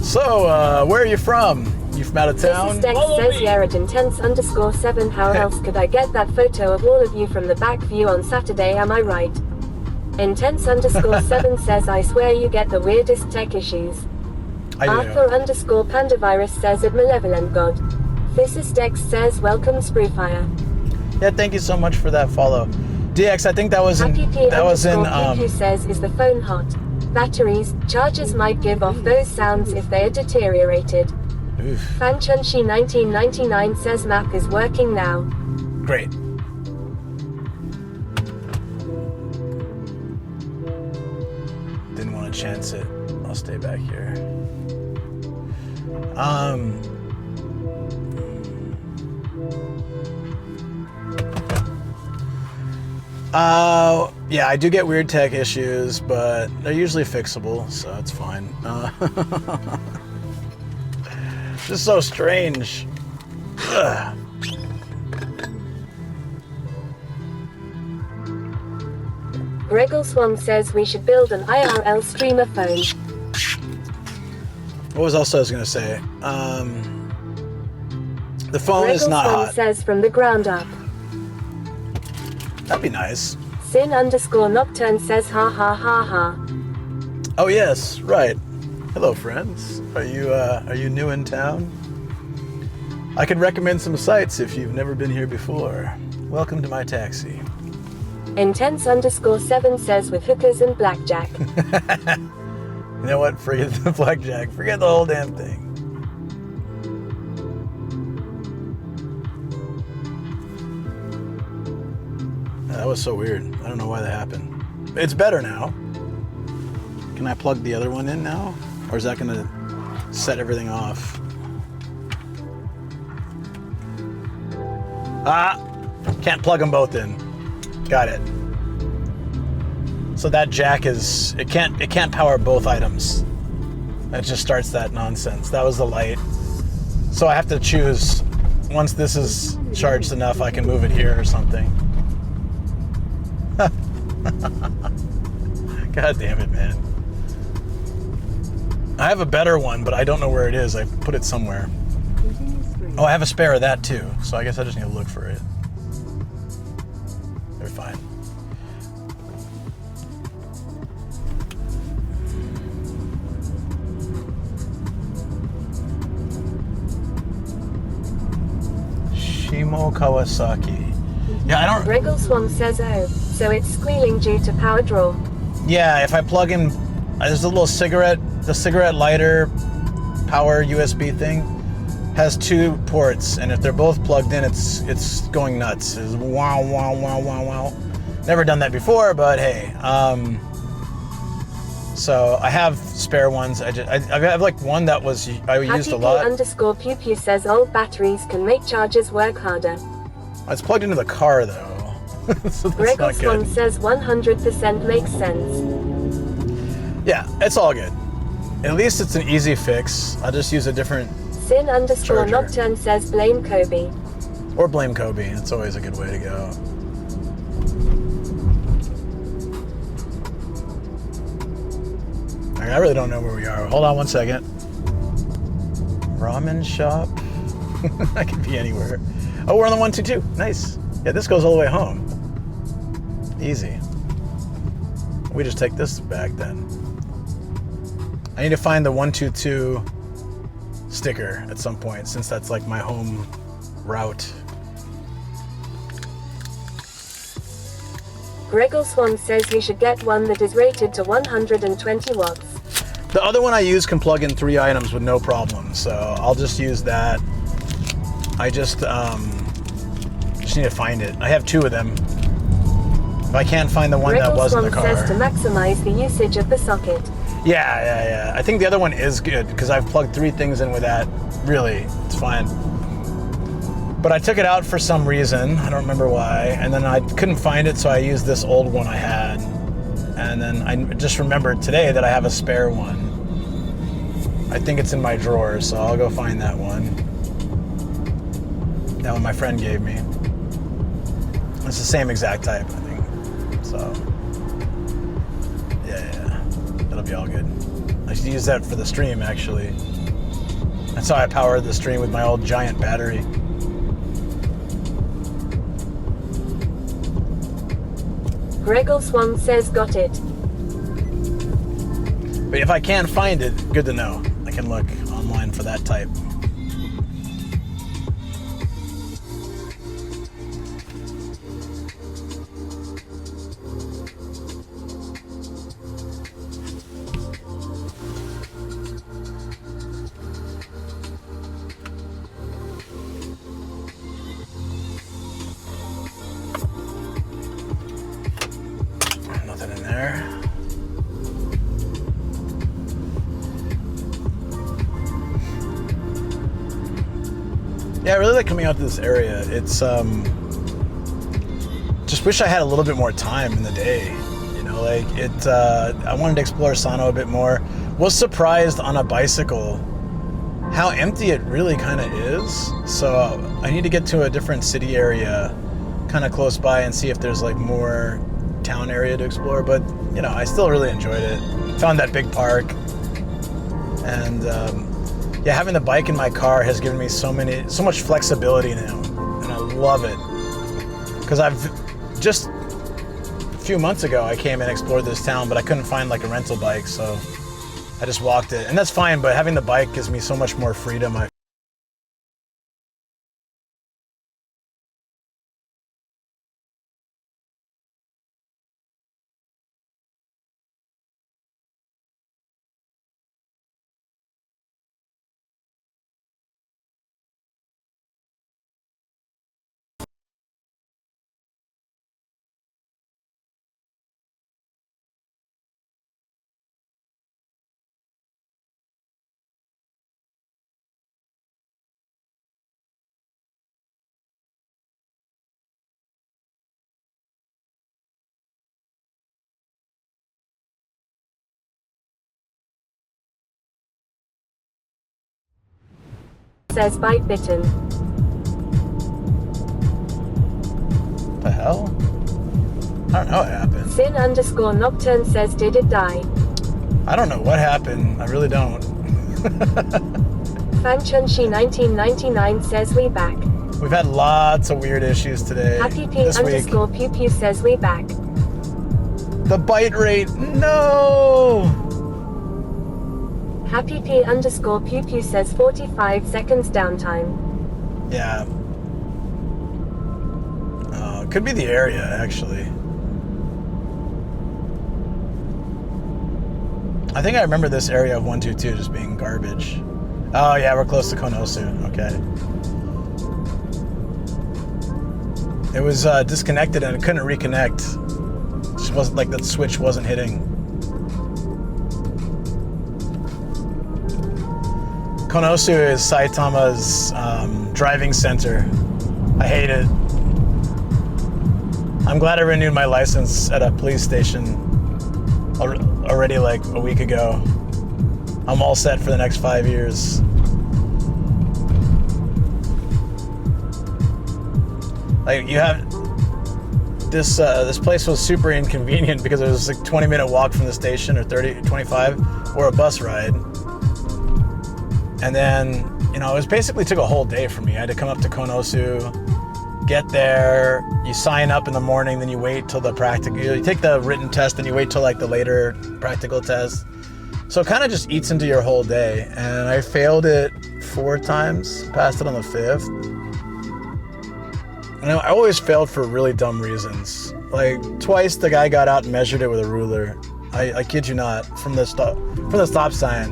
So, where are you from? You from out of town? Physicist says, yeah, at Intense_7, how else could I get that photo of all of you from the back view on Saturday, am I right? Intense_7 says, I swear you get the weirdest tech issues. Arthur_Pandavirus says, at Malevolent God. Physicist says, welcome Spruefire. Yeah, thank you so much for that follow. DX, I think that was in PQ says, is the phone hot? Batteries, chargers might give off those sounds if they are deteriorated. Fanchunshi 1999 says, map is working now. Great. Didn't want to chance it. I'll stay back here. Yeah, I do get weird tech issues, but they're usually fixable, so it's fine. Just so strange. Ugh. Gregor Swan says we should build an IRL streamer phone. What was else I was going to say? The phone is not hot. Says from the ground up. That'd be nice. Sin_Nocturne says, ha ha ha ha. Oh yes, right. Hello, friends. Are you new in town? I can recommend some sites if you've never been here before. Welcome to my taxi. Intense_7 says, with hookers and blackjack. You know what? Forget the blackjack. Forget the whole damn thing. That was so weird. I don't know why that happened. It's better now. Can I plug the other one in now? Or is that going to set everything off? Can't plug them both in. Got it. So that jack it can't power both items. It just starts that nonsense. That was the light. So I have to choose, once this is charged enough, I can move it here or something. God damn it, man. I have a better one, but I don't know where it is. I put it somewhere. Oh, I have a spare of that too, so I guess I just need to look for it. They're fine. Shimo Kawasaki. Yeah, I don't... Wriggle Swan says, oh, so it's squealing due to power draw. Yeah, if I plug in... There's a little cigarette lighter power USB thing. has 2 ports, and if they're both plugged in, it's going nuts. It's wow, wow, wow, wow, wow. Never done that before, but hey. So I have spare ones. I have like one that I used a lot. _Pew says old batteries can make chargers work harder. It's plugged into the car though. So that's not good. Gregor says 100% makes sense. Yeah, it's all good. At least it's an easy fix. I'll just use a different Sin _ charger. Nocturne says blame Kobe. Or blame Kobe. It's always a good way to go. I really don't know where we are. Hold on one second. Ramen shop? I could be anywhere. Oh, we're on the 122. Nice. Yeah, this goes all the way home. Easy. We just take this back then. I need to find the 122 sticker at some point, since that's like my home route. Gregor Swan says he should get one that is rated to 120 watts. The other one I use can plug in 3 items with no problem, so I'll just use that. I just need to find it. I have 2 of them. If I can't find the one that was in the car. Says to maximize the usage of the socket. Yeah. I think the other one is good because I've plugged 3 things in with that. Really, it's fine. But I took it out for some reason. I don't remember why. And then I couldn't find it, so I used this old one I had. And then I just remembered today that I have a spare one. I think it's in my drawer, so I'll go find that one. That one my friend gave me. It's the same exact type, I think. So, yeah. That'll be all good. I should use that for the stream, actually. That's how I powered the stream with my old giant battery. Gregor Swan says got it. But if I can't find it, good to know. I can look online for that type. Nothing in there. Yeah, I really like coming out to this area. It's just wish I had a little bit more time in the day. You know, like I wanted to explore Sano a bit more. Was surprised on a bicycle how empty it really kind of is. So I need to get to a different city area kind of close by and see if there's like more town area to explore. But you know, I still really enjoyed it. Found that big park. And yeah, having the bike in my car has given me so much flexibility now, and I love it. Because just a few months ago, I came and explored this town, but I couldn't find like a rental bike, so I just walked it, and that's fine. But having the bike gives me so much more freedom. Says bite bitten. The hell? I don't know what happened. Sin _ Nocturne says did it die? I don't know what happened. I really don't. Fang Chunshi 1999 says we back. We've had lots of weird issues today. Happy P this week. _ Pew Pew says we back. The bite rate, no! Happy P _ Pew Pew says 45 seconds downtime. Yeah. Could be the area, actually. I think I remember this area of 122 just being garbage. Oh yeah, we're close to Konosu. Okay. It was disconnected and it couldn't reconnect. It just wasn't like the switch wasn't hitting. Konosu is Saitama's driving center. I hate it. I'm glad I renewed my license at a police station already like a week ago. I'm all set for the next 5 years. Like you have this place was super inconvenient because it was like 20-minute walk from the station or 25 or a bus ride. And then, you know, it basically took a whole day for me. I had to come up to Konosu, get there, you sign up in the morning, then you wait till the practical, you take the written test, then you wait till like the later practical test. So it kind of just eats into your whole day. And I failed it 4 times, passed it on the 5th. And I always failed for really dumb reasons. Like twice the guy got out and measured it with a ruler. I kid you not, from the stop sign.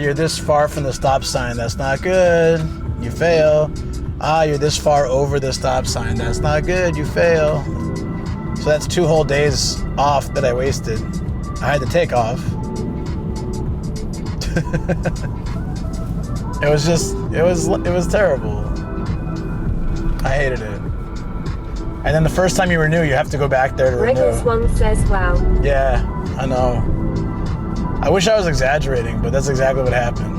You're this far from the stop sign, that's not good, you fail. You're this far over the stop sign, that's not good, you fail. So that's 2 whole days off that I wasted. I had to take off. It was terrible. I hated it. And then the first time you renew, you have to go back there to renew. Wriggles One says, wow. Yeah, I know. I wish I was exaggerating, but that's exactly what happened.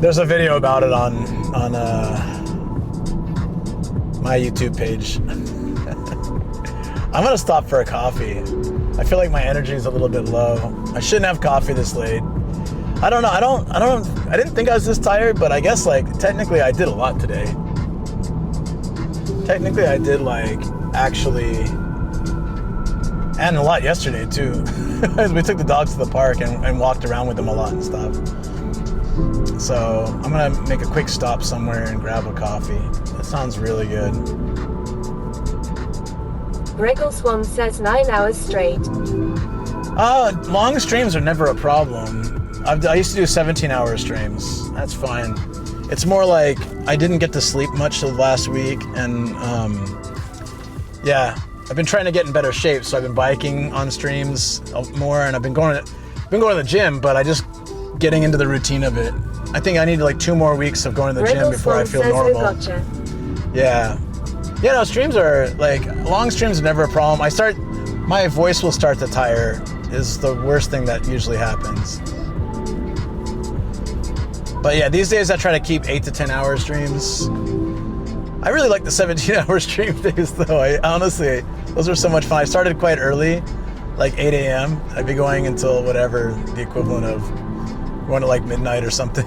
There's a video about it on my YouTube page. I'm gonna stop for a coffee. I feel like my energy is a little bit low. I shouldn't have coffee this late. I don't know. I didn't think I was this tired, but I guess like technically I did a lot today. Technically I did like actually, and a lot yesterday too. We took the dogs to the park and walked around with them a lot and stuff. So I'm gonna make a quick stop somewhere and grab a coffee. That sounds really good. Wriggles One says 9 hours straight. Long streams are never a problem. I used to do 17-hour streams. That's fine. It's more like I didn't get to sleep much the last week, and yeah, I've been trying to get in better shape. So I've been biking on streams more, and I've been going to the gym, but I just getting into the routine of it. I think I need like 2 more weeks of going to the gym before I feel normal. Gotcha. Yeah. Yeah, no, streams are like, long streams are never a problem. My voice will start to tire is the worst thing that usually happens. But yeah, these days I try to keep 8 to 10 hour streams. I really like the 17-hour stream days though. I honestly, those are so much fun. I started quite early, like 8 a.m. I'd be going until whatever the equivalent of going to like midnight or something.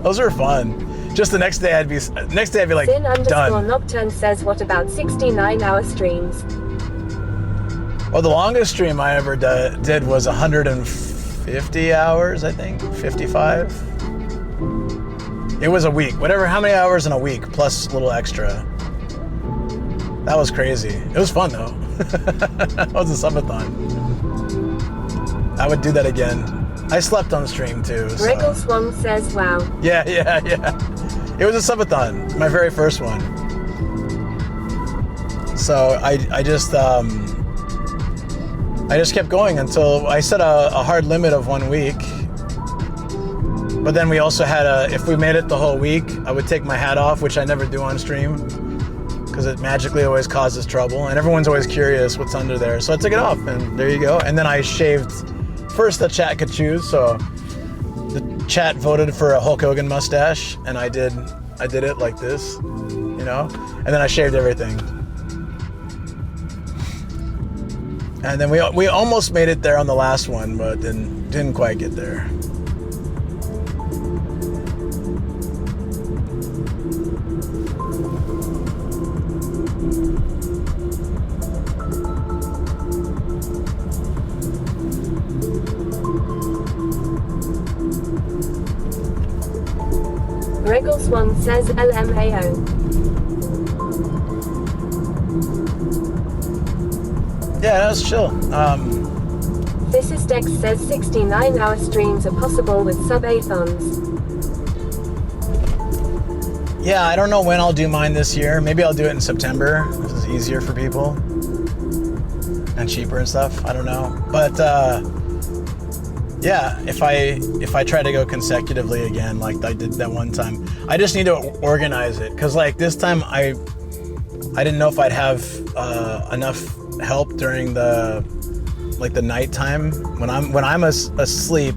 Those are fun. Just the next day I'd be like done. Sin_Nocturne says, what about 69-hour streams? Well, the longest stream I ever did was 150 hours, I think, 55. It was a week, how many hours in a week, plus a little extra. That was crazy. It was fun though. That was a subathon. I would do that again. I slept on stream too. So. Wriggles One says, wow. Yeah. It was a subathon, my very first one. So I just kept going until I set a hard limit of 1 week. But then we also had if we made it the whole week, I would take my hat off, which I never do on stream because it magically always causes trouble and everyone's always curious what's under there. So I took it off and there you go. And then I shaved, first the chat could choose. So the chat voted for a Hulk Hogan mustache and I did it like this, you know, and then I shaved everything. And then we almost made it there on the last one, but didn't quite get there. Wriggles One says LMAO. Yeah, that was chill. This Dex says 69-hour streams are possible with sub-8ons. Yeah, I don't know when I'll do mine this year. Maybe I'll do it in September. This is easier for people and cheaper and stuff. I don't know, but yeah, if I try to go consecutively again, like I did that one time, I just need to organize it because like this time I didn't know if I'd have enough help during the nighttime when I'm asleep.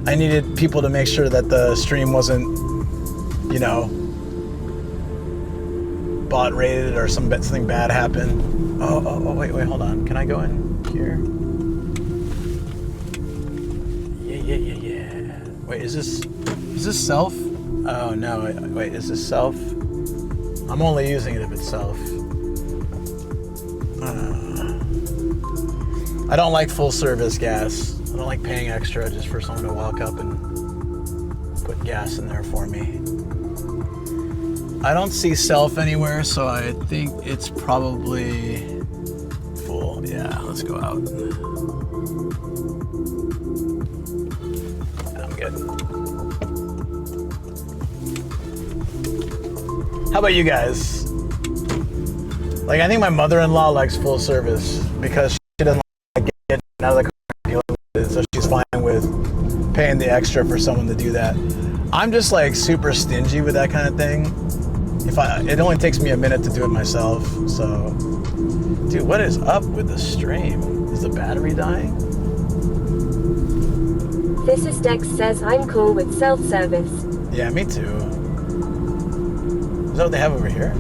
I needed people to make sure that the stream wasn't, you know, bot rated or something bad happened. Oh, wait, hold on. Can I go in here? Yeah. Wait, is this self? Oh no, wait, is this self? I'm only using it if it's self. I don't like full service gas. I don't like paying extra just for someone to walk up and put gas in there for me. I don't see self anywhere, so I think it's probably full. Yeah, let's go out. I'm good. How about you guys? Like, I think my mother-in-law likes full service because she doesn't like getting out of the car and dealing with it, so she's fine with paying the extra for someone to do that. I'm just like super stingy with that kind of thing. It only takes me a minute to do it myself, so. Dude, what is up with the stream? Is the battery dying? This Dex says I'm cool with self-service. Yeah, me too. Is that what they have over here?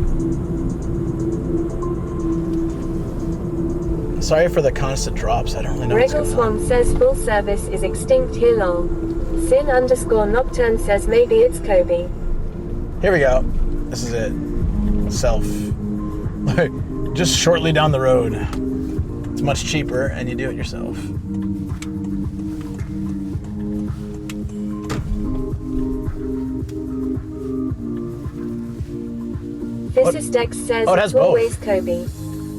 Sorry for the constant drops. I don't really know what's Regal going on. Swan says full service is extinct here lol. Sin_Nocturne says maybe it's Kobe. Here we go. This is it. Self. Just shortly down the road. It's much cheaper and you do it yourself. This Dex says it has it's both. always Kobe.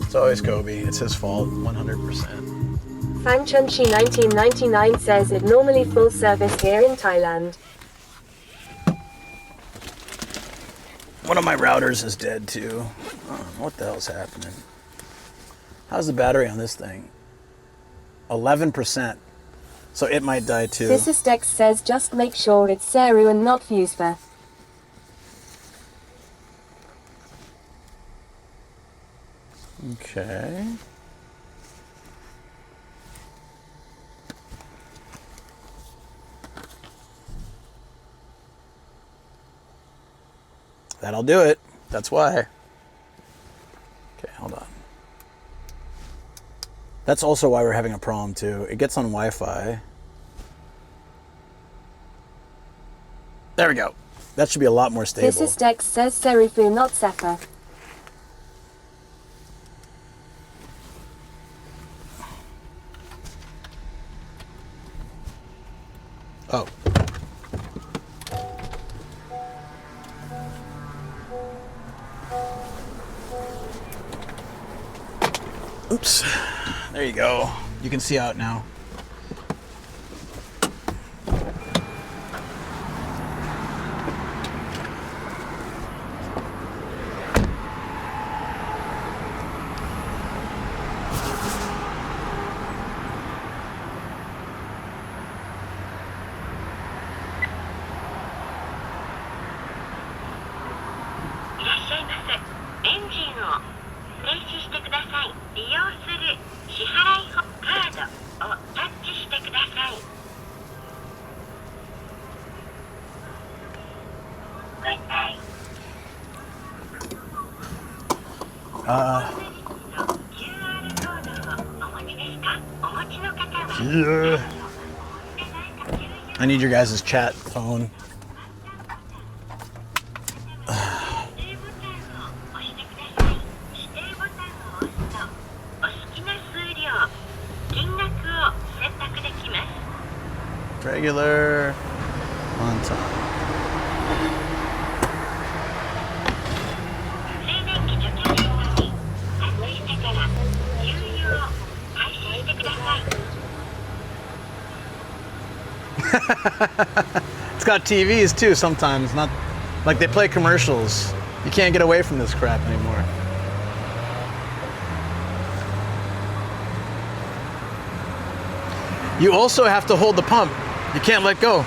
It's always Kobe. It's his fault, 100%. Fang Chunchi 1999 says it normally full service here in Thailand. One of my routers is dead too. What the hell's happening? How's the battery on this thing? 11%. So it might die too. This Dex says just make sure it's Seru and not Fusva. Okay. That'll do it. That's why. Okay, hold on. That's also why we're having a problem too. It gets on Wi-Fi. There we go. That should be a lot more stable. This Dex says Serifu not Sefa. Oh. Oops. There you go. You can see out now. Yeah. I need your guys' chat phone. Regular on time. It's got TVs too sometimes, not like they play commercials. You can't get away from this crap anymore. You also have to hold the pump. You can't let go.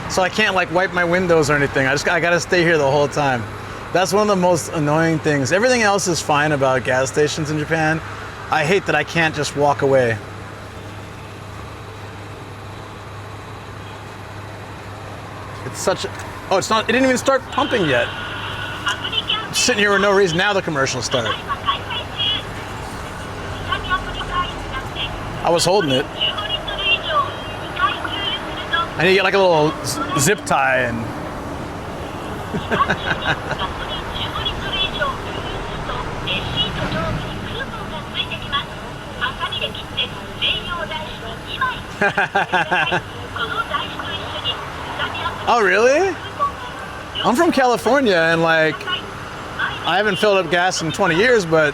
So I can't like wipe my windows or anything. I gotta stay here the whole time. That's one of the most annoying things. Everything else is fine about gas stations in Japan. I hate that I can't just walk away. It's such a, oh, it's not, it didn't even start pumping yet. I'm sitting here with no reason. Now the commercials start. I was holding it. I need to get like a little zip tie and Oh, really? I'm from California and like I haven't filled up gas in 20 years, but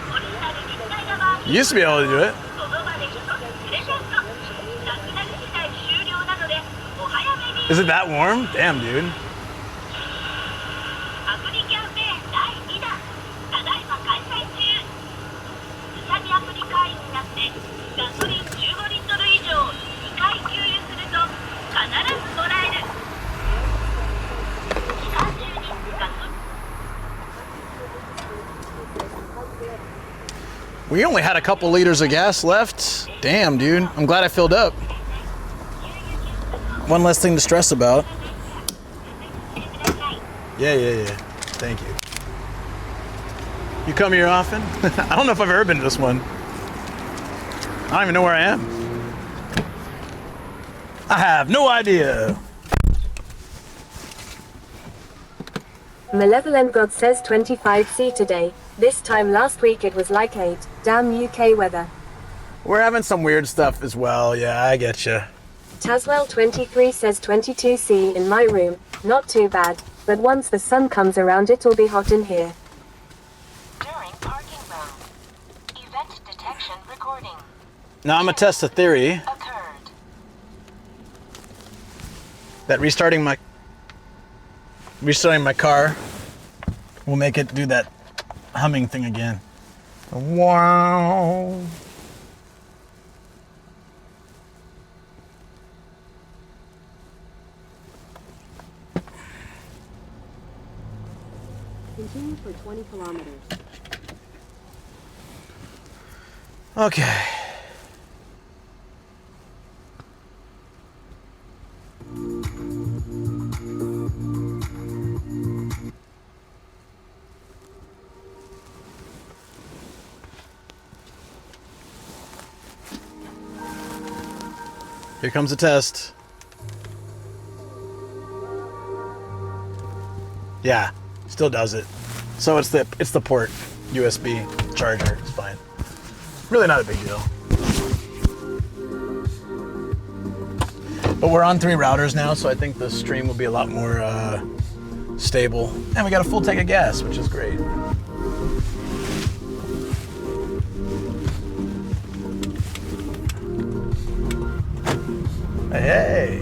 you used to be able to do it. Is it that warm? Damn, dude. We only had a couple liters of gas left. Damn, dude. I'm glad I filled up. One less thing to stress about. Yeah. Thank you. You come here often? I don't know if I've ever been to this one. I don't even know where I am. I have no idea. Malevolent God says 25C today. This time last week it was like 8. Damn UK weather. We're having some weird stuff as well. Yeah, I get you. Taswell23 says 22C in my room. Not too bad, but once the sun comes around it'll be hot in here. During parking mode. Event detection recording. Now I'm gonna test a theory Occurred. that restarting my car will make it do that humming thing again. Wow. Continue for 20 kilometers. Okay. Here comes the test. Yeah, still does it. So it's the port USB charger. It's fine. Really not a big deal. But we're on 3 routers now, so I think the stream will be a lot more stable. And we got a full tank of gas, which is great. Hey.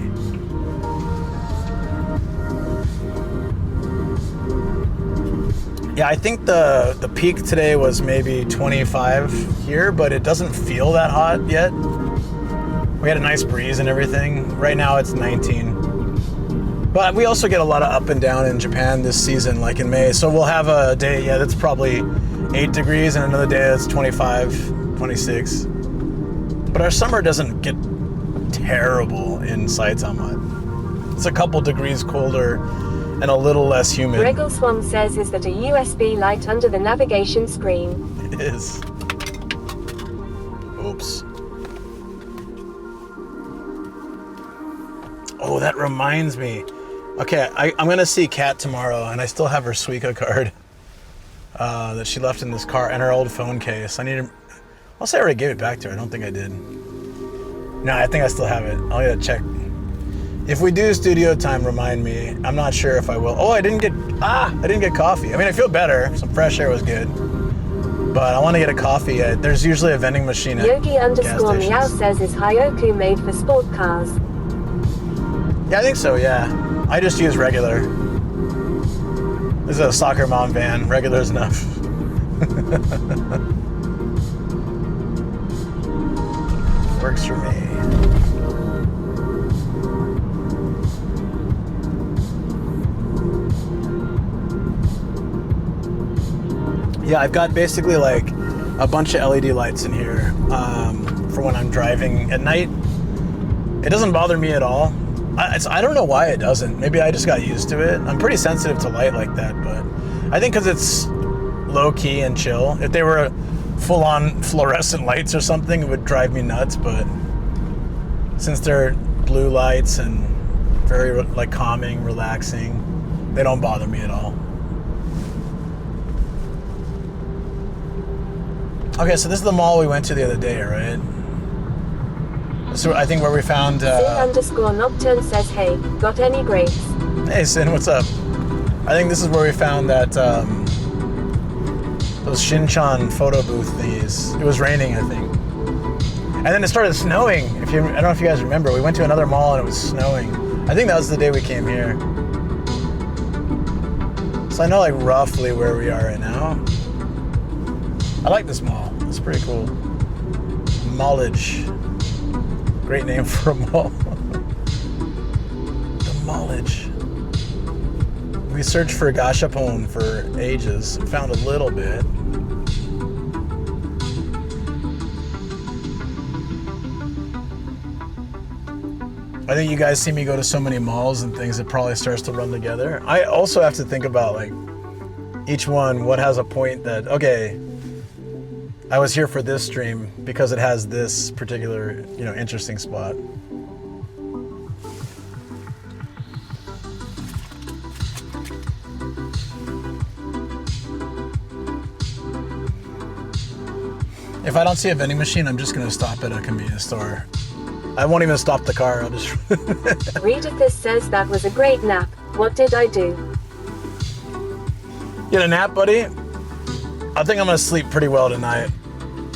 Yeah, I think the peak today was maybe 25 here, but it doesn't feel that hot yet. We had a nice breeze and everything. Right now it's 19. But we also get a lot of up and down in Japan this season, like in May. So we'll have a day, yeah, that's probably 8 degrees and another day that's 25, 26. But our summer doesn't get terrible in Saitama. It's a couple degrees colder and a little less humid. Regal Swam says, is that a USB light under the navigation screen? It is. Oops. Oh, that reminds me. Okay, I'm gonna see Kat tomorrow, and I still have her Suica card that she left in this car and her old phone case. I'll say I already gave it back to her. I don't think I did. No, I think I still have it. I'll get a check. If we do studio time, remind me. I'm not sure if I will. Oh, I didn't get coffee. I mean, I feel better. Some fresh air was good. But I want to get a coffee. There's usually a vending machine at Yogi gas _meow stations. says, is Hyoku made for sport cars? Yeah, I think so, yeah. I just use regular. This is a soccer mom van. Regular is enough. Works for me. Yeah, I've got basically like a bunch of LED lights in here for when I'm driving at night. It doesn't bother me at all. I don't know why it doesn't. Maybe I just got used to it. I'm pretty sensitive to light like that, but I think because it's low key and chill. If they were full-on fluorescent lights or something, it would drive me nuts, but since they're blue lights and very like calming, relaxing, they don't bother me at all. Okay, so this is the mall we went to the other day, right? So I think where we found... Sin_Nocturne says, hey, got any grapes? Hey, Sin, what's up? I think this is where we found that, those Shinchan photo booth thingies. It was raining, I think. And then it started snowing. I don't know if you guys remember. We went to another mall and it was snowing. I think that was the day we came here. So I know like roughly where we are right now. I like this mall. It's pretty cool. Mallage. Great name for a mall. The Mallage. We searched for gashapon for ages. Found a little bit. I think you guys see me go to so many malls and things, it probably starts to run together. I also have to think about like each one, what has a point that, okay, I was here for this stream because it has this particular, interesting spot. If I don't see a vending machine, I'm just gonna stop at a convenience store. I won't even stop the car, I'll just... Readathis says that was a great nap. What did I do? You had a nap, buddy? I think I'm gonna sleep pretty well tonight.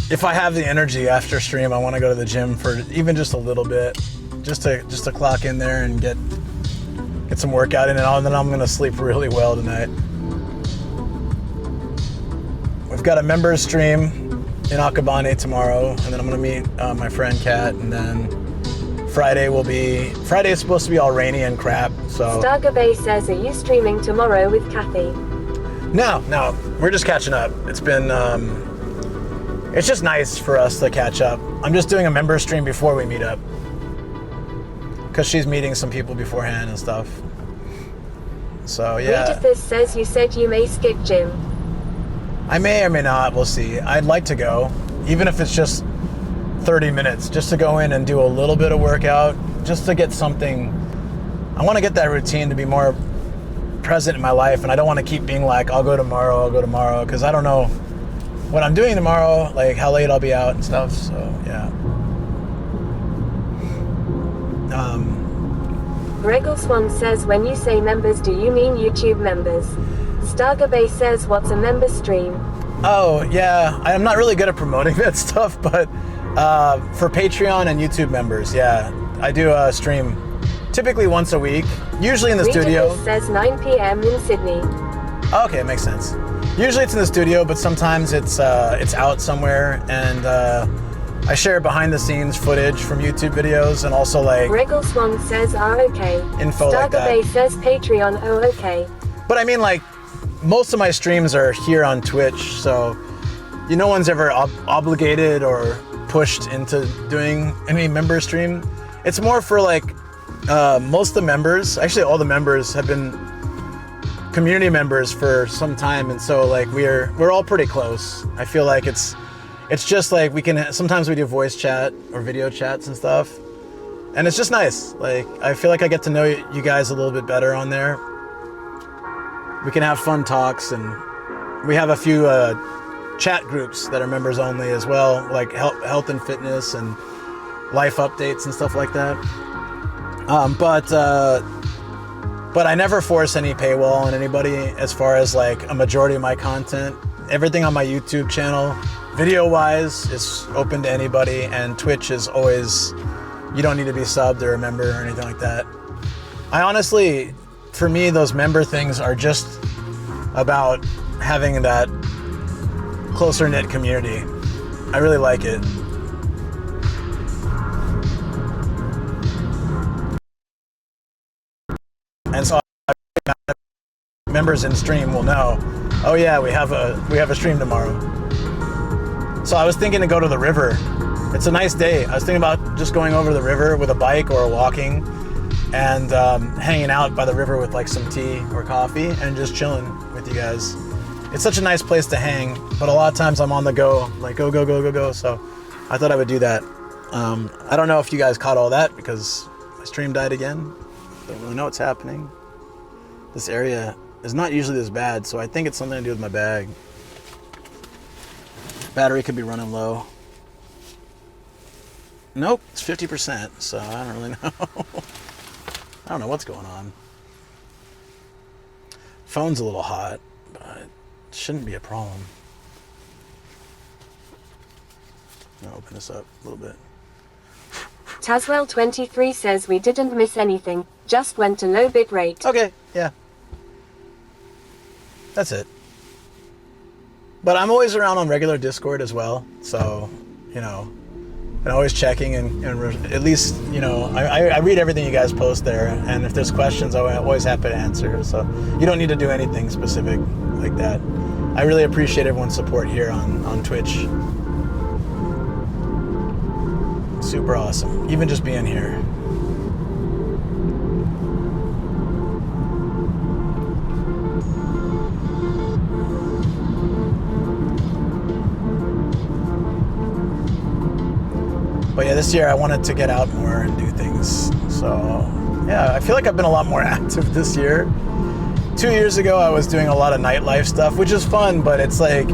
If I have the energy after stream, I want to go to the gym for even just a little bit, just to clock in there and get some workout in, and then I'm gonna sleep really well tonight. We've got a members stream in Akabane tomorrow, and then I'm gonna meet my friend Kat, and then Friday is supposed to be all rainy and crap. So Stargabe says, are you streaming tomorrow with Kathy? No, we're just catching up. It's been. It's just nice for us to catch up. I'm just doing a member stream before we meet up. Because she's meeting some people beforehand and stuff. So, yeah. Readathis says you said you may skip gym. I may or may not, we'll see. I'd like to go, even if it's just 30 minutes, just to go in and do a little bit of workout, just to get something. I want to get that routine to be more present in my life, and I don't want to keep being like, I'll go tomorrow, because I don't know what I'm doing tomorrow, like how late I'll be out and stuff, so yeah. Gregor Swan says, when you say members, do you mean YouTube members? Stargabe says, what's a member stream? Oh, yeah, I'm not really good at promoting that stuff, but for Patreon and YouTube members, yeah, I do a stream typically once a week, usually in the studio. Says 9 p.m. in Sydney. Okay, makes sense. Usually it's in the studio, but sometimes it's out somewhere, and I share behind the scenes footage from YouTube videos, and also like Gregor Swan says, okay. Info like that. Stargabe says Patreon, okay. But I mean, like, most of my streams are here on Twitch, so no one's ever obligated or pushed into doing any member stream. It's more for like most of the members, actually all the members have been community members for some time, and so like we're all pretty close. I feel like it's just like sometimes we do voice chat or video chats and stuff, and it's just nice. Like I feel like I get to know you guys a little bit better on there. We can have fun talks, and we have a few chat groups that are members only as well, like health and fitness and life updates and stuff like that. But I never force any paywall on anybody as far as like a majority of my content. Everything on my YouTube channel, video-wise, is open to anybody, and Twitch is always, you don't need to be subbed or a member or anything like that. I honestly, for me, those member things are just about having that closer knit community. I really like it. And so members in stream will know, oh yeah, we have a stream tomorrow. So I was thinking to go to the river. It's a nice day. I was thinking about just going over the river with a bike or walking and hanging out by the river with like some tea or coffee and just chilling with you guys. It's such a nice place to hang, but a lot of times I'm on the go, like go. So I thought I would do that. I don't know if you guys caught all that because my stream died again. Don't really know what's happening. This area is not usually this bad, so I think it's something to do with my bag. Battery could be running low. Nope, it's 50%, so I don't really know. I don't know what's going on. Phone's a little hot, but it shouldn't be a problem. I'll open this up a little bit. Taswell23 says we didn't miss anything, just went to low bit rate. Okay, yeah. That's it. But I'm always around on regular Discord as well, so, you know, and always checking and at least, you know, I read everything you guys post there, and if there's questions, I'm always happy to answer, so you don't need to do anything specific like that. I really appreciate everyone's support here on Twitch. Super awesome, even just being here. But yeah, this year I wanted to get out more and do things. So yeah, I feel like I've been a lot more active this year. 2 years ago, I was doing a lot of nightlife stuff, which is fun, but it's like,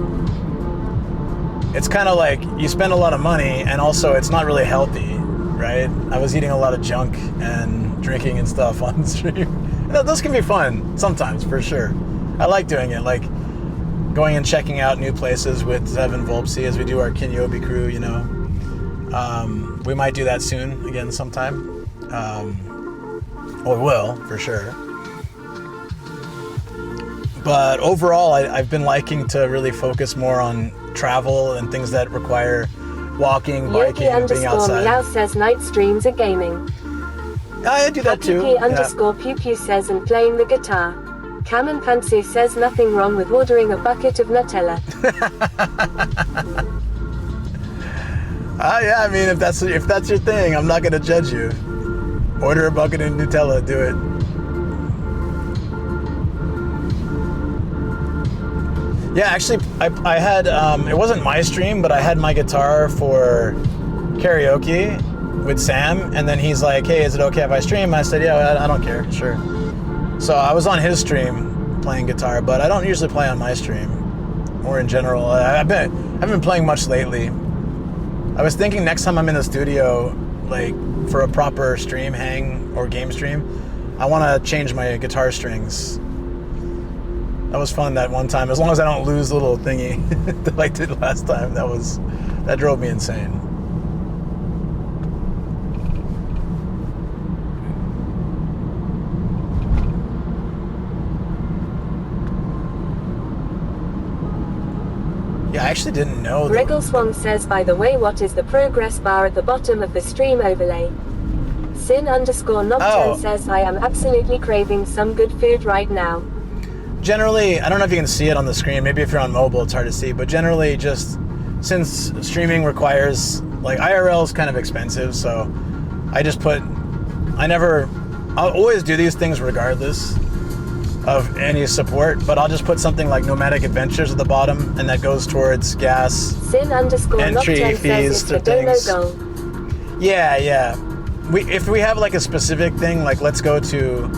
it's kind of like you spend a lot of money and also it's not really healthy, right? I was eating a lot of junk and drinking and stuff on stream. Those can be fun sometimes, for sure. I like doing it, like going and checking out new places with Zev and Volpsy as we do our Kinyobi crew, you know. We might do that soon again sometime. Or will, for sure. But overall, I've been liking to really focus more on travel and things that require walking, biking, and being outside. Yogi_meow says night streams are gaming. I do that too. Happy_pew says and playing the guitar. Kamen Pantsu says nothing wrong with ordering a bucket of Nutella. Yeah, I mean, if that's your thing, I'm not gonna judge you. Order a bucket of Nutella, do it. Yeah, actually, I had, it wasn't my stream, but I had my guitar for karaoke with Sam, and then he's like, hey, is it okay if I stream? I said, yeah, I don't care, sure. So I was on his stream playing guitar, but I don't usually play on my stream, or in general. I haven't been playing much lately. I was thinking next time I'm in the studio, like for a proper stream hang or game stream, I want to change my guitar strings. That was fun that one time, as long as I don't lose the little thingy that I did last time. That drove me insane. Yeah, I actually didn't know that. Wriggleswan says, by the way, what is the progress bar at the bottom of the stream overlay? Sin_Nocturne says, I am absolutely craving some good food right now. Generally, I don't know if you can see it on the screen. Maybe if you're on mobile, it's hard to see. But generally, just since streaming requires, like, IRL is kind of expensive, so I just I'll always do these things regardless of any support, but I'll just put something like Nomadic Adventures at the bottom, and that goes towards gas, entry fees to things. Yeah. If we have like a specific thing, like let's go to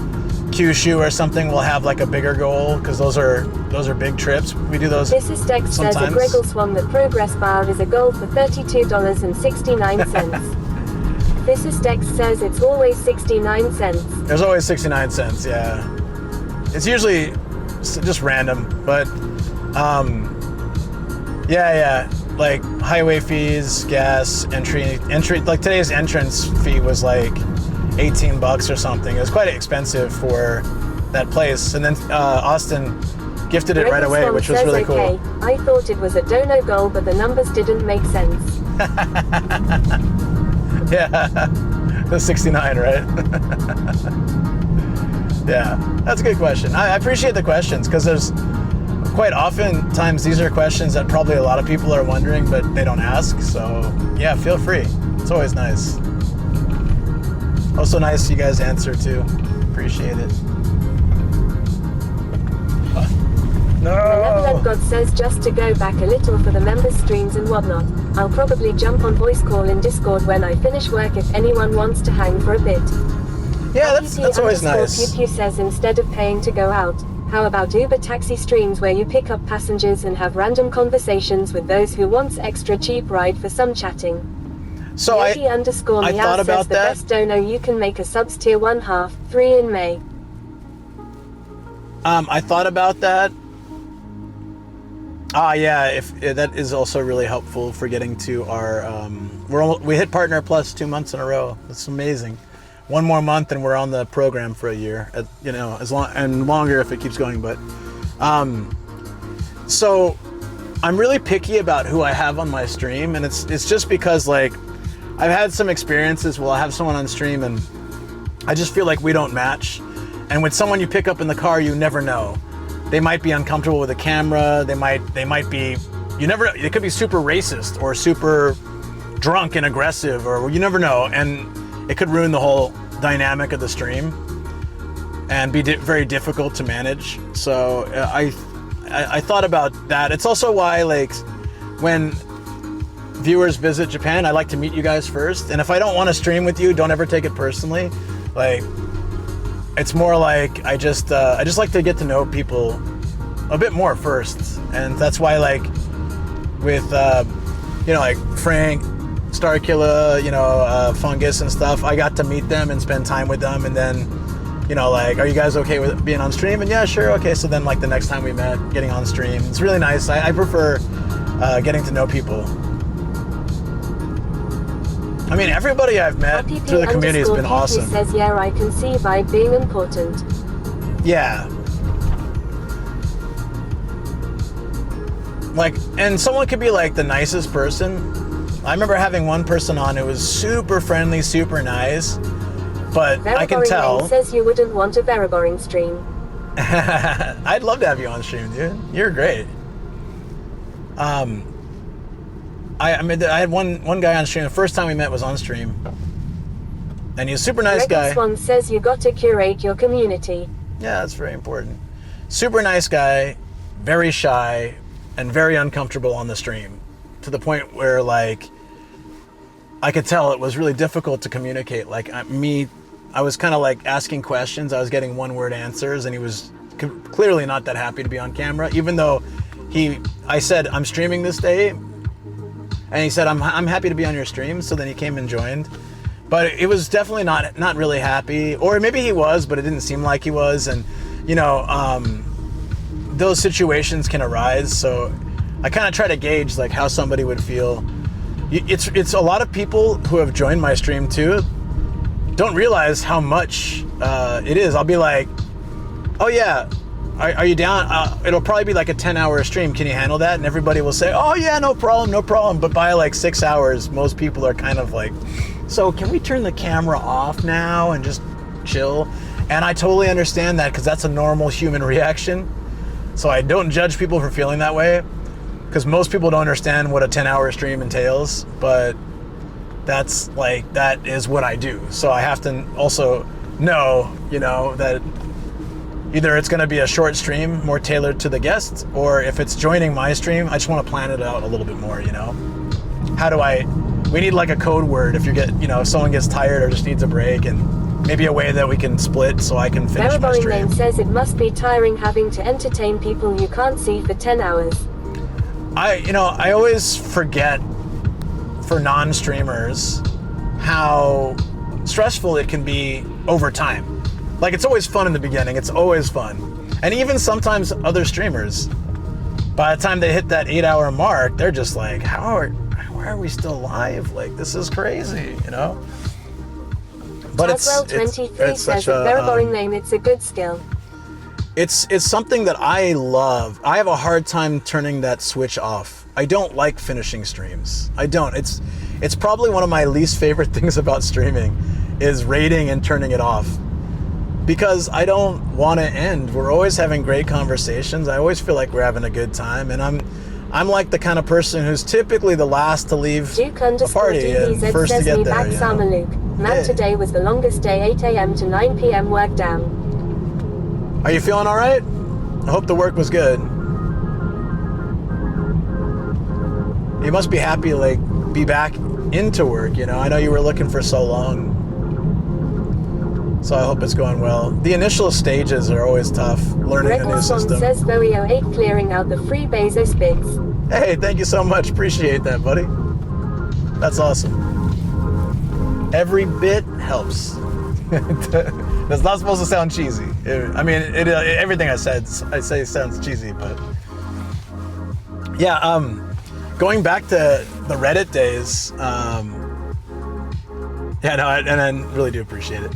Kyushu or something, we'll have like a bigger goal, because those are big trips. We do those This is Dex sometimes. Says a Griggleswan that progress bar is a goal for $32.69. This is Dex says it's always 69 cents. There's always 69 cents, yeah. It's usually just random, but yeah, like highway fees, gas, entry. Like today's entrance fee was like $18 or something. It was quite expensive for that place. And then Austin gifted it right away, which was really cool. I thought it was a dono goal, but the numbers didn't make sense. Yeah, the 69, right? Yeah, that's a good question. I appreciate the questions because there's quite often times these are questions that probably a lot of people are wondering, but they don't ask. So yeah, feel free. It's always nice. Also nice you guys answer too. Appreciate it. No! God says just to go back a little for the members' streams and whatnot. I'll probably jump on voice call in Discord when I finish work if anyone wants to hang for a bit. Yeah, that's always nice. Pew says instead of paying to go out, how about Uber taxi streams where you pick up passengers and have random conversations with those who wants extra cheap ride for some chatting? So I thought about the that. Best dono you can make a subs tier 1/2, 3 in May. I thought about that. Yeah, if that is also really helpful for getting to our. We hit Partner Plus 2 months in a row. That's amazing. One more month and we're on the program for a year. You know, as long and longer if it keeps going. But so I'm really picky about who I have on my stream, and it's just because like I've had some experiences where I'll have someone on stream and I just feel like we don't match. And with someone you pick up in the car, you never know. They might be uncomfortable with the camera. They might be, you never, it could be super racist or super drunk and aggressive, or you never know. And it could ruin the whole dynamic of the stream and be very difficult to manage. So I thought about that. It's also why like when viewers visit Japan, I like to meet you guys first. And if I don't want to stream with you, don't ever take it personally. Like, it's more like I just like to get to know people a bit more first, and that's why like with you know, like Frank, Starkiller, you know, Fungus and stuff, I got to meet them and spend time with them, and then you know, like, are you guys okay with being on stream? And yeah, sure, okay. So then like the next time we met, getting on stream, it's really nice. I prefer getting to know people. I mean, everybody I've met through the community has been awesome. Says, yeah, I can see vibe being important. Yeah. Like, and someone could be like the nicest person. I remember having one person on who was super friendly, super nice, but Very I can tell. Says you wouldn't want a very boring stream. I'd love to have you on stream, dude. You're great. I mean, I had one guy on stream. The first time we met was on stream, and he's a super nice guy. Swan says you got to curate your community. Yeah, that's very important. Super nice guy, very shy, and very uncomfortable on the stream, to the point where like I could tell it was really difficult to communicate. Like I was kind of like asking questions. I was getting one-word answers, and he was clearly not that happy to be on camera, even though I said, I'm streaming this day. And he said, I'm happy to be on your stream. So then he came and joined. But it was definitely not really happy. Or maybe he was, but it didn't seem like he was. And, you know, those situations can arise. So I kind of try to gauge like how somebody would feel. It's a lot of people who have joined my stream too don't realize how much it is. I'll be like, oh yeah, are you down? It'll probably be like a 10-hour stream. Can you handle that? And everybody will say, oh yeah, no problem. But by like 6 hours, most people are kind of like, so can we turn the camera off now and just chill? And I totally understand that, because that's a normal human reaction. So I don't judge people for feeling that way, because most people don't understand what a 10-hour stream entails, but that is what I do. So I have to also know, you know, that either it's going to be a short stream more tailored to the guests, or if it's joining my stream, I just want to plan it out a little bit more, you know? We need like a code word if if someone gets tired or just needs a break, and maybe a way that we can split so I can finish my stream. Name says it must be tiring having to entertain people you can't see for 10 hours. I always forget for non-streamers how stressful it can be over time. Like, it's always fun in the beginning. It's always fun. And even sometimes other streamers, by the time they hit that 8-hour mark, they're just like, why are we still live? Like, this is crazy, you know? But Taswell23 says a very boring name. It's a good skill. It's something that I love. I have a hard time turning that switch off. I don't like finishing streams. I don't. It's probably one of my least favorite things about streaming is rating and turning it off. Because I don't want to end. We're always having great conversations. I always feel like we're having a good time, and I'm like the kind of person who's typically the last to leave a party and first to get there. Man, today was the longest day, 8 a.m. to 9 p.m. work down. Are you feeling all right? I hope the work was good. You must be happy to like be back into work, you know. I know you were looking for so long. So I hope it's going well. The initial stages are always tough, learning a new system. Says Borio 8 clearing out the free Bezos bits. Hey, thank you so much. Appreciate that, buddy. That's awesome. Every bit helps. That's not supposed to sound cheesy. I mean, everything I say sounds cheesy, but yeah. Going back to the Reddit days. Yeah, no, and I really do appreciate it.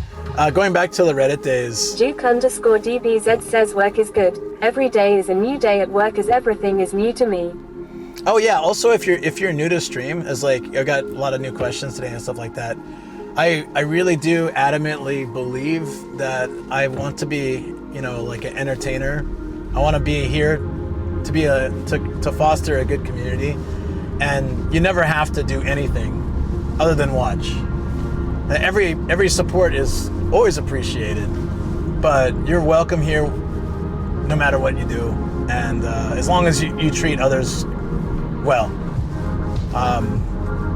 Going back to the Reddit days. Duke_DBZ says work is good. Every day is a new day at work as everything is new to me. Oh yeah, also if you're new to stream, as like I got a lot of new questions today and stuff like that, I really do adamantly believe that I want to be, you know, like an entertainer. I want to be here to be to foster a good community, and you never have to do anything other than watch. Every support is always appreciated, but you're welcome here no matter what you do, and as long as you treat others well.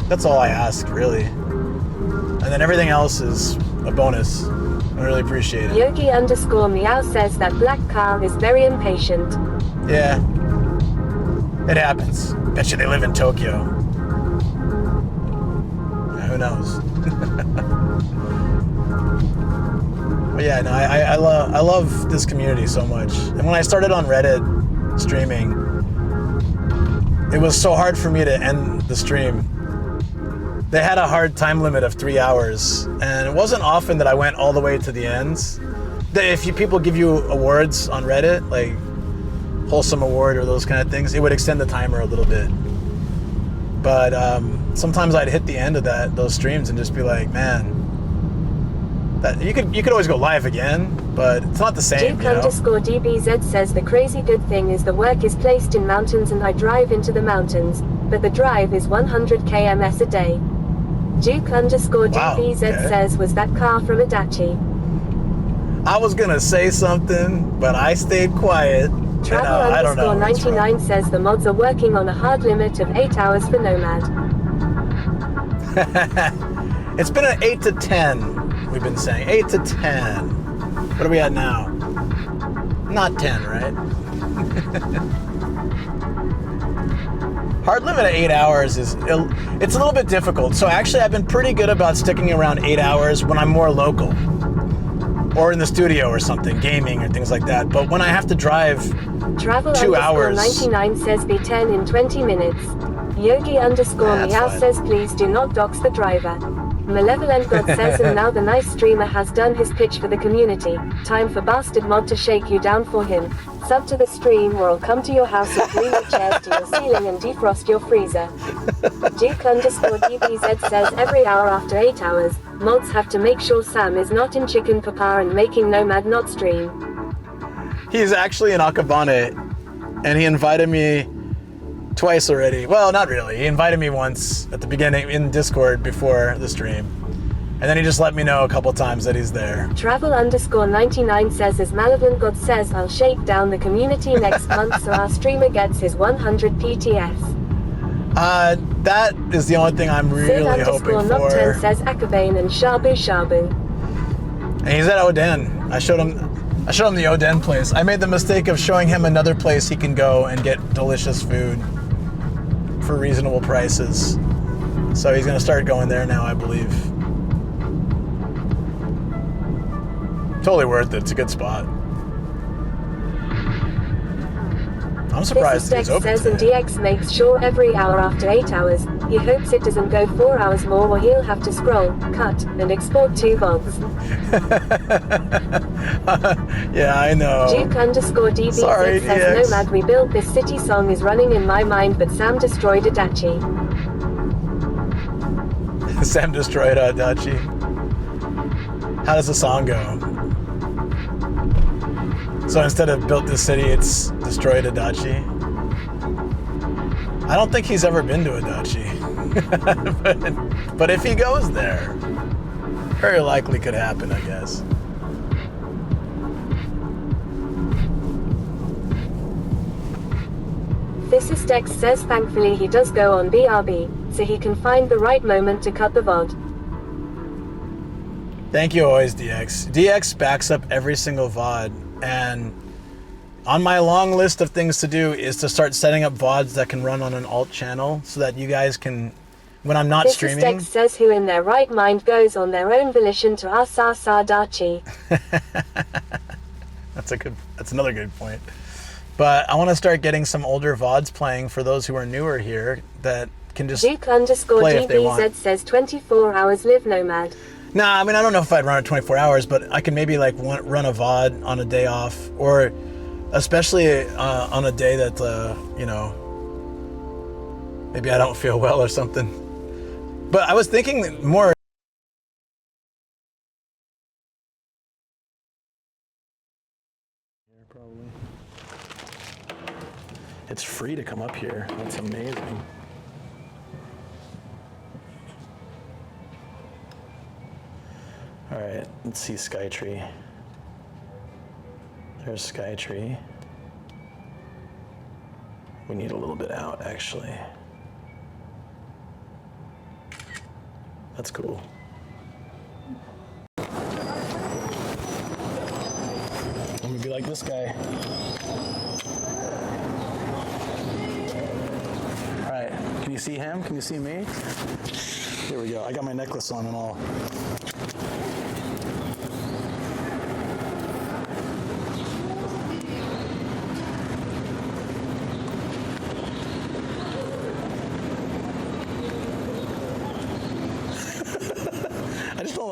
That's all I ask, really. And then everything else is a bonus. I really appreciate it. Yogi_meow says that black car is very impatient. Yeah, it happens. Bet you they live in Tokyo. Yeah, who knows? But yeah, no, I love this community so much. And when I started on Reddit streaming, it was so hard for me to end the stream. They had a hard time limit of 3 hours, and it wasn't often that I went all the way to the ends. If people give you awards on Reddit, like Wholesome Award or those kind of things, it would extend the timer a little bit. But sometimes I'd hit the end of those streams and just be like, man, that you could always go live again, but it's not the same. Duke_DBZ says the crazy good thing is the work is placed in mountains and I drive into the mountains, but the drive is 100 kms a day. Duke_DBZ says, was that car from Adachi? I was gonna say something, but I stayed quiet. Travel_99 says the mods are working on a hard limit of 8 hours for Nomad. It's been an 8 to 10. We've been saying 8 to 10. What are we at now? Not 10, right? Hard limit of 8 hours it's a little bit difficult. So actually I've been pretty good about sticking around 8 hours when I'm more local or in the studio or something, gaming or things like that. But when I have to drive 2 hours. Travel_99 says be 10 in 20 minutes. Yogi_meow says please do not dox the driver. Malevolent God says and now the nice streamer has done his pitch for the community. Time for bastard mod to shake you down for him. Sub to the stream or I'll come to your house and glue your chairs to your ceiling and defrost your freezer. Duke_DBZ says every hour after 8 hours, mods have to make sure Sam is not in Chicken Papa and making Nomad not stream. He's actually in Akabane, and he invited me twice already. Well, not really. He invited me once at the beginning in Discord before the stream. And then he just let me know a couple times that he's there. Travel_99 says as Malevolent God says I'll shake down the community next month so our streamer gets his 100 PTS. That is the only thing I'm really hoping for. Nocturne says Akabane and Shabu Shabu. And he's at Oden. I showed him the Oden place. I made the mistake of showing him another place he can go and get delicious food for reasonable prices. So he's gonna start going there now, I believe. Totally worth it. It's a good spot. I'm surprised This it's is open Dex says, and today. DX makes sure every hour after 8 hours, he hopes it doesn't go 4 hours more or he'll have to scroll, cut, and export 2 VODs. Yeah, I know. Duke_DB Sorry, says DX. Nomad rebuilt this city song is running in my mind but Sam destroyed Adachi. Sam destroyed Adachi. How does the song go? So instead of built this city, it's destroyed Adachi. I don't think he's ever been to Adachi. but if he goes there, very likely could happen, I guess. This is Dex says thankfully he does go on BRB, so he can find the right moment to cut the VOD. Thank you always, DX. DX backs up every single VOD, and on my long list of things to do is to start setting up VODs that can run on an alt channel so that you guys can, when I'm not streaming... This is Dex says who in their right mind goes on their own volition to Asasadachi. That's another good point. But I want to start getting some older VODs playing for those who are newer here that can just play if they want. Duke_DBZ says 24 hours live Nomad. Nah, I mean, I don't know if I'd run it 24 hours, but I can maybe like run a VOD on a day off, or especially on a day that, you know, maybe I don't feel well or something. But I was thinking more... It's free to come up here. That's amazing. All right, let's see Skytree. There's Skytree. We need a little bit out, actually. That's cool. I'm gonna be like this guy. All right, can you see him? Can you see me? Here we go. I got my necklace on and all.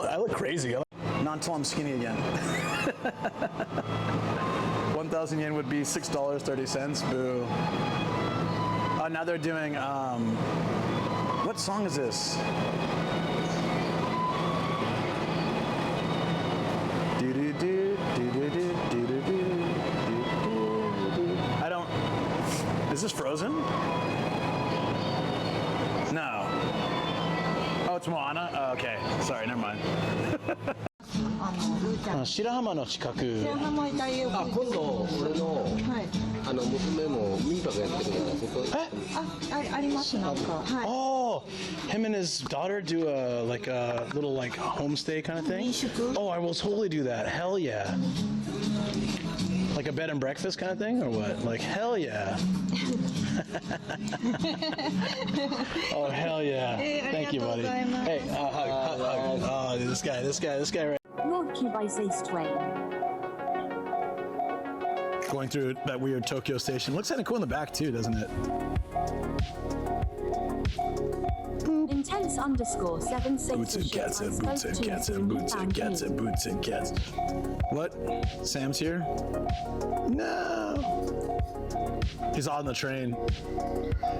I look crazy. Not until I'm skinny again. 1,000 yen would be $6.30. Boo. Oh, now they're doing, what song is this? I don't, is this Frozen? No. Oh, it's Moana? Oh, okay. Sorry, never mind. 白浜の近く。白浜イタリア今度俺の娘も民泊やってるからそこ。ありますなんか。はい。Oh, him and his daughter do a little homestay kind of thing. Oh, I will totally do that. Hell yeah. Like a bed and breakfast kind of thing, or what? Like hell yeah. Oh hell yeah! Thank you, buddy. Hey, hug. Oh, this guy right. Brought to you by Zace Twain. Going through that weird Tokyo station. Looks kind of cool in the back too, doesn't it? Intense_7 Boots and cats and boots and cats and boots and cats and boots and cats. What? Sam's here? No. He's on the train.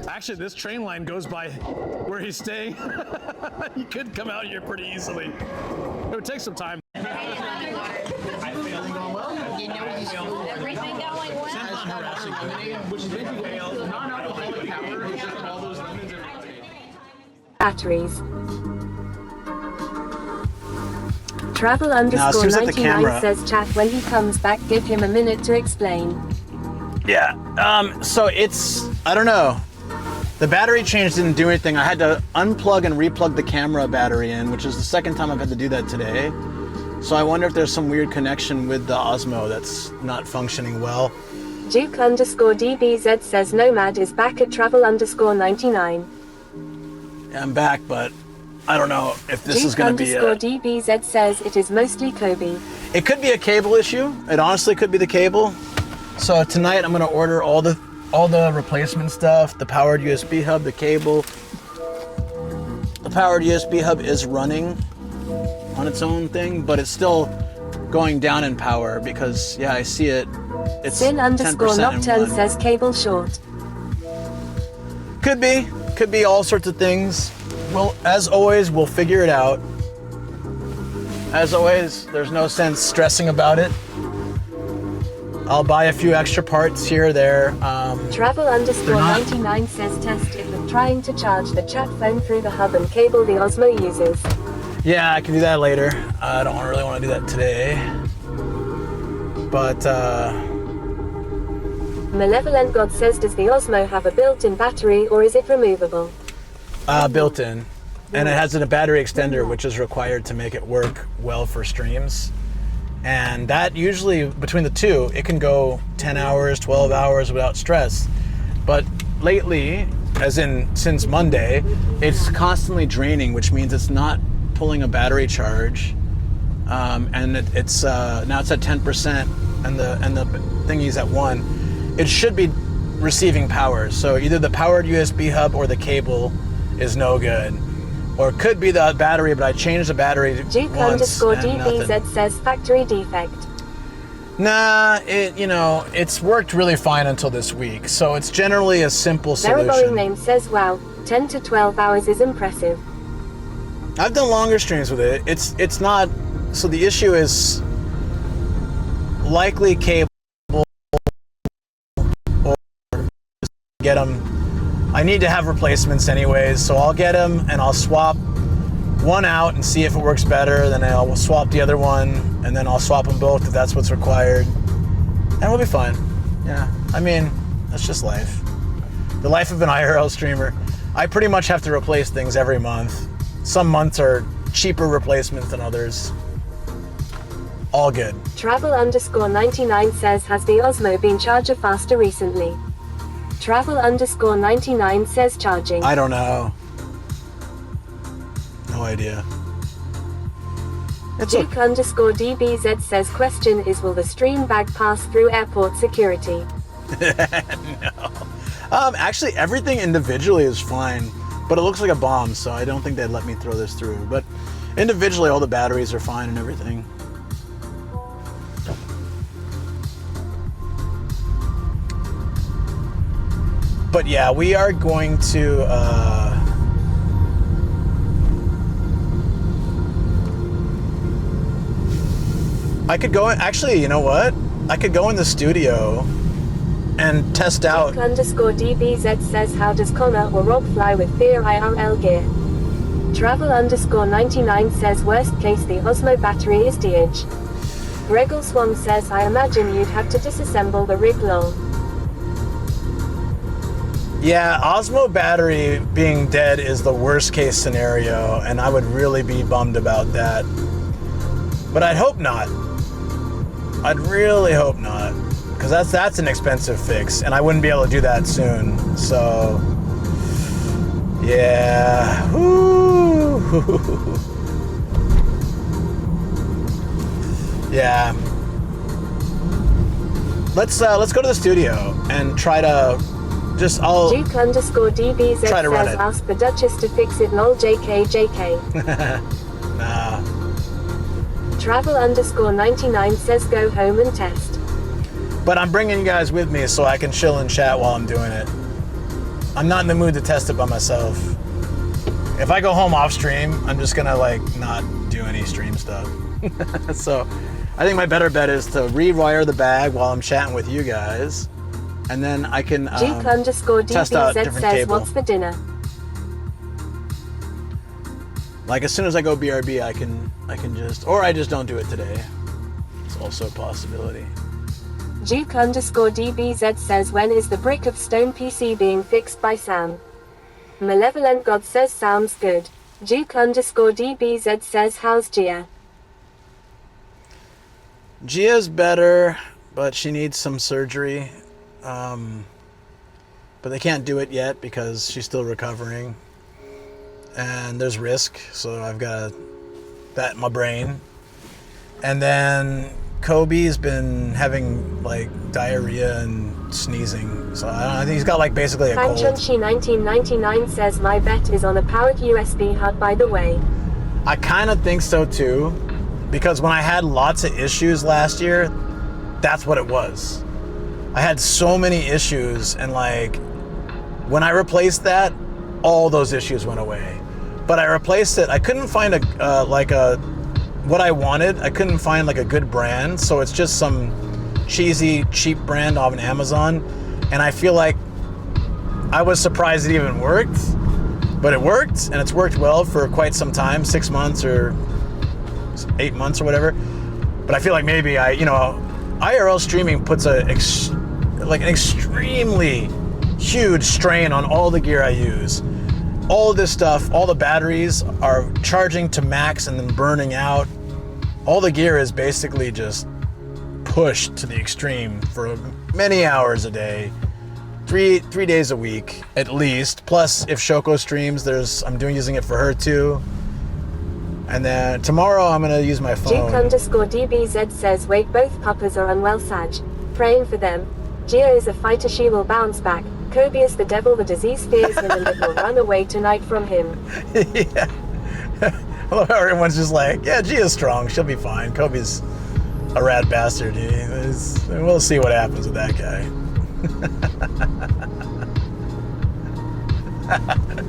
Actually, this train line goes by where he's staying. You could come out here pretty easily. It would take some time. Everything going well? Everything going well? Which is basically non-alcoholic power. All those lemons and Batteries. Travel_99 says chat when he comes back give him a minute to explain. Yeah, so it's, I don't know. The battery change didn't do anything. I had to unplug and replug the camera battery in, which is the second time I've had to do that today. So I wonder if there's some weird connection with the Osmo that's not functioning well. Duke_DBZ says Nomad is back at Travel_99. Yeah, I'm back, but I don't know if this is going to be Duke_DBZ says it is mostly Kobe. It could be a cable issue. It honestly could be the cable. So tonight I'm going to order all the all the replacement stuff, the powered USB hub, the cable. The powered USB hub is running on its own thing, but it's still going down in power because, yeah, I see it. It's Sin underscore 10% in Nocturne one. says cable short. Could be all sorts of things. Well, as always, we'll figure it out. As always, there's no sense stressing about it. I'll buy a few extra parts here or there. Travel underscore 99 says test it with trying to charge the chat phone through the hub and cable the Osmo uses. Yeah, I can do that later. I don't really want to do that today. But, Malevolent God says, does the Osmo have a built-in battery or is it removable? built in. And it has a battery extender, which is required to make it work well for streams. And that usually, between the two, it can go 10 hours, 12 hours without stress. But lately, as in since Monday, it's constantly draining, which means it's not pulling a battery charge. And it's now it's at 10%, and the thingy's at 1. It should be receiving power. So either the powered USB hub or the cable is no good. Or it could be the battery, but I changed the battery once Duke_DBZ and nothing. says factory defect. Nah, it's worked really fine until this week. So it's generally a simple Veriboring solution. name says, wow, 10 to 12 hours is impressive. I've done longer streams with it. It's not, so the issue is likely cable or get them. I need to have replacements anyways, so I'll get them and I'll swap one out and see if it works better. Then I'll swap the other one, and then I'll swap them both if that's what's required. And we'll be fine. Yeah, I mean, that's just life. The life of an IRL streamer. I pretty much have to replace things every month. Some months are cheaper replacements than others. All good. Travel_99 says, has the Osmo been charger faster recently? Travel_99 says charging. I don't know. No idea. It's Duke_DBZ says, question is, will the stream bag pass through airport security? No. Actually, everything individually is fine, but it looks like a bomb, so I don't think they'd let me throw this through. But individually, all the batteries are fine and everything. But yeah, we are going to I could go, actually, you know what? I could go in the studio and test out. Duke_DBZ says, how does Connor or Rob fly with Fear IRL gear? Travel_99 says, worst case the Osmo battery is DH. Gregor Swan says, I imagine you'd have to disassemble the rig lol. Yeah, Osmo battery being dead is the worst case scenario, and I would really be bummed about that. But I'd hope not. I'd really hope not, because that's an expensive fix, and I wouldn't be able to do that soon. So, yeah. Woo. Yeah. Let's go to the studio and try to. Duke_DBZ try to run says, it. ask the Duchess to fix it lol JK. Nah. Travel_99 says, go home and test. But I'm bringing you guys with me so I can chill and chat while I'm doing it. I'm not in the mood to test it by myself. If I go home off stream, I'm just gonna not do any stream stuff. So I think my better bet is to rewire the bag while I'm chatting with you guys. And then I can test out Duke_DBZ different says, cable. what's for dinner? As soon as I go BRB, I can just, or I just don't do it today. It's also a possibility. Duke_DBZ says, when is the brick of stone PC being fixed by Sam? Malevolent God says, sounds good. Duke_DBZ says, how's Gia? Gia's better, but she needs some surgery. But they can't do it yet because she's still recovering. And there's risk, so I've got that in my brain. And then Kobe's been having like diarrhea and sneezing, so I think he's got like basically a cold. Fanchunchi 1999 says my bet is on a powered USB HUD, by the way. I kind of think so too, because when I had lots of issues last year, that's what it was. I had so many issues, and like when I replaced that, all those issues went away. But I replaced it. I couldn't find what I wanted. I couldn't find like a good brand, so it's just some cheesy, cheap brand on Amazon. And I feel like I was surprised it even worked, but it worked, and it's worked well for quite some time, 6 months or 8 months or whatever. But I feel like maybe IRL streaming puts an extremely huge strain on all the gear I use. All this stuff, all the batteries are charging to max and then burning out. All the gear is basically just pushed to the extreme for many hours a day, three days a week at least. Plus, if Shoko streams, I'm using it for her too. And then tomorrow I'm gonna use my phone. Duke_DBZ says, wait, both papas are unwell, Sag. Praying for them. Gio is a fighter, she will bounce back. Kobe is the devil, the disease fears him, and it will run away tonight from him. Yeah. I love how everyone's just like, yeah, Gia's strong, she'll be fine. Kobe's a rad bastard. We'll see what happens with that guy.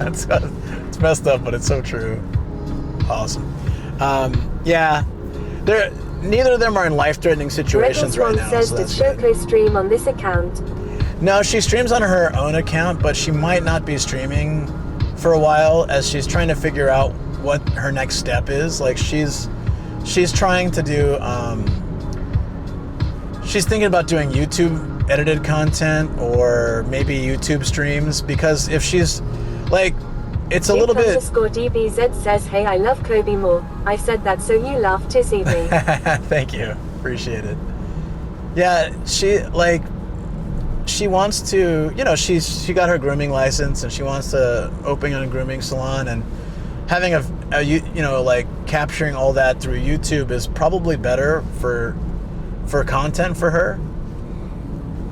It's messed up, but it's so true. Awesome. Yeah, neither of them are in life-threatening situations right now. Says, did Shoko stream on this account? No, she streams on her own account, but she might not be streaming for a while as she's trying to figure out what her next step is. Like she's trying to do, she's thinking about doing YouTube edited content or maybe YouTube streams, because if she's like, it's a little bit. DBZ says, hey, I love Kobe more. I said that so you laughed to see me. Thank you. Appreciate it. Yeah, she wants to, she got her grooming license and she wants to open a grooming salon, and having capturing all that through YouTube is probably better for content for her.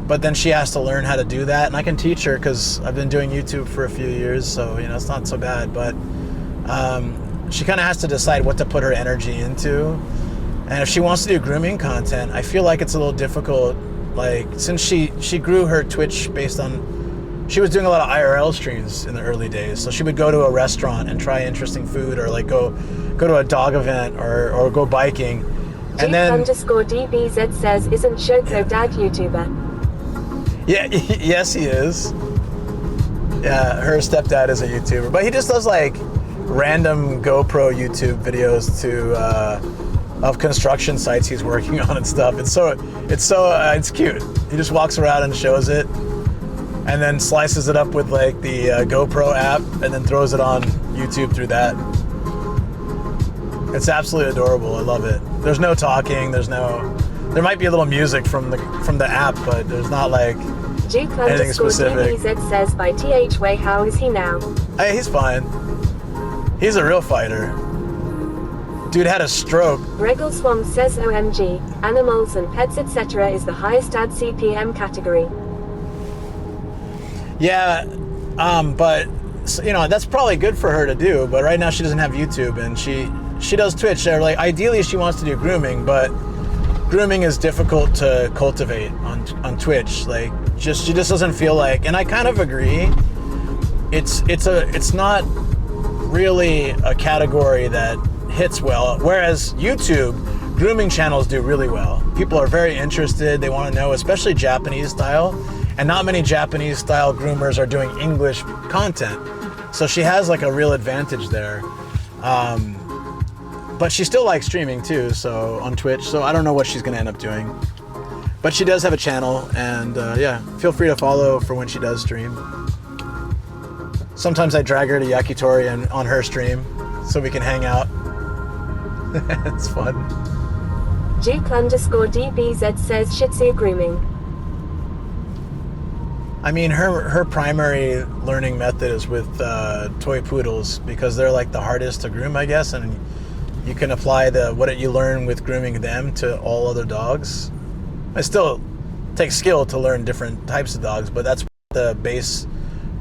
But then she has to learn how to do that, and I can teach her because I've been doing YouTube for a few years, so it's not so bad. But she kind of has to decide what to put her energy into, and if she wants to do grooming content, I feel like it's a little difficult. Like, since she grew her Twitch based on, she was doing a lot of IRL streams in the early days, so she would go to a restaurant and try interesting food, or like go to a dog event or go biking, and then _DBZ says, isn't Shoko dad YouTuber? Yeah, yes he is. Yeah, her stepdad is a YouTuber, but he just does like random GoPro YouTube videos of construction sites he's working on and stuff. It's cute. He just walks around and shows it, and then slices it up with like the GoPro app, and then throws it on YouTube through that. It's absolutely adorable. I love it. There's no talking. There might be a little music from the app, but there's not like anything specific. DBZ says, by TH way, how is he now? Hey, he's fine. He's a real fighter. Dude had a stroke. Regal Swam says, OMG, animals and pets etc. is the highest ad CPM category. Yeah, but that's probably good for her to do. But right now she doesn't have YouTube, and she does Twitch. Or like, ideally she wants to do grooming, but grooming is difficult to cultivate on Twitch. Like, she just doesn't feel like, and I kind of agree. It's not really a category that hits well. Whereas YouTube, grooming channels do really well. People are very interested. They want to know, especially Japanese style, and not many Japanese style groomers are doing English content. So she has like a real advantage there. But she still likes streaming too, so on Twitch, so I don't know what she's gonna end up doing. But she does have a channel, and yeah, feel free to follow for when she does stream. Sometimes I drag her to Yakitori on her stream, so we can hang out. It's fun. Duke_DBZ says, Shih Tzu grooming. I mean, her primary learning method is with toy poodles, because they're like the hardest to groom, I guess, and you can apply what you learn with grooming them to all other dogs. It still takes skill to learn different types of dogs, but that's the base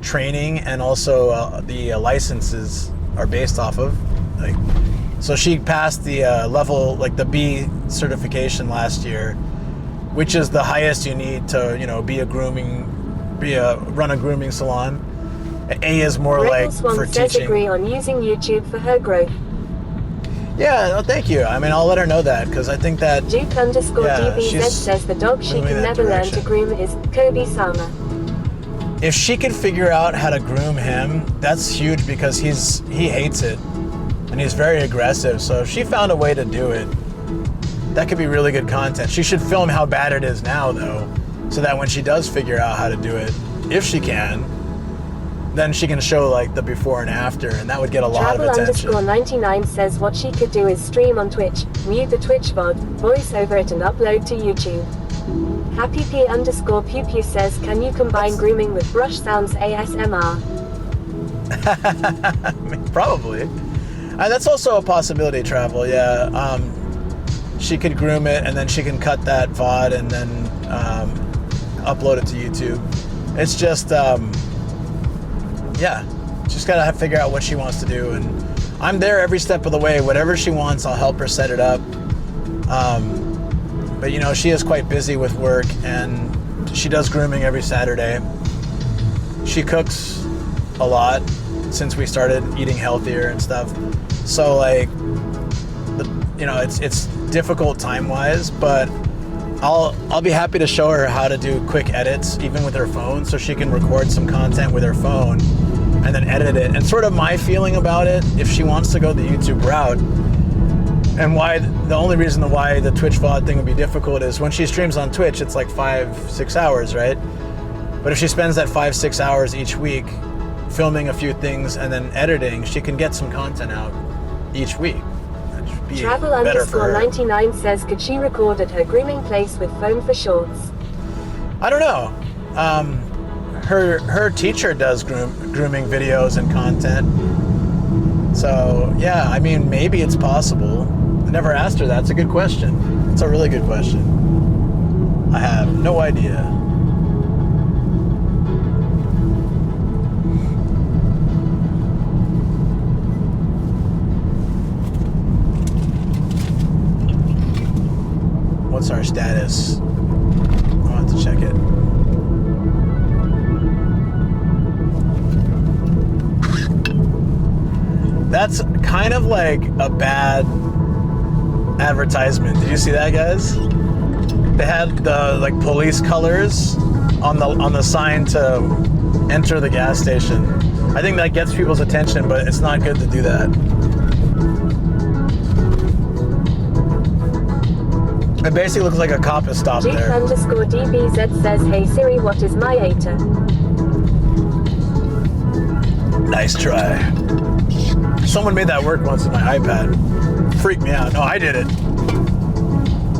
training, and also the licenses are based off of. Like, so she passed the level, like the B certification last year, which is the highest you need to, run a grooming salon. A is more like for teaching. Says agree on using YouTube for her growth. Yeah, no, thank you. I mean, I'll let her know that, because I think that Duke_DBZ says the dog she can never learn to groom is Kobe-sama. If she could figure out how to groom him, that's huge, because he hates it, and he's very aggressive. So if she found a way to do it, that could be really good content. She should film how bad it is now, though, so that when she does figure out how to do it, if she can, then she can show like the before and after, and that would get a lot of attention. Travel_99 says what she could do is stream on Twitch, mute the Twitch VOD, voice over it, and upload to YouTube. Happy P_Pew says, can you combine grooming with brush sounds ASMR? Probably. That's also a possibility, Travel, yeah. She could groom it, and then she can cut that VOD and then upload it to YouTube. It's just, she's got to figure out what she wants to do, and I'm there every step of the way. Whatever she wants, I'll help her set it up. But she is quite busy with work, and she does grooming every Saturday. She cooks a lot since we started eating healthier and stuff. So like, it's difficult time-wise, but I'll be happy to show her how to do quick edits, even with her phone, so she can record some content with her phone and then edit it. And sort of my feeling about it, if she wants to go the YouTube route, and the only reason why the Twitch VOD thing would be difficult is when she streams on Twitch, it's like 5-6 hours, right? But if she spends that 5-6 hours each week filming a few things and then editing, she can get some content out each week. Travel_99 says, could she record at her grooming place with phone for shorts? I don't know. Her teacher does grooming videos and content. So yeah, I mean, maybe it's possible. I never asked her that. It's a good question. It's a really good question. I have no idea. What's our status? I'll have to check it. That's kind of like a bad advertisement. Did you see that, guys? They had the like police colors on the sign to enter the gas station. I think that gets people's attention, but it's not good to do that. It basically looks like a cop has stopped there. Duke_DBZ says, hey Siri, what is my ATA? Nice try. Someone made that work once on my iPad. Freaked me out. No, I did it.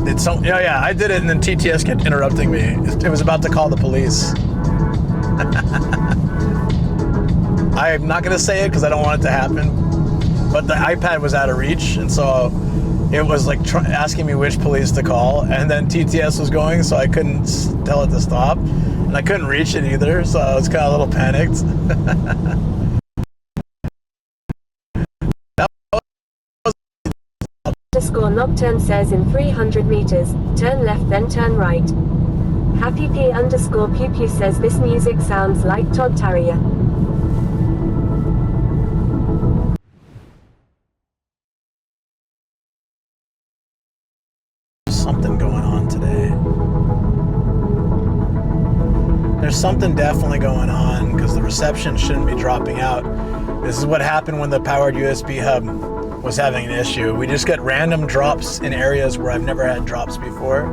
I did it, and then TTS kept interrupting me. It was about to call the police. I'm not going to say it because I don't want it to happen. But the iPad was out of reach, and so it was like asking me which police to call, and then TTS was going, so I couldn't tell it to stop, and I couldn't reach it either, so I was kind of a little panicked. Nocturne says in 300 meters, turn left then turn right. Happy P_Pew says this music sounds like Todd Terrier. Something going on today. There's something definitely going on, because the reception shouldn't be dropping out. This is what happened when the powered USB hub was having an issue. We just get random drops in areas where I've never had drops before.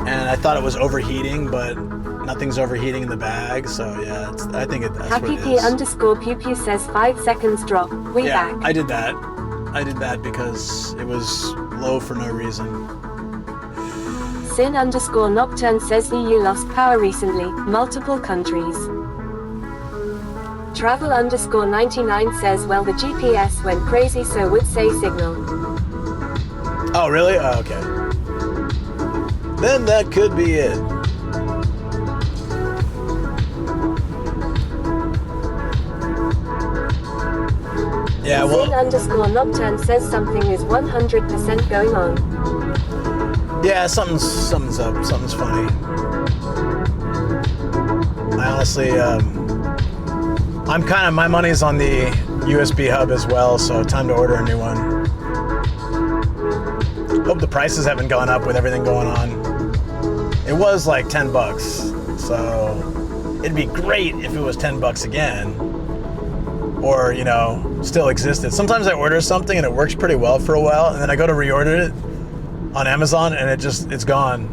And I thought it was overheating, but nothing's overheating in the bag, so yeah, I think that's Happy what it is. P_Pew says 5 seconds drop. Back. I did that. I did that because it was low for no reason. Sin_Nocturne says EU lost power recently, multiple countries. Travel_99 says, well, the GPS went crazy, so would say signal. Oh, really? Oh, okay. Then that could be it. Yeah, well. Sin_Nocturne says something is 100% going on. Yeah, something's up. Something's funny. I honestly, my money's on the USB hub as well, so time to order a new one. Hope the prices haven't gone up with everything going on. It was like $10, so it'd be great if it was $10 again, or still existed. Sometimes I order something and it works pretty well for a while, and then I go to reorder it on Amazon and it's gone.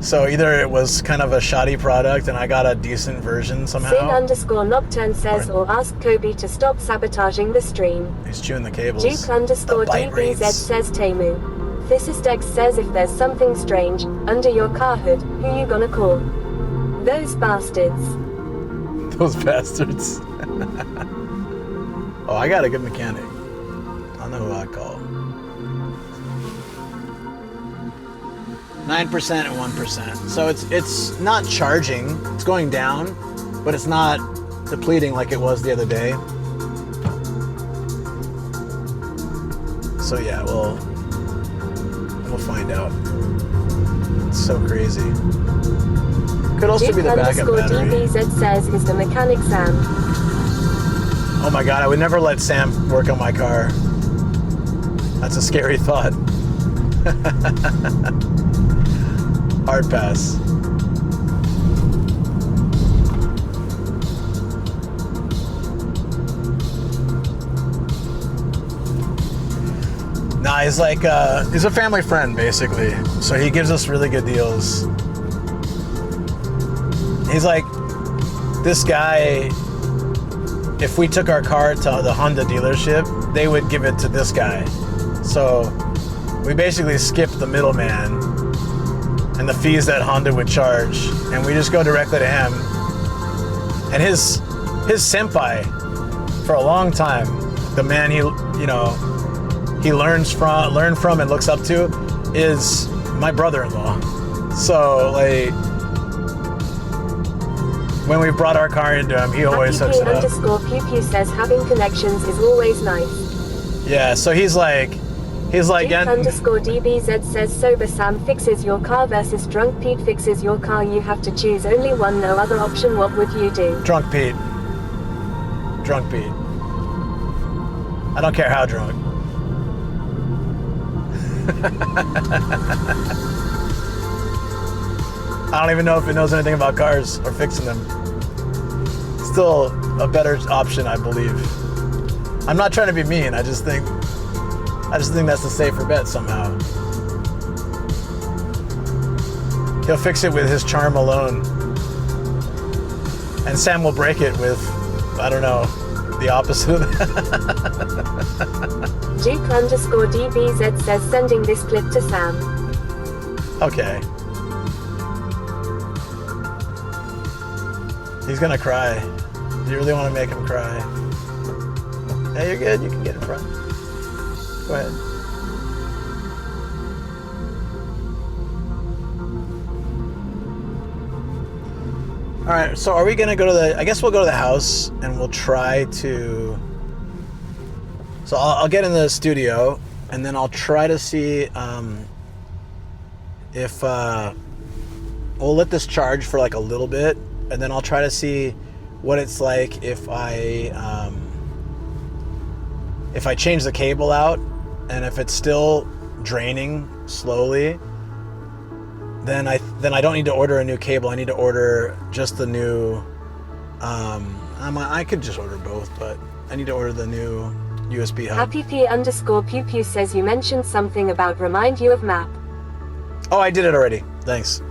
So either it was kind of a shoddy product and I got a decent version somehow. Sin_Nocturne says, or ask Kobe to stop sabotaging the stream. He's chewing the cables. Duke_DBZ says Temu. Thysisdex says, if there's something strange under your car hood, who you gonna call? Those bastards. Those bastards. Oh, I got a good mechanic. I know who I call. 9% and 1%. So it's not charging. It's going down, but it's not depleting like it was the other day. So yeah, we'll find out. It's so crazy. Could also be the backup battery. DBZ says, is the mechanic Sam? Oh my god, I would never let Sam work on my car. That's a scary thought. Hard pass. Nah, he's like, he's a family friend, basically. So he gives us really good deals. He's like, this guy, if we took our car to the Honda dealership, they would give it to this guy. So we basically skip the middleman and the fees that Honda would charge, and we just go directly to him. And his senpai for a long time, the man he learned from and looks up to, is my brother-in-law. So like, when we brought our car into him, he always hooks it up. _Pew says having connections is always nice. Yeah, so he's like Duke_DBZ says sober Sam fixes your car versus drunk Pete fixes your car. You have to choose only one, no other option. What would you do? Drunk Pete. Drunk Pete. I don't care how drunk. I don't even know if it knows anything about cars or fixing them. Still a better option, I believe. I'm not trying to be mean. I just think that's the safer bet somehow. He'll fix it with his charm alone. And Sam will break it with, I don't know, the opposite. Duke_DBZ says sending this clip to Sam. Okay. He's gonna cry. Do you really want to make him cry? Yeah, you're good. You can get in front. Go ahead. All right, so are we gonna go to I guess we'll go to the house and we'll try to, so I'll get in the studio and then I'll try to see if, we'll let this charge for like a little bit, and then I'll try to see what it's like if I change the cable out, and if it's still draining slowly, then I don't need to order a new cable. I need to order just the new, I could just order both, but I need to order the new USB hub. Happy_Pew says you mentioned something about remind you of map. Oh, I did it already. Thanks.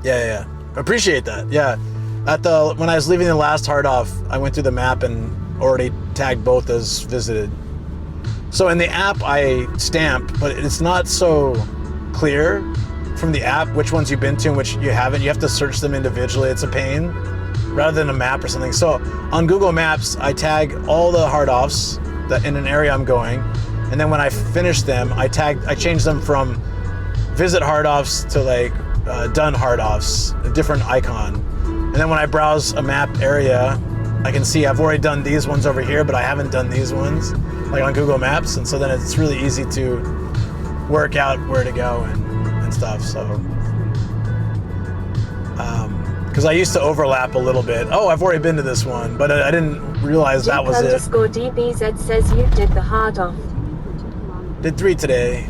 Yeah. Appreciate that. Yeah. When I was leaving the last hard off, I went through the map and already tagged both as visited. So in the app I stamp, but it's not so clear from the app which ones you've been to and which you haven't. You have to search them individually. It's a pain. rather than a map or something. So on Google Maps, I tag all the hard offs that in an area I'm going, and then when I finish them, I change them from visit hard offs to like done hard offs, a different icon. And then when I browse a map area, I can see I've already done these ones over here, but I haven't done these ones, like on Google Maps, and so then it's really easy to work out where to go and stuff. So because I used to overlap a little bit. Oh, I've already been to this one, but I didn't realize that was it. _DBZ says you did the hard off. Did 3 today.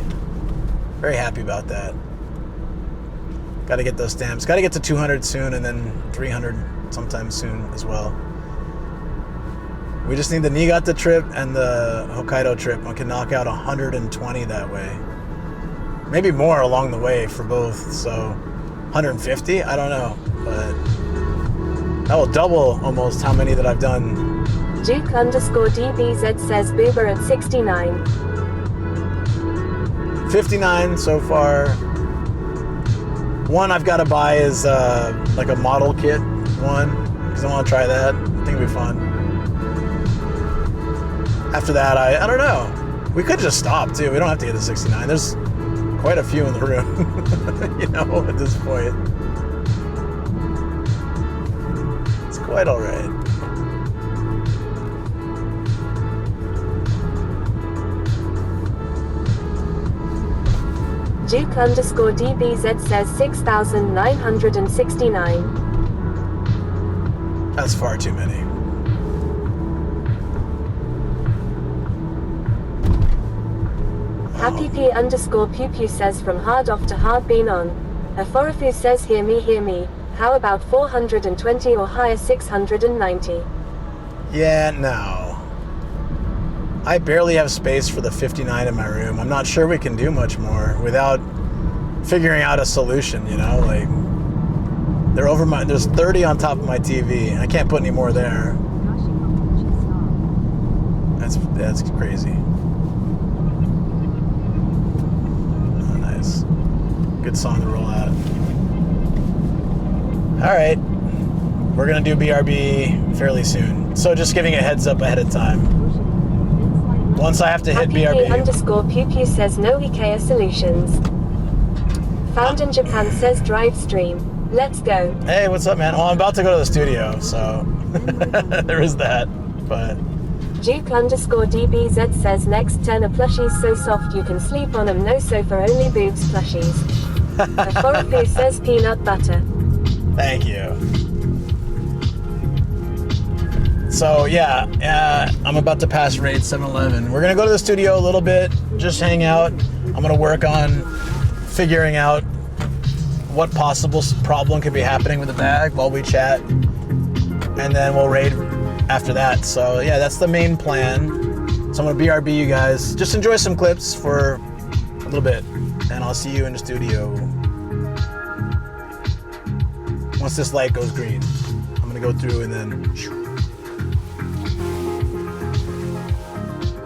Very happy about that. Got to get those stamps. Got to get to 200 soon, and then 300 sometime soon as well. We just need the Niigata trip and the Hokkaido trip. We can knock out 120 that way. Maybe more along the way for both. So 150? I don't know. But that will double almost how many that I've done. Duke _DBZ says Boober at 69. 59 so far. One I've got to buy is like a model kit one, because I want to try that. I think it'll be fun. After that, I don't know. We could just stop too. We don't have to get to 69. There's quite a few in the room, you know, at this point. It's quite all right. Duke _DBZ says 6,969. That's far too many. Happy P _Pew Pew says from hard off to hard been on. Aforofu says hear me. How about 420 or higher 690? Yeah, no. I barely have space for the 59 in my room. I'm not sure we can do much more without figuring out a solution, you know? Like, there's 30 on top of my TV. I can't put any more there. That's crazy. Oh, nice. Good song to roll out. All right. We're going to do BRB fairly soon. So just giving a heads up ahead of time. Once I have to hit BRB. Happy P _Pew Pew says no IKEA solutions. Found in Japan says drive stream. Let's go. Hey, what's up, man? Well, I'm about to go to the studio, so there is that. But Duke _DBZ says next turn a plushies so soft you can sleep on them. No sofa, only boobs plushies. Aforofu says peanut butter. Thank you. So yeah, I'm about to pass raid 7-Eleven. We're gonna go to the studio a little bit, just hang out. I'm gonna work on figuring out what possible problem could be happening with the bag while we chat, and then we'll raid after that. So yeah, that's the main plan. So I'm gonna BRB you guys. Just enjoy some clips for a little bit, and I'll see you in the studio once this light goes green. I'm gonna go through and then.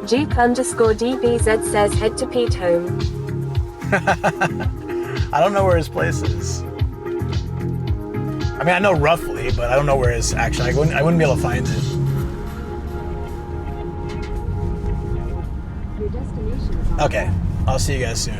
Duke _DBZ says head to Pete home. I don't know where his place is. I mean, I know roughly, but I don't know where his actually. I wouldn't be able to find it. Okay, I'll see you guys soon.